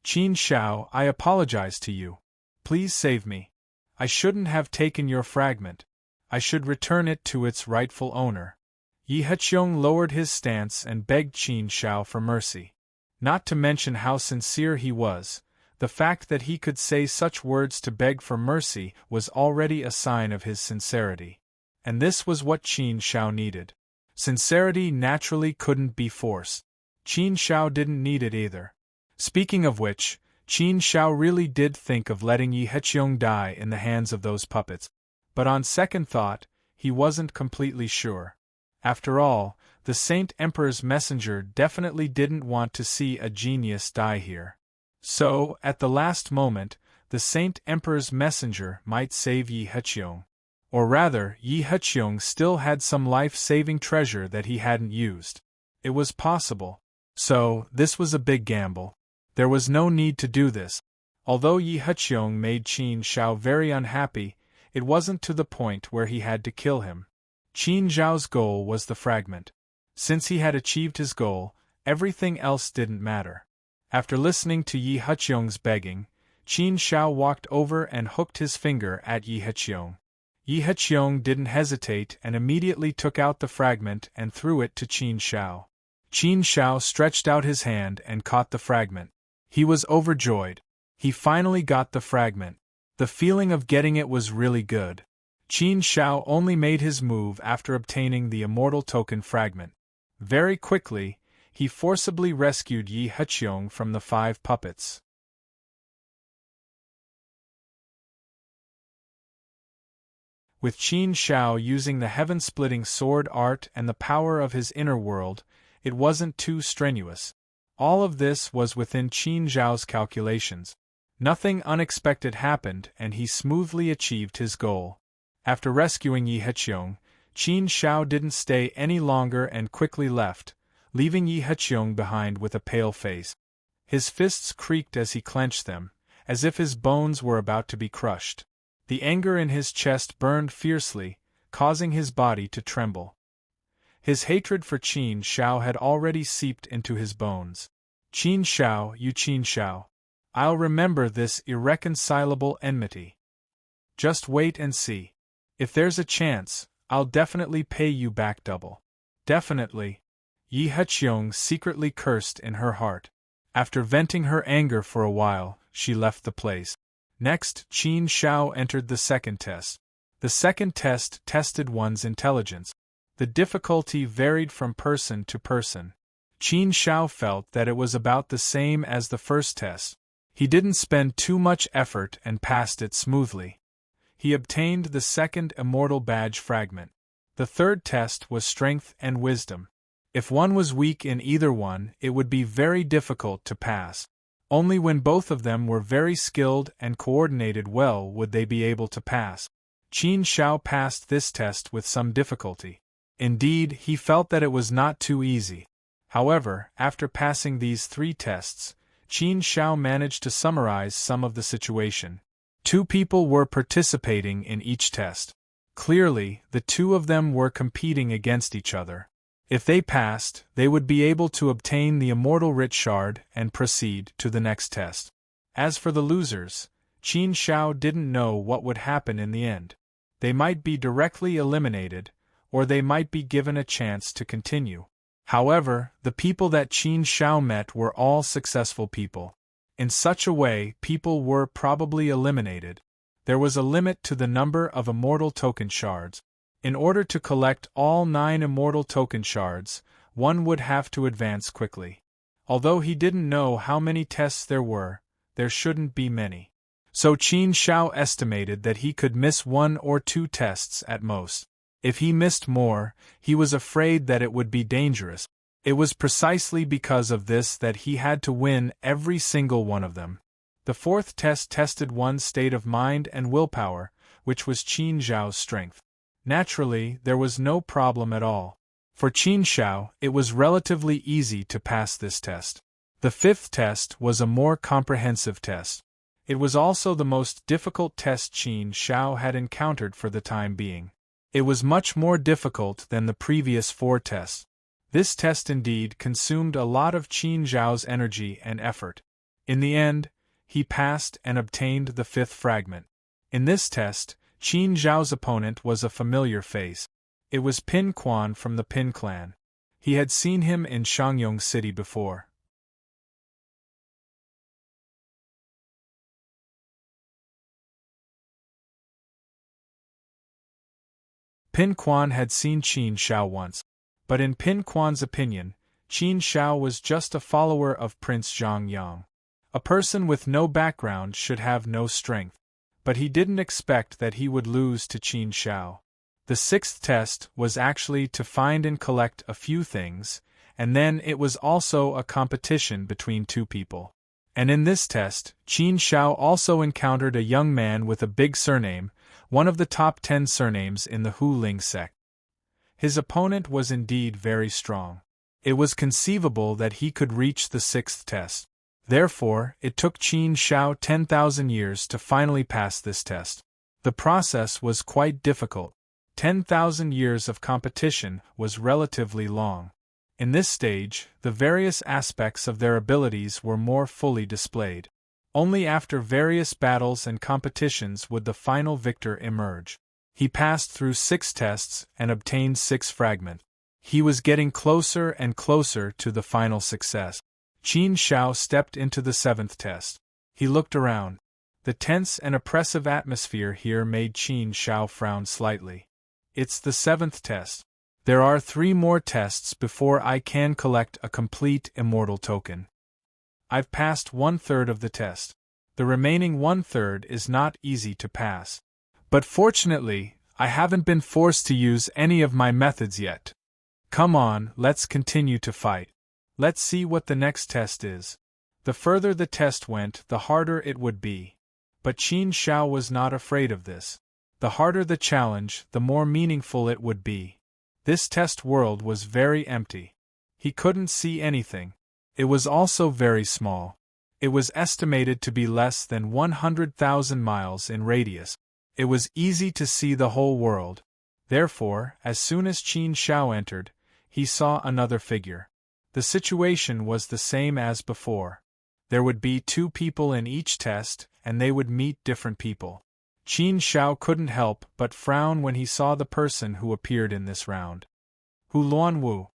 Qin Shao, I apologize to you. Please save me. I shouldn't have taken your fragment. I should return it to its rightful owner. Yi Heqiong lowered his stance and begged Qin Shao for mercy. Not to mention how sincere he was, The fact that he could say such words to beg for mercy was already a sign of his sincerity. And this was what Qin Shao needed. Sincerity naturally couldn't be forced. Qin Shao didn't need it either. Speaking of which, Qin Shao really did think of letting Yi Heqiong die in the hands of those puppets. But on second thought, he wasn't completely sure. After all, the Saint Emperor's messenger definitely didn't want to see a genius die here. So, at the last moment, the Saint Emperor's messenger might save Yi Heqiong. Or rather, Yi Heqiong still had some life-saving treasure that he hadn't used. It was possible. So, this was a big gamble. There was no need to do this. Although Yi Heqiong made Qin Shao very unhappy, it wasn't to the point where he had to kill him. Qin Zhao's goal was the fragment. Since he had achieved his goal, everything else didn't matter. After listening to Yi Heqiong's begging, Qin Shao walked over and hooked his finger at Yi Heqiong. Yi Heqiong didn't hesitate and immediately took out the fragment and threw it to Qin Shao. Qin Shao stretched out his hand and caught the fragment. He was overjoyed. He finally got the fragment. The feeling of getting it was really good. Qin Shao only made his move after obtaining the immortal token fragment. Very quickly, he forcibly rescued Yi Heqiong from the 5 puppets. With Qin Shao using the heaven-splitting sword art and the power of his inner world, it wasn't too strenuous. All of this was within Qin Zhao's calculations. Nothing unexpected happened and he smoothly achieved his goal. After rescuing Yi Heqiong, Qin Shao didn't stay any longer and quickly left, leaving Yi Heqiong behind with a pale face. His fists creaked as he clenched them, as if his bones were about to be crushed. The anger in his chest burned fiercely, causing his body to tremble. His hatred for Qin Shao had already seeped into his bones. Qin Shao, you Qin Shao. I'll remember this irreconcilable enmity. Just wait and see. If there's a chance, I'll definitely pay you back double. Definitely. Yi Heqiong secretly cursed in her heart. After venting her anger for a while, she left the place. Next, Qin Shao entered the second test. The second test tested one's intelligence. The difficulty varied from person to person. Qin Shao felt that it was about the same as the first test. He didn't spend too much effort and passed it smoothly. He obtained the second immortal badge fragment. The third test was strength and wisdom. If one was weak in either one, it would be very difficult to pass. Only when both of them were very skilled and coordinated well would they be able to pass. Qin Shao passed this test with some difficulty. Indeed, he felt that it was not too easy. However, after passing these 3 tests, Qin Shao managed to summarize some of the situation. 2 people were participating in each test. Clearly, the 2 of them were competing against each other. If they passed, they would be able to obtain the immortal writ shard and proceed to the next test. As for the losers, Qin Shao didn't know what would happen in the end. They might be directly eliminated, or they might be given a chance to continue. However, the people that Qin Shao met were all successful people. In such a way, people were probably eliminated. There was a limit to the number of immortal token shards. In order to collect all 9 immortal token shards, one would have to advance quickly. Although he didn't know how many tests there were, there shouldn't be many. So Qin Shao estimated that he could miss 1 or 2 tests at most. If he missed more, he was afraid that it would be dangerous. It was precisely because of this that he had to win every single one of them. The 4th test tested one's state of mind and willpower, which was Qin Zhao's strength. Naturally, there was no problem at all. For Qin Shao, it was relatively easy to pass this test. The 5th test was a more comprehensive test. It was also the most difficult test Qin Shao had encountered for the time being. It was much more difficult than the previous 4 tests. This test indeed consumed a lot of Qin Zhao's energy and effort. In the end, he passed and obtained the 5th fragment. In this test, Qin Zhao's opponent was a familiar face. It was Pin Quan from the Pin clan. He had seen him in Shangyong City before. Pin Quan had seen Qin Shao once. But in Pin Quan's opinion, Qin Shao was just a follower of Prince Zhang Yang. A person with no background should have no strength. But he didn't expect that he would lose to Qin Shao. The sixth test was actually to find and collect a few things, and then it was also a competition between two people. And in this test, Qin Shao also encountered a young man with a big surname, one of the top 10 surnames in the Hu Ling sect. His opponent was indeed very strong. It was conceivable that he could reach the sixth test. Therefore, it took Qin Shao 10,000 years to finally pass this test. The process was quite difficult. 10,000 years of competition was relatively long. In this stage, the various aspects of their abilities were more fully displayed. Only after various battles and competitions would the final victor emerge. He passed through 6 tests and obtained 6 fragments. He was getting closer and closer to the final success. Qin Shao stepped into the 7th test. He looked around. The tense and oppressive atmosphere here made Qin Shao frown slightly. It's the 7th test. There are 3 more tests before I can collect a complete immortal token. I've passed 1/3 of the test. The remaining 1/3 is not easy to pass. But fortunately, I haven't been forced to use any of my methods yet. Come on, let's continue to fight. Let's see what the next test is. The further the test went, the harder it would be. But Qin Shao was not afraid of this. The harder the challenge, the more meaningful it would be. This test world was very empty. He couldn't see anything. It was also very small. It was estimated to be less than 100,000 miles in radius. It was easy to see the whole world. Therefore, as soon as Qin Shao entered, he saw another figure. The situation was the same as before. There would be 2 people in each test, and they would meet different people. Qin Shao couldn't help but frown when he saw the person who appeared in this round. Hu Luanwu.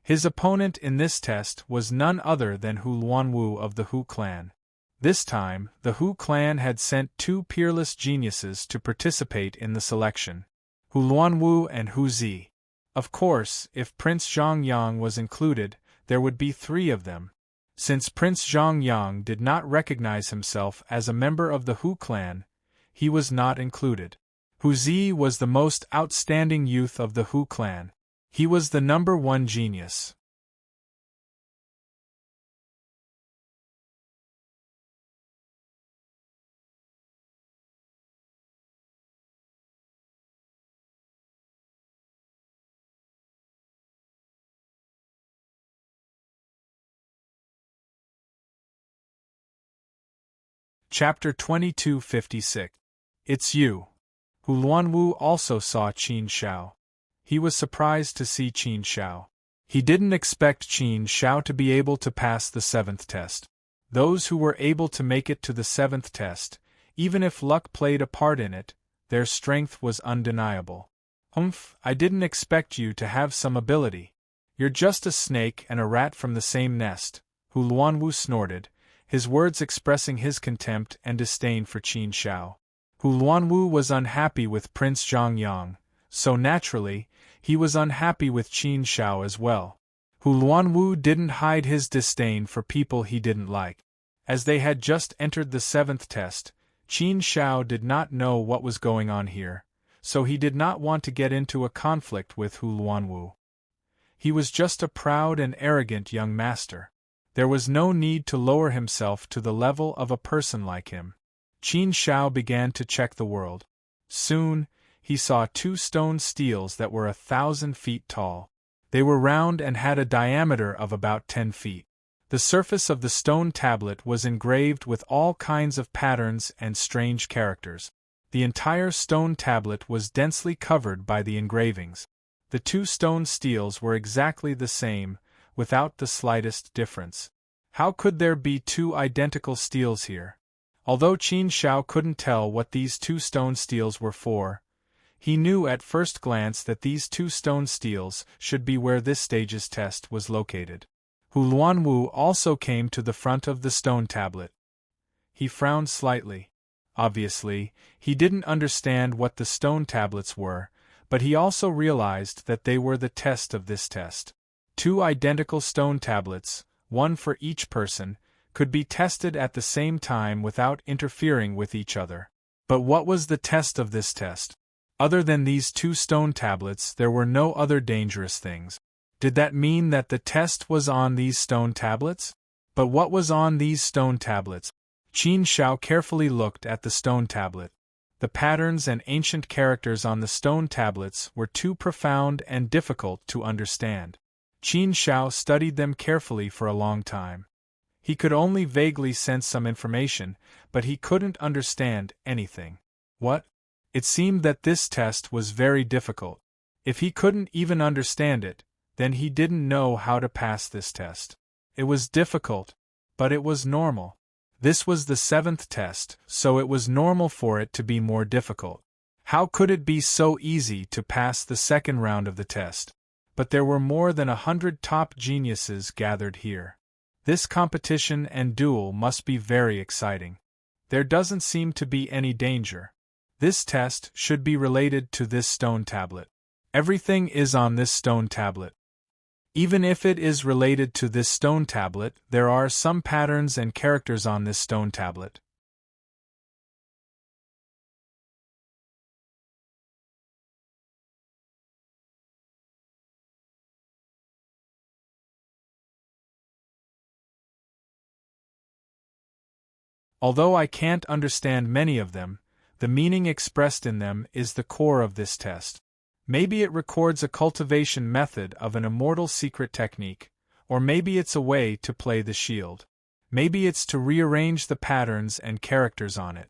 His opponent in this test was none other than Hu Luanwu of the Hu clan. This time, the Hu clan had sent 2 peerless geniuses to participate in the selection. Hu Luanwu and Hu Zi. Of course, if Prince Zhang Yang was included, there would be 3 of them. Since Prince Zhang Yang did not recognize himself as a member of the Hu clan, he was not included. Hu Zi was the most outstanding youth of the Hu clan. He was the number 1 genius. Chapter 2256. It's you. Hu Luanwu also saw Qin Shao. He was surprised to see Qin Shao. He didn't expect Qin Shao to be able to pass the 7th test. Those who were able to make it to the 7th test, even if luck played a part in it, their strength was undeniable. I didn't expect you to have some ability. You're just a snake and a rat from the same nest, Hu Luanwu snorted, his words expressing his contempt and disdain for Qin Shao. Hu Luanwu was unhappy with Prince Zhang Yang, so naturally, he was unhappy with Qin Shao as well. Hu Luanwu didn't hide his disdain for people he didn't like. As they had just entered the 7th test, Qin Shao did not know what was going on here, so he did not want to get into a conflict with Hu Luanwu. He was just a proud and arrogant young master. There was no need to lower himself to the level of a person like him. Qin Shao began to check the world. Soon, he saw 2 stone steels that were 1,000 feet tall. They were round and had a diameter of about 10 feet. The surface of the stone tablet was engraved with all kinds of patterns and strange characters. The entire stone tablet was densely covered by the engravings. The 2 stone steels were exactly the same, without the slightest difference. How could there be 2 identical steels here? Although Qin Shao couldn't tell what these 2 stone steels were for, he knew at first glance that these 2 stone steels should be where this stage's test was located. Hu Luanwu also came to the front of the stone tablet. He frowned slightly. Obviously, he didn't understand what the stone tablets were, but he also realized that they were the test of this test. 2 identical stone tablets, one for each person, could be tested at the same time without interfering with each other. But what was the test of this test? Other than these 2 stone tablets, there were no other dangerous things. Did that mean that the test was on these stone tablets? But what was on these stone tablets? Qin Shao carefully looked at the stone tablet. The patterns and ancient characters on the stone tablets were too profound and difficult to understand. Qin Shao studied them carefully for a long time. He could only vaguely sense some information, but he couldn't understand anything. What? It seemed that this test was very difficult. If he couldn't even understand it, then he didn't know how to pass this test. It was difficult, but it was normal. This was the 7th test, so it was normal for it to be more difficult. How could it be so easy to pass the second round of the test? But there were more than 100 top geniuses gathered here. This competition and duel must be very exciting. There doesn't seem to be any danger. This test should be related to this stone tablet. Everything is on this stone tablet. Even if it is related to this stone tablet, there are some patterns and characters on this stone tablet. Although I can't understand many of them, the meaning expressed in them is the core of this test. Maybe it records a cultivation method of an immortal secret technique, or maybe it's a way to play the shield. Maybe it's to rearrange the patterns and characters on it.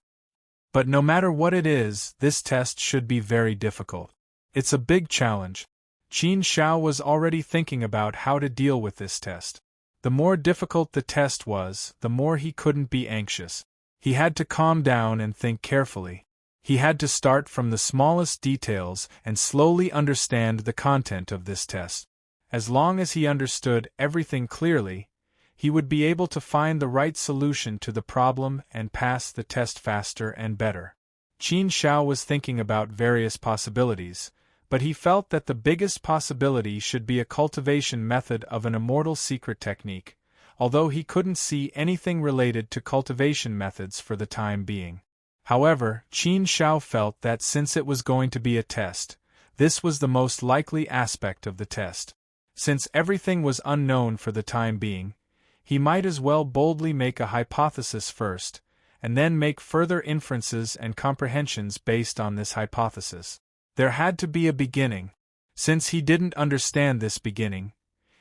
But no matter what it is, this test should be very difficult. It's a big challenge. Qin Shao was already thinking about how to deal with this test. The more difficult the test was, the more he couldn't be anxious. He had to calm down and think carefully. He had to start from the smallest details and slowly understand the content of this test. As long as he understood everything clearly, he would be able to find the right solution to the problem and pass the test faster and better. Qin Shao was thinking about various possibilities, but he felt that the biggest possibility should be a cultivation method of an immortal secret technique, although he couldn't see anything related to cultivation methods for the time being. However, Qin Shao felt that since it was going to be a test, this was the most likely aspect of the test. Since everything was unknown for the time being, he might as well boldly make a hypothesis first, and then make further inferences and comprehensions based on this hypothesis. There had to be a beginning. Since he didn't understand this beginning,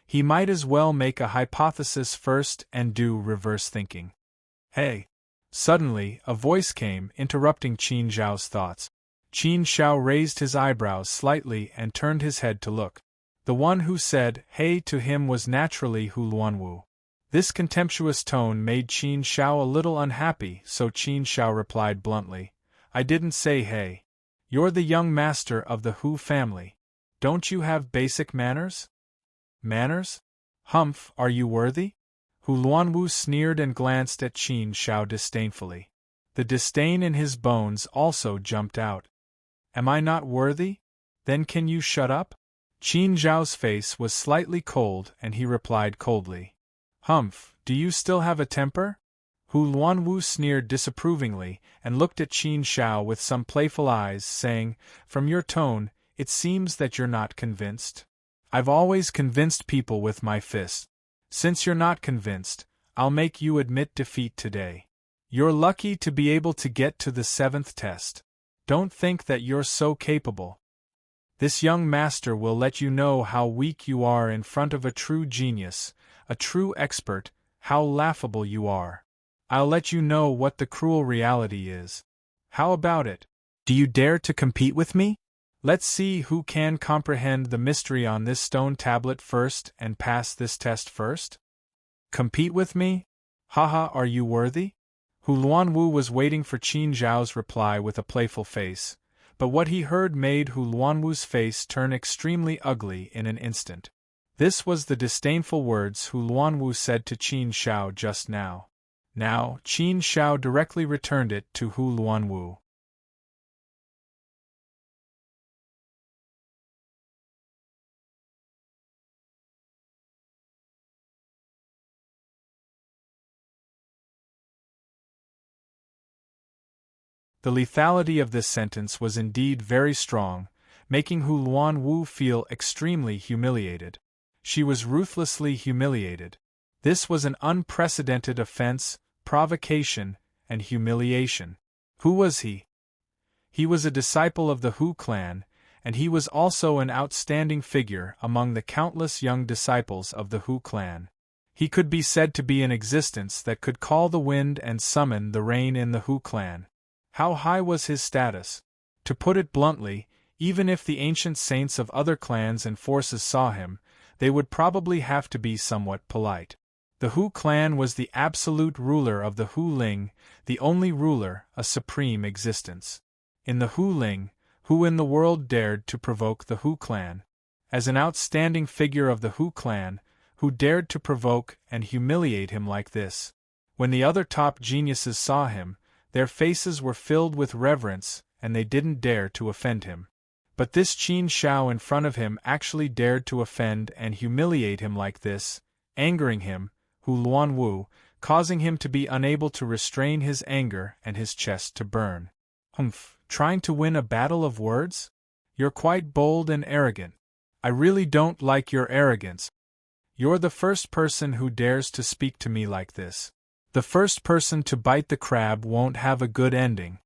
he might as well make a hypothesis first and do reverse thinking. Hey! Suddenly, a voice came, interrupting Qin Zhao's thoughts. Qin Shao raised his eyebrows slightly and turned his head to look. The one who said, "Hey" to him was naturally Hu Luanwu. This contemptuous tone made Qin Shao a little unhappy, so Qin Shao replied bluntly, "I didn't say hey. You're the young master of the Hu family. Don't you have basic manners?" "Manners? Humph, are you worthy?" Hu Luanwu sneered and glanced at Qin Shao disdainfully. The disdain in his bones also jumped out. "Am I not worthy? Then can you shut up?" Qin Zhao's face was slightly cold and he replied coldly. "Humph, do you still have a temper?" Hu Luanwu sneered disapprovingly and looked at Qin Shao with some playful eyes, saying, "From your tone, it seems that you're not convinced. I've always convinced people with my fists. Since you're not convinced, I'll make you admit defeat today. You're lucky to be able to get to the 7th test. Don't think that you're so capable. This young master will let you know how weak you are in front of a true genius, a true expert, how laughable you are. I'll let you know what the cruel reality is. How about it? Do you dare to compete with me? Let's see who can comprehend the mystery on this stone tablet first and pass this test first. Compete with me? Haha, are you worthy?" Hu Luanwu was waiting for Qin Zhao's reply with a playful face, but what he heard made Hu Luanwu's face turn extremely ugly in an instant. This was the disdainful words Hu Luanwu said to Qin Shao just now. Now, Qin Shao directly returned it to Hu Luanwu. The lethality of this sentence was indeed very strong, making Hu Luanwu feel extremely humiliated. She was ruthlessly humiliated. This was an unprecedented offense, provocation, and humiliation. Who was he? He was a disciple of the Hu clan, and he was also an outstanding figure among the countless young disciples of the Hu clan. He could be said to be an existence that could call the wind and summon the rain in the Hu clan. How high was his status? To put it bluntly, even if the ancient saints of other clans and forces saw him, they would probably have to be somewhat polite. The Hu clan was the absolute ruler of the Hu Ling, the only ruler, a supreme existence. In the Hu Ling, who in the world dared to provoke the Hu clan? As an outstanding figure of the Hu clan, who dared to provoke and humiliate him like this? When the other top geniuses saw him, their faces were filled with reverence, and they didn't dare to offend him. But this Qin Shao in front of him actually dared to offend and humiliate him like this, angering him, Hu Luanwu, causing him to be unable to restrain his anger and his chest to burn. Trying to win a battle of words? You're quite bold and arrogant. I really don't like your arrogance. You're the first person who dares to speak to me like this. The first person to bite the crab won't have a good ending.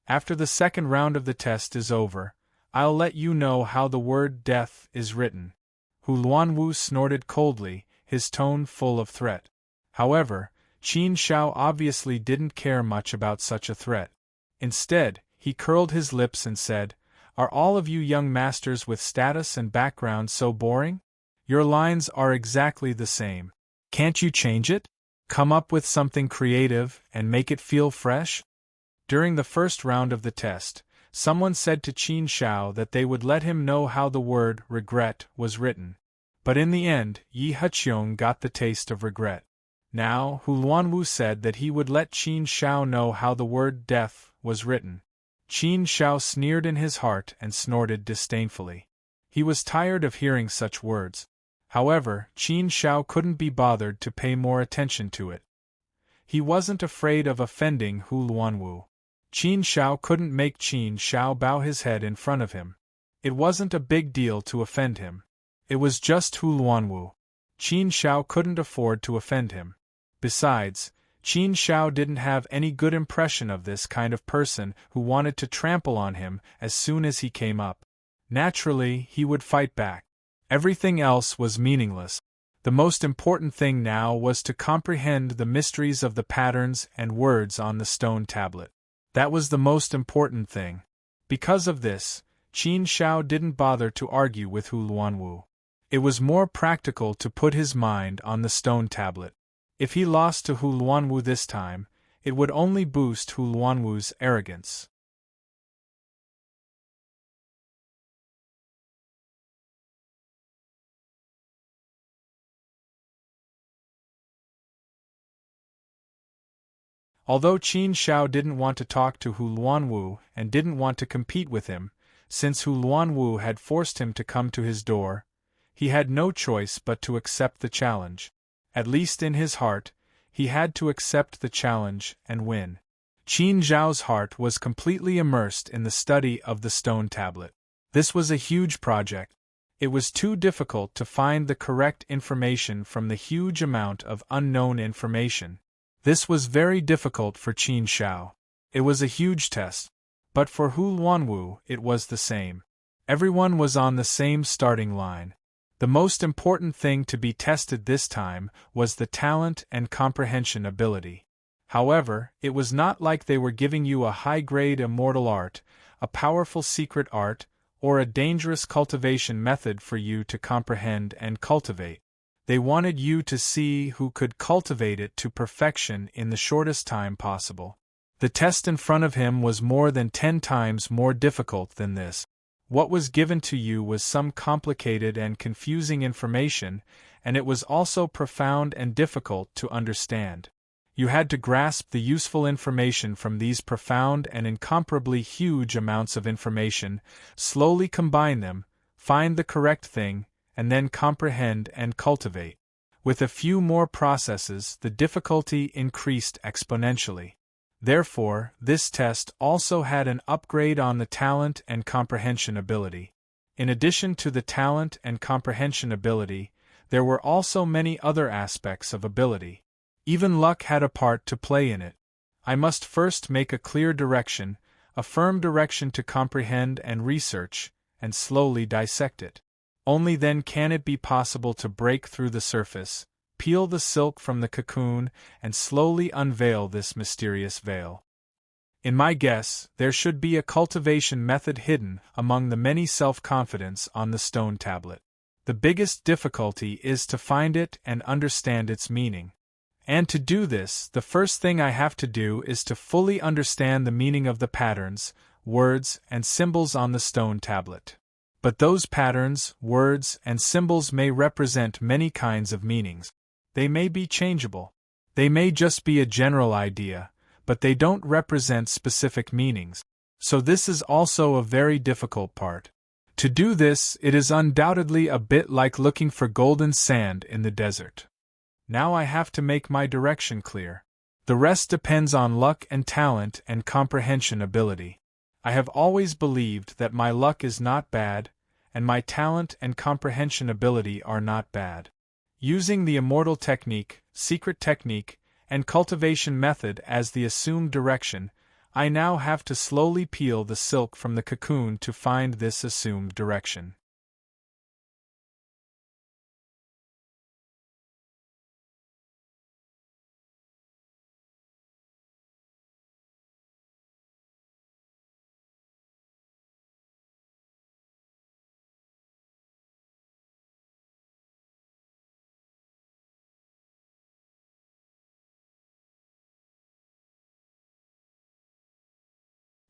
After the second round of the test is over, I'll let you know how the word death is written. Hu Luanwu snorted coldly, his tone full of threat. However, Qin Shao obviously didn't care much about such a threat. Instead, he curled his lips and said, "Are all of you young masters with status and background so boring? Your lines are exactly the same. Can't you change it? Come up with something creative and make it feel fresh?" During the first round of the test, someone said to Qin Shao that they would let him know how the word regret was written. But in the end, Yi Huqiong got the taste of regret. Now, Hu Luanwu said that he would let Qin Shao know how the word death was written. Qin Shao sneered in his heart and snorted disdainfully. He was tired of hearing such words. However, Qin Shao couldn't be bothered to pay more attention to it. He wasn't afraid of offending Hu Luanwu. Qin Shao couldn't make Qin Shao bow his head in front of him. It wasn't a big deal to offend him. It was just Hu Luanwu. Qin Shao couldn't afford to offend him. Besides, Qin Shao didn't have any good impression of this kind of person who wanted to trample on him as soon as he came up. Naturally, he would fight back. Everything else was meaningless. The most important thing now was to comprehend the mysteries of the patterns and words on the stone tablet. That was the most important thing. Because of this, Qin Shao didn't bother to argue with Hu Luanwu. It was more practical to put his mind on the stone tablet. If he lost to Hu Luanwu this time, it would only boost Hu Luanwu's arrogance. Although Qin Shao didn't want to talk to Hu Luanwu and didn't want to compete with him, since Hu Luanwu had forced him to come to his door, he had no choice but to accept the challenge. At least in his heart, he had to accept the challenge and win. Qin Zhao's heart was completely immersed in the study of the stone tablet. This was a huge project. It was too difficult to find the correct information from the huge amount of unknown information. This was very difficult for Qin Shao. It was a huge test. But for Hu Luanwu, it was the same. Everyone was on the same starting line. The most important thing to be tested this time was the talent and comprehension ability. However, it was not like they were giving you a high-grade immortal art, a powerful secret art, or a dangerous cultivation method for you to comprehend and cultivate. They wanted you to see who could cultivate it to perfection in the shortest time possible. The test in front of him was more than 10 times more difficult than this. What was given to you was some complicated and confusing information, and it was also profound and difficult to understand. You had to grasp the useful information from these profound and incomparably huge amounts of information, slowly combine them, find the correct thing, and then comprehend and cultivate. With a few more processes, the difficulty increased exponentially. Therefore, this test also had an upgrade on the talent and comprehension ability. In addition to the talent and comprehension ability, there were also many other aspects of ability. Even luck had a part to play in it. I must first make a clear direction, a firm direction to comprehend and research, and slowly dissect it. Only then can it be possible to break through the surface, peel the silk from the cocoon, and slowly unveil this mysterious veil. In my guess, there should be a cultivation method hidden among the many self-confidence on the stone tablet. The biggest difficulty is to find it and understand its meaning. And to do this, the first thing I have to do is to fully understand the meaning of the patterns, words, and symbols on the stone tablet. But those patterns, words, and symbols may represent many kinds of meanings. They may be changeable. They may just be a general idea, but they don't represent specific meanings. So this is also a very difficult part. To do this, it is undoubtedly a bit like looking for golden sand in the desert. Now I have to make my direction clear. The rest depends on luck and talent and comprehension ability. I have always believed that my luck is not bad, and my talent and comprehension ability are not bad. Using the immortal technique, secret technique, and cultivation method as the assumed direction, I now have to slowly peel the silk from the cocoon to find this assumed direction.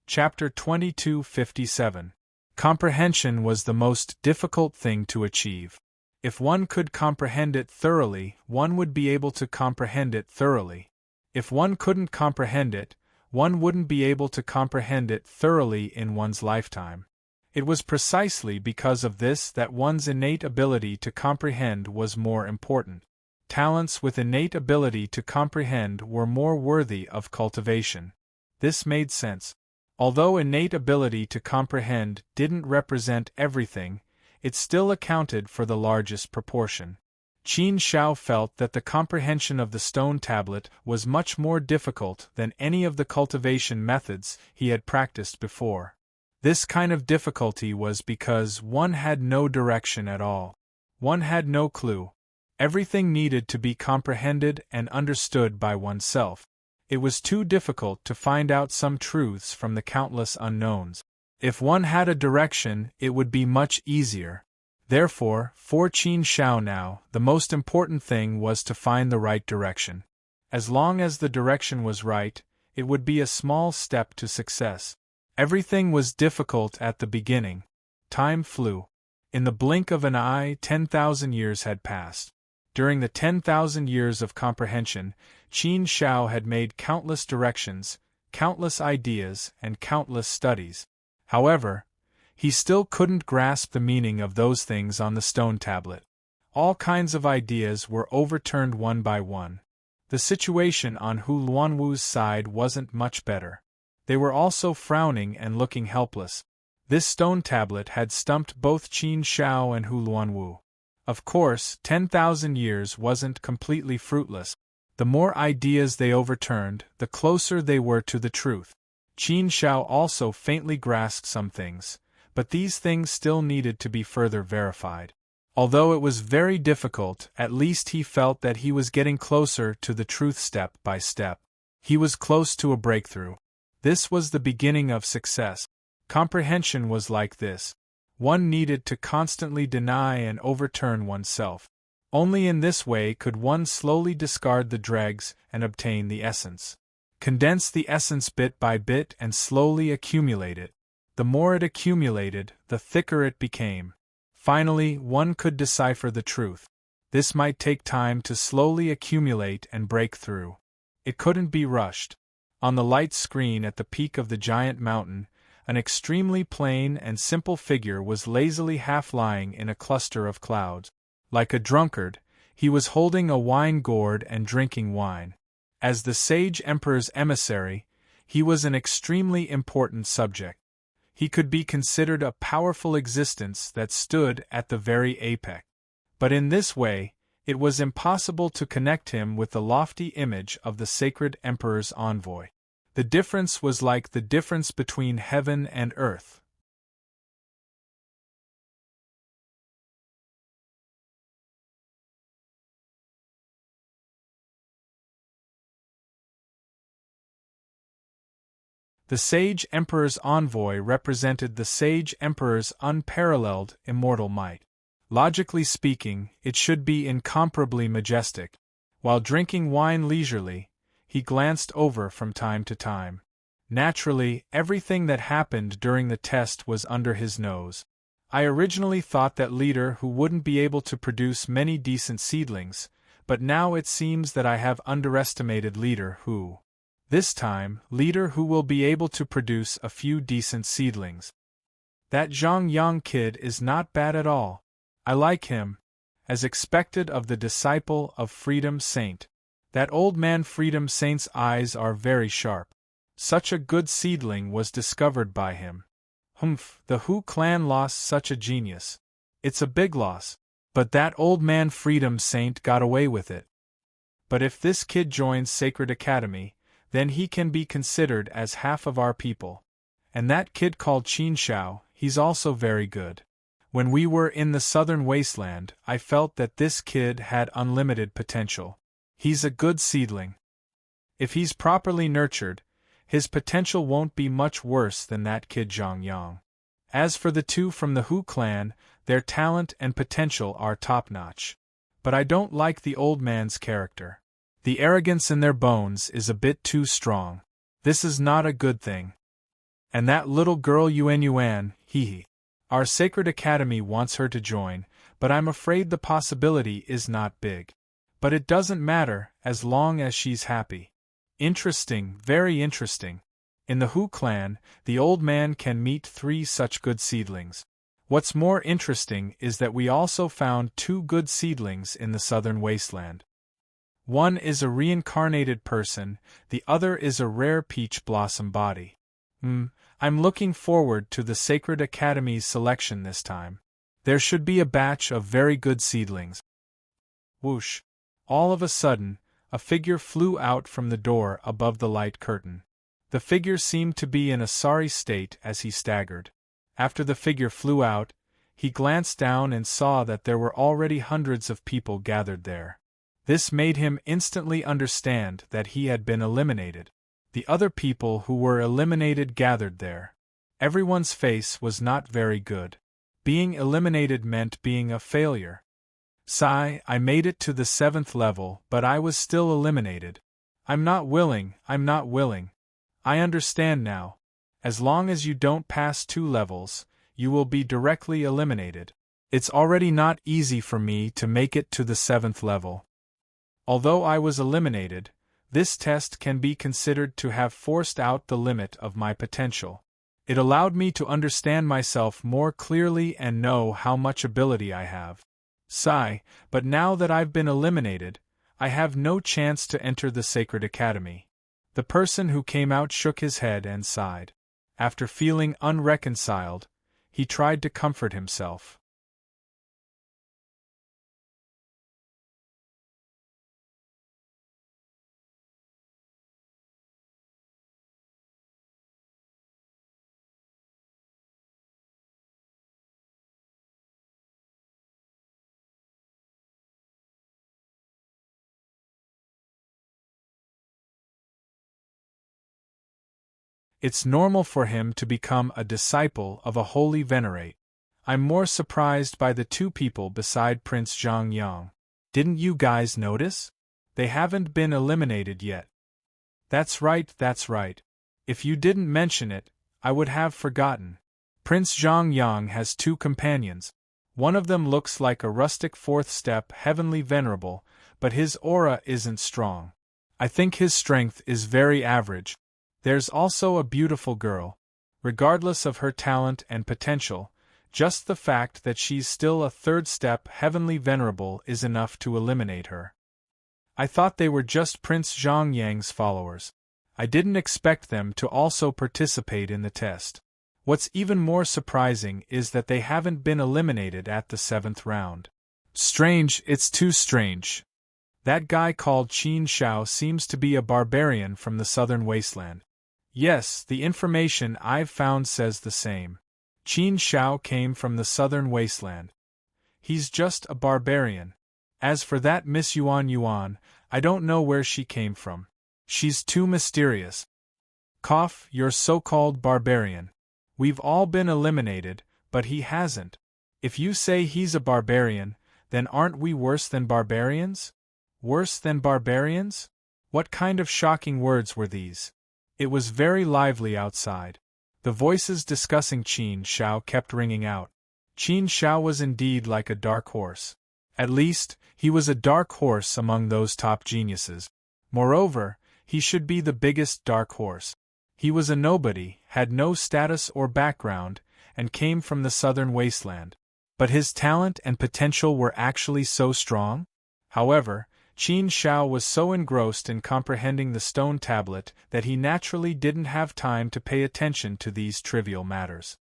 Chapter 2257. Comprehension was the most difficult thing to achieve. If one could comprehend it thoroughly, one would be able to comprehend it thoroughly. If one couldn't comprehend it, one wouldn't be able to comprehend it thoroughly in one's lifetime. It was precisely because of this that one's innate ability to comprehend was more important. Talents with innate ability to comprehend were more worthy of cultivation. This made sense. Although innate ability to comprehend didn't represent everything, it still accounted for the largest proportion. Qin Shao felt that the comprehension of the stone tablet was much more difficult than any of the cultivation methods he had practiced before. This kind of difficulty was because one had no direction at all. One had no clue. Everything needed to be comprehended and understood by oneself. It was too difficult to find out some truths from the countless unknowns. If one had a direction, it would be much easier. Therefore, for Qin Shao now, the most important thing was to find the right direction. As long as the direction was right, it would be a small step to success. Everything was difficult at the beginning. Time flew. In the blink of an eye, 10,000 years had passed. During the 10,000 years of comprehension, Qin Shao had made countless directions, countless ideas, and countless studies. However, he still couldn't grasp the meaning of those things on the stone tablet. All kinds of ideas were overturned one by one. The situation on Hu Luanwu's side wasn't much better. They were also frowning and looking helpless. This stone tablet had stumped both Qin Shao and Hu Luanwu. Of course, 10,000 years wasn't completely fruitless. The more ideas they overturned, the closer they were to the truth. Qin Shao also faintly grasped some things, but these things still needed to be further verified. Although it was very difficult, at least he felt that he was getting closer to the truth step by step. He was close to a breakthrough. This was the beginning of success. Comprehension was like this. One needed to constantly deny and overturn oneself. Only in this way could one slowly discard the dregs and obtain the essence. Condense the essence bit by bit and slowly accumulate it. The more it accumulated, the thicker it became. Finally, one could decipher the truth. This might take time to slowly accumulate and break through. It couldn't be rushed. On the light screen at the peak of the giant mountain, an extremely plain and simple figure was lazily half-lying in a cluster of clouds. Like a drunkard, he was holding a wine gourd and drinking wine. As the sage emperor's emissary, He was an extremely important subject. He could be considered a powerful existence that stood at the very apex. But in this way, it was impossible to connect him with the lofty image of the sacred emperor's envoy. The difference was like the difference between heaven and earth. The sage emperor's envoy represented the sage emperor's unparalleled immortal might. Logically speaking, it should be incomparably majestic. While drinking wine leisurely, he glanced over from time to time. Naturally, everything that happened during the test was under his nose. I originally thought that leader who wouldn't be able to produce many decent seedlings, but now it seems that I have underestimated leader who. This time, leader who will be able to produce a few decent seedlings. That Zhang Yang kid is not bad at all. I like him, as expected of the disciple of Freedom Saint. That old man Freedom Saint's eyes are very sharp. Such a good seedling was discovered by him. Humph, the Hu clan lost such a genius. It's a big loss. But that old man Freedom Saint got away with it. But if this kid joins Sacred Academy, then he can be considered as half of our people. And that kid called Qin Shao, he's also very good. When we were in the southern wasteland, I felt that this kid had unlimited potential. He's a good seedling. If he's properly nurtured, his potential won't be much worse than that kid Zhang Yang. As for the two from the Hu clan, their talent and potential are top-notch. But I don't like the old man's character. The arrogance in their bones is a bit too strong. This is not a good thing. And that little girl Yuan, hee. Our Sacred Academy wants her to join, but I'm afraid the possibility is not big. But it doesn't matter, as long as she's happy. Interesting, very interesting. In the Hu clan, the old man can meet 3 such good seedlings. What's more interesting is that we also found 2 good seedlings in the southern wasteland. One is a reincarnated person, the other is a rare peach blossom body. I'm looking forward to the Sacred Academy's selection this time. There should be a batch of very good seedlings. Whoosh! All of a sudden, a figure flew out from the door above the light curtain. The figure seemed to be in a sorry state as he staggered. After the figure flew out, he glanced down and saw that there were already hundreds of people gathered there. This made him instantly understand that he had been eliminated. The other people who were eliminated gathered there. Everyone's face was not very good. Being eliminated meant being a failure. Sigh, I made it to the 7th level, but I was still eliminated. I'm not willing. I understand now. As long as you don't pass 2 levels, you will be directly eliminated. It's already not easy for me to make it to the 7th level. Although I was eliminated, this test can be considered to have forced out the limit of my potential. It allowed me to understand myself more clearly and know how much ability I have. Sigh, but now that I've been eliminated, I have no chance to enter the Sacred Academy. The person who came out shook his head and sighed. After feeling unreconciled, he tried to comfort himself. It's normal for him to become a disciple of a holy venerate. I'm more surprised by the 2 people beside Prince Zhang Yang. Didn't you guys notice? They haven't been eliminated yet. That's right. If you didn't mention it, I would have forgotten. Prince Zhang Yang has 2 companions. One of them looks like a rustic 4th step heavenly venerable, but his aura isn't strong. I think his strength is very average. There's also a beautiful girl. Regardless of her talent and potential, just the fact that she's still a 3rd step heavenly venerable is enough to eliminate her. I thought they were just Prince Zhang Yang's followers. I didn't expect them to also participate in the test. What's even more surprising is that they haven't been eliminated at the 7th round. Strange, it's too strange. That guy called Qin Shao seems to be a barbarian from the southern wasteland. Yes, the information I've found says the same. Qin Shao came from the southern wasteland. He's just a barbarian. As for that Miss Yuan Yuan, I don't know where she came from. She's too mysterious. Cough, your so-called barbarian. We've all been eliminated, but he hasn't. If you say he's a barbarian, then aren't we worse than barbarians? Worse than barbarians? What kind of shocking words were these? It was very lively outside. The voices discussing Qin Shao kept ringing out. Qin Shao was indeed like a dark horse. At least, he was a dark horse among those top geniuses. Moreover, he should be the biggest dark horse. He was a nobody, had no status or background, and came from the southern wasteland. But his talent and potential were actually so strong? However, Qin Shao was so engrossed in comprehending the stone tablet that he naturally didn't have time to pay attention to these trivial matters.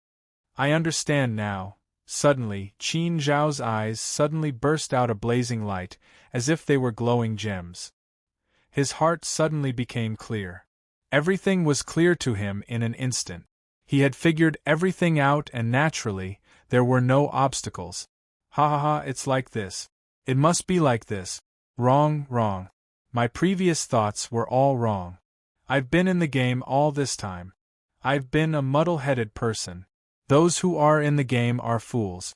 I understand now. Suddenly, Qin Zhao's eyes suddenly burst out a blazing light, as if they were glowing gems. His heart suddenly became clear. Everything was clear to him in an instant. He had figured everything out and naturally, there were no obstacles. Ha ha ha, it's like this. It must be like this. Wrong, wrong. My previous thoughts were all wrong. I've been in the game all this time. I've been a muddle-headed person. Those who are in the game are fools.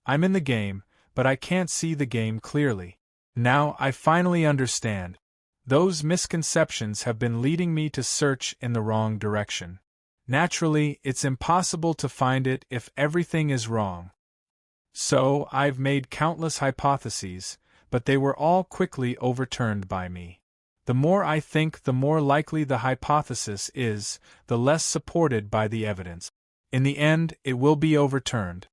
I'm in the game, but I can't see the game clearly. Now I finally understand. Those misconceptions have been leading me to search in the wrong direction. Naturally, it's impossible to find it if everything is wrong. So, I've made countless hypotheses, but they were all quickly overturned by me. The more I think, the more likely the hypothesis is, the less supported by the evidence. In the end, it will be overturned.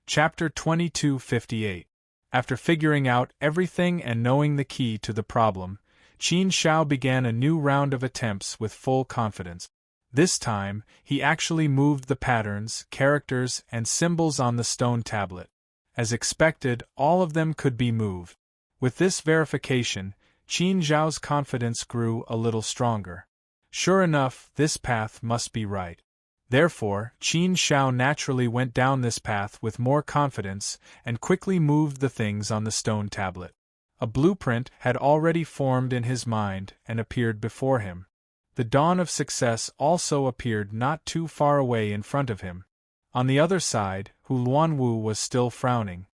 Chapter 2258. After figuring out everything and knowing the key to the problem, Qin Shao began a new round of attempts with full confidence. This time, he actually moved the patterns, characters, and symbols on the stone tablet. As expected, all of them could be moved. With this verification, Qin Zhao's confidence grew a little stronger. Sure enough, this path must be right. Therefore, Qin Shao naturally went down this path with more confidence and quickly moved the things on the stone tablet. A blueprint had already formed in his mind and appeared before him. The dawn of success also appeared not too far away in front of him. On the other side, Hu Luanwu was still frowning.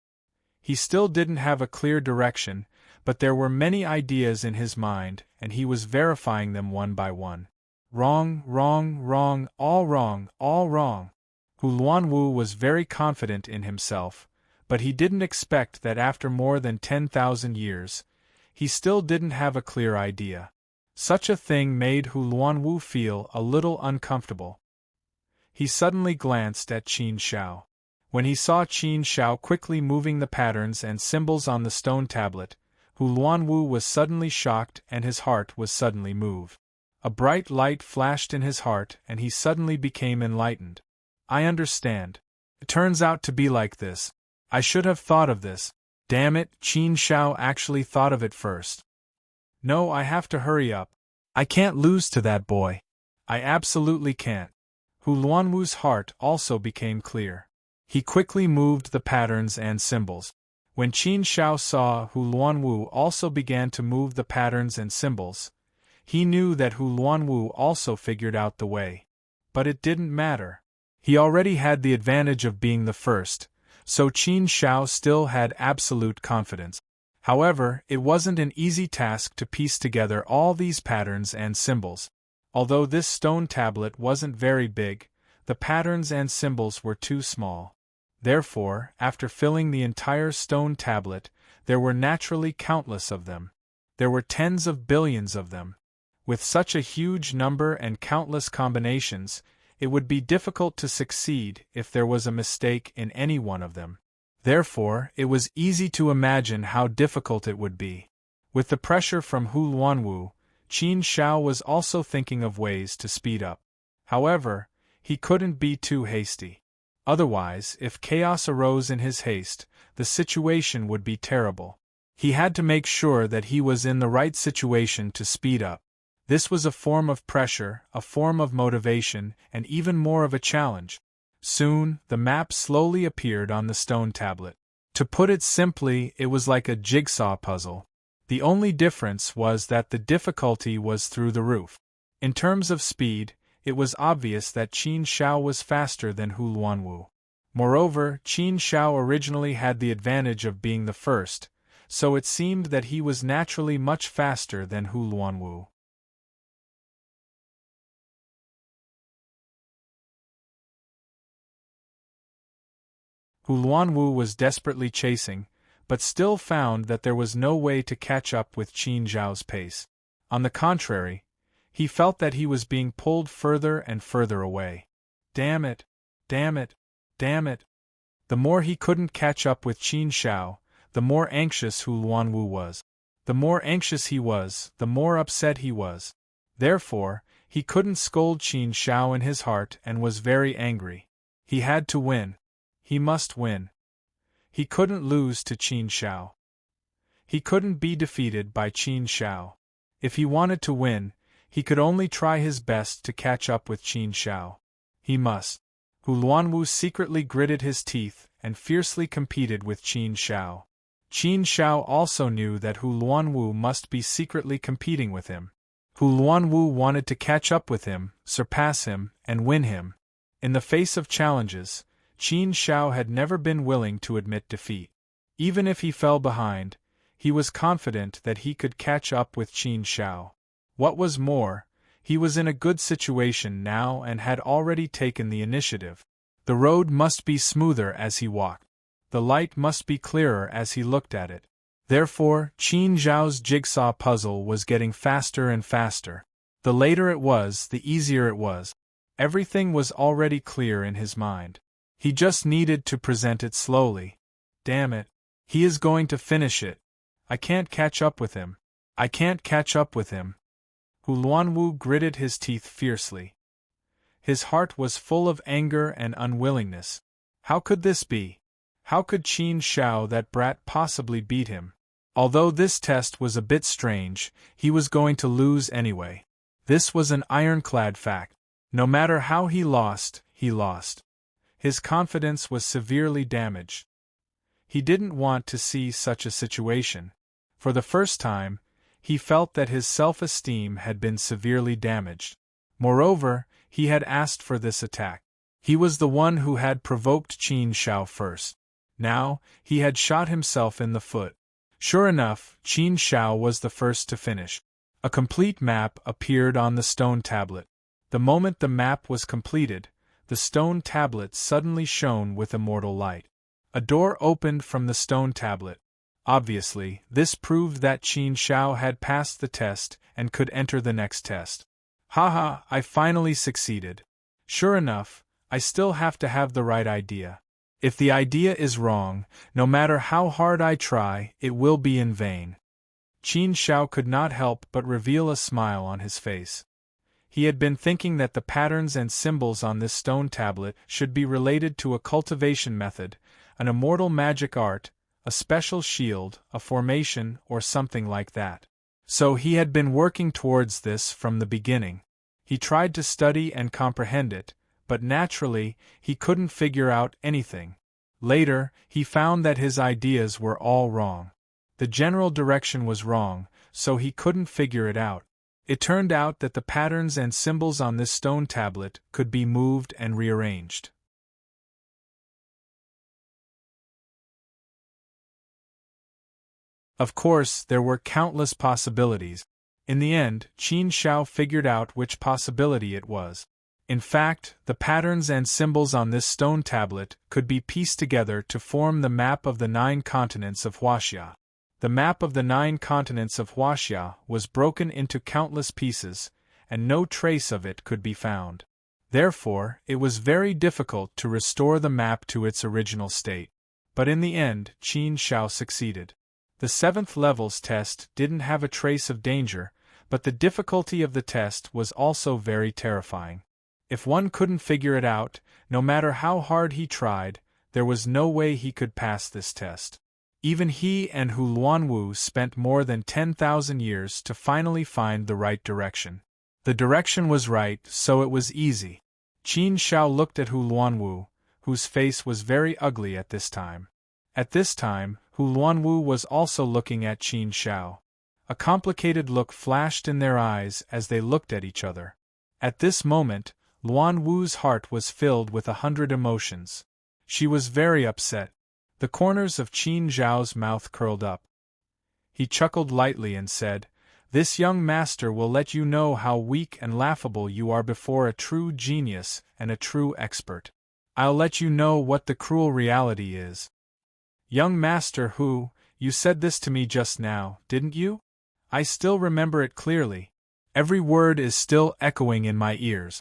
He still didn't have a clear direction, but there were many ideas in his mind, and he was verifying them one by one. Wrong, wrong, wrong, all wrong, all wrong. Hu Luanwu was very confident in himself, but he didn't expect that after more than 10,000 years, he still didn't have a clear idea. Such a thing made Hu Luanwu feel a little uncomfortable. He suddenly glanced at Qin Shao. When he saw Qin Shao quickly moving the patterns and symbols on the stone tablet, Hu Luanwu was suddenly shocked and his heart was suddenly moved. A bright light flashed in his heart and he suddenly became enlightened. I understand. It turns out to be like this. I should have thought of this. Damn it, Qin Shao actually thought of it first. No, I have to hurry up. I can't lose to that boy. I absolutely can't. Hu Luanwu's heart also became clear. He quickly moved the patterns and symbols. When Qin Shao saw Hu Luanwu also began to move the patterns and symbols, he knew that Hu Luanwu also figured out the way. But it didn't matter. He already had the advantage of being the first, so Qin Shao still had absolute confidence. However, it wasn't an easy task to piece together all these patterns and symbols. Although this stone tablet wasn't very big, the patterns and symbols were too small. Therefore, after filling the entire stone tablet, there were naturally countless of them. There were tens of billions of them. With such a huge number and countless combinations, it would be difficult to succeed if there was a mistake in any one of them. Therefore, it was easy to imagine how difficult it would be. With the pressure from Hu Luanwu, Qin Shao was also thinking of ways to speed up. However, he couldn't be too hasty. Otherwise, if chaos arose in his haste, the situation would be terrible. He had to make sure that he was in the right situation to speed up. This was a form of pressure, a form of motivation, and even more of a challenge. Soon, the map slowly appeared on the stone tablet. To put it simply, it was like a jigsaw puzzle. The only difference was that the difficulty was through the roof. In terms of speed, it was obvious that Qin Shao was faster than Hu Luanwu. Moreover, Qin Shao originally had the advantage of being the first, so it seemed that he was naturally much faster than Hu Luanwu. Hu Luanwu was desperately chasing, but still found that there was no way to catch up with Qin Zhao's pace. On the contrary, he felt that he was being pulled further and further away. Damn it! Damn it! Damn it! The more he couldn't catch up with Qin Shao, the more anxious Hu Luanwu was. The more anxious he was, the more upset he was. Therefore, he couldn't scold Qin Shao in his heart and was very angry. He had to win. He must win. He couldn't lose to Qin Shao. He couldn't be defeated by Qin Shao. If he wanted to win, he could only try his best to catch up with Qin Shao. He must. Hu Luanwu secretly gritted his teeth and fiercely competed with Qin Shao. Qin Shao also knew that Hu Luanwu must be secretly competing with him. Hu Luanwu wanted to catch up with him, surpass him, and win him. In the face of challenges, Qin Shao had never been willing to admit defeat. Even if he fell behind, he was confident that he could catch up with Qin Shao. What was more, he was in a good situation now and had already taken the initiative. The road must be smoother as he walked. The light must be clearer as he looked at it. Therefore, Qin Zhao's jigsaw puzzle was getting faster and faster. The later it was, the easier it was. Everything was already clear in his mind. He just needed to present it slowly. Damn it. He is going to finish it. I can't catch up with him. I can't catch up with him. Hu Luanwu gritted his teeth fiercely. His heart was full of anger and unwillingness. How could this be? How could Qin Shao, that brat, possibly beat him? Although this test was a bit strange, he was going to lose anyway. This was an ironclad fact. No matter how he lost, he lost. His confidence was severely damaged. He didn't want to see such a situation. For the first time, he felt that his self-esteem had been severely damaged. Moreover, he had asked for this attack. He was the one who had provoked Qin Shao first. Now, he had shot himself in the foot. Sure enough, Qin Shao was the first to finish. A complete map appeared on the stone tablet. The moment the map was completed, the stone tablet suddenly shone with immortal light. A door opened from the stone tablet. Obviously, this proved that Qin Shao had passed the test and could enter the next test. Haha, I finally succeeded. Sure enough, I still have to have the right idea. If the idea is wrong, no matter how hard I try, it will be in vain. Qin Shao could not help but reveal a smile on his face. He had been thinking that the patterns and symbols on this stone tablet should be related to a cultivation method, an immortal magic art, a special shield, a formation, or something like that. So he had been working towards this from the beginning. He tried to study and comprehend it, but naturally, he couldn't figure out anything. Later, he found that his ideas were all wrong. The general direction was wrong, so he couldn't figure it out. It turned out that the patterns and symbols on this stone tablet could be moved and rearranged. Of course, there were countless possibilities. In the end, Qin Shao figured out which possibility it was. In fact, the patterns and symbols on this stone tablet could be pieced together to form the map of the 9 continents of Huaxia. The map of the 9 continents of Huaxia was broken into countless pieces, and no trace of it could be found. Therefore, it was very difficult to restore the map to its original state. But in the end, Qin Shao succeeded. The 7th level's test didn't have a trace of danger, but the difficulty of the test was also very terrifying. If one couldn't figure it out, no matter how hard he tried, there was no way he could pass this test. Even he and Hu Luanwu spent more than 10,000 years to finally find the right direction. The direction was right, so it was easy. Qin Shao looked at Hu Luanwu, whose face was very ugly at this time. At this time, Hu Luanwu was also looking at Qin Shao. A complicated look flashed in their eyes as they looked at each other. At this moment, Luanwu's heart was filled with 100 emotions. She was very upset. The corners of Qin Zhao's mouth curled up. He chuckled lightly and said, "This young master will let you know how weak and laughable you are before a true genius and a true expert. I'll let you know what the cruel reality is." "Young master Hu, you said this to me just now, didn't you? I still remember it clearly. Every word is still echoing in my ears.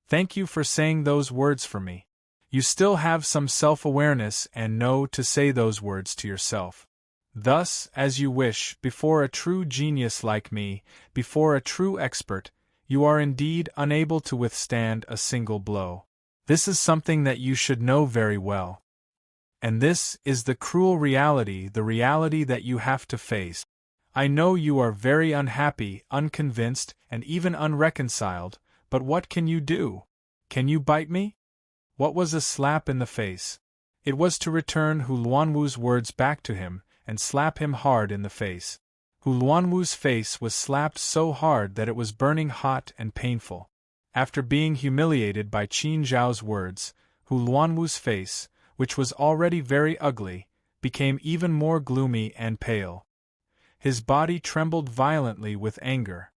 Thank you for saying those words for me. You still have some self-awareness and know to say those words to yourself. Thus, as you wish, before a true genius like me, before a true expert, you are indeed unable to withstand a single blow. This is something that you should know very well. And this is the cruel reality, the reality that you have to face. I know you are very unhappy, unconvinced, and even unreconciled, but what can you do? Can you bite me?" What was a slap in the face? It was to return Hu Luanwu's words back to him, and slap him hard in the face. Hu Luanwu's face was slapped so hard that it was burning hot and painful. After being humiliated by Qin Zhao's words, Hu Luanwu's face, which was already very ugly, became even more gloomy and pale. His body trembled violently with anger.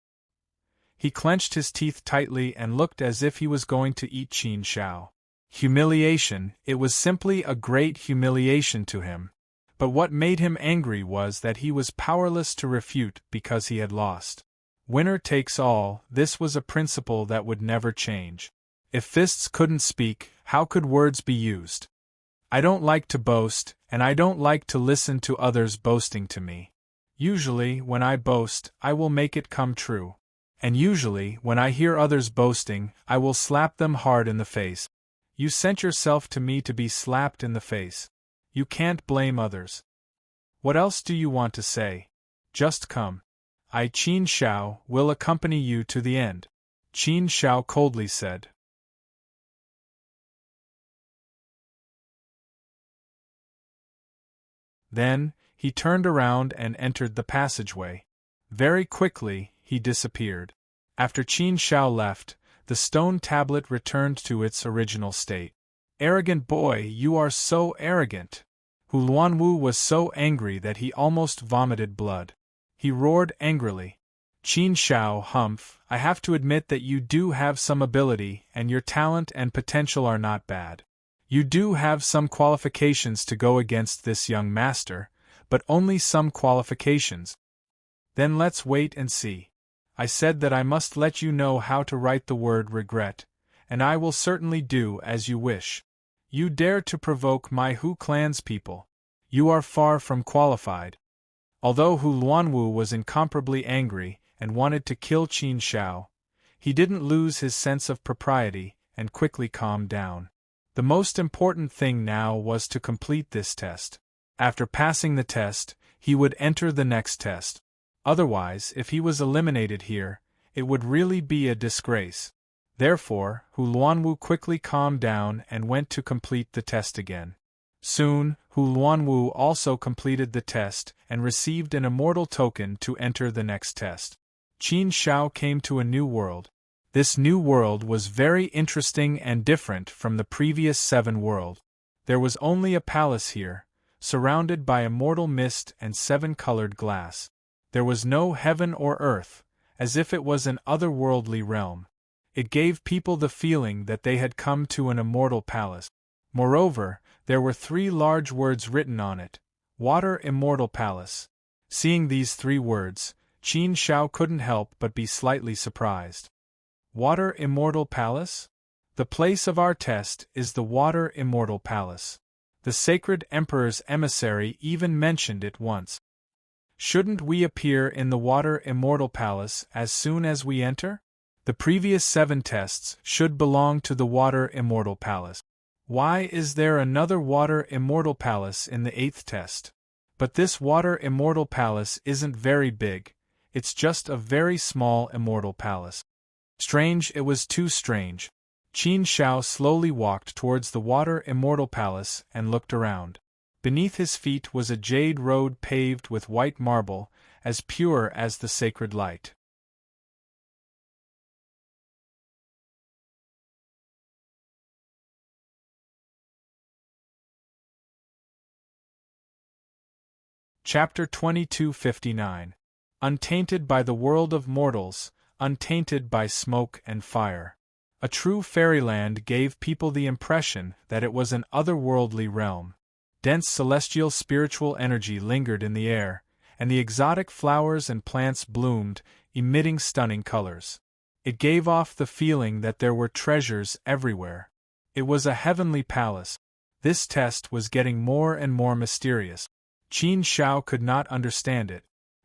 He clenched his teeth tightly and looked as if he was going to eat Qin Shao. Humiliation, it was simply a great humiliation to him. But what made him angry was that he was powerless to refute because he had lost. Winner takes all, this was a principle that would never change. If fists couldn't speak, how could words be used? I don't like to boast, and I don't like to listen to others boasting to me. Usually, when I boast, I will make it come true. And usually, when I hear others boasting, I will slap them hard in the face. You sent yourself to me to be slapped in the face. You can't blame others. What else do you want to say? Just come. I, Qin Shao, will accompany you to the end," Qin Shao coldly said. Then, he turned around and entered the passageway. Very quickly, he disappeared. After Qin Shao left, the stone tablet returned to its original state. "Arrogant boy, you are so arrogant!" Hu Luanwu was so angry that he almost vomited blood. He roared angrily. "Qin Shao, humph, I have to admit that you do have some ability, and your talent and potential are not bad. You do have some qualifications to go against this young master, but only some qualifications. Then let's wait and see. I said that I must let you know how to write the word regret, and I will certainly do as you wish. You dare to provoke my Hu clan's people. You are far from qualified." Although Hu Luanwu was incomparably angry and wanted to kill Qin Shao, he didn't lose his sense of propriety and quickly calmed down. The most important thing now was to complete this test. After passing the test, he would enter the next test. Otherwise, if he was eliminated here, it would really be a disgrace. Therefore, Hu Luanwu quickly calmed down and went to complete the test again. Soon, Hu Luanwu also completed the test and received an immortal token to enter the next test. Qin Shao came to a new world. This new world was very interesting and different from the previous 7 worlds. There was only a palace here, surrounded by immortal mist and 7-colored glass. There was no heaven or earth, as if it was an otherworldly realm. It gave people the feeling that they had come to an immortal palace. Moreover, there were 3 large words written on it: Water Immortal Palace. Seeing these 3 words, Qin Shao couldn't help but be slightly surprised. Water Immortal Palace? The place of our test is the Water Immortal Palace. The sacred Emperor's emissary even mentioned it once. Shouldn't we appear in the Water Immortal Palace as soon as we enter? The previous 7 tests should belong to the Water Immortal Palace. Why is there another Water Immortal Palace in the 8th test? But this Water Immortal Palace isn't very big, it's just a very small Immortal Palace. Strange, it was too strange. Qin Shao slowly walked towards the Water Immortal Palace and looked around. Beneath his feet was a jade road paved with white marble, as pure as the sacred light. Chapter 2259. Untainted by the world of mortals, untainted by smoke and fire. A true fairyland gave people the impression that it was an otherworldly realm. Dense celestial spiritual energy lingered in the air, and the exotic flowers and plants bloomed, emitting stunning colors. It gave off the feeling that there were treasures everywhere. It was a heavenly palace. This test was getting more and more mysterious. Qin Shao could not understand it,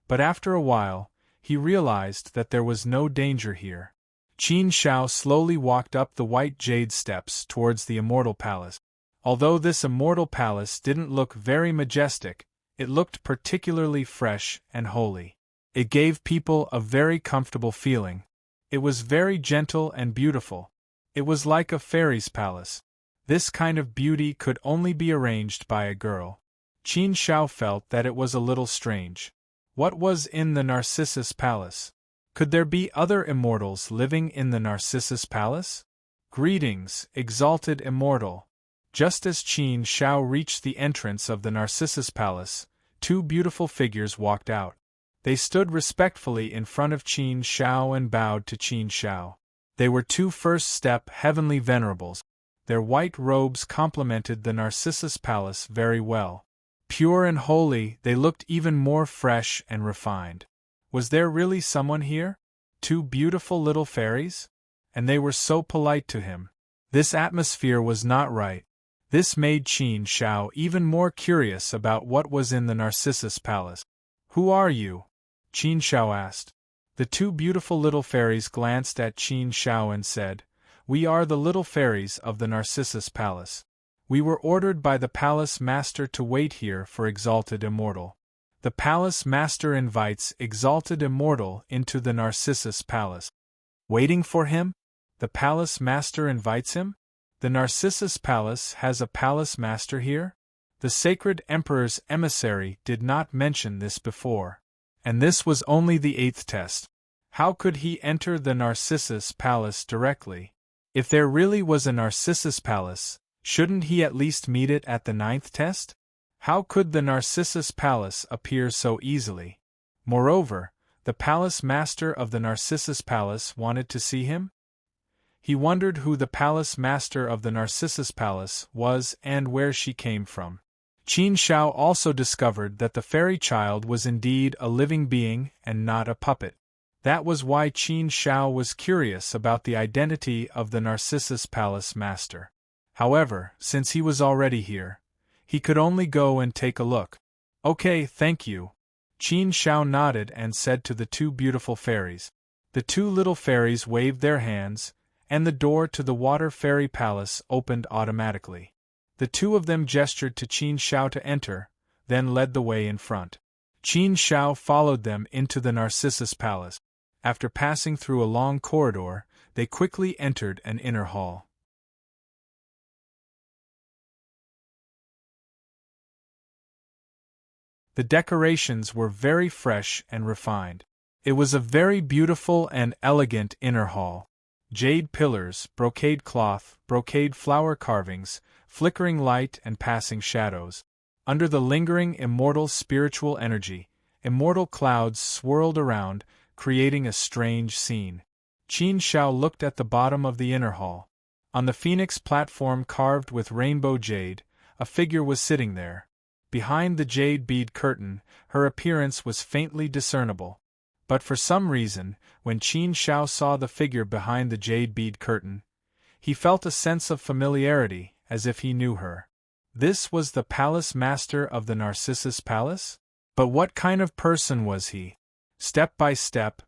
but after a while, he realized that there was no danger here. Qin Shao slowly walked up the white jade steps towards the Immortal Palace. Although this Immortal Palace didn't look very majestic, it looked particularly fresh and holy. It gave people a very comfortable feeling. It was very gentle and beautiful. It was like a fairy's palace. This kind of beauty could only be arranged by a girl. Qin Shao felt that it was a little strange. What was in the Narcissus Palace? Could there be other immortals living in the Narcissus Palace? Greetings, exalted immortal. Just as Qin Shao reached the entrance of the Narcissus Palace, 2 beautiful figures walked out. They stood respectfully in front of Qin Shao and bowed to Qin Shao. They were 2 first-step heavenly venerables. Their white robes complemented the Narcissus Palace very well. Pure and holy, they looked even more fresh and refined. Was there really someone here? 2 beautiful little fairies? And they were so polite to him. This atmosphere was not right. This made Qin Shao even more curious about what was in the Narcissus Palace. Who are you? Qin Shao asked. The 2 beautiful little fairies glanced at Qin Shao and said, We are the little fairies of the Narcissus Palace. We were ordered by the Palace Master to wait here for Exalted Immortal. The Palace Master invites Exalted Immortal into the Narcissus Palace. Waiting for him? The Palace Master invites him? The Narcissus Palace has a Palace Master here? The Sacred Emperor's emissary did not mention this before. And this was only the 8th test. How could he enter the Narcissus Palace directly? If there really was a Narcissus Palace, shouldn't he at least meet it at the 9th test? How could the Narcissus Palace appear so easily? Moreover, the Palace Master of the Narcissus Palace wanted to see him? He wondered who the Palace Master of the Narcissus Palace was and where she came from. Qin Shao also discovered that the fairy child was indeed a living being and not a puppet. That was why Qin Shao was curious about the identity of the Narcissus Palace Master. However, since he was already here, he could only go and take a look. Okay, thank you. Qin Shao nodded and said to the 2 beautiful fairies. The 2 little fairies waved their hands, and the door to the Water Fairy Palace opened automatically. The 2 of them gestured to Qin Shao to enter, then led the way in front. Qin Shao followed them into the Narcissus Palace. After passing through a long corridor, they quickly entered an inner hall. The decorations were very fresh and refined. It was a very beautiful and elegant inner hall. Jade pillars, brocade cloth, brocade flower carvings, flickering light and passing shadows. Under the lingering immortal spiritual energy, immortal clouds swirled around, creating a strange scene. Qin Shao looked at the bottom of the inner hall. On the phoenix platform carved with rainbow jade, a figure was sitting there. behind the jade bead curtain, her appearance was faintly discernible. But for some reason, when Qin Shao saw the figure behind the jade bead curtain, he felt a sense of familiarity, as if he knew her. This was the palace master of the Narcissus Palace? But what kind of person was he? Step by step,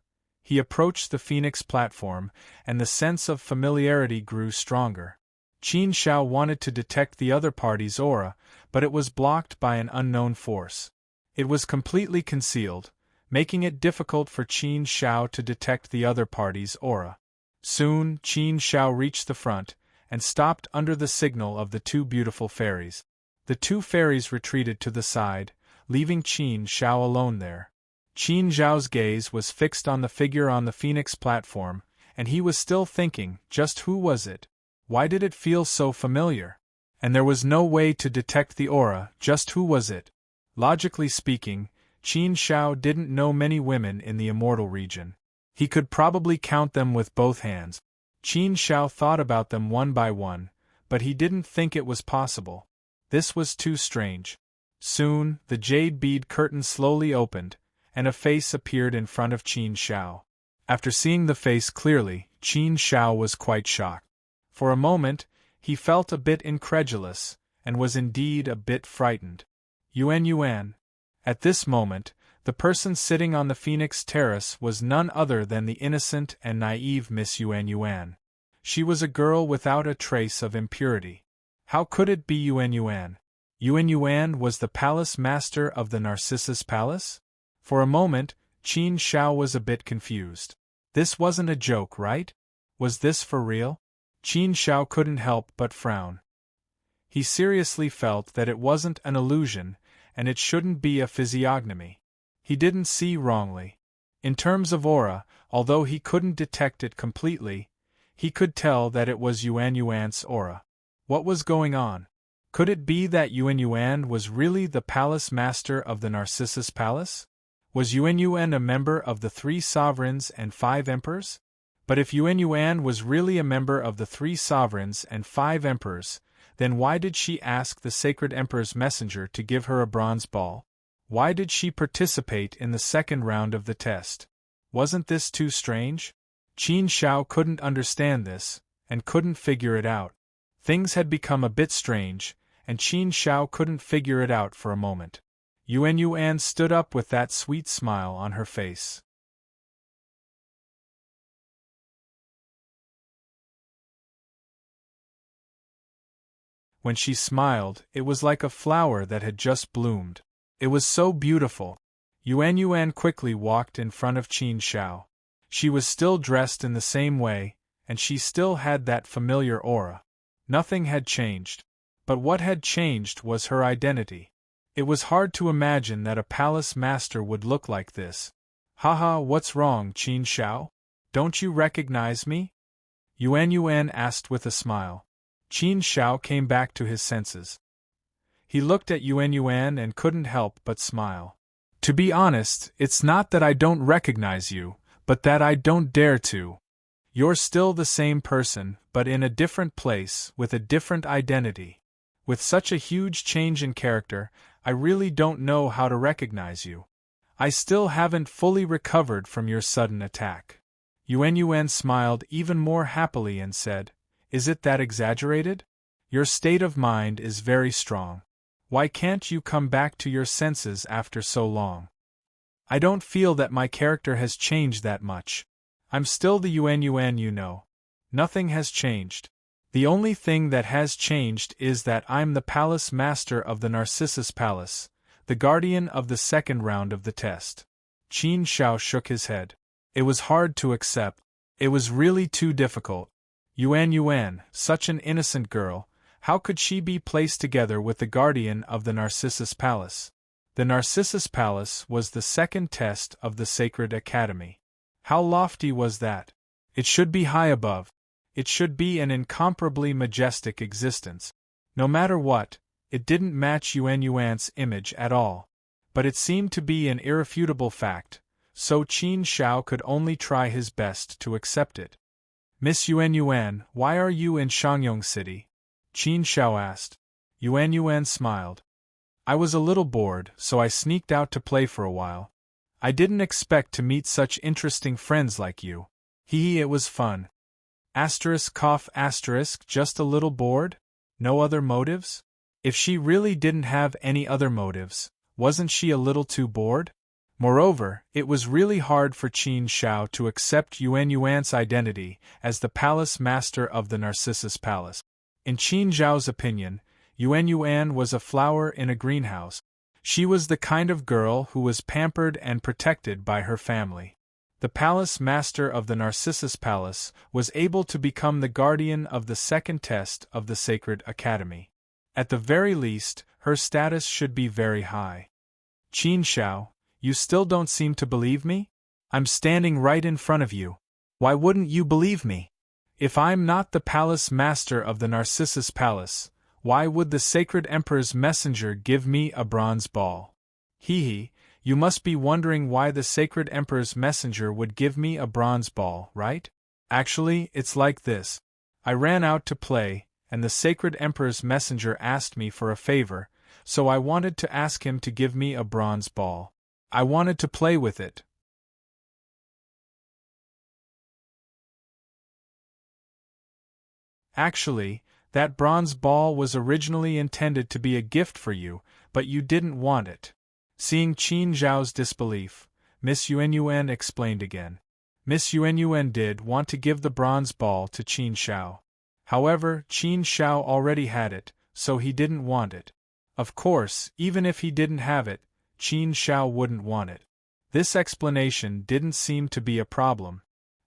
he approached the Phoenix platform, and the sense of familiarity grew stronger. Qin Shao wanted to detect the other party's aura, but it was blocked by an unknown force. It was completely concealed, making it difficult for Qin Shao to detect the other party's aura. Soon, Qin Shao reached the front, and stopped under the signal of the two beautiful fairies. The two fairies retreated to the side, leaving Qin Shao alone there. Qin Zhao's gaze was fixed on the figure on the Phoenix platform, and he was still thinking, just who was it? Why did it feel so familiar? And there was no way to detect the aura, just who was it? Logically speaking, Qin Shao didn't know many women in the immortal region. He could probably count them with both hands. Qin Shao thought about them one by one, but he didn't think it was possible. This was too strange. Soon, the jade bead curtain slowly opened, and a face appeared in front of Qin Shao. After seeing the face clearly, Qin Shao was quite shocked. For a moment, he felt a bit incredulous, and was indeed a bit frightened. Yuan. At this moment, the person sitting on the Phoenix Terrace was none other than the innocent and naive Miss Yuan. She was a girl without a trace of impurity. How could it be Yuan? Yuan was the palace master of the Narcissus Palace? For a moment, Qin Shao was a bit confused. This wasn't a joke, right? Was this for real? Qin Shao couldn't help but frown. He seriously felt that it wasn't an illusion, and it shouldn't be a physiognomy. He didn't see wrongly. In terms of aura, although he couldn't detect it completely, he could tell that it was Yuan's aura. What was going on? Could it be that Yuan was really the palace master of the Narcissus Palace? Was Yuan a member of the 3 sovereigns and 5 emperors? But if Yuan was really a member of the 3 sovereigns and 5 emperors, then why did she ask the sacred emperor's messenger to give her a bronze ball? Why did she participate in the second round of the test? Wasn't this too strange? Qin Shao couldn't understand this, and couldn't figure it out. Things had become a bit strange, and Qin Shao couldn't figure it out for a moment. Yuan stood up with that sweet smile on her face. When she smiled, it was like a flower that had just bloomed. It was so beautiful. Yuan quickly walked in front of Qin Shao. She was still dressed in the same way, and she still had that familiar aura. Nothing had changed. But what had changed was her identity. It was hard to imagine that a palace master would look like this. Haha, what's wrong, Qin Shao? Don't you recognize me? Yuan asked with a smile. Qin Shao came back to his senses. He looked at Yuan and couldn't help but smile. To be honest, it's not that I don't recognize you, but that I don't dare to. You're still the same person, but in a different place, with a different identity. With such a huge change in character, I really don't know how to recognize you. I still haven't fully recovered from your sudden attack. Yuan smiled even more happily and said, Is it that exaggerated? Your state of mind is very strong. Why can't you come back to your senses after so long? I don't feel that my character has changed that much. I'm still the Yuan you know. Nothing has changed. The only thing that has changed is that I'm the palace master of the Narcissus Palace, the guardian of the second round of the test. Qin Shao shook his head. It was hard to accept. It was really too difficult. Yuan, such an innocent girl, how could she be placed together with the guardian of the Narcissus Palace? The Narcissus Palace was the second test of the Sacred Academy. How lofty was that? It should be high above. It should be an incomparably majestic existence. No matter what, it didn't match Yuan's image at all. But it seemed to be an irrefutable fact, so Qin Shao could only try his best to accept it. Miss Yuan, why are you in Shangyong City? Qin Shao asked. Yuan smiled. I was a little bored, so I sneaked out to play for a while. I didn't expect to meet such interesting friends like you. It was fun. Just a little bored? No other motives? If she really didn't have any other motives, wasn't she a little too bored? Moreover, it was really hard for Qin Shao to accept Yuan Yuan's identity as the palace master of the Narcissus Palace. In Qin Zhao's opinion, Yuan Yuan was a flower in a greenhouse. She was the kind of girl who was pampered and protected by her family. The palace master of the Narcissus Palace was able to become the guardian of the second test of the Sacred Academy. At the very least, her status should be very high. Qin Shao, you still don't seem to believe me? I'm standing right in front of you. Why wouldn't you believe me? If I'm not the palace master of the Narcissus Palace, why would the Sacred Emperor's messenger give me a bronze ball? You must be wondering why the Sacred Emperor's messenger would give me a bronze ball, right? Actually, it's like this. I ran out to play, and the Sacred Emperor's messenger asked me for a favor, so I wanted to ask him to give me a bronze ball. I wanted to play with it. Actually, that bronze ball was originally intended to be a gift for you, but you didn't want it. Seeing Qin Zhao's disbelief, Miss Yuan Yuan explained again. Miss Yuan Yuan did want to give the bronze ball to Qin Shao. However, Qin Shao already had it, so he didn't want it. Of course, even if he didn't have it, Qin Shao wouldn't want it. This explanation didn't seem to be a problem.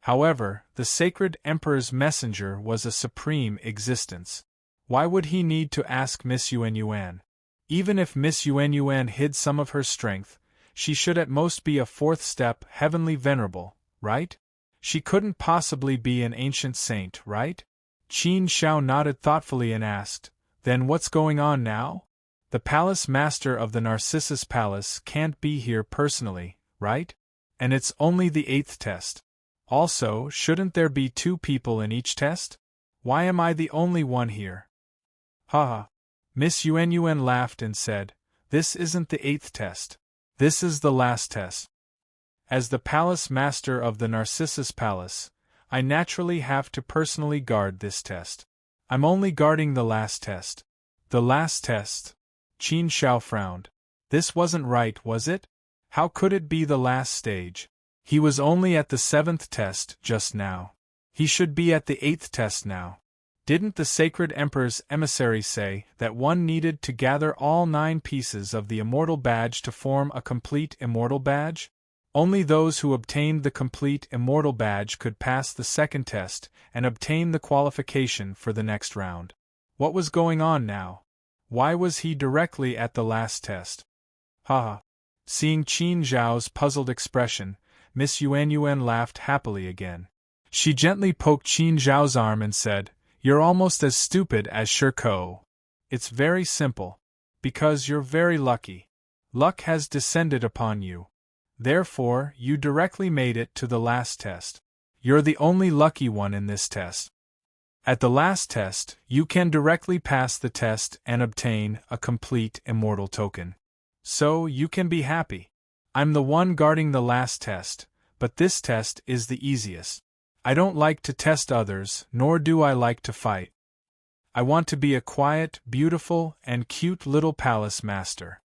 However, the Sacred Emperor's messenger was a supreme existence. Why would he need to ask Miss Yuan Yuan? Even if Miss Yuan Yuan hid some of her strength, she should at most be a fourth step heavenly venerable, right? She couldn't possibly be an ancient saint, right? Qin Shao nodded thoughtfully and asked, then what's going on now? The palace master of the Narcissus Palace can't be here personally, right? And it's only the 8th test. Also, shouldn't there be 2 people in each test? Why am I the only one here? Haha. Miss Yuan Yuan laughed and said, this isn't the 8th test. This is the last test. As the palace master of the Narcissus Palace, I naturally have to personally guard this test. I'm only guarding the last test. The last test? Qin Shao frowned. This wasn't right, was it? How could it be the last stage? He was only at the 7th test just now. He should be at the 8th test now. Didn't the Sacred Emperor's emissary say that one needed to gather all 9 pieces of the Immortal Badge to form a complete Immortal Badge? Only those who obtained the complete Immortal Badge could pass the 2nd test and obtain the qualification for the next round. What was going on now? Why was he directly at the last test? Haha. Seeing Qin Zhao's puzzled expression, Miss Yuan Yuan laughed happily again. She gently poked Qin Zhao's arm and said, you're almost as stupid as Shirko. It's very simple. Because you're very lucky. Luck has descended upon you. Therefore, you directly made it to the last test. You're the only lucky one in this test. At the last test, you can directly pass the test and obtain a complete immortal token. So, you can be happy. I'm the one guarding the last test, but this test is the easiest. I don't like to test others, nor do I like to fight. I want to be a quiet, beautiful, and cute little palace master.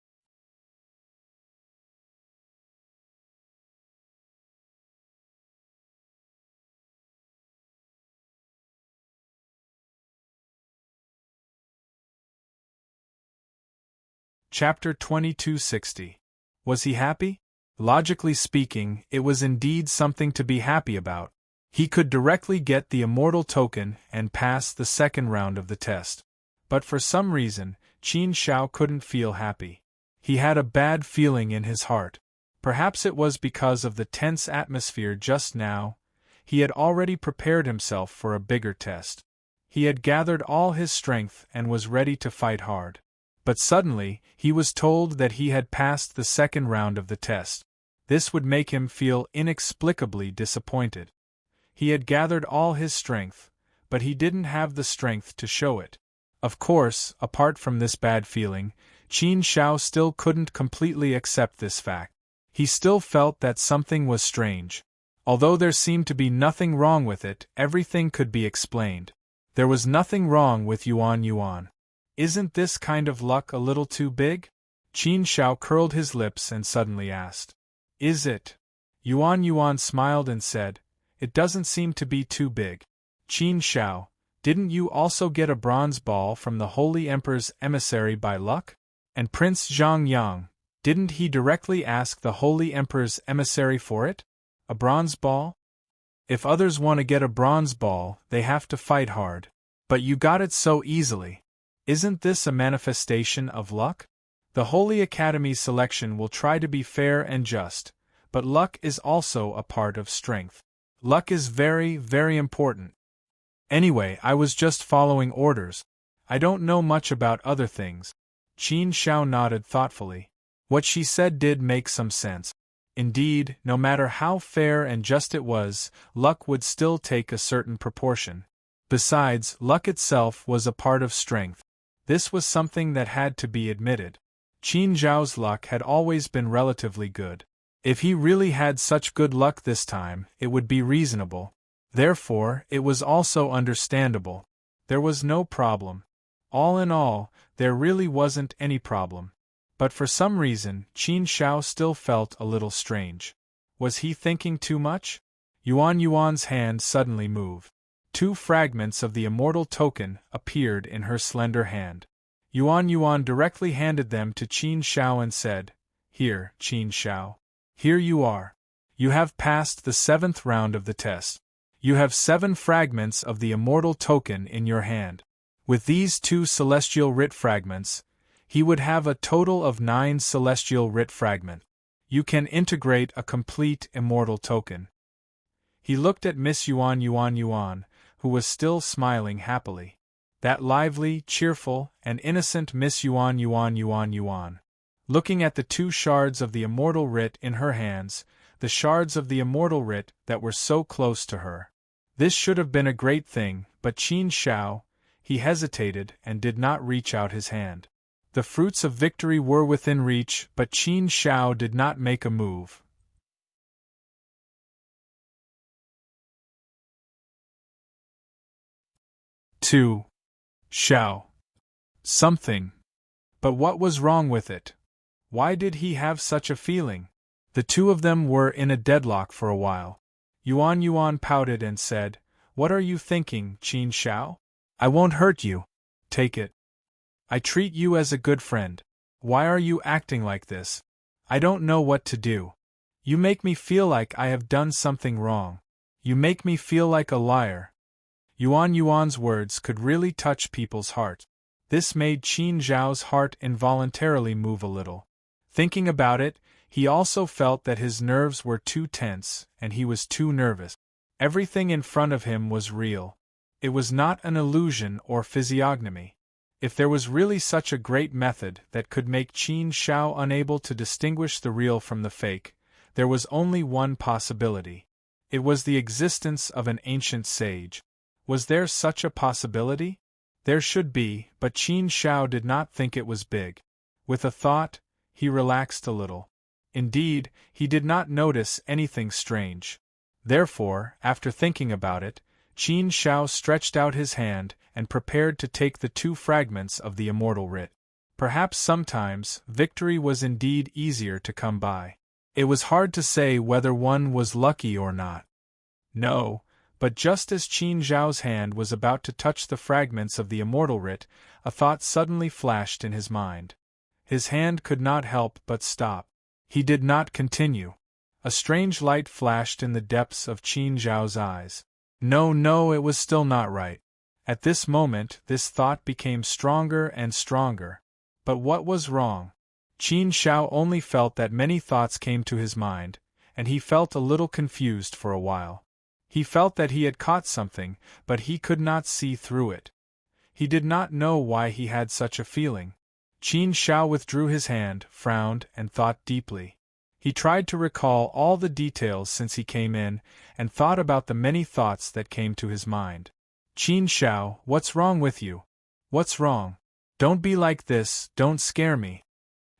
Chapter 2260. Was he happy? Logically speaking, it was indeed something to be happy about. He could directly get the immortal token and pass the 2nd round of the test. But for some reason, Qin Shao couldn't feel happy. He had a bad feeling in his heart. Perhaps it was because of the tense atmosphere just now. He had already prepared himself for a bigger test. He had gathered all his strength and was ready to fight hard. But suddenly, he was told that he had passed the 2nd round of the test. This would make him feel inexplicably disappointed. He had gathered all his strength, but he didn't have the strength to show it. Of course, apart from this bad feeling, Qin Shao still couldn't completely accept this fact. He still felt that something was strange. Although there seemed to be nothing wrong with it, everything could be explained. There was nothing wrong with Yuan Yuan. Isn't this kind of luck a little too big? Qin Shao curled his lips and suddenly asked. Is it? Yuan Yuan smiled and said, It doesn't seem to be too big. Qin Shao, didn't you also get a bronze ball from the Holy Emperor's emissary by luck? And Prince Zhang Yang, didn't he directly ask the Holy Emperor's emissary for it? A bronze ball? If others want to get a bronze ball, they have to fight hard. But you got it so easily. Isn't this a manifestation of luck? The Holy Academy's selection will try to be fair and just, but luck is also a part of strength. Luck is very, very important. Anyway, I was just following orders. I don't know much about other things. Qin Shao nodded thoughtfully. What she said did make some sense. Indeed, no matter how fair and just it was, luck would still take a certain proportion. Besides, luck itself was a part of strength. This was something that had to be admitted. Qin Zhao's luck had always been relatively good. If he really had such good luck this time, it would be reasonable. Therefore, it was also understandable. There was no problem. All in all, there really wasn't any problem. But for some reason, Qin Shao still felt a little strange. Was he thinking too much? Yuan Yuan's hand suddenly moved. 2 fragments of the immortal token appeared in her slender hand. Yuan Yuan directly handed them to Qin Shao and said, Here, Qin Shao. Here you are. You have passed the 7th round of the test. You have 7 fragments of the immortal token in your hand. With these 2 celestial writ fragments, he would have a total of 9 celestial writ fragments. You can integrate a complete immortal token. He looked at Miss Yuan, who was still smiling happily. That lively, cheerful, and innocent Miss Yuan. Looking at the 2 shards of the immortal writ in her hands, the shards of the immortal writ that were so close to her. This should have been a great thing, but Qin Shao, he hesitated and did not reach out his hand. The fruits of victory were within reach, but Qin Shao did not make a move. Two. Shao. Something. But what was wrong with it? Why did he have such a feeling? The 2 of them were in a deadlock for a while. Yuan pouted and said, What are you thinking, Qin Shao? I won't hurt you. Take it. I treat you as a good friend. Why are you acting like this? I don't know what to do. You make me feel like I have done something wrong. You make me feel like a liar. Yuan's words could really touch people's heart. This made Qin Zhao's heart involuntarily move a little. Thinking about it, he also felt that his nerves were too tense, and he was too nervous. Everything in front of him was real. It was not an illusion or physiognomy. If there was really such a great method that could make Qin Shao unable to distinguish the real from the fake, there was only one possibility. It was the existence of an ancient sage. Was there such a possibility? There should be, but Qin Shao did not think it was big. With a thought, he relaxed a little. Indeed, he did not notice anything strange. Therefore, after thinking about it, Qin Shao stretched out his hand and prepared to take the 2 fragments of the immortal writ. Perhaps sometimes, victory was indeed easier to come by. It was hard to say whether one was lucky or not. No, but just as Qin Zhao's hand was about to touch the fragments of the immortal writ, a thought suddenly flashed in his mind. His hand could not help but stop. He did not continue. A strange light flashed in the depths of Qin Zhao's eyes. No, it was still not right. At this moment, this thought became stronger and stronger. But what was wrong? Qin Shao only felt that many thoughts came to his mind, and he felt a little confused for a while. He felt that he had caught something, but he could not see through it. He did not know why he had such a feeling. Qin Shao withdrew his hand, frowned, and thought deeply. He tried to recall all the details since he came in, and thought about the many thoughts that came to his mind. Qin Shao, what's wrong with you? What's wrong? Don't be like this, don't scare me.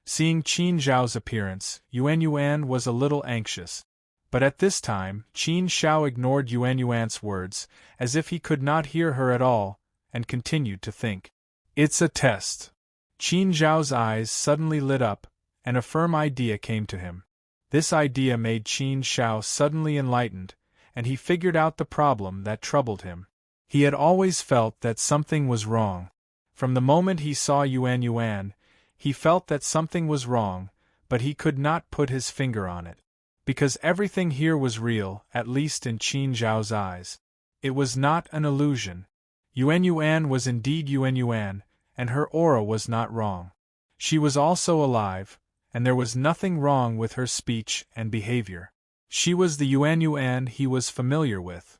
Seeing Qin Zhao's appearance, Yuan was a little anxious. But at this time, Qin Zhao ignored Yuan's words, as if he could not hear her at all, and continued to think. It's a test. Qin Zhao's eyes suddenly lit up, and a firm idea came to him. This idea made Qin Zhao suddenly enlightened, and he figured out the problem that troubled him. He had always felt that something was wrong. From the moment he saw Yuan, he felt that something was wrong, but he could not put his finger on it. Because everything here was real, at least in Qin Zhao's eyes. It was not an illusion. Yuan was indeed Yuan, and her aura was not wrong. She was also alive, and there was nothing wrong with her speech and behavior. She was the Yuan he was familiar with.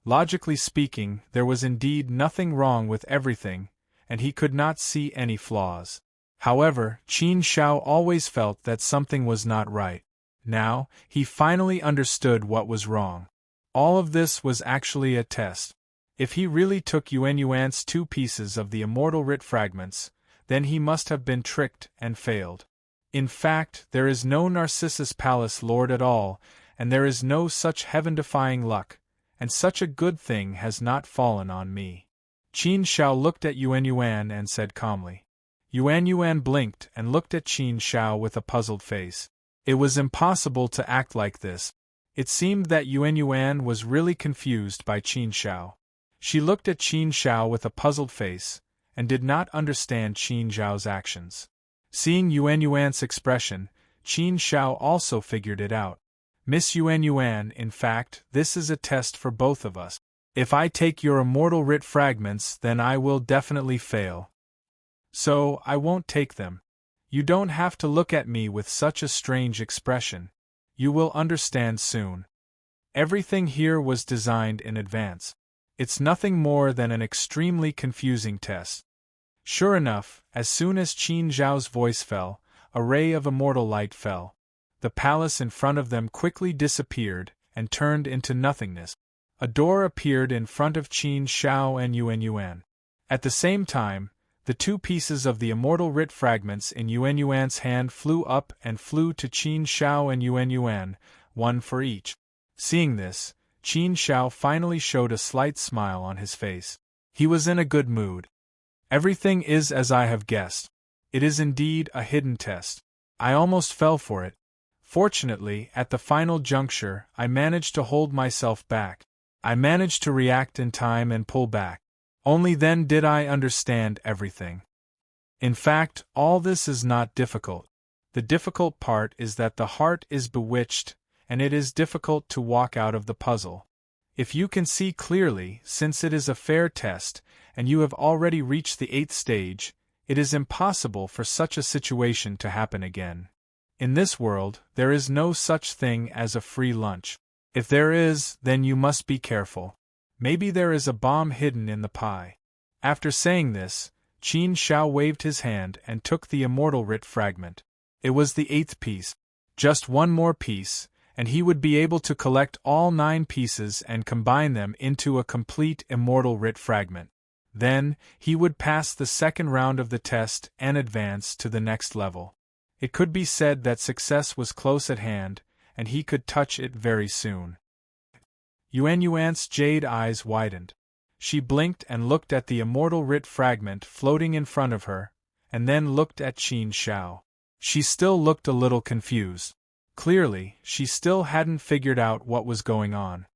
Logically speaking, there was indeed nothing wrong with everything, and he could not see any flaws. However, Qin Zhao always felt that something was not right. Now, he finally understood what was wrong. All of this was actually a test. If he really took Yuan's 2 pieces of the immortal writ fragments, then he must have been tricked and failed. In fact, there is no Narcissus Palace Lord at all, and there is no such heaven-defying luck, and such a good thing has not fallen on me. Qin Zhao looked at Yuan and said calmly. Yuan blinked and looked at Qin Zhao with a puzzled face. It was impossible to act like this. It seemed that Yuan was really confused by Qin Zhao. She looked at Qin Zhao with a puzzled face, and did not understand Qin Zhao's actions. Seeing Yuan's expression, Qin Zhao also figured it out. Miss Yuan, in fact, this is a test for both of us. If I take your immortal writ fragments, then I will definitely fail. So, I won't take them. You don't have to look at me with such a strange expression. You will understand soon. Everything here was designed in advance. It's nothing more than an extremely confusing test. Sure enough, as soon as Qin Zhao's voice fell, a ray of immortal light fell. The palace in front of them quickly disappeared and turned into nothingness. A door appeared in front of Qin Zhao and Yuan. At the same time, the 2 pieces of the immortal writ fragments in Yuan's hand flew up and flew to Qin Zhao and Yuan, one for each. Seeing this, Qin Zhao finally showed a slight smile on his face. He was in a good mood. Everything is as I have guessed. It is indeed a hidden test. I almost fell for it. Fortunately, at the final juncture, I managed to hold myself back. I managed to react in time and pull back. Only then did I understand everything. In fact, all this is not difficult. The difficult part is that the heart is bewitched, and it is difficult to walk out of the puzzle. If you can see clearly, since it is a fair test, and you have already reached the 8th stage, it is impossible for such a situation to happen again. In this world, there is no such thing as a free lunch. If there is, then you must be careful. Maybe there is a bomb hidden in the pie. After saying this, Qin Zhao waved his hand and took the immortal writ fragment. It was the 8th piece. Just one more piece, and he would be able to collect all 9 pieces and combine them into a complete immortal writ fragment. Then, he would pass the second round of the test and advance to the next level. It could be said that success was close at hand, and he could touch it very soon. Yuan's jade eyes widened. She blinked and looked at the immortal writ fragment floating in front of her, and then looked at Qin Zhao. She still looked a little confused. Clearly, she still hadn't figured out what was going on.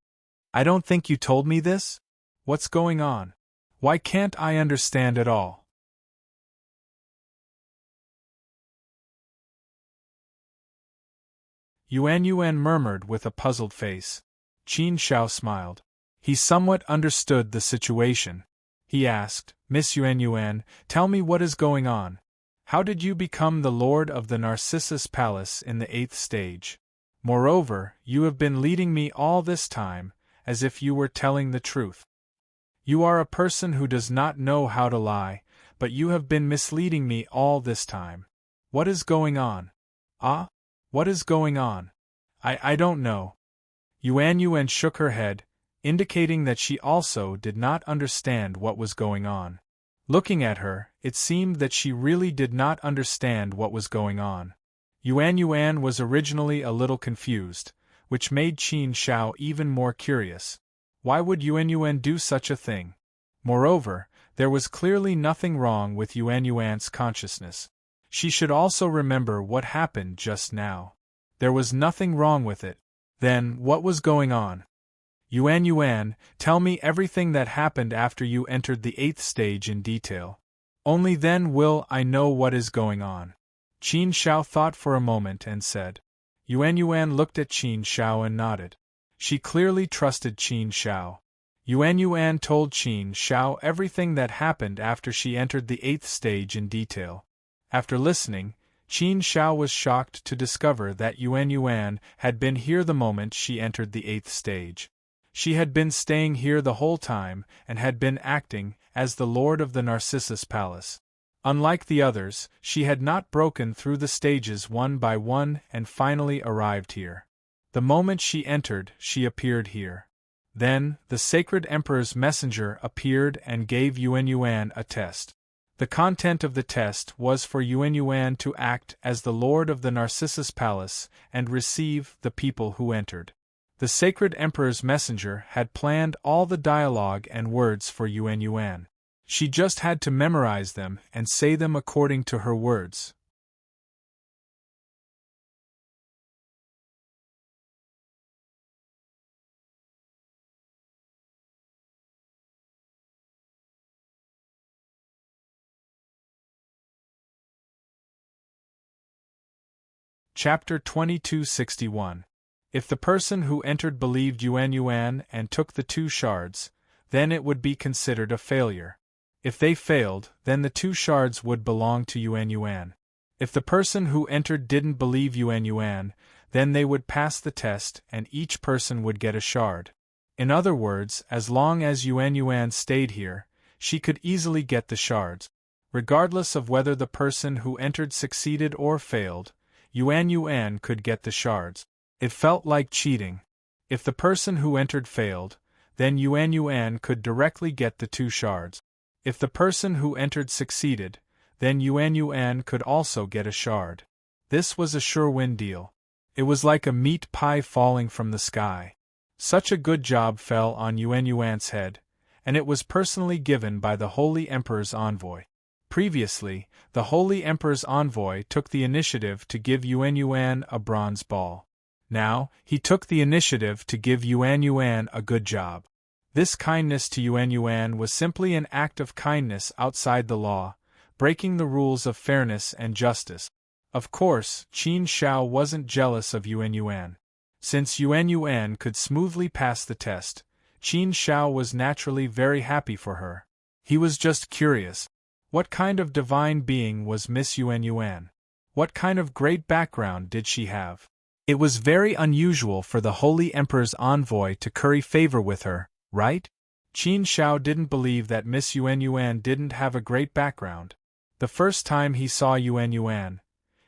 I don't think you told me this? What's going on? Why can't I understand at all? Yuan murmured with a puzzled face. Qin Zhao smiled. He somewhat understood the situation. He asked, Miss Yuan, tell me what is going on. How did you become the lord of the Narcissus Palace in the 8th stage? Moreover, you have been leading me all this time, as if you were telling the truth. You are a person who does not know how to lie, but you have been misleading me all this time. What is going on? Ah? What is going on? I don't know. Yuan shook her head, indicating that she also did not understand what was going on. Looking at her, it seemed that she really did not understand what was going on. Yuan Yuan was originally a little confused, which made Qin Shao even more curious. Why would Yuan Yuan do such a thing? Moreover, there was clearly nothing wrong with Yuan Yuan's consciousness. She should also remember what happened just now. There was nothing wrong with it. Then, what was going on? Yuan Yuan, tell me everything that happened after you entered the 8th stage in detail. Only then will I know what is going on. Qin Shao thought for a moment and said. Yuan Yuan looked at Qin Shao and nodded. She clearly trusted Qin Shao. Yuan Yuan told Qin Shao everything that happened after she entered the 8th stage in detail. After listening, Qin Shao was shocked to discover that Yuan Yuan had been here the moment she entered the 8th stage. She had been staying here the whole time and had been acting as the Lord of the Narcissus Palace. Unlike the others, she had not broken through the stages one by one and finally arrived here. The moment she entered, she appeared here. Then, the sacred emperor's messenger appeared and gave Yuan Yuan a test. The content of the test was for Yuan Yuan to act as the Lord of the Narcissus Palace and receive the people who entered. The sacred emperor's messenger had planned all the dialogue and words for Yuan Yuan. She just had to memorize them and say them according to her words. Chapter 2261. If the person who entered believed Yuan Yuan and took the 2 shards, then it would be considered a failure. If they failed, then the 2 shards would belong to Yuan Yuan. If the person who entered didn't believe Yuan Yuan, then they would pass the test and each person would get a shard. In other words, as long as Yuan Yuan stayed here, she could easily get the shards. Regardless of whether the person who entered succeeded or failed, Yuan Yuan could get the shards. It felt like cheating. If the person who entered failed, then Yuan Yuan could directly get the 2 shards. If the person who entered succeeded, then Yuan Yuan could also get a shard. This was a sure-win deal. It was like a meat pie falling from the sky. Such a good job fell on Yuan Yuan's head, and it was personally given by the Holy Emperor's envoy. Previously, the Holy Emperor's envoy took the initiative to give Yuan Yuan a bronze ball. Now, he took the initiative to give Yuan Yuan a good job. This kindness to Yuan Yuan was simply an act of kindness outside the law, breaking the rules of fairness and justice. Of course, Qin Shao wasn't jealous of Yuan Yuan. Since Yuan Yuan could smoothly pass the test, Qin Shao was naturally very happy for her. He was just curious. What kind of divine being was Miss Yuan Yuan? What kind of great background did she have? It was very unusual for the Holy Emperor's envoy to curry favor with her, right? Qin Shao didn't believe that Miss Yuan Yuan didn't have a great background. The first time he saw Yuan Yuan,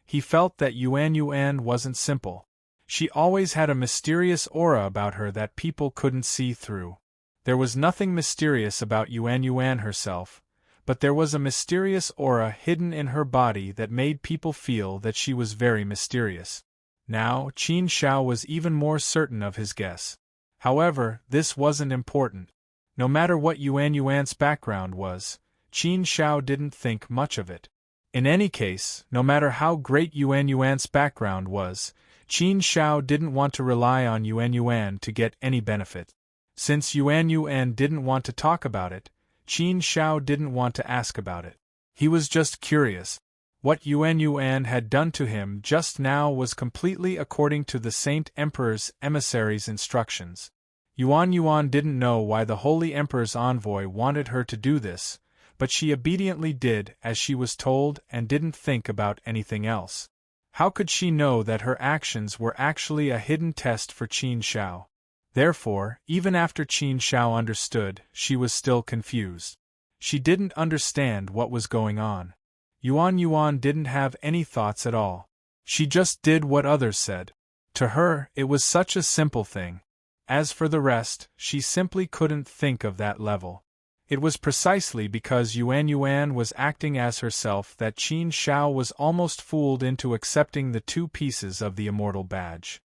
he felt that Yuan Yuan wasn't simple. She always had a mysterious aura about her that people couldn't see through. There was nothing mysterious about Yuan Yuan herself, but there was a mysterious aura hidden in her body that made people feel that she was very mysterious. Now, Qin Shao was even more certain of his guess. However, this wasn't important. No matter what Yuan Yuan's background was, Qin Shao didn't think much of it. In any case, no matter how great Yuan Yuan's background was, Qin Shao didn't want to rely on Yuan Yuan to get any benefit. Since Yuan Yuan didn't want to talk about it, Qin Shao didn't want to ask about it. He was just curious. What Yuan Yuan had done to him just now was completely according to the Saint Emperor's emissary's instructions. Yuan Yuan didn't know why the Holy Emperor's envoy wanted her to do this, but she obediently did as she was told and didn't think about anything else. How could she know that her actions were actually a hidden test for Qin Shao? Therefore, even after Qin Shao understood, she was still confused. She didn't understand what was going on. Yuan Yuan didn't have any thoughts at all. She just did what others said. To her, it was such a simple thing. As for the rest, she simply couldn't think of that level. It was precisely because Yuan Yuan was acting as herself that Qin Shao was almost fooled into accepting the 2 pieces of the immortal badge.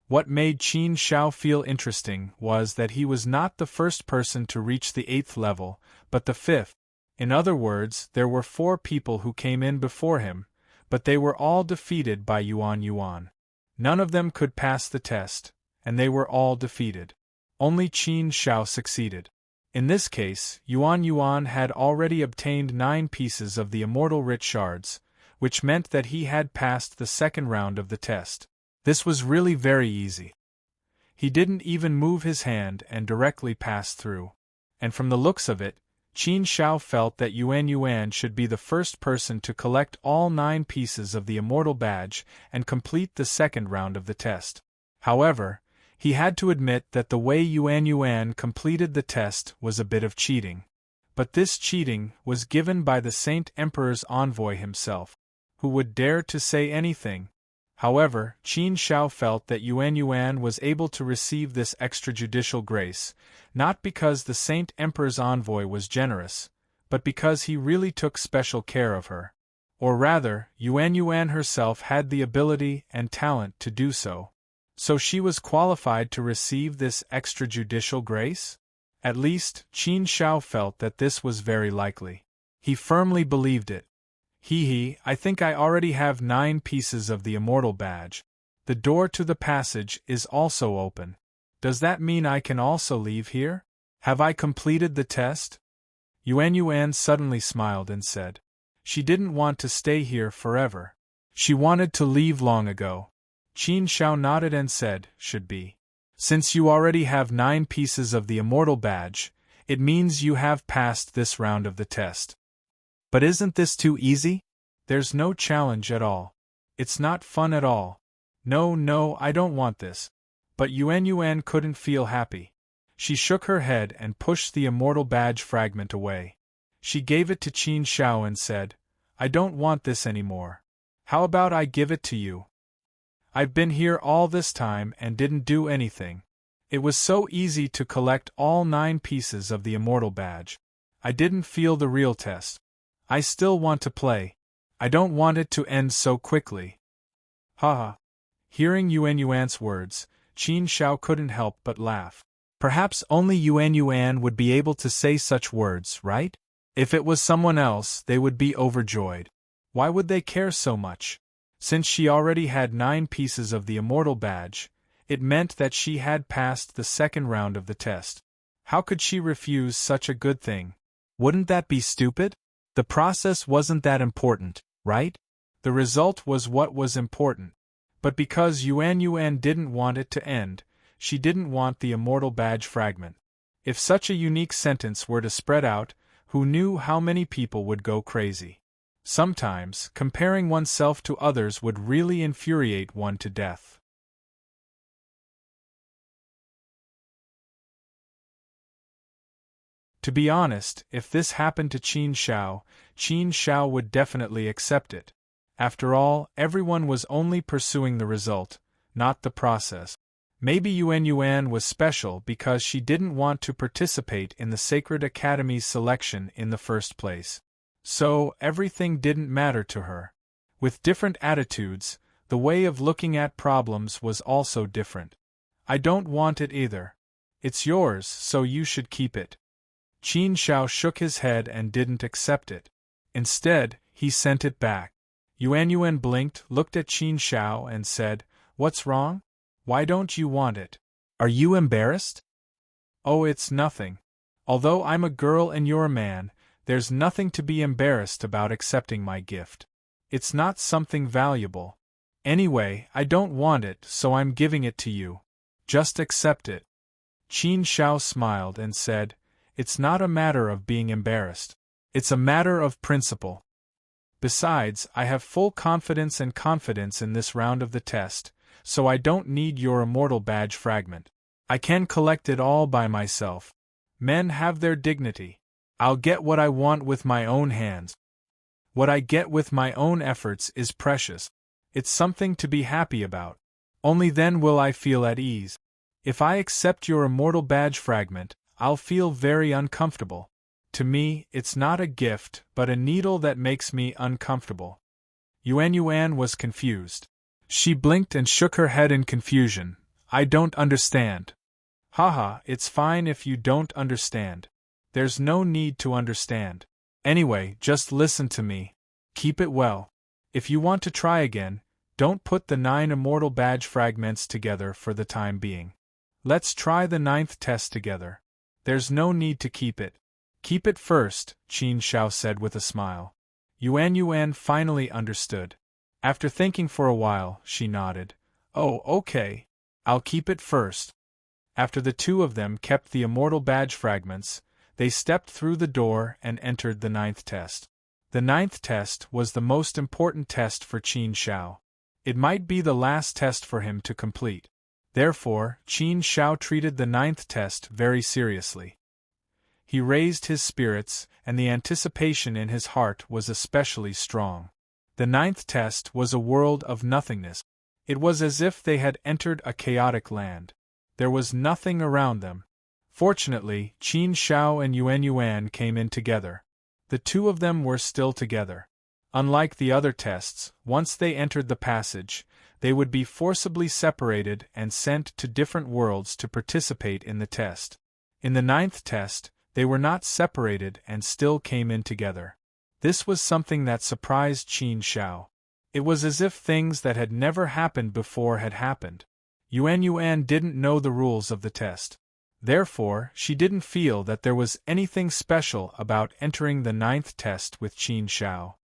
What made Qin Shao feel interesting was that he was not the first person to reach the 8th level, but the 5th. In other words, there were 4 people who came in before him, but they were all defeated by Yuan Yuan. None of them could pass the test, and they were all defeated. Only Qin Shao succeeded. In this case, Yuan Yuan had already obtained 9 pieces of the immortal writ shards, which meant that he had passed the 2nd round of the test. This was really very easy. He didn't even move his hand and directly passed through. And from the looks of it, Qin Shao felt that Yuan Yuan should be the first person to collect all 9 pieces of the immortal badge and complete the 2nd round of the test. However, he had to admit that the way Yuan Yuan completed the test was a bit of cheating. But this cheating was given by the Saint Emperor's envoy himself, who would dare to say anything. However, Qin Shao felt that Yuan Yuan was able to receive this extrajudicial grace, not because the Saint Emperor's envoy was generous, but because he really took special care of her. Or rather, Yuan Yuan herself had the ability and talent to do so. So she was qualified to receive this extrajudicial grace? At least, Qin Shao felt that this was very likely. He firmly believed it. I think I already have 9 pieces of the immortal badge. The door to the passage is also open. Does that mean I can also leave here? Have I completed the test? Yuan Yuan suddenly smiled and said. She didn't want to stay here forever. She wanted to leave long ago. Qin Shao nodded and said, should be. Since you already have 9 pieces of the immortal badge, it means you have passed this round of the test. But isn't this too easy? There's no challenge at all. It's not fun at all. No, I don't want this. But Yuan Yuan couldn't feel happy. She shook her head and pushed the immortal badge fragment away. She gave it to Qin Shao and said, I don't want this anymore. How about I give it to you? I've been here all this time and didn't do anything. It was so easy to collect all 9 pieces of the immortal badge. I didn't feel the real test. I still want to play. I don't want it to end so quickly. Haha. Hearing Yuan Yuan's words, Qin Shao couldn't help but laugh. Perhaps only Yuan Yuan would be able to say such words, right? If it was someone else, they would be overjoyed. Why would they care so much? Since she already had 9 pieces of the immortal badge, it meant that she had passed the 2nd round of the test. How could she refuse such a good thing? Wouldn't that be stupid? The process wasn't that important, right? The result was what was important. But because Yuan Yuan didn't want it to end, she didn't want the immortal badge fragment. If such a unique sentence were to spread out, who knew how many people would go crazy? Sometimes, comparing oneself to others would really infuriate one to death. To be honest, if this happened to Qin Shao would definitely accept it. After all, everyone was only pursuing the result, not the process. Maybe Yuan Yuan was special because she didn't want to participate in the Sacred Academy's selection in the first place. So, everything didn't matter to her. With different attitudes, the way of looking at problems was also different. I don't want it either. It's yours, so you should keep it. Qin Shao shook his head and didn't accept it. Instead, he sent it back. Yuan Yuan blinked, looked at Qin Shao and said, What's wrong? Why don't you want it? Are you embarrassed? Oh, it's nothing. Although I'm a girl and you're a man, there's nothing to be embarrassed about accepting my gift. It's not something valuable. Anyway, I don't want it, so I'm giving it to you. Just accept it. Qin Shao smiled and said, It's not a matter of being embarrassed. It's a matter of principle. Besides, I have full confidence in this round of the test, so I don't need your immortal badge fragment. I can collect it all by myself. Men have their dignity. I'll get what I want with my own hands. What I get with my own efforts is precious. It's something to be happy about. Only then will I feel at ease. If I accept your immortal badge fragment, I'll feel very uncomfortable. To me, it's not a gift, but a needle that makes me uncomfortable. Yuan was confused. She blinked and shook her head in confusion. I don't understand. Haha, it's fine if you don't understand. There's no need to understand. Anyway, just listen to me. Keep it well. If you want to try again, don't put the 9 immortal badge fragments together for the time being. Let's try the 9th test together. There's no need to keep it. Keep it first, Qin Shao said with a smile. Yuan finally understood. After thinking for a while, she nodded. Oh, okay. I'll keep it first. After the two of them kept the immortal badge fragments, they stepped through the door and entered the 9th test. The 9th test was the most important test for Qin Shao. It might be the last test for him to complete. Therefore, Qin Shao treated the 9th test very seriously. He raised his spirits, and the anticipation in his heart was especially strong. The 9th test was a world of nothingness. It was as if they had entered a chaotic land. There was nothing around them. Fortunately, Qin Shao and Yuan came in together. The two of them were still together. Unlike the other tests, once they entered the passage, they would be forcibly separated and sent to different worlds to participate in the test. In the 9th test, they were not separated and still came in together. This was something that surprised Qin Shao. It was as if things that had never happened before had happened. Yuan didn't know the rules of the test. Therefore, she didn't feel that there was anything special about entering the 9th test with Qin Shao.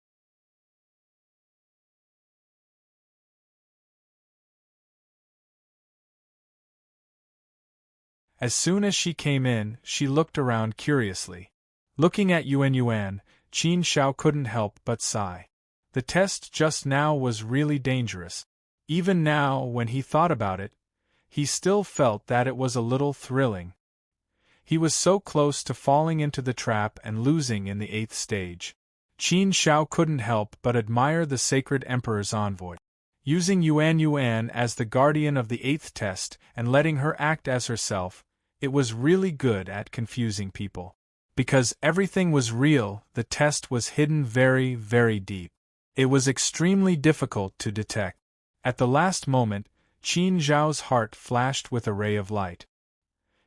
As soon as she came in, she looked around curiously. Looking at Yuan, Qin Shao couldn't help but sigh. The test just now was really dangerous. Even now, when he thought about it, he still felt that it was a little thrilling. He was so close to falling into the trap and losing in the 8th stage. Qin Shao couldn't help but admire the sacred emperor's envoy. Using Yuan as the guardian of the 8th test and letting her act as herself, it was really good at confusing people. Because everything was real, the test was hidden very, very deep. It was extremely difficult to detect. At the last moment, Qin Zhao's heart flashed with a ray of light.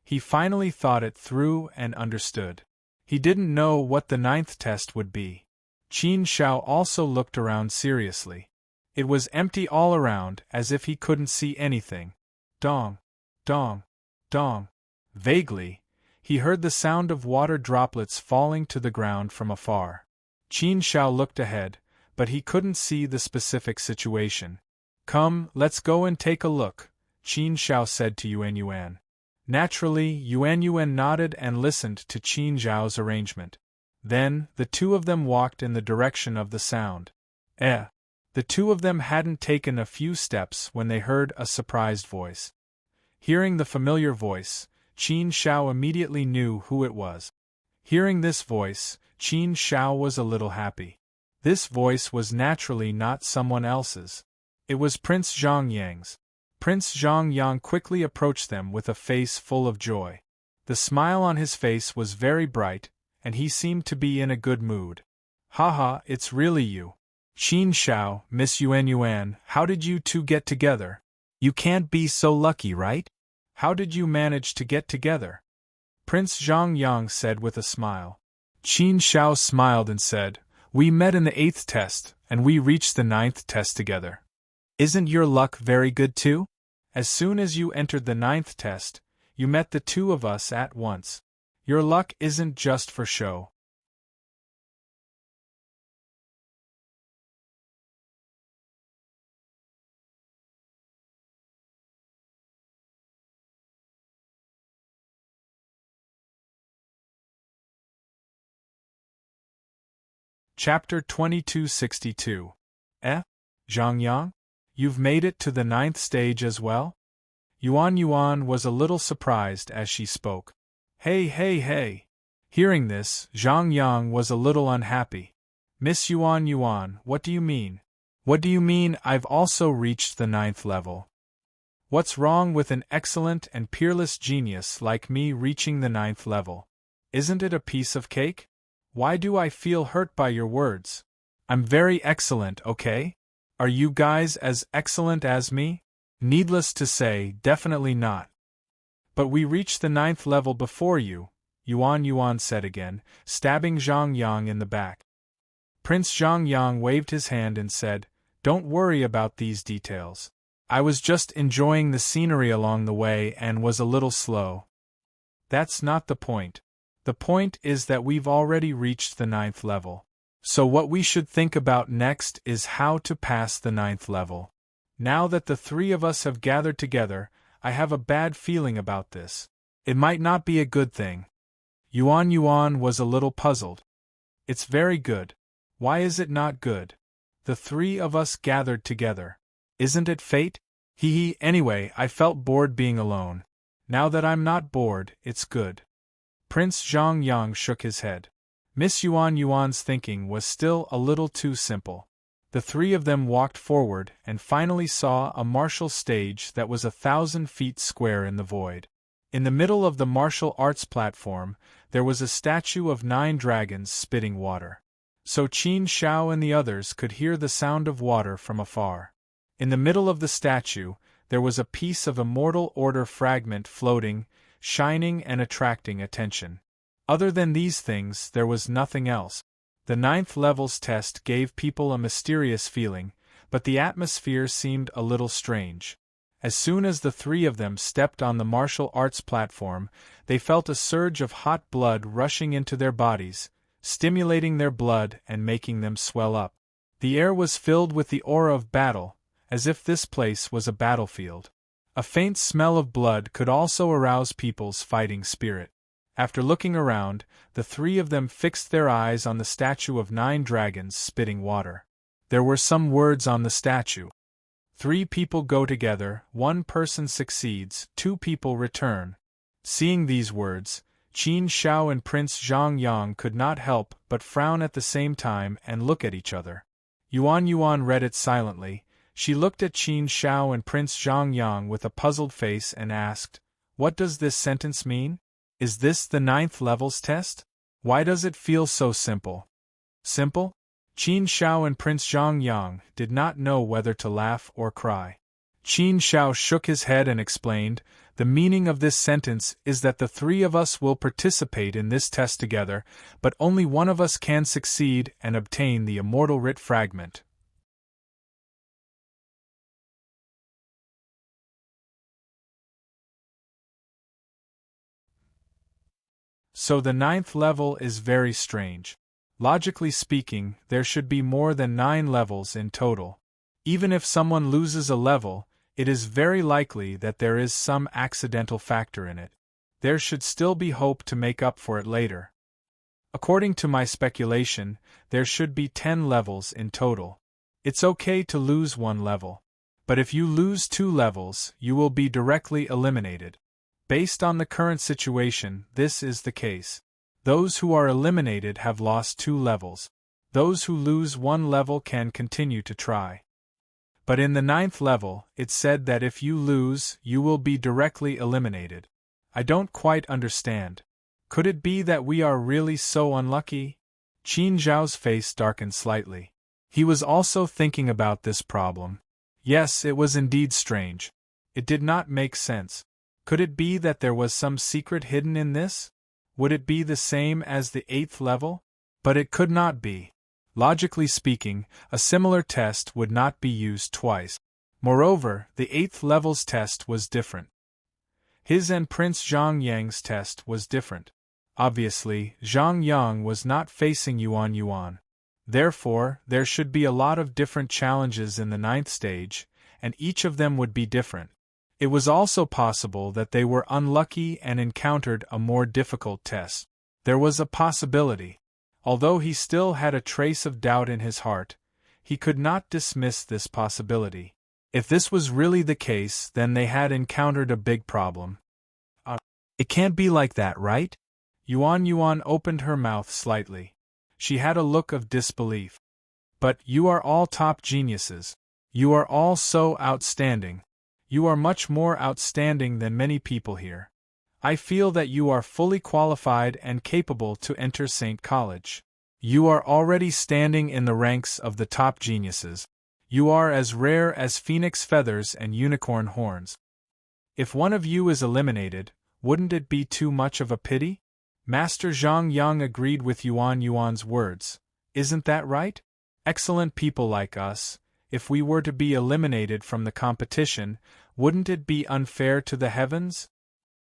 He finally thought it through and understood. He didn't know what the 9th test would be. Qin Shao also looked around seriously. It was empty all around, as if he couldn't see anything. Dong, dong, dong. Vaguely, he heard the sound of water droplets falling to the ground from afar. Qin Shao looked ahead, but he couldn't see the specific situation. Come, let's go and take a look, Qin Shao said to Yuan. Naturally, Yuan nodded and listened to Qin Zhao's arrangement. Then, the two of them walked in the direction of the sound. The two of them hadn't taken a few steps when they heard a surprised voice. Hearing the familiar voice, Qin Shao immediately knew who it was. Hearing this voice, Qin Shao was a little happy. This voice was naturally not someone else's. It was Prince Zhongyang's. Prince Zhongyang quickly approached them with a face full of joy. The smile on his face was very bright, and he seemed to be in a good mood. Haha, it's really you. Qin Shao, Miss Yuan, how did you two get together? You can't be so lucky, right? How did you manage to get together? Prince Zhongyang said with a smile. Qin Shao smiled and said, We met in the 8th test, and we reached the 9th test together. Isn't your luck very good too? As soon as you entered the 9th test, you met the two of us at once. Your luck isn't just for show. Chapter 2262. Zhongyang? You've made it to the 9th stage as well? Yuan was a little surprised as she spoke. Hey. Hearing this, Zhongyang was a little unhappy. Miss Yuan, what do you mean? What do you mean I've also reached the 9th level? What's wrong with an excellent and peerless genius like me reaching the 9th level? Isn't it a piece of cake? Why do I feel hurt by your words? I'm very excellent, okay? Are you guys as excellent as me? Needless to say, definitely not. But we reached the 9th level before you, Yuan said again, stabbing Zhang Yang in the back. Prince Zhang Yang waved his hand and said, "Don't worry about these details. I was just enjoying the scenery along the way and was a little slow." That's not the point. The point is that we've already reached the 9th level. So what we should think about next is how to pass the 9th level. Now that the three of us have gathered together, I have a bad feeling about this. It might not be a good thing. Yuan was a little puzzled. It's very good. Why is it not good? The three of us gathered together. Isn't it fate? Anyway, I felt bored being alone. Now that I'm not bored, it's good. Prince Zhang Yang shook his head. Miss Yuan's thinking was still a little too simple. The three of them walked forward and finally saw a martial stage that was 1,000 feet square in the void. In the middle of the martial arts platform, there was a statue of 9 dragons spitting water. So Qin Shao and the others could hear the sound of water from afar. In the middle of the statue, there was a piece of immortal order fragment floating, shining and attracting attention. Other than these things, there was nothing else. The 9th level's test gave people a mysterious feeling, but the atmosphere seemed a little strange. As soon as the three of them stepped on the martial arts platform, they felt a surge of hot blood rushing into their bodies, stimulating their blood and making them swell up. The air was filled with the aura of battle, as if this place was a battlefield. A faint smell of blood could also arouse people's fighting spirit. After looking around, the three of them fixed their eyes on the statue of 9 dragons spitting water. There were some words on the statue. 3 people go together, 1 person succeeds, 2 people return. Seeing these words, Qin Shao and Prince Zhang Yang could not help but frown at the same time and look at each other. Yuan read it silently. She looked at Qin Shao and Prince Zhang Yang with a puzzled face and asked, "What does this sentence mean? Is this the 9th level's test? Why does it feel so simple?" Simple? Qin Shao and Prince Zhang Yang did not know whether to laugh or cry. Qin Shao shook his head and explained, "The meaning of this sentence is that the three of us will participate in this test together, but only one of us can succeed and obtain the immortal writ fragment." So the 9th level is very strange. Logically speaking, there should be more than 9 levels in total. Even if someone loses a level, it is very likely that there is some accidental factor in it. There should still be hope to make up for it later. According to my speculation, there should be 10 levels in total. It's okay to lose 1 level. But if you lose 2 levels, you will be directly eliminated. Based on the current situation, this is the case. Those who are eliminated have lost 2 levels. Those who lose 1 level can continue to try. But in the 9th level, it said that if you lose, you will be directly eliminated. I don't quite understand. Could it be that we are really so unlucky? Qin Zhao's face darkened slightly. He was also thinking about this problem. Yes, it was indeed strange. It did not make sense. Could it be that there was some secret hidden in this? Would it be the same as the 8th level? But it could not be. Logically speaking, a similar test would not be used twice. Moreover, the 8th level's test was different. His and Prince Zhang Yang's test was different. Obviously, Zhang Yang was not facing Yuan. Therefore, there should be a lot of different challenges in the 9th stage, and each of them would be different. It was also possible that they were unlucky and encountered a more difficult test. There was a possibility. Although he still had a trace of doubt in his heart, he could not dismiss this possibility. If this was really the case, then they had encountered a big problem. It can't be like that, right? Yuan opened her mouth slightly. She had a look of disbelief. But you are all top geniuses. You are all so outstanding. You are much more outstanding than many people here. I feel that you are fully qualified and capable to enter St. College. You are already standing in the ranks of the top geniuses. You are as rare as phoenix feathers and unicorn horns. If one of you is eliminated, wouldn't it be too much of a pity? Master Zhang Yang agreed with Yuan Yuan's words. Isn't that right? Excellent people like us, if we were to be eliminated from the competition, wouldn't it be unfair to the heavens?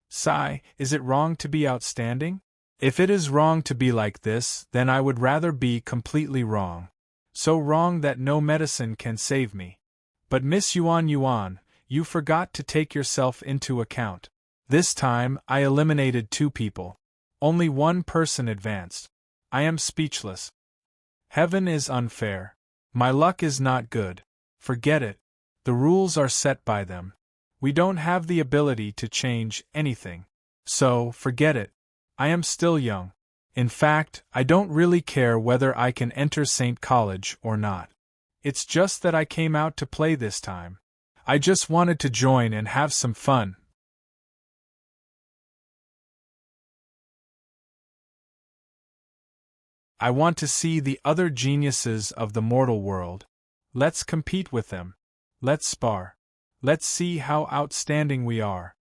Sigh, is it wrong to be outstanding? If it is wrong to be like this, then I would rather be completely wrong. So wrong that no medicine can save me. But Miss Yuan Yuan, you forgot to take yourself into account. This time, I eliminated 2 people. Only 1 person advanced. I am speechless. Heaven is unfair. My luck is not good. Forget it. The rules are set by them. We don't have the ability to change anything. So, forget it. I am still young. In fact, I don't really care whether I can enter St. College or not. It's just that I came out to play this time. I just wanted to join and have some fun. I want to see the other geniuses of the mortal world. Let's compete with them. Let's spar. Let's see how outstanding we are.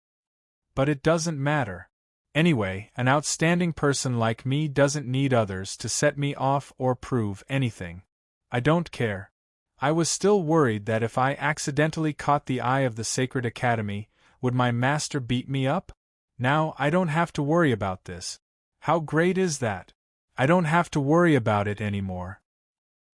But it doesn't matter. Anyway, an outstanding person like me doesn't need others to set me off or prove anything. I don't care. I was still worried that if I accidentally caught the eye of the Sacred Academy, would my master beat me up? Now I don't have to worry about this. How great is that? I don't have to worry about it anymore.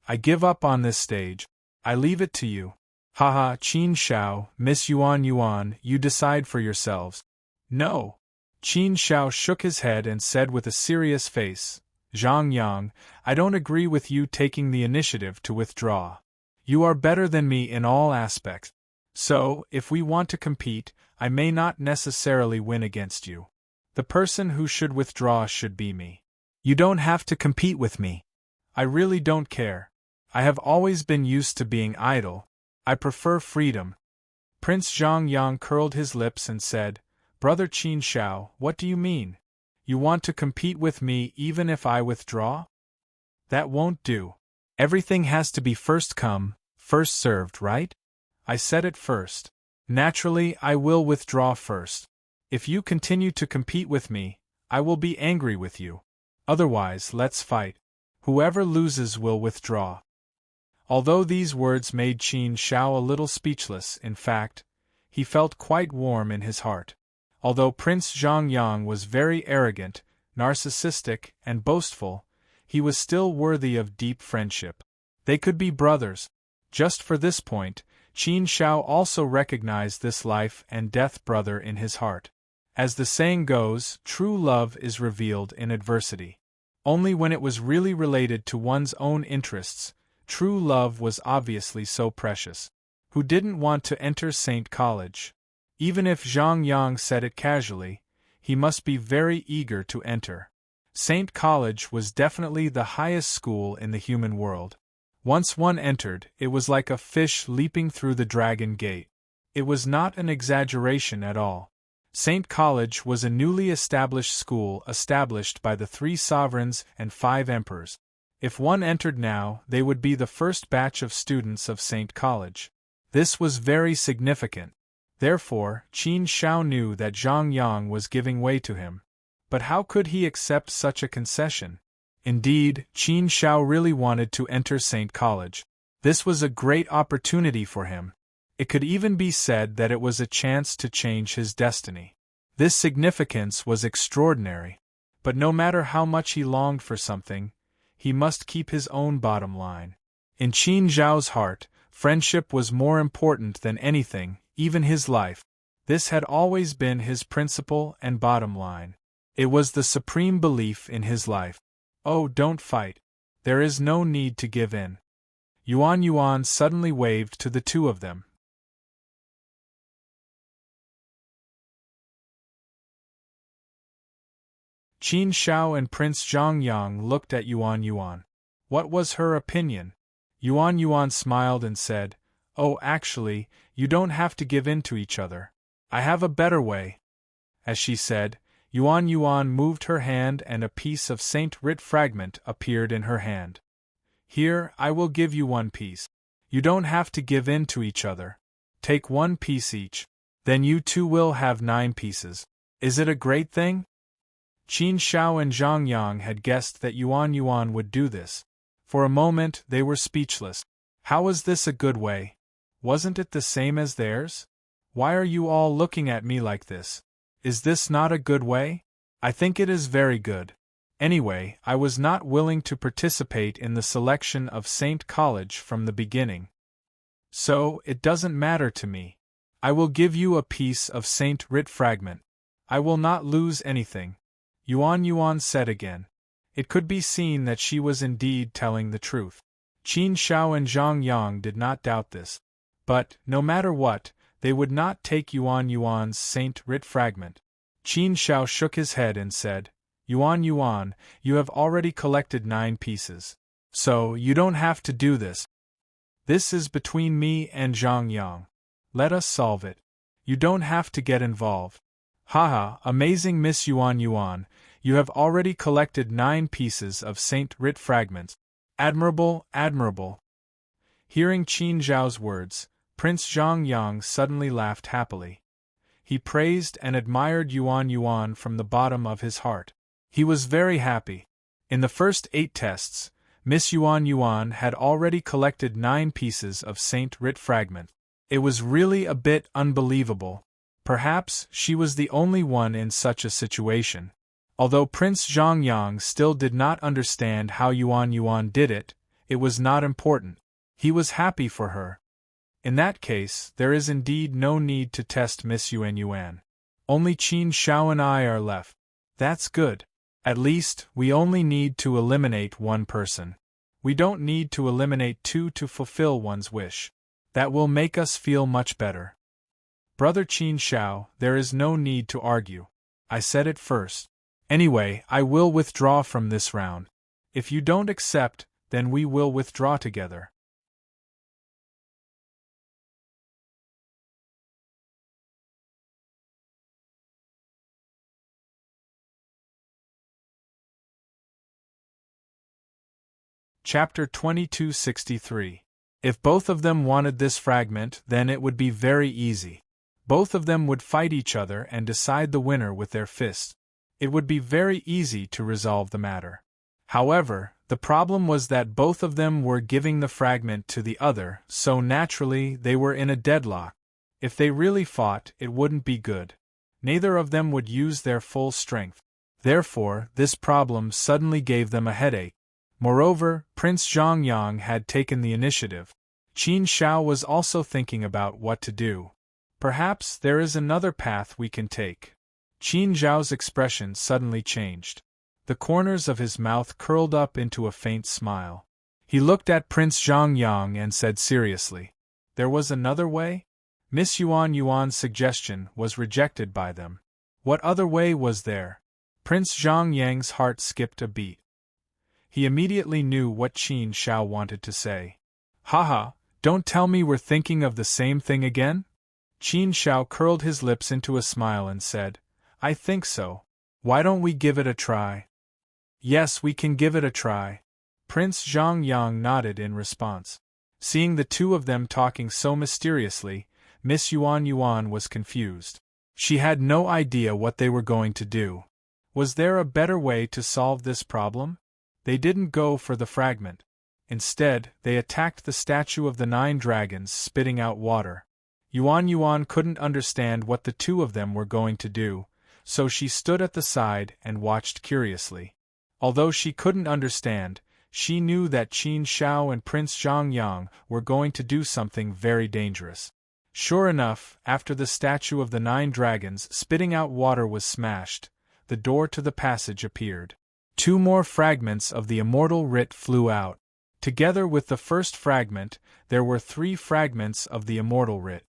I give up on this stage. I leave it to you. Haha, Qin Shao, Miss Yuan Yuan, you decide for yourselves. No. Qin Shao shook his head and said with a serious face, Zhang Yang, I don't agree with you taking the initiative to withdraw. You are better than me in all aspects. So, if we want to compete, I may not necessarily win against you. The person who should withdraw should be me. You don't have to compete with me. I really don't care. I have always been used to being idle. I prefer freedom. Prince Zhang Yang curled his lips and said, Brother Qin Shao, what do you mean? You want to compete with me even if I withdraw? That won't do. Everything has to be first come, first served, right? I said it first. Naturally, I will withdraw first. If you continue to compete with me, I will be angry with you. Otherwise, let's fight. Whoever loses will withdraw. Although these words made Qin Shao a little speechless, in fact, he felt quite warm in his heart. Although Prince Zhang Yang was very arrogant, narcissistic, and boastful, he was still worthy of deep friendship. They could be brothers. Just for this point, Qin Shao also recognized this life and death brother in his heart. As the saying goes, true love is revealed in adversity. Only when it was really related to one's own interests, true love was obviously so precious. Who didn't want to enter St. College? Even if Zhang Yang said it casually, he must be very eager to enter. St. College was definitely the highest school in the human world. Once one entered, it was like a fish leaping through the dragon gate. It was not an exaggeration at all. St. College was a newly established school established by the 3 sovereigns and 5 emperors. If one entered now, they would be the first batch of students of St. College. This was very significant. Therefore, Qin Shao knew that Zhang Yang was giving way to him. But how could he accept such a concession? Indeed, Qin Shao really wanted to enter St. College. This was a great opportunity for him. It could even be said that it was a chance to change his destiny. This significance was extraordinary. But no matter how much he longed for something, he must keep his own bottom line. In Qin Zhao's heart, friendship was more important than anything, even his life. This had always been his principle and bottom line. It was the supreme belief in his life. Oh, don't fight. There is no need to give in. Yuan Yuan suddenly waved to the 2 of them. Qin Shao and Prince Zhang Yang looked at Yuan Yuan. What was her opinion? Yuan Yuan smiled and said, "Oh, actually, you don't have to give in to each other. I have a better way." As she said, Yuan Yuan moved her hand and a piece of Saint Writ fragment appeared in her hand. "Here, I will give you one piece. You don't have to give in to each other. Take one piece each. Then you two will have 9 pieces. Is it a great thing?" Qin Shao and Zhang Yang had guessed that Yuan Yuan would do this. For a moment they were speechless. How was this a good way? Wasn't it the same as theirs? Why are you all looking at me like this? Is this not a good way? I think it is very good. Anyway, I was not willing to participate in the selection of Saint College from the beginning. So, it doesn't matter to me. I will give you a piece of Saint Writ fragment. I will not lose anything. Yuan Yuan said again. It could be seen that she was indeed telling the truth. Qin Shao and Zhang Yang did not doubt this. But, no matter what, they would not take Yuan Yuan's Saint Writ fragment. Qin Shao shook his head and said, "Yuan Yuan, you have already collected 9 pieces. So, you don't have to do this. This is between me and Zhang Yang. Let us solve it. You don't have to get involved." "Haha, amazing Miss Yuan Yuan, you have already collected 9 pieces of Saint Writ fragments. Admirable, admirable." Hearing Qin Zhao's words, Prince Zhang Yang suddenly laughed happily. He praised and admired Yuan Yuan from the bottom of his heart. He was very happy. In the first 8 tests, Miss Yuan Yuan had already collected 9 pieces of Saint Writ fragment. It was really a bit unbelievable. Perhaps she was the only one in such a situation. Although Prince Zhang Yang still did not understand how Yuan Yuan did it, it was not important. He was happy for her. In that case, there is indeed no need to test Miss Yuan Yuan. Only Qin Shao and I are left. That's good. At least, we only need to eliminate one person. We don't need to eliminate 2 to fulfill one's wish. That will make us feel much better. Brother Qin Shao, there is no need to argue. I said it first. Anyway, I will withdraw from this round. If you don't accept, then we will withdraw together. Chapter 2263. If both of them wanted this fragment, then it would be very easy. Both of them would fight each other and decide the winner with their fists. It would be very easy to resolve the matter. However, the problem was that both of them were giving the fragment to the other, so naturally they were in a deadlock. If they really fought, it wouldn't be good. Neither of them would use their full strength. Therefore, this problem suddenly gave them a headache. Moreover, Prince Zhang Yang had taken the initiative. Qin Shao was also thinking about what to do. Perhaps there is another path we can take. Qin Zhao's expression suddenly changed. The corners of his mouth curled up into a faint smile. He looked at Prince Zhang Yang and said seriously, "There was another way?" Miss Yuan Yuan's suggestion was rejected by them. What other way was there? Prince Zhang Yang's heart skipped a beat. He immediately knew what Qin Shao wanted to say. "Haha, don't tell me we're thinking of the same thing again?" Qin Shao curled his lips into a smile and said, "I think so. Why don't we give it a try?" "Yes, we can give it a try." Prince Zhang Yang nodded in response. Seeing the two of them talking so mysteriously, Miss Yuan Yuan was confused. She had no idea what they were going to do. Was there a better way to solve this problem? They didn't go for the fragment. Instead, they attacked the statue of the 9 dragons, spitting out water. Yuan Yuan couldn't understand what the two of them were going to do, so she stood at the side and watched curiously. Although she couldn't understand, she knew that Qin Shao and Prince Zhang Yang were going to do something very dangerous. Sure enough, after the statue of the 9 dragons spitting out water was smashed, the door to the passage appeared. 2 more fragments of the immortal writ flew out. Together with the first fragment, there were 3 fragments of the immortal writ.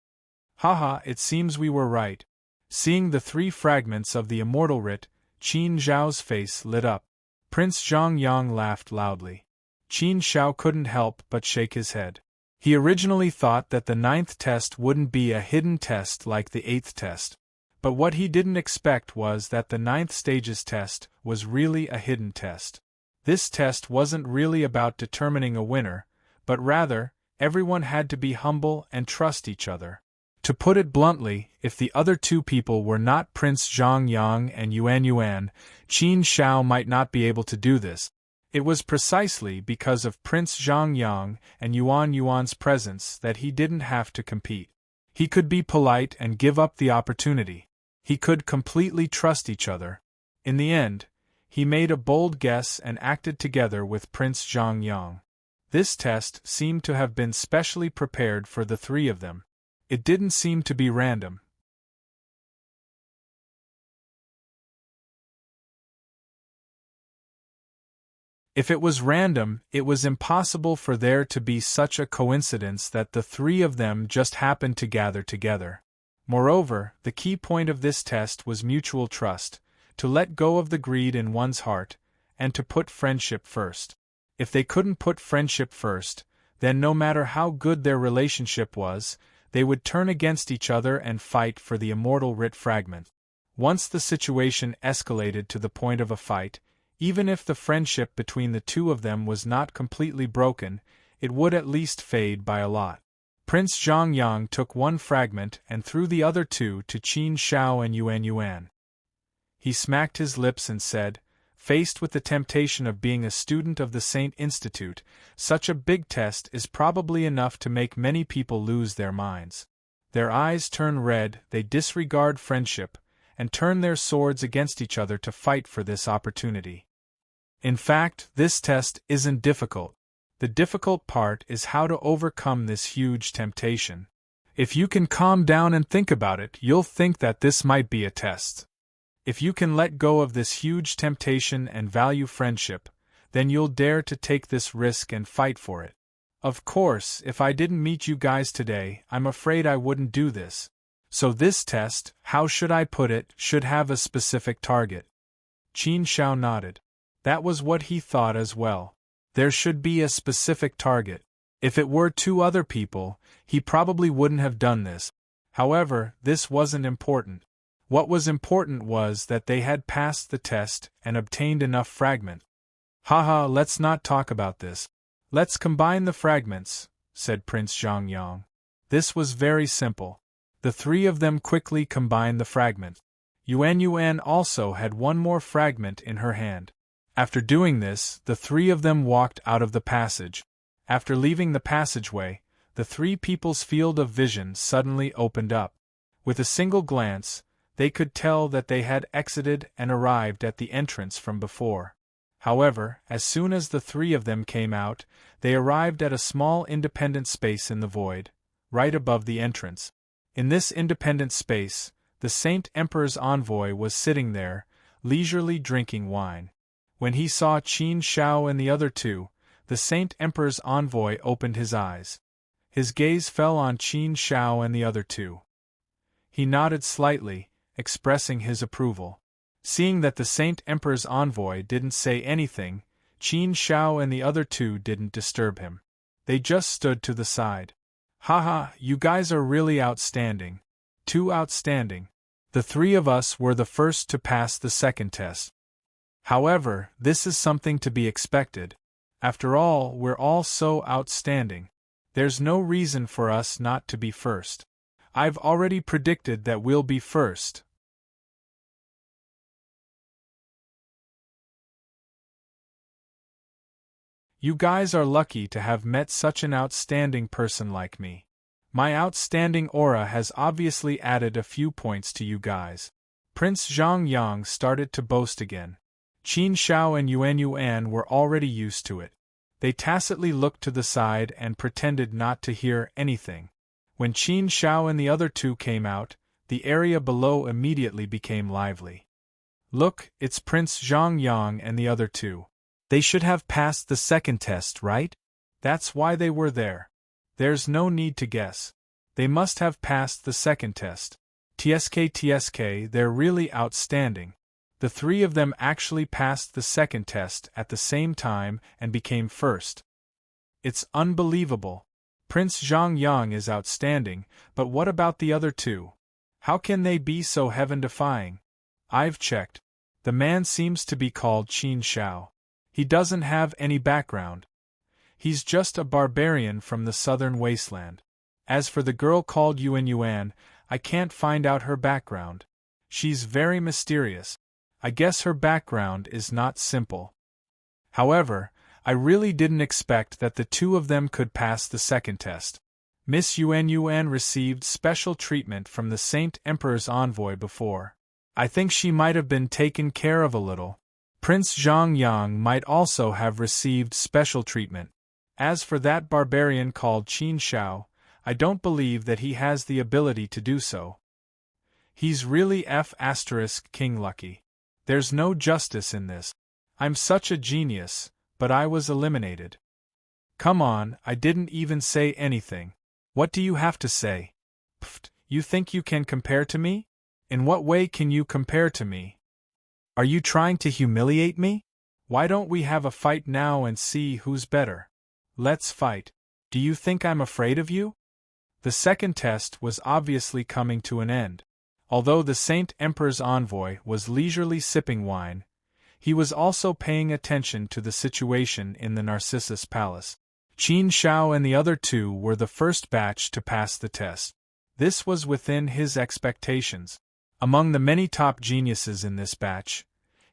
Haha, it seems we were right. Seeing the 3 fragments of the immortal writ, Qin Zhao's face lit up. Prince Zhang Yang laughed loudly. Qin Shao couldn't help but shake his head. He originally thought that the 9th test wouldn't be a hidden test like the 8th test. But what he didn't expect was that the 9th stage's test was really a hidden test. This test wasn't really about determining a winner, but rather, everyone had to be humble and trust each other. To put it bluntly, if the other two people were not Prince Zhang Yang and Yuan Yuan, Qin Shao might not be able to do this. It was precisely because of Prince Zhang Yang and Yuan Yuan's presence that he didn't have to compete. He could be polite and give up the opportunity. He could completely trust each other. In the end, he made a bold guess and acted together with Prince Zhang Yang. This test seemed to have been specially prepared for the three of them. It didn't seem to be random. If it was random, it was impossible for there to be such a coincidence that the three of them just happened to gather together. Moreover, the key point of this test was mutual trust, to let go of the greed in one's heart, and to put friendship first. If they couldn't put friendship first, then no matter how good their relationship was, they would turn against each other and fight for the immortal writ fragment. Once the situation escalated to the point of a fight, even if the friendship between the two of them was not completely broken, it would at least fade by a lot. Prince Zhang Yang took one fragment and threw the other two to Qin Shao and Yuan Yuan. He smacked his lips and said, faced with the temptation of being a student of the Saint Institute, such a big test is probably enough to make many people lose their minds. Their eyes turn red, they disregard friendship, and turn their swords against each other to fight for this opportunity. In fact, this test isn't difficult. The difficult part is how to overcome this huge temptation. If you can calm down and think about it, you'll think that this might be a test. If you can let go of this huge temptation and value friendship, then you'll dare to take this risk and fight for it. Of course, if I didn't meet you guys today, I'm afraid I wouldn't do this. So this test, how should I put it, should have a specific target. Qin Shao nodded. That was what he thought as well. There should be a specific target. If it were two other people, he probably wouldn't have done this. However, this wasn't important. What was important was that they had passed the test and obtained enough fragment. Haha, let's not talk about this. Let's combine the fragments, said Prince Zhang Yang. This was very simple. The three of them quickly combined the fragment. Yuan Yuan also had one more fragment in her hand. After doing this, the three of them walked out of the passage. After leaving the passageway, the three people's field of vision suddenly opened up. With a single glance, they could tell that they had exited and arrived at the entrance from before. However, as soon as the three of them came out, they arrived at a small independent space in the void, right above the entrance. In this independent space, the Saint Emperor's envoy was sitting there, leisurely drinking wine. When he saw Qin Shao and the other two, the Saint Emperor's envoy opened his eyes. His gaze fell on Qin Shao and the other two. He nodded slightly, expressing his approval. Seeing that the Saint Emperor's envoy didn't say anything, Qin Shao and the other two didn't disturb him. They just stood to the side. Haha, you guys are really outstanding. Too outstanding. The three of us were the first to pass the second test. However, this is something to be expected. After all, we're all so outstanding. There's no reason for us not to be first. I've already predicted that we'll be first. You guys are lucky to have met such an outstanding person like me. My outstanding aura has obviously added a few points to you guys. Prince Zhang Yang started to boast again. Qin Shao and Yuan Yuan were already used to it. They tacitly looked to the side and pretended not to hear anything. When Qin Shao and the other two came out, the area below immediately became lively. Look, it's Prince Zhang Yang and the other two. They should have passed the second test, right? That's why they were there. There's no need to guess. They must have passed the second test. TSK, they're really outstanding. The three of them actually passed the second test at the same time and became first. It's unbelievable. Prince Zhongyang is outstanding, but what about the other two? How can they be so heaven-defying? I've checked. The man seems to be called Qin Shao. He doesn't have any background. He's just a barbarian from the southern wasteland. As for the girl called Yuan Yuan, I can't find out her background. She's very mysterious. I guess her background is not simple. However, I really didn't expect that the two of them could pass the second test. Miss Yuan Yuan received special treatment from the Saint Emperor's envoy before. I think she might have been taken care of a little. Prince Zhongyang might also have received special treatment. As for that barbarian called Qin Shao, I don't believe that he has the ability to do so. He's really King Lucky. There's no justice in this. I'm such a genius, but I was eliminated. Come on, I didn't even say anything. What do you have to say? Pfft, you think you can compare to me? In what way can you compare to me? Are you trying to humiliate me? Why don't we have a fight now and see who's better? Let's fight. Do you think I'm afraid of you? The second test was obviously coming to an end. Although the Saint Emperor's envoy was leisurely sipping wine, he was also paying attention to the situation in the Narcissus Palace. Qin Shao and the other two were the first batch to pass the test. This was within his expectations. Among the many top geniuses in this batch,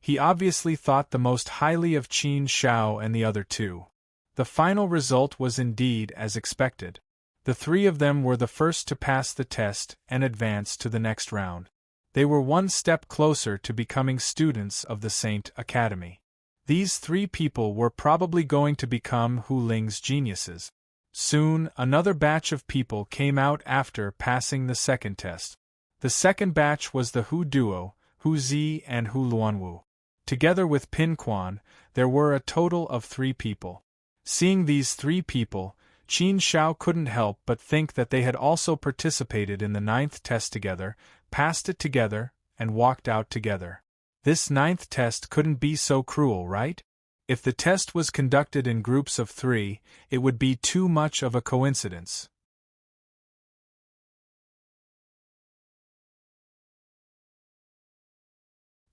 he obviously thought the most highly of Qin Shao and the other two. The final result was indeed as expected. The three of them were the first to pass the test and advance to the next round. They were one step closer to becoming students of the Saint Academy. These three people were probably going to become Hu Ling's geniuses. Soon, another batch of people came out after passing the second test. The second batch was the Hu duo, Hu Zi and Hu Luanwu. Together with Pin Quan, there were a total of 3 people. Seeing these 3 people, Qin Shao couldn't help but think that they had also participated in the 9th test together, passed it together, and walked out together. This 9th test couldn't be so cruel, right? If the test was conducted in groups of 3, it would be too much of a coincidence.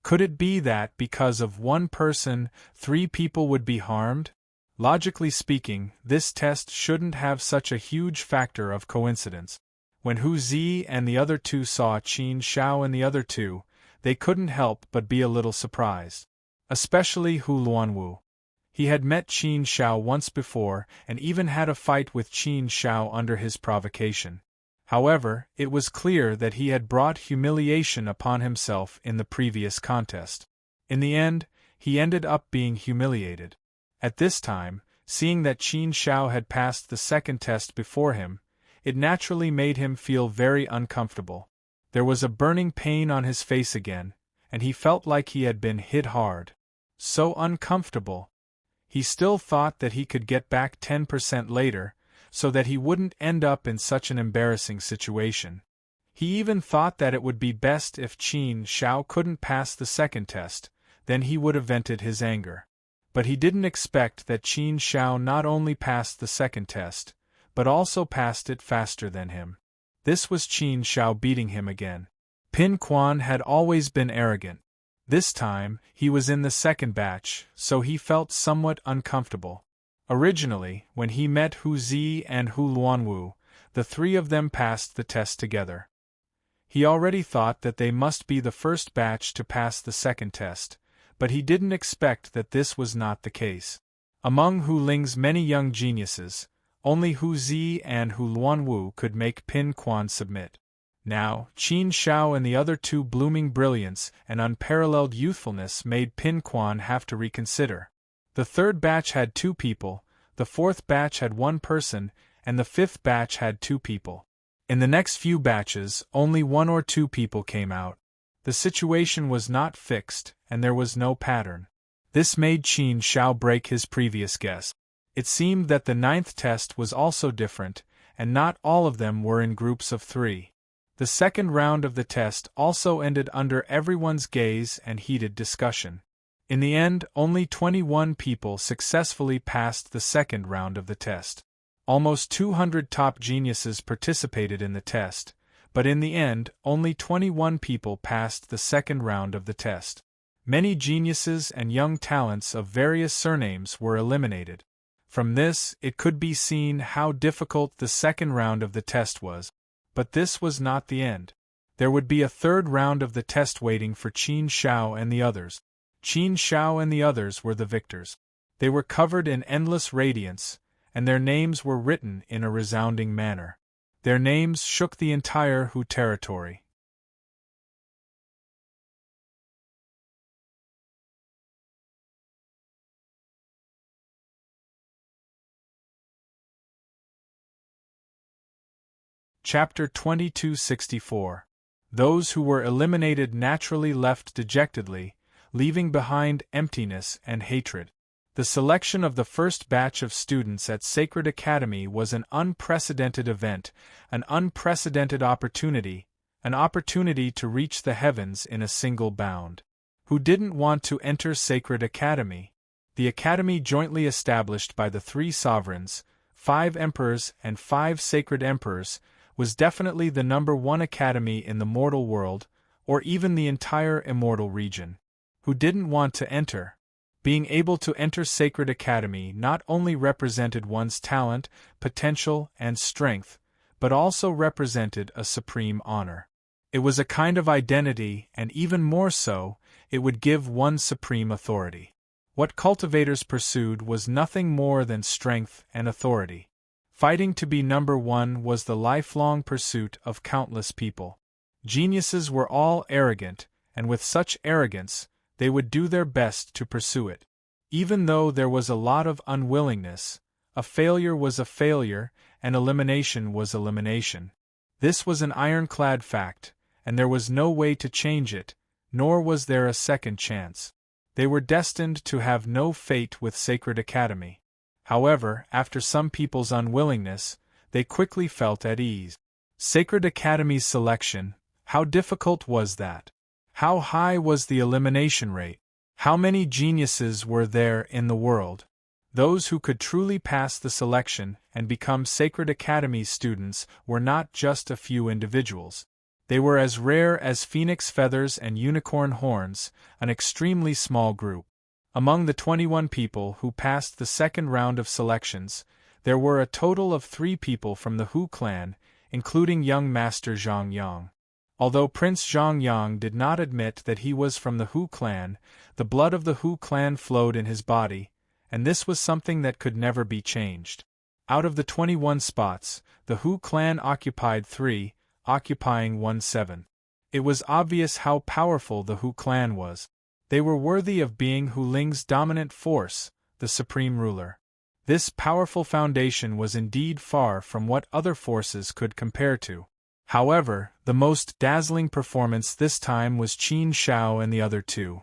Could it be that because of one person, 3 people would be harmed? Logically speaking, this test shouldn't have such a huge factor of coincidence. When Hu Zi and the other 2 saw Qin Shao and the other 2, they couldn't help but be a little surprised. Especially Hu Luanwu. He had met Qin Shao once before and even had a fight with Qin Shao under his provocation. However, it was clear that he had brought humiliation upon himself in the previous contest. In the end, he ended up being humiliated. At this time, seeing that Qin Shao had passed the second test before him, it naturally made him feel very uncomfortable. There was a burning pain on his face again, and he felt like he had been hit hard. So uncomfortable. He still thought that he could get back 10% later, so that he wouldn't end up in such an embarrassing situation. He even thought that it would be best if Qin Shao couldn't pass the second test, then he would have vented his anger. But he didn't expect that Qin Shao not only passed the second test, but also passed it faster than him. This was Qin Shao beating him again. Pin Quan had always been arrogant. This time, he was in the second batch, so he felt somewhat uncomfortable. Originally, when he met Hu Zi and Hu Luanwu, the 3 of them passed the test together. He already thought that they must be the first batch to pass the second test, but he didn't expect that this was not the case. Among Hu Ling's many young geniuses, only Hu Zi and Hu Luanwu could make Pin Quan submit. Now, Qin Shao and the other 2 blooming brilliance and unparalleled youthfulness made Pin Quan have to reconsider. The 3rd batch had 2 people, the 4th batch had 1 person, and the 5th batch had 2 people. In the next few batches, only 1 or 2 people came out. The situation was not fixed, and there was no pattern. This made Qin Shao break his previous guess. It seemed that the 9th test was also different, and not all of them were in groups of 3. The second round of the test also ended under everyone's gaze and heated discussion. In the end, only 21 people successfully passed the second round of the test. Almost 200 top geniuses participated in the test, but in the end, only 21 people passed the second round of the test. Many geniuses and young talents of various surnames were eliminated. From this, it could be seen how difficult the second round of the test was. But this was not the end. There would be a third round of the test waiting for Qin Shao and the others. Qin Shao and the others were the victors. They were covered in endless radiance, and their names were written in a resounding manner. Their names shook the entire Hu territory. Chapter 2264. Those who were eliminated naturally left dejectedly, leaving behind emptiness and hatred. The selection of the first batch of students at Sacred Academy was an unprecedented event, an unprecedented opportunity, an opportunity to reach the heavens in a single bound. Who didn't want to enter Sacred Academy? The academy jointly established by the 3 sovereigns, 5 emperors and 5 sacred emperors, was definitely the #1 academy in the mortal world, or even the entire immortal region. Who didn't want to enter? Being able to enter Sacred Academy not only represented one's talent, potential, and strength, but also represented a supreme honor. It was a kind of identity, and even more so, it would give one supreme authority. What cultivators pursued was nothing more than strength and authority. Fighting to be #1 was the lifelong pursuit of countless people. Geniuses were all arrogant, and with such arrogance, they would do their best to pursue it. Even though there was a lot of unwillingness, a failure was a failure, and elimination was elimination. This was an ironclad fact, and there was no way to change it, nor was there a second chance. They were destined to have no fate with Sacred Academy. However, after some people's unwillingness, they quickly felt at ease. Sacred Academy's selection, how difficult was that? How high was the elimination rate? How many geniuses were there in the world? Those who could truly pass the selection and become Sacred Academy students were not just a few individuals. They were as rare as phoenix feathers and unicorn horns, an extremely small group. Among the 21 people who passed the second round of selections, there were a total of 3 people from the Hu clan, including young Master Zhang Yang. Although Prince Zhang Yang did not admit that he was from the Hu clan, the blood of the Hu clan flowed in his body, and this was something that could never be changed. Out of the 21 spots, the Hu clan occupied 3, occupying 1/7. It was obvious how powerful the Hu clan was. They were worthy of being Hu Ling's dominant force, the supreme ruler. This powerful foundation was indeed far from what other forces could compare to. However, the most dazzling performance this time was Qin Shao and the other 2.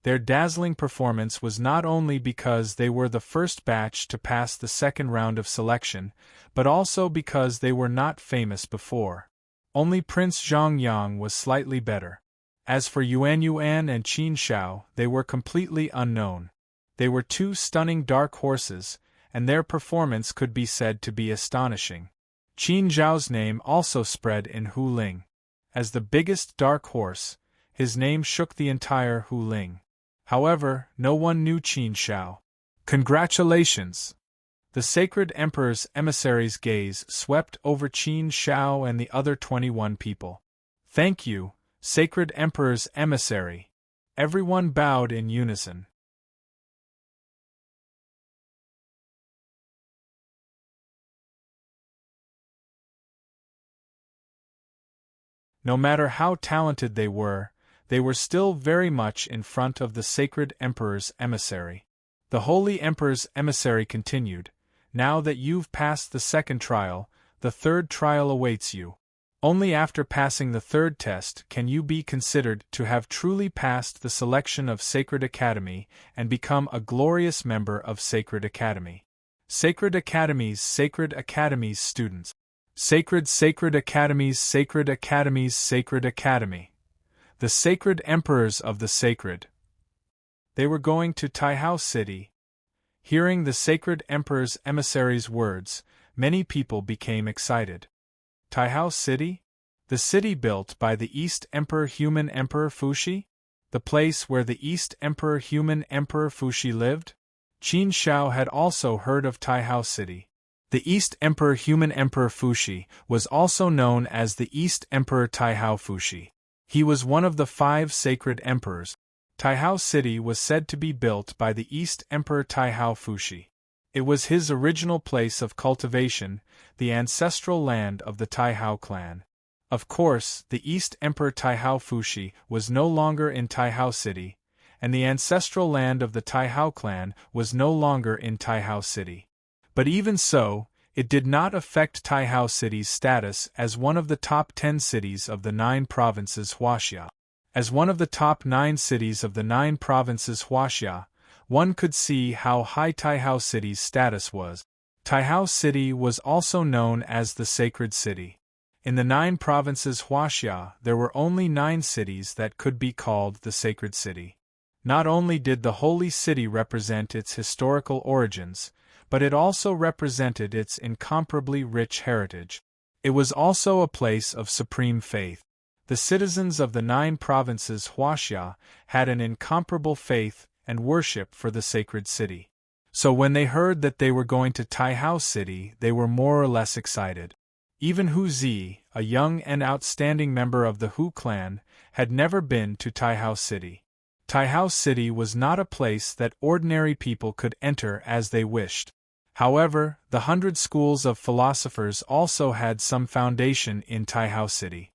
Their dazzling performance was not only because they were the first batch to pass the second round of selection, but also because they were not famous before. Only Prince Zhang Yang was slightly better. As for Yuan Yuan and Qin Shao, they were completely unknown. They were 2 stunning dark horses, and their performance could be said to be astonishing. Qin Zhao's name also spread in Hu Ling. As the biggest dark horse, his name shook the entire Hu Ling. However, no one knew Qin Shao. Congratulations! The Sacred Emperor's emissary's gaze swept over Qin Shao and the other 21 people. Thank you, Sacred Emperor's emissary. Everyone bowed in unison. No matter how talented they were still very much in front of the Sacred Emperor's emissary. The Holy Emperor's emissary continued, "Now that you've passed the second trial, the third trial awaits you. Only after passing the third test can you be considered to have truly passed the selection of Sacred Academy and become a glorious member of Sacred Academy. Sacred Academy's students. Sacred, sacred academies, sacred academies, sacred academy. The sacred emperors of the sacred. They were going to Taihao City. Hearing the sacred emperor's emissaries' words, many people became excited. Taihao City? The city built by the East Emperor Human Emperor Fuxi? The place where the East Emperor Human Emperor Fuxi lived? Qin Shao had also heard of Taihao City. The East Emperor Human Emperor Fuxi was also known as the East Emperor Taihao Fuxi. He was one of the 5 sacred emperors. Taihao City was said to be built by the East Emperor Taihao Fuxi. It was his original place of cultivation, the ancestral land of the Taihao clan. Of course, the East Emperor Taihao Fuxi was no longer in Taihao City, and the ancestral land of the Taihao clan was no longer in Taihao City. But even so, it did not affect Taihao City's status as one of the top 10 cities of the 9 provinces Huaxia. As one of the top 9 cities of the 9 provinces Huaxia, one could see how high Taihao City's status was. Taihao City was also known as the Sacred City. In the 9 provinces Huaxia, there were only 9 cities that could be called the Sacred City. Not only did the Holy City represent its historical origins, but it also represented its incomparably rich heritage. It was also a place of supreme faith. The citizens of the 9 provinces Huaxia had an incomparable faith and worship for the sacred city. So when they heard that they were going to Taihao City, they were more or less excited. Even Hu Zi, a young and outstanding member of the Hu clan, had never been to Taihao City. Taihao City was not a place that ordinary people could enter as they wished. However, the 100 schools of philosophers also had some foundation in Taihao City.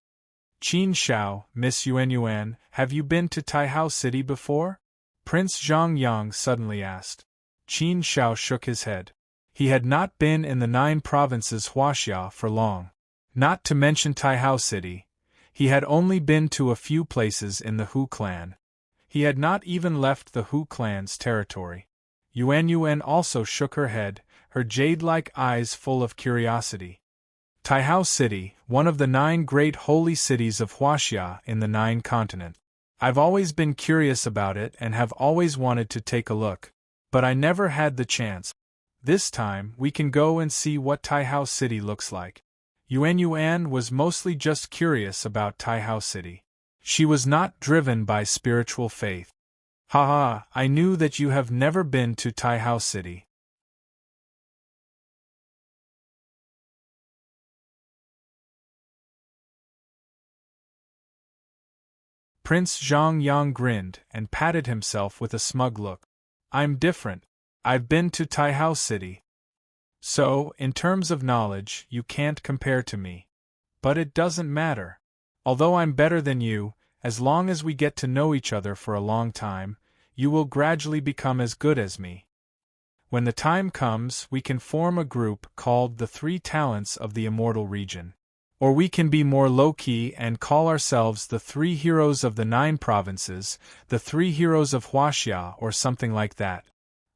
Qin Shao, Miss Yuan, have you been to Taihao City before? Prince Zhang Yang suddenly asked. Qin Shao shook his head. He had not been in the 9 provinces Huaxia for long. Not to mention Taihao City, he had only been to a few places in the Hu clan. He had not even left the Hu clan's territory. Yuan also shook her head, her jade-like eyes full of curiosity. Taihao City, one of the 9 great holy cities of Huaxia in the 9 continents. I've always been curious about it and have always wanted to take a look, but I never had the chance. This time, we can go and see what Taihao City looks like. Yuan was mostly just curious about Taihao City. She was not driven by spiritual faith. Haha, I knew that you have never been to Taihao City. Prince Zhang Yang grinned and patted himself with a smug look. I'm different. I've been to Taihao City. So, in terms of knowledge, you can't compare to me. But it doesn't matter. Although I'm better than you, as long as we get to know each other for a long time, you will gradually become as good as me. When the time comes, we can form a group called the 3 Talents of the Immortal Region. Or we can be more low-key and call ourselves the 3 Heroes of the 9 Provinces, the 3 Heroes of Huaxia or something like that.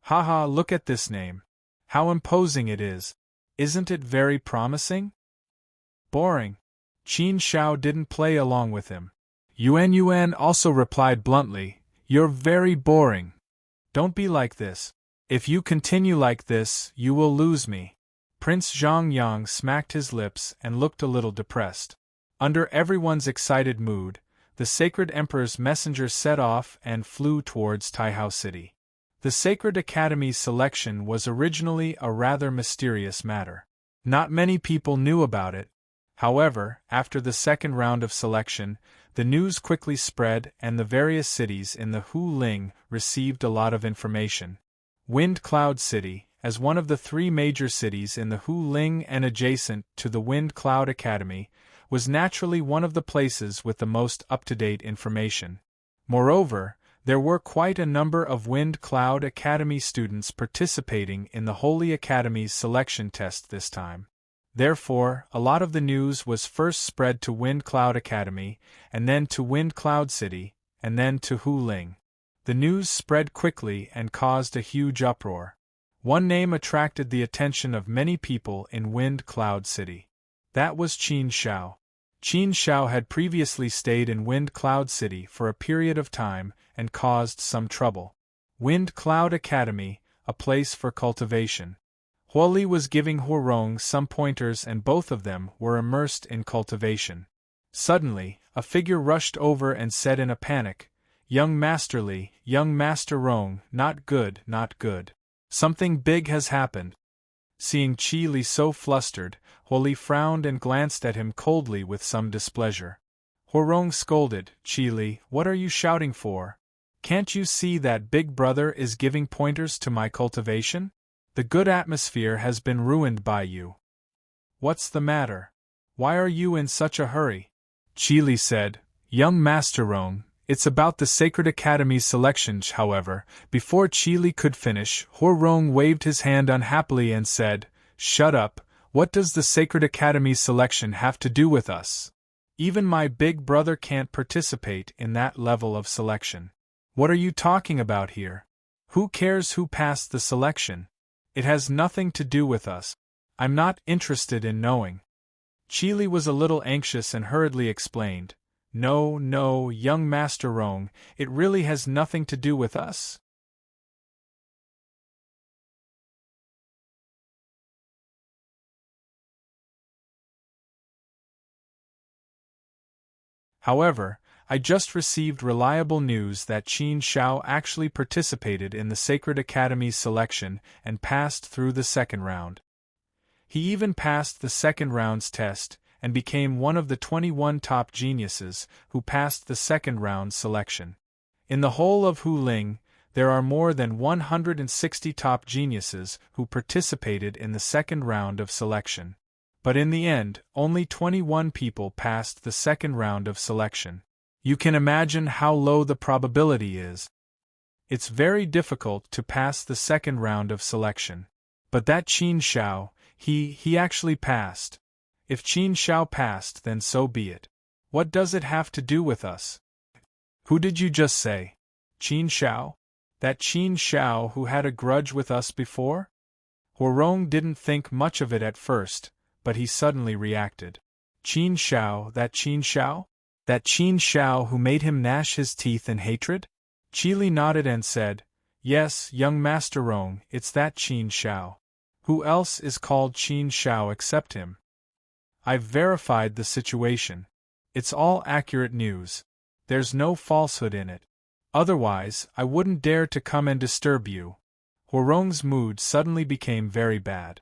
Haha, look at this name. How imposing it is. Isn't it very promising? Boring. Qin Shao didn't play along with him. Yuan also replied bluntly, You're very boring. Don't be like this. If you continue like this, you will lose me. Prince Zhang Yang smacked his lips and looked a little depressed. Under everyone's excited mood, the Sacred Emperor's messenger set off and flew towards Taihao City. The Sacred Academy's selection was originally a rather mysterious matter. Not many people knew about it. However, after the second round of selection, the news quickly spread and the various cities in the Hu Ling received a lot of information. Wind Cloud City, as one of the 3 major cities in the Hu Ling and adjacent to the Wind Cloud Academy, was naturally one of the places with the most up-to-date information. Moreover, there were quite a number of Wind Cloud Academy students participating in the Holy Academy's selection test this time. Therefore, a lot of the news was first spread to Wind Cloud Academy, and then to Wind Cloud City, and then to Hu Ling. The news spread quickly and caused a huge uproar. One name attracted the attention of many people in Wind Cloud City. That was Qin Shao. Qin Shao had previously stayed in Wind Cloud City for a period of time and caused some trouble. Wind Cloud Academy, a place for cultivation. Huoli was giving Huorong some pointers and both of them were immersed in cultivation. Suddenly, a figure rushed over and said in a panic, "Young Master Li, young Master Rong, not good, not good. Something big has happened." Seeing Qi Li so flustered, Huoli frowned and glanced at him coldly with some displeasure. Huorong scolded, "Qi Li, what are you shouting for? Can't you see that Big Brother is giving pointers to my cultivation? The good atmosphere has been ruined by you. What's the matter? Why are you in such a hurry?" Qi Li said, "Young Master Rong, it's about the Sacred Academy's selection." However, before Qi Li could finish, Huorong waved his hand unhappily and said, "Shut up, what does the Sacred Academy's selection have to do with us? Even my big brother can't participate in that level of selection. What are you talking about here? Who cares who passed the selection? It has nothing to do with us. I'm not interested in knowing." Qi Li was a little anxious and hurriedly explained, "No, no, young Master Rong, it really has nothing to do with us." However, I just received reliable news that Qin Shao actually participated in the Sacred Academy's selection and passed through the second round. He even passed the second round's test and became one of the 21 top geniuses who passed the second round selection. In the whole of Huling, there are more than 160 top geniuses who participated in the second round of selection. But in the end, only 21 people passed the second round of selection. You can imagine how low the probability is. It's very difficult to pass the second round of selection. But that Qin Shao, he actually passed. If Qin Shao passed, then so be it. What does it have to do with us? Who did you just say? Qin Shao? That Qin Shao who had a grudge with us before? Huorong didn't think much of it at first, but he suddenly reacted. Qin Shao, that Qin Shao? That Qin Shao who made him gnash his teeth in hatred? Qi Li nodded and said, "Yes, young Master Rong, it's that Qin Shao. Who else is called Qin Shao except him? I've verified the situation. It's all accurate news. There's no falsehood in it. Otherwise, I wouldn't dare to come and disturb you." Huorong's mood suddenly became very bad.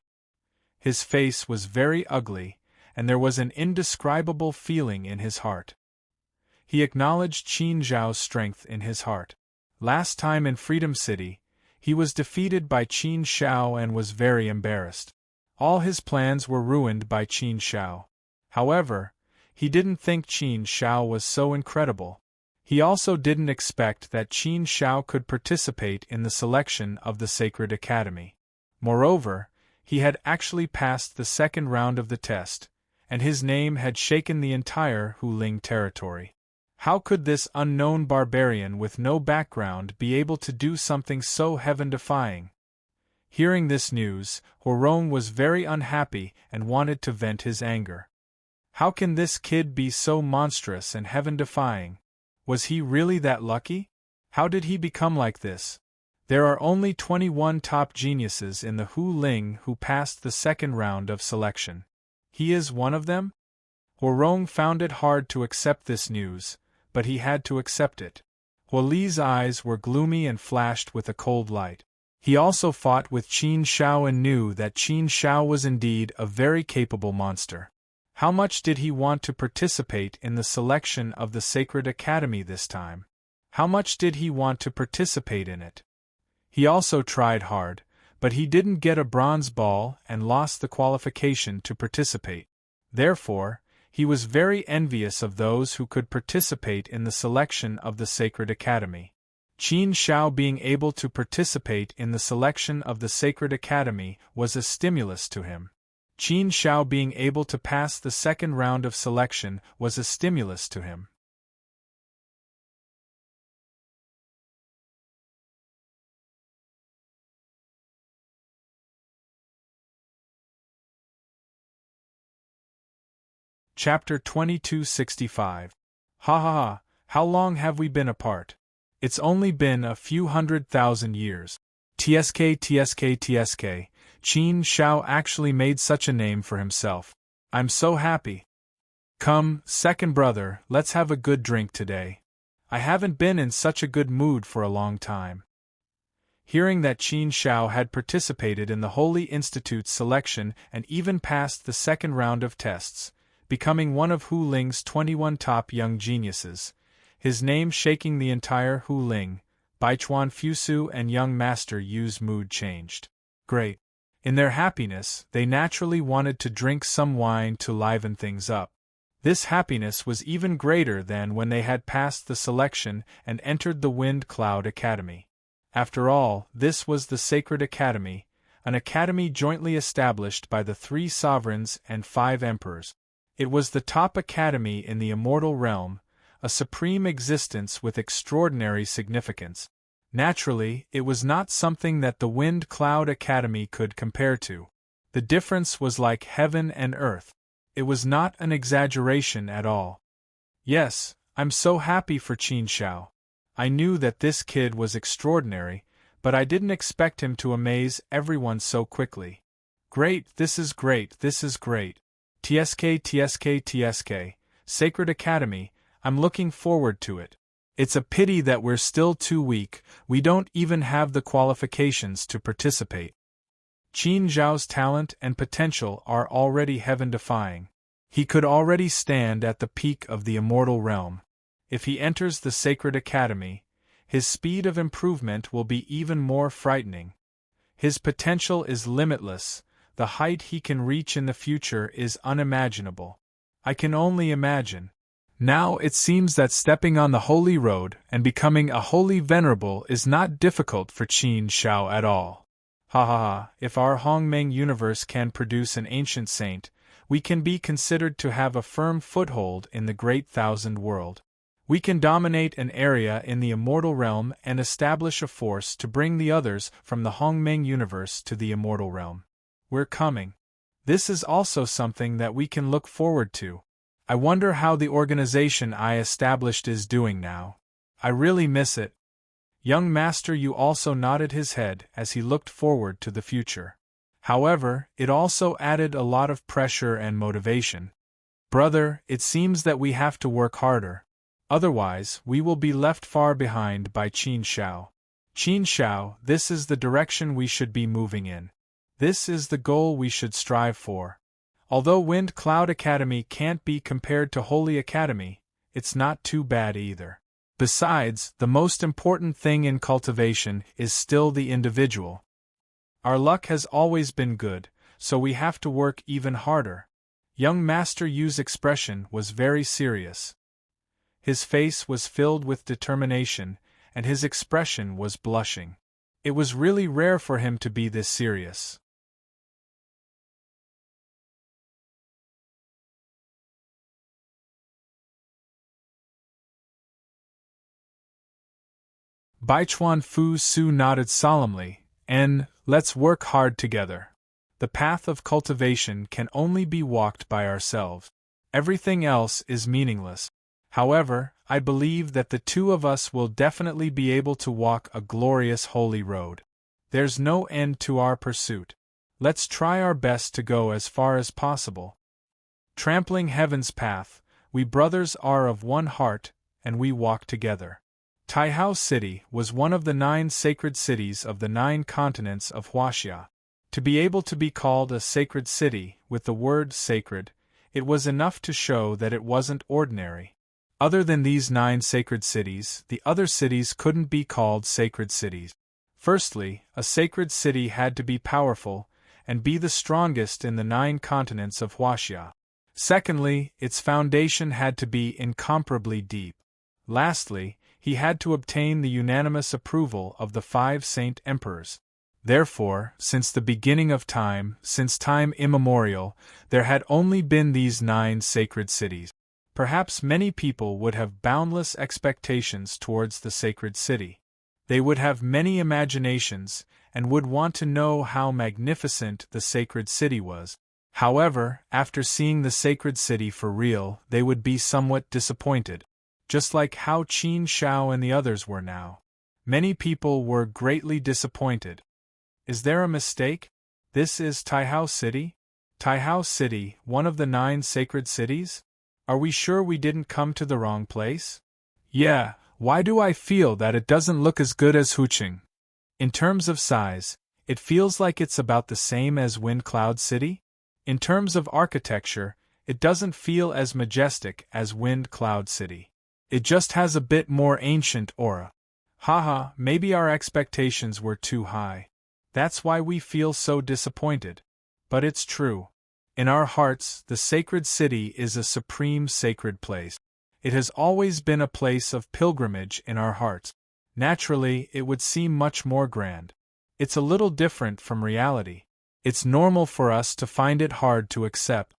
His face was very ugly, and there was an indescribable feeling in his heart. He acknowledged Qin Zhao's strength in his heart. Last time in Freedom City, he was defeated by Qin Shao and was very embarrassed. All his plans were ruined by Qin Shao. However, he didn't think Qin Shao was so incredible. He also didn't expect that Qin Shao could participate in the selection of the Sacred Academy. Moreover, he had actually passed the second round of the test, and his name had shaken the entire Huling territory. How could this unknown barbarian with no background be able to do something so heaven-defying? Hearing this news, Huorong was very unhappy and wanted to vent his anger. How can this kid be so monstrous and heaven-defying? Was he really that lucky? How did he become like this? There are only 21 top geniuses in the Huling who passed the second round of selection. He is one of them? Huorong found it hard to accept this news, but he had to accept it. Huoli's eyes were gloomy and flashed with a cold light. He also fought with Qin Shao and knew that Qin Shao was indeed a very capable monster. How much did he want to participate in the selection of the Sacred Academy this time? How much did he want to participate in it? He also tried hard, but he didn't get a bronze ball and lost the qualification to participate. Therefore, he was very envious of those who could participate in the selection of the Sacred Academy. Qin Shao being able to participate in the selection of the Sacred Academy was a stimulus to him. Qin Shao being able to pass the second round of selection was a stimulus to him. Chapter 2265. Ha ha ha, how long have we been apart? It's only been a few 100,000 years. TSK. Qin Shao actually made such a name for himself. I'm so happy. Come, second brother, let's have a good drink today. I haven't been in such a good mood for a long time. Hearing that Qin Shao had participated in the Holy Institute's selection and even passed the second round of tests, becoming one of Hu Ling's 21 top young geniuses, his name shaking the entire Hu Ling, Baichuan Fusu and young Master Yu's mood changed. Great. In their happiness, they naturally wanted to drink some wine to liven things up. This happiness was even greater than when they had passed the selection and entered the Wind Cloud Academy. After all, this was the Sacred Academy, an academy jointly established by the 3 sovereigns and 5 emperors. It was the top academy in the immortal realm, a supreme existence with extraordinary significance. Naturally, it was not something that the Wind Cloud Academy could compare to. The difference was like heaven and earth. It was not an exaggeration at all. Yes, I'm so happy for Qin Shao. I knew that this kid was extraordinary, but I didn't expect him to amaze everyone so quickly. Great, this is great, this is great. TSK, Sacred Academy, I'm looking forward to it. It's a pity that we're still too weak, we don't even have the qualifications to participate. Qin Zhao's talent and potential are already heaven-defying. He could already stand at the peak of the immortal realm. If he enters the Sacred Academy, his speed of improvement will be even more frightening. His potential is limitless, the height he can reach in the future is unimaginable. I can only imagine. Now it seems that stepping on the holy road and becoming a holy venerable is not difficult for Qin Shao at all. Ha ha ha, if our Hongmeng universe can produce an ancient saint, we can be considered to have a firm foothold in the great thousand world. We can dominate an area in the immortal realm and establish a force to bring the others from the Hongmeng universe to the immortal realm. We're coming. This is also something that we can look forward to. I wonder how the organization I established is doing now. I really miss it. Young Master Yu also nodded his head as he looked forward to the future. However, it also added a lot of pressure and motivation. Brother, it seems that we have to work harder. Otherwise, we will be left far behind by Qin Shao. Qin Shao, this is the direction we should be moving in. This is the goal we should strive for. Although Wind Cloud Academy can't be compared to Holy Academy, it's not too bad either. Besides, the most important thing in cultivation is still the individual. Our luck has always been good, so we have to work even harder. Young Master Yu's expression was very serious. His face was filled with determination, and his expression was blushing. It was really rare for him to be this serious. Baichuan Fu Su nodded solemnly, and, let's work hard together. The path of cultivation can only be walked by ourselves. Everything else is meaningless. However, I believe that the 2 of us will definitely be able to walk a glorious holy road. There's no end to our pursuit. Let's try our best to go as far as possible. Trampling heaven's path, we brothers are of one heart, and we walk together. Taihao City was one of the 9 sacred cities of the 9 continents of Huaxia. To be able to be called a sacred city, with the word sacred, it was enough to show that it wasn't ordinary. Other than these 9 sacred cities, the other cities couldn't be called sacred cities. Firstly, a sacred city had to be powerful, and be the strongest in the 9 continents of Huaxia. Secondly, its foundation had to be incomparably deep. Lastly, he had to obtain the unanimous approval of the 5 saint emperors. Therefore, since the beginning of time, since time immemorial, there had only been these 9 sacred cities. Perhaps many people would have boundless expectations towards the sacred city. They would have many imaginations, and would want to know how magnificent the sacred city was. However, after seeing the sacred city for real, they would be somewhat disappointed, just like how Qin Shao and the others were now. Many people were greatly disappointed. Is there a mistake? This is Taihao City? Taihao City, one of the 9 sacred cities? Are we sure we didn't come to the wrong place? Yeah, why do I feel that it doesn't look as good as Huqing? In terms of size, it feels like it's about the same as Wind Cloud City? In terms of architecture, it doesn't feel as majestic as Wind Cloud City. It just has a bit more ancient aura. Haha, maybe our expectations were too high. That's why we feel so disappointed. But it's true. In our hearts, the sacred city is a supreme sacred place. It has always been a place of pilgrimage in our hearts. Naturally, it would seem much more grand. It's a little different from reality. It's normal for us to find it hard to accept.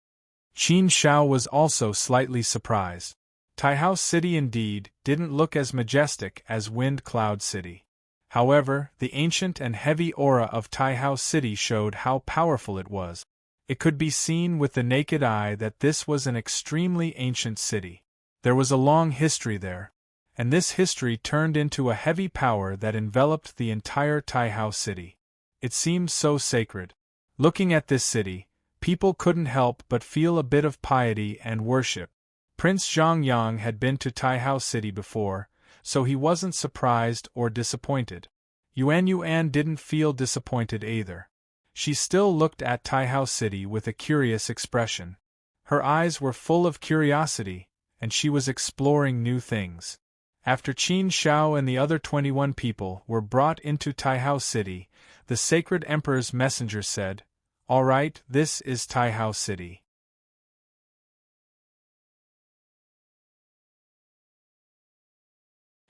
Qin Shao was also slightly surprised. Taihao City indeed didn't look as majestic as Wind Cloud City. However, the ancient and heavy aura of Taihao City showed how powerful it was. It could be seen with the naked eye that this was an extremely ancient city. There was a long history there, and this history turned into a heavy power that enveloped the entire Taihao City. It seemed so sacred. Looking at this city, people couldn't help but feel a bit of piety and worship. Prince Zhongyang had been to Taihao City before, so he wasn't surprised or disappointed. Yuan didn't feel disappointed either. She still looked at Taihao City with a curious expression. Her eyes were full of curiosity, and she was exploring new things. After Qin Shao and the other 21 people were brought into Taihao City, the sacred emperor's messenger said, "All right, this is Taihao City.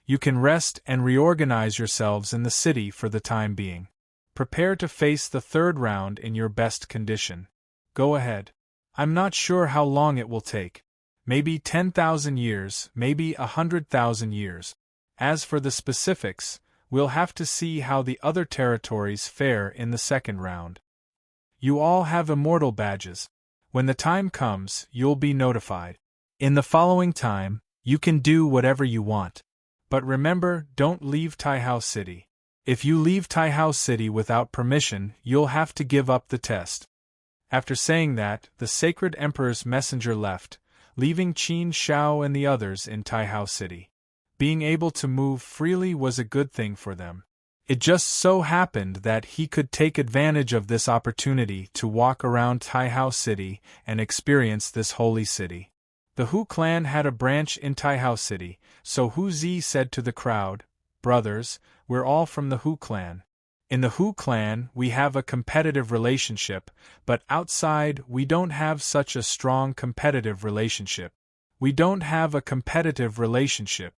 You can rest and reorganize yourselves in the city for the time being. Prepare to face the 3rd round in your best condition. Go ahead. I'm not sure how long it will take. Maybe 10,000 years, maybe 100,000 years. As for the specifics, we'll have to see how the other territories fare in the 2nd round. You all have immortal badges. When the time comes, you'll be notified. In the following time, you can do whatever you want. But remember, don't leave Taihao City. If you leave Taihao City without permission, you'll have to give up the test." After saying that, the sacred emperor's messenger left, leaving Qin Shao and the others in Taihao City. Being able to move freely was a good thing for them. It just so happened that he could take advantage of this opportunity to walk around Taihao City and experience this holy city. The Hu clan had a branch in Taihao City, so Hu Zi said to the crowd, "Brothers, we're all from the Hu clan. In the Hu clan, we have a competitive relationship, but outside, we don't have such a strong competitive relationship. We don't have a competitive relationship.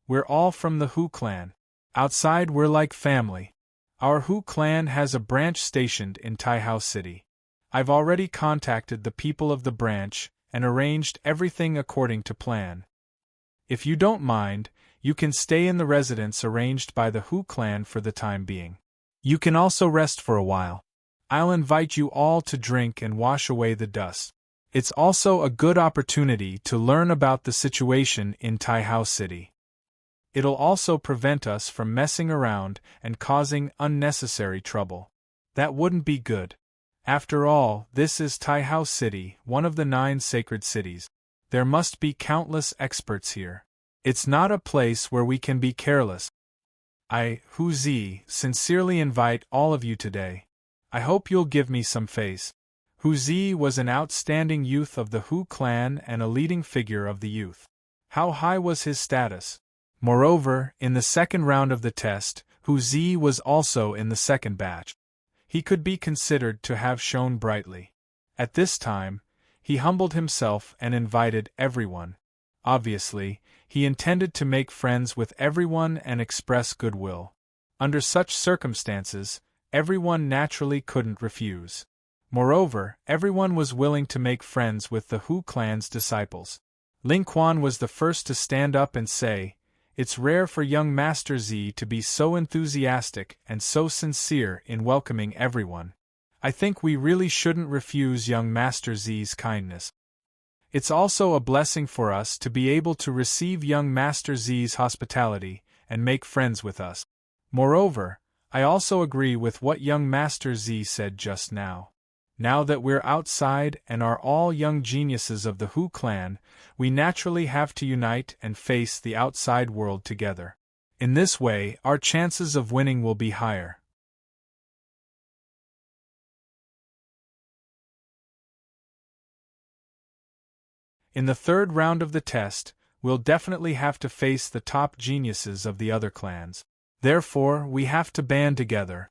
We're all from the Hu clan. Outside, we're like family. Our Hu clan has a branch stationed in Taihao City. I've already contacted the people of the branch and arranged everything according to plan. If you don't mind, you can stay in the residence arranged by the Hu clan for the time being. You can also rest for a while. I'll invite you all to drink and wash away the dust. It's also a good opportunity to learn about the situation in Taihao City. It'll also prevent us from messing around and causing unnecessary trouble. That wouldn't be good. After all, this is Taihao City, one of the 9 sacred cities. There must be countless experts here. It's not a place where we can be careless. I, Hu Zi, sincerely invite all of you today. I hope you'll give me some face." Hu Zi was an outstanding youth of the Hu clan and a leading figure of the youth. How high was his status? Moreover, in the 2nd round of the test, Hu Zi was also in the 2nd batch. He could be considered to have shone brightly. At this time, he humbled himself and invited everyone. Obviously, he intended to make friends with everyone and express goodwill. Under such circumstances, everyone naturally couldn't refuse. Moreover, everyone was willing to make friends with the Hu clan's disciples. Ling Quan was the first to stand up and say, "It's rare for young Master Z to be so enthusiastic and so sincere in welcoming everyone. I think we really shouldn't refuse young Master Z's kindness. It's also a blessing for us to be able to receive young Master Z's hospitality and make friends with us. Moreover, I also agree with what young Master Z said just now. Now that we're outside and are all young geniuses of the Hu clan, we naturally have to unite and face the outside world together. In this way, our chances of winning will be higher. In the third round of the test, we'll definitely have to face the top geniuses of the other clans. Therefore, we have to band together.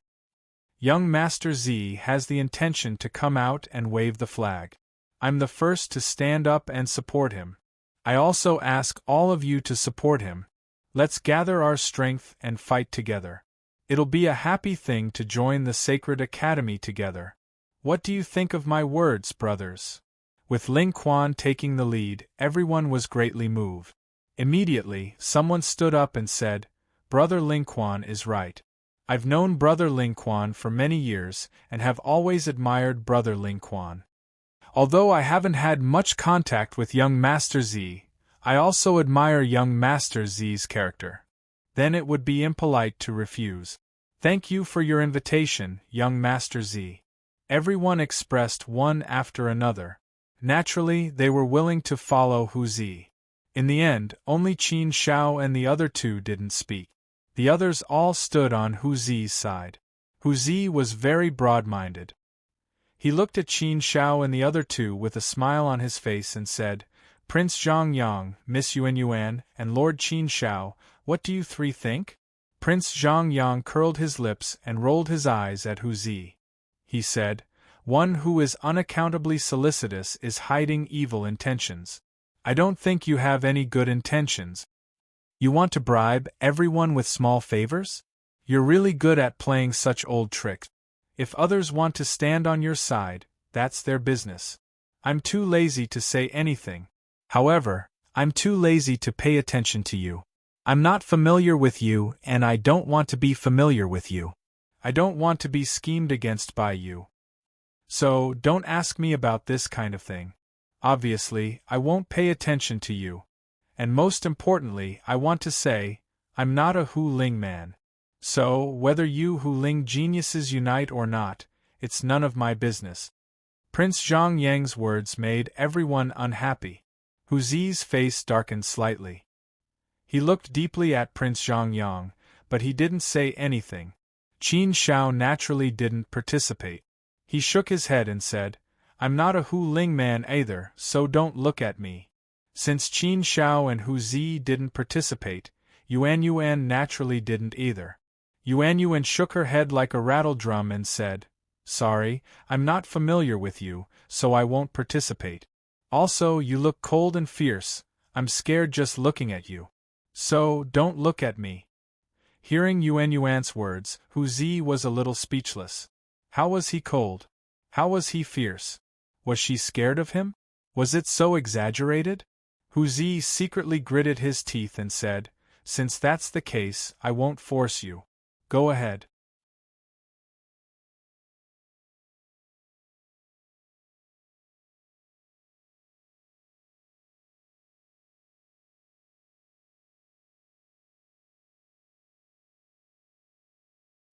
Young Master Z has the intention to come out and wave the flag. I'm the first to stand up and support him. I also ask all of you to support him. Let's gather our strength and fight together. It'll be a happy thing to join the Sacred Academy together. What do you think of my words, brothers? With Ling Quan taking the lead, everyone was greatly moved. Immediately, someone stood up and said, "Brother Ling Quan is right. I've known Brother Ling Quan for many years and have always admired Brother Ling Quan. Although I haven't had much contact with young Master Z, I also admire young Master Z's character. Then it would be impolite to refuse. Thank you for your invitation, young Master Z." Everyone expressed one after another. Naturally, they were willing to follow Hu Zi. In the end, only Qin Shao and the other two didn't speak. The others all stood on Hu Zi's side. Hu Zi was very broad-minded. He looked at Qin Shao and the other two with a smile on his face and said, "Prince Zhang Yang, Miss Yuan Yuan, and Lord Qin Shao, what do you three think?" Prince Zhang Yang curled his lips and rolled his eyes at Hu Zi. He said, "One who is unaccountably solicitous is hiding evil intentions. I don't think you have any good intentions. You want to bribe everyone with small favors? You're really good at playing such old tricks. If others want to stand on your side, that's their business. I'm too lazy to say anything. However, I'm too lazy to pay attention to you. I'm not familiar with you and I don't want to be familiar with you. I don't want to be schemed against by you. So, don't ask me about this kind of thing. Obviously, I won't pay attention to you. And most importantly, I want to say, I'm not a Hu Ling man. So, whether you Hu Ling geniuses unite or not, it's none of my business." Prince Zhang Yang's words made everyone unhappy. Hu Zi's face darkened slightly. He looked deeply at Prince Zhang Yang, but he didn't say anything. Qin Shao naturally didn't participate. He shook his head and said, "I'm not a Hu Ling man either, so don't look at me." Since Qin Shao and Hu Zi didn't participate, Yuan Yuan naturally didn't either. Yuan Yuan shook her head like a rattle drum and said, "Sorry, I'm not familiar with you, so I won't participate. Also, you look cold and fierce, I'm scared just looking at you. So, don't look at me." Hearing Yuan Yuan's words, Hu Zi was a little speechless. How was he cold? How was he fierce? Was she scared of him? Was it so exaggerated? Hu Zi secretly gritted his teeth and said, "Since that's the case, I won't force you. Go ahead."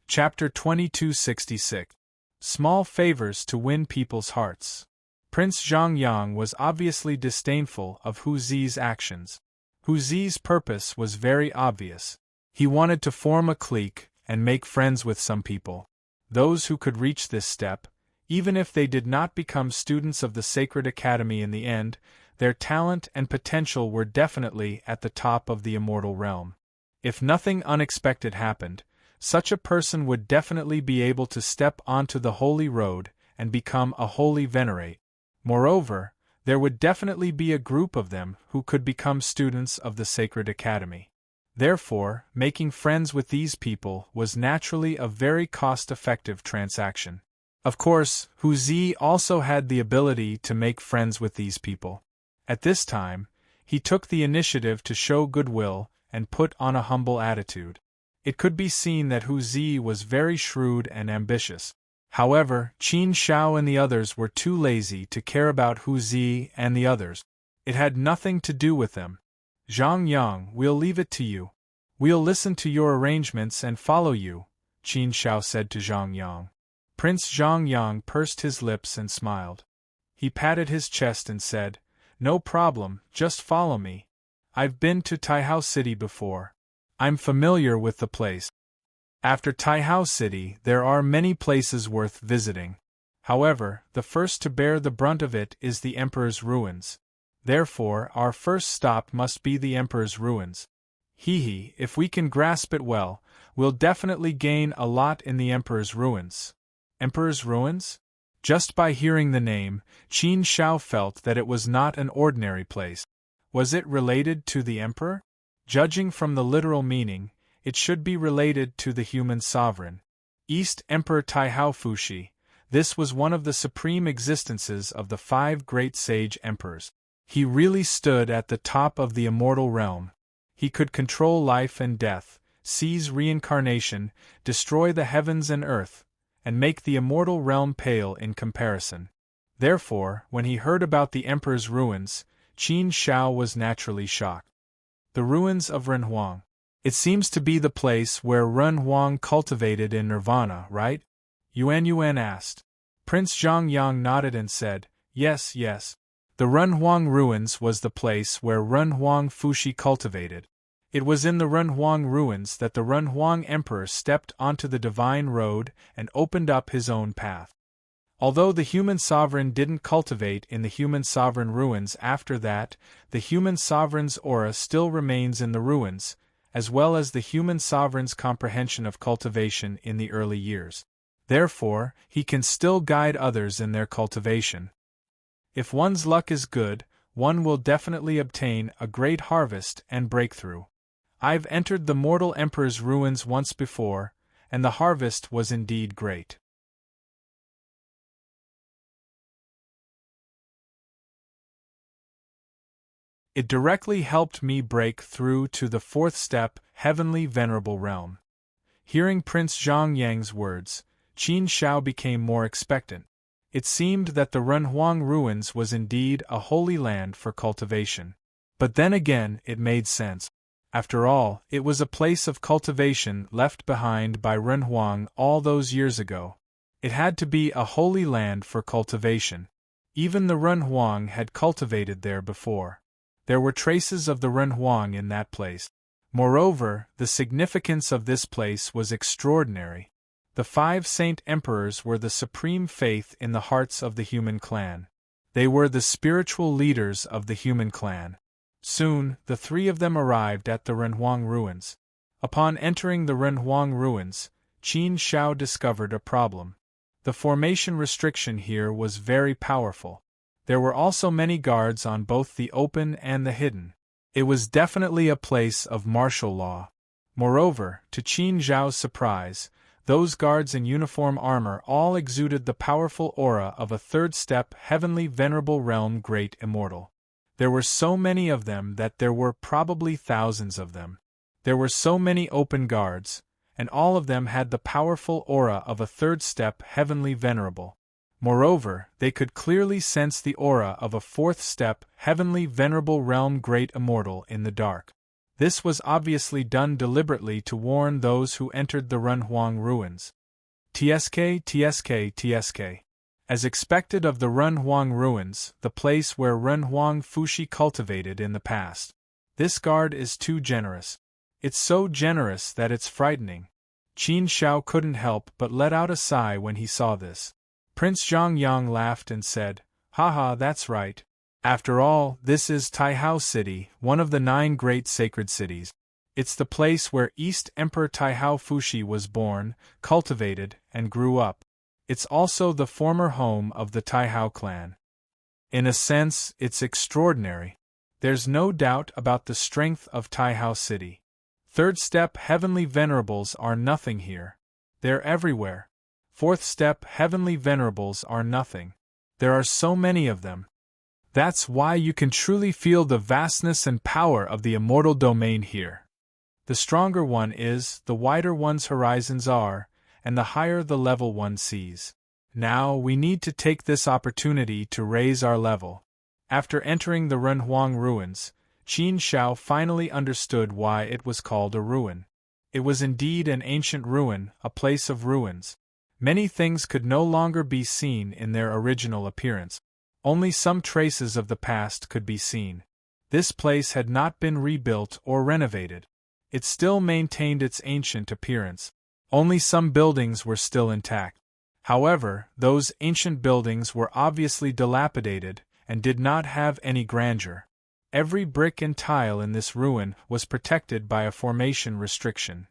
Chapter 2266. Small Favors to Win People's Hearts. Prince Zhang Yang was obviously disdainful of Hu Zi's actions. Hu Zi's purpose was very obvious. He wanted to form a clique and make friends with some people. Those who could reach this step, even if they did not become students of the Sacred Academy in the end, their talent and potential were definitely at the top of the immortal realm. If nothing unexpected happened, such a person would definitely be able to step onto the holy road and become a holy venerate. Moreover, there would definitely be a group of them who could become students of the Sacred Academy. Therefore, making friends with these people was naturally a very cost-effective transaction. Of course, Hu Zi also had the ability to make friends with these people. At this time, he took the initiative to show goodwill and put on a humble attitude. It could be seen that Hu Zi was very shrewd and ambitious. However, Qin Shao and the others were too lazy to care about Hu Zi and the others. It had nothing to do with them. Zhang Yang, we'll leave it to you. We'll listen to your arrangements and follow you, Qin Shao said to Zhang Yang. Prince Zhang Yang pursed his lips and smiled. He patted his chest and said, "No problem, just follow me. I've been to Taihao City before. I'm familiar with the place." After Taihao City, there are many places worth visiting. However, the first to bear the brunt of it is the Emperor's ruins. Therefore, our first stop must be the Emperor's ruins. If we can grasp it well, we'll definitely gain a lot in the Emperor's ruins. Emperor's ruins? Just by hearing the name, Qin Shao felt that it was not an ordinary place. Was it related to the Emperor? Judging from the literal meaning, it should be related to the human sovereign. East Emperor Taihao Fushi. This was one of the supreme existences of the 5 great sage emperors. He really stood at the top of the immortal realm. He could control life and death, seize reincarnation, destroy the heavens and earth, and make the immortal realm pale in comparison. Therefore, when he heard about the emperor's ruins, Qin Shao was naturally shocked. The ruins of Renhuang. It seems to be the place where Renhuang cultivated in nirvana, right? Yuan asked. Prince Zhang Yang nodded and said, Yes. The Renhuang ruins was the place where Renhuang Fushi cultivated. It was in the Renhuang ruins that the Renhuang Emperor stepped onto the divine road and opened up his own path. Although the human sovereign didn't cultivate in the human sovereign ruins after that, the human sovereign's aura still remains in the ruins, as well as the human sovereign's comprehension of cultivation in the early years. Therefore, he can still guide others in their cultivation. If one's luck is good, one will definitely obtain a great harvest and breakthrough. I've entered the mortal emperor's ruins once before, and the harvest was indeed great. It directly helped me break through to the 4th step, heavenly venerable realm. Hearing Prince Zhang Yang's words, Qin Shao became more expectant. It seemed that the Renhuang ruins was indeed a holy land for cultivation. But then again, it made sense. After all, it was a place of cultivation left behind by Renhuang all those years ago. It had to be a holy land for cultivation. Even the Renhuang had cultivated there before. There were traces of the Renhuang in that place. Moreover, the significance of this place was extraordinary. The 5 saint emperors were the supreme faith in the hearts of the human clan. They were the spiritual leaders of the human clan. Soon, the 3 of them arrived at the Renhuang ruins. Upon entering the Renhuang ruins, Qin Shao discovered a problem. The formation restriction here was very powerful. There were also many guards on both the open and the hidden. It was definitely a place of martial law. Moreover, to Qin Zhao's surprise, those guards in uniform armor all exuded the powerful aura of a 3rd step heavenly venerable realm great immortal. There were so many of them that there were probably thousands of them. There were so many open guards, and all of them had the powerful aura of a 3rd step heavenly venerable. Moreover, they could clearly sense the aura of a 4th step heavenly venerable realm great immortal in the dark. This was obviously done deliberately to warn those who entered the Renhuang ruins. TSK. As expected of the Renhuang ruins, the place where Renhuang Fushi cultivated in the past. This guard is too generous. It's so generous that it's frightening. Qin Shao couldn't help but let out a sigh when he saw this. Prince Zhang Yang laughed and said, Haha, that's right. After all, this is Taihao City, one of the 9 great sacred cities. It's the place where East Emperor Taihao Fushi was born, cultivated, and grew up. It's also the former home of the Taihao clan. In a sense, it's extraordinary. There's no doubt about the strength of Taihao City. 3rd step heavenly venerables are nothing here. They're everywhere. 4th step heavenly venerables are nothing. There are so many of them. That's why you can truly feel the vastness and power of the immortal domain here. The stronger one is, the wider one's horizons are, and the higher the level one sees. Now we need to take this opportunity to raise our level. After entering the Renhuang ruins, Qin Shao finally understood why it was called a ruin. It was indeed an ancient ruin, a place of ruins. Many things could no longer be seen in their original appearance. Only some traces of the past could be seen. This place had not been rebuilt or renovated. It still maintained its ancient appearance. Only some buildings were still intact. However, those ancient buildings were obviously dilapidated and did not have any grandeur. Every brick and tile in this ruin was protected by a formation restriction.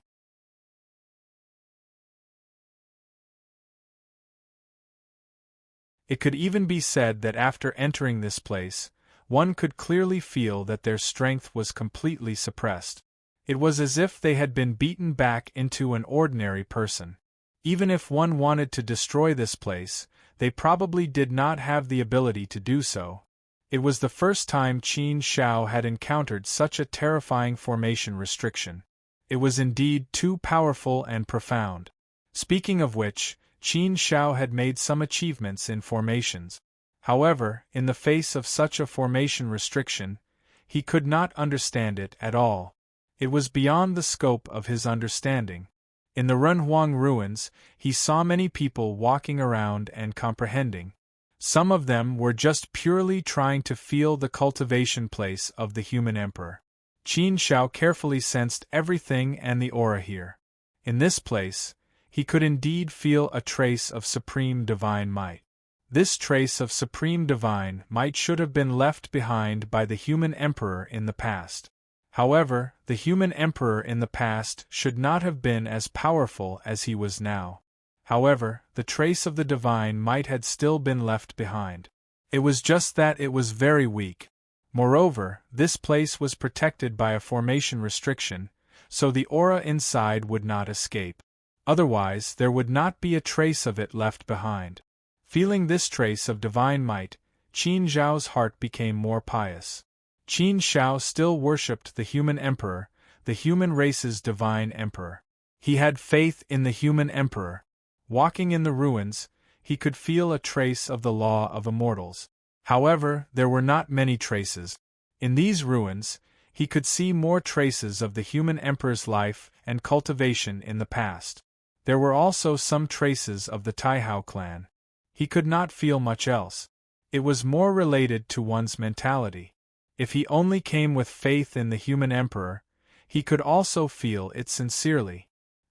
It could even be said that after entering this place, one could clearly feel that their strength was completely suppressed. It was as if they had been beaten back into an ordinary person. Even if one wanted to destroy this place, they probably did not have the ability to do so. It was the first time Qin Shao had encountered such a terrifying formation restriction. It was indeed too powerful and profound. Speaking of which, Qin Shao had made some achievements in formations. However, in the face of such a formation restriction, he could not understand it at all. It was beyond the scope of his understanding. In the Renhuang ruins, he saw many people walking around and comprehending. Some of them were just purely trying to feel the cultivation place of the human emperor. Qin Shao carefully sensed everything and the aura here. In this place, he could indeed feel a trace of supreme divine might. This trace of supreme divine might should have been left behind by the human emperor in the past. However, the human emperor in the past should not have been as powerful as he was now. However, the trace of the divine might had still been left behind. It was just that it was very weak. Moreover, this place was protected by a formation restriction, so the aura inside would not escape. Otherwise, there would not be a trace of it left behind. Feeling this trace of divine might, Qin Zhao's heart became more pious. Qin Shao still worshipped the human emperor, the human race's divine emperor. He had faith in the human emperor. Walking in the ruins, he could feel a trace of the law of immortals. However, there were not many traces. In these ruins, he could see more traces of the human emperor's life and cultivation in the past. There were also some traces of the Taihao clan. He could not feel much else. It was more related to one's mentality. If he only came with faith in the human emperor, he could also feel it sincerely.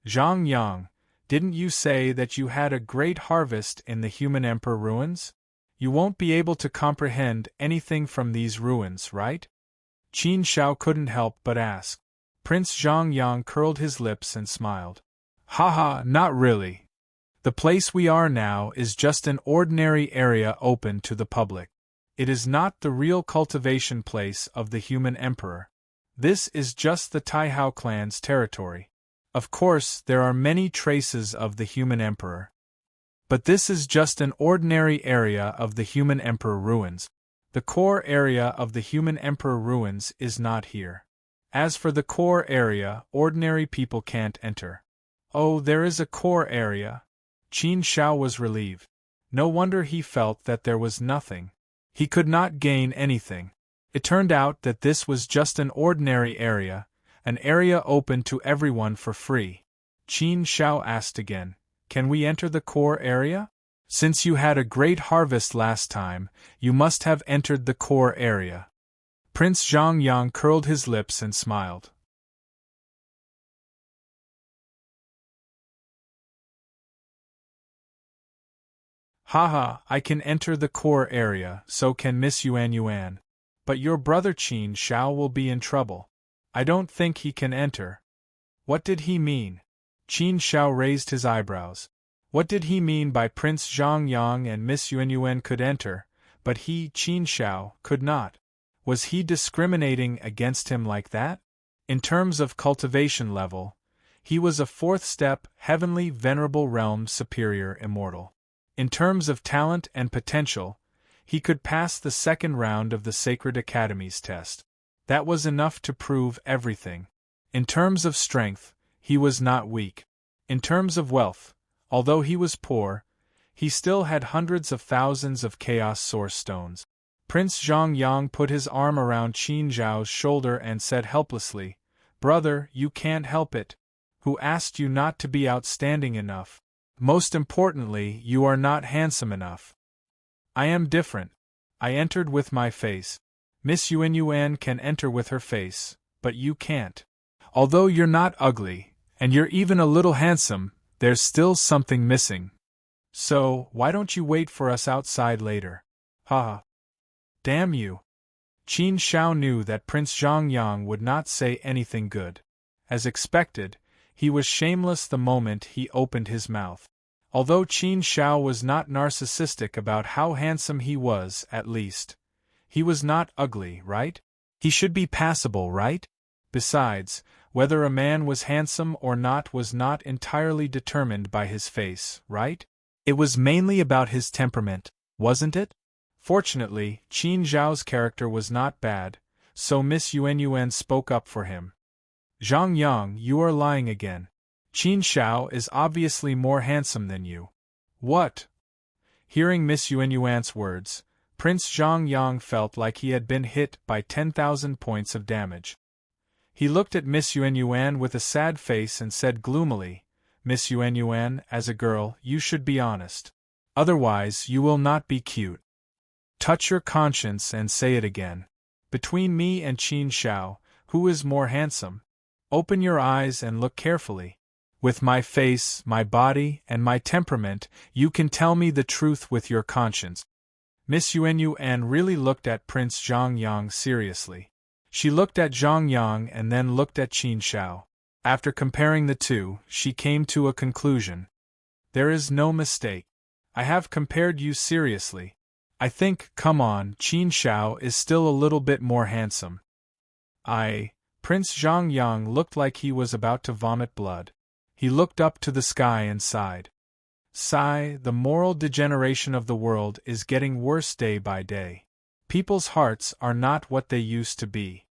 Zhang Yang, didn't you say that you had a great harvest in the human emperor ruins? You won't be able to comprehend anything from these ruins, right? Qin Shao couldn't help but ask. Prince Zhang Yang curled his lips and smiled. Haha, not really. The place we are now is just an ordinary area open to the public. It is not the real cultivation place of the human emperor. This is just the Taihao clan's territory. Of course, there are many traces of the human emperor. But this is just an ordinary area of the human emperor ruins. The core area of the human emperor ruins is not here. As for the core area, ordinary people can't enter. Oh, there is a core area. Qin Shao was relieved. No wonder he felt that there was nothing. He could not gain anything. It turned out that this was just an ordinary area, an area open to everyone for free. Qin Shao asked again, "Can we enter the core area? Since you had a great harvest last time, you must have entered the core area." Prince Zhang Yang curled his lips and smiled. Haha, I can enter the core area, so can Miss Yuan Yuan. But your brother Qin Shao will be in trouble. I don't think he can enter. What did he mean? Qin Shao raised his eyebrows. What did he mean by Prince Zhang Yang and Miss Yuan Yuan could enter, but he, Qin Shao, could not? Was he discriminating against him like that? In terms of cultivation level, he was a fourth step, heavenly venerable realm superior immortal. In terms of talent and potential, he could pass the second round of the Sacred Academy's test. That was enough to prove everything. In terms of strength, he was not weak. In terms of wealth, although he was poor, He still had hundreds of thousands of Chaos Source stones. Prince Zhongyang put his arm around Qin Zhao's shoulder and said helplessly, "Brother, you can't help it. Who asked you not to be outstanding enough? Most importantly, you are not handsome enough. I am different. I entered with my face. Miss Yuan can enter with her face, but you can't. Although you're not ugly, and you're even a little handsome, there's still something missing. So, why don't you wait for us outside later? Ha! Damn you!" Qin Shao knew that Prince Zhongyang would not say anything good. As expected, he was shameless the moment he opened his mouth. Although Qin Shao was not narcissistic about how handsome he was, at least, he was not ugly, right? He should be passable, right? Besides, whether a man was handsome or not was not entirely determined by his face, right? It was mainly about his temperament, wasn't it? Fortunately, Qin Zhao's character was not bad, so Miss Yuan spoke up for him. "Zhongyang, you are lying again. Qin Shao is obviously more handsome than you." "What?" Hearing Miss Yuan's words, Prince Zhongyang felt like he had been hit by 10,000 points of damage. He looked at Miss Yuan with a sad face and said gloomily, "Miss Yuan, as a girl, you should be honest. Otherwise, you will not be cute. Touch your conscience and say it again. Between me and Qin Shao, who is more handsome? Open your eyes and look carefully. With my face, my body, and my temperament, you can tell me the truth with your conscience." Miss Yuan really looked at Prince Zhongyang seriously. She looked at Zhongyang and then looked at Qin Shao. After comparing the two, she came to a conclusion. "There is no mistake. I have compared you seriously. I think, come on, Qin Shao is still a little bit more handsome." Prince Zhongyang looked like he was about to vomit blood. He looked up to the sky and sighed. "Sigh, the moral degeneration of the world is getting worse day by day. People's hearts are not what they used to be.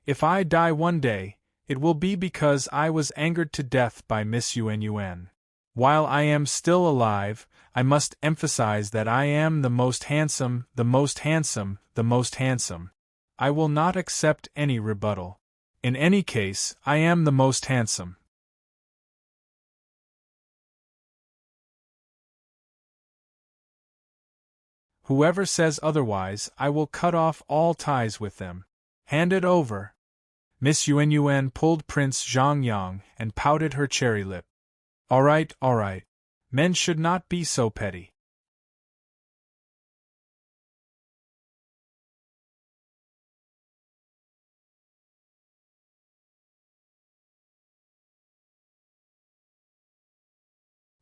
If I die one day, it will be because I was angered to death by Miss Yuan. While I am still alive, I must emphasize that I am the most handsome, the most handsome, the most handsome. I will not accept any rebuttal. In any case, I am the most handsome. Whoever says otherwise, I will cut off all ties with them. Hand it over." Miss Yuan pulled Prince Zhongyang and pouted her cherry lip. All right. Men should not be so petty."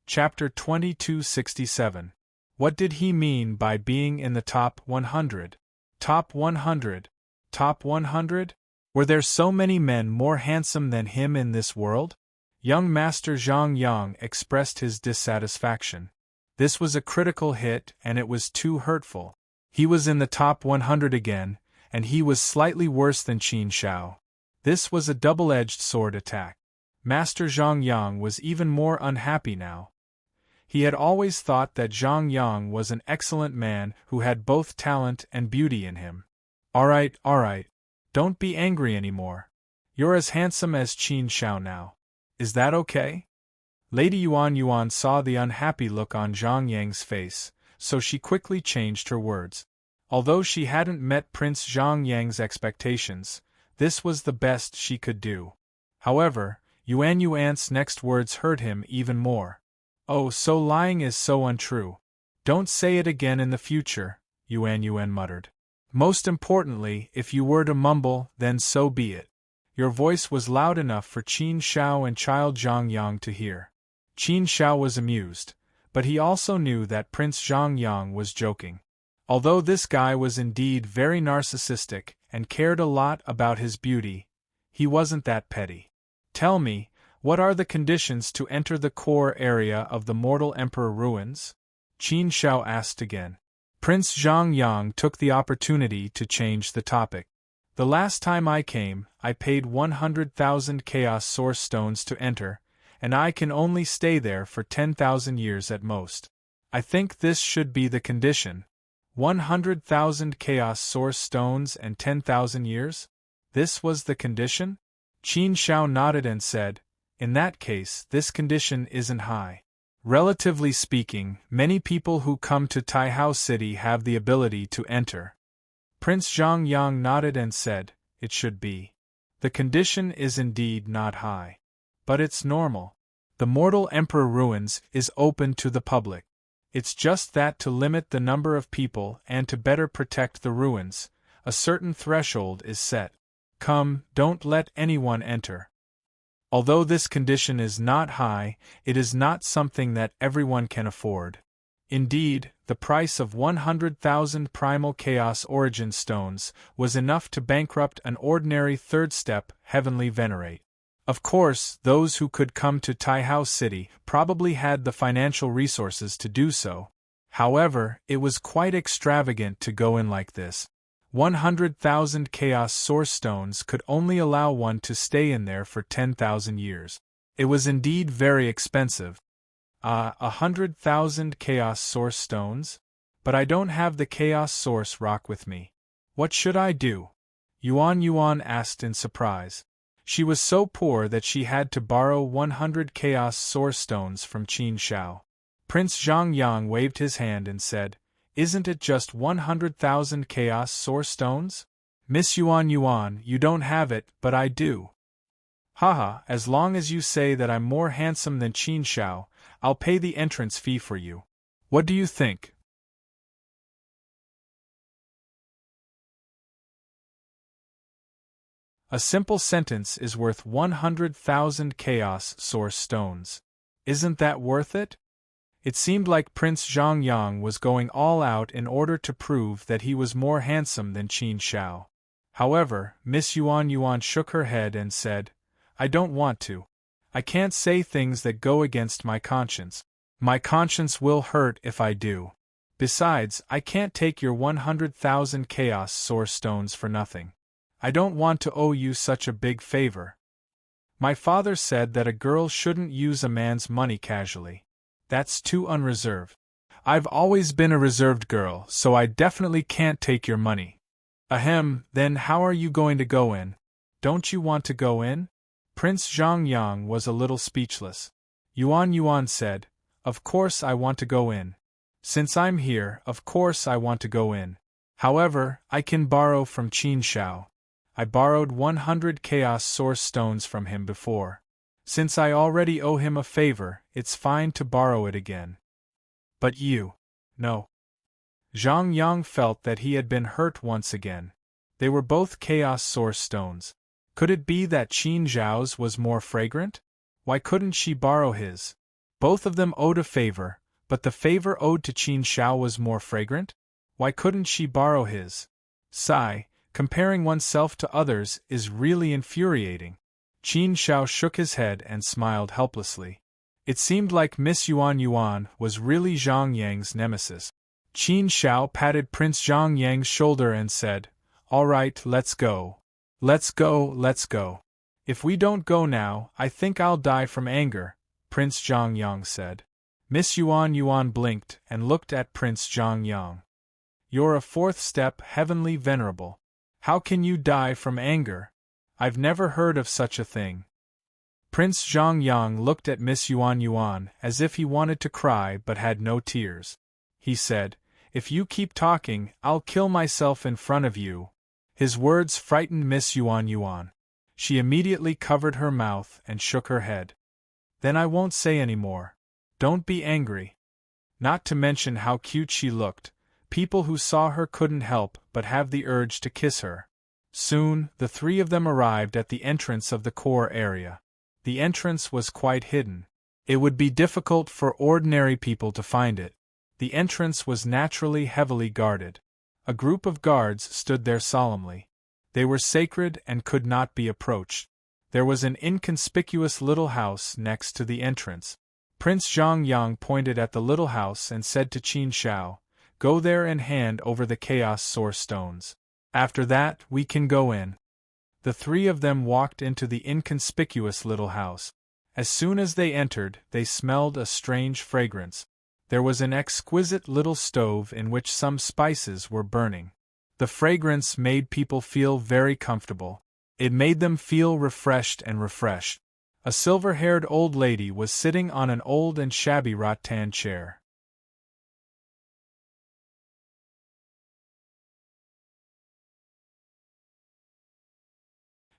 Chapter 2267. What did he mean by being in the top 100? Top 100? Top 100? Were there so many men more handsome than him in this world? Young Master Zhongyang expressed his dissatisfaction. This was a critical hit and it was too hurtful. He was in the top 100 again, and he was slightly worse than Qin Shao. This was a double-edged sword attack. Master Zhongyang was even more unhappy now. He had always thought that Zhongyang was an excellent man who had both talent and beauty in him. All right. Don't be angry anymore. You're as handsome as Qin Shao now. Is that okay? Lady Yuan saw the unhappy look on Zhongyang's face, so she quickly changed her words. Although she hadn't met Prince Zhongyang's expectations, this was the best she could do. However, Yuan's next words hurt him even more. "Oh, so lying is so untrue. Don't say it again in the future," Yuan muttered. "Most importantly, if you were to mumble, then so be it." Your voice was loud enough for Qin Shao and Child Zhongyang to hear. Qin Shao was amused, but he also knew that Prince Zhongyang was joking. Although this guy was indeed very narcissistic and cared a lot about his beauty, he wasn't that petty. "Tell me, what are the conditions to enter the core area of the Mortal Emperor ruins?" Qin Shao asked again. Prince Zhongyang took the opportunity to change the topic. "The last time I came, I paid 100,000 Chaos Source Stones to enter, and I can only stay there for 10,000 years at most. I think this should be the condition. 100,000 chaos source stones and 10,000 years? This was the condition? Qin Shao nodded and said, in that case, this condition isn't high. Relatively speaking, many people who come to Taihao City have the ability to enter. Prince Zhang Yang nodded and said, it should be. The condition is indeed not high. But it's normal. The Mortal Emperor Ruins is open to the public. It's just that to limit the number of people and to better protect the ruins, a certain threshold is set. Come, don't let anyone enter. Although this condition is not high, it is not something that everyone can afford. Indeed, the price of 100,000 primal chaos origin stones was enough to bankrupt an ordinary third-step heavenly venerate. Of course, those who could come to Taihao City probably had the financial resources to do so. However, it was quite extravagant to go in like this. 100,000 chaos source stones could only allow one to stay in there for 10,000 years. It was indeed very expensive. 100,000 chaos source stones? But I don't have the chaos source rock with me. What should I do? Yuan asked in surprise. She was so poor that she had to borrow 100 chaos source stones from Qin Shao. Prince Zhang Yang waved his hand and said, isn't it just 100,000 chaos source stones? Miss Yuan, you don't have it, but I do. Haha, as long as you say that I'm more handsome than Qin Shao, I'll pay the entrance fee for you. What do you think? A simple sentence is worth 100,000 chaos source stones. Isn't that worth it? It seemed like Prince Zhang Yang was going all out in order to prove that he was more handsome than Qin Shao. However, Miss Yuan shook her head and said, I don't want to. I can't say things that go against my conscience. My conscience will hurt if I do. Besides, I can't take your 100,000 chaos source stones for nothing. I don't want to owe you such a big favor. My father said that a girl shouldn't use a man's money casually. That's too unreserved. I've always been a reserved girl, so I definitely can't take your money. Ahem, then how are you going to go in? Don't you want to go in? Prince Zhang Yang was a little speechless. Yuan said, of course I want to go in. Since I'm here, of course I want to go in. However, I can borrow from Qin Shao. I borrowed 100 chaos source stones from him before. Since I already owe him a favor, it's fine to borrow it again. But you. No. Zhang Yang felt that he had been hurt once again. They were both chaos source stones. Could it be that Qin Zhao's was more fragrant? Why couldn't she borrow his? Both of them owed a favor, but the favor owed to Qin Shao was more fragrant? Why couldn't she borrow his? Sigh. Comparing oneself to others is really infuriating. Qin Shao shook his head and smiled helplessly. It seemed like Miss Yuan was really Zhang Yang's nemesis. Qin Shao patted Prince Zhang Yang's shoulder and said, all right, let's go. Let's go. If we don't go now, I think I'll die from anger, Prince Zhang Yang said. Miss Yuan blinked and looked at Prince Zhang Yang. You're a fourth step heavenly venerable. How can you die from anger? I've never heard of such a thing. Prince Zhang Yang looked at Miss Yuan as if he wanted to cry but had no tears. He said, if you keep talking, I'll kill myself in front of you. His words frightened Miss Yuan. She immediately covered her mouth and shook her head. Then I won't say any more. Don't be angry. Not to mention how cute she looked. People who saw her couldn't help but have the urge to kiss her. Soon, the three of them arrived at the entrance of the core area. The entrance was quite hidden. It would be difficult for ordinary people to find it. The entrance was naturally heavily guarded. A group of guards stood there solemnly. They were sacred and could not be approached. There was an inconspicuous little house next to the entrance. Prince Zhang Yang pointed at the little house and said to Qin Shao, go there and hand over the chaos source stones. After that, we can go in. The three of them walked into the inconspicuous little house. As soon as they entered, they smelled a strange fragrance. There was an exquisite little stove in which some spices were burning. The fragrance made people feel very comfortable. It made them feel refreshed and refreshed. A silver-haired old lady was sitting on an old and shabby rattan chair.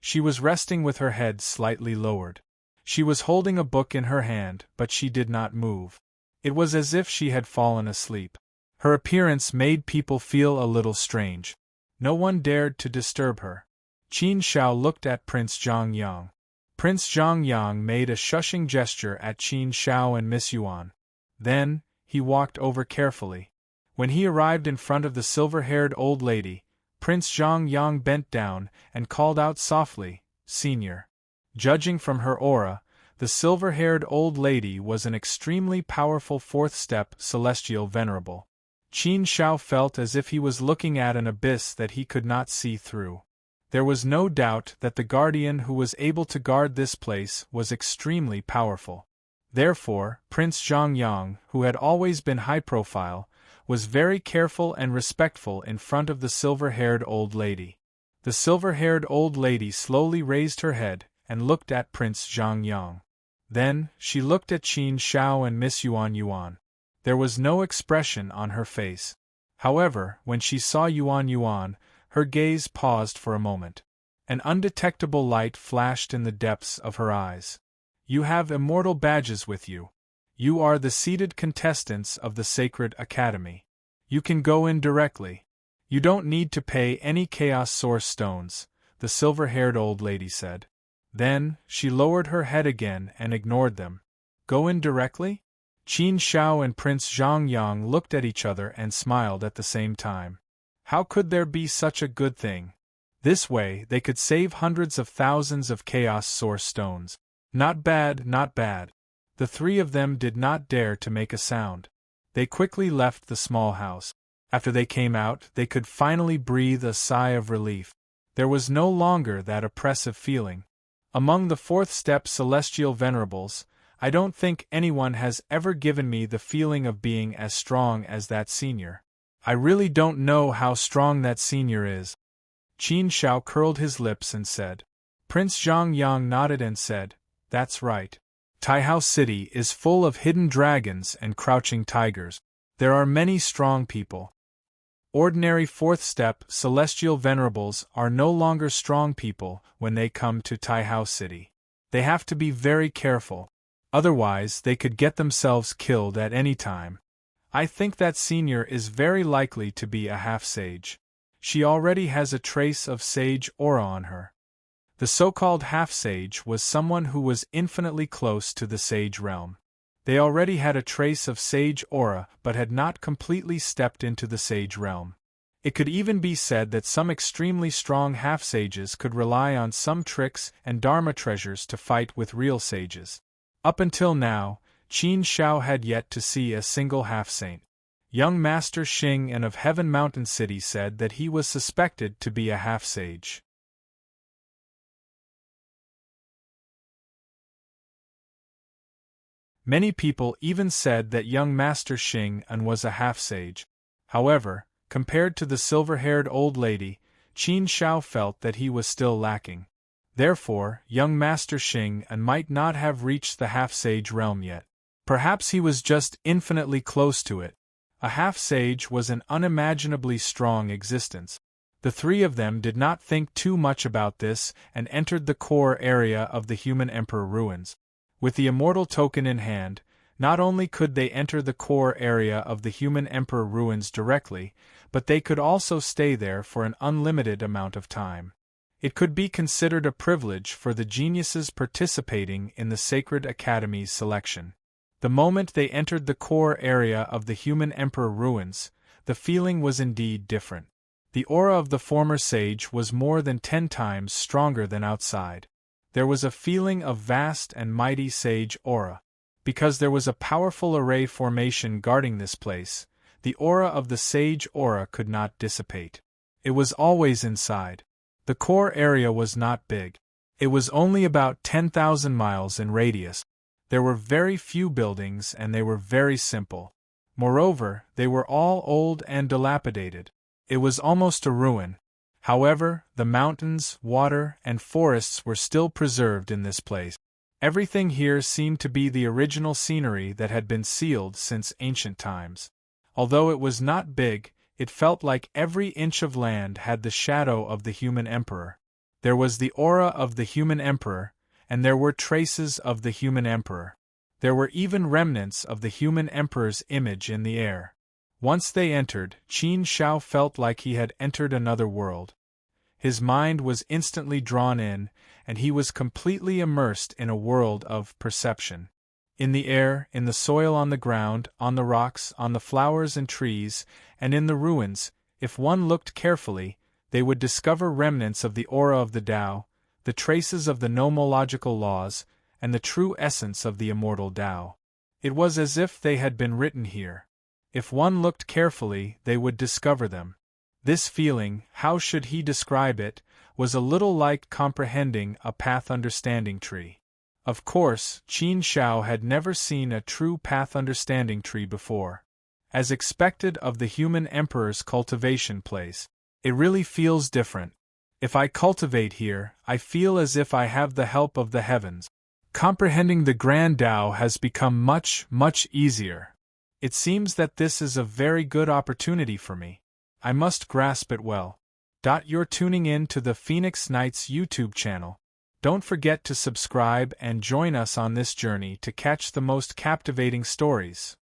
She was resting with her head slightly lowered. She was holding a book in her hand, but she did not move. It was as if she had fallen asleep. Her appearance made people feel a little strange. No one dared to disturb her. Qin Shao looked at Prince Zhang Yang. Prince Zhang Yang made a shushing gesture at Qin Shao and Miss Yuan. Then, he walked over carefully. When he arrived in front of the silver-haired old lady, Prince Zhang Yang bent down and called out softly, "Senior." Judging from her aura, the silver-haired old lady was an extremely powerful fourth-step celestial venerable. Qin Shao felt as if he was looking at an abyss that he could not see through. There was no doubt that the guardian who was able to guard this place was extremely powerful. Therefore, Prince Zhang Yang, who had always been high-profile, was very careful and respectful in front of the silver-haired old lady. The silver-haired old lady slowly raised her head and looked at Prince Zhang Yang. Then, she looked at Qin Shao and Miss Yuan. There was no expression on her face. However, when she saw Yuan, her gaze paused for a moment. An undetectable light flashed in the depths of her eyes. "You have immortal badges with you. You are the seated contestants of the Sacred Academy. You can go in directly. You don't need to pay any Chaos Source stones," the silver-haired old lady said. Then, she lowered her head again and ignored them. "Go in directly?" Qin Shao and Prince Zhang Yang looked at each other and smiled at the same time. How could there be such a good thing? This way, they could save hundreds of thousands of Chaos Source stones. Not bad, not bad. The three of them did not dare to make a sound. They quickly left the small house. After they came out, they could finally breathe a sigh of relief. There was no longer that oppressive feeling. Among the fourth-step celestial venerables, I don't think anyone has ever given me the feeling of being as strong as that senior. I really don't know how strong that senior is. Qin Shao curled his lips and said. Prince Zhang Yang nodded and said, "That's right. Taihao City is full of hidden dragons and crouching tigers. There are many strong people. Ordinary fourth-step celestial venerables are no longer strong people when they come to Taihao City. They have to be very careful. Otherwise, they could get themselves killed at any time. I think that senior is very likely to be a half-sage. She already has a trace of sage aura on her." The so-called half-sage was someone who was infinitely close to the sage realm. They already had a trace of sage aura but had not completely stepped into the sage realm. It could even be said that some extremely strong half-sages could rely on some tricks and dharma treasures to fight with real sages. Up until now, Qin Shao had yet to see a single half-saint. Young Master Xing and of Heaven Mountain City said that he was suspected to be a half-sage. Many people even said that young Master Xing was a half-sage. However, compared to the silver-haired old lady, Qin Shao felt that he was still lacking. Therefore, young Master Xing might not have reached the half-sage realm yet. Perhaps he was just infinitely close to it. A half-sage was an unimaginably strong existence. The three of them did not think too much about this and entered the core area of the Human Emperor ruins. With the immortal token in hand, not only could they enter the core area of the Human Emperor ruins directly, but they could also stay there for an unlimited amount of time. It could be considered a privilege for the geniuses participating in the Sacred Academy's selection. The moment they entered the core area of the Human Emperor ruins, the feeling was indeed different. The aura of the former sage was more than 10 times stronger than outside. There was a feeling of vast and mighty sage aura. Because there was a powerful array formation guarding this place, the aura of the sage aura could not dissipate. It was always inside. The core area was not big. It was only about 10,000 miles in radius. There were very few buildings and they were very simple. Moreover, they were all old and dilapidated. It was almost a ruin. However, the mountains, water, and forests were still preserved in this place. Everything here seemed to be the original scenery that had been sealed since ancient times. Although it was not big, it felt like every inch of land had the shadow of the human emperor. There was the aura of the human emperor, and there were traces of the human emperor. There were even remnants of the human emperor's image in the air. Once they entered, Qin Shao felt like he had entered another world. His mind was instantly drawn in, and he was completely immersed in a world of perception. In the air, in the soil on the ground, on the rocks, on the flowers and trees, and in the ruins, if one looked carefully, they would discover remnants of the aura of the Tao, the traces of the nomological laws, and the true essence of the immortal Tao. It was as if they had been written here. If one looked carefully, they would discover them. This feeling, how should he describe it, was a little like comprehending a path understanding tree. Of course, Qin Shao had never seen a true path understanding tree before. As expected of the human emperor's cultivation place, it really feels different. If I cultivate here, I feel as if I have the help of the heavens. Comprehending the Grand Tao has become much, much easier. It seems that this is a very good opportunity for me. I must grasp it well. You're tuning in to the Phoenix Knights YouTube channel. Don't forget to subscribe and join us on this journey to catch the most captivating stories.